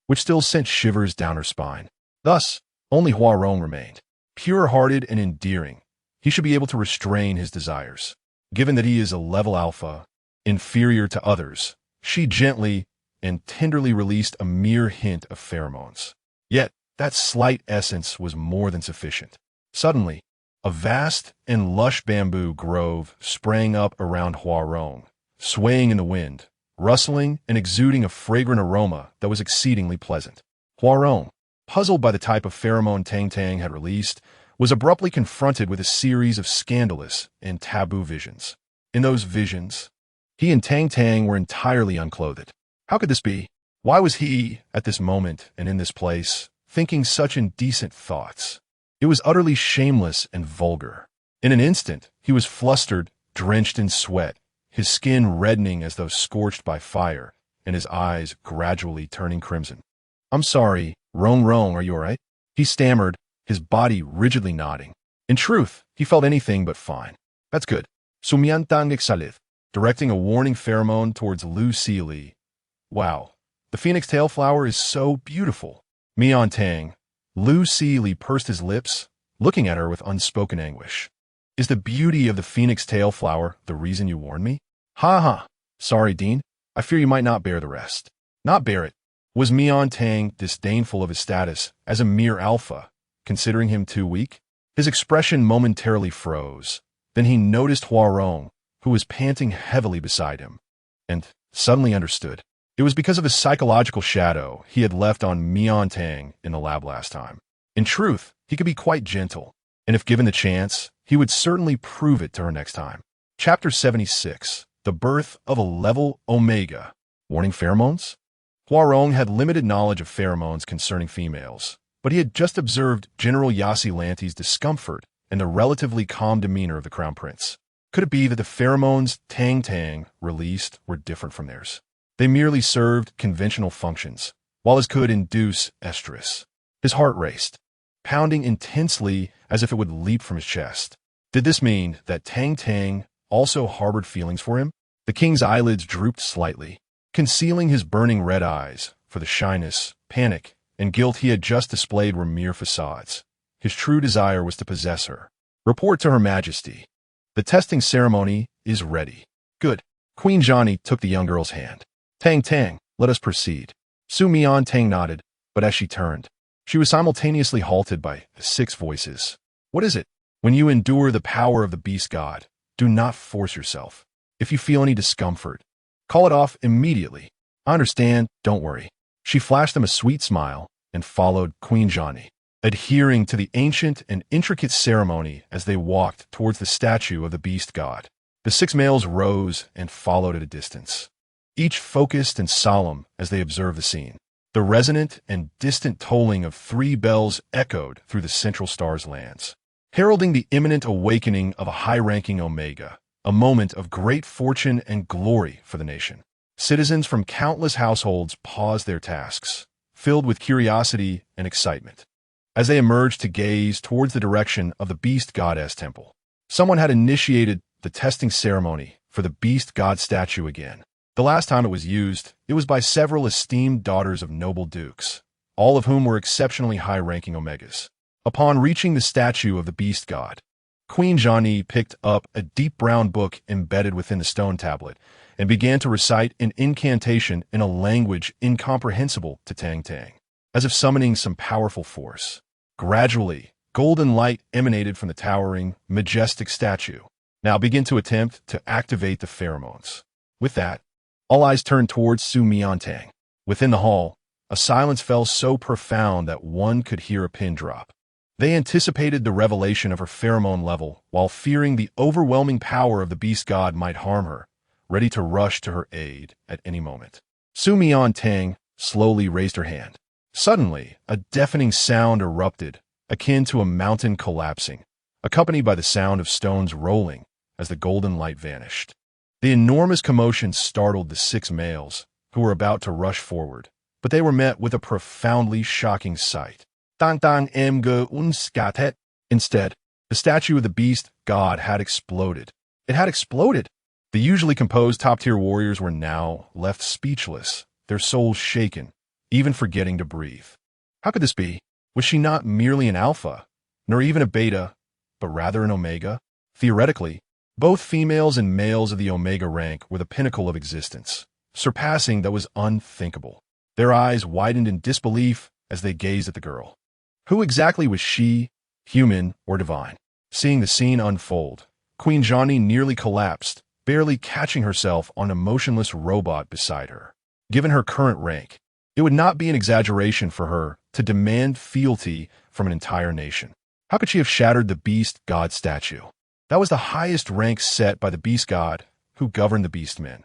which still sent shivers down her spine. Thus, only Huarong remained. Pure-hearted and endearing, he should be able to restrain his desires. Given that he is a level alpha, inferior to others, she gently and tenderly released a mere hint of pheromones. Yet, that slight essence was more than sufficient. Suddenly, a vast and lush bamboo grove sprang up around Huarong, swaying in the wind, rustling and exuding a fragrant aroma that was exceedingly pleasant. Huarong, puzzled by the type of pheromone Tang had released, was abruptly confronted with a series of scandalous and taboo visions. In those visions, he and Tang were entirely unclothed. How could this be? Why was he, at this moment and in this place, thinking such indecent thoughts? It was utterly shameless and vulgar. In an instant, he was flustered, drenched in sweat, his skin reddening as though scorched by fire, and his eyes gradually turning crimson. "I'm sorry, Rong, are you all right?" He stammered, his body rigidly nodding. In truth, he felt anything but fine. "That's good." Su Miantang exhaled, directing a warning pheromone towards Lucille. "Wow, the phoenix tail flower is so beautiful." Miantang. Lucille pursed his lips, looking at her with unspoken anguish. "Is the beauty of the phoenix tail flower the reason you warned me?" Ha. Sorry, Dean. I fear you might not bear the rest." Not bear it? Was Miantang disdainful of his status as a mere alpha, considering him too weak? His expression momentarily froze. Then he noticed Huarong, who was panting heavily beside him, and suddenly understood. It was because of the psychological shadow he had left on Miantang in the lab last time. In truth, he could be quite gentle, and if given the chance, he would certainly prove it to her next time. Chapter 76. The Birth of a Level Omega. Warning pheromones? Huarong had limited knowledge of pheromones concerning females, but he had just observed General Yaslanthi's discomfort and the relatively calm demeanor of the Crown Prince. Could it be that the pheromones Tang released were different from theirs? They merely served conventional functions, while his could induce estrus. His heart raced, pounding intensely as if it would leap from his chest. Did this mean that Tang also harbored feelings for him? The king's eyelids drooped slightly, concealing his burning red eyes, for the shyness, panic, and guilt he had just displayed were mere facades. His true desire was to possess her. Report to Her Majesty. The testing ceremony is ready. Good. Queen Janie took the young girl's hand. Tang Tang, let us proceed. Su Miantang nodded, but as she turned, she was simultaneously halted by 6 voices. What is it? When you endure the power of the beast god, do not force yourself. If you feel any discomfort, call it off immediately. I understand, don't worry. She flashed them a sweet smile and followed Queen Johnny, adhering to the ancient and intricate ceremony as they walked towards the statue of the beast god. The 6 males rose and followed at a distance, each focused and solemn as they observed the scene. The resonant and distant tolling of 3 bells echoed through the Central Star's lands, heralding the imminent awakening of a high-ranking Omega, a moment of great fortune and glory for the nation. Citizens from countless households paused their tasks, filled with curiosity and excitement, as they emerged to gaze towards the direction of the beast goddess temple. Someone had initiated the testing ceremony for the beast god statue again. The last time it was used, it was by several esteemed daughters of noble dukes, all of whom were exceptionally high-ranking Omegas. Upon reaching the statue of the beast god, Queen Johnny picked up a deep brown book embedded within the stone tablet and began to recite an incantation in a language incomprehensible to Tang Tang, as if summoning some powerful force. Gradually, golden light emanated from the towering, majestic statue. Now begin to attempt to activate the pheromones. With that, all eyes turned towards Su Miantang. Within the hall, a silence fell so profound that one could hear a pin drop. They anticipated the revelation of her pheromone level while fearing the overwhelming power of the beast god might harm her, ready to rush to her aid at any moment. Su Miantang slowly raised her hand. Suddenly, a deafening sound erupted, akin to a mountain collapsing, accompanied by the sound of stones rolling as the golden light vanished. The enormous commotion startled the 6 males, who were about to rush forward, but they were met with a profoundly shocking sight. Instead, the statue of the beast god had exploded. It had exploded! The usually composed top-tier warriors were now left speechless, their souls shaken, even forgetting to breathe. How could this be? Was she not merely an alpha, nor even a beta, but rather an omega? Theoretically, both females and males of the omega rank were the pinnacle of existence, surpassing that was unthinkable. Their eyes widened in disbelief as they gazed at the girl. Who exactly was she, human or divine? Seeing the scene unfold, Queen Johnny nearly collapsed, barely catching herself on a motionless robot beside her. Given her current rank, it would not be an exaggeration for her to demand fealty from an entire nation. How could she have shattered the beast god statue? That was the highest rank set by the beast god who governed the beastmen.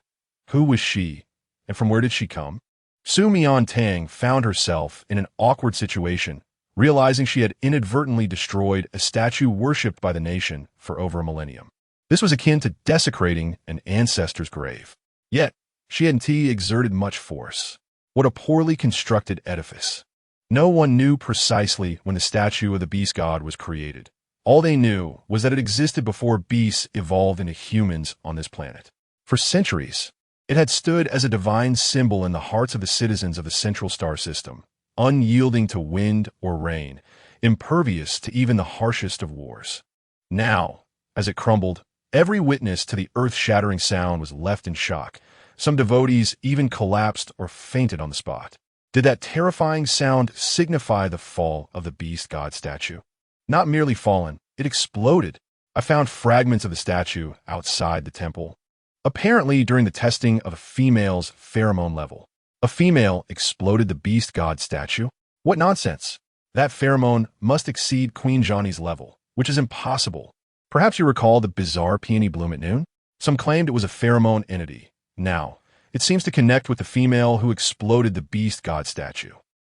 Who was she, and from where did she come? Su Miantang found herself in an awkward situation, realizing she had inadvertently destroyed a statue worshipped by the nation for over a millennium. This was akin to desecrating an ancestor's grave. Yet, she hadn't exerted much force. What a poorly constructed edifice. No one knew precisely when the statue of the beast god was created. All they knew was that it existed before beasts evolved into humans on this planet. For centuries, it had stood as a divine symbol in the hearts of the citizens of the Central Star System, unyielding to wind or rain, impervious to even the harshest of wars. Now, as it crumbled, every witness to the earth-shattering sound was left in shock. Some devotees even collapsed or fainted on the spot. Did that terrifying sound signify the fall of the beast god statue? Not merely fallen, it exploded. I found fragments of the statue outside the temple, apparently during the testing of a female's pheromone level. A female exploded the beast god statue? What nonsense! That pheromone must exceed Queen Johnny's level, which is impossible. Perhaps you recall the bizarre peony bloom at noon? Some claimed it was a pheromone entity. Now, it seems to connect with the female who exploded the beast god statue.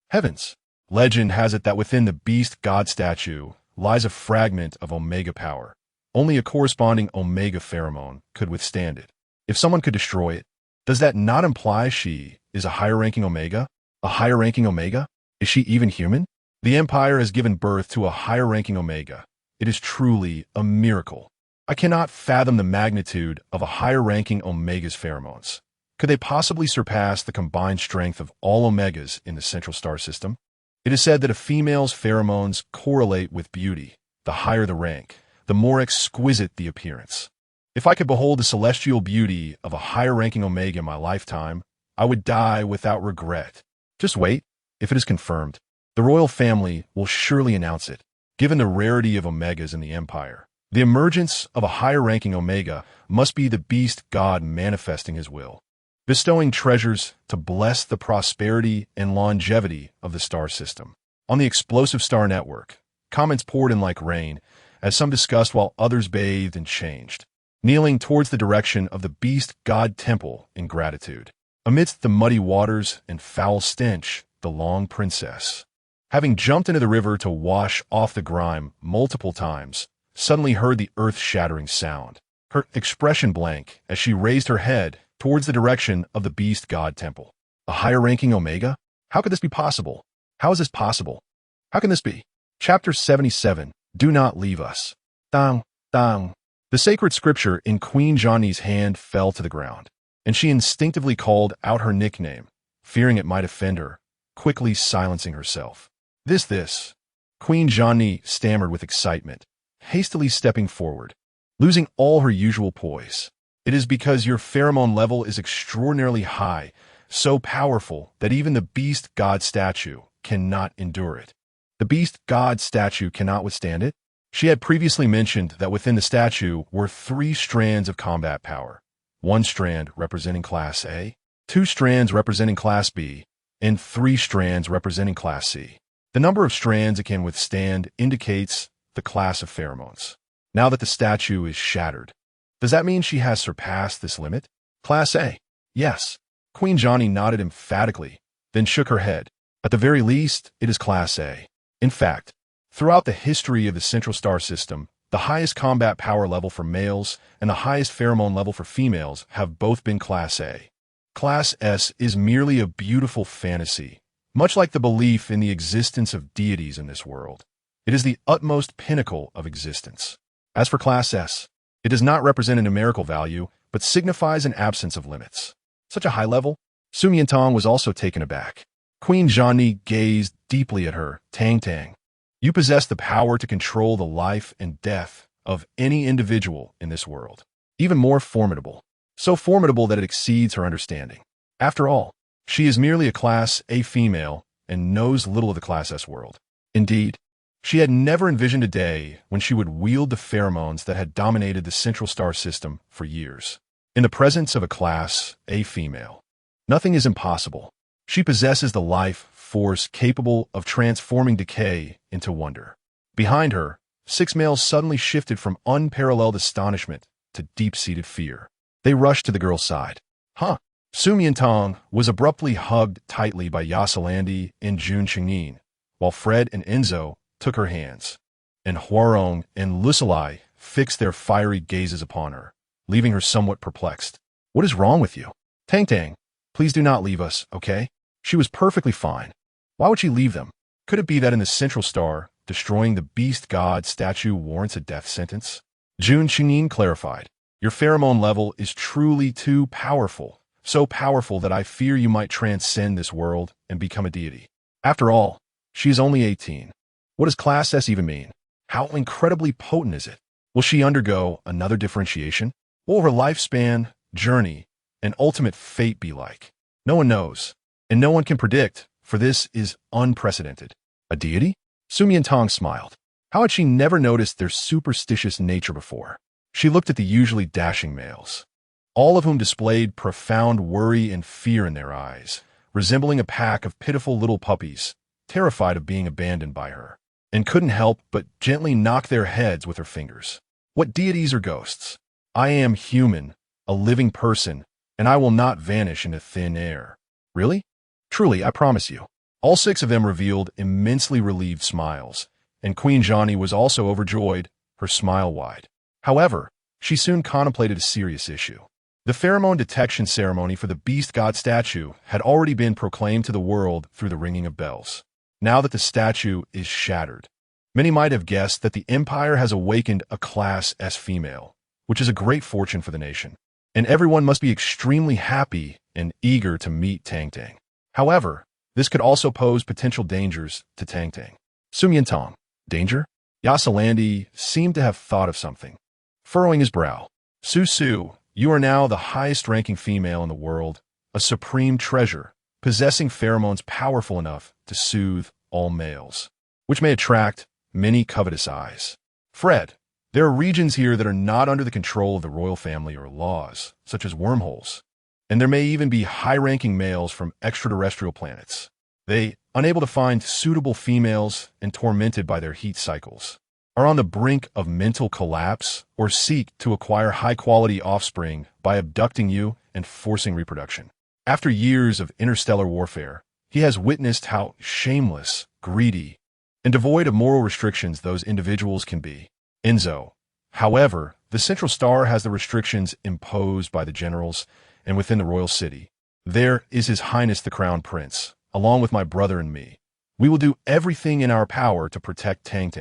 Heavens! Legend has it that within the beast god statue lies a fragment of omega power. Only a corresponding omega pheromone could withstand it. If someone could destroy it, does that not imply she is a higher-ranking omega? A higher-ranking omega? Is she even human? The Empire has given birth to a higher-ranking omega. It is truly a miracle. I cannot fathom the magnitude of a higher-ranking omega's pheromones. Could they possibly surpass the combined strength of all omegas in the Central Star System? It is said that a female's pheromones correlate with beauty. The higher the rank, the more exquisite the appearance. If I could behold the celestial beauty of a higher-ranking omega in my lifetime, I would die without regret. Just wait. If it is confirmed, the royal family will surely announce it. Given the rarity of Omegas in the Empire, the emergence of a higher-ranking Omega must be the beast god manifesting his will, bestowing treasures to bless the prosperity and longevity of the star system. On the explosive star network, comments poured in like rain, as some discussed while others bathed and changed, kneeling towards the direction of the beast god temple in gratitude. Amidst the muddy waters and foul stench, the long princess, having jumped into the river to wash off the grime multiple times, suddenly heard the earth-shattering sound. Her expression blank as she raised her head towards the direction of the beast god temple. A higher-ranking Omega? How could this be possible? How is this possible? How can this be? Chapter 77, Do Not Leave Us. Dang, dang. The sacred scripture in Queen Johnny's hand fell to the ground, and she instinctively called out her nickname, fearing it might offend her, quickly silencing herself. This. Queen Johnny stammered with excitement, hastily stepping forward, losing all her usual poise. It is because your pheromone level is extraordinarily high, so powerful that even the beast god statue cannot endure it. The beast god statue cannot withstand it? She had previously mentioned that within the statue were 3 strands of combat power, 1 strand representing Class A, 2 strands representing Class B, and 3 strands representing Class C. The number of strands it can withstand indicates the class of pheromones. Now that the statue is shattered, does that mean she has surpassed this limit? Class A. Yes. Queen Johnny nodded emphatically, then shook her head. At the very least, it is Class A. In fact, throughout the history of the Central Star System, the highest combat power level for males and the highest pheromone level for females have both been Class A. Class S is merely a beautiful fantasy, much like the belief in the existence of deities in this world. It is the utmost pinnacle of existence. As for Class S, it does not represent a numerical value, but signifies an absence of limits. Such a high level? Su Miantang was also taken aback. Queen Johnny gazed deeply at her. Tang. You possess the power to control the life and death of any individual in this world. Even more formidable. So formidable that it exceeds her understanding. After all, she is merely a Class A female and knows little of the Class S world. Indeed, she had never envisioned a day when she would wield the pheromones that had dominated the Central Star System for years. In the presence of a Class A female, nothing is impossible. She possesses the life force capable of transforming decay into wonder. Behind her, 6 males suddenly shifted from unparalleled astonishment to deep-seated fear. They rushed to the girl's side. Su Miantang was abruptly hugged tightly by Yasalandi and Jun Chengyin, while Fred and Enzo took her hands, and Huarong and Lucilai fixed their fiery gazes upon her, leaving her somewhat perplexed. What is wrong with you? Tang, please do not leave us, okay? She was perfectly fine. Why would she leave them? Could it be that in the Central Star, destroying the beast god statue warrants a death sentence? Jun Chengyin clarified. Your pheromone level is truly too powerful, so powerful that I fear you might transcend this world and become a deity. After all, she is only 18. What does Class S even mean? How incredibly potent is it? Will she undergo another differentiation? What will her lifespan, journey, and ultimate fate be like? No one knows, and no one can predict, for this is unprecedented. A deity? Su Miantang smiled. How had she never noticed their superstitious nature before? She looked at the usually dashing males, all of whom displayed profound worry and fear in their eyes, resembling a pack of pitiful little puppies, terrified of being abandoned by her, and couldn't help but gently knock their heads with her fingers. What deities are ghosts? I am human, a living person, and I will not vanish into thin air. Really? Truly, I promise you. All 6 of them revealed immensely relieved smiles, and Queen Johnny was also overjoyed, her smile wide. However, she soon contemplated a serious issue. The pheromone detection ceremony for the beast god statue had already been proclaimed to the world through the ringing of bells. Now that the statue is shattered, many might have guessed that the Empire has awakened a Class S female, which is a great fortune for the nation, and everyone must be extremely happy and eager to meet Tang. However, this could also pose potential dangers to Tang. Su Miantang. Danger? Yasalandi seemed to have thought of something. Furrowing his brow. Su, you are now the highest-ranking female in the world, a supreme treasure, possessing pheromones powerful enough to soothe all males, which may attract many covetous eyes. Fred, there are regions here that are not under the control of the royal family or laws, such as wormholes, and there may even be high-ranking males from extraterrestrial planets. They, unable to find suitable females and tormented by their heat cycles, are on the brink of mental collapse or seek to acquire high-quality offspring by abducting you and forcing reproduction. After years of interstellar warfare, he has witnessed how shameless, greedy, and devoid of moral restrictions those individuals can be. Enzo. However, the Central Star has the restrictions imposed by the generals and within the royal city. There is His Highness the Crown Prince, along with my brother and me. We will do everything in our power to protect Tang.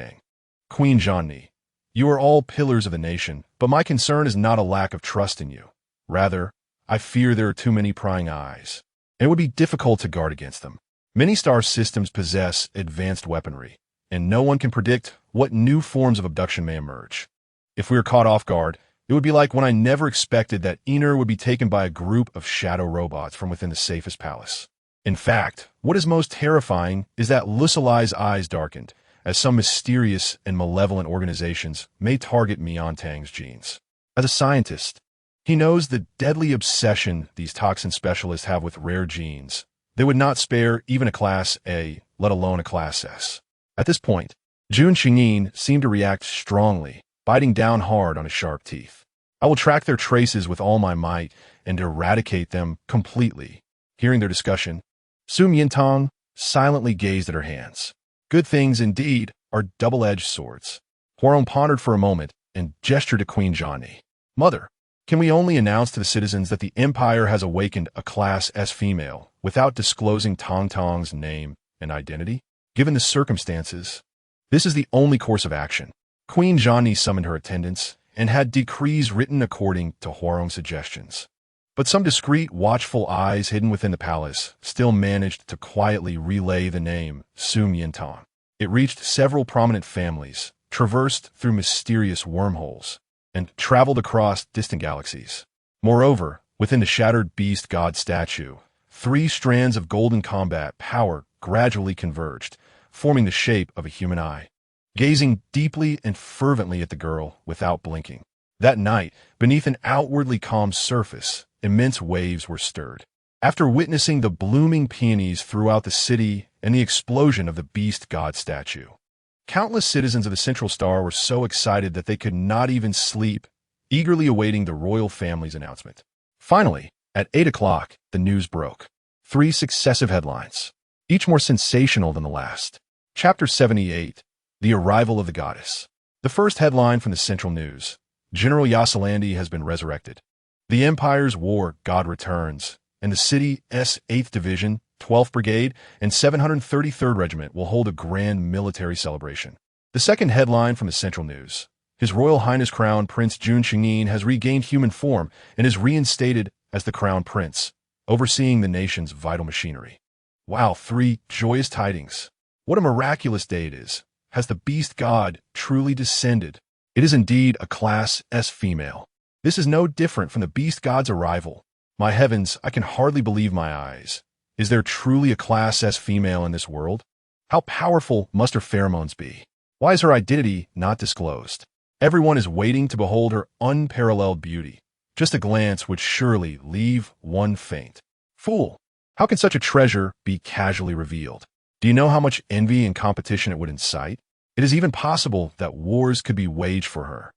Queen Zhanni, you are all pillars of the nation, but my concern is not a lack of trust in you. Rather, I fear there are too many prying eyes, and it would be difficult to guard against them. Many star systems possess advanced weaponry, and no one can predict what new forms of abduction may emerge. If we are caught off guard, it would be like when I never expected that Ener would be taken by a group of shadow robots from within the safest palace. In fact, what is most terrifying is that Lucilai's eyes darkened, as some mysterious and malevolent organizations may target Su Miantang's genes. As a scientist, he knows the deadly obsession these toxin specialists have with rare genes. They would not spare even a Class A, let alone a Class S. At this point, Jun Qingyin seemed to react strongly, biting down hard on his sharp teeth. I will track their traces with all my might and eradicate them completely. Hearing their discussion, Su Miantang silently gazed at her hands. Good things, indeed, are double-edged swords. Huarong pondered for a moment and gestured to Queen Zhanni. Mother, can we only announce to the citizens that the Empire has awakened a Class S female without disclosing Tang's name and identity? Given the circumstances, this is the only course of action. Queen Zhanni summoned her attendants and had decrees written according to Huarong's suggestions. But some discreet, watchful eyes hidden within the palace still managed to quietly relay the name Su Miantang. It reached several prominent families, traversed through mysterious wormholes, and traveled across distant galaxies. Moreover, within the shattered beast god statue, 3 strands of golden combat power gradually converged, forming the shape of a human eye, gazing deeply and fervently at the girl without blinking. That night, beneath an outwardly calm surface, immense waves were stirred. After witnessing the blooming peonies throughout the city and the explosion of the beast god statue, countless citizens of the Central Star were so excited that they could not even sleep, eagerly awaiting the royal family's announcement. Finally, at 8 o'clock, the news broke. 3 successive headlines, each more sensational than the last. Chapter 78, The Arrival of the Goddess. The first headline from the Central News: General Yasalandi has been resurrected. The Empire's war god returns, and the city's 8th Division, 12th Brigade, and 733rd Regiment will hold a grand military celebration. The second headline from the Central News: His Royal Highness Crown Prince Jun Qingyin has regained human form and is reinstated as the Crown Prince, overseeing the nation's vital machinery. Wow, 3 joyous tidings. What a miraculous day it is. Has the beast god truly descended? It is indeed a Class S female. This is no different from the beast god's arrival. My heavens, I can hardly believe my eyes. Is there truly a Class S female in this world? How powerful must her pheromones be? Why is her identity not disclosed? Everyone is waiting to behold her unparalleled beauty. Just a glance would surely leave one faint. Fool! How can such a treasure be casually revealed? Do you know how much envy and competition it would incite? It is even possible that wars could be waged for her.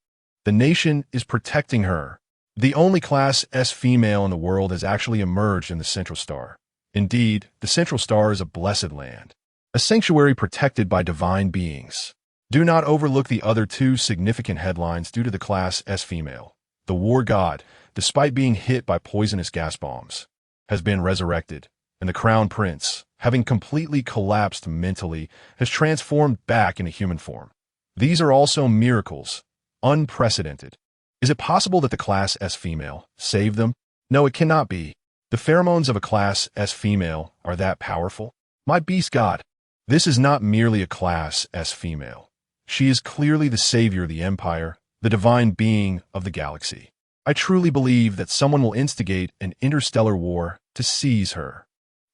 The nation is protecting her. The only Class S female in the world has actually emerged in the Central Star. Indeed, the Central Star is a blessed land, a sanctuary protected by divine beings. Do not overlook the other 2 significant headlines due to the Class S female. The war god, despite being hit by poisonous gas bombs, has been resurrected, and the Crown Prince, having completely collapsed mentally, has transformed back into human form. These are also miracles, unprecedented. Is it possible that the Class S female saved them? No, it cannot be. The pheromones of a Class S female are that powerful. My beast god, this is not merely a Class S female. She is clearly the savior of the Empire, the divine being of the galaxy. I truly believe that someone will instigate an interstellar war to seize her.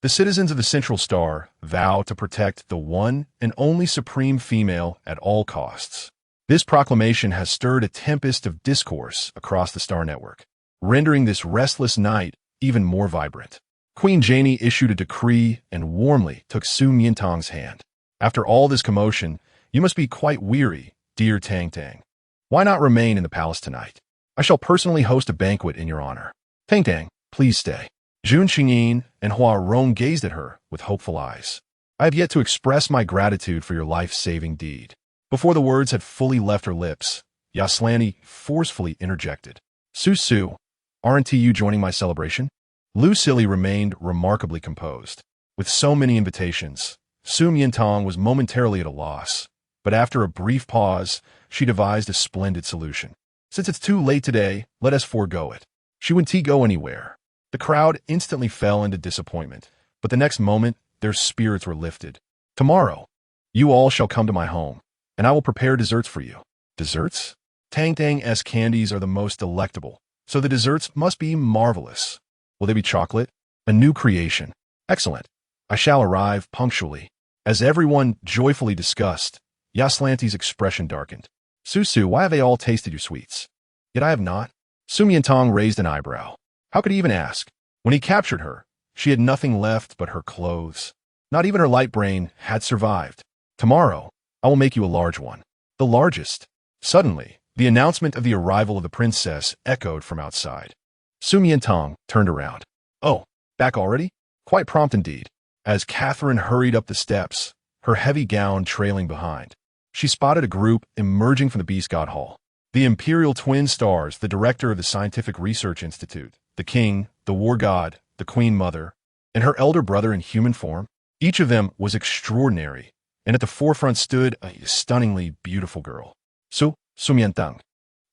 The citizens of the Central Star vow to protect the one and only supreme female at all costs. This proclamation has stirred a tempest of discourse across the Star Network, rendering this restless night even more vibrant. Queen Janie issued a decree and warmly took Su Miantang's hand. After all this commotion, you must be quite weary, dear Tang Tang. Why not remain in the palace tonight? I shall personally host a banquet in your honor. Tang Tang, please stay. Jun Xingyin and Hua Rong gazed at her with hopeful eyes. I have yet to express my gratitude for your life-saving deed. Before the words had fully left her lips, Yaslani forcefully interjected. Su, aren't you joining my celebration? Lu Silly remained remarkably composed. With so many invitations, Su Miantang was momentarily at a loss, but after a brief pause, she devised a splendid solution. Since it's too late today, let us forego it. She wouldn't go anywhere. The crowd instantly fell into disappointment, but the next moment, their spirits were lifted. Tomorrow, you all shall come to my home, and I will prepare desserts for you. Desserts? Tang Tang's candies are the most delectable, so the desserts must be marvelous. Will they be chocolate? A new creation. Excellent. I shall arrive punctually. As everyone joyfully discussed, Yaslanti's expression darkened. Su, why have they all tasted your sweets? Yet I have not. Su Miantang raised an eyebrow. How could he even ask? When he captured her, she had nothing left but her clothes. Not even her light brain had survived. Tomorrow, I will make you a large one. The largest. Suddenly, the announcement of the arrival of the princess echoed from outside. Su Miantang turned around. Oh, back already? Quite prompt indeed. As Catherine hurried up the steps, her heavy gown trailing behind, she spotted a group emerging from the Beast God Hall. The Imperial Twin Stars, the director of the Scientific Research Institute, the king, the war god, the Queen Mother, and her elder brother in human form. Each of them was extraordinary, and at the forefront stood a stunningly beautiful girl. Su Miantang.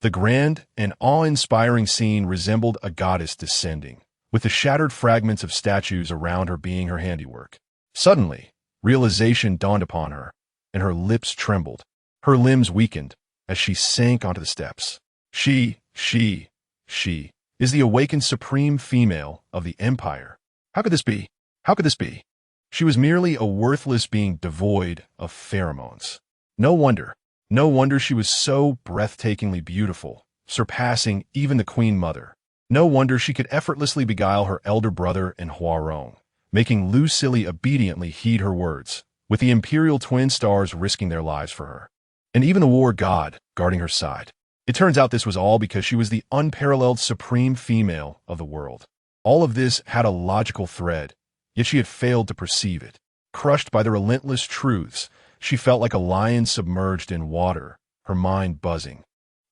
The grand and awe-inspiring scene resembled a goddess descending, with the shattered fragments of statues around her being her handiwork. Suddenly, realization dawned upon her, and her lips trembled. Her limbs weakened as she sank onto the steps. She is the awakened supreme female of the Empire. How could this be? How could this be? She was merely a worthless being devoid of pheromones. No wonder she was so breathtakingly beautiful, surpassing even the Queen Mother. No wonder she could effortlessly beguile her elder brother and Huarong, making Lu Silly obediently heed her words, with the Imperial Twin Stars risking their lives for her. And even the war god guarding her side. It turns out this was all because she was the unparalleled supreme female of the world. All of this had a logical thread, yet she had failed to perceive it. Crushed by the relentless truths, she felt like a lion submerged in water, her mind buzzing,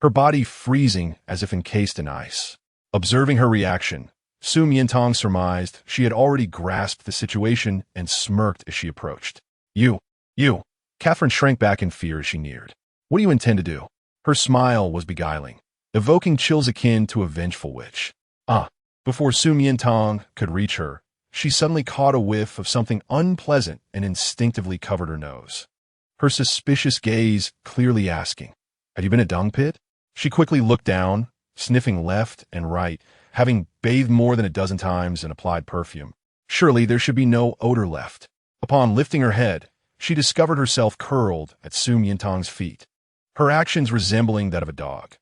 her body freezing as if encased in ice. Observing her reaction, Su Miantang surmised she had already grasped the situation and smirked as she approached. You. Catherine shrank back in fear as she neared. What do you intend to do? Her smile was beguiling, evoking chills akin to a vengeful witch. Before Su Miantang could reach her, she suddenly caught a whiff of something unpleasant and instinctively covered her nose. Her suspicious gaze clearly asking, "Had you been a dung pit?" She quickly looked down, sniffing left and right, having bathed more than a dozen times and applied perfume. Surely there should be no odor left. Upon lifting her head, she discovered herself curled at Su Miantang's feet, her actions resembling that of a dog,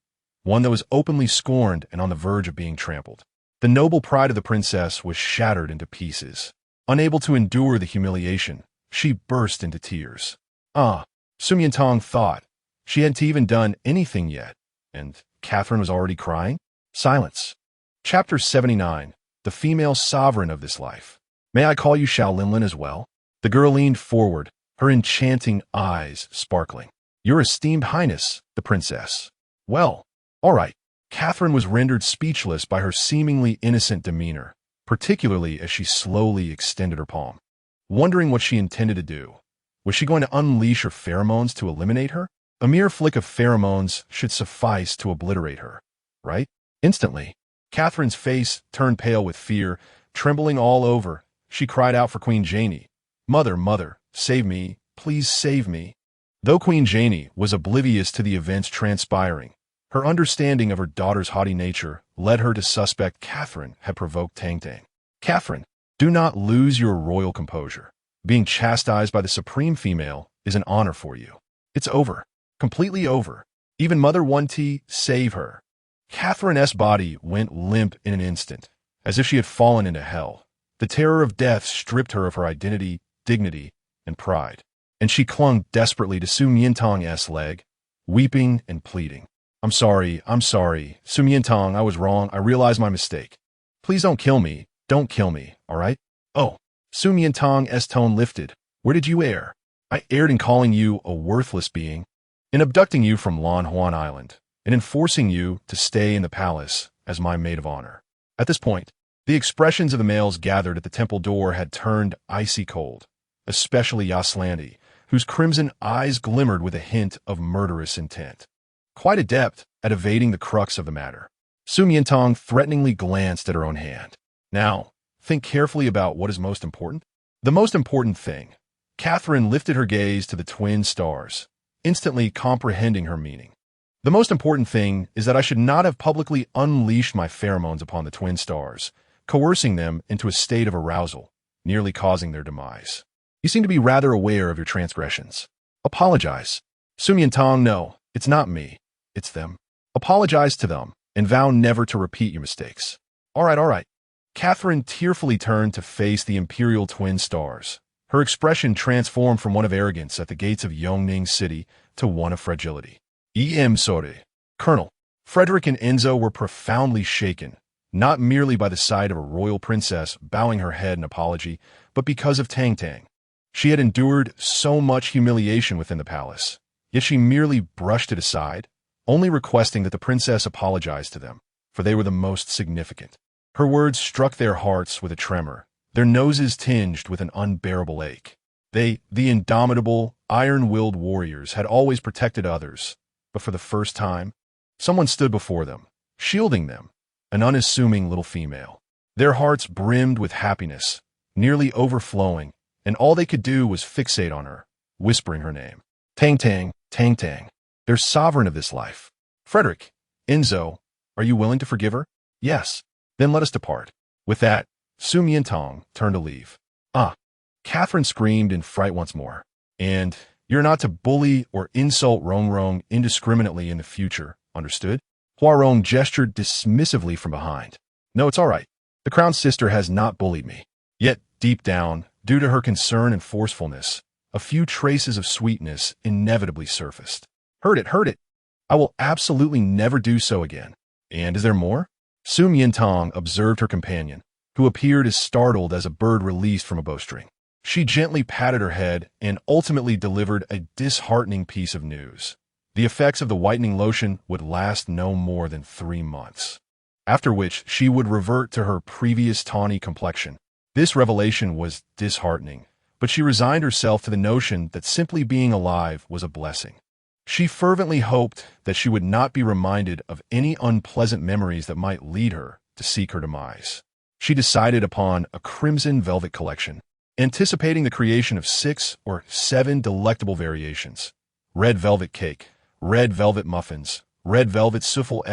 one that was openly scorned and on the verge of being trampled. The noble pride of the princess was shattered into pieces. Unable to endure the humiliation, she burst into tears. Su Miantang thought she hadn't even done anything yet, and Catherine was already crying? Silence. Chapter 79, The Female Sovereign of This Life. May I call you Xiao Linlin as well? The girl leaned forward, her enchanting eyes sparkling. Your esteemed highness, the princess. Well, all right. Catherine was rendered speechless by her seemingly innocent demeanor, particularly as she slowly extended her palm. Wondering what she intended to do. Was she going to unleash her pheromones to eliminate her? A mere flick of pheromones should suffice to obliterate her, right? Instantly, Catherine's face turned pale with fear. Trembling all over, she cried out for Queen Janie. Mother, save me, please save me. Though Queen Janie was oblivious to the events transpiring, her understanding of her daughter's haughty nature led her to suspect Catherine had provoked Tang Tang. Catherine, do not lose your royal composure. Being chastised by the supreme female is an honor for you. It's over. Completely over. Even Mother 1T, save her. Catherine's body went limp in an instant, as if she had fallen into hell. The terror of death stripped her of her identity, dignity, and pride, and she clung desperately to Su Miantang's leg, weeping and pleading. I'm sorry, Su Miantang, I was wrong, I realize my mistake. Please don't kill me, all right? Oh, Su Miantang's tone lifted. Where did you err? I erred in calling you a worthless being, in abducting you from Lan Huan Island, and in forcing you to stay in the palace as my maid of honor. At this point, the expressions of the males gathered at the temple door had turned icy cold, especially Yaslandi, whose crimson eyes glimmered with a hint of murderous intent. Quite adept at evading the crux of the matter, Su Miantang threateningly glanced at her own hand. Now, think carefully about what is most important. The most important thing. Catherine lifted her gaze to the twin stars, instantly comprehending her meaning. The most important thing is that I should not have publicly unleashed my pheromones upon the twin stars, coercing them into a state of arousal, nearly causing their demise. You seem to be rather aware of your transgressions. Apologize. Su Miantang, no, it's not me. It's them. Apologize to them, and vow never to repeat your mistakes. All right. Catherine tearfully turned to face the imperial twin stars. Her expression transformed from one of arrogance at the gates of Yongning City to one of fragility. Sorry. Colonel, Frederick and Enzo were profoundly shaken, not merely by the sight of a royal princess bowing her head in apology, but because of Tang. She had endured so much humiliation within the palace, yet she merely brushed it aside, only requesting that the princess apologize to them, for they were the most significant. Her words struck their hearts with a tremor, their noses tinged with an unbearable ache. They, the indomitable, iron-willed warriors, had always protected others, but for the first time, someone stood before them, shielding them, an unassuming little female. Their hearts brimmed with happiness, nearly overflowing, and all they could do was fixate on her, whispering her name. Tang, their sovereign of this life. Frederick, Enzo, are you willing to forgive her? Yes. Then let us depart. With that, Su Miantang turned to leave. Catherine screamed in fright once more. And you're not to bully or insult Rong indiscriminately in the future, understood? Huarong gestured dismissively from behind. No, it's all right. The crown sister has not bullied me. Yet, deep down, due to her concern and forcefulness, a few traces of sweetness inevitably surfaced. Heard it. I will absolutely never do so again. And is there more? Su Miantang observed her companion, who appeared as startled as a bird released from a bowstring. She gently patted her head and ultimately delivered a disheartening piece of news. The effects of the whitening lotion would last no more than 3 months, after which she would revert to her previous tawny complexion. This revelation was disheartening, but she resigned herself to the notion that simply being alive was a blessing. She fervently hoped that she would not be reminded of any unpleasant memories that might lead her to seek her demise. She decided upon a crimson velvet collection, anticipating the creation of 6 or 7 delectable variations: red velvet cake, red velvet muffins, red velvet souffle,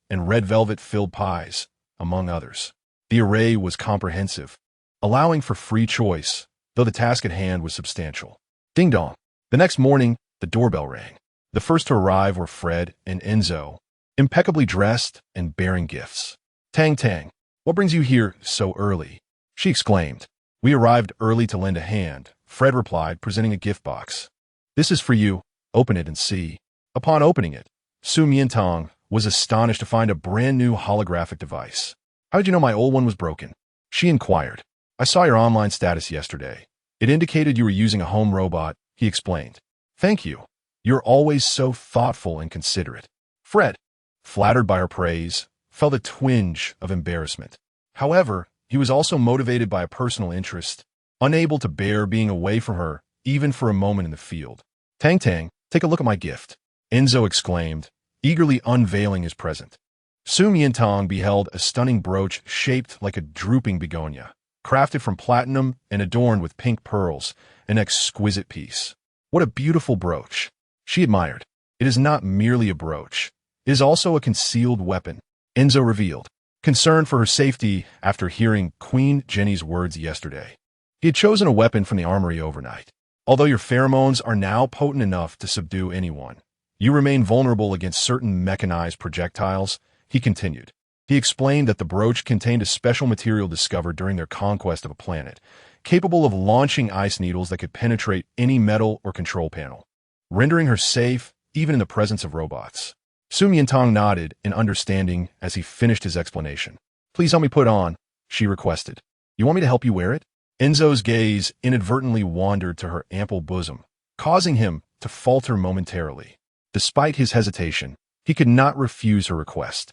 and red velvet filled pies, among others. The array was comprehensive, allowing for free choice, though the task at hand was substantial. Ding dong. The next morning, the doorbell rang. The first to arrive were Fred and Enzo, impeccably dressed and bearing gifts. Tang, what brings you here so early? She exclaimed. We arrived early to lend a hand, Fred replied, presenting a gift box. This is for you. Open it and see. Upon opening it, Su Miantang was astonished to find a brand new holographic device. How did you know my old one was broken? She inquired. I saw your online status yesterday. It indicated you were using a home robot, he explained. Thank you. You're always so thoughtful and considerate. Fred, flattered by her praise, felt a twinge of embarrassment. However, he was also motivated by a personal interest, unable to bear being away from her even for a moment in the field. Tang, take a look at my gift, Enzo exclaimed, eagerly unveiling his present. Su Miantang beheld a stunning brooch shaped like a drooping begonia, crafted from platinum and adorned with pink pearls, an exquisite piece. What a beautiful brooch, she admired. It is not merely a brooch. It is also a concealed weapon, Enzo revealed. concerned for her safety after hearing Queen Jenny's words yesterday. He had chosen a weapon from the armory overnight. Although your pheromones are now potent enough to subdue anyone, you remain vulnerable against certain mechanized projectiles, he continued. He explained that the brooch contained a special material discovered during their conquest of a planet, capable of launching ice needles that could penetrate any metal or control panel, rendering her safe even in the presence of robots. Su Miantang nodded in understanding as he finished his explanation. Please help me put on, she requested. You want me to help you wear it? Enzo's gaze inadvertently wandered to her ample bosom, causing him to falter momentarily. Despite his hesitation, he could not refuse her request.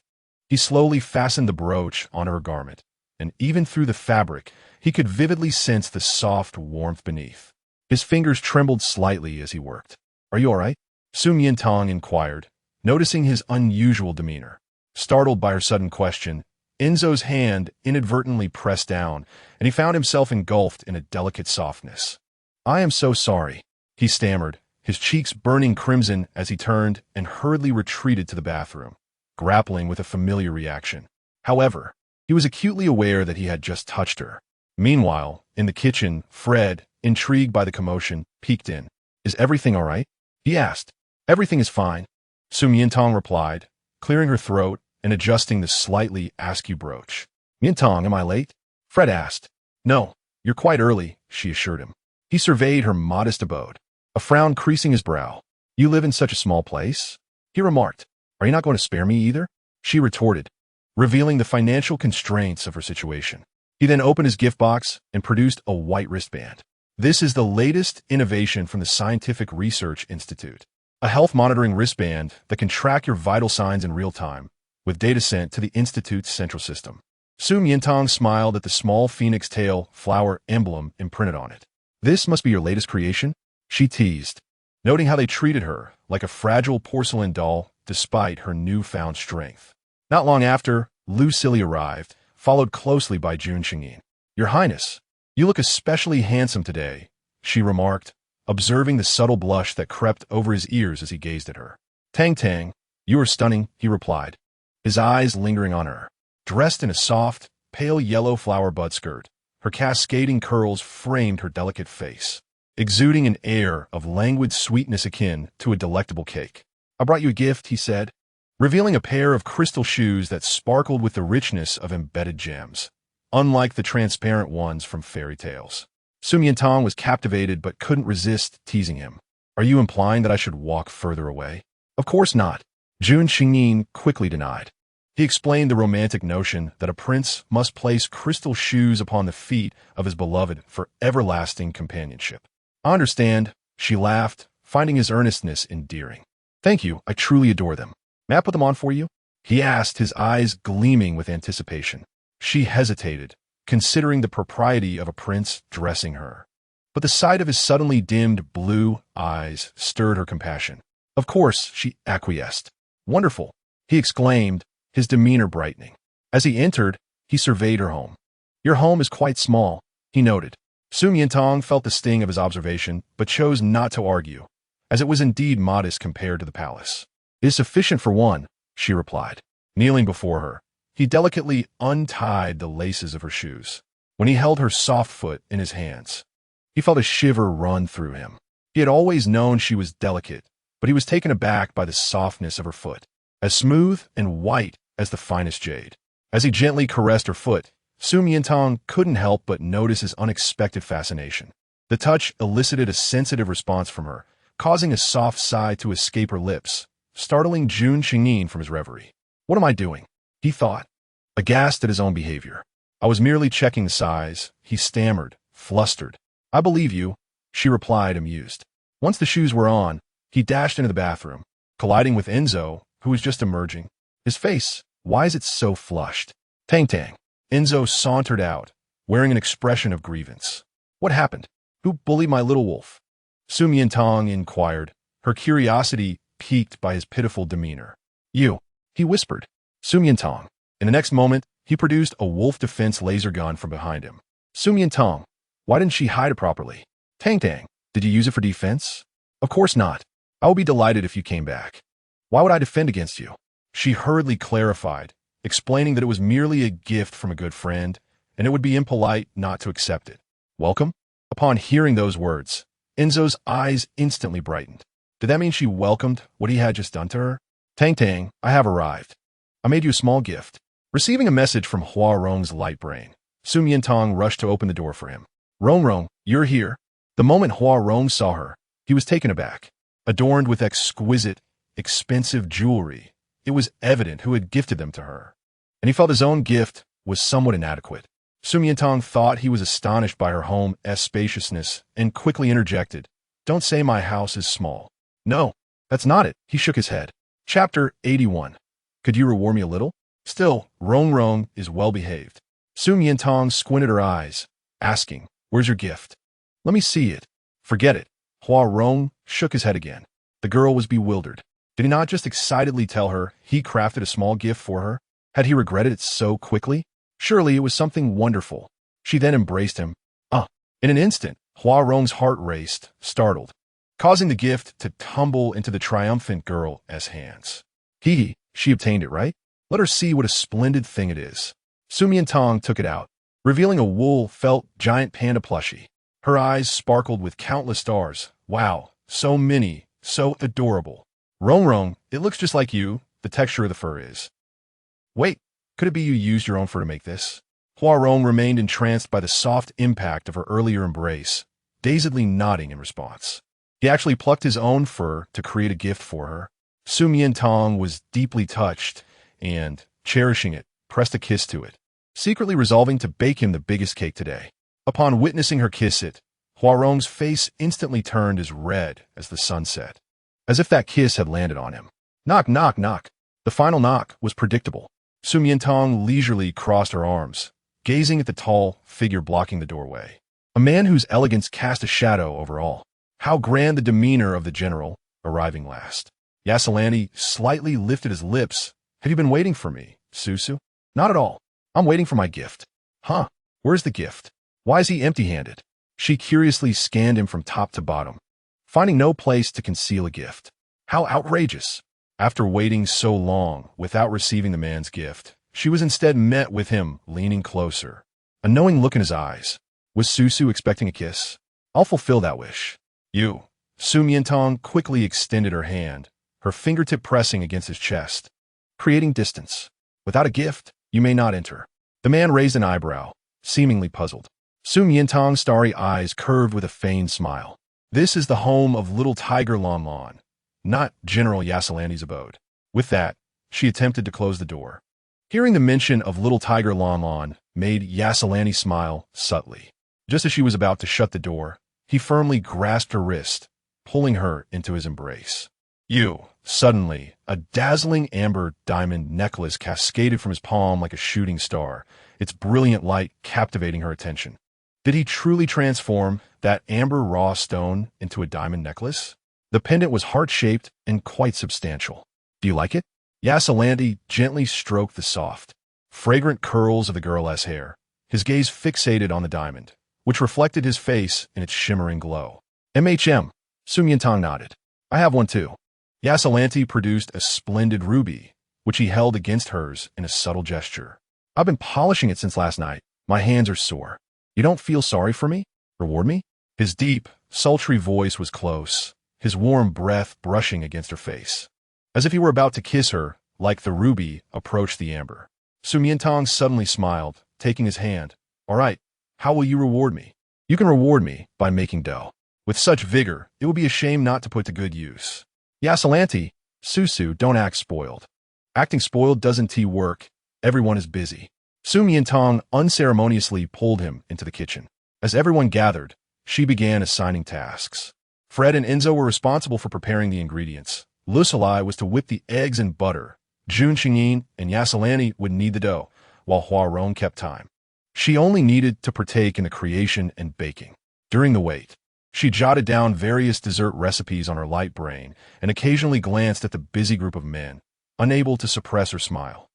He slowly fastened the brooch on her garment, and even through the fabric, he could vividly sense the soft warmth beneath. His fingers trembled slightly as he worked. Are you all right? Su Miantang inquired, noticing his unusual demeanor. Startled by her sudden question, Enzo's hand inadvertently pressed down, and he found himself engulfed in a delicate softness. I am so sorry, he stammered, his cheeks burning crimson as he turned and hurriedly retreated to the bathroom, grappling with a familiar reaction. However, he was acutely aware that he had just touched her. Meanwhile, in the kitchen, Fred, intrigued by the commotion, peeked in. Is everything all right? He asked. Everything is fine, Su Miantang replied, clearing her throat and adjusting the slightly askew brooch. Miantang, am I late? Fred asked. No, you're quite early, she assured him. He surveyed her modest abode, a frown creasing his brow. You live in such a small place? He remarked. Are you not going to spare me either? She retorted, revealing the financial constraints of her situation. He then opened his gift box and produced a white wristband. This is the latest innovation from the Scientific Research Institute, a health monitoring wristband that can track your vital signs in real time, with data sent to the Institute's central system. Su Miantang smiled at the small phoenix tail flower emblem imprinted on it. This must be your latest creation? She teased, noting how they treated her like a fragile porcelain doll despite her newfound strength. Not long after, Lucille arrived, followed closely by Jun Qingyin. Your Highness, you look especially handsome today, she remarked, observing the subtle blush that crept over his ears as he gazed at her. Tang, you are stunning, he replied, his eyes lingering on her. Dressed in a soft, pale yellow flower bud skirt, her cascading curls framed her delicate face, exuding an air of languid sweetness akin to a delectable cake. I brought you a gift, he said, revealing a pair of crystal shoes that sparkled with the richness of embedded gems, unlike the transparent ones from fairy tales. Su Miantang was captivated but couldn't resist teasing him. Are you implying that I should walk further away? Of course not, Jun Qingyin quickly denied. He explained the romantic notion that a prince must place crystal shoes upon the feet of his beloved for everlasting companionship. I understand, she laughed, finding his earnestness endearing. Thank you, I truly adore them. May I put them on for you? He asked, his eyes gleaming with anticipation. She hesitated, considering the propriety of a prince dressing her. But the sight of his suddenly dimmed blue eyes stirred her compassion. Of course, she acquiesced. Wonderful, he exclaimed, his demeanor brightening. As he entered, he surveyed her home. Your home is quite small, he noted. Su Miantang felt the sting of his observation, but chose not to argue, as it was indeed modest compared to the palace. It is sufficient for one, she replied. Kneeling before her, he delicately untied the laces of her shoes. When he held her soft foot in his hands, he felt a shiver run through him. He had always known she was delicate, but he was taken aback by the softness of her foot, as smooth and white as the finest jade. As he gently caressed her foot, Su Miantang couldn't help but notice his unexpected fascination. The touch elicited a sensitive response from her, causing a soft sigh to escape her lips, startling Jun Qingyin from his reverie. What am I doing? He thought, aghast at his own behavior. I was merely checking the size, he stammered, flustered. I believe you, she replied, amused. Once the shoes were on, he dashed into the bathroom, colliding with Enzo, who was just emerging. His face, why is it so flushed? Tang. Enzo sauntered out, wearing an expression of grievance. What happened? Who bullied my little wolf? Su Miantang inquired, her curiosity piqued by his pitiful demeanor. You, he whispered. Su Miantang. In the next moment, he produced a wolf defense laser gun from behind him. Su Miantang, why didn't she hide it properly? Tang, did you use it for defense? Of course not. I will be delighted if you came back. Why would I defend against you? She hurriedly clarified, explaining that it was merely a gift from a good friend, and it would be impolite not to accept it. Welcome? Upon hearing those words, Enzo's eyes instantly brightened. Did that mean she welcomed what he had just done to her? Tang, I have arrived. I made you a small gift. Receiving a message from Hua Rong's light brain, Su Miantang rushed to open the door for him. Rong, you're here. The moment Hua Rong saw her, he was taken aback. Adorned with exquisite, expensive jewelry, it was evident who had gifted them to her, and he felt his own gift was somewhat inadequate. Su Miantang thought he was astonished by her home's spaciousness and quickly interjected, "Don't say my house is small." "No, that's not it," he shook his head. Chapter 81. Could you reward me a little? Still, Rong is well behaved. Su Miantang squinted her eyes, asking, "Where's your gift?" "Let me see it." "Forget it." Hua Rong shook his head again. The girl was bewildered. Did he not just excitedly tell her he crafted a small gift for her? Had he regretted it so quickly? Surely it was something wonderful. She then embraced him. In an instant, Hua Rong's heart raced, startled, causing the gift to tumble into the triumphant girl's hands. She obtained it, right? Let her see what a splendid thing it is. Su Miantang took it out, revealing a wool-felt giant panda plushie. Her eyes sparkled with countless stars. Wow, so many, so adorable. Rong, it looks just like you, the texture of the fur is. Wait, could it be you used your own fur to make this? Hua Rong remained entranced by the soft impact of her earlier embrace, dazedly nodding in response. He actually plucked his own fur to create a gift for her. Su Miantang was deeply touched and, cherishing it, pressed a kiss to it, secretly resolving to bake him the biggest cake today. Upon witnessing her kiss it, Hua Rong's face instantly turned as red as the sun set, as if that kiss had landed on him. Knock. The final knock was predictable. Su Miantang leisurely crossed her arms, gazing at the tall figure blocking the doorway. A man whose elegance cast a shadow over all. How grand the demeanor of the general, arriving last. Yasalani slightly lifted his lips. Have you been waiting for me, Susu? Not at all. I'm waiting for my gift. Huh? Where's the gift? Why is he empty-handed? She curiously scanned him from top to bottom, finding no place to conceal a gift. How outrageous! After waiting so long without receiving the man's gift, she was instead met with him leaning closer, a knowing look in his eyes. Was Susu expecting a kiss? I'll fulfill that wish. You. Su Miantang quickly extended her hand, her fingertip pressing against his chest, creating distance. Without a gift, you may not enter. The man raised an eyebrow, seemingly puzzled. Su Miantang's starry eyes curved with a feigned smile. This is the home of little Tiger Lon, not General Yasalani's abode. With that, she attempted to close the door. Hearing the mention of little Tiger Lon made Yasalani smile subtly. Just as she was about to shut the door, he firmly grasped her wrist, pulling her into his embrace. You. Suddenly, a dazzling amber diamond necklace cascaded from his palm like a shooting star, its brilliant light captivating her attention. Did he truly transform that amber raw stone into a diamond necklace? The pendant was heart-shaped and quite substantial. Do you like it? Yasalani gently stroked the soft, fragrant curls of the girl's hair, his gaze fixated on the diamond, which reflected his face in its shimmering glow. Su Miantang nodded. I have one too. Yasalani produced a splendid ruby, which he held against hers in a subtle gesture. I've been polishing it since last night. My hands are sore. You don't feel sorry for me? Reward me? His deep, sultry voice was close, his warm breath brushing against her face. As if he were about to kiss her, like the ruby approached the amber. Su Miantang suddenly smiled, taking his hand. All right, how will you reward me? You can reward me by making dough. With such vigor, it would be a shame not to put to good use. Yasalani, Susu, don't act spoiled. Acting spoiled doesn't work. Everyone is busy. Su Miantang unceremoniously pulled him into the kitchen. As everyone gathered, she began assigning tasks. Fred and Enzo were responsible for preparing the ingredients. Lucilei was to whip the eggs and butter. Jun Xingyin and Yasalani would knead the dough, while Hua Rong kept time. She only needed to partake in the creation and baking. During the wait, she jotted down various dessert recipes on her light brain and occasionally glanced at the busy group of men, unable to suppress her smile.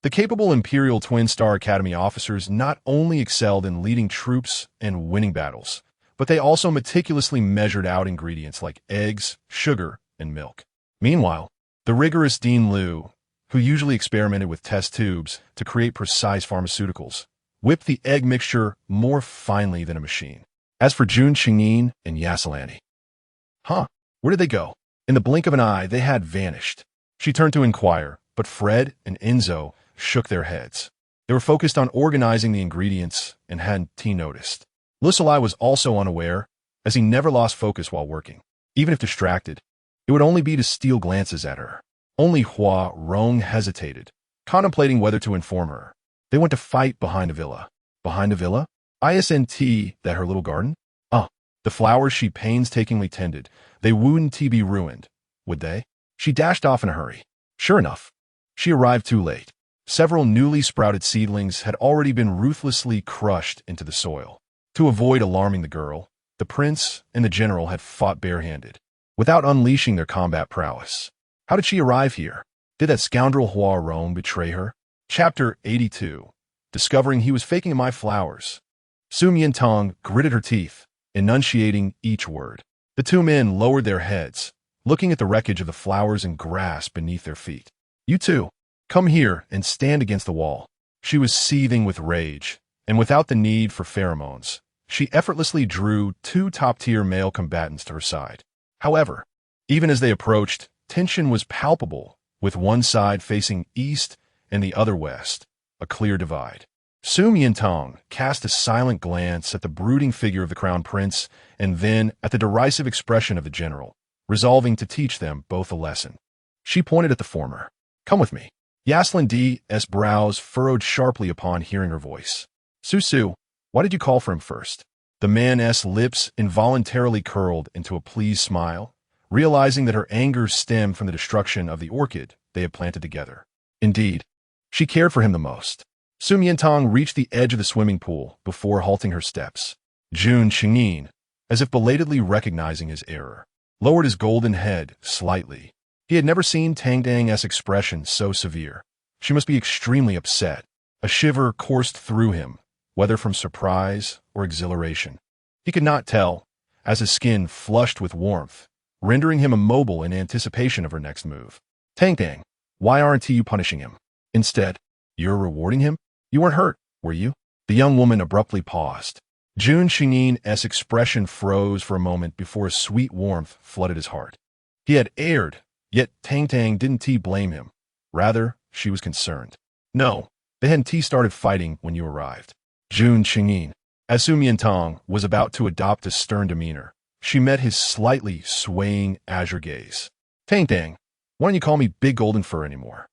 The capable Imperial Twin Star Academy officers not only excelled in leading troops and winning battles, but they also meticulously measured out ingredients like eggs, sugar, and milk. Meanwhile, the rigorous Dean Liu, who usually experimented with test tubes to create precise pharmaceuticals, whipped the egg mixture more finely than a machine. As for Jun Qingyin and Yasalani, where did they go? In the blink of an eye, they had vanished. She turned to inquire, but Fred and Enzo shook their heads. They were focused on organizing the ingredients and hadn't noticed. Lusalai was also unaware, as he never lost focus while working. Even if distracted, it would only be to steal glances at her. Only Hua Rong hesitated, contemplating whether to inform her. They went to fight behind a villa. Behind a villa? Isn't that her little garden? The flowers she painstakingly tended, they wouldn't be ruined, would they? She dashed off in a hurry. Sure enough, she arrived too late. Several newly sprouted seedlings had already been ruthlessly crushed into the soil. To avoid alarming the girl, the prince and the general had fought barehanded, without unleashing their combat prowess. How did she arrive here? Did that scoundrel Hua Rong betray her? Chapter 82. Discovering he was faking my flowers. Su Miantang gritted her teeth, enunciating each word. The two men lowered their heads, looking at the wreckage of the flowers and grass beneath their feet. You two, come here and stand against the wall. She was seething with rage, and without the need for pheromones, she effortlessly drew two top-tier male combatants to her side. However, even as they approached, tension was palpable, with one side facing east and the other west, a clear divide. Su Miantang cast a silent glance at the brooding figure of the crown prince and then at the derisive expression of the general, resolving to teach them both a lesson. She pointed at the former. Come with me. Yaslin D's brows furrowed sharply upon hearing her voice. Su, why did you call for him first? The man's lips involuntarily curled into a pleased smile, realizing that her anger stemmed from the destruction of the orchid they had planted together. Indeed, she cared for him the most. Su Miantang reached the edge of the swimming pool before halting her steps. Jun Qingyin, as if belatedly recognizing his error, lowered his golden head slightly. He had never seen Tangdang's expression so severe. She must be extremely upset. A shiver coursed through him, whether from surprise or exhilaration. He could not tell, as his skin flushed with warmth, rendering him immobile in anticipation of her next move. Tangdang, why aren't you punishing him? Instead, you're rewarding him? You weren't hurt, were you? The young woman abruptly paused. Jun Qingyin's expression froze for a moment before a sweet warmth flooded his heart. He had erred, yet Tangdang didn't blame him. Rather, she was concerned. No, they hadn't started fighting when you arrived. Jun Qingyin, as Su Miantang was about to adopt a stern demeanor, she met his slightly swaying azure gaze. Tangdang, why don't you call me Big Golden Fur anymore?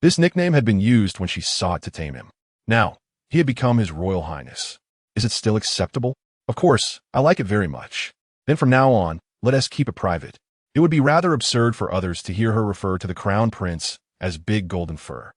This nickname had been used when she sought to tame him. Now, he had become his royal highness. Is it still acceptable? Of course, I like it very much. Then from now on, let us keep it private. It would be rather absurd for others to hear her refer to the crown prince as Big Golden Fur.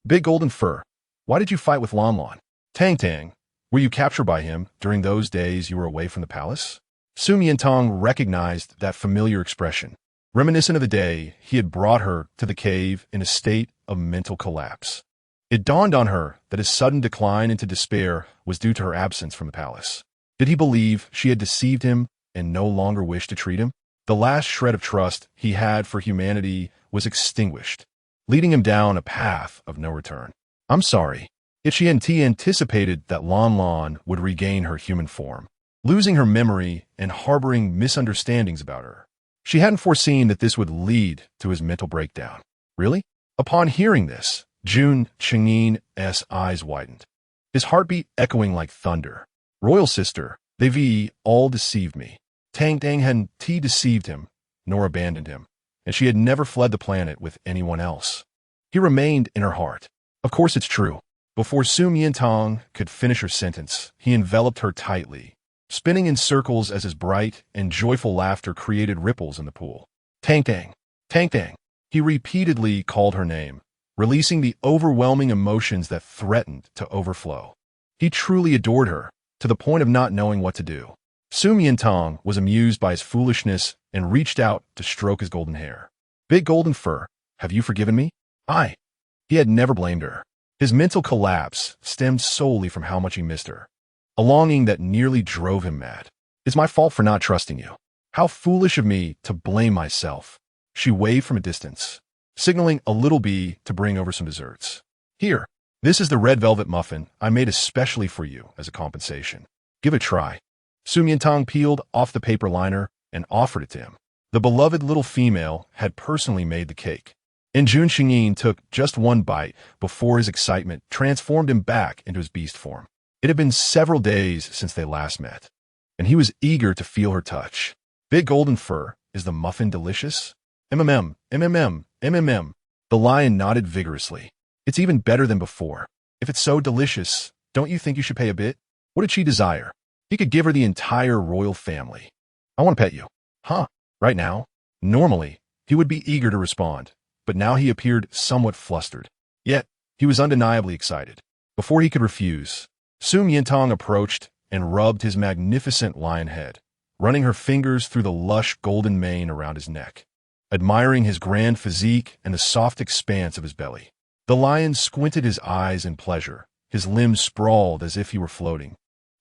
Big Golden Fur, why did you fight with Lon Lon? Tangdang, were you captured by him during those days you were away from the palace? Su Miantang recognized that familiar expression, reminiscent of the day he had brought her to the cave in a state of mental collapse. It dawned on her that his sudden decline into despair was due to her absence from the palace. Did he believe she had deceived him and no longer wished to treat him? The last shred of trust he had for humanity was extinguished, leading him down a path of no return. I'm sorry. Yet she hadn't anticipated that Lon Lon would regain her human form, losing her memory and harboring misunderstandings about her. She hadn't foreseen that this would lead to his mental breakdown. Really? Upon hearing this, Jun Qingyin's eyes widened, his heartbeat echoing like thunder. Royal sister, they've all deceived me. Tangdang hadn't deceived him, nor abandoned him, and she had never fled the planet with anyone else. He remained in her heart. Of course it's true. Before Su Miantang could finish her sentence, he enveloped her tightly, spinning in circles as his bright and joyful laughter created ripples in the pool. Tangdang, Tangdang. He repeatedly called her name, releasing the overwhelming emotions that threatened to overflow. He truly adored her, to the point of not knowing what to do. Su Miantang was amused by his foolishness and reached out to stroke his golden hair. Big Golden Fur, have you forgiven me? He had never blamed her. His mental collapse stemmed solely from how much he missed her, a longing that nearly drove him mad. It's my fault for not trusting you. How foolish of me to blame myself. She waved from a distance. signaling a little bee to bring over some desserts. Here, this is the red velvet muffin I made especially for you as a compensation. Give it a try. Su Miantang peeled off the paper liner and offered it to him. The beloved little female had personally made the cake. And Jun Xingyin took just one bite before his excitement transformed him back into his beast form. It had been several days since they last met, and he was eager to feel her touch. Big golden fur, is the muffin delicious? MMM, MMM, MMM. The lion nodded vigorously. It's even better than before. If it's so delicious, don't you think you should pay a bit? What did she desire? He could give her the entire royal family. I want to pet you. Huh? Right now? Normally, he would be eager to respond, but now he appeared somewhat flustered. Yet, he was undeniably excited. Before he could refuse, Su Miantang approached and rubbed his magnificent lion head, running her fingers through the lush golden mane around his neck, admiring his grand physique and the soft expanse of his belly. The lion squinted his eyes in pleasure, his limbs sprawled as if he were floating.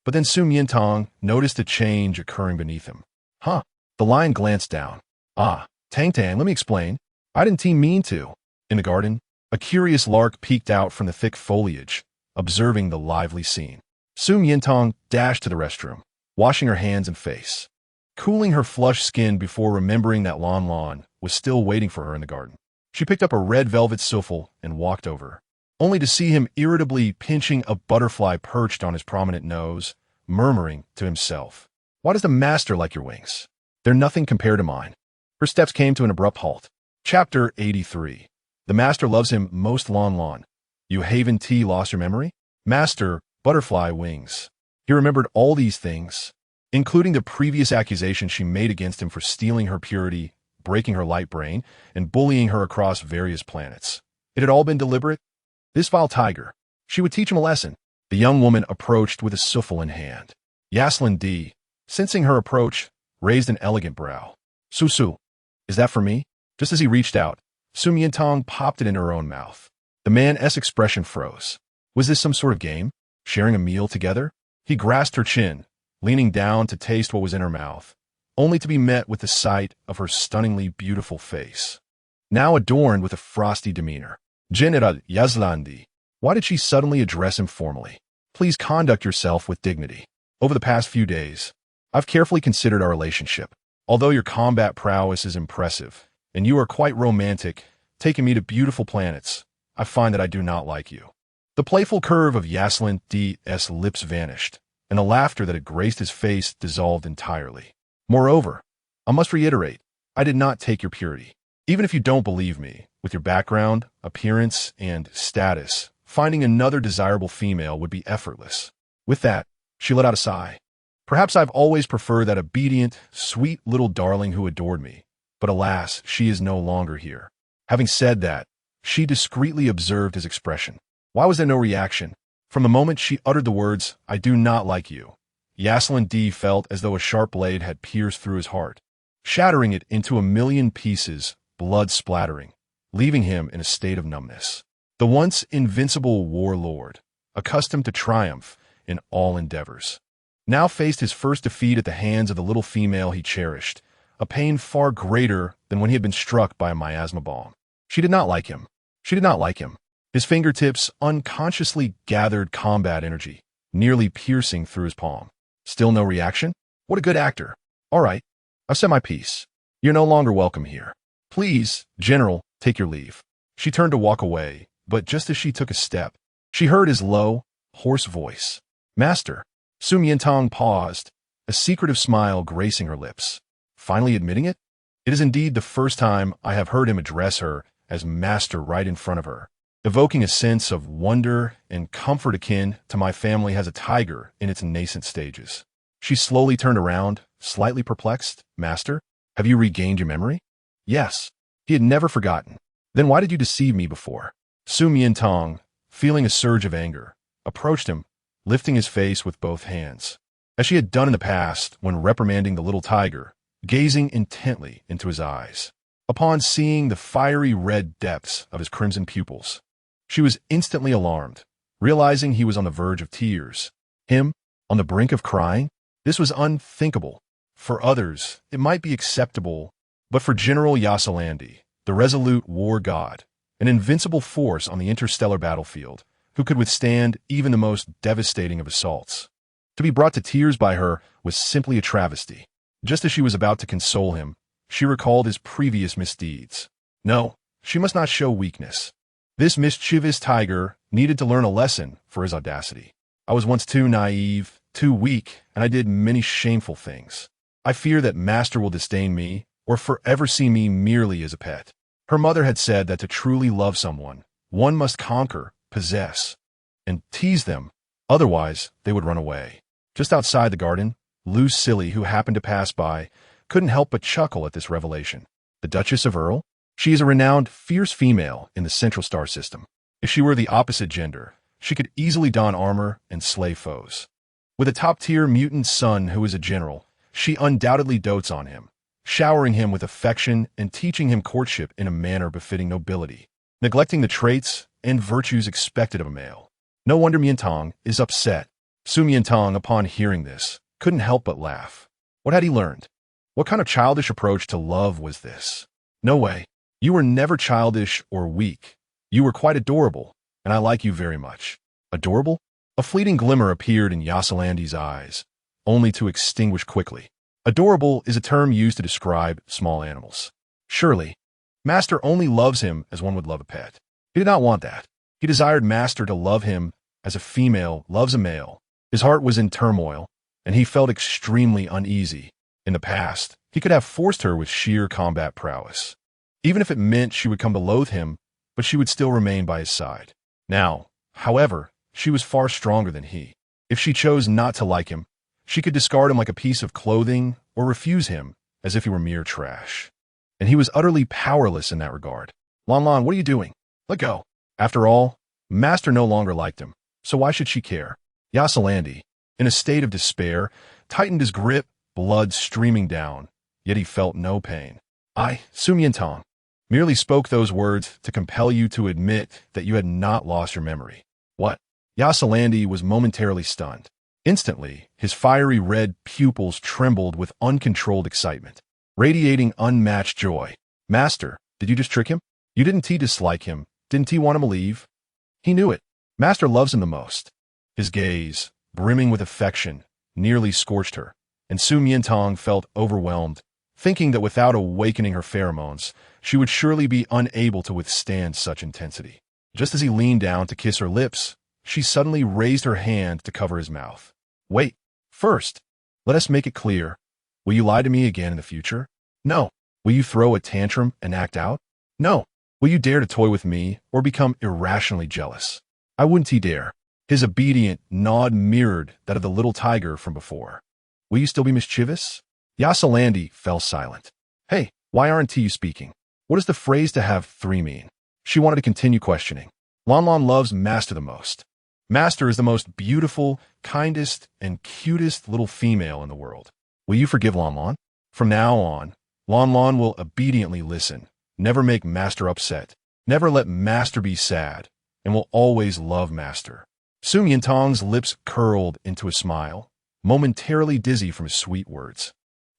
But then Su Miantang noticed a change occurring beneath him. Huh? The lion glanced down. Ah, Tang, let me explain. I didn't mean to. In the garden, a curious lark peeked out from the thick foliage, observing the lively scene. Su Miantang dashed to the restroom, washing her hands and face, cooling her flushed skin before remembering that Lan was still waiting for her in the garden. She picked up a red velvet souffle and walked over, only to see him irritably pinching a butterfly perched on his prominent nose, murmuring to himself, "Why does the master like your wings? They're nothing compared to mine." Her steps came to an abrupt halt. Chapter 83. The master loves him most Lan. You Haven T lost your memory? Master, butterfly wings. He remembered all these things, including the previous accusation she made against him for stealing her purity, breaking her light brain, and bullying her across various planets. It had all been deliberate. This vile tiger. She would teach him a lesson. The young woman approached with a souffle in hand. Yaslin D, sensing her approach, raised an elegant brow. Su, is that for me? Just as he reached out, Su Miantang popped it in her own mouth. The man's expression froze. Was this some sort of game? Sharing a meal together? He grasped her chin, leaning down to taste what was in her mouth, only to be met with the sight of her stunningly beautiful face, now adorned with a frosty demeanor. General Yazlandi. Why did she suddenly address him formally? Please conduct yourself with dignity. Over the past few days, I've carefully considered our relationship. Although your combat prowess is impressive, and you are quite romantic, taking me to beautiful planets, I find that I do not like you. The playful curve of Yaslin D.'s lips vanished, and the laughter that had graced his face dissolved entirely. Moreover, I must reiterate, I did not take your purity. Even if you don't believe me, with your background, appearance, and status, finding another desirable female would be effortless. With that, she let out a sigh. Perhaps I've always preferred that obedient, sweet little darling who adored me, but alas, she is no longer here. Having said that, she discreetly observed his expression. Why was there no reaction? From the moment she uttered the words, "I do not like you," Yaslin D felt as though a sharp blade had pierced through his heart, shattering it into a million pieces, blood splattering, leaving him in a state of numbness. The once invincible warlord, accustomed to triumph in all endeavors, now faced his first defeat at the hands of the little female he cherished, a pain far greater than when he had been struck by a miasma bomb. She did not like him. She did not like him. His fingertips unconsciously gathered combat energy, nearly piercing through his palm. Still no reaction? What a good actor. All right, I've said my piece. You're no longer welcome here. Please, General, take your leave. She turned to walk away, but just as she took a step, she heard his low, hoarse voice. Master. Su Miantang paused, a secretive smile gracing her lips. Finally admitting it? It is indeed the first time I have heard him address her as master right in front of her, evoking a sense of wonder and comfort akin to my family has a tiger in its nascent stages. She slowly turned around, slightly perplexed. Master, have you regained your memory? Yes. He had never forgotten. Then why did you deceive me before? Su Miantang, feeling a surge of anger, approached him, lifting his face with both hands, as she had done in the past when reprimanding the little tiger, gazing intently into his eyes. Upon seeing the fiery red depths of his crimson pupils, she was instantly alarmed, realizing he was on the verge of tears. Him, on the brink of crying? This was unthinkable. For others, it might be acceptable, but for General Yasalandi, the resolute war god, an invincible force on the interstellar battlefield, who could withstand even the most devastating of assaults. To be brought to tears by her was simply a travesty. Just as she was about to console him, she recalled his previous misdeeds. No, she must not show weakness. This mischievous tiger needed to learn a lesson for his audacity. I was once too naive, too weak, and I did many shameful things. I fear that Master will disdain me or forever see me merely as a pet. Her mother had said that to truly love someone, one must conquer, possess, and tease them. Otherwise, they would run away. Just outside the garden, Lou Silly, who happened to pass by, couldn't help but chuckle at this revelation. The Duchess of Earl? She is a renowned, fierce female in the Central Star System. If she were the opposite gender, she could easily don armor and slay foes. With a top-tier mutant son who is a general, she undoubtedly dotes on him, showering him with affection and teaching him courtship in a manner befitting nobility, neglecting the traits and virtues expected of a male. No wonder Miantang is upset. Su Miantang, upon hearing this, couldn't help but laugh. What had he learned? What kind of childish approach to love was this? No way. You were never childish or weak. You were quite adorable, and I like you very much. Adorable? A fleeting glimmer appeared in Yasalandi's eyes, only to extinguish quickly. Adorable is a term used to describe small animals. Surely, Master only loves him as one would love a pet. He did not want that. He desired Master to love him as a female loves a male. His heart was in turmoil, and he felt extremely uneasy. In the past, he could have forced her with sheer combat prowess. Even if it meant she would come to loathe him, but she would still remain by his side. Now, however, she was far stronger than he. If she chose not to like him, she could discard him like a piece of clothing or refuse him as if he were mere trash. And he was utterly powerless in that regard. Lan Lan, what are you doing? Let go. After all, Master no longer liked him, so why should she care? Yasalandi, in a state of despair, tightened his grip, blood streaming down, yet he felt no pain. I, Su Miantang, merely spoke those words to compel you to admit that you had not lost your memory. What? Yasalandi was momentarily stunned. Instantly, his fiery red pupils trembled with uncontrolled excitement, radiating unmatched joy. Master, did you just trick him? You didn't dislike him. Didn't he want him to leave? He knew it. Master loves him the most. His gaze, brimming with affection, nearly scorched her, and Su Miantang felt overwhelmed, thinking that without awakening her pheromones, she would surely be unable to withstand such intensity. Just as he leaned down to kiss her lips, she suddenly raised her hand to cover his mouth. Wait, first, let us make it clear. Will you lie to me again in the future? No. Will you throw a tantrum and act out? No. Will you dare to toy with me or become irrationally jealous? I wouldn't he dare. His obedient nod mirrored that of the little tiger from before. Will you still be mischievous? Yasalandi fell silent. Hey, why aren't you speaking? What does the phrase to have three mean? She wanted to continue questioning. Lan Lan loves Master the most. Master is the most beautiful, kindest, and cutest little female in the world. Will you forgive Lan Lan? From now on, Lan Lan will obediently listen, never make Master upset, never let Master be sad, and will always love Master. Su Miantang's lips curled into a smile, momentarily dizzy from his sweet words,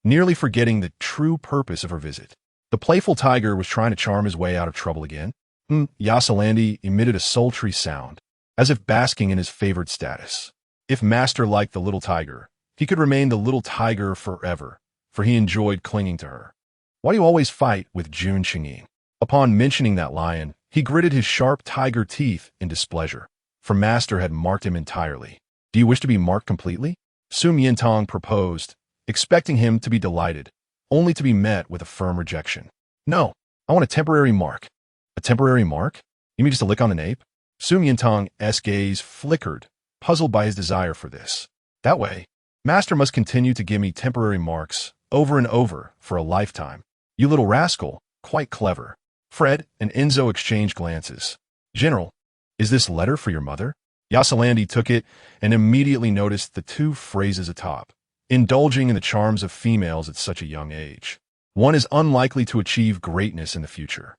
nearly forgetting the true purpose of her visit. The playful tiger was trying to charm his way out of trouble again. Yasalandi emitted a sultry sound, as if basking in his favored status. If Master liked the little tiger, he could remain the little tiger forever, for he enjoyed clinging to her. Why do you always fight with Jun Qingyin? Upon mentioning that lion, he gritted his sharp tiger teeth in displeasure, for Master had marked him entirely. Do you wish to be marked completely? Su Miantang proposed, expecting him to be delighted, only to be met with a firm rejection. No, I want a temporary mark. A temporary mark? You mean just a lick on the nape? Su Miantang's gaze flickered, puzzled by his desire for this. That way, Master must continue to give me temporary marks over and over for a lifetime. You little rascal, quite clever. Fred and Enzo exchanged glances. General, is this letter for your mother? Yasalandi took it and immediately noticed the two phrases atop, indulging in the charms of females at such a young age. One is unlikely to achieve greatness in the future.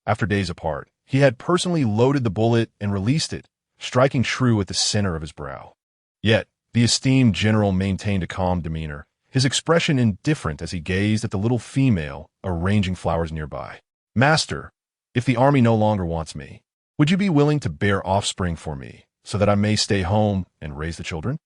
After days apart, he had personally loaded the bullet and released it, striking true at the center of his brow. Yet, the esteemed general maintained a calm demeanor, his expression indifferent as he gazed at the little female arranging flowers nearby. Master, if the army no longer wants me, would you be willing to bear offspring for me, so that I may stay home and raise the children?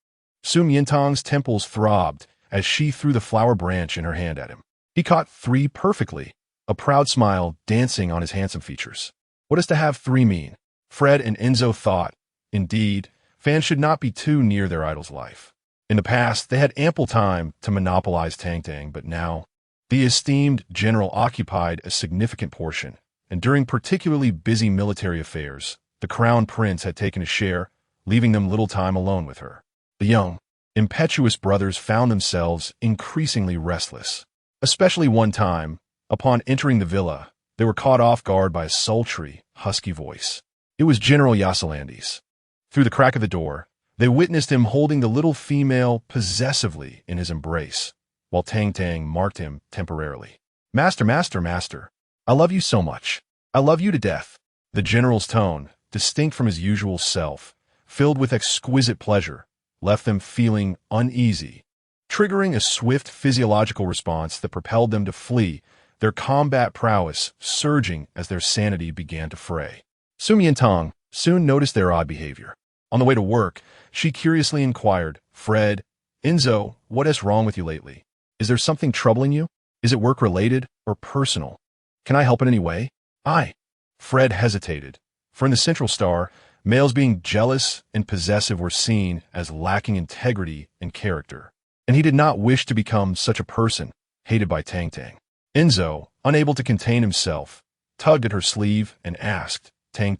Su Miantang's temples throbbed as she threw the flower branch in her hand at him. He caught 3 perfectly, a proud smile dancing on his handsome features. What does to have 3 mean? Fred and Enzo thought. Indeed, fans should not be too near their idol's life. In the past, they had ample time to monopolize Tang, but now, the esteemed general occupied a significant portion, and during particularly busy military affairs, the crown prince had taken a share, leaving them little time alone with her. The young, impetuous brothers found themselves increasingly restless, especially one time, upon entering the villa, they were caught off guard by a sultry, husky voice. It was General Yasalandi's. Through the crack of the door, they witnessed him holding the little female possessively in his embrace, while Tang marked him temporarily. Master, master, master, I love you so much. I love you to death. The general's tone, distinct from his usual self, filled with exquisite pleasure, left them feeling uneasy, triggering a swift physiological response that propelled them to flee, their combat prowess surging as their sanity began to fray. Su Miantang soon noticed their odd behavior. On the way to work, she curiously inquired, Fred, Enzo, what is wrong with you lately? Is there something troubling you? Is it work-related or personal? Can I help in any way? Fred hesitated, for in the Central Star, males being jealous and possessive were seen as lacking integrity and character, and he did not wish to become such a person, hated by Tang. Enzo, unable to contain himself, tugged at her sleeve and asked, Tang,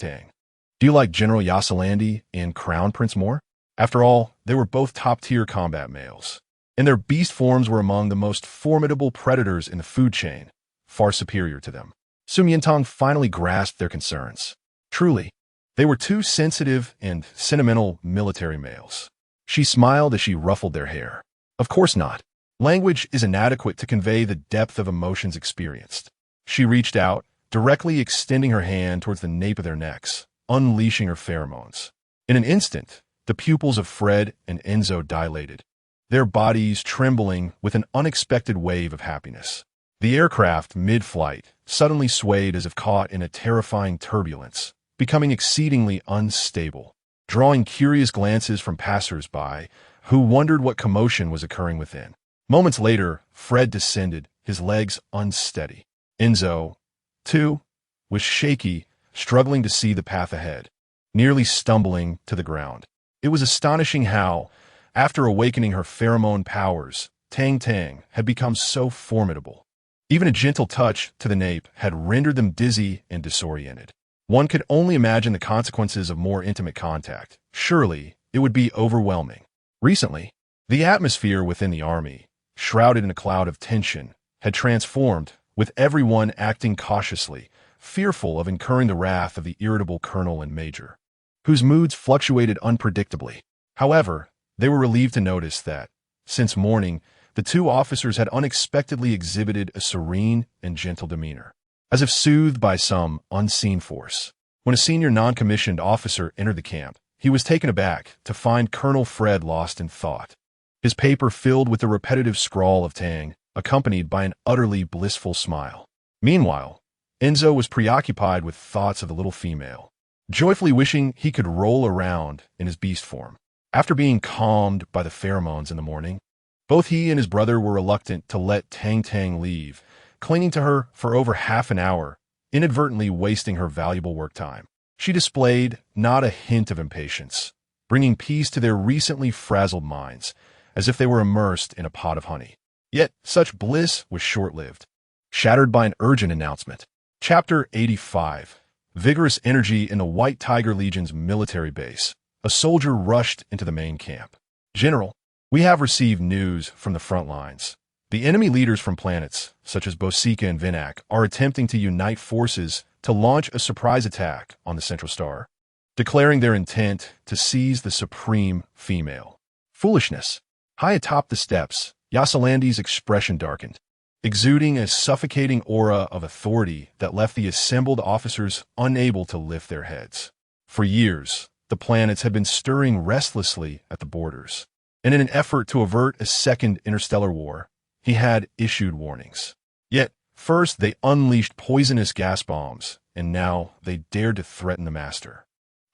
do you like General Yasalandi and Crown Prince more? After all, they were both top-tier combat males, and their beast forms were among the most formidable predators in the food chain, far superior to them. Su Miantang finally grasped their concerns. Truly, they were 2 sensitive and sentimental military males. She smiled as she ruffled their hair. Of course not. Language is inadequate to convey the depth of emotions experienced. She reached out, directly extending her hand towards the nape of their necks, unleashing her pheromones. In an instant, the pupils of Fred and Enzo dilated, their bodies trembling with an unexpected wave of happiness. The aircraft, mid-flight, suddenly swayed as if caught in a terrifying turbulence, becoming exceedingly unstable, drawing curious glances from passers-by who wondered what commotion was occurring within. Moments later, Fred descended, his legs unsteady. Enzo, too, was shaky, struggling to see the path ahead, nearly stumbling to the ground. It was astonishing how, after awakening her pheromone powers, Tang had become so formidable. Even a gentle touch to the nape had rendered them dizzy and disoriented. One could only imagine the consequences of more intimate contact. Surely, it would be overwhelming. Recently, the atmosphere within the army, shrouded in a cloud of tension, had transformed, with everyone acting cautiously, fearful of incurring the wrath of the irritable colonel and major, whose moods fluctuated unpredictably. However, they were relieved to notice that, since morning, the 2 officers had unexpectedly exhibited a serene and gentle demeanor, as if soothed by some unseen force. When a senior non-commissioned officer entered the camp, he was taken aback to find Colonel Fred lost in thought, his paper filled with the repetitive scrawl of Tang, accompanied by an utterly blissful smile. Meanwhile, Enzo was preoccupied with thoughts of the little female, joyfully wishing he could roll around in his beast form. After being calmed by the pheromones in the morning, both he and his brother were reluctant to let Tang leave, clinging to her for over half an hour, inadvertently wasting her valuable work time. She displayed not a hint of impatience, bringing peace to their recently frazzled minds, as if they were immersed in a pot of honey. Yet such bliss was short-lived, shattered by an urgent announcement. Chapter 85. Vigorous energy in the White Tiger Legion's military base. A soldier rushed into the main camp. General, we have received news from the front lines. The enemy leaders from planets, such as Bosika and Vinak, are attempting to unite forces to launch a surprise attack on the Central Star, declaring their intent to seize the supreme female. Foolishness. High atop the steps, Yasalandi's expression darkened, exuding a suffocating aura of authority that left the assembled officers unable to lift their heads. For years, the planets had been stirring restlessly at the borders, and in an effort to avert a second interstellar war, he had issued warnings. Yet, First, they unleashed poisonous gas bombs, and now they dared to threaten the master.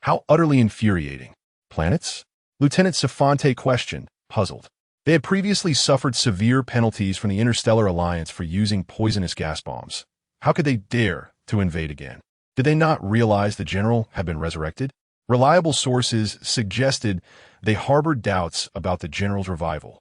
How utterly infuriating. Planets? Lieutenant Safante questioned, puzzled. They had previously suffered severe penalties from the Interstellar Alliance for using poisonous gas bombs. How could they dare to invade again? Did they not realize the general had been resurrected? Reliable sources suggested they harbored doubts about the general's revival,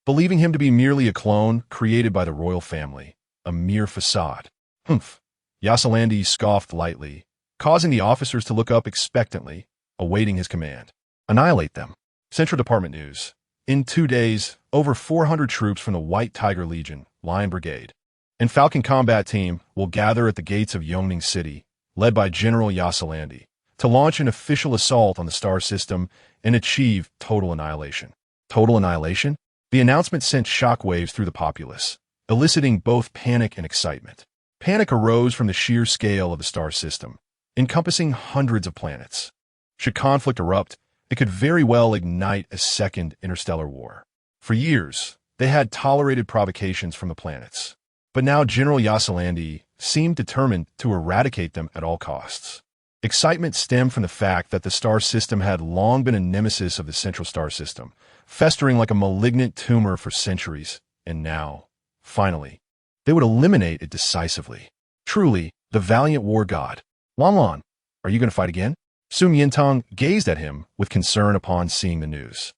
believing him to be merely a clone created by the royal family, a mere facade. Humph. Yasalandi scoffed lightly, causing the officers to look up expectantly, awaiting his command. Annihilate them. Central Department News. In 2 days, over 400 troops from the White Tiger Legion, Lion Brigade, and Falcon Combat Team will gather at the gates of Yongning City, led by General Yasalandi, to launch an official assault on the star system and achieve total annihilation. Total annihilation? The announcement sent shockwaves through the populace, eliciting both panic and excitement. Panic arose from the sheer scale of the star system, encompassing hundreds of planets. Should conflict erupt, it could very well ignite a second interstellar war. For years, they had tolerated provocations from the planets, but now General Yasalandi seemed determined to eradicate them at all costs. Excitement stemmed from the fact that the star system had long been a nemesis of the central star system, festering like a malignant tumor for centuries, and now, finally, they would eliminate it decisively. Truly, the valiant war god. Lan Lan, are you going to fight again? Su Miantang gazed at him with concern upon seeing the news.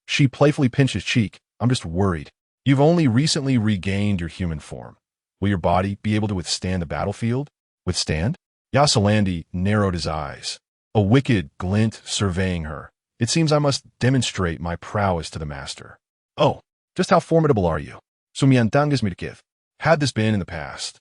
She playfully pinched his cheek. I'm just worried. You've only recently regained your human form. Will your body be able to withstand the battlefield? Withstand? Yasalandi narrowed his eyes, a wicked glint surveying her. It seems I must demonstrate my prowess to the master. Oh, just how formidable are you? Su Miantang is me to give. Had this been in the past,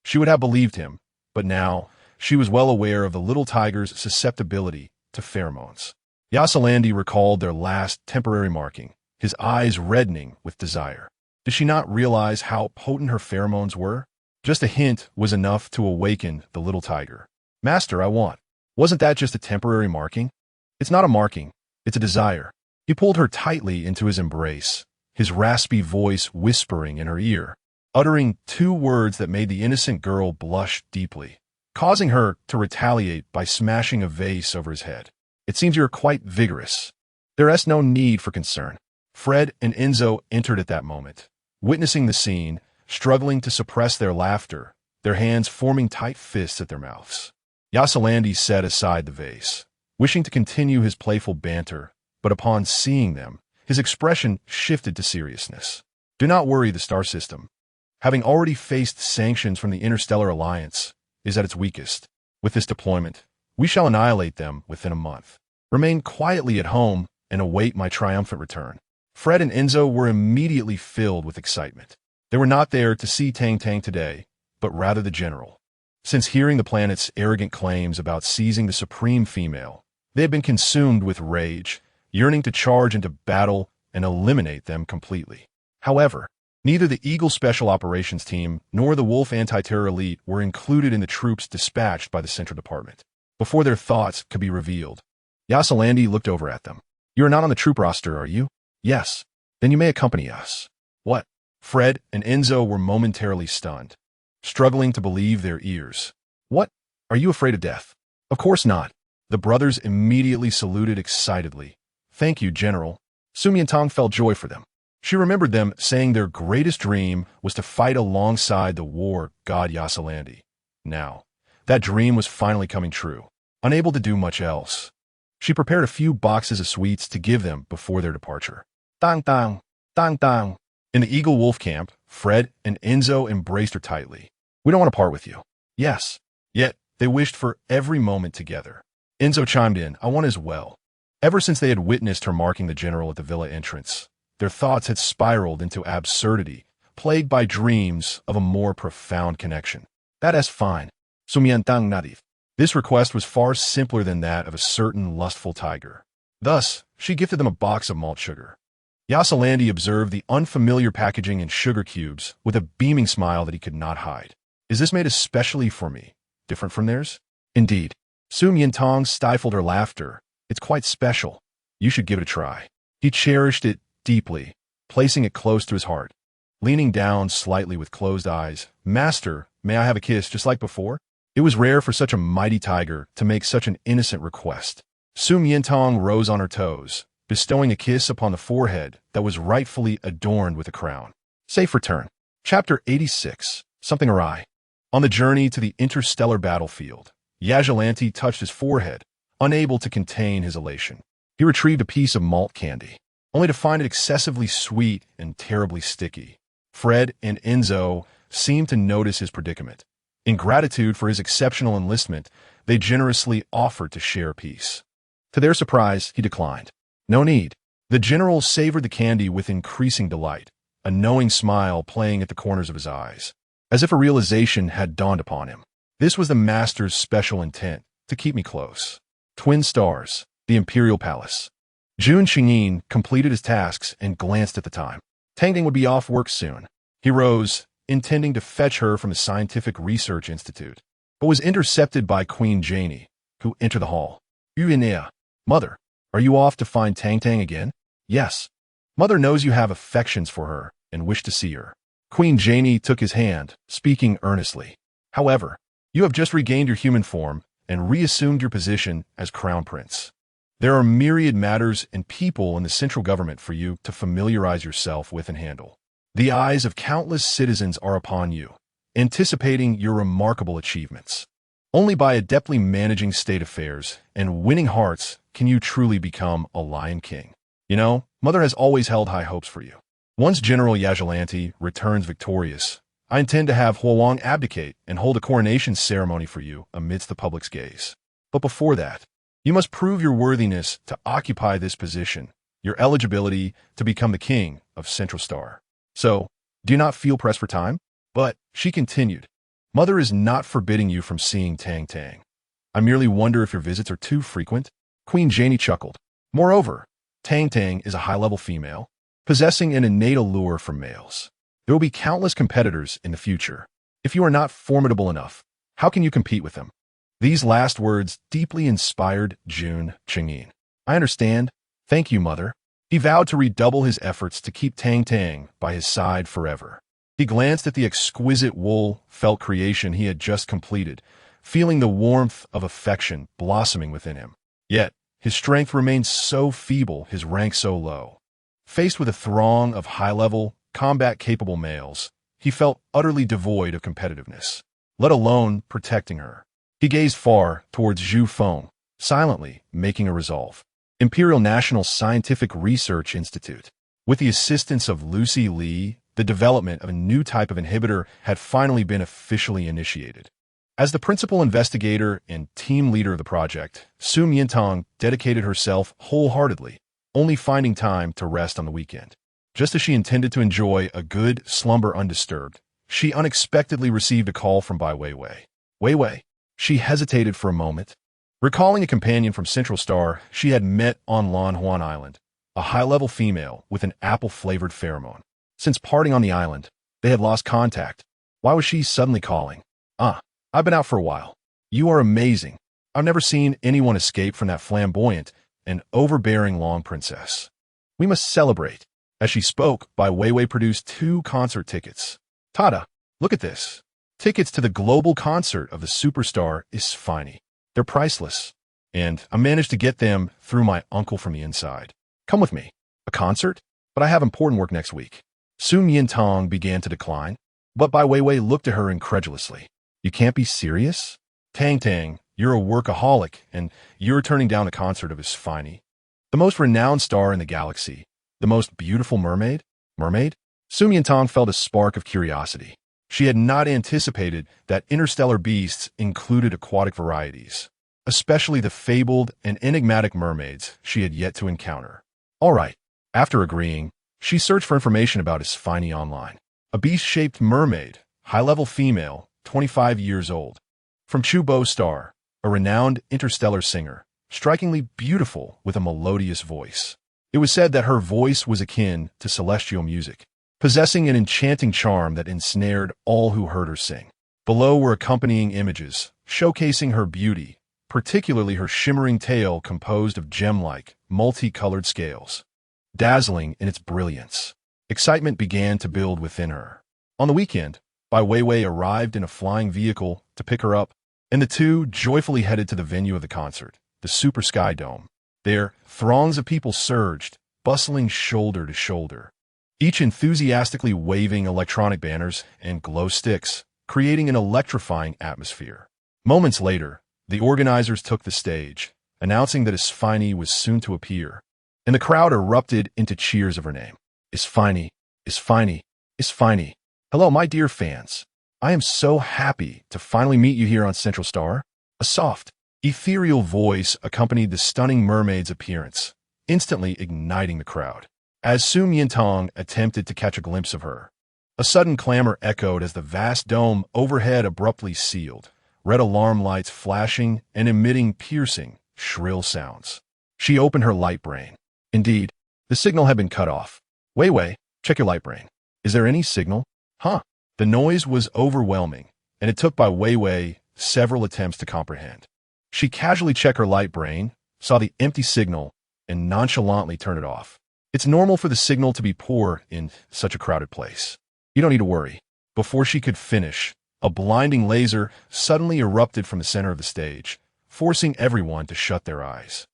she would have believed him, but now she was well aware of the little tiger's susceptibility to pheromones. Yasalandi recalled their last temporary marking, his eyes reddening with desire. Did she not realize how potent her pheromones were? Just a hint was enough to awaken the little tiger. Master, I want. Wasn't that just a temporary marking? It's not a marking. It's a desire. He pulled her tightly into his embrace, his raspy voice whispering in her ear, uttering 2 words that made the innocent girl blush deeply, causing her to retaliate by smashing a vase over his head. It seems you're quite vigorous. There is no need for concern. Fred and Enzo entered at that moment, witnessing the scene, struggling to suppress their laughter, their hands forming tight fists at their mouths. Yasalandi set aside the vase, wishing to continue his playful banter, but upon seeing them, his expression shifted to seriousness. Do not worry, the star system, having already faced sanctions from the Interstellar Alliance, is at its weakest. With this deployment, we shall annihilate them within a month. Remain quietly at home and await my triumphant return. Fred and Enzo were immediately filled with excitement. They were not there to see Tang Tang today, but rather the general. Since hearing the planet's arrogant claims about seizing the supreme female, they had been consumed with rage, yearning to charge into battle and eliminate them completely. However, neither the Eagle Special Operations Team nor the Wolf Anti-Terror Elite were included in the troops dispatched by the Central Department. Before their thoughts could be revealed, Yasalandi looked over at them. You are not on the troop roster, are you? Yes. Then you may accompany us. What? Fred and Enzo were momentarily stunned, struggling to believe their ears. What? Are you afraid of death? Of course not. The brothers immediately saluted excitedly. Thank you, General. Su Miantang felt joy for them. She remembered them saying their greatest dream was to fight alongside the war god Yasalandi. Now, that dream was finally coming true. Unable to do much else, she prepared a few boxes of sweets to give them before their departure. Tang tang, tang tang. In the Eagle Wolf camp, Fred and Enzo embraced her tightly. We don't want to part with you. Yes. Yet, they wished for every moment together. Enzo chimed in, I want as well. Ever since they had witnessed her marking the general at the villa entrance, their thoughts had spiraled into absurdity, plagued by dreams of a more profound connection. That is fine. Su Miantang nodded. This request was far simpler than that of a certain lustful tiger. Thus, she gifted them a box of malt sugar. Yasalandi observed the unfamiliar packaging and sugar cubes with a beaming smile that he could not hide. Is this made especially for me? Different from theirs? Indeed. Su Miantang stifled her laughter. It's quite special. You should give it a try. He cherished it deeply, placing it close to his heart. leaning down slightly with closed eyes. "Master, may I have a kiss just like before?" It was rare for such a mighty tiger to make such an innocent request. Su Miantang rose on her toes, bestowing a kiss upon the forehead that was rightfully adorned with a crown. Safe return. Chapter 86. Something awry. On the journey to the interstellar battlefield, Yajalanti touched his forehead, unable to contain his elation. He retrieved a piece of malt candy, only to find it excessively sweet and terribly sticky. Fred and Enzo seemed to notice his predicament. In gratitude for his exceptional enlistment, they generously offered to share a piece. To their surprise, he declined. No need. The general savored the candy with increasing delight, a knowing smile playing at the corners of his eyes, as if a realization had dawned upon him. This was the master's special intent, to keep me close. Twin stars, the Imperial Palace. Jun Qingyin completed his tasks and glanced at the time. Tangting would be off work soon. He rose, intending to fetch her from the Scientific Research Institute, but was intercepted by Queen Janie, who entered the hall. "Yuinea, Mother, are you off to find Tang again?" "Yes. Mother knows you have affections for her and wish to see her." Queen Janie took his hand, speaking earnestly. "However, you have just regained your human form and reassumed your position as Crown Prince. There are myriad matters and people in the central government for you to familiarize yourself with and handle. The eyes of countless citizens are upon you, anticipating your remarkable achievements. Only by adeptly managing state affairs and winning hearts can you truly become a Lion King. You know, Mother has always held high hopes for you. Once General Yajalanti returns victorious, I intend to have Huawang abdicate and hold a coronation ceremony for you amidst the public's gaze. But before that, you must prove your worthiness to occupy this position, your eligibility to become the king of Central Star. So, do you not feel pressed for time?" "But," she continued, "Mother is not forbidding you from seeing Tang. I merely wonder if your visits are too frequent." Queen Janie chuckled. "Moreover, Tang is a high-level female, possessing an innate allure for males. There will be countless competitors in the future. If you are not formidable enough, how can you compete with them?" These last words deeply inspired Jun Qingyin. "I understand. Thank you, Mother." He vowed to redouble his efforts to keep Tang by his side forever. He glanced at the exquisite wool felt creation he had just completed, feeling the warmth of affection blossoming within him. Yet, his strength remained so feeble, his rank so low. Faced with a throng of high-level, combat-capable males, he felt utterly devoid of competitiveness, let alone protecting her. He gazed far towards Zhu Feng, silently making a resolve. Imperial National Scientific Research Institute. With the assistance of Lucy Li, the development of a new type of inhibitor had finally been officially initiated. As the principal investigator and team leader of the project, Su Miantang dedicated herself wholeheartedly, only finding time to rest on the weekend. Just as she intended to enjoy a good slumber undisturbed, she unexpectedly received a call from Bai Weiwei. Weiwei. She hesitated for a moment. Recalling a companion from Central Star she had met on Lan Huan Island, a high-level female with an apple-flavored pheromone. Since parting on the island, they had lost contact. Why was she suddenly calling? I've been out for a while. You are amazing. I've never seen anyone escape from that flamboyant and overbearing Long Princess. We must celebrate." As she spoke, Bai Weiwei produced 2 concert tickets. "Tada, look at this. Tickets to the global concert of the superstar Isfini. They're priceless, and I managed to get them through my uncle from the inside. Come with me." "A concert? But I have important work next week." Su Miantang began to decline, but Bai Weiwei looked at her incredulously. "You can't be serious? Tang, you're a workaholic, and you're turning down a concert of Isfini, the most renowned star in the galaxy, the most beautiful mermaid?" "Mermaid?" Su Miantang felt a spark of curiosity. She had not anticipated that interstellar beasts included aquatic varieties, especially the fabled and enigmatic mermaids she had yet to encounter. All right. After agreeing, she searched for information about Isfini online. A beast-shaped mermaid, high-level female, 25 years old. From Chubo Star, a renowned interstellar singer, strikingly beautiful with a melodious voice. It was said that her voice was akin to celestial music, possessing an enchanting charm that ensnared all who heard her sing. Below were accompanying images, showcasing her beauty, particularly her shimmering tail composed of gem-like, multicolored scales, dazzling in its brilliance. Excitement began to build within her. On the weekend, Bai Weiwei arrived in a flying vehicle to pick her up, and the two joyfully headed to the venue of the concert, the Super Sky Dome. There, throngs of people surged, bustling shoulder to shoulder, each enthusiastically waving electronic banners and glow sticks, creating an electrifying atmosphere. Moments later, the organizers took the stage, announcing that Isfini was soon to appear, and the crowd erupted into cheers of her name. Isfini, Isfini, Isfini. Hello, my dear fans. I am so happy to finally meet you here on Central Star. A soft, ethereal voice accompanied the stunning mermaid's appearance, instantly igniting the crowd. As Su Miantang attempted to catch a glimpse of her, a sudden clamor echoed as the vast dome overhead abruptly sealed, red alarm lights flashing and emitting piercing, shrill sounds. She opened her light brain. Indeed, the signal had been cut off. Weiwei, check your light brain. Is there any signal? Huh. The noise was overwhelming, and it took Bai Weiwei several attempts to comprehend. She casually checked her light brain, saw the empty signal, and nonchalantly turned it off. It's normal for the signal to be poor in such a crowded place. You don't need to worry. Before she could finish, a blinding laser suddenly erupted from the center of the stage, forcing everyone to shut their eyes.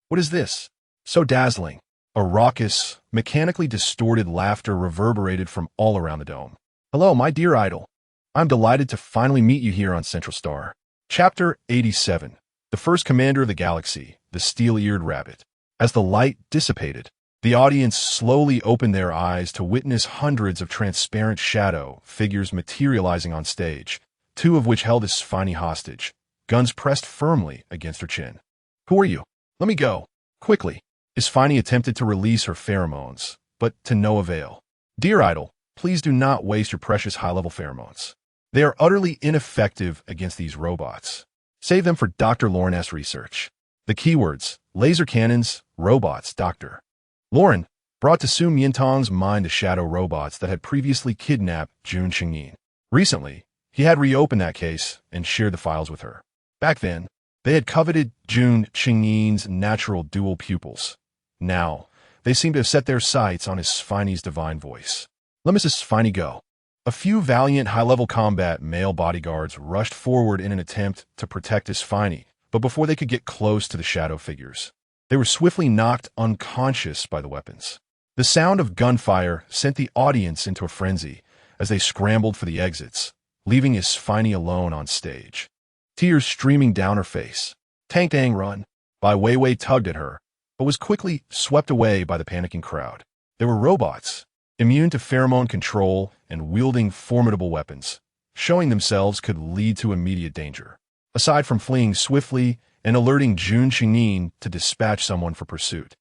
What is this? So dazzling. A raucous, mechanically distorted laughter reverberated from all around the dome. Hello, my dear idol. I'm delighted to finally meet you here on Central Star. Chapter 87. The First Commander of the Galaxy, the Steel-Eared Rabbit. As the light dissipated, the audience slowly opened their eyes to witness hundreds of transparent shadow figures materializing on stage, two of which held Isfini hostage, guns pressed firmly against her chin. Who are you? Let me go. Quickly. Isfini attempted to release her pheromones, but to no avail. Dear idol, please do not waste your precious high-level pheromones. They are utterly ineffective against these robots. Save them for Dr. Lauren S. research. The keywords: laser cannons, robots, doctor. Lauren brought to Su Miantang's mind the shadow robots that had previously kidnapped Jun Qingyin. Recently, he had reopened that case and shared the files with her. Back then, they had coveted Jun Qingyin's natural dual pupils. Now, they seemed to have set their sights on Isfini's divine voice. Let Mrs. Isfini go. A few valiant high-level combat male bodyguards rushed forward in an attempt to protect Isfini, but before they could get close to the shadow figures, they were swiftly knocked unconscious by the weapons. The sound of gunfire sent the audience into a frenzy as they scrambled for the exits, leaving Isfini alone on stage. Tears streaming down her face. Tank Dang run. Bai Weiwei tugged at her, but was quickly swept away by the panicking crowd. They were robots, immune to pheromone control and wielding formidable weapons. Showing themselves could lead to immediate danger. Aside from fleeing swiftly and alerting Jun Qingyin to dispatch someone for pursuit,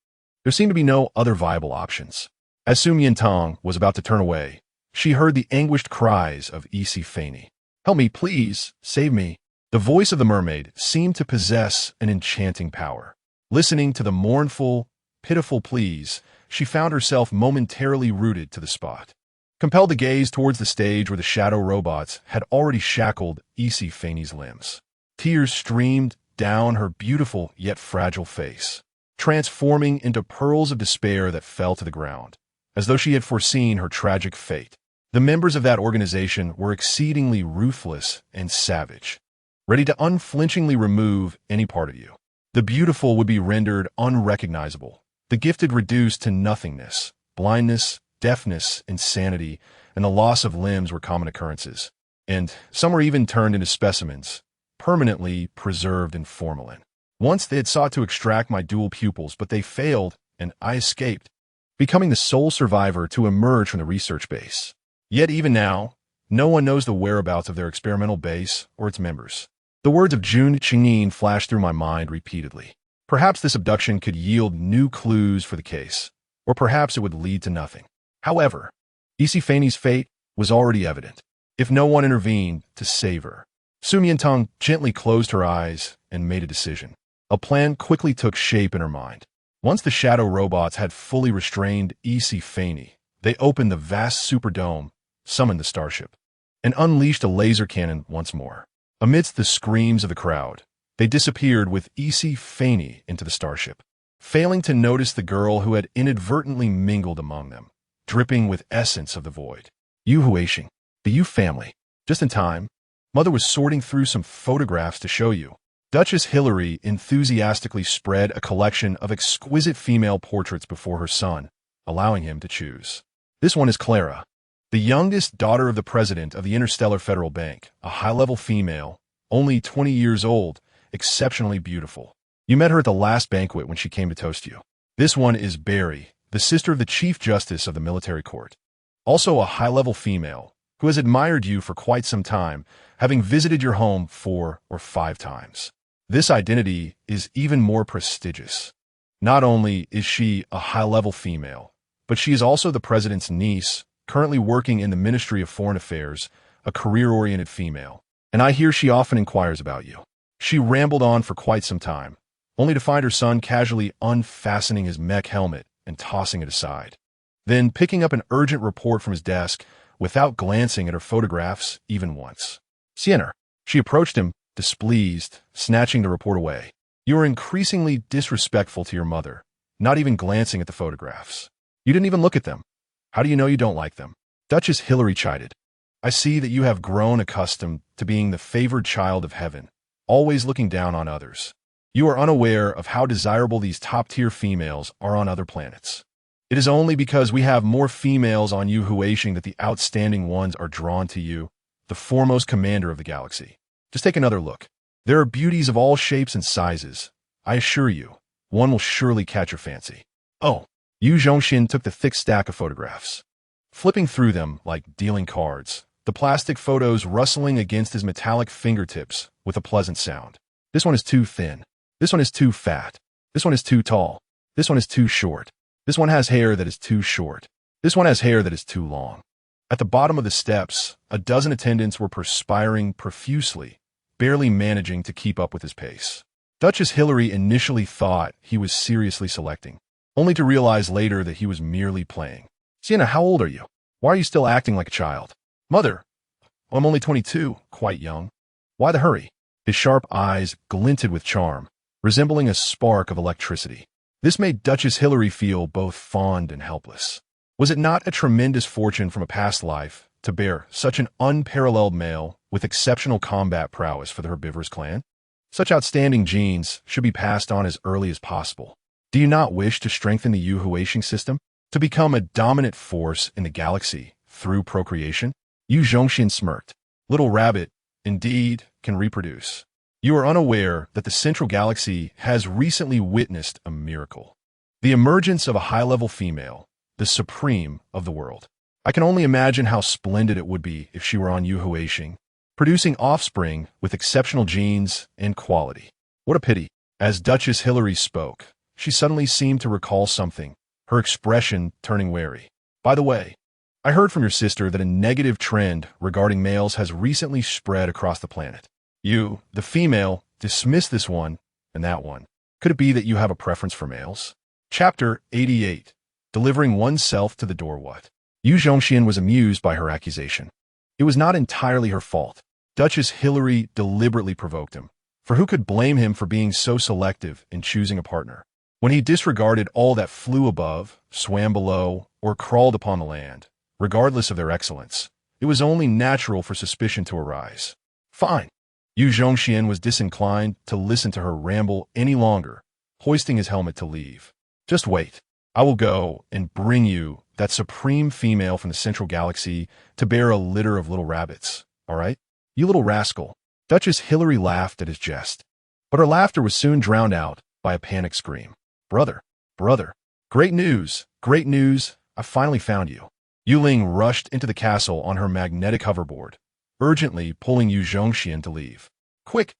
there seemed to be no other viable options. As Su Miantang was about to turn away, she heard the anguished cries of Isfini. Help me, please, save me. The voice of the mermaid seemed to possess an enchanting power. Listening to the mournful, pitiful pleas, she found herself momentarily rooted to the spot. Compelled to gaze towards the stage where the shadow robots had already shackled Isfini's limbs. Tears streamed down her beautiful yet fragile face, transforming into pearls of despair that fell to the ground, as though she had foreseen her tragic fate. The members of that organization were exceedingly ruthless and savage, ready to unflinchingly remove any part of you. The beautiful would be rendered unrecognizable, the gifted reduced to nothingness. Blindness, deafness, insanity, and the loss of limbs were common occurrences, and some were even turned into specimens, permanently preserved in formalin. Once they had sought to extract my dual pupils, but they failed, and I escaped, becoming the sole survivor to emerge from the research base. Yet even now, no one knows the whereabouts of their experimental base or its members. The words of Jun Qingyin flashed through my mind repeatedly. Perhaps this abduction could yield new clues for the case, or perhaps it would lead to nothing. However, Isfini's fate was already evident, if no one intervened to save her. Su Miantang gently closed her eyes and made a decision. A plan quickly took shape in her mind. Once the shadow robots had fully restrained Isfini, they opened the vast superdome, summoned the starship, and unleashed a laser cannon once more. Amidst the screams of the crowd, they disappeared with Isfini into the starship, failing to notice the girl who had inadvertently mingled among them. dripping with essence of the void. Yu Huixing, the Yu family. Just in time, Mother was sorting through some photographs to show you. Duchess Hilary enthusiastically spread a collection of exquisite female portraits before her son, allowing him to choose. This one is Clara, the youngest daughter of the president of the Interstellar Federal Bank, a high-level female, only 20 years old, exceptionally beautiful. You met her at the last banquet when she came to toast you. This one is Barry, the sister of the Chief Justice of the Military Court. Also a high-level female, who has admired you for quite some time, having visited your home 4 or 5 times. This identity is even more prestigious. Not only is she a high-level female, but she is also the president's niece, currently working in the Ministry of Foreign Affairs, a career-oriented female. And I hear she often inquires about you. She rambled on for quite some time, only to find her son casually unfastening his mech helmet and tossing it aside. Then picking up an urgent report from his desk without glancing at her photographs even once. Sienna, she approached him, displeased, snatching the report away. You are increasingly disrespectful to your mother, not even glancing at the photographs. You didn't even look at them. How do you know you don't like them? Duchess Hilary chided. I see that you have grown accustomed to being the favored child of heaven, always looking down on others. You are unaware of how desirable these top-tier females are on other planets. It is only because we have more females on Yu Huixing that the outstanding ones are drawn to you, the foremost commander of the galaxy. Just take another look. There are beauties of all shapes and sizes. I assure you, one will surely catch your fancy. Oh, Yu Zhongxin took the thick stack of photographs. Flipping through them like dealing cards, the plastic photos rustling against his metallic fingertips with a pleasant sound. This one is too thin. This one is too fat. This one is too tall. This one is too short. This one has hair that is too short. This one has hair that is too long. At the bottom of the steps, a dozen attendants were perspiring profusely, barely managing to keep up with his pace. Duchess Hilary initially thought he was seriously selecting, only to realize later that he was merely playing. Sienna, how old are you? Why are you still acting like a child? Mother, I'm only 22, quite young. Why the hurry? His sharp eyes glinted with charm, resembling a spark of electricity. This made Duchess Hilary feel both fond and helpless. Was it not a tremendous fortune from a past life to bear such an unparalleled male with exceptional combat prowess for the herbivorous clan? Such outstanding genes should be passed on as early as possible. Do you not wish to strengthen the Yu Huixing system, to become a dominant force in the galaxy through procreation? Yu Zhongxin smirked. Little rabbit, indeed, can reproduce. You are unaware that the Central Galaxy has recently witnessed a miracle. The emergence of a high-level female, the supreme of the world. I can only imagine how splendid it would be if she were on Yu Huixing, producing offspring with exceptional genes and quality. What a pity. As Duchess Hilary spoke, she suddenly seemed to recall something, her expression turning wary. By the way, I heard from your sister that a negative trend regarding males has recently spread across the planet. You, the female, dismiss this one and that one. Could it be that you have a preference for males? Chapter 88. Delivering oneself to the door. What? Yu Zhongxian was amused by her accusation. It was not entirely her fault. Duchess Hilary deliberately provoked him, for who could blame him for being so selective in choosing a partner? When he disregarded all that flew above, swam below, or crawled upon the land, regardless of their excellence, it was only natural for suspicion to arise. Fine. Yu Zhongxian was disinclined to listen to her ramble any longer, hoisting his helmet to leave. Just wait. I will go and bring you that supreme female from the Central Galaxy to bear a litter of little rabbits, all right? You little rascal. Duchess Hilary laughed at his jest, but her laughter was soon drowned out by a panicked scream. Brother, brother, great news, I finally found you. Yu Ling rushed into the castle on her magnetic hoverboard, urgently pulling Yu Zhongxian to leave. Quick,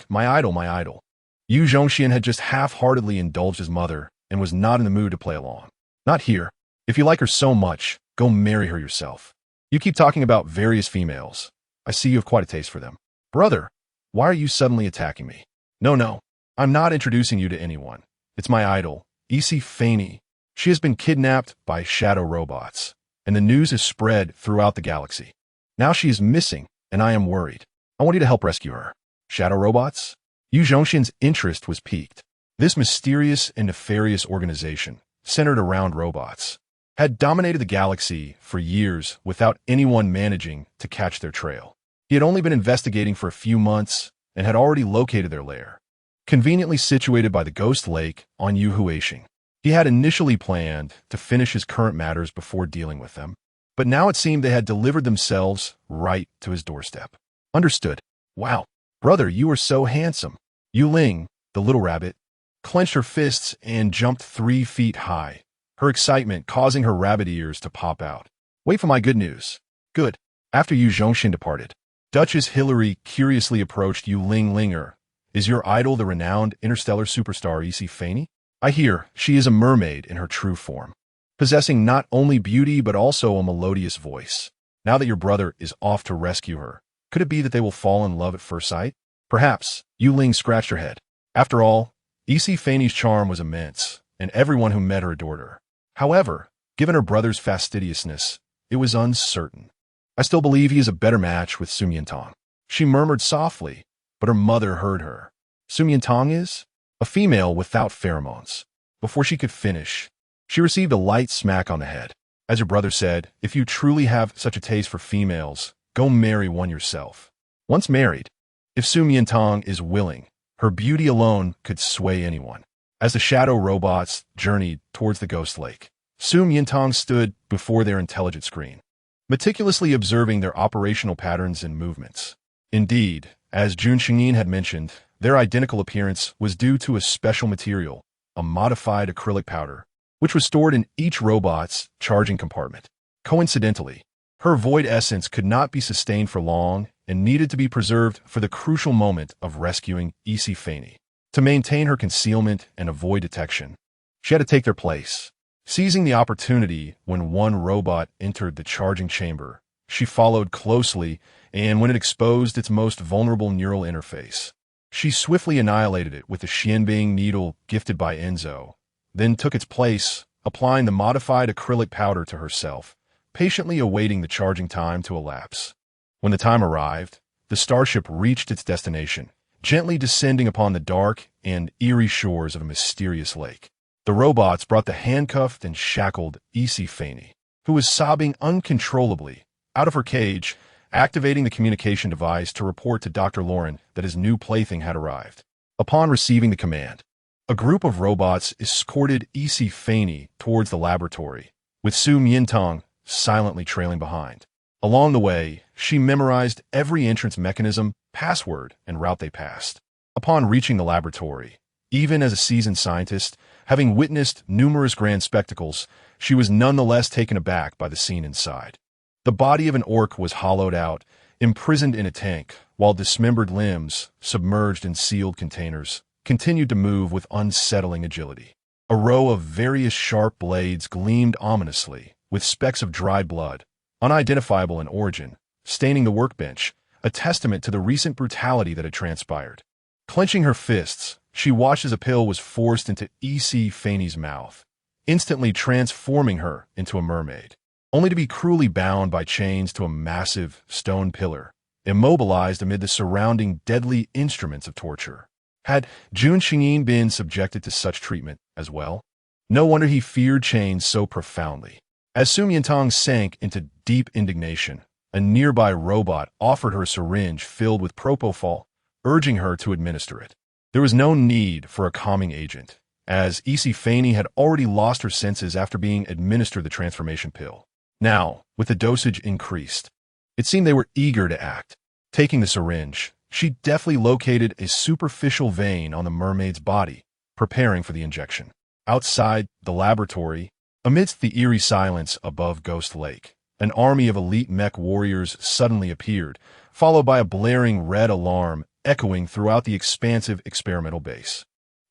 my idol. Yu Zhongxian had just half-heartedly indulged his mother and was not in the mood to play along. Not here. If you like her so much, go marry her yourself. You keep talking about various females. I see you have quite a taste for them. Brother, why are you suddenly attacking me? No, I'm not introducing you to anyone. It's my idol, Isi Faney. She has been kidnapped by shadow robots, and the news is spread throughout the galaxy. Now she is missing, and I am worried. I want you to help rescue her. Shadow robots? Yu Zhongxian's interest was piqued. This mysterious and nefarious organization, centered around robots, had dominated the galaxy for years without anyone managing to catch their trail. He had only been investigating for a few months and had already located their lair, conveniently situated by the Ghost Lake on Yuhuashing. He had initially planned to finish his current matters before dealing with them, but now it seemed they had delivered themselves right to his doorstep. Understood. Wow, brother, you are so handsome. Yu Ling, the little rabbit, clenched her fists and jumped 3 feet high, her excitement causing her rabbit ears to pop out. Wait for my good news. Good. After Yu Zhongxin departed, Duchess Hillary curiously approached Yu Ling Linger. Is your idol the renowned interstellar superstar Isi Faney? I hear she is a mermaid in her true form, possessing not only beauty but also a melodious voice. Now that your brother is off to rescue her, could it be that they will fall in love at first sight? Perhaps. Yu Ling scratched her head. After all, Isi Faney's charm was immense, and everyone who met her adored her. However, given her brother's fastidiousness, it was uncertain. I still believe he is a better match with Su Miantang. She murmured softly, but her mother heard her. Su Miantang is a female without pheromones. Before she could finish, she received a light smack on the head. As her brother said, if you truly have such a taste for females, go marry one yourself. Once married, if Su Miantang is willing, her beauty alone could sway anyone. As the shadow robots journeyed towards the Ghost Lake, Su Miantang stood before their intelligent screen, meticulously observing their operational patterns and movements. Indeed, as Jun Xingyin had mentioned, their identical appearance was due to a special material, a modified acrylic powder, which was stored in each robot's charging compartment. Coincidentally, her void essence could not be sustained for long and needed to be preserved for the crucial moment of rescuing Isi Faney. To maintain her concealment and avoid detection, she had to take their place. Seizing the opportunity when one robot entered the charging chamber, she followed closely, and when it exposed its most vulnerable neural interface, she swiftly annihilated it with the Xianbing needle gifted by Enzo, then took its place, applying the modified acrylic powder to herself, patiently awaiting the charging time to elapse. When the time arrived, the starship reached its destination, gently descending upon the dark and eerie shores of a mysterious lake. The robots brought the handcuffed and shackled Isi Faney, who was sobbing uncontrollably, out of her cage, activating the communication device to report to Dr. Lauren that his new plaything had arrived. Upon receiving the command, a group of robots escorted Isi Faney towards the laboratory, with Su Miantang silently trailing behind. Along the way, she memorized every entrance mechanism, password, and route they passed. Upon reaching the laboratory, even as a seasoned scientist, having witnessed numerous grand spectacles, she was nonetheless taken aback by the scene inside. The body of an orc was hollowed out, imprisoned in a tank, while dismembered limbs, submerged in sealed containers, continued to move with unsettling agility. A row of various sharp blades gleamed ominously, with specks of dried blood, unidentifiable in origin, staining the workbench, a testament to the recent brutality that had transpired. Clenching her fists, she watched as a pill was forced into Isi Faney's mouth, instantly transforming her into a mermaid, only to be cruelly bound by chains to a massive stone pillar, immobilized amid the surrounding deadly instruments of torture. Had Jun Xingyin been subjected to such treatment as well? No wonder he feared chains so profoundly. As Su Miantang sank into deep indignation, a nearby robot offered her a syringe filled with propofol, urging her to administer it. There was no need for a calming agent, as Isi Faney had already lost her senses after being administered the transformation pill. Now, with the dosage increased, it seemed they were eager to act. Taking the syringe, she deftly located a superficial vein on the mermaid's body, preparing for the injection. Outside the laboratory, amidst the eerie silence above Ghost Lake, an army of elite mech warriors suddenly appeared, followed by a blaring red alarm echoing throughout the expansive experimental base.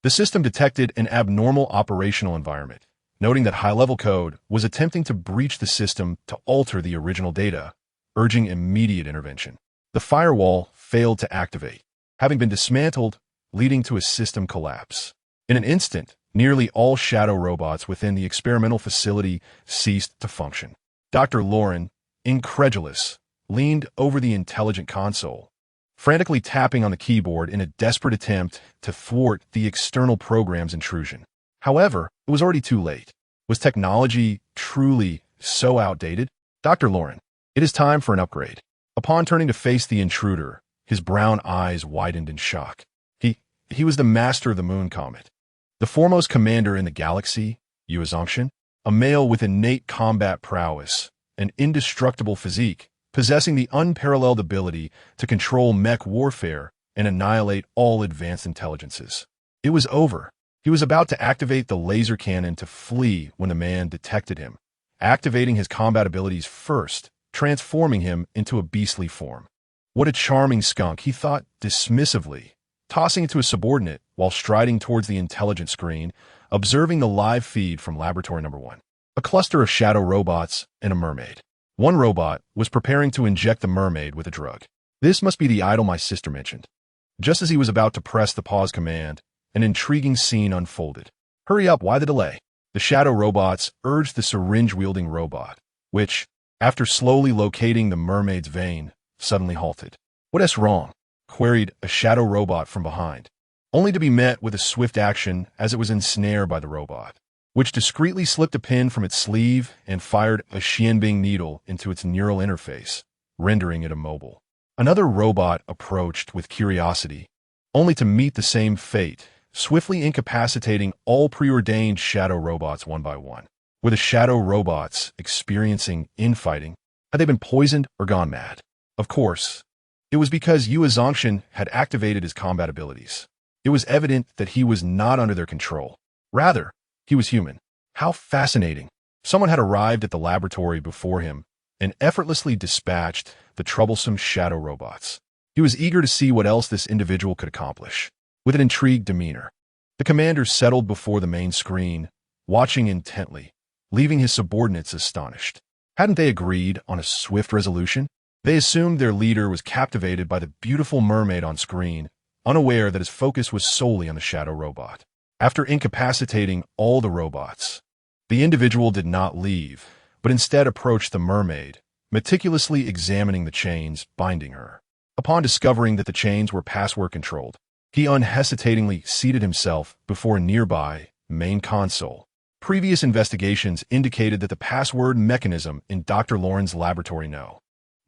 The system detected an abnormal operational environment, noting that high-level code was attempting to breach the system to alter the original data, urging immediate intervention. The firewall failed to activate, having been dismantled, leading to a system collapse. In an instant, nearly all shadow robots within the experimental facility ceased to function. Dr. Lauren, incredulous, leaned over the intelligent console, frantically tapping on the keyboard in a desperate attempt to thwart the external program's intrusion. However, it was already too late. Was technology truly so outdated? Dr. Lauren, it is time for an upgrade. Upon turning to face the intruder, his brown eyes widened in shock. He was the master of the moon comet, the foremost commander in the galaxy, Yuuzhangshan, a male with innate combat prowess, an indestructible physique, possessing the unparalleled ability to control mech warfare and annihilate all advanced intelligences. It was over. He was about to activate the laser cannon to flee when the man detected him, activating his combat abilities first, transforming him into a beastly form. What a charming skunk, he thought dismissively, tossing it to a subordinate while striding towards the intelligence screen, observing the live feed from Laboratory Number 1. A cluster of shadow robots and a mermaid. One robot was preparing to inject the mermaid with a drug. This must be the idol my sister mentioned. Just as he was about to press the pause command, an intriguing scene unfolded. Hurry up, why the delay? The shadow robots urged the syringe-wielding robot, which, after slowly locating the mermaid's vein, suddenly halted. What's wrong? Queried a shadow robot from behind, only to be met with a swift action as it was ensnared by the robot, which discreetly slipped a pin from its sleeve and fired a Xianbing needle into its neural interface, rendering it immobile. Another robot approached with curiosity, only to meet the same fate, swiftly incapacitating all preordained shadow robots one by one. Were the shadow robots experiencing infighting? Had they been poisoned or gone mad? Of course, it was because Yuuzhangshan had activated his combat abilities. It was evident that he was not under their control. Rather, he was human. How fascinating. Someone had arrived at the laboratory before him and effortlessly dispatched the troublesome shadow robots. He was eager to see what else this individual could accomplish. With an intrigued demeanor, the commander settled before the main screen, watching intently, leaving his subordinates astonished. Hadn't they agreed on a swift resolution? They assumed their leader was captivated by the beautiful mermaid on screen, unaware that his focus was solely on the shadow robot. After incapacitating all the robots, the individual did not leave, but instead approached the mermaid, meticulously examining the chains binding her. Upon discovering that the chains were password-controlled, he unhesitatingly seated himself before a nearby main console. Previous investigations indicated that the password mechanism in Dr. Lauren's laboratory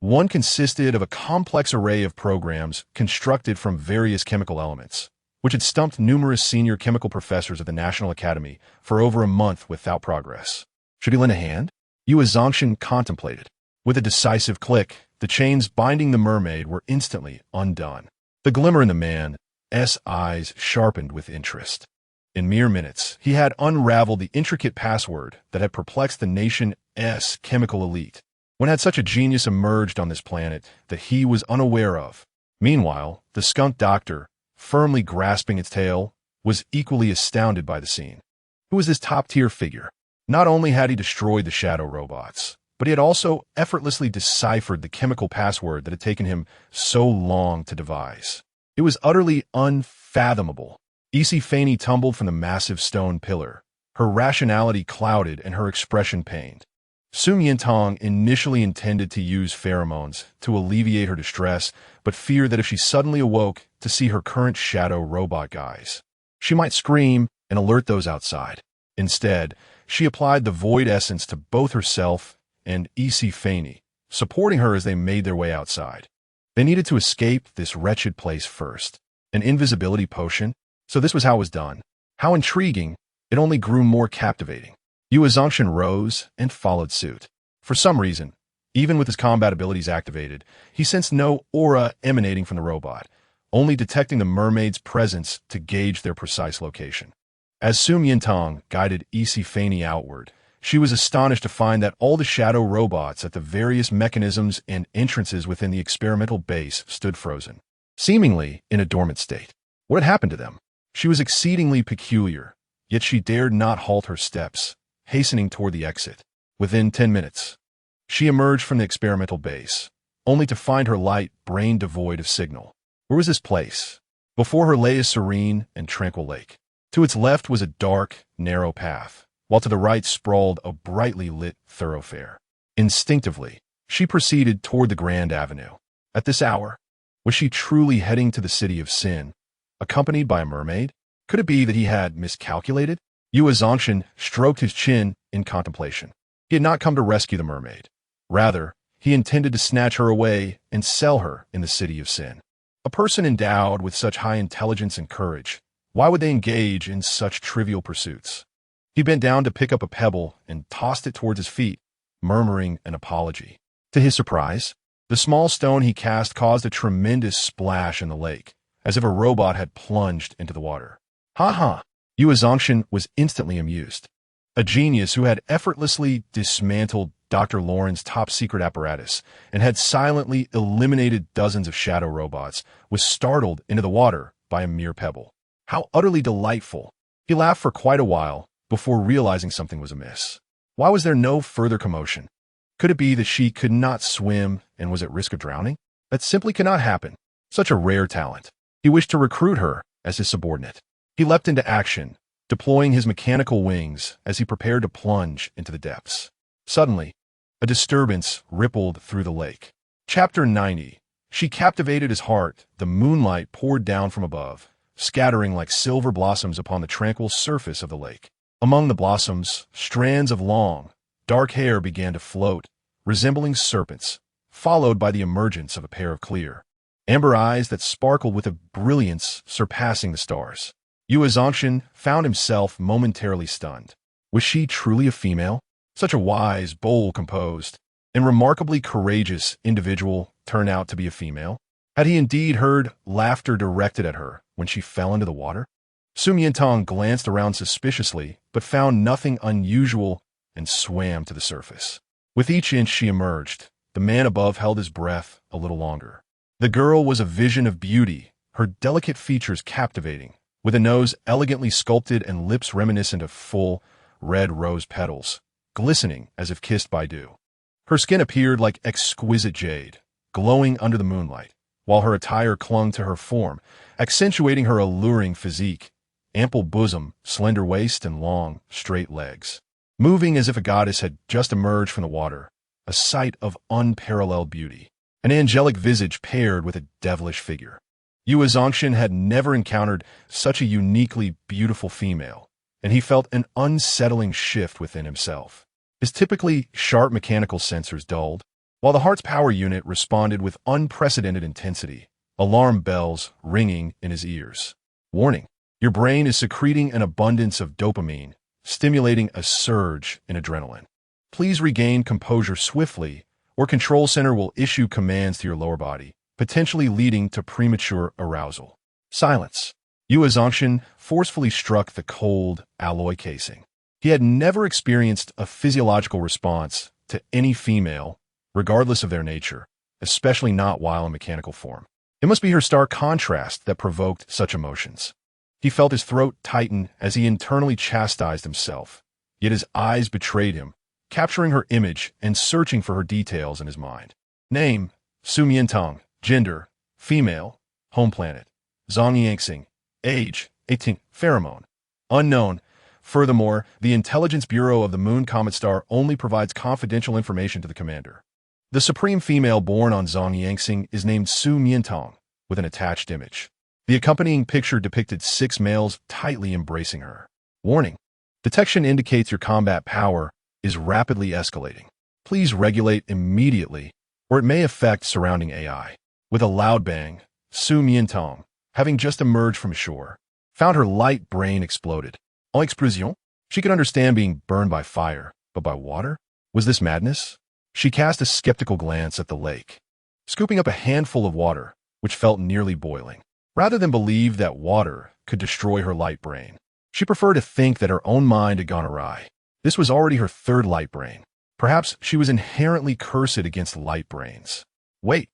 one consisted of a complex array of programs constructed from various chemical elements, which had stumped numerous senior chemical professors of the National Academy for over a month without progress. Should he lend a hand? Yuuzhangshan contemplated. With a decisive click, the chains binding the mermaid were instantly undone. The glimmer in the man's eyes sharpened with interest. In mere minutes, he had unraveled the intricate password that had perplexed the nation's chemical elite. When had such a genius emerged on this planet that he was unaware of? Meanwhile, the skunk doctor, firmly grasping its tail, was equally astounded by the scene. Who was this top-tier figure? Not only had he destroyed the shadow robots, but he had also effortlessly deciphered the chemical password that had taken him so long to devise. It was utterly unfathomable. Fanny tumbled from the massive stone pillar, her rationality clouded and her expression pained. Su Miantang initially intended to use pheromones to alleviate her distress, but feared that if she suddenly awoke to see her current shadow robot guise, she might scream and alert those outside. Instead, she applied the void essence to both herself and Fanny, supporting her as they made their way outside. They needed to escape this wretched place first. An invisibility potion? So this was how it was done. How intriguing! It only grew more captivating. Yuuzhangshan rose and followed suit. For some reason, even with his combat abilities activated, he sensed no aura emanating from the robot, only detecting the mermaid's presence to gauge their precise location. As Su Miantang guided Fanny outward, she was astonished to find that all the shadow robots at the various mechanisms and entrances within the experimental base stood frozen, seemingly in a dormant state. What had happened to them? She was exceedingly peculiar, yet she dared not halt her steps, hastening toward the exit. Within 10 minutes, she emerged from the experimental base, only to find her light brain devoid of signal. Where was this place? Before her lay a serene and tranquil lake. To its left was a dark, narrow path, while to the right sprawled a brightly lit thoroughfare. Instinctively, she proceeded toward the Grand Avenue. At this hour, was she truly heading to the city of Sin, accompanied by a mermaid? Could it be that he had miscalculated? Yuuzhangshan stroked his chin in contemplation. He had not come to rescue the mermaid. Rather, he intended to snatch her away and sell her in the city of sin. A person endowed with such high intelligence and courage, why would they engage in such trivial pursuits? He bent down to pick up a pebble and tossed it towards his feet, murmuring an apology. To his surprise, the small stone he cast caused a tremendous splash in the lake, as if a robot had plunged into the water. Ha ha! Yu Zhongshan was instantly amused. A genius who had effortlessly dismantled Dr. Lauren's top-secret apparatus and had silently eliminated dozens of shadow robots was startled into the water by a mere pebble. How utterly delightful! He laughed for quite a while before realizing something was amiss. Why was there no further commotion? Could it be that she could not swim and was at risk of drowning? That simply could not happen. Such a rare talent. He wished to recruit her as his subordinate. He leapt into action, deploying his mechanical wings as he prepared to plunge into the depths. Suddenly, a disturbance rippled through the lake. Chapter 90. She captivated his heart. The moonlight poured down from above, scattering like silver blossoms upon the tranquil surface of the lake. Among the blossoms, strands of long, dark hair began to float, resembling serpents, followed by the emergence of a pair of clear, amber eyes that sparkled with a brilliance surpassing the stars. Yu Zhongshan found himself momentarily stunned. Was she truly a female? Such a wise, bold, composed, and remarkably courageous individual turn out to be a female? Had he indeed heard laughter directed at her when she fell into the water? Su Miantang glanced around suspiciously, but found nothing unusual and swam to the surface. With each inch she emerged, the man above held his breath a little longer. The girl was a vision of beauty, her delicate features captivating, with a nose elegantly sculpted and lips reminiscent of full, red rose petals, glistening as if kissed by dew. Her skin appeared like exquisite jade, glowing under the moonlight, while her attire clung to her form, accentuating her alluring physique, ample bosom, slender waist, and long, straight legs. Moving as if a goddess had just emerged from the water, a sight of unparalleled beauty. An angelic visage paired with a devilish figure. Yu Zhongshan had never encountered such a uniquely beautiful female, and he felt an unsettling shift within himself. His typically sharp mechanical sensors dulled, while the heart's power unit responded with unprecedented intensity, alarm bells ringing in his ears. Warning: your brain is secreting an abundance of dopamine, stimulating a surge in adrenaline. Please regain composure swiftly, or Control Center will issue commands to your lower body, potentially leading to premature arousal. Silence. Yu Zhongshan forcefully struck the cold, alloy casing. He had never experienced a physiological response to any female, regardless of their nature, especially not while in mechanical form. It must be her stark contrast that provoked such emotions. He felt his throat tighten as he internally chastised himself, yet his eyes betrayed him, capturing her image and searching for her details in his mind. Name: Su Miantang. Gender: female. Home planet: Zhongyangxing. Age: 18. Pheromone: unknown. Furthermore, the Intelligence Bureau of the Moon Comet Star only provides confidential information to the commander. The supreme female born on Zhongyangxing is named Su Miantang, with an attached image. The accompanying picture depicted 6 males tightly embracing her. Warning: detection indicates your combat power is rapidly escalating. Please regulate immediately, or it may affect surrounding AI. With a loud bang, Su Miantang, having just emerged from shore, found her light brain exploded. En explosion? She could understand being burned by fire, but by water? Was this madness? She cast a skeptical glance at the lake, scooping up a handful of water, which felt nearly boiling. Rather than believe that water could destroy her light brain, she preferred to think that her own mind had gone awry. This was already her 3rd light brain. Perhaps she was inherently cursed against light brains. Wait.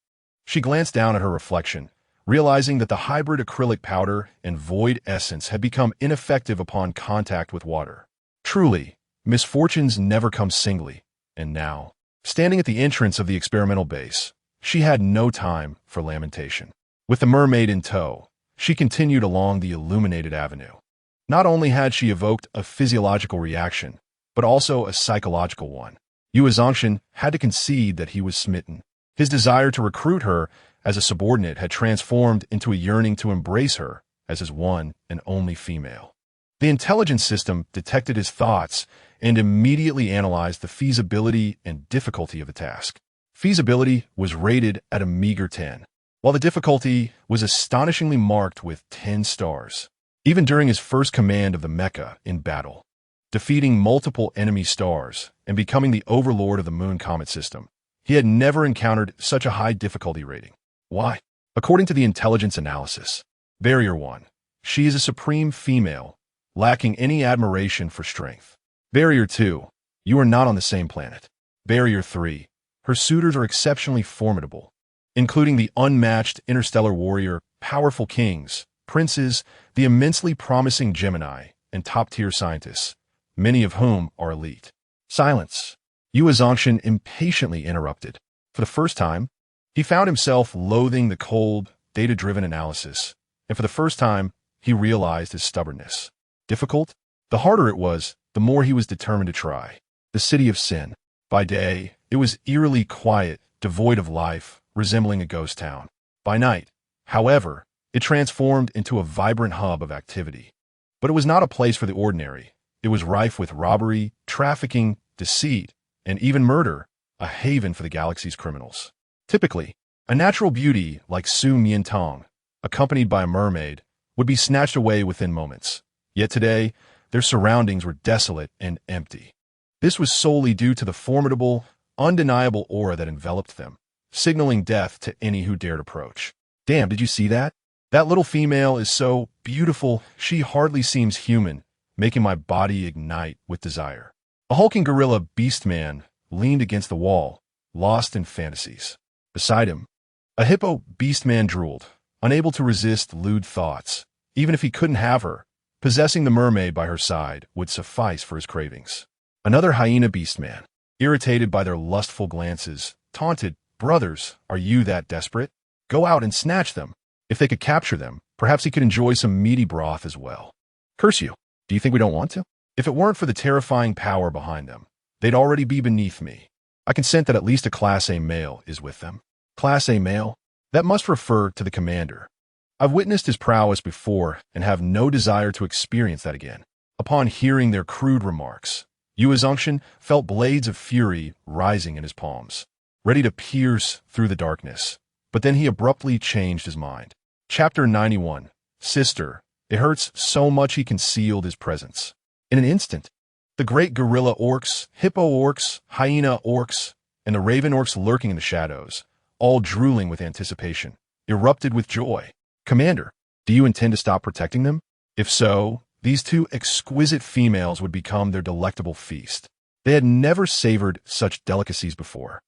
She glanced down at her reflection, realizing that the hybrid acrylic powder and void essence had become ineffective upon contact with water. Truly, misfortunes never come singly, and now, standing at the entrance of the experimental base, she had no time for lamentation. With the mermaid in tow, she continued along the illuminated avenue. Not only had she evoked a physiological reaction, but also a psychological one. Yu Zhongshan had to concede that he was smitten. His desire to recruit her as a subordinate had transformed into a yearning to embrace her as his one and only female. The intelligence system detected his thoughts and immediately analyzed the feasibility and difficulty of the task. Feasibility was rated at a meager 10, while the difficulty was astonishingly marked with 10 stars. Even during his first command of the mecha in battle, defeating multiple enemy stars and becoming the overlord of the Moon Comet system, he had never encountered such a high difficulty rating. Why? According to the intelligence analysis, Barrier 1, she is a supreme female, lacking any admiration for strength. Barrier 2, you are not on the same planet. Barrier 3, her suitors are exceptionally formidable, including the unmatched interstellar warrior, powerful kings, princes, the immensely promising Gemini, and top-tier scientists, many of whom are elite. Silence. Yu Zhongshan impatiently interrupted. For the first time, he found himself loathing the cold, data-driven analysis, and for the first time, he realized his stubbornness. Difficult? The harder it was, the more he was determined to try. The city of sin. By day, it was eerily quiet, devoid of life, resembling a ghost town. By night, however, it transformed into a vibrant hub of activity. But it was not a place for the ordinary. It was rife with robbery, trafficking, deceit, and even murder, a haven for the galaxy's criminals. Typically, a natural beauty like Su Miantang, accompanied by a mermaid, would be snatched away within moments. Yet today, their surroundings were desolate and empty. This was solely due to the formidable, undeniable aura that enveloped them, signaling death to any who dared approach. Damn, did you see that? That little female is so beautiful, she hardly seems human, making my body ignite with desire. A hulking gorilla beast-man leaned against the wall, lost in fantasies. Beside him, a hippo beast-man drooled, unable to resist lewd thoughts. Even if he couldn't have her, possessing the mermaid by her side would suffice for his cravings. Another hyena beast-man, irritated by their lustful glances, taunted, "Brothers, are you that desperate? Go out and snatch them. If they could capture them, perhaps he could enjoy some meaty broth as well. Curse you. Do you think we don't want to? If it weren't for the terrifying power behind them, they'd already be beneath me. I consent that at least a Class A male is with them." Class A male? That must refer to the commander. I've witnessed his prowess before and have no desire to experience that again. Upon hearing their crude remarks, Yu Zhongshan felt blades of fury rising in his palms, ready to pierce through the darkness. But then he abruptly changed his mind. Chapter 91. Sister. It hurts so much he concealed his presence. In an instant, the great gorilla orcs, hippo orcs, hyena orcs, and the raven orcs lurking in the shadows, all drooling with anticipation, erupted with joy. Commander, do you intend to stop protecting them? If so, these two exquisite females would become their delectable feast. They had never savored such delicacies before,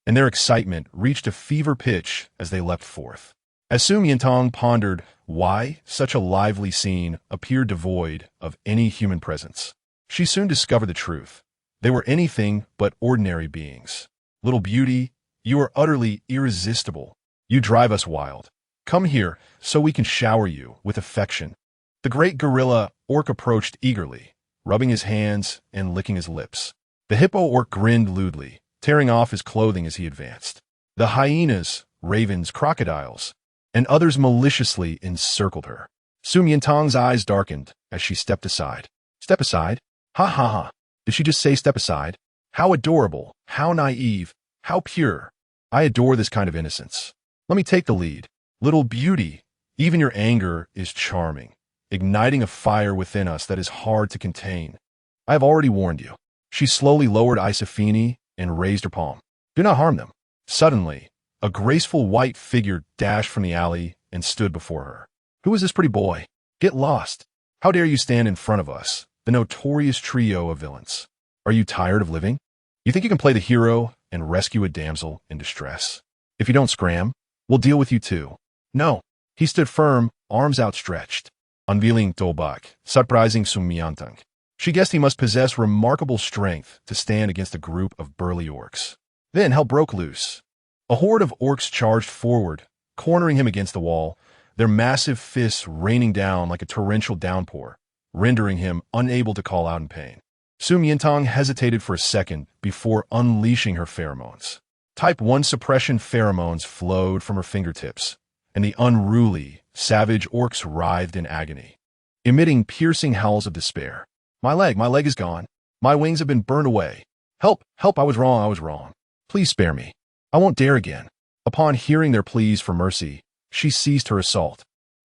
and their excitement reached a fever pitch as they leapt forth. As Su Miantang pondered why such a lively scene appeared devoid of any human presence, she soon discovered the truth. They were anything but ordinary beings. Little beauty, you are utterly irresistible. You drive us wild. Come here, so we can shower you with affection. The great gorilla orc approached eagerly, rubbing his hands and licking his lips. The hippo orc grinned lewdly, tearing off his clothing as he advanced. The hyenas, ravens, crocodiles, and others maliciously encircled her. Su Miantang's eyes darkened as she stepped aside. Step aside? Ha ha ha. Did she just say step aside? How adorable, how naive, how pure. I adore this kind of innocence. Let me take the lead. Little beauty, even your anger is charming, igniting a fire within us that is hard to contain. I have already warned you. She slowly lowered Isafini and raised her palm. Do not harm them. Suddenly, a graceful white figure dashed from the alley and stood before her. Who is this pretty boy? Get lost. How dare you stand in front of us, the notorious trio of villains? Are you tired of living? You think you can play the hero and rescue a damsel in distress? If you don't scram, we'll deal with you too. No. He stood firm, arms outstretched, unveiling Dolbak, surprising Su Miantang. She guessed he must possess remarkable strength to stand against a group of burly orcs. Then hell broke loose. A horde of orcs charged forward, cornering him against the wall, their massive fists raining down like a torrential downpour, rendering him unable to call out in pain. Su Miantang hesitated for a second before unleashing her pheromones. Type 1 suppression pheromones flowed from her fingertips, and the unruly, savage orcs writhed in agony. emitting piercing howls of despair. My leg is gone. My wings have been burned away. Help, help, I was wrong. Please spare me. I won't dare again. Upon hearing their pleas for mercy, she ceased her assault.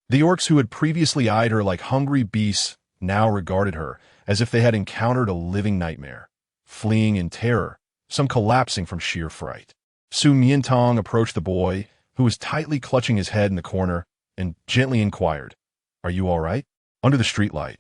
The orcs who had previously eyed her like hungry beasts now regarded her as if they had encountered a living nightmare, fleeing in terror, some collapsing from sheer fright. Su Miantang approached the boy, who was tightly clutching his head in the corner, and gently inquired, "Are you all right?" Under the streetlight,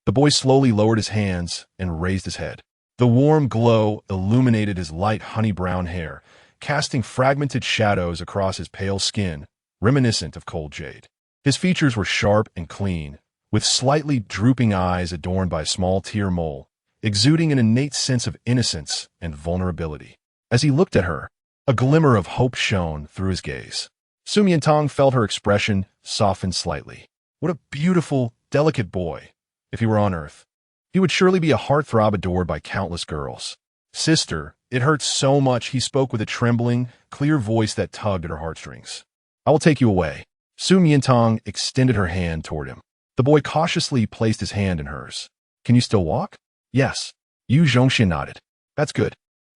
the boy slowly lowered his hands and raised his head. The warm glow illuminated his light honey-brown hair, casting fragmented shadows across his pale skin, reminiscent of cold jade. His features were sharp and clean, with slightly drooping eyes adorned by a small tear mole, exuding an innate sense of innocence and vulnerability. As he looked at her, a glimmer of hope shone through his gaze. Su Miantang felt her expression soften slightly. What a beautiful, delicate boy. If he were on Earth, he would surely be a heartthrob adored by countless girls. "Sister, it hurts so much," he spoke with a trembling, clear voice that tugged at her heartstrings. "I will take you away." Su Miantang extended her hand toward him. The boy cautiously placed his hand in hers. "Can you still walk?" "Yes." Yu Zhongxian nodded. "That's good.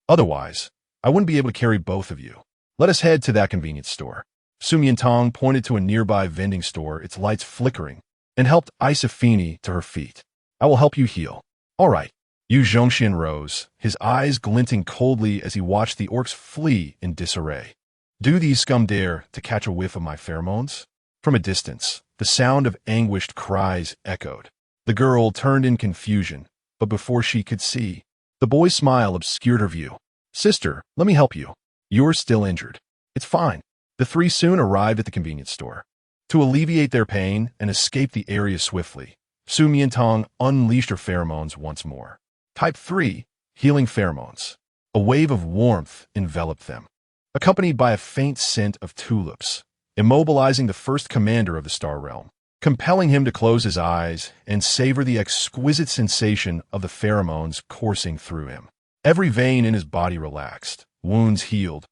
Otherwise, I wouldn't be able to carry both of you. Let us head to that convenience store." Su Miantang pointed to a nearby vending store, its lights flickering, and helped Isafini to her feet. "I will help you heal." "All right." Yu Zhongxian rose, his eyes glinting coldly as he watched the orcs flee in disarray. "Do these scum dare to catch a whiff of my pheromones?" From a distance, the sound of anguished cries echoed. The girl turned in confusion, but before she could see, the boy's smile obscured her view. "Sister, let me help you. You're still injured." "It's fine." The three soon arrived at the convenience store. To alleviate their pain and escape the area swiftly, Su Miantang unleashed her pheromones once more. Type 3, healing pheromones. A wave of warmth enveloped them, accompanied by a faint scent of tulips, immobilizing the first commander of the Star Realm, compelling him to close his eyes and savor the exquisite sensation of the pheromones coursing through him. Every vein in his body relaxed, wounds healed,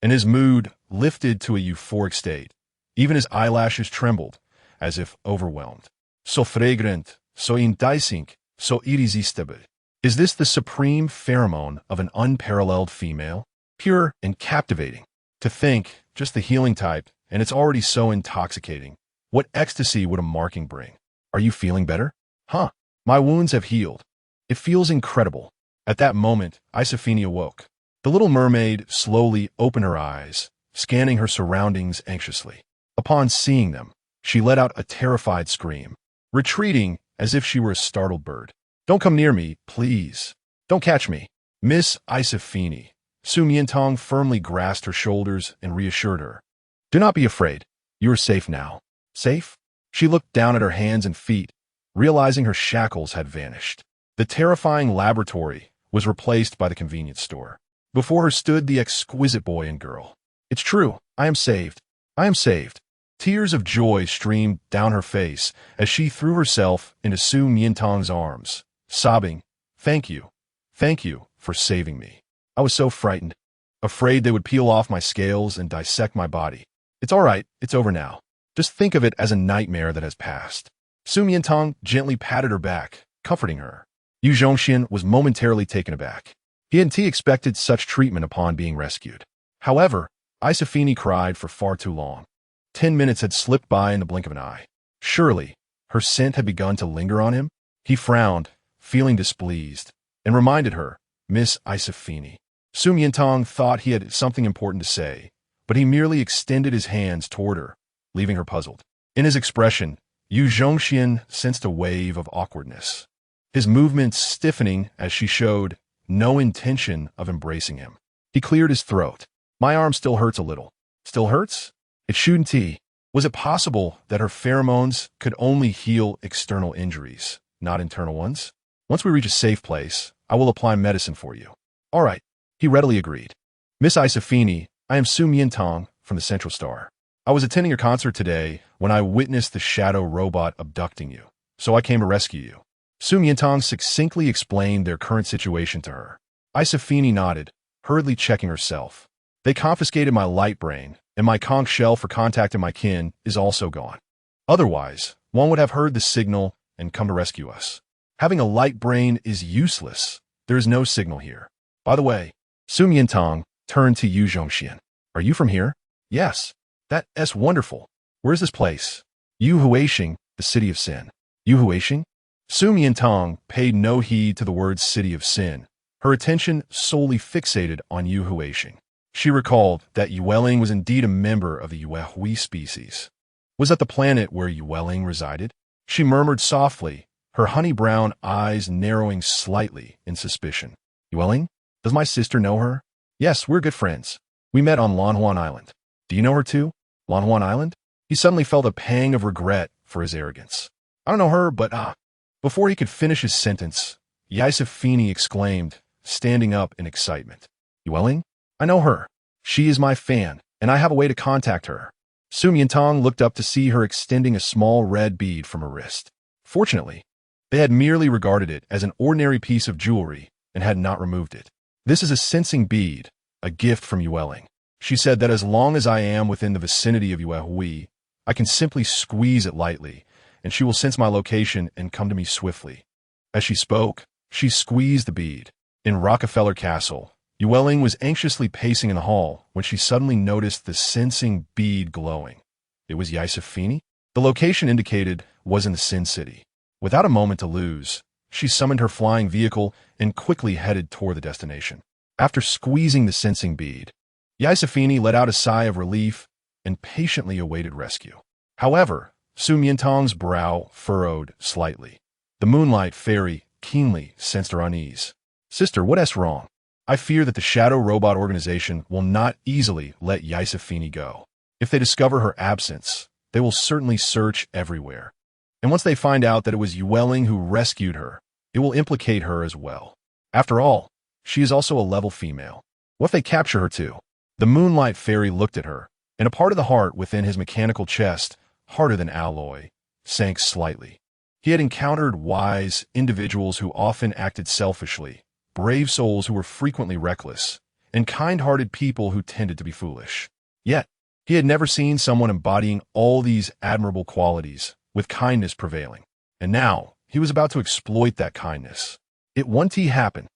and his mood lifted to a euphoric state. Even his eyelashes trembled, as if overwhelmed. So fragrant, so enticing, so irresistible. Is this the supreme pheromone of an unparalleled female? Pure and captivating. To think, just the healing type, and it's already so intoxicating. What ecstasy would a marking bring? "Are you feeling better?" "Huh. My wounds have healed. It feels incredible." At that moment, Isafini awoke. The little mermaid slowly opened her eyes, scanning her surroundings anxiously. Upon seeing them, she let out a terrified scream, retreating as if she were a startled bird. "Don't come near me, please. Don't catch me." "Miss Isafini." Su Miantang firmly grasped her shoulders and reassured her. "Do not be afraid. You are safe now." "Safe?" She looked down at her hands and feet, realizing her shackles had vanished. The terrifying laboratory was replaced by the convenience store. Before her stood the exquisite boy and girl. "It's true. I am saved. I am saved." Tears of joy streamed down her face as she threw herself into Su Miantang's arms, sobbing, Thank you for saving me. I was so frightened, afraid they would peel off my scales and dissect my body. It's all right, it's over now. Just think of it as a nightmare that has passed." Su Miantang gently patted her back, comforting her. Yu Zhongxian was momentarily taken aback. He hadn't expected such treatment upon being rescued. However, Isafini cried for far too long. 10 minutes had slipped by in the blink of an eye. Surely, her scent had begun to linger on him? He frowned, feeling displeased, and reminded her, "Miss Isafini." Su Miantang thought he had something important to say, but he merely extended his hands toward her, leaving her puzzled. In his expression, Yu Zhongxian sensed a wave of awkwardness, his movements stiffening as she showed no intention of embracing him. He cleared his throat. "My arm still hurts a little." "Still hurts?" It shouldn't he. Was it possible that her pheromones could only heal external injuries, not internal ones? "Once we reach a safe place, I will apply medicine for you." "All right," he readily agreed. "Miss Isafini, I am Su Miantang from the Central Star. I was attending your concert today when I witnessed the shadow robot abducting you, so I came to rescue you." Su Miantang succinctly explained their current situation to her. Isafini nodded, hurriedly checking herself. "They confiscated my light brain, and my conch shell for contacting my kin is also gone. Otherwise, one would have heard the signal and come to rescue us. Having a light brain is useless. There is no signal here. By the way, Su Miantang turned to Yu Zhongxian. Are you from here? Yes. That's wonderful. Where's this place? Yu Huixing, the City of Sin. Yu Huixing? Su Miantang paid no heed to the words City of Sin, her attention solely fixated on Yu Huixing. She recalled that Yueling was indeed a member of the Yuehui species. Was that the planet where Yueling resided? She murmured softly, her honey-brown eyes narrowing slightly in suspicion. Yueling? Does my sister know her? Yes, we're good friends. We met on Lanhuan Island. Do you know her too? Lanhuan Island? He suddenly felt a pang of regret for his arrogance. I don't know her, but Before he could finish his sentence, Yisafini exclaimed, standing up in excitement. Yueling? I know her. She is my fan, and I have a way to contact her. Su Miantang looked up to see her extending a small red bead from her wrist. Fortunately, they had merely regarded it as an ordinary piece of jewelry and had not removed it. This is a sensing bead, a gift from Yueling. She said that as long as I am within the vicinity of Yuehui, I can simply squeeze it lightly, and she will sense my location and come to me swiftly. As she spoke, she squeezed the bead. In Rockefeller Castle, Yueling was anxiously pacing in the hall when she suddenly noticed the sensing bead glowing. It was Yisafini? The location indicated was in the Sin City. Without a moment to lose, she summoned her flying vehicle and quickly headed toward the destination. After squeezing the sensing bead, Yisafini let out a sigh of relief and patiently awaited rescue. However, Su Miantang's brow furrowed slightly. The Moonlight Fairy keenly sensed her unease. Sister, what's wrong? I fear that the Shadow Robot Organization will not easily let Yisafini go. If they discover her absence, they will certainly search everywhere. And once they find out that it was Yueling who rescued her, it will implicate her as well. After all, she is also a level female. What if they capture her too? The Moonlight Fairy looked at her, and a part of the heart within his mechanical chest, harder than alloy, sank slightly. He had encountered wise individuals who often acted selfishly, brave souls who were frequently reckless, and kind-hearted people who tended to be foolish. Yet, he had never seen someone embodying all these admirable qualities, with kindness prevailing. And now, he was about to exploit that kindness. It won't happen.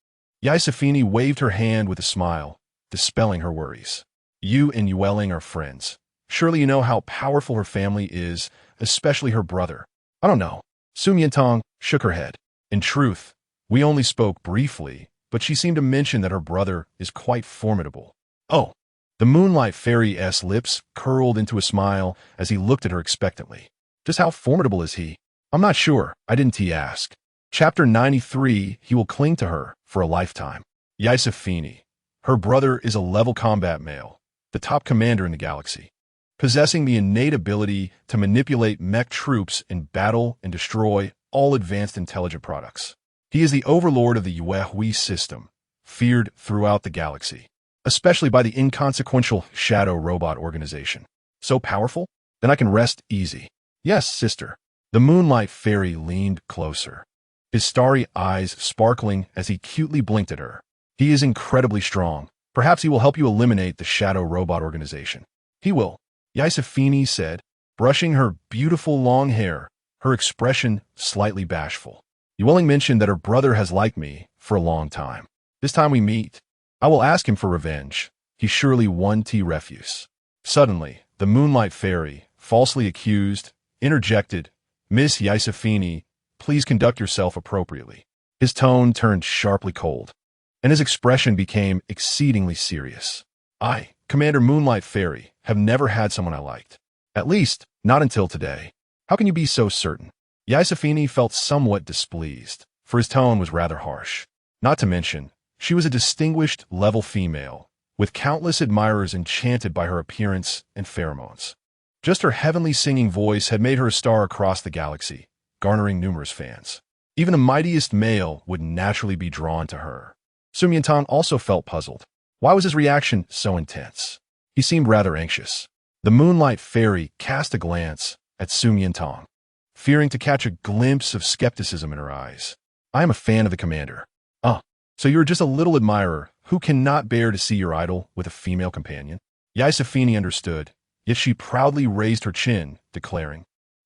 Yisafini waved her hand with a smile, dispelling her worries. You and Yueling are friends. Surely you know how powerful her family is, especially her brother. I don't know. Su Miantang shook her head. In truth, we only spoke briefly, but she seemed to mention that her brother is quite formidable. Oh, the Moonlight Fairy's lips curled into a smile as he looked at her expectantly. Just how formidable is he? I'm not sure. I didn't ask. Chapter 93, he will cling to her for a lifetime. Yisafini. Her brother is a level combat male, the top commander in the galaxy, possessing the innate ability to manipulate mech troops in battle and destroy all advanced intelligent products. He is the overlord of the Yuehui system, feared throughout the galaxy, especially by the inconsequential Shadow Robot Organization. So powerful? Then I can rest easy. Yes, sister. The Moonlight Fairy leaned closer, his starry eyes sparkling as he cutely blinked at her. He is incredibly strong. Perhaps he will help you eliminate the Shadow Robot Organization. He will, Yisafini said, brushing her beautiful long hair, her expression slightly bashful. Yueling mentioned that her brother has liked me for a long time. This time we meet, I will ask him for revenge. He surely won refuse. Suddenly, the Moonlight Fairy, falsely accused, interjected, Miss Yisafini, please conduct yourself appropriately. His tone turned sharply cold, and his expression became exceedingly serious. I, Commander Moonlight Fairy, have never had someone I liked. At least, not until today. How can you be so certain? Yisafini felt somewhat displeased, for his tone was rather harsh. Not to mention, she was a distinguished level female, with countless admirers enchanted by her appearance and pheromones. Just her heavenly singing voice had made her a star across the galaxy, garnering numerous fans. Even the mightiest male would naturally be drawn to her. Su Miantang also felt puzzled. Why was his reaction so intense? He seemed rather anxious. The Moonlight Fairy cast a glance at Su Miantang, fearing to catch a glimpse of skepticism in her eyes. I am a fan of the commander. So you're just a little admirer who cannot bear to see your idol with a female companion? Yisafini understood, yet she proudly raised her chin, declaring,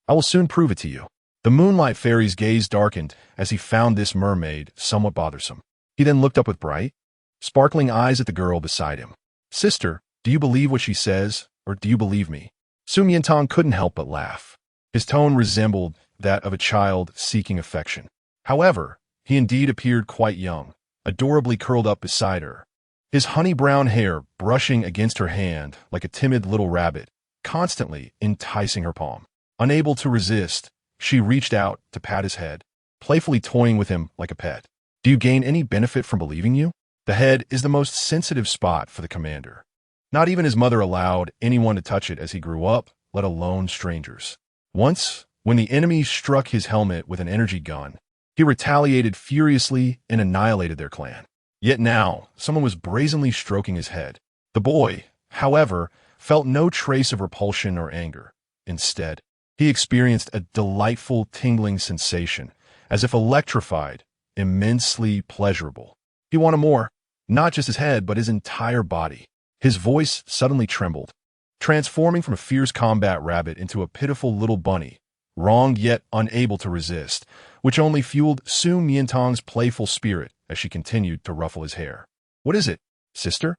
I will soon prove it to you. The Moonlight Fairy's gaze darkened as he found this mermaid somewhat bothersome. He then looked up with bright, sparkling eyes at the girl beside him. "Sister, do you believe what she says, or do you believe me?" Su Miantang couldn't help but laugh. His tone resembled that of a child seeking affection. However, he indeed appeared quite young, adorably curled up beside her, his honey-brown hair brushing against her hand like a timid little rabbit, constantly enticing her palm. Unable to resist, she reached out to pat his head, playfully toying with him like a pet. "Do you gain any benefit from believing you?" The head is the most sensitive spot for the commander. Not even his mother allowed anyone to touch it as he grew up, let alone strangers. Once, when the enemy struck his helmet with an energy gun, he retaliated furiously and annihilated their clan. Yet now, someone was brazenly stroking his head. The boy, however, felt no trace of repulsion or anger. Instead, he experienced a delightful tingling sensation, as if electrified, immensely pleasurable. He wanted more, not just his head, but his entire body. His voice suddenly trembled, transforming from a fierce combat rabbit into a pitiful little bunny, wronged yet unable to resist, which only fueled Su Miantang's playful spirit as she continued to ruffle his hair. "What is it, sister?"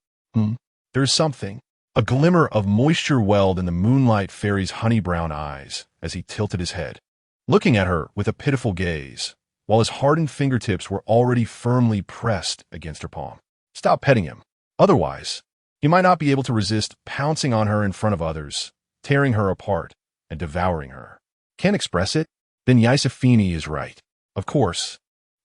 There's something. A glimmer of moisture welled in the Moonlight Fairy's honey-brown eyes as he tilted his head, looking at her with a pitiful gaze, while his hardened fingertips were already firmly pressed against her palm. "Stop petting him. Otherwise, he might not be able to resist pouncing on her in front of others, tearing her apart, and devouring her." "Can't express it? Then Yisafini is right. Of course,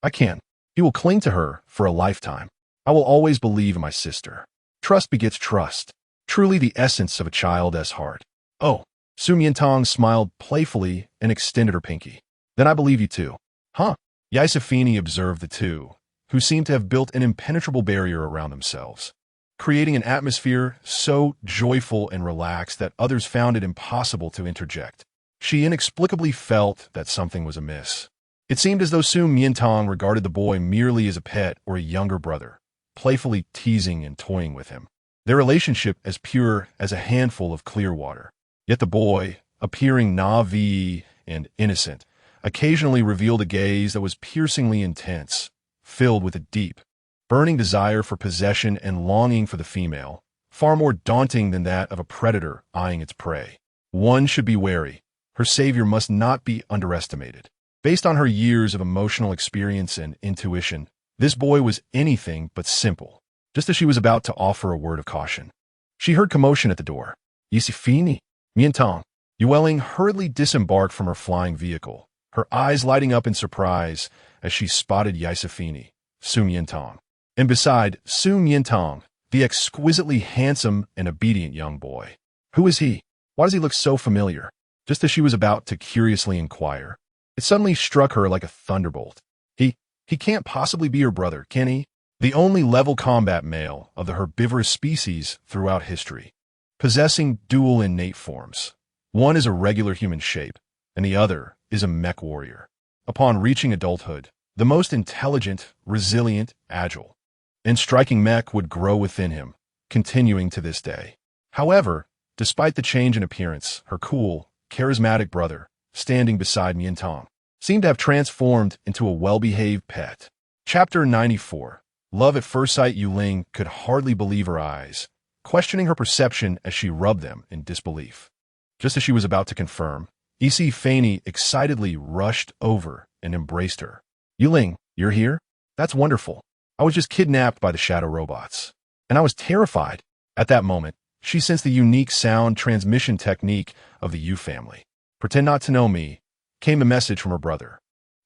I can. He will cling to her for a lifetime. I will always believe in my sister. Trust begets trust. Truly the essence of a child's heart." "Oh." Su Miantang smiled playfully and extended her pinky. "Then I believe you too." "Huh?" Yisafini observed the two, who seemed to have built an impenetrable barrier around themselves, creating an atmosphere so joyful and relaxed that others found it impossible to interject. She inexplicably felt that something was amiss. It seemed as though Su Miantang regarded the boy merely as a pet or a younger brother, playfully teasing and toying with him, their relationship as pure as a handful of clear water. Yet the boy, appearing naive and innocent, occasionally revealed a gaze that was piercingly intense, filled with a deep, burning desire for possession and longing for the female, far more daunting than that of a predator eyeing its prey. One should be wary. Her savior must not be underestimated. Based on her years of emotional experience and intuition, this boy was anything but simple. Just as she was about to offer a word of caution, she heard commotion at the door. "Yisafini, Miantang." Yueling hurriedly disembarked from her flying vehicle, her eyes lighting up in surprise as she spotted Yisafini, Su Miantang, and beside Su Miantang, the exquisitely handsome and obedient young boy. "Who is he? Why does he look so familiar?" Just as she was about to curiously inquire, it suddenly struck her like a thunderbolt. He can't possibly be her brother, can he? The only level combat male of the herbivorous species throughout history, possessing dual innate forms. One is a regular human shape, and the other is a mech warrior. Upon reaching adulthood, the most intelligent, resilient, agile, and striking mech would grow within him, continuing to this day. However, despite the change in appearance, her cool, charismatic brother, standing beside Miantang, seemed to have transformed into a well-behaved pet. Chapter 94. Love at first sight. Yuling could hardly believe her eyes, questioning her perception as she rubbed them in disbelief. Just as she was about to confirm, Yisafini excitedly rushed over and embraced her. "Yuling, you're here? That's wonderful. I was just kidnapped by the shadow robots, and I was terrified." At that moment, she sensed the unique sound transmission technique of the Yu family. "Pretend not to know me," came the message from her brother.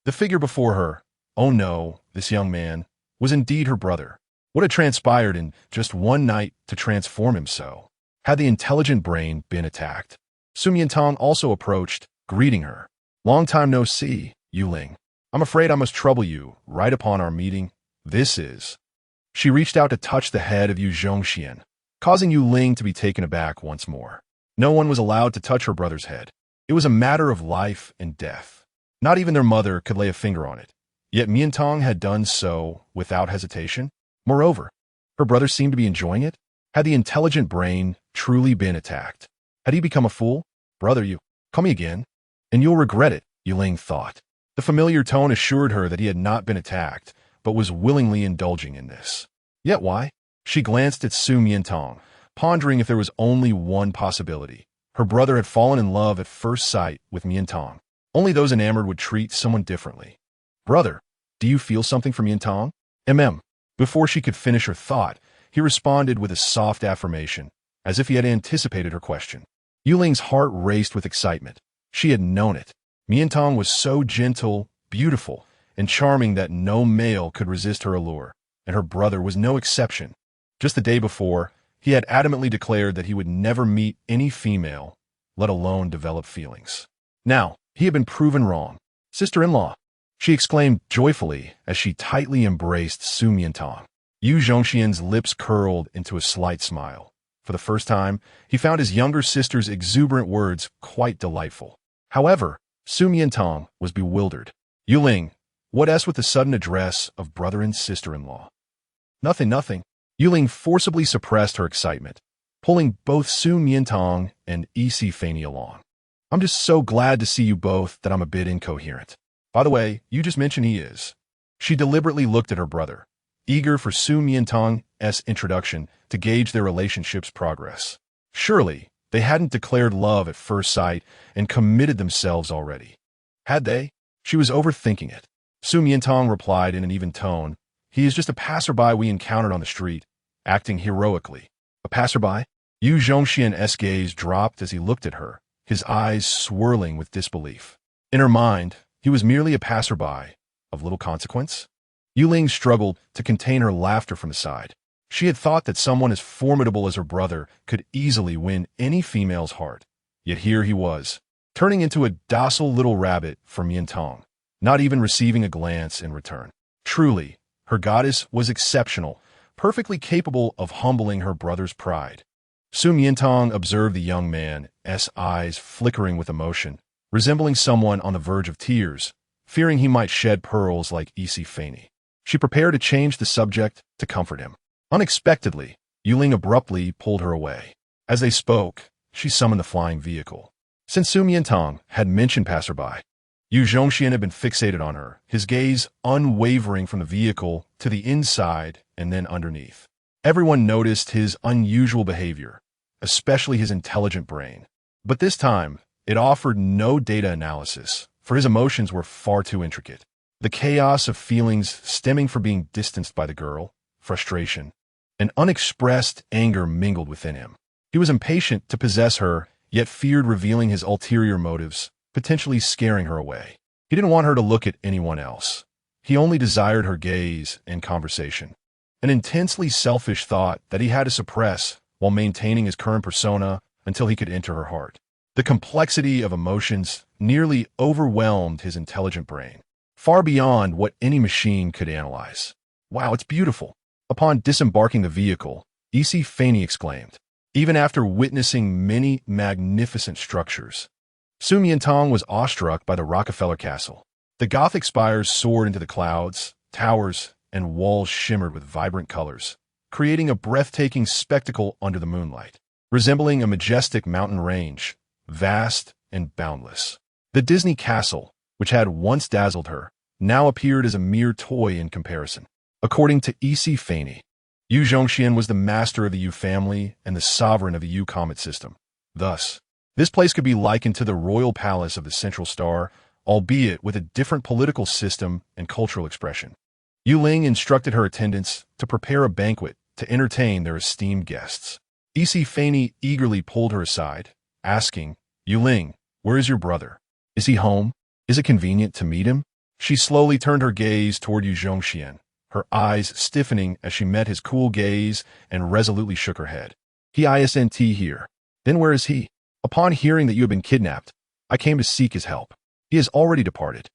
The figure before her, oh no, this young man, was indeed her brother. What had transpired in just one night to transform him so? Had the intelligent brain been attacked? Su Miantang also approached, greeting her. "Long time no see, Yuling. I'm afraid I must trouble you right upon our meeting. This is..." She reached out to touch the head of Yu Zhongxian, causing Yuling to be taken aback once more. No one was allowed to touch her brother's head. It was a matter of life and death. Not even their mother could lay a finger on it. Yet Miantang had done so without hesitation. Moreover, her brother seemed to be enjoying it. Had the intelligent brain truly been attacked? Had he become a fool? "Brother, you call me again, and you'll regret it," Yuling thought. The familiar tone assured her that he had not been attacked, but was willingly indulging in this. Yet why? She glanced at Su Miantang, pondering if there was only one possibility. Her brother had fallen in love at first sight with Miantang. Only those enamored would treat someone differently. Brother, do you feel something for Miantang? Before she could finish her thought, he responded with a soft affirmation, as if he had anticipated her question. Yuling's heart raced with excitement. She had known it. Miantang was so gentle, beautiful, and charming that no male could resist her allure, and her brother was no exception. Just the day before, he had adamantly declared that he would never meet any female, let alone develop feelings. Now, he had been proven wrong. Sister-in-law, she exclaimed joyfully as she tightly embraced Su Miantang. Yu Zhongxian's lips curled into a slight smile. For the first time, he found his younger sister's exuberant words quite delightful. However, Su Miantang was bewildered. Yuling, what s with the sudden address of brother and sister-in-law? Nothing. Yuling forcibly suppressed her excitement, pulling both Su Miantang and Fanny along. I'm just so glad to see you both that I'm a bit incoherent. By the way, you just mentioned he is. She deliberately looked at her brother, eager for Su Miantang's introduction to gauge their relationship's progress. Surely, they hadn't declared love at first sight and committed themselves already. Had they? She was overthinking it. Su Miantang replied in an even tone, he is just a passerby we encountered on the street, acting heroically. A passerby? Yu Zhongxian's gaze dropped as he looked at her, his eyes swirling with disbelief. In her mind, he was merely a passerby, of little consequence. Yuling struggled to contain her laughter from the side. She had thought that someone as formidable as her brother could easily win any female's heart. Yet here he was, turning into a docile little rabbit for Miantang, not even receiving a glance in return. Truly, her goddess was exceptional, perfectly capable of humbling her brother's pride. Su Miantang observed the young man's eyes flickering with emotion, resembling someone on the verge of tears, fearing he might shed pearls like Fanny. She prepared to change the subject to comfort him. Unexpectedly, Yuling abruptly pulled her away. As they spoke, she summoned the flying vehicle. Since Su Miantang had mentioned passerby, Yu Zhongxian had been fixated on her, his gaze unwavering from the vehicle to the inside and then underneath. Everyone noticed his unusual behavior, especially his intelligent brain. But this time, it offered no data analysis, for his emotions were far too intricate. The chaos of feelings stemming from being distanced by the girl, frustration, and unexpressed anger mingled within him. He was impatient to possess her, yet feared revealing his ulterior motives, potentially scaring her away. He didn't want her to look at anyone else. He only desired her gaze and conversation. An intensely selfish thought that he had to suppress while maintaining his current persona until he could enter her heart. The complexity of emotions nearly overwhelmed his intelligent brain, far beyond what any machine could analyze. Wow, it's beautiful. Upon disembarking the vehicle, Fanny exclaimed, even after witnessing many magnificent structures. Su Miantang was awestruck by the Rockefeller Castle. The Gothic spires soared into the clouds, towers and walls shimmered with vibrant colors, creating a breathtaking spectacle under the moonlight, resembling a majestic mountain range, vast and boundless. The Disney castle, which had once dazzled her, now appeared as a mere toy in comparison. According to Fanny, Yu Zhongxian was the master of the Yu family and the sovereign of the Yu comet system. Thus, this place could be likened to the royal palace of the Central Star, albeit with a different political system and cultural expression. Yuling instructed her attendants to prepare a banquet to entertain their esteemed guests. Fanny eagerly pulled her aside, asking, Yuling, where is your brother? Is he home? Is it convenient to meet him? She slowly turned her gaze toward Yu Zhongxian, her eyes stiffening as she met his cool gaze and resolutely shook her head. He isn't here. Then where is he? Upon hearing that you have been kidnapped, I came to seek his help. He has already departed.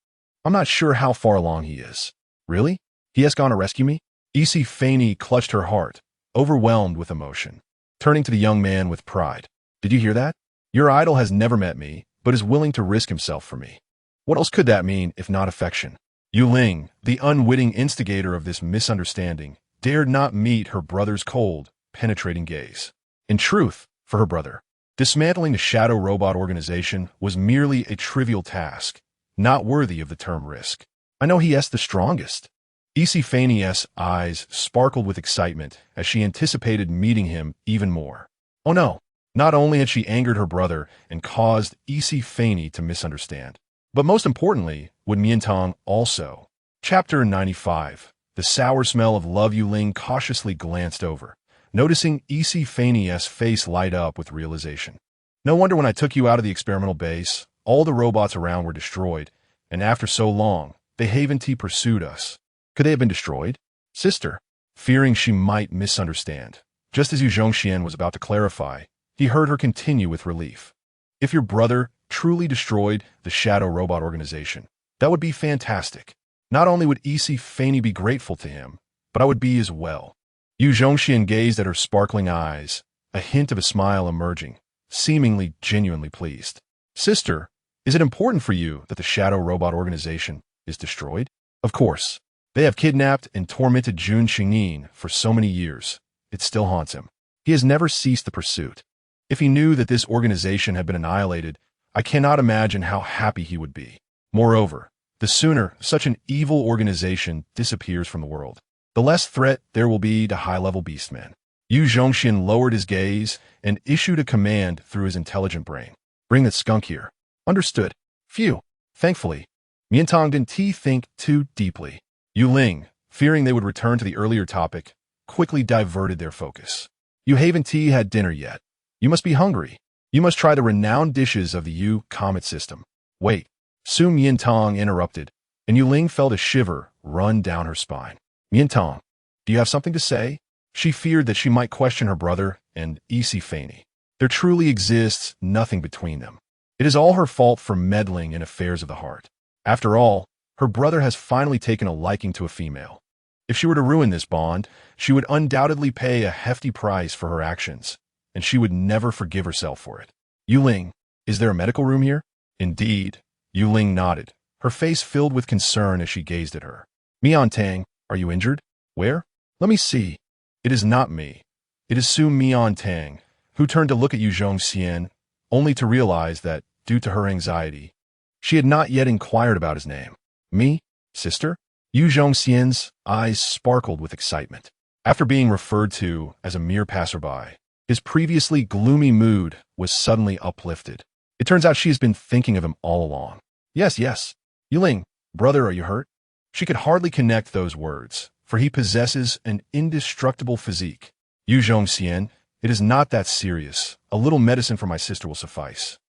I'm not sure how far along he is. Really? He has gone to rescue me? Fanny clutched her heart, overwhelmed with emotion, turning to the young man with pride. Did you hear that? Your idol has never met me, but is willing to risk himself for me. What else could that mean if not affection? Yuling, the unwitting instigator of this misunderstanding, dared not meet her brother's cold, penetrating gaze. In truth, for her brother, dismantling the shadow robot organization was merely a trivial task, not worthy of the term risk. I know he is the strongest. Fanny's eyes sparkled with excitement as she anticipated meeting him even more. Oh no, not only had she angered her brother and caused Fanny to misunderstand, but most importantly, would Miantang also. Chapter 95. The sour smell of love. Yuling cautiously glanced over, noticing Fanny's face light up with realization. No wonder when I took you out of the experimental base, all the robots around were destroyed, and after so long, the Haven T pursued us. Could they have been destroyed? Sister, fearing she might misunderstand. Just as Yu Zhongxian was about to clarify, he heard her continue with relief. If your brother truly destroyed the Shadow Robot Organization, that would be fantastic. Not only would Fanny be grateful to him, but I would be as well. Yu Zhongxian gazed at her sparkling eyes, a hint of a smile emerging, seemingly genuinely pleased. Sister, is it important for you that the Shadow Robot Organization is destroyed? Of course. They have kidnapped and tormented Jun Xingyin for so many years. It still haunts him. He has never ceased the pursuit. If he knew that this organization had been annihilated, I cannot imagine how happy he would be. Moreover, the sooner such an evil organization disappears from the world, the less threat there will be to high-level beastmen. Yu Zhongxian lowered his gaze and issued a command through his intelligent brain. Bring that skunk here. Understood. Phew. Thankfully, Miantang didn't think too deeply. Yu Ling, fearing they would return to the earlier topic, quickly diverted their focus. You haven't had dinner yet. You must be hungry. You must try the renowned dishes of the Yu Comet system. Wait. Su Miantang interrupted, and Yu Ling felt a shiver run down her spine. Miantang, do you have something to say? She feared that she might question her brother and Fanny. There truly exists nothing between them. It is all her fault for meddling in affairs of the heart. After all, her brother has finally taken a liking to a female. If she were to ruin this bond, she would undoubtedly pay a hefty price for her actions, and she would never forgive herself for it. Yu Ling, is there a medical room here? Indeed. Yu Ling nodded, her face filled with concern as she gazed at her. Miantang, are you injured? Where? Let me see. It is not me. It is Su Miantang, who turned to look at Yu Zhongxian, only to realize that, due to her anxiety, she had not yet inquired about his name. Me? Sister? Yu Zhongxian's eyes sparkled with excitement. After being referred to as a mere passerby, his previously gloomy mood was suddenly uplifted. It turns out she has been thinking of him all along. Yes. Yu Ling, brother, are you hurt? She could hardly connect those words, for he possesses an indestructible physique. Yu Zhongxian, it is not that serious. A little medicine for my sister will suffice.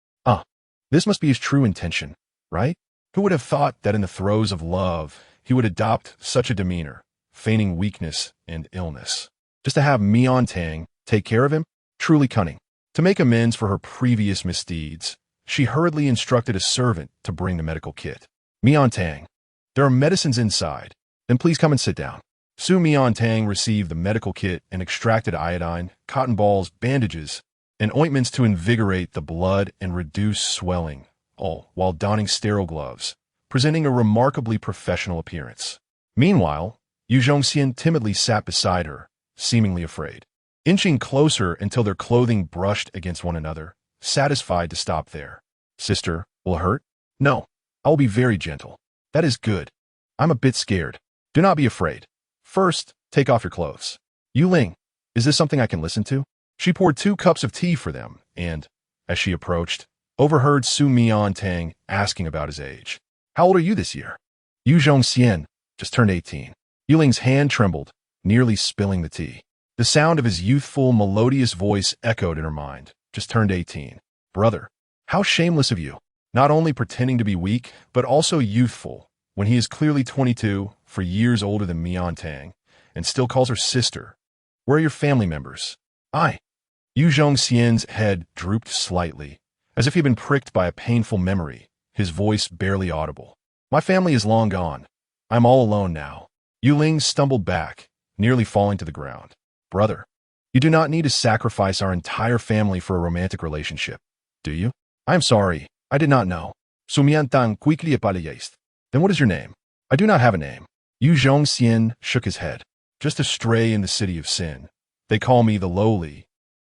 This must be his true intention, right? Who would have thought that in the throes of love, he would adopt such a demeanor, feigning weakness and illness? Just to have Miantang take care of him? Truly cunning. To make amends for her previous misdeeds, she hurriedly instructed a servant to bring the medical kit. Miantang, there are medicines inside. Then please come and sit down. Su Miantang received the medical kit and extracted iodine, cotton balls, bandages, and ointments to invigorate the blood and reduce swelling, all while donning sterile gloves, presenting a remarkably professional appearance. Meanwhile, Yu Zhongxian timidly sat beside her, seemingly afraid, inching closer until their clothing brushed against one another, satisfied to stop there. Sister, will it hurt? No, I will be very gentle. That is good. I'm a bit scared. Do not be afraid. First, take off your clothes. Yu Ling, is this something I can listen to? She poured 2 cups of tea for them and, as she approached, overheard Su Miantang asking about his age. How old are you this year? Yu Zhongxian just turned 18. Yu Ling's hand trembled, nearly spilling the tea. The sound of his youthful, melodious voice echoed in her mind. Just turned 18. Brother, how shameless of you. Not only pretending to be weak, but also youthful, when he is clearly 22, for years older than Miantang, and still calls her sister. Where are your family members? Yu Zhongxian's head drooped slightly, as if he had been pricked by a painful memory, his voice barely audible. My family is long gone. I'm all alone now. Yu Ling stumbled back, nearly falling to the ground. Brother, you do not need to sacrifice our entire family for a romantic relationship, do you? I am sorry, I did not know. Su Miantang quickly apologized. Then what is your name? I do not have a name. Yu Zhongxian shook his head. Just a stray in the city of sin. They call me the lowly,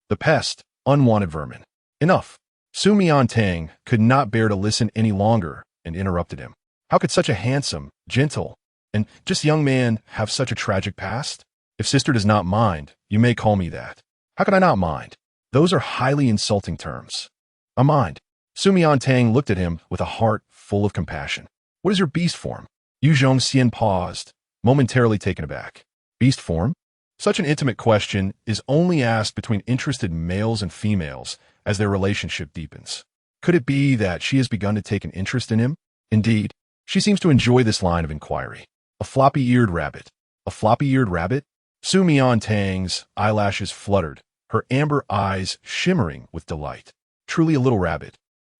the pest, unwanted vermin. Enough. Su Miantang could not bear to listen any longer and interrupted him. How could such a handsome, gentle, and just young man have such a tragic past? If sister does not mind, you may call me that. How could I not mind? Those are highly insulting terms. I mind. Su Miantang looked at him with a heart full of compassion. What is your beast form? Yu Zhongxian paused, momentarily taken aback. Beast form? Such an intimate question is only asked between interested males and females as their relationship deepens. Could it be that she has begun to take an interest in him? Indeed, she seems to enjoy this line of inquiry. A floppy-eared rabbit. A floppy-eared rabbit? Su Miantang's eyelashes fluttered, her amber eyes shimmering with delight. Truly a little rabbit.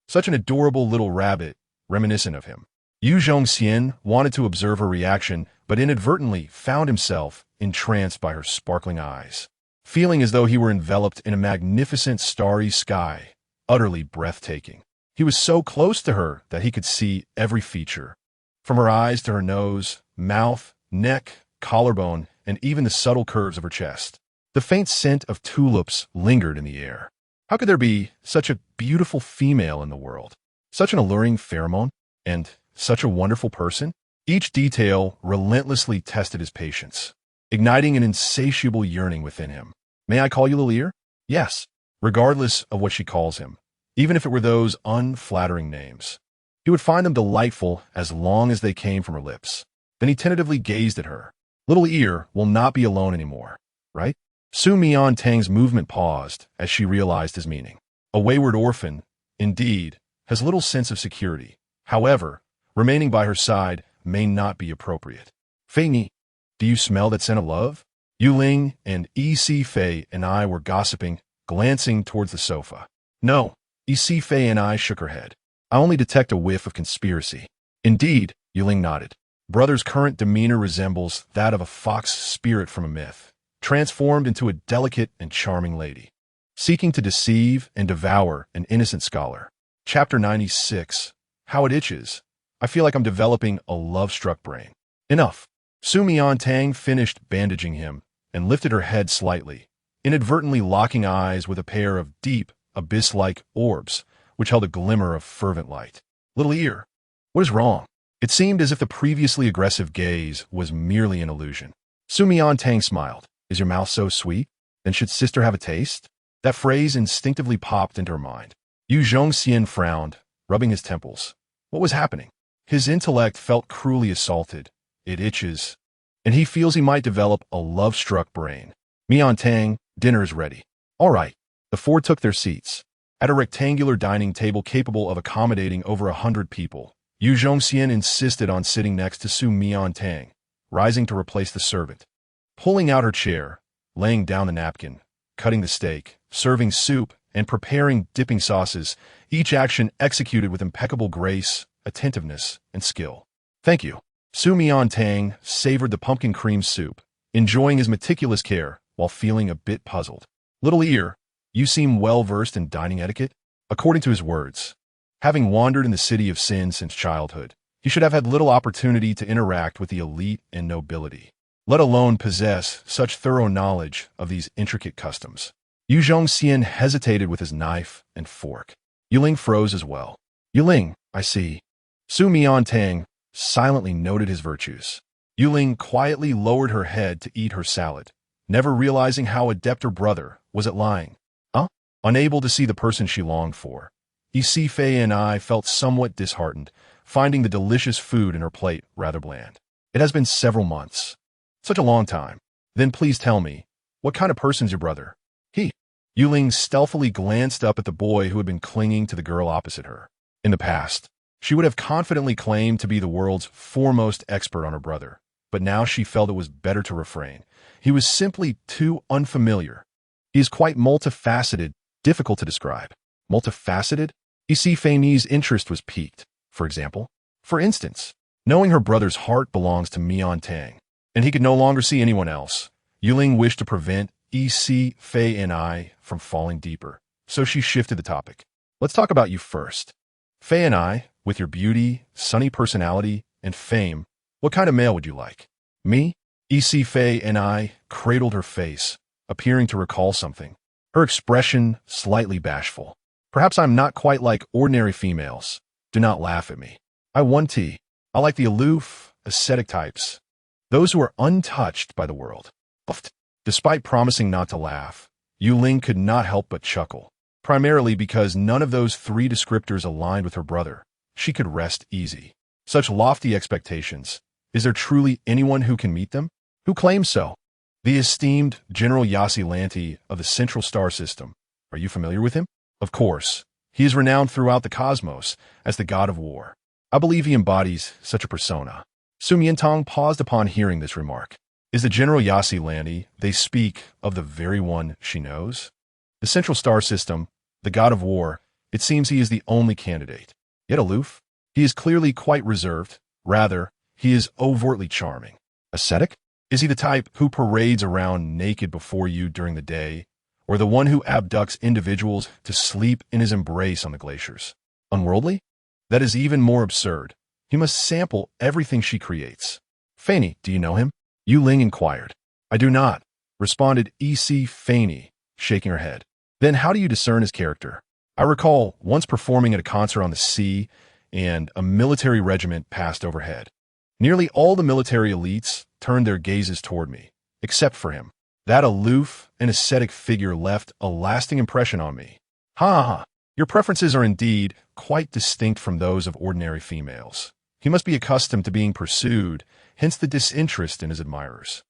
Such an adorable little rabbit, reminiscent of him. Yu Zhongxian wanted to observe her reaction, but inadvertently found himself entranced by her sparkling eyes, feeling as though he were enveloped in a magnificent starry sky, utterly breathtaking. He was so close to her that he could see every feature, from her eyes to her nose, mouth, neck, collarbone, and even the subtle curves of her chest. The faint scent of tulips lingered in the air. How could there be such a beautiful female in the world? Such an alluring pheromone? And such a wonderful person? Each detail relentlessly tested his patience, igniting an insatiable yearning within him. May I call you Lilir? Yes, regardless of what she calls him, even if it were those unflattering names. He would find them delightful as long as they came from her lips. Then he tentatively gazed at her. Little Ear will not be alone anymore, right? Su Miantang's movement paused as she realized his meaning. A wayward orphan, indeed, has little sense of security. However, remaining by her side may not be appropriate. Fei Ni, do you smell that scent of love? Yu Ling and E.C. Fei and I were gossiping, glancing towards the sofa. No, E.C. Fei and I shook her head. I only detect a whiff of conspiracy. Indeed, Yu Ling nodded. Brother's current demeanor resembles that of a fox spirit from a myth, transformed into a delicate and charming lady, seeking to deceive and devour an innocent scholar. Chapter 96. How it itches. I feel like I'm developing a love-struck brain. Enough. Su Miantang finished bandaging him and lifted her head slightly, inadvertently locking eyes with a pair of deep, abyss-like orbs, which held a glimmer of fervent light. Little Ear, what is wrong? It seemed as if the previously aggressive gaze was merely an illusion. Su Miantang smiled. Is your mouth so sweet? Then should sister have a taste? That phrase instinctively popped into her mind. Yu Zhongxian frowned, rubbing his temples. What was happening? His intellect felt cruelly assaulted. It itches, and he feels he might develop a love-struck brain. Miantang, dinner is ready. All right. The four took their seats. At a rectangular dining table capable of accommodating over 100 people, Yu Zhongxian insisted on sitting next to Su Miantang, rising to replace the servant. Pulling out her chair, laying down the napkin, cutting the steak, serving soup, and preparing dipping sauces, each action executed with impeccable grace, attentiveness, and skill. Thank you. Su Miantang savored the pumpkin cream soup, enjoying his meticulous care while feeling a bit puzzled. Little Ear, you seem well-versed in dining etiquette? According to his words, having wandered in the city of sin since childhood, he should have had little opportunity to interact with the elite and nobility, let alone possess such thorough knowledge of these intricate customs. Yu Zhongxian hesitated with his knife and fork. Yu Ling froze as well. Yu Ling, I see. Su Miantang silently noted his virtues. Yu Ling quietly lowered her head to eat her salad, never realizing how adept her brother was at lying. Unable to see the person she longed for, E.C. Fei and I felt somewhat disheartened, finding the delicious food in her plate rather bland. It has been several months. Such a long time. Then please tell me, what kind of person's your brother? Yu Ling stealthily glanced up at the boy who had been clinging to the girl opposite her. In the past, she would have confidently claimed to be the world's foremost expert on her brother, but now she felt it was better to refrain. He was simply too unfamiliar. He is quite multifaceted, difficult to describe. Multifaceted? E.C. Fei Ni's interest was piqued. For example, knowing her brother's heart belongs to Miantang, and he could no longer see anyone else. Yu Ling wished to prevent E.C. Fei and I from falling deeper, so she shifted the topic. Let's talk about you first. Fei and I, with your beauty, sunny personality, and fame, what kind of male would you like? Me? E.C. Fei and I cradled her face, appearing to recall something, her expression slightly bashful. Perhaps I'm not quite like ordinary females. Do not laugh at me. I want tea. I like the aloof, ascetic types. Those who are untouched by the world. Despite promising not to laugh, Yu Ling could not help but chuckle, primarily because none of those three descriptors aligned with her brother. She could rest easy. Such lofty expectations. Is there truly anyone who can meet them? Who claims so? The esteemed General Yasi Lanti of the Central Star System. Are you familiar with him? Of course. He is renowned throughout the cosmos as the god of war. I believe he embodies such a persona. Su Miantang paused upon hearing this remark. Is the General Yasi Lanti, they speak of the very one she knows? The Central Star System, the god of war, it seems he is the only candidate. Yet aloof, he is clearly quite reserved. Rather, he is overtly charming. Ascetic? Is he the type who parades around naked before you during the day, or the one who abducts individuals to sleep in his embrace on the glaciers? Unworldly? That is even more absurd. He must sample everything she creates. Fanny, do you know him? Yu Ling inquired. I do not, responded E.C. Fanny, shaking her head. Then how do you discern his character? I recall once performing at a concert on the sea, and a military regiment passed overhead. Nearly all the military elites turned their gazes toward me, except for him. That aloof and ascetic figure left a lasting impression on me. Ha ha! Your preferences are indeed quite distinct from those of ordinary females. He must be accustomed to being pursued, hence the disinterest in his admirers.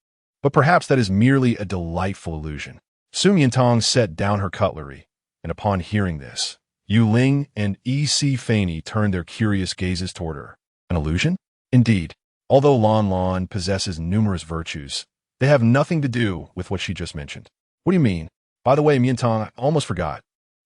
But perhaps that is merely a delightful illusion. Su Miantang set down her cutlery, and upon hearing this, Yu Ling and E.C. Fanny turned their curious gazes toward her. An illusion? Indeed. Although Lan Lan possesses numerous virtues, they have nothing to do with what she just mentioned. What do you mean? By the way, Miantang, I almost forgot.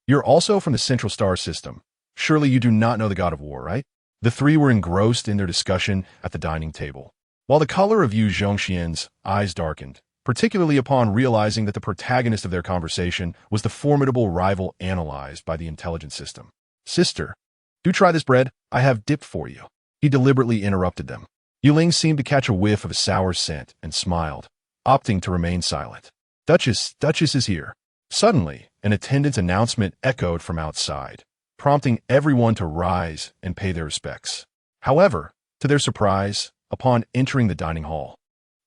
You're also from the Central Star System. Surely you do not know the god of war, right? The three were engrossed in their discussion at the dining table, while the color of Yu Zhongxian's eyes darkened, particularly upon realizing that the protagonist of their conversation was the formidable rival analyzed by the intelligence system. Sister, do try this bread. I have dipped for you. He deliberately interrupted them. Yu Ling seemed to catch a whiff of a sour scent and smiled, opting to remain silent. Duchess is here. Suddenly, an attendant's announcement echoed from outside, prompting everyone to rise and pay their respects. However, to their surprise, upon entering the dining hall,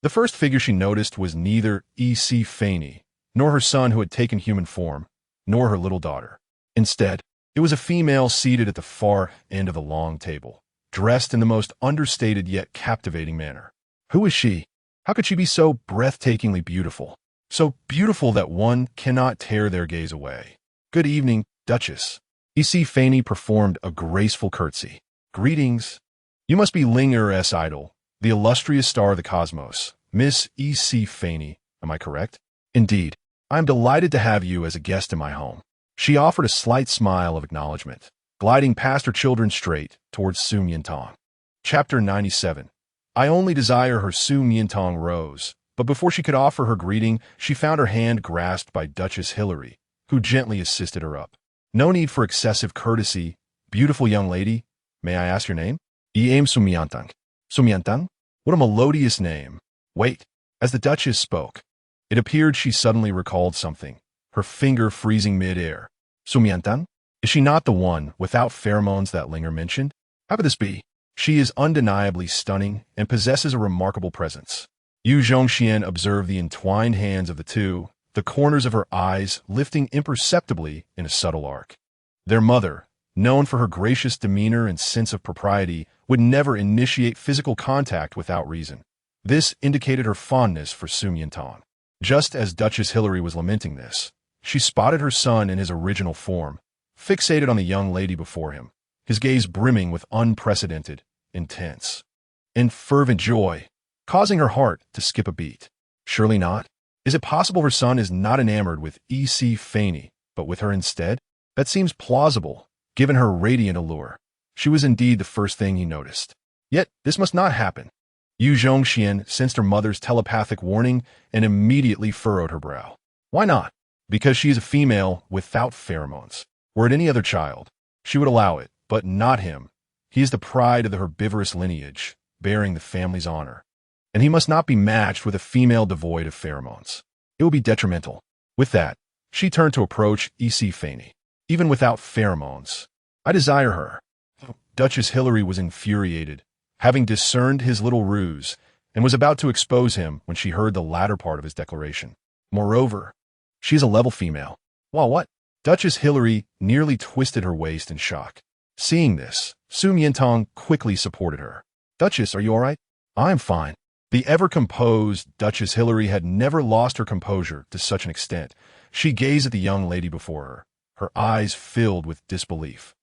the first figure she noticed was neither E.C. Fanny, nor her son who had taken human form, nor her little daughter. Instead, it was a female seated at the far end of the long table, dressed in the most understated yet captivating manner. Who is she? How could she be so breathtakingly beautiful? So beautiful that one cannot tear their gaze away. Good evening, Duchess. E.C. Fanny performed a graceful curtsy. Greetings. You must be Ling Er's idol, the illustrious star of the cosmos, Miss E.C. Fanny, am I correct? Indeed. I am delighted to have you as a guest in my home. She offered a slight smile of acknowledgement, gliding past her children straight towards Su Miantang. Chapter 97. I only desire her. Su Miantang rose, but before she could offer her greeting, she found her hand grasped by Duchess Hilary, who gently assisted her up. No need for excessive courtesy, beautiful young lady. May I ask your name? I am Su Miantang. Su Miantang? What a melodious name. Wait. As the Duchess spoke, it appeared she suddenly recalled something, her finger freezing mid-air. Su Miantang? Is she not the one without pheromones that Linger mentioned? How could this be? She is undeniably stunning and possesses a remarkable presence. Yu Zhongxian observed the entwined hands of the two, the corners of her eyes lifting imperceptibly in a subtle arc. Their mother, known for her gracious demeanor and sense of propriety, would never initiate physical contact without reason. This indicated her fondness for Su Miantang. Just as Duchess Hilary was lamenting this, she spotted her son in his original form, fixated on the young lady before him, his gaze brimming with unprecedented, intense, and fervent joy, causing her heart to skip a beat. Surely not. Is it possible her son is not enamored with E.C. Fanny, but with her instead? That seems plausible, given her radiant allure. She was indeed the first thing he noticed. Yet, this must not happen. Yu Zhongxian sensed her mother's telepathic warning and immediately furrowed her brow. Why not? Because she is a female without pheromones. Were it any other child, she would allow it, but not him. He is the pride of the herbivorous lineage, bearing the family's honor. And he must not be matched with a female devoid of pheromones. It would be detrimental. With that, she turned to approach E.C. Fanny. Even without pheromones, I desire her. Duchess Hilary was infuriated, having discerned his little ruse, and was about to expose him when she heard the latter part of his declaration. Moreover, she is a level female. Well, what? Duchess Hilary nearly twisted her waist in shock. Seeing this, Su Miantang quickly supported her. Duchess, are you all right? I'm fine. The ever-composed Duchess Hilary had never lost her composure to such an extent. She gazed at the young lady before her, her eyes filled with disbelief.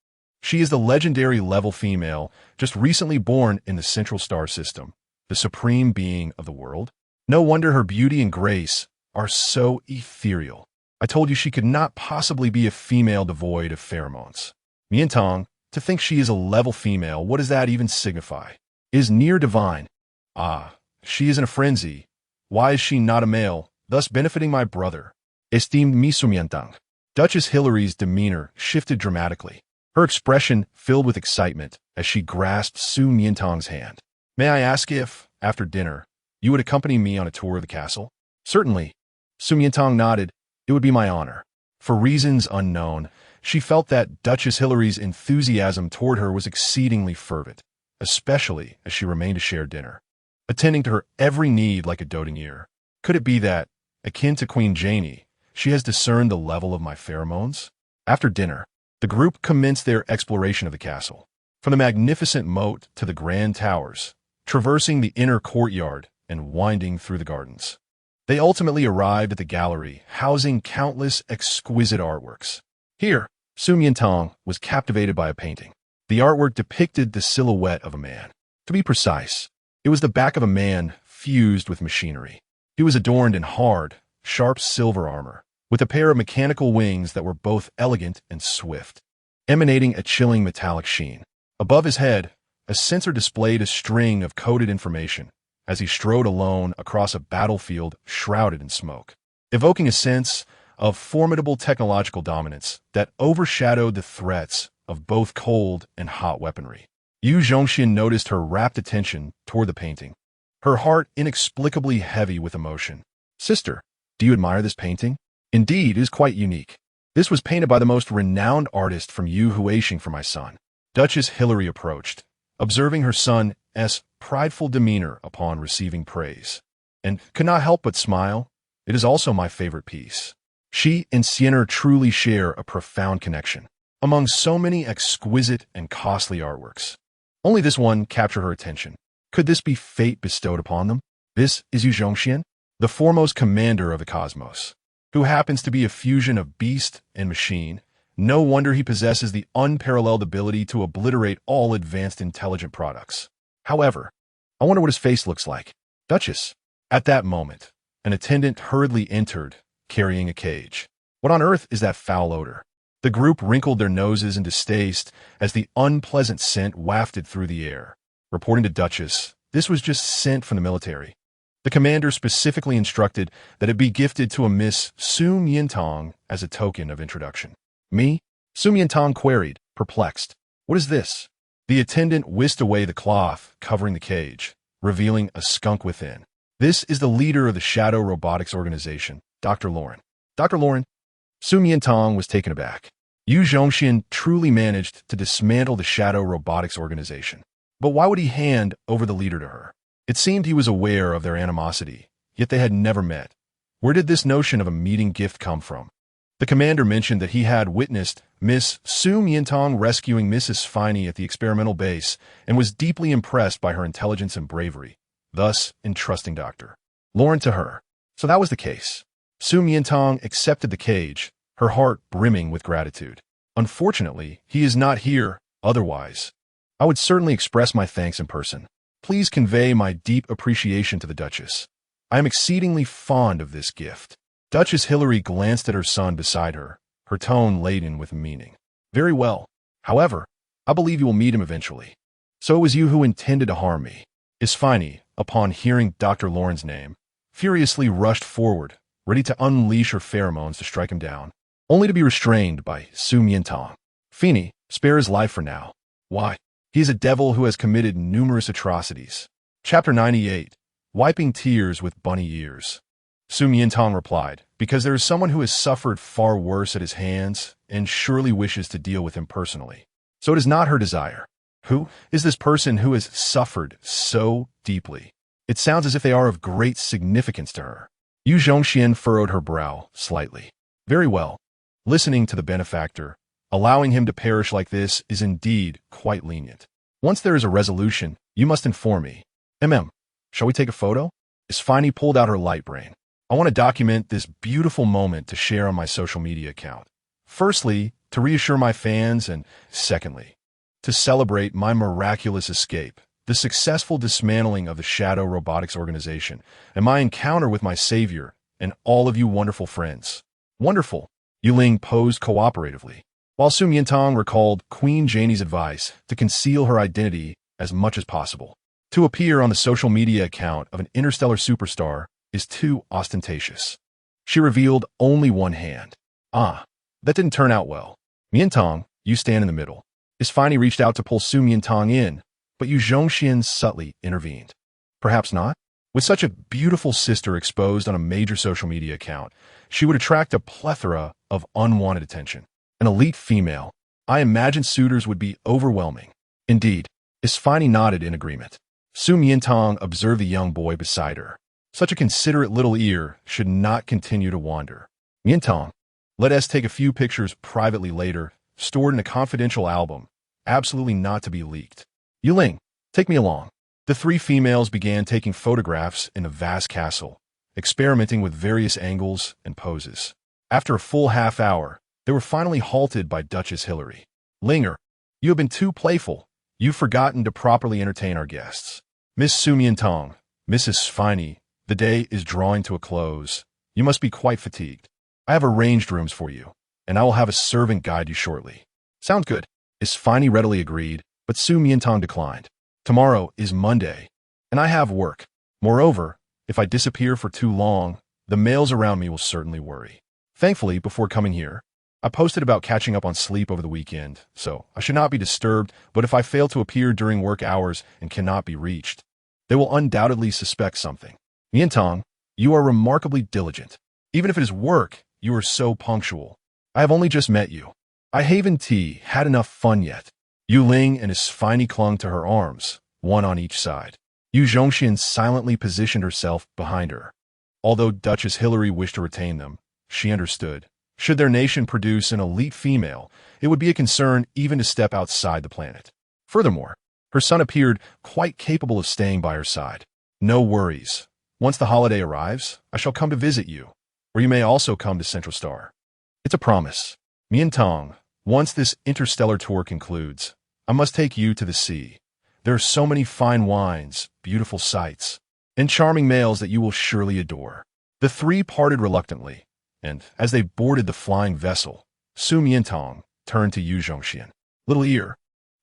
She is the legendary level female, just recently born in the Central Star System, the supreme being of the world. No wonder her beauty and grace are so ethereal. I told you she could not possibly be a female devoid of pheromones. Miantang, to think she is a level female, what does that even signify? Is near divine. Ah, she is in a frenzy. Why is she not a male, thus benefiting my brother? Esteemed Su Miantang. Duchess Hilary's demeanor shifted dramatically, her expression filled with excitement as she grasped Su Miantang's hand. May I ask if, after dinner, you would accompany me on a tour of the castle? Certainly. Su Miantang nodded. It would be my honor. For reasons unknown, she felt that Duchess Hilary's enthusiasm toward her was exceedingly fervent, especially as she remained to share dinner, attending to her every need like a doting ear. Could it be that, akin to Queen Janie, she has discerned the level of my pheromones? After dinner, the group commenced their exploration of the castle, from the magnificent moat to the grand towers, traversing the inner courtyard and winding through the gardens. They ultimately arrived at the gallery, housing countless exquisite artworks. Here, Su Miantang was captivated by a painting. The artwork depicted the silhouette of a man. To be precise, it was the back of a man fused with machinery. He was adorned in hard, sharp silver armor, with a pair of mechanical wings that were both elegant and swift, emanating a chilling metallic sheen. Above his head, a sensor displayed a string of coded information as he strode alone across a battlefield shrouded in smoke, evoking a sense of formidable technological dominance that overshadowed the threats of both cold and hot weaponry. Yu Zhongxian noticed her rapt attention toward the painting, her heart inexplicably heavy with emotion. Sister, do you admire this painting? Indeed, it is quite unique. This was painted by the most renowned artist from Yu Huaxing for my son. Duchess Hilary approached, observing her son's prideful demeanor upon receiving praise, and could not help but smile. It is also my favorite piece. She and Sienner truly share a profound connection. Among so many exquisite and costly artworks, only this one captured her attention. Could this be fate bestowed upon them? This is Yu Zhongxian, the foremost commander of the cosmos, who happens to be a fusion of beast and machine. No wonder he possesses the unparalleled ability to obliterate all advanced intelligent products. However, I wonder what his face looks like. Duchess. At that moment, an attendant hurriedly entered, carrying a cage. What on earth is that foul odor? The group wrinkled their noses in distaste as the unpleasant scent wafted through the air. Reporting to Duchess, this was just scent from the military. The commander specifically instructed that it be gifted to a Miss Su Miantang as a token of introduction. Me? Su Miantang queried, perplexed. What is this? The attendant whisked away the cloth covering the cage, revealing a skunk within. This is the leader of the Shadow Robotics Organization, Dr. Lauren. Dr. Lauren? Su Miantang was taken aback. Yu Zhongxian truly managed to dismantle the Shadow Robotics Organization. But why would he hand over the leader to her? It seemed he was aware of their animosity, yet they had never met. Where did this notion of a meeting gift come from? The commander mentioned that he had witnessed Miss Su Miantang rescuing Mrs. Finey at the experimental base and was deeply impressed by her intelligence and bravery, thus entrusting Dr. Lauren to her. So that was the case. Su Miantang accepted the cage, her heart brimming with gratitude. Unfortunately, he is not here, otherwise I would certainly express my thanks in person. Please convey my deep appreciation to the Duchess. I am exceedingly fond of this gift. Duchess Hilary glanced at her son beside her, her tone laden with meaning. Very well. However, I believe you will meet him eventually. So it was you who intended to harm me. Isfini, upon hearing Dr. Lauren's name, furiously rushed forward, ready to unleash her pheromones to strike him down, only to be restrained by Su Miantang. Fini, spare his life for now. Why? He is a devil who has committed numerous atrocities. Chapter 98. Wiping Tears with Bunny Ears. Su Miantang replied, because there is someone who has suffered far worse at his hands and surely wishes to deal with him personally. So it is not her desire. Who is this person who has suffered so deeply? It sounds as if they are of great significance to her. Yu Zhongxian furrowed her brow slightly. Very well. Listening to the benefactor, allowing him to perish like this is indeed quite lenient. Once there is a resolution, you must inform me. Shall we take a photo? Isfani pulled out her light brain. I want to document this beautiful moment to share on my social media account. Firstly, to reassure my fans, and secondly, to celebrate my miraculous escape, the successful dismantling of the Shadow Robotics Organization, and my encounter with my savior, and all of you wonderful friends. Wonderful. Yuling posed cooperatively, while Su Miantang recalled Queen Janie's advice to conceal her identity as much as possible. To appear on the social media account of an interstellar superstar is too ostentatious. She revealed only one hand. That didn't turn out well. Miantang, you stand in the middle. Isfani reached out to pull Su Miantang in, but Yu Zhongxian subtly intervened. Perhaps not? With such a beautiful sister exposed on a major social media account, she would attract a plethora of unwanted attention. An elite female. I imagine suitors would be overwhelming. Indeed. Isfani nodded in agreement. Su Miantang observed the young boy beside her. Such a considerate little ear should not continue to wander. Miantang, let us take a few pictures privately later, stored in a confidential album, absolutely not to be leaked. Yuling, take me along. The three females began taking photographs in the vast castle, experimenting with various angles and poses. After a full half hour, they were finally halted by Duchess Hilary. Linger, you have been too playful. You've forgotten to properly entertain our guests. Miss Su Miantang, Mrs. Sfiney, the day is drawing to a close. You must be quite fatigued. I have arranged rooms for you, and I will have a servant guide you shortly. Sounds good. Isfani readily agreed, but Su Miantang declined. Tomorrow is Monday, and I have work. Moreover, if I disappear for too long, the males around me will certainly worry. Thankfully, before coming here, I posted about catching up on sleep over the weekend, so I should not be disturbed, but if I fail to appear during work hours and cannot be reached, they will undoubtedly suspect something. Miantang, you are remarkably diligent. Even if it is work, you are so punctual. I have only just met you. I haven't had enough fun yet. Yu Ling and Isfani clung to her arms, one on each side. Yu Zhongxian silently positioned herself behind her. Although Duchess Hilary wished to retain them, she understood. Should their nation produce an elite female, it would be a concern even to step outside the planet. Furthermore, her son appeared quite capable of staying by her side. No worries. Once the holiday arrives, I shall come to visit you, or you may also come to Central Star. It's a promise. Miantang, once this interstellar tour concludes, I must take you to the sea. There are so many fine wines, beautiful sights, and charming males that you will surely adore. The three parted reluctantly, and as they boarded the flying vessel, Su Miantang turned to Yu Zhongxian. Little ear,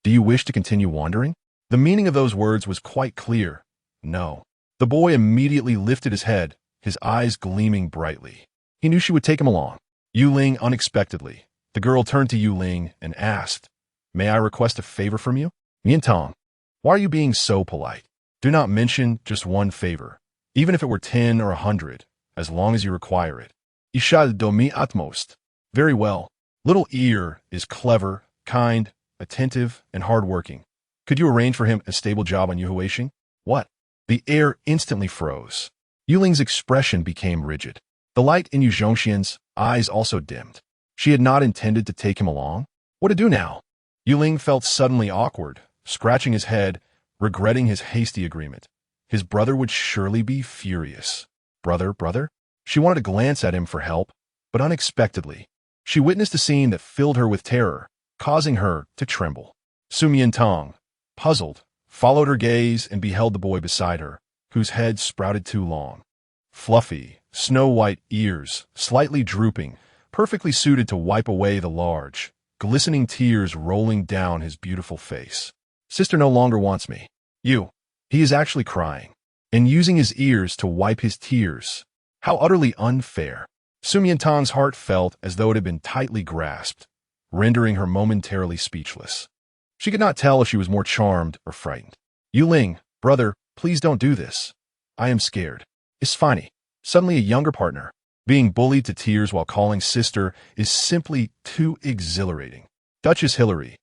do you wish to continue wandering? The meaning of those words was quite clear. No. The boy immediately lifted his head, his eyes gleaming brightly. He knew she would take him along. Yu Ling unexpectedly. The girl turned to Yu Ling and asked, May I request a favor from you? Miantang, why are you being so polite? Do not mention just one favor, even if it were 10 or 100, as long as you require it. Ich shall do mi utmost. Very well. Little ear is clever, kind, attentive, and hardworking. Could you arrange for him a stable job on Yuhuaxing? What? The air instantly froze. Yuling's expression became rigid. The light in Yu Zhongxian's eyes also dimmed. She had not intended to take him along. What to do now? Yuling felt suddenly awkward, scratching his head, regretting his hasty agreement. His brother would surely be furious. Brother? She wanted to glance at him for help, but unexpectedly, she witnessed a scene that filled her with terror, causing her to tremble. Su Miantang, puzzled, followed her gaze and beheld the boy beside her, whose head sprouted too long. Fluffy, snow-white ears, slightly drooping, perfectly suited to wipe away the large, glistening tears rolling down his beautiful face. Sister no longer wants me. He is actually crying, and using his ears to wipe his tears. How utterly unfair. Su Miantang's heart felt as though it had been tightly grasped, rendering her momentarily speechless. She could not tell if she was more charmed or frightened. Yu Ling, brother, please don't do this. I am scared. Isfani, suddenly a younger partner. Being bullied to tears while calling sister is simply too exhilarating. Duchess Hilary,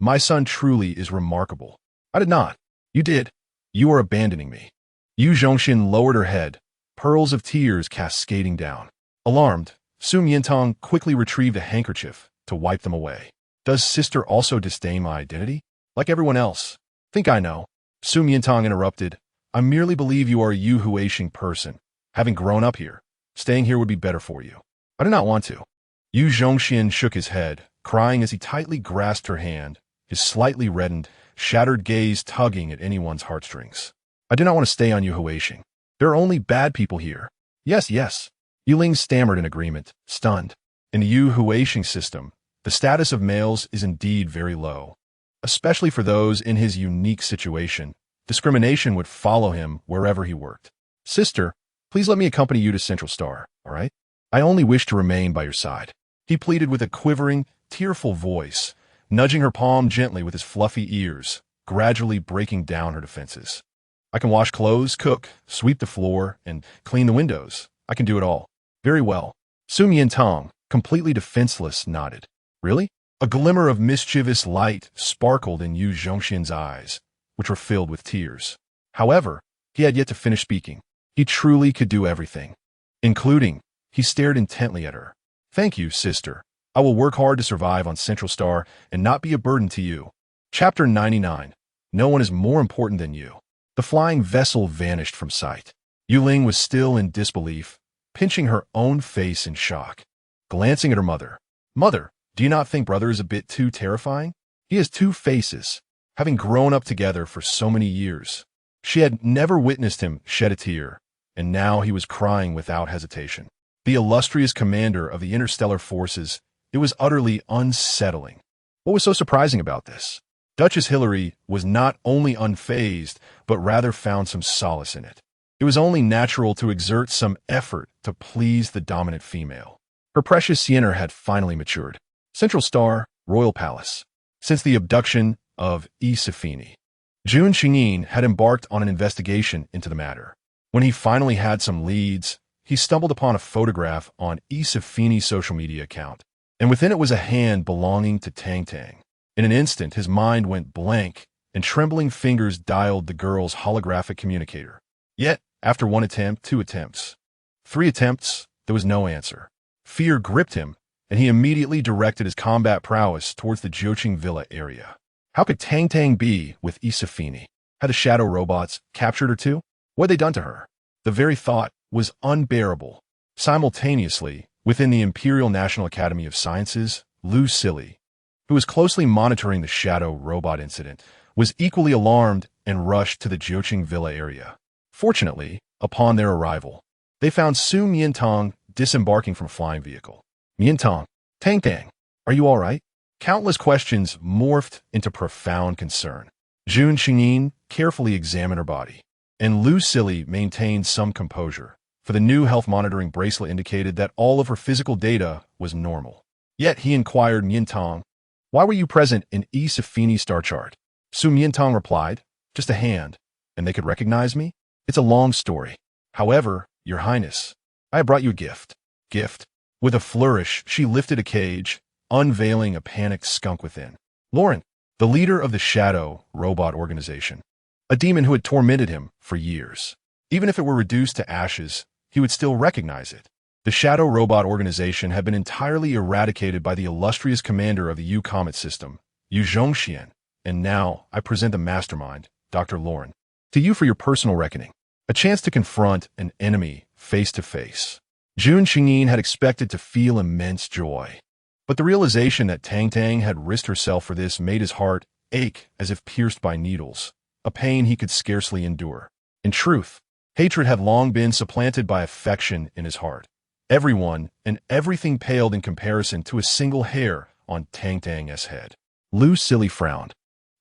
My son truly is remarkable. I did not. You did. You are abandoning me. Yu Zhongxian lowered her head, pearls of tears cascading down. Alarmed, Su Miantang quickly retrieved a handkerchief to wipe them away. Does sister also disdain my identity? Like everyone else. Think I know. Su Miantang interrupted. I merely believe you are a Yu Huaxing person. Having grown up here, staying here would be better for you. I do not want to. Yu Zhongxian shook his head, crying as he tightly grasped her hand, his slightly reddened, shattered gaze tugging at anyone's heartstrings. I do not want to stay on Yu Huaxing. There are only bad people here. Yes, yes. Yuling stammered in agreement, stunned. In the Yu Huaxing system, the status of males is indeed very low. Especially for those in his unique situation, discrimination would follow him wherever he worked. Sister, please let me accompany you to Central Star, all right? I only wish to remain by your side. He pleaded with a quivering, tearful voice, nudging her palm gently with his fluffy ears, gradually breaking down her defenses. I can wash clothes, cook, sweep the floor, and clean the windows. I can do it all. Very well. Su Miantang, completely defenseless, nodded. Really? A glimmer of mischievous light sparkled in Yu Zhongxian's eyes, which were filled with tears. However, he had yet to finish speaking. He truly could do everything. Including, he stared intently at her. Thank you, sister. I will work hard to survive on Central Star and not be a burden to you. Chapter 99. No one is more important than you. The flying vessel vanished from sight. Yuling was still in disbelief, pinching her own face in shock. Glancing at her mother. Mother, do you not think brother is a bit too terrifying? He has two faces, having grown up together for so many years. She had never witnessed him shed a tear, and now he was crying without hesitation. The illustrious commander of the interstellar forces, it was utterly unsettling. What was so surprising about this? Duchess Hilary was not only unfazed, but rather found some solace in it. It was only natural to exert some effort to please the dominant female. Her precious Yenner had finally matured. Central Star, Royal Palace. Since the abduction of Isafini, Jun Qingyin had embarked on an investigation into the matter. When he finally had some leads, he stumbled upon a photograph on Isafini's social media account, and within it was a hand belonging to Tang. In an instant, his mind went blank, and trembling fingers dialed the girl's holographic communicator. Yet, after one attempt, 2 attempts, 3 attempts, there was no answer. Fear gripped him, and he immediately directed his combat prowess towards the Jiuqing Villa area. How could Tang be with Isafini? Had the shadow robots captured her too? What had they done to her? The very thought was unbearable. Simultaneously, within the Imperial National Academy of Sciences, Lu Silly, who was closely monitoring the shadow robot incident, was equally alarmed and rushed to the Jiuqing Villa area. Fortunately, upon their arrival, they found Su Miantang disembarking from a flying vehicle. Miantang, Tang, are you all right? Countless questions morphed into profound concern. Jun Qingyin carefully examined her body, and Lu Silly maintained some composure, for the new health monitoring bracelet indicated that all of her physical data was normal. Yet he inquired Miantang, why were you present in Isafini's star chart? Su Miantang replied, just a hand, and they could recognize me? It's a long story. However, Your Highness, I have brought you a gift. Gift? With a flourish, she lifted a cage, unveiling a panicked skunk within. Lauren, the leader of the Shadow Robot Organization, a demon who had tormented him for years. Even if it were reduced to ashes, he would still recognize it. The Shadow Robot Organization had been entirely eradicated by the illustrious commander of the Yu Comet system, Yu Zhongxian, and now I present the mastermind, Dr. Lauren, to you for your personal reckoning. A chance to confront an enemy face to face. Jun Qingyin had expected to feel immense joy, but the realization that Tang had risked herself for this made his heart ache as if pierced by needles, a pain he could scarcely endure. In truth, hatred had long been supplanted by affection in his heart. Everyone and everything paled in comparison to a single hair on Tang's head. Lu Silly frowned,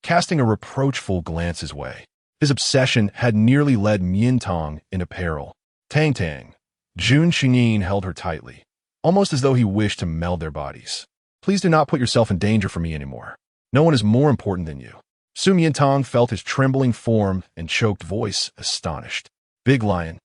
casting a reproachful glance his way. His obsession had nearly led Miantang into peril. Tang. Jun Qingyin held her tightly, almost as though he wished to meld their bodies. Please do not put yourself in danger for me anymore. No one is more important than you. Su Miantang felt his trembling form and choked voice astonished. Big Lion,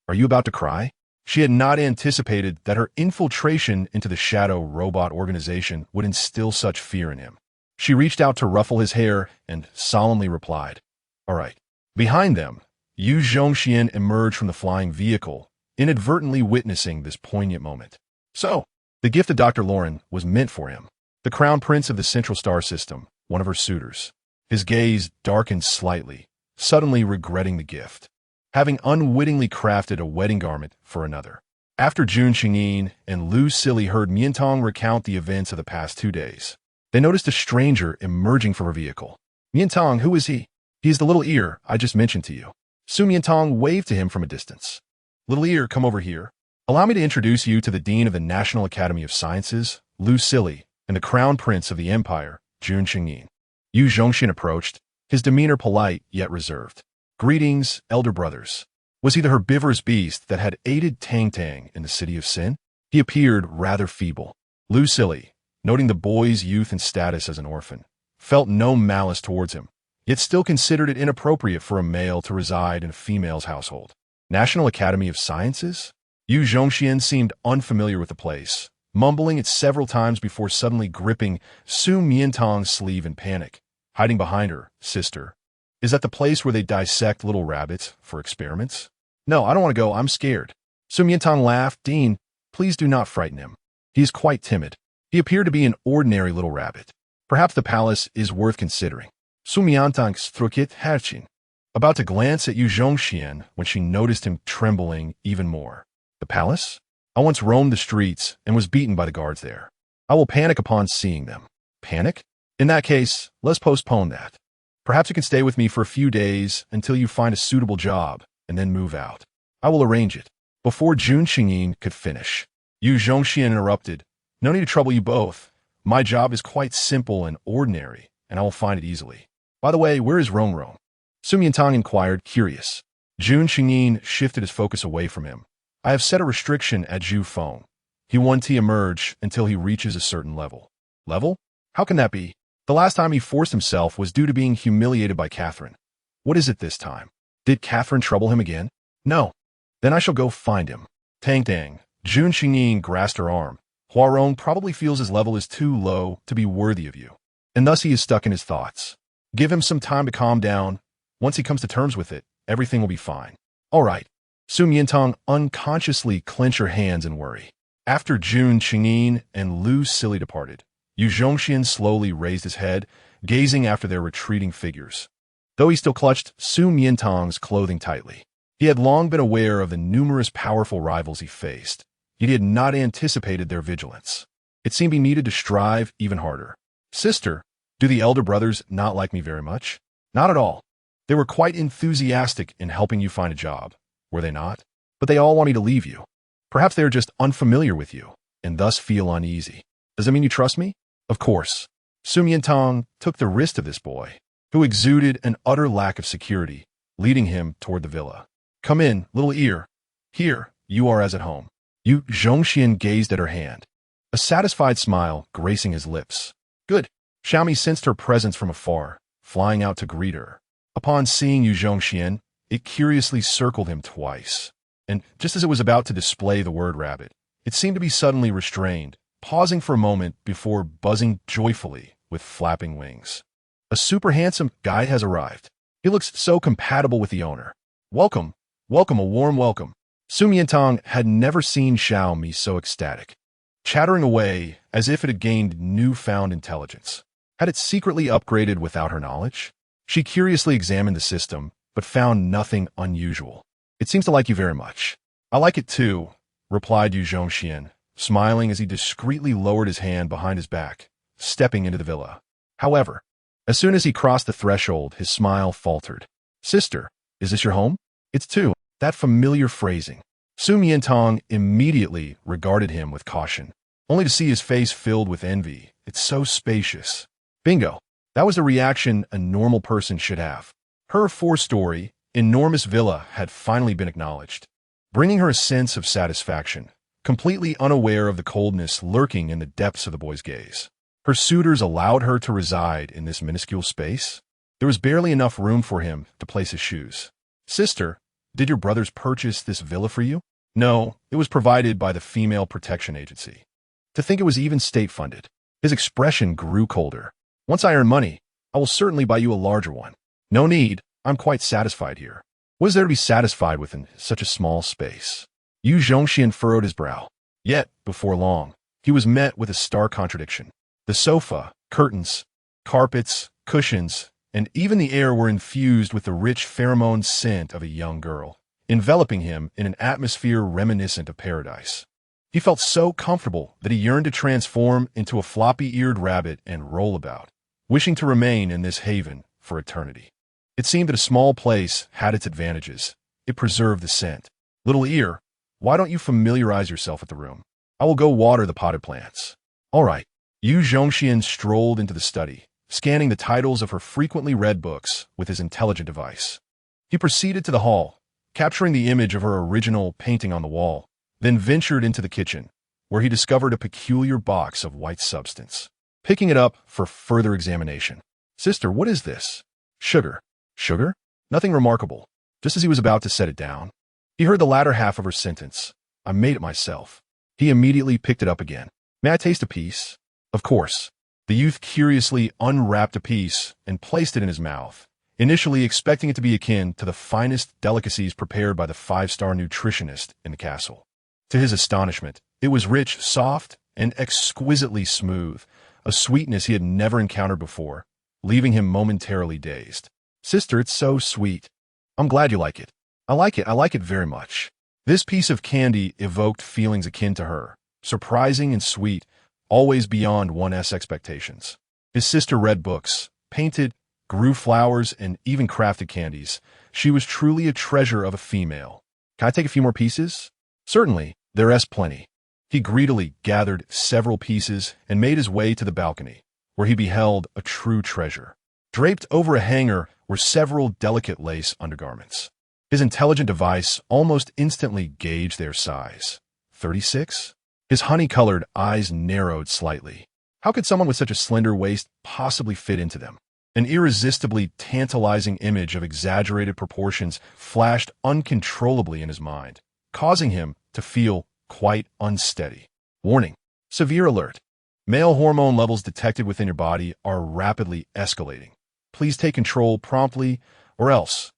are you about to cry? She had not anticipated that her infiltration into the Shadow Robot Organization would instill such fear in him. She reached out to ruffle his hair and solemnly replied, "All right." Behind them, Yu Zhongxian emerged from the flying vehicle, inadvertently witnessing this poignant moment. So, the gift of Dr. Lauren was meant for him. The crown prince of the Central Star System, one of her suitors. His gaze darkened slightly, suddenly regretting the gift, having unwittingly crafted a wedding garment for another. After Jun Qingyin and Lu Silly heard Miantang recount the events of the past 2 days, they noticed a stranger emerging from her vehicle. "Miantang, who is he?" "He is the little ear I just mentioned to you." Su Miantang waved to him from a distance. "Little ear, come over here. Allow me to introduce you to the Dean of the National Academy of Sciences, Lu Silly, and the Crown Prince of the Empire, Jun Qingyin." Yu Zhongxian approached, his demeanor polite yet reserved. "Greetings, elder brothers." Was he the herbivorous beast that had aided Tang in the City of Sin? He appeared rather feeble. Lu Silly, noting the boy's youth and status as an orphan, felt no malice towards him, yet still considered it inappropriate for a male to reside in a female's household. National Academy of Sciences? Yu Zhongxian seemed unfamiliar with the place, mumbling it several times before suddenly gripping Su Miantang's sleeve in panic, hiding behind her. "Sister, is that the place where they dissect little rabbits for experiments?" "No, I don't want to go. I'm scared." Su Miantang laughed. "Dean, please do not frighten him. He is quite timid." He appeared to be an ordinary little rabbit. "Perhaps the palace is worth considering." Su Miantang struck it hatching, about to glance at Yu Zhongxian when she noticed him trembling even more. "The palace? I once roamed the streets and was beaten by the guards there. I will panic upon seeing them." "Panic? In that case, let's postpone that. Perhaps you can stay with me for a few days until you find a suitable job and then move out. I will arrange it." Before Jun Qingyin could finish, Yu Zhongxian interrupted. "No need to trouble you both. My job is quite simple and ordinary, and I will find it easily. By the way, where is Rong? Su Miantang inquired, curious. Jun Qingyin shifted his focus away from him. "I have set a restriction at Zhu Feng. He won't emerge until he reaches a certain level." "Level? How can that be? The last time he forced himself was due to being humiliated by Catherine. What is it this time? Did Catherine trouble him again?" "No." "Then I shall go find him." Tang. Jun Qingyin grasped her arm. "Huarong probably feels his level is too low to be worthy of you, and thus he is stuck in his thoughts. Give him some time to calm down. Once he comes to terms with it, everything will be fine." "All right." Su Miantang unconsciously clenched her hands in worry. After Jun Qingyin and Lu Silly departed, Yu Zhongxian slowly raised his head, gazing after their retreating figures. Though he still clutched Su Miantang's clothing tightly, he had long been aware of the numerous powerful rivals he faced, yet he had not anticipated their vigilance. It seemed he needed to strive even harder. "Sister, do the elder brothers not like me very much?" "Not at all. They were quite enthusiastic in helping you find a job, were they not? But they all want me to leave you. Perhaps they are just unfamiliar with you, and thus feel uneasy. Does that mean you trust me?" "Of course." Su Miantang took the wrist of this boy, who exuded an utter lack of security, leading him toward the villa. "Come in, little ear. Here, you are as at home." Yu Zhongxian gazed at her hand, a satisfied smile gracing his lips. "Good." Xiao sensed her presence from afar, flying out to greet her. Upon seeing Yu Zhongxian, it curiously circled him twice, and just as it was about to display the word rabbit, it seemed to be suddenly restrained, pausing for a moment before buzzing joyfully with flapping wings. "A super handsome guy has arrived. He looks so compatible with the owner. Welcome, welcome, a warm welcome." Su Miantang had never seen Xiao so ecstatic, chattering away as if it had gained newfound intelligence. Had it secretly upgraded without her knowledge? She curiously examined the system, but found nothing unusual. "It seems to like you very much." "I like it too," replied Yu Zhongxian, smiling as he discreetly lowered his hand behind his back, stepping into the villa. However, as soon as he crossed the threshold, his smile faltered. "Sister, is this your home?" "It's too." That familiar phrasing. Su Miantang immediately regarded him with caution, only to see his face filled with envy. "It's so spacious." Bingo. That was the reaction a normal person should have. Her 4-story, enormous villa had finally been acknowledged, bringing her a sense of satisfaction, completely unaware of the coldness lurking in the depths of the boy's gaze. Her suitors allowed her to reside in this minuscule space. There was barely enough room for him to place his shoes. "Sister, did your brothers purchase this villa for you?" "No, it was provided by the Female Protection Agency." "To think it was even state-funded." His expression grew colder. Once I earn money, I will certainly buy you a larger one. No need, I'm quite satisfied here. What is there to be satisfied with in such a small space? Yu Zhongxian furrowed his brow. Yet, before long, he was met with a stark contradiction. The sofa, curtains, carpets, cushions, and even the air were infused with the rich pheromone scent of a young girl, enveloping him in an atmosphere reminiscent of paradise. He felt so comfortable that he yearned to transform into a floppy-eared rabbit and roll about, wishing to remain in this haven for eternity. It seemed that a small place had its advantages. It preserved the scent. Little ear, why don't you familiarize yourself with the room? I will go water the potted plants. All right. Yu Zhongxian strolled into the study, scanning the titles of her frequently read books with his intelligent device. He proceeded to the hall, capturing the image of her original painting on the wall, then ventured into the kitchen, where he discovered a peculiar box of white substance. Picking it up for further examination. Sister, what is this? Sugar. Sugar? Nothing remarkable. Just as he was about to set it down, he heard the latter half of her sentence. I made it myself. He immediately picked it up again. May I taste a piece? Of course. The youth curiously unwrapped a piece and placed it in his mouth, initially expecting it to be akin to the finest delicacies prepared by the five-star nutritionist in the castle. To his astonishment, it was rich, soft, and exquisitely smooth, a sweetness he had never encountered before, leaving him momentarily dazed. Sister, it's so sweet. I'm glad you like it. I like it very much. This piece of candy evoked feelings akin to her, surprising and sweet, always beyond one's expectations. His sister read books, painted, grew flowers, and even crafted candies. She was truly a treasure of a female. Can I take a few more pieces? Certainly, there's plenty. He greedily gathered several pieces and made his way to the balcony, where he beheld a true treasure. Draped over a hanger were several delicate lace undergarments. His intelligent device almost instantly gauged their size. 36? His honey-colored eyes narrowed slightly. How could someone with such a slender waist possibly fit into them? An irresistibly tantalizing image of exaggerated proportions flashed uncontrollably in his mind, causing him to feel quite unsteady. Warning. Severe alert. Male hormone levels detected within your body are rapidly escalating. Please take control promptly, or else.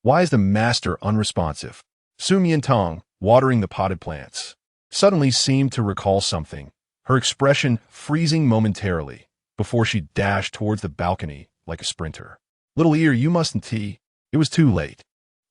Why is the master unresponsive? Su Miantang, watering the potted plants, suddenly seemed to recall something, her expression freezing momentarily before she dashed towards the balcony like a sprinter. Little ear, you mustn't tea. It was too late.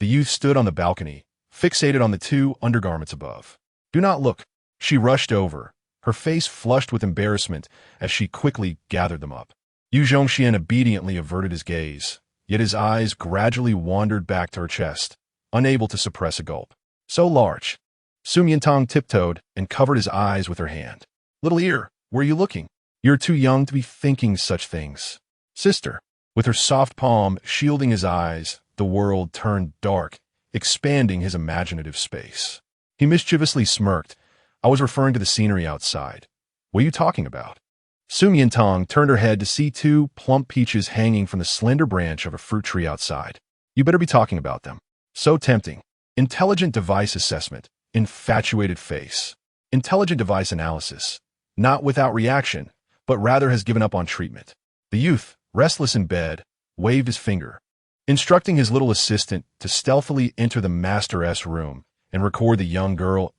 The youth stood on the balcony, fixated on the two undergarments above. Do not look. She rushed over, her face flushed with embarrassment as she quickly gathered them up. Yu Zhongxian obediently averted his gaze, yet his eyes gradually wandered back to her chest, unable to suppress a gulp. So large. Su Miantang tiptoed and covered his eyes with her hand. Little ear, where are you looking? You're too young to be thinking such things. Sister. With her soft palm shielding his eyes, the world turned dark, expanding his imaginative space. He mischievously smirked. I was referring to the scenery outside. What are you talking about? Su Miantang turned her head to see two plump peaches hanging from the slender branch of a fruit tree outside. You better be talking about them. So tempting. Intelligent device assessment. Infatuated face. Intelligent device analysis. Not without reaction, but rather has given up on treatment. The youth, restless in bed, waved his finger, instructing his little assistant to stealthily enter the master's room and record the young girl's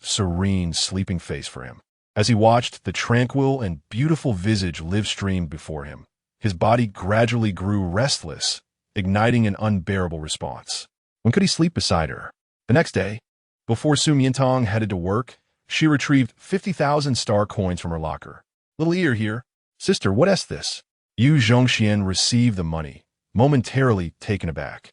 serene sleeping face for him. As he watched the tranquil and beautiful visage live-streamed before him, his body gradually grew restless, igniting an unbearable response. When could he sleep beside her? The next day, before Su Miantang headed to work, she retrieved 50,000 star coins from her locker. Little ear here. Sister, what's this? Yu Zhongxian received the money, momentarily taken aback,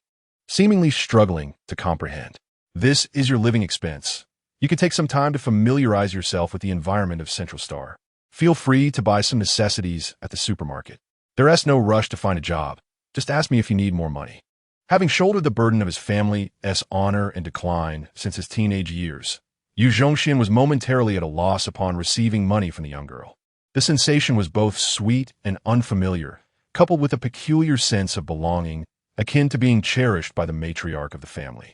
seemingly struggling to comprehend. This is your living expense. You can take some time to familiarize yourself with the environment of Central Star. Feel free to buy some necessities at the supermarket. There's no rush to find a job. Just ask me if you need more money. Having shouldered the burden of his family's honor and decline since his teenage years, Yu Zhongxian was momentarily at a loss upon receiving money from the young girl. The sensation was both sweet and unfamiliar, coupled with a peculiar sense of belonging, akin to being cherished by the matriarch of the family.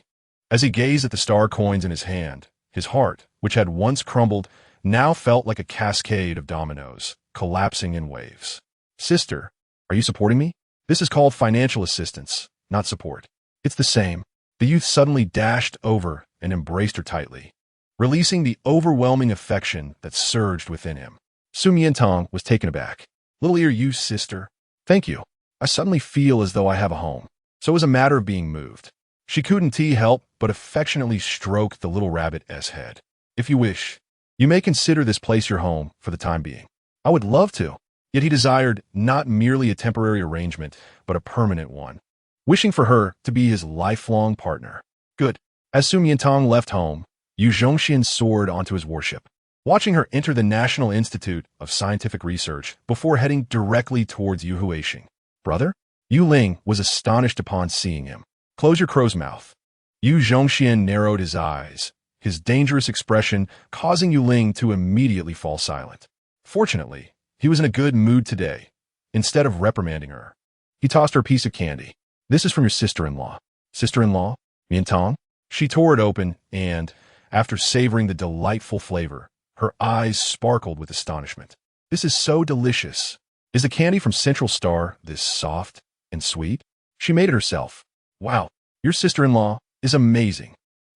As he gazed at the star coins in his hand, his heart, which had once crumbled, now felt like a cascade of dominoes, collapsing in waves. Sister, are you supporting me? This is called financial assistance, not support. It's the same. The youth suddenly dashed over and embraced her tightly, releasing the overwhelming affection that surged within him. Su Miantang was taken aback. Little ear, you sister. Thank you. I suddenly feel as though I have a home. So it was a matter of being moved. She couldn't help but affectionately stroked the little rabbit's head. If you wish, you may consider this place your home for the time being. I would love to. Yet he desired not merely a temporary arrangement, but a permanent one, wishing for her to be his lifelong partner. Good. As Su Miantang left home, Yu Zhongxian soared onto his warship, watching her enter the National Institute of Scientific Research before heading directly towards Yu Huixing. Brother? Yu Ling was astonished upon seeing him. Close your crow's mouth. Yu Zhongxian narrowed his eyes, his dangerous expression causing Yu Ling to immediately fall silent. Fortunately, he was in a good mood today. Instead of reprimanding her, he tossed her a piece of candy. This is from your sister-in-law. Sister-in-law? Miantang? She tore it open and, after savoring the delightful flavor, her eyes sparkled with astonishment. This is so delicious. Is the candy from Central Star this soft and sweet? She made it herself. Wow, your sister-in-law is amazing.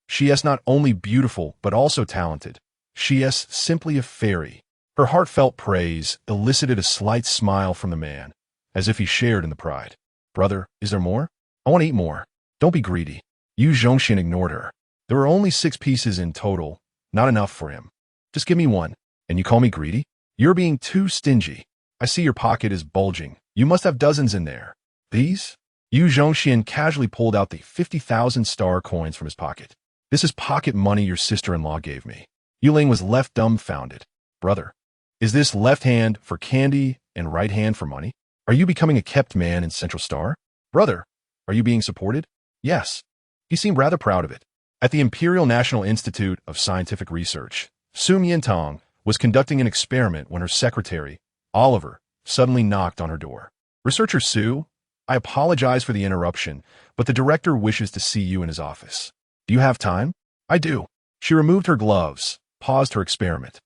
She is not only beautiful, but also talented. She is simply a fairy. Her heartfelt praise elicited a slight smile from the man, as if he shared in the pride. Brother, is there more? I want to eat more. Don't be greedy. Yu Zhongxian ignored her. There were only 6 pieces in total, not enough for him. Just give me one. And you call me greedy? You're being too stingy. I see your pocket is bulging. You must have dozens in there. These? Yu Zhongxian casually pulled out the 50,000 star coins from his pocket. This is pocket money your sister-in-law gave me. Yu Ling was left dumbfounded. Brother, is this left hand for candy and right hand for money? Are you becoming a kept man in Central Star? Brother, are you being supported? Yes. He seemed rather proud of it. At the Imperial National Institute of Scientific Research, Su Miantang was conducting an experiment when her secretary, Oliver, suddenly knocked on her door. Researcher Su, I apologize for the interruption, but the director wishes to see you in his office. Do you have time? I do. She removed her gloves, paused her experiment,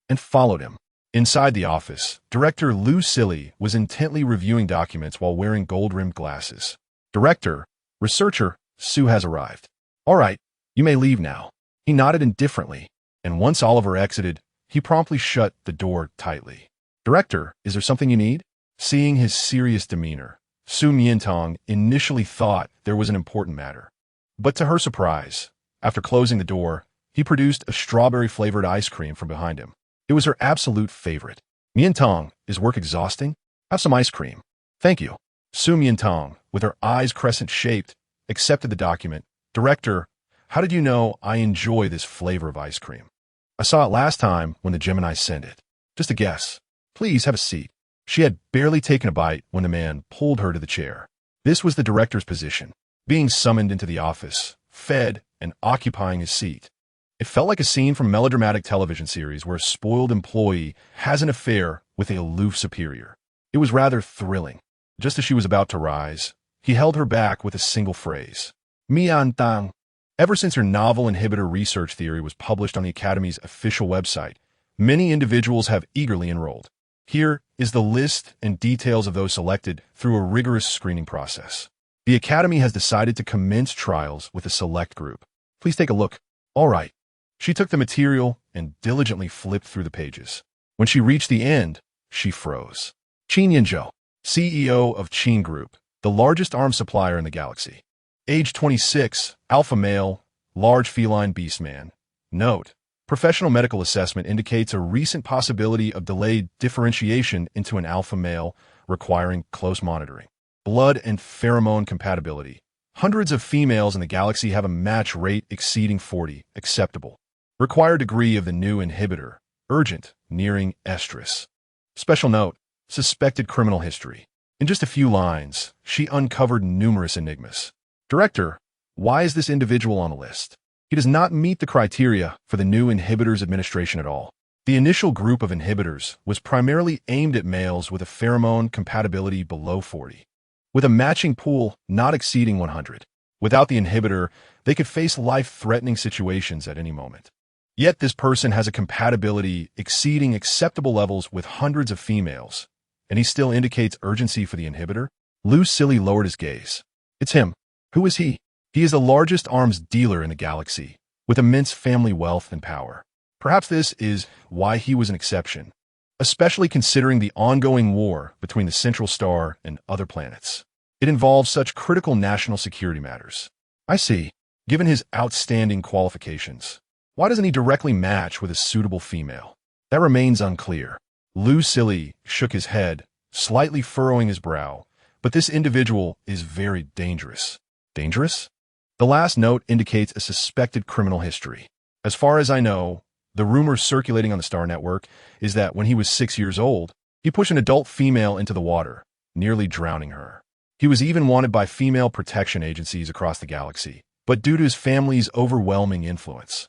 and followed him. Inside the office, Director Lu Silly was intently reviewing documents while wearing gold-rimmed glasses. Director, researcher, Su has arrived. All right, you may leave now. He nodded indifferently, and once Oliver exited, he promptly shut the door tightly. Director, is there something you need? Seeing his serious demeanor, Su Miantang initially thought there was an important matter. But to her surprise, after closing the door, he produced a strawberry-flavored ice cream from behind him. It was her absolute favorite. Miantang, is work exhausting? Have some ice cream. Thank you. Su Miantang, with her eyes crescent-shaped, accepted the document. Director, how did you know I enjoy this flavor of ice cream? I saw it last time when the Gemini sent it. Just a guess. Please have a seat. She had barely taken a bite when the man pulled her to the chair. This was the director's position, being summoned into the office, fed, and occupying his seat. It felt like a scene from a melodramatic television series where a spoiled employee has an affair with an aloof superior. It was rather thrilling. Just as she was about to rise, he held her back with a single phrase. Miantang. Ever since her novel inhibitor research theory was published on the Academy's official website, many individuals have eagerly enrolled. Here is the list and details of those selected through a rigorous screening process. The Academy has decided to commence trials with a select group. Please take a look. All right. She took the material and diligently flipped through the pages. When she reached the end, she froze. Qin Yanzhou, CEO of Qin Group, the largest arms supplier in the galaxy. Age 26, alpha male, large feline beast man. Note, professional medical assessment indicates a recent possibility of delayed differentiation into an alpha male, requiring close monitoring. Blood and pheromone compatibility. Hundreds of females in the galaxy have a match rate exceeding 40, acceptable. Required degree of the new inhibitor, urgent, nearing estrus. Special note, suspected criminal history. In just a few lines, she uncovered numerous enigmas. Director, why is this individual on the list? He does not meet the criteria for the new inhibitors administration at all. The initial group of inhibitors was primarily aimed at males with a pheromone compatibility below 40, with a matching pool not exceeding 100. Without the inhibitor, they could face life-threatening situations at any moment. Yet this person has a compatibility exceeding acceptable levels with hundreds of females, and he still indicates urgency for the inhibitor? Lu Silly lowered his gaze. It's him. Who is he? He is the largest arms dealer in the galaxy, with immense family wealth and power. Perhaps this is why he was an exception, especially considering the ongoing war between the Central Star and other planets. It involves such critical national security matters. I see. Given his outstanding qualifications, why doesn't he directly match with a suitable female? That remains unclear. Lu Silly shook his head, slightly furrowing his brow, but this individual is very dangerous. Dangerous? The last note indicates a suspected criminal history. As far as I know, the rumor circulating on the Star Network is that when he was 6 years old, he pushed an adult female into the water, nearly drowning her. He was even wanted by female protection agencies across the galaxy, but due to his family's overwhelming influence,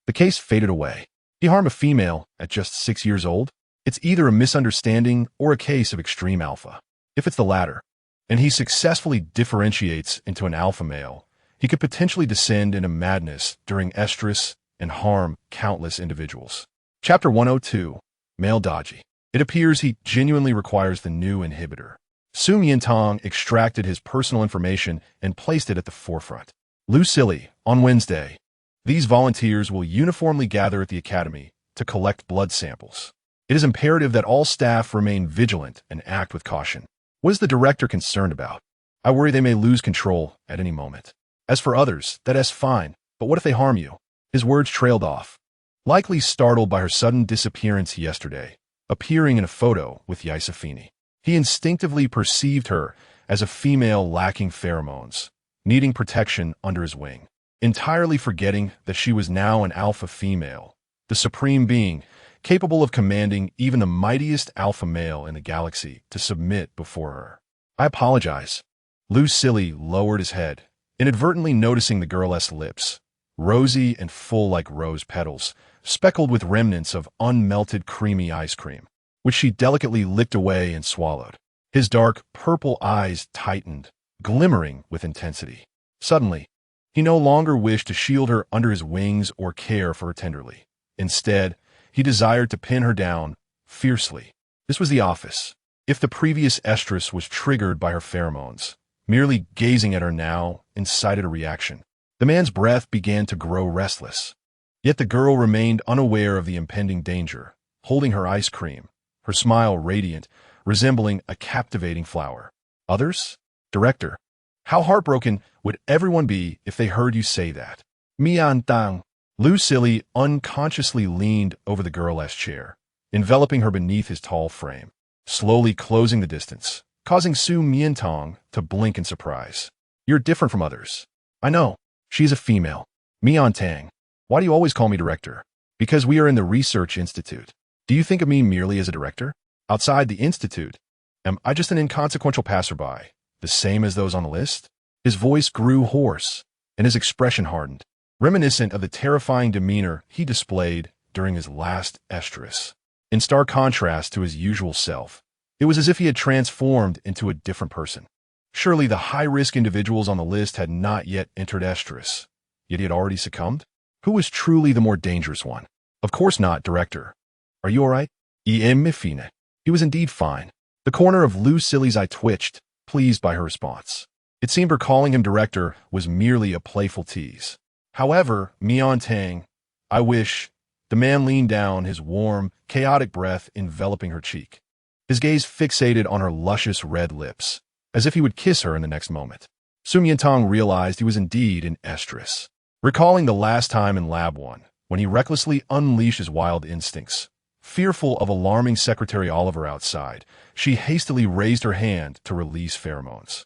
the case faded away. He harmed a female at just 6 years old? It's either a misunderstanding or a case of extreme alpha. If it's the latter, and he successfully differentiates into an alpha male, he could potentially descend into madness during estrus and harm countless individuals. Chapter 102, Male Dodgy. It appears he genuinely requires the new inhibitor. Su Miantang extracted his personal information and placed it at the forefront. Lu Silly, on Wednesday, these volunteers will uniformly gather at the Academy to collect blood samples. It is imperative that all staff remain vigilant and act with caution. What is the director concerned about? I worry they may lose control at any moment. As for others, that is fine, but what if they harm you? His words trailed off, likely startled by her sudden disappearance yesterday, appearing in a photo with Xiao. He instinctively perceived her as a female lacking pheromones, needing protection under his wing, entirely forgetting that she was now an alpha female, the supreme being, capable of commanding even the mightiest alpha male in the galaxy to submit before her. I apologize. Lu Silly lowered his head, inadvertently noticing the girl's lips, rosy and full like rose petals, speckled with remnants of unmelted creamy ice cream, which she delicately licked away and swallowed. His dark, purple eyes tightened, glimmering with intensity. Suddenly, he no longer wished to shield her under his wings or care for her tenderly. Instead, he desired to pin her down, fiercely. This was the office. If the previous estrus was triggered by her pheromones, merely gazing at her now incited a reaction. The man's breath began to grow restless. Yet the girl remained unaware of the impending danger, holding her ice cream, her smile radiant, resembling a captivating flower. Others? Director, how heartbroken would everyone be if they heard you say that? Miantang. Lu Silly unconsciously leaned over the girl's chair, enveloping her beneath his tall frame, slowly closing the distance, causing Su Miantang to blink in surprise. You're different from others. I know. She's a female. Miantang. Why do you always call me director? Because we are in the research institute. Do you think of me merely as a director? Outside the institute, am I just an inconsequential passerby, the same as those on the list? His voice grew hoarse, and his expression hardened, reminiscent of the terrifying demeanor he displayed during his last estrus. In stark contrast to his usual self, it was as if he had transformed into a different person. Surely the high-risk individuals on the list had not yet entered estrus, yet he had already succumbed? Who was truly the more dangerous one? Of course not, director. Are you all right? Mifine. He was indeed fine. The corner of Lu Silly's eye twitched, pleased by her response. It seemed her calling him director was merely a playful tease. However, Miantang, I wish... The man leaned down, his warm, chaotic breath enveloping her cheek. His gaze fixated on her luscious red lips, as if he would kiss her in the next moment. Su Miantang realized he was indeed in estrus. Recalling the last time in Lab 1, when he recklessly unleashed his wild instincts, fearful of alarming Secretary Oliver outside, she hastily raised her hand to release pheromones.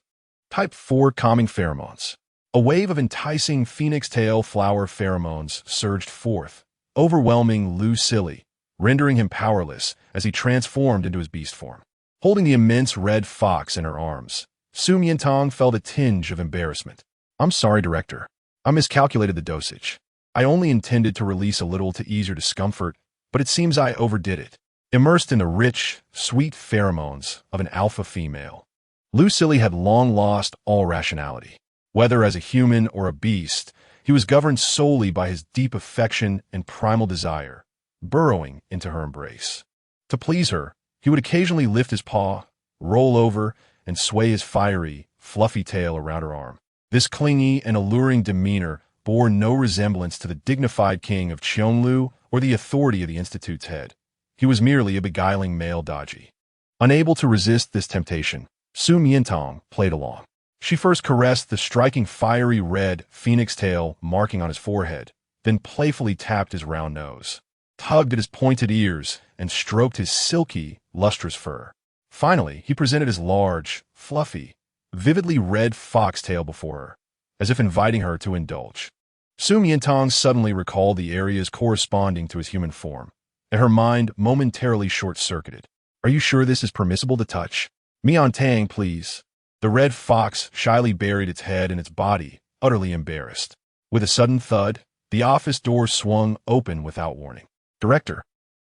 Type 4 calming pheromones. A wave of enticing phoenix tail flower pheromones surged forth, overwhelming Lu Silly, rendering him powerless as he transformed into his beast form. Holding the immense red fox in her arms, Su Miantang felt a tinge of embarrassment. I'm sorry, director. I miscalculated the dosage. I only intended to release a little to ease your discomfort, but it seems I overdid it. Immersed in the rich, sweet pheromones of an alpha female, Lu Silly had long lost all rationality. Whether as a human or a beast, he was governed solely by his deep affection and primal desire, burrowing into her embrace. To please her, He would occasionally lift his paw, roll over, and sway his fiery, fluffy tail around her arm. This clingy and alluring demeanor bore no resemblance to the dignified king of Qianlu or the authority of the Institute's head. He was merely a beguiling male dodgy. Unable to resist this temptation, Su Miantang played along. She first caressed the striking fiery red phoenix tail marking on his forehead, then playfully tapped his round nose, tugged at his pointed ears, and stroked his silky, lustrous fur. Finally, he presented his large, fluffy, vividly red foxtail before her, as if inviting her to indulge. Su Miantang suddenly recalled the areas corresponding to his human form, and her mind momentarily short-circuited. Are you sure this is permissible to touch? Miantang, please. The red fox shyly buried its head in its body, utterly embarrassed. With a sudden thud, the office door swung open without warning. Director,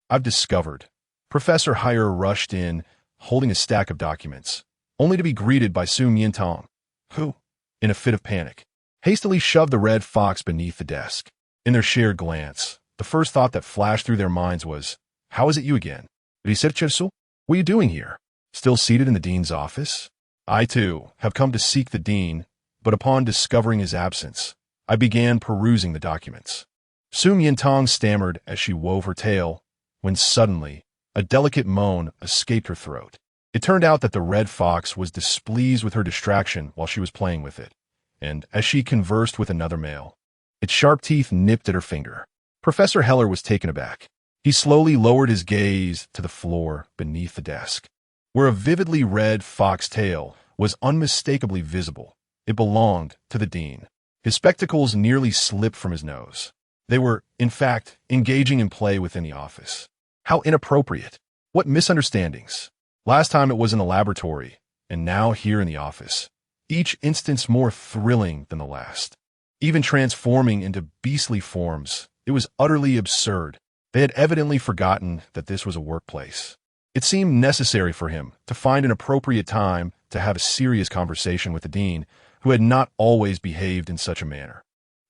I've discovered. Professor Heir rushed in, holding a stack of documents, only to be greeted by Su Miantang, who, in a fit of panic, hastily shoved the red fox beneath the desk. In their shared glance, the first thought that flashed through their minds was, how is it you again? Researchersu? What are you doing here? Still seated in the dean's office? I, too, have come to seek the dean, but upon discovering his absence, I began perusing the documents. Su Miantang stammered as she wove her tale, when suddenly, a delicate moan escaped her throat. It turned out that the red fox was displeased with her distraction while she was playing with it, and as she conversed with another male, its sharp teeth nipped at her finger. Professor Heller was taken aback. He slowly lowered his gaze to the floor beneath the desk, where a vividly red fox tail was unmistakably visible. It belonged to the dean. His spectacles nearly slipped from his nose. They were, in fact, engaging in play within the office. How inappropriate. What misunderstandings. Last time it was in the laboratory, and now here in the office. Each instance more thrilling than the last. Even transforming into beastly forms, it was utterly absurd. They had evidently forgotten that this was a workplace. It seemed necessary for him to find an appropriate time to have a serious conversation with the dean, who had not always behaved in such a manner.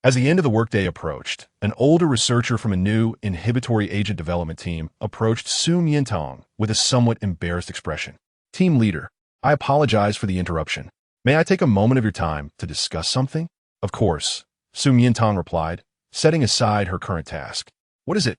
As the end of the workday approached, an older researcher from a new inhibitory agent development team approached Su Miantang with a somewhat embarrassed expression. Team leader, I apologize for the interruption. May I take a moment of your time to discuss something? Of course, Su Miantang replied, setting aside her current task. What is it?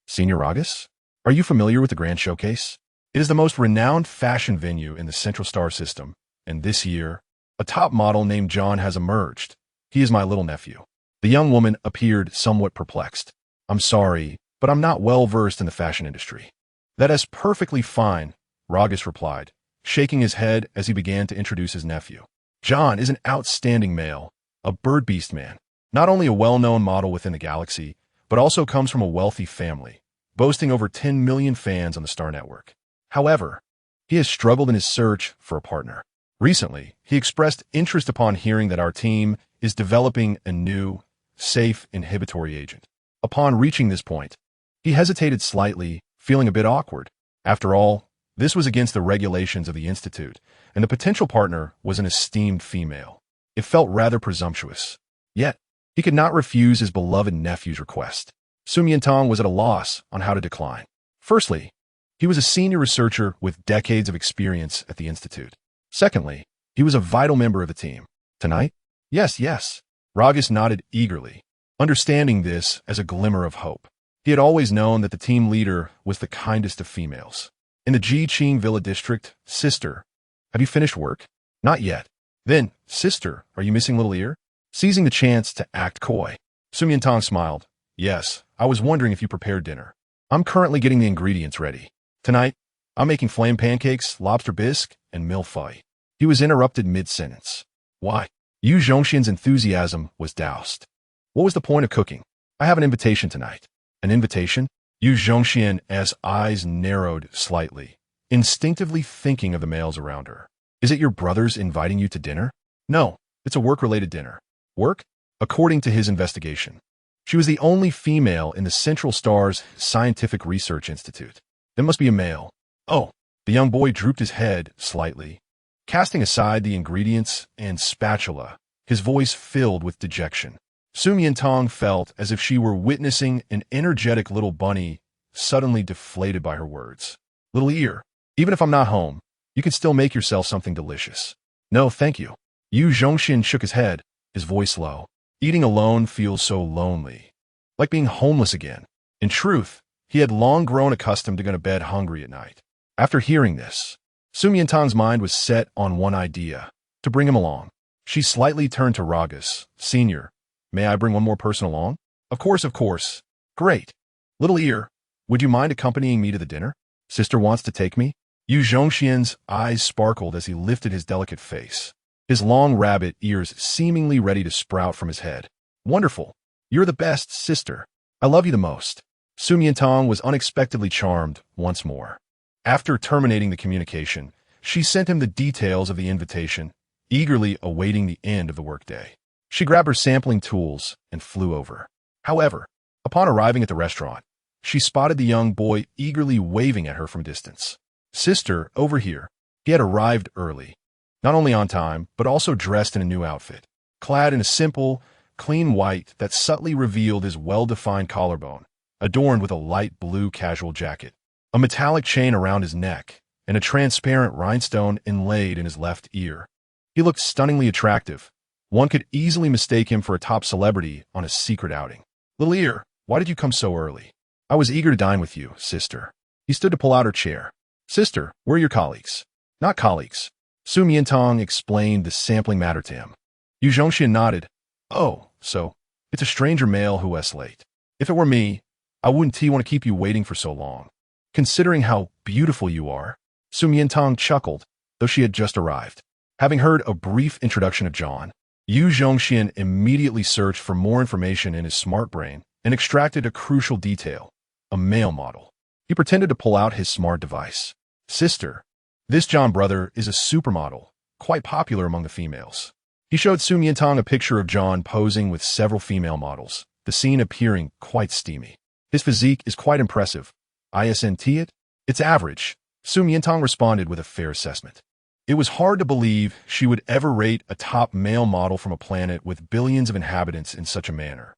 Senior Ragus? Are you familiar with the Grand Showcase? It is the most renowned fashion venue in the Central Star System, and this year, a top model named John has emerged. He is my little nephew. The young woman appeared somewhat perplexed. I'm sorry, but I'm not well versed in the fashion industry. That is perfectly fine, Ragus replied, shaking his head as he began to introduce his nephew. John is an outstanding male, a bird beast man, not only a well-known model within the galaxy, but also comes from a wealthy family, boasting over 10 million fans on the Star Network. However, he has struggled in his search for a partner. Recently, he expressed interest upon hearing that our team is developing a new, safe inhibitory agent. Upon reaching this point, he hesitated slightly, feeling a bit awkward. After all, this was against the regulations of the Institute, and the potential partner was an esteemed female. It felt rather presumptuous. Yet, he could not refuse his beloved nephew's request. Su Miantang was at a loss on how to decline. Firstly, he was a senior researcher with decades of experience at the Institute. Secondly, he was a vital member of the team. Tonight? Yes. Ragus nodded eagerly, understanding this as a glimmer of hope. He had always known that the team leader was the kindest of females. In the Jiqing Villa district, sister, have you finished work? Not yet. Then, sister, are you missing little ear? Seizing the chance to act coy, Su Miantang smiled. Yes, I was wondering if you prepared dinner. I'm currently getting the ingredients ready. Tonight, I'm making flame pancakes, lobster bisque, and milfai. He was interrupted mid-sentence. Why? Yu Zhongxian's enthusiasm was doused. What was the point of cooking? I have an invitation tonight. An invitation? Yu Zhongxian's eyes narrowed slightly, instinctively thinking of the males around her. Is it your brothers inviting you to dinner? No, it's a work-related dinner. Work? According to his investigation, she was the only female in the Central Star's Scientific Research Institute. There must be a male. Oh, the young boy drooped his head slightly. Casting aside the ingredients and spatula, his voice filled with dejection. Su Miantang felt as if she were witnessing an energetic little bunny suddenly deflated by her words. Little ear, Even if I'm not home, you can still make yourself something delicious. No, thank you. Yu Zhongxian shook his head, his voice low. Eating alone feels so lonely. Like being homeless again. In truth, he had long grown accustomed to going to bed hungry at night. After hearing this, Su Miantang's mind was set on one idea, to bring him along. She slightly turned to Ragas. Senior, may I bring one more person along? Of course, of course. Great. Little ear, would you mind accompanying me to the dinner? Sister wants to take me? Yu Zhongxian's eyes sparkled as he lifted his delicate face, his long rabbit ears seemingly ready to sprout from his head. Wonderful. You're the best, sister. I love you the most. Su Miantang was unexpectedly charmed once more. After terminating the communication, she sent him the details of the invitation, eagerly awaiting the end of the workday. She grabbed her sampling tools and flew over. However, upon arriving at the restaurant, she spotted the young boy eagerly waving at her from a distance. Sister, over here. He had arrived early, not only on time, but also dressed in a new outfit, clad in a simple, clean white that subtly revealed his well-defined collarbone, adorned with a light blue casual jacket, a metallic chain around his neck, and a transparent rhinestone inlaid in his left ear. He looked stunningly attractive. One could easily mistake him for a top celebrity on a secret outing. Little ear, why did you come so early? I was eager to dine with you, sister. He stood to pull out her chair. Sister, where are your colleagues? Not colleagues. Su Miantang explained the sampling matter to him. Yu Zhongxian nodded. Oh, so it's a stranger male who is late. If it were me, I wouldn't want to keep you waiting for so long. Considering how beautiful you are, Su Miantang chuckled, though she had just arrived. Having heard a brief introduction of John, Yu Zhongxian immediately searched for more information in his smart brain and extracted a crucial detail, a male model. He pretended to pull out his smart device. Sister, this John brother is a supermodel, quite popular among the females. He showed Su Miantang a picture of John posing with several female models, the scene appearing quite steamy. His physique is quite impressive. Isn't it? It's average. Su Miantang responded with a fair assessment. It was hard to believe she would ever rate a top male model from a planet with billions of inhabitants in such a manner.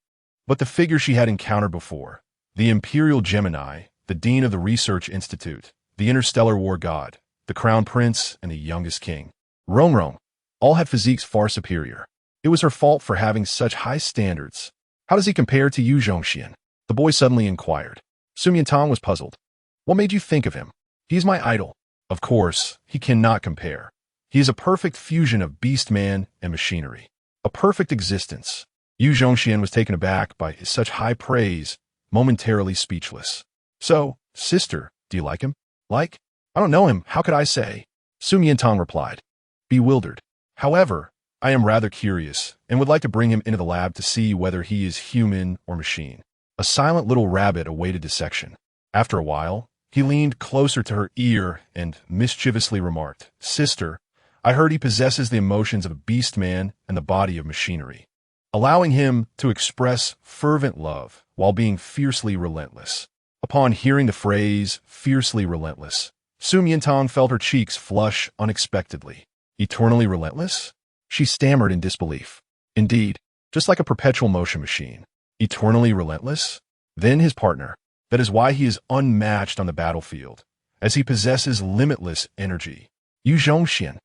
But the figure she had encountered before, the Imperial Gemini, the Dean of the Research Institute, the Interstellar War God, the Crown Prince, and the youngest king, Rongrong, all had physiques far superior. It was her fault for having such high standards. How does he compare to Yu Zhongxian? The boy suddenly inquired. Su Miantang was puzzled. What made you think of him? He's my idol. Of course, he cannot compare. He is a perfect fusion of beast-man and machinery. A perfect existence. Yu Zhongxian was taken aback by such high praise, momentarily speechless. So, sister, do you like him? Like? I don't know him, how could I say? Su Miantang replied, bewildered. However, I am rather curious and would like to bring him into the lab to see whether he is human or machine. A silent little rabbit awaited dissection. After a while, he leaned closer to her ear and mischievously remarked, Sister, I heard he possesses the emotions of a beast man and the body of machinery, allowing him to express fervent love while being fiercely relentless. Upon hearing the phrase, fiercely relentless, Su Miantang felt her cheeks flush unexpectedly. Eternally relentless? She stammered in disbelief. Indeed, just like a perpetual motion machine. Eternally relentless? Then his partner. That is why he is unmatched on the battlefield, as he possesses limitless energy. Yu Zhongxian,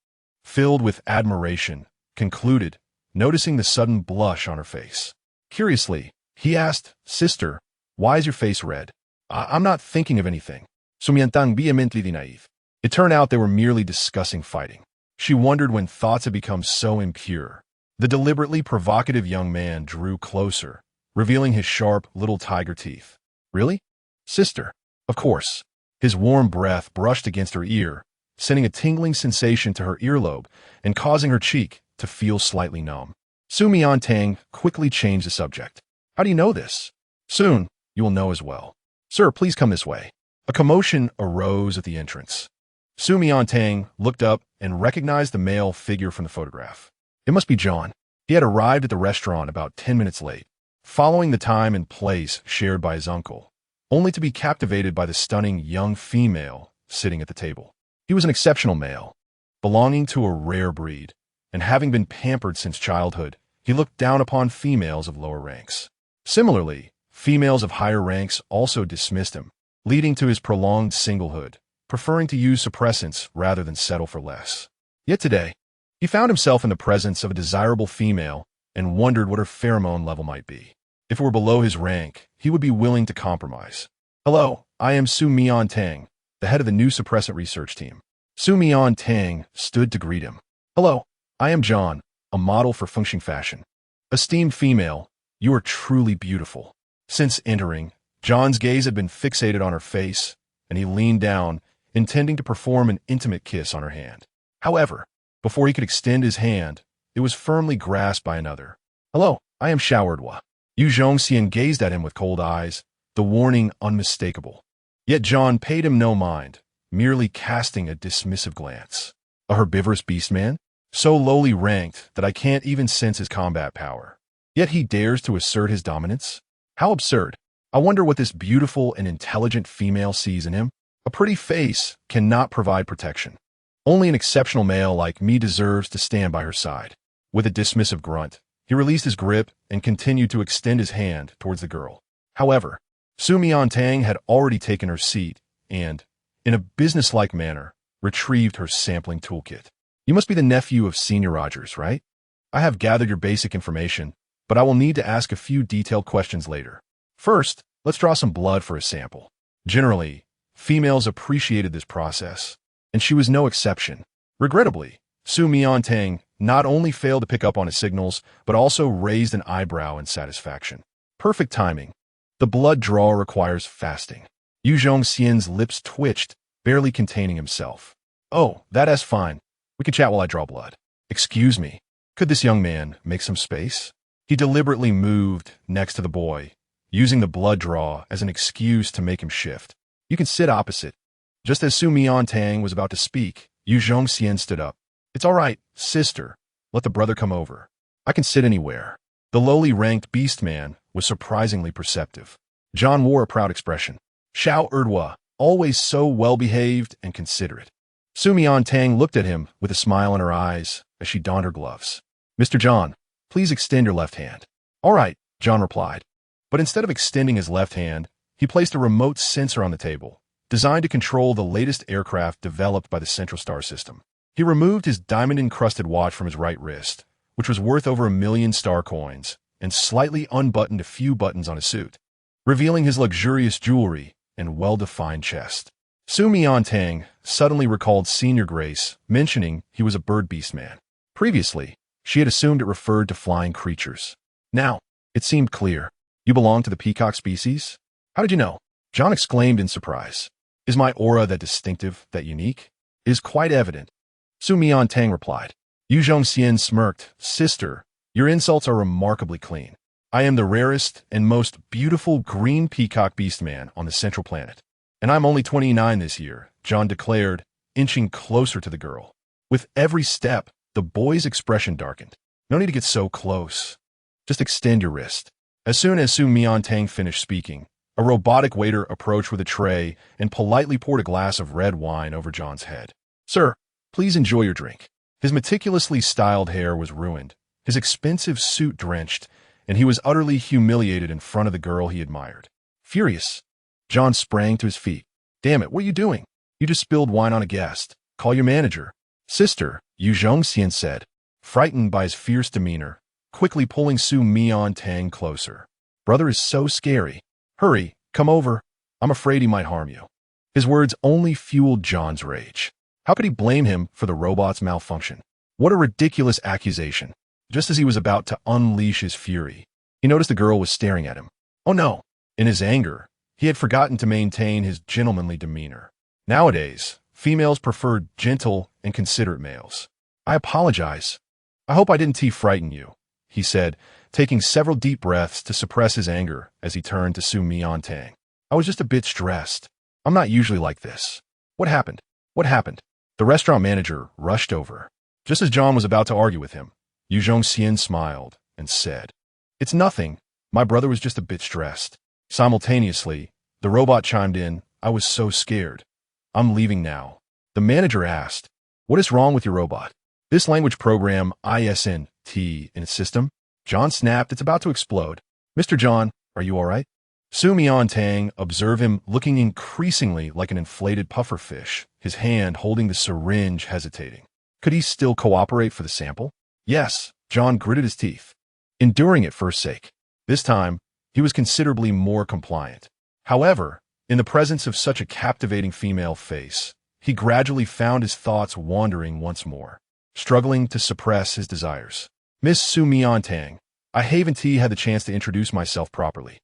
filled with admiration, concluded, noticing the sudden blush on her face. Curiously, he asked, Sister, why is your face red? I'm not thinking of anything. Su Miantang vehemently naive. It turned out they were merely discussing fighting. She wondered when thoughts had become so impure. The deliberately provocative young man drew closer, revealing his sharp little tiger teeth. Really? Sister. Of course. His warm breath brushed against her ear, sending a tingling sensation to her earlobe and causing her cheek to feel slightly numb. Su Miantang quickly changed the subject. How do you know this? Soon, you will know as well. Sir, please come this way. A commotion arose at the entrance. Su Miantang looked up and recognized the male figure from the photograph. It must be John. He had arrived at the restaurant about 10 minutes late, following the time and place shared by his uncle, only to be captivated by the stunning young female sitting at the table. He was an exceptional male, belonging to a rare breed, and having been pampered since childhood, he looked down upon females of lower ranks. Similarly, females of higher ranks also dismissed him, leading to his prolonged singlehood, preferring to use suppressants rather than settle for less. Yet today, he found himself in the presence of a desirable female and wondered what her pheromone level might be. If it were below his rank, he would be willing to compromise. Hello, I am Su Miantang, the head of the new suppressant research team. Su Miantang stood to greet him. Hello, I am John, a model for functioning fashion. Esteemed female, you are truly beautiful. Since entering, John's gaze had been fixated on her face, and he leaned down, intending to perform an intimate kiss on her hand. However, before he could extend his hand, it was firmly grasped by another. Hello, I am Xiao. Yu Zhongxian gazed at him with cold eyes, the warning unmistakable. Yet John paid him no mind, merely casting a dismissive glance. A herbivorous beastman? So lowly ranked that I can't even sense his combat power. Yet he dares to assert his dominance? How absurd. I wonder what this beautiful and intelligent female sees in him. A pretty face cannot provide protection. Only an exceptional male like me deserves to stand by her side. With a dismissive grunt, he released his grip and continued to extend his hand towards the girl. However, Su Miantang had already taken her seat and, in a businesslike manner, retrieved her sampling toolkit. You must be the nephew of Senior Rogers, right? I have gathered your basic information, but I will need to ask a few detailed questions later. First, let's draw some blood for a sample. Generally, females appreciated this process, and she was no exception. Regrettably, Su Miantang not only failed to pick up on his signals, but also raised an eyebrow in satisfaction. Perfect timing. The blood draw requires fasting. Yu Zhongxian's lips twitched, barely containing himself. Oh, that's fine. We can chat while I draw blood. Excuse me. Could this young man make some space? He deliberately moved next to the boy, using the blood draw as an excuse to make him shift. You can sit opposite. Just as Su Miantang was about to speak, Yu Zhongxian stood up. It's all right, sister. Let the brother come over. I can sit anywhere. The lowly ranked beastman was surprisingly perceptive. John wore a proud expression. Xiao, always so well-behaved and considerate. Su Miantang looked at him with a smile in her eyes as she donned her gloves. Mr. John, please extend your left hand. All right, John replied. But instead of extending his left hand, he placed a remote sensor on the table, designed to control the latest aircraft developed by the Central Star System. He removed his diamond-encrusted watch from his right wrist, which was worth over 1 million star coins, and slightly unbuttoned a few buttons on his suit, revealing his luxurious jewelry and well-defined chest. Su Miantang suddenly recalled Senior Grace mentioning he was a bird beast man. Previously, she had assumed it referred to flying creatures. Now, it seemed clear. You belong to the peacock species? How did you know? John exclaimed in surprise. Is my aura that distinctive, that unique? It is quite evident. Su Miantang replied. Yu Zhongxian smirked. Sister, your insults are remarkably clean. I am the rarest and most beautiful green peacock beastman on the central planet. And I'm only 29 this year, John declared, inching closer to the girl. With every step, the boy's expression darkened. No need to get so close. Just extend your wrist. As soon as Su Miantang finished speaking, a robotic waiter approached with a tray and politely poured a glass of red wine over John's head. Sir, please enjoy your drink. His meticulously styled hair was ruined, his expensive suit drenched, and he was utterly humiliated in front of the girl he admired. Furious, John sprang to his feet. Damn it, what are you doing? You just spilled wine on a guest. Call your manager. Sister, Yu Zhongxian said, frightened by his fierce demeanor, quickly pulling Su Miantang closer. Brother is so scary. Hurry, come over. I'm afraid he might harm you. His words only fueled John's rage. How could he blame him for the robot's malfunction? What a ridiculous accusation. Just as he was about to unleash his fury, he noticed the girl was staring at him. Oh no! In his anger, he had forgotten to maintain his gentlemanly demeanor. Nowadays, females prefer gentle and considerate males. I apologize. I hope I didn't frighten you, he said, taking several deep breaths to suppress his anger as he turned to Su Miantang. I was just a bit stressed. I'm not usually like this. What happened? What happened? The restaurant manager rushed over. Just as John was about to argue with him, Yu Zhongxian smiled and said, It's nothing. My brother was just a bit stressed. Simultaneously, the robot chimed in, I was so scared. I'm leaving now. The manager asked, What is wrong with your robot? This language program ISNT in its system? John snapped, it's about to explode. Mr. John, are you all right? Su Miantang observed him looking increasingly like an inflated pufferfish, his hand holding the syringe hesitating. Could he still cooperate for the sample? Yes, John gritted his teeth, enduring it for her sake. This time, he was considerably more compliant. However, in the presence of such a captivating female face, he gradually found his thoughts wandering once more, struggling to suppress his desires. Miss Su Miantang, I haven't had the chance to introduce myself properly.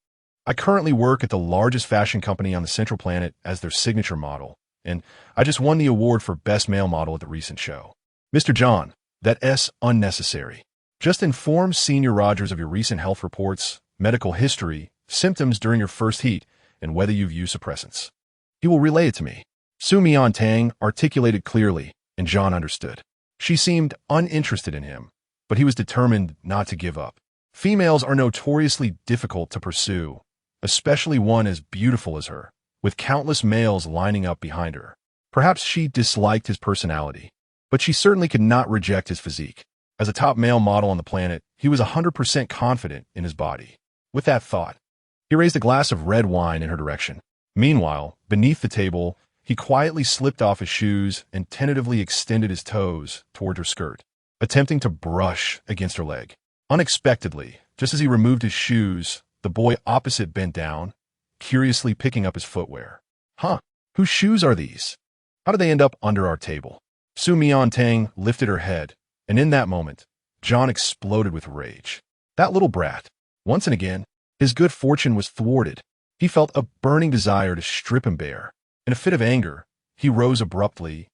I currently work at the largest fashion company on the Central Planet as their signature model, and I just won the award for Best Male Model at the recent show. Mr. John, that S unnecessary. Just inform Senior Rogers of your recent health reports, medical history, symptoms during your first heat, and whether you've used suppressants. He will relay it to me. Su Miantang articulated clearly, and John understood. She seemed uninterested in him, but he was determined not to give up. Females are notoriously difficult to pursue, especially one as beautiful as her, with countless males lining up behind her. Perhaps she disliked his personality, but she certainly could not reject his physique. As a top male model on the planet, he was 100% confident in his body. With that thought, he raised a glass of red wine in her direction. Meanwhile, beneath the table, he quietly slipped off his shoes and tentatively extended his toes toward her skirt, attempting to brush against her leg. Unexpectedly, just as he removed his shoes, the boy opposite bent down, curiously picking up his footwear. Huh, whose shoes are these? How did they end up under our table? Su Miantang lifted her head, and in that moment, John exploded with rage. That little brat. Once and again, his good fortune was thwarted. He felt a burning desire to strip him bare. In a fit of anger, he rose abruptly,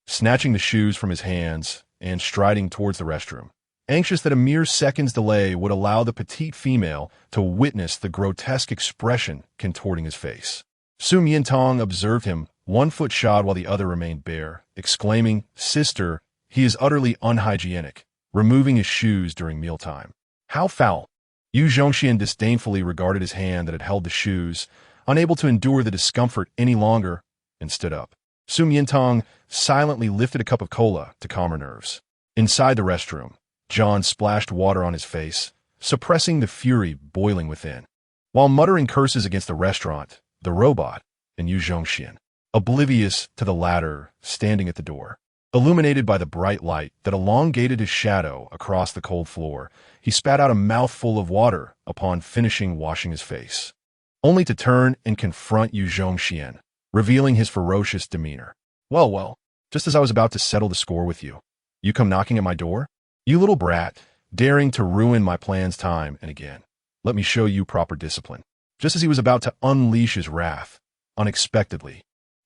snatching the shoes from his hands and striding towards the restroom, anxious that a mere second's delay would allow the petite female to witness the grotesque expression contorting his face. Su Miantang observed him, one foot shod while the other remained bare, exclaiming, "Sister, he is utterly unhygienic," removing his shoes during mealtime. How foul! Yu Zhongxian disdainfully regarded his hand that had held the shoes, unable to endure the discomfort any longer, and stood up. Su Miantang silently lifted a cup of cola to calm her nerves. Inside the restroom, John splashed water on his face, suppressing the fury boiling within, while muttering curses against the restaurant, the robot, and Yu Zhongxian, oblivious to the latter standing at the door. Illuminated by the bright light that elongated his shadow across the cold floor, he spat out a mouthful of water upon finishing washing his face, only to turn and confront Yu Zhongxian, revealing his ferocious demeanor. Well, just as I was about to settle the score with you, you come knocking at my door? You little brat, daring to ruin my plans time and again. Let me show you proper discipline. Just as he was about to unleash his wrath, unexpectedly,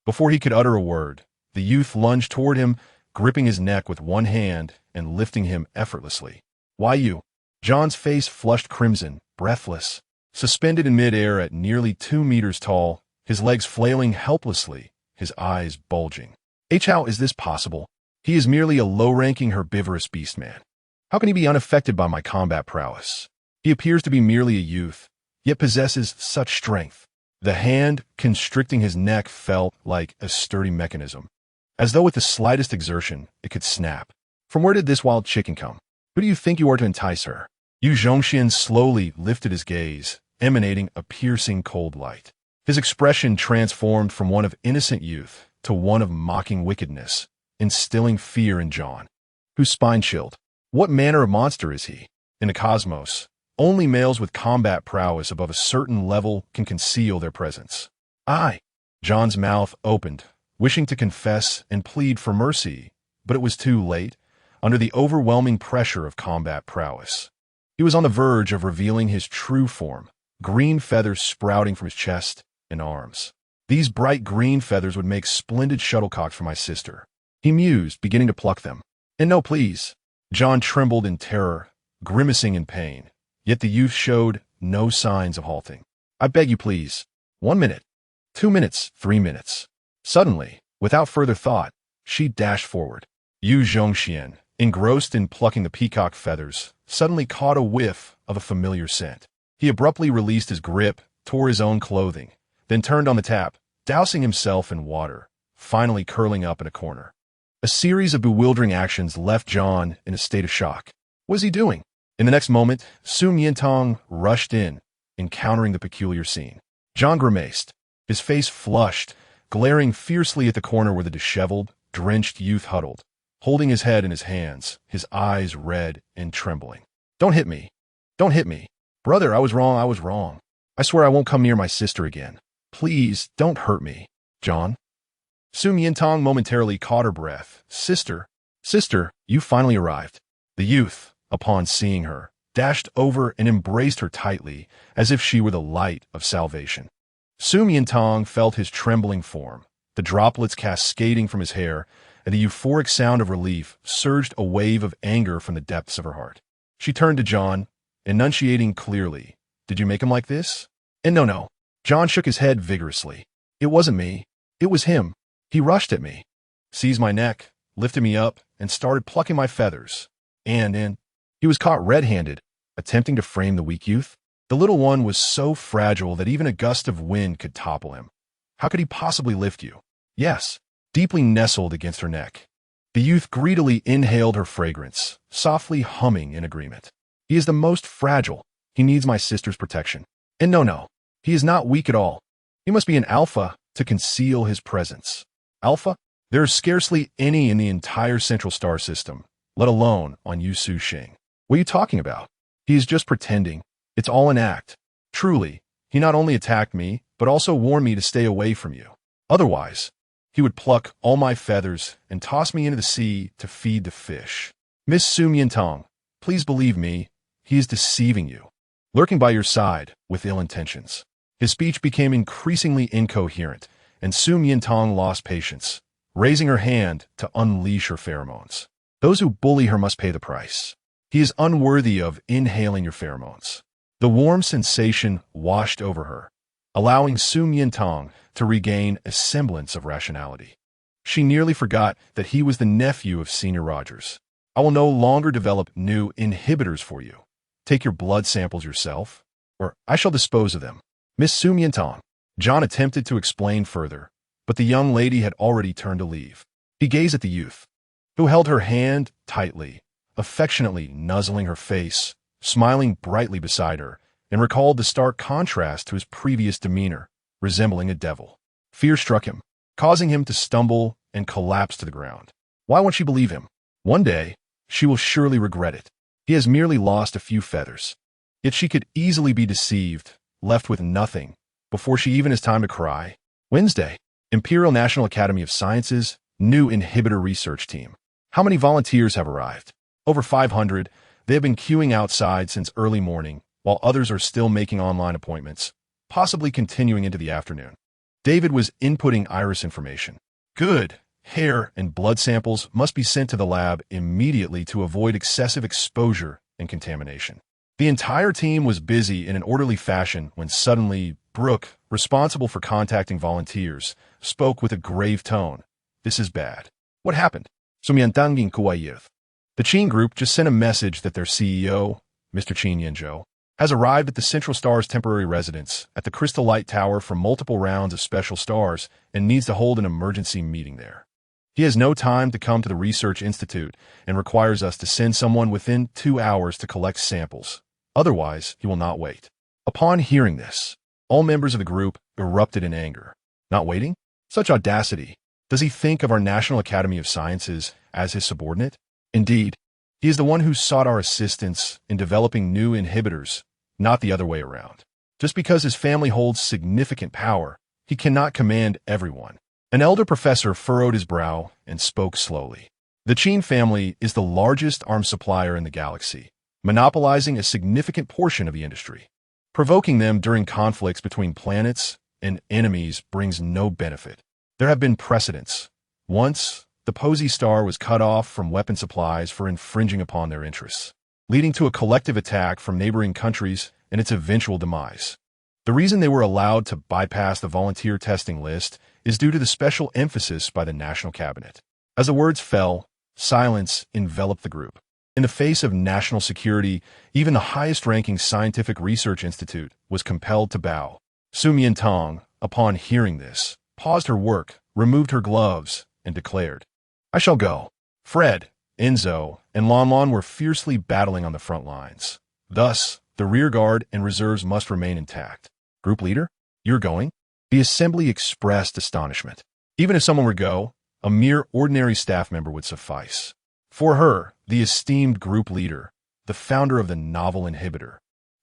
before he could utter a word, the youth lunged toward him, gripping his neck with one hand and lifting him effortlessly. Why you? John's face flushed crimson, breathless, suspended in midair at nearly 2 meters tall, his legs flailing helplessly, his eyes bulging. How is this possible? He is merely a low-ranking herbivorous beastman. How can he be unaffected by my combat prowess? He appears to be merely a youth, yet possesses such strength. The hand constricting his neck felt like a sturdy mechanism, as though with the slightest exertion it could snap. From where did this wild chicken come? Who do you think you are to entice her? Yu Zhongxian slowly lifted his gaze, emanating a piercing cold light. His expression transformed from one of innocent youth to one of mocking wickedness, instilling fear in John, whose spine chilled. What manner of monster is he? In the cosmos, only males with combat prowess above a certain level can conceal their presence. John's mouth opened, wishing to confess and plead for mercy, but it was too late, under the overwhelming pressure of combat prowess. He was on the verge of revealing his true form, green feathers sprouting from his chest and arms. These bright green feathers would make splendid shuttlecocks for my sister, he mused, beginning to pluck them. And no, please. John trembled in terror, grimacing in pain, yet the youth showed no signs of halting. I beg you, please. 1 minute, 2 minutes, 3 minutes. Suddenly, without further thought, she dashed forward. Yu Zhongxian, engrossed in plucking the peacock feathers, suddenly caught a whiff of a familiar scent. He abruptly released his grip, tore his own clothing, then turned on the tap, dousing himself in water, finally curling up in a corner. A series of bewildering actions left John in a state of shock. What was he doing? In the next moment, Su Miantang rushed in, encountering the peculiar scene. John grimaced, his face flushed, glaring fiercely at the corner where the disheveled, drenched youth huddled, holding his head in his hands, his eyes red and trembling. Don't hit me. Don't hit me. Brother, I was wrong, I was wrong. I swear I won't come near my sister again. Please, don't hurt me. John? Su Miantang momentarily caught her breath. Sister, you finally arrived. The youth, upon seeing her, dashed over and embraced her tightly, as if she were the light of salvation. Su Miantang felt his trembling form, the droplets cascading from his hair, and the euphoric sound of relief surged a wave of anger from the depths of her heart. She turned to John, enunciating clearly, Did you make him like this? And no. John shook his head vigorously. It wasn't me. It was him. He rushed at me, seized my neck, lifted me up, and started plucking my feathers. And he was caught red-handed, attempting to frame the weak youth. The little one was so fragile that even a gust of wind could topple him. How could he possibly lift you? Yes, deeply nestled against her neck. The youth greedily inhaled her fragrance, softly humming in agreement. He is the most fragile. He needs my sister's protection. And no, he is not weak at all. He must be an alpha to conceal his presence. Alpha? There is scarcely any in the entire Central Star System, let alone on Yusu Xing. What are you talking about? He is just pretending. It's all an act. Truly, he not only attacked me, but also warned me to stay away from you. Otherwise, he would pluck all my feathers and toss me into the sea to feed the fish. Miss Su Miantang, please believe me, he is deceiving you, lurking by your side with ill intentions. His speech became increasingly incoherent, and Su Miantang lost patience, raising her hand to unleash her pheromones. Those who bully her must pay the price. He is unworthy of inhaling your pheromones. The warm sensation washed over her, allowing Su Miantang to regain a semblance of rationality. She nearly forgot that he was the nephew of Senior Rogers. I will no longer develop new inhibitors for you. Take your blood samples yourself, or I shall dispose of them. Miss Su Miantang. John attempted to explain further, but the young lady had already turned to leave. He gazed at the youth, who held her hand tightly, affectionately nuzzling her face, smiling brightly beside her, and recalled the stark contrast to his previous demeanor, resembling a devil. Fear struck him, causing him to stumble and collapse to the ground. Why won't she believe him? One day, she will surely regret it. He has merely lost a few feathers. Yet she could easily be deceived, left with nothing, before she even has time to cry. Wednesday, Imperial National Academy of Sciences, new inhibitor research team. How many volunteers have arrived? Over 500. They have been queuing outside since early morning, while others are still making online appointments, possibly continuing into the afternoon. David was inputting iris information. Good. Hair and blood samples must be sent to the lab immediately to avoid excessive exposure and contamination. The entire team was busy in an orderly fashion when suddenly Brooke, responsible for contacting volunteers, spoke with a grave tone. This is bad. What happened? Su Miantang kuwayith. The Qin group just sent a message that their CEO, Mr. Qin Yanzhou, has arrived at the Central Star's temporary residence at the Crystal Light Tower for multiple rounds of special stars and needs to hold an emergency meeting there. He has no time to come to the Research Institute and requires us to send someone within 2 hours to collect samples. Otherwise, he will not wait. Upon hearing this, all members of the group erupted in anger. Not waiting? Such audacity. Does he think of our National Academy of Sciences as his subordinate? Indeed, he is the one who sought our assistance in developing new inhibitors, not the other way around. Just because his family holds significant power, he cannot command everyone. An elder professor furrowed his brow and spoke slowly. The Qin family is the largest arms supplier in the galaxy, monopolizing a significant portion of the industry. Provoking them during conflicts between planets and enemies brings no benefit. There have been precedents. Once, the Posy Star was cut off from weapon supplies for infringing upon their interests, leading to a collective attack from neighboring countries and its eventual demise. The reason they were allowed to bypass the volunteer testing list is due to the special emphasis by the National Cabinet. As the words fell, silence enveloped the group. In the face of national security, even the highest-ranking scientific research institute was compelled to bow. Su Miantang, upon hearing this, paused her work, removed her gloves, and declared, I shall go. Fred, Enzo, and Lon Lon were fiercely battling on the front lines. Thus, the rear guard and reserves must remain intact. Group leader? You're going? The assembly expressed astonishment. Even if someone were to go, a mere ordinary staff member would suffice. For her, the esteemed group leader, the founder of the novel inhibitor,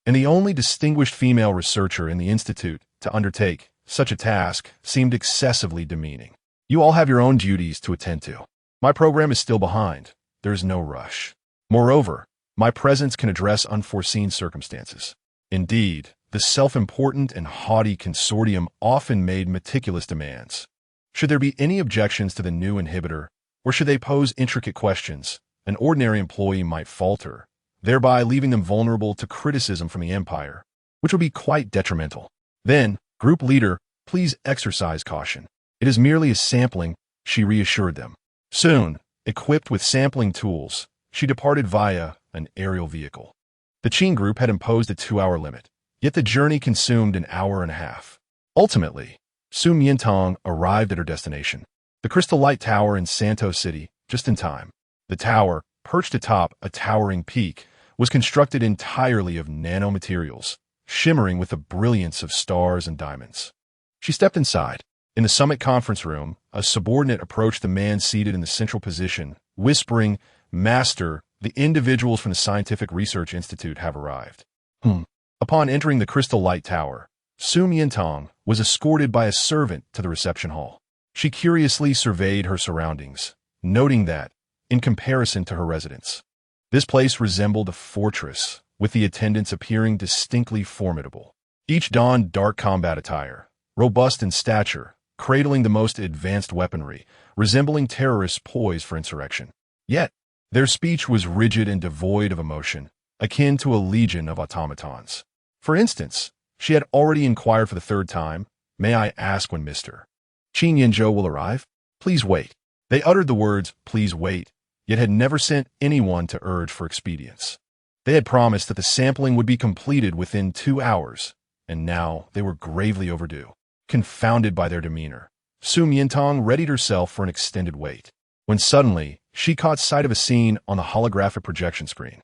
and the only distinguished female researcher in the Institute to undertake such a task seemed excessively demeaning. You all have your own duties to attend to. My program is still behind. There is no rush. Moreover, my presence can address unforeseen circumstances. Indeed, the self-important and haughty consortium often made meticulous demands. Should there be any objections to the new inhibitor, or should they pose intricate questions, an ordinary employee might falter, thereby leaving them vulnerable to criticism from the Empire, which would be quite detrimental. Then, group leader, please exercise caution. It is merely a sampling, she reassured them. Soon, equipped with sampling tools, she departed via an aerial vehicle. The Qing group had imposed a 2-hour limit, yet the journey consumed an hour and a half. Ultimately, Su Miantang arrived at her destination, the Crystal Light Tower in Santo City, just in time. The tower, perched atop a towering peak, was constructed entirely of nanomaterials, shimmering with the brilliance of stars and diamonds. She stepped inside. In the summit conference room, a subordinate approached the man seated in the central position, whispering, "Master, the individuals from the Scientific Research Institute have arrived." Upon entering the Crystal Light Tower, Su Miantang was escorted by a servant to the reception hall. She curiously surveyed her surroundings, noting that, in comparison to her residence, this place resembled a fortress, with the attendants appearing distinctly formidable. Each donned dark combat attire, robust in stature, cradling the most advanced weaponry, resembling terrorists poised for insurrection. Yet, their speech was rigid and devoid of emotion, akin to a legion of automatons. For instance, she had already inquired for the 3rd time, "May I ask when Mr. Qin Yinzhou will arrive? Please wait." They uttered the words, "Please wait," yet had never sent anyone to urge for expedience. They had promised that the sampling would be completed within 2 hours, and now they were gravely overdue. Confounded by their demeanor, Su Miantang readied herself for an extended wait, when suddenly she caught sight of a scene on the holographic projection screen.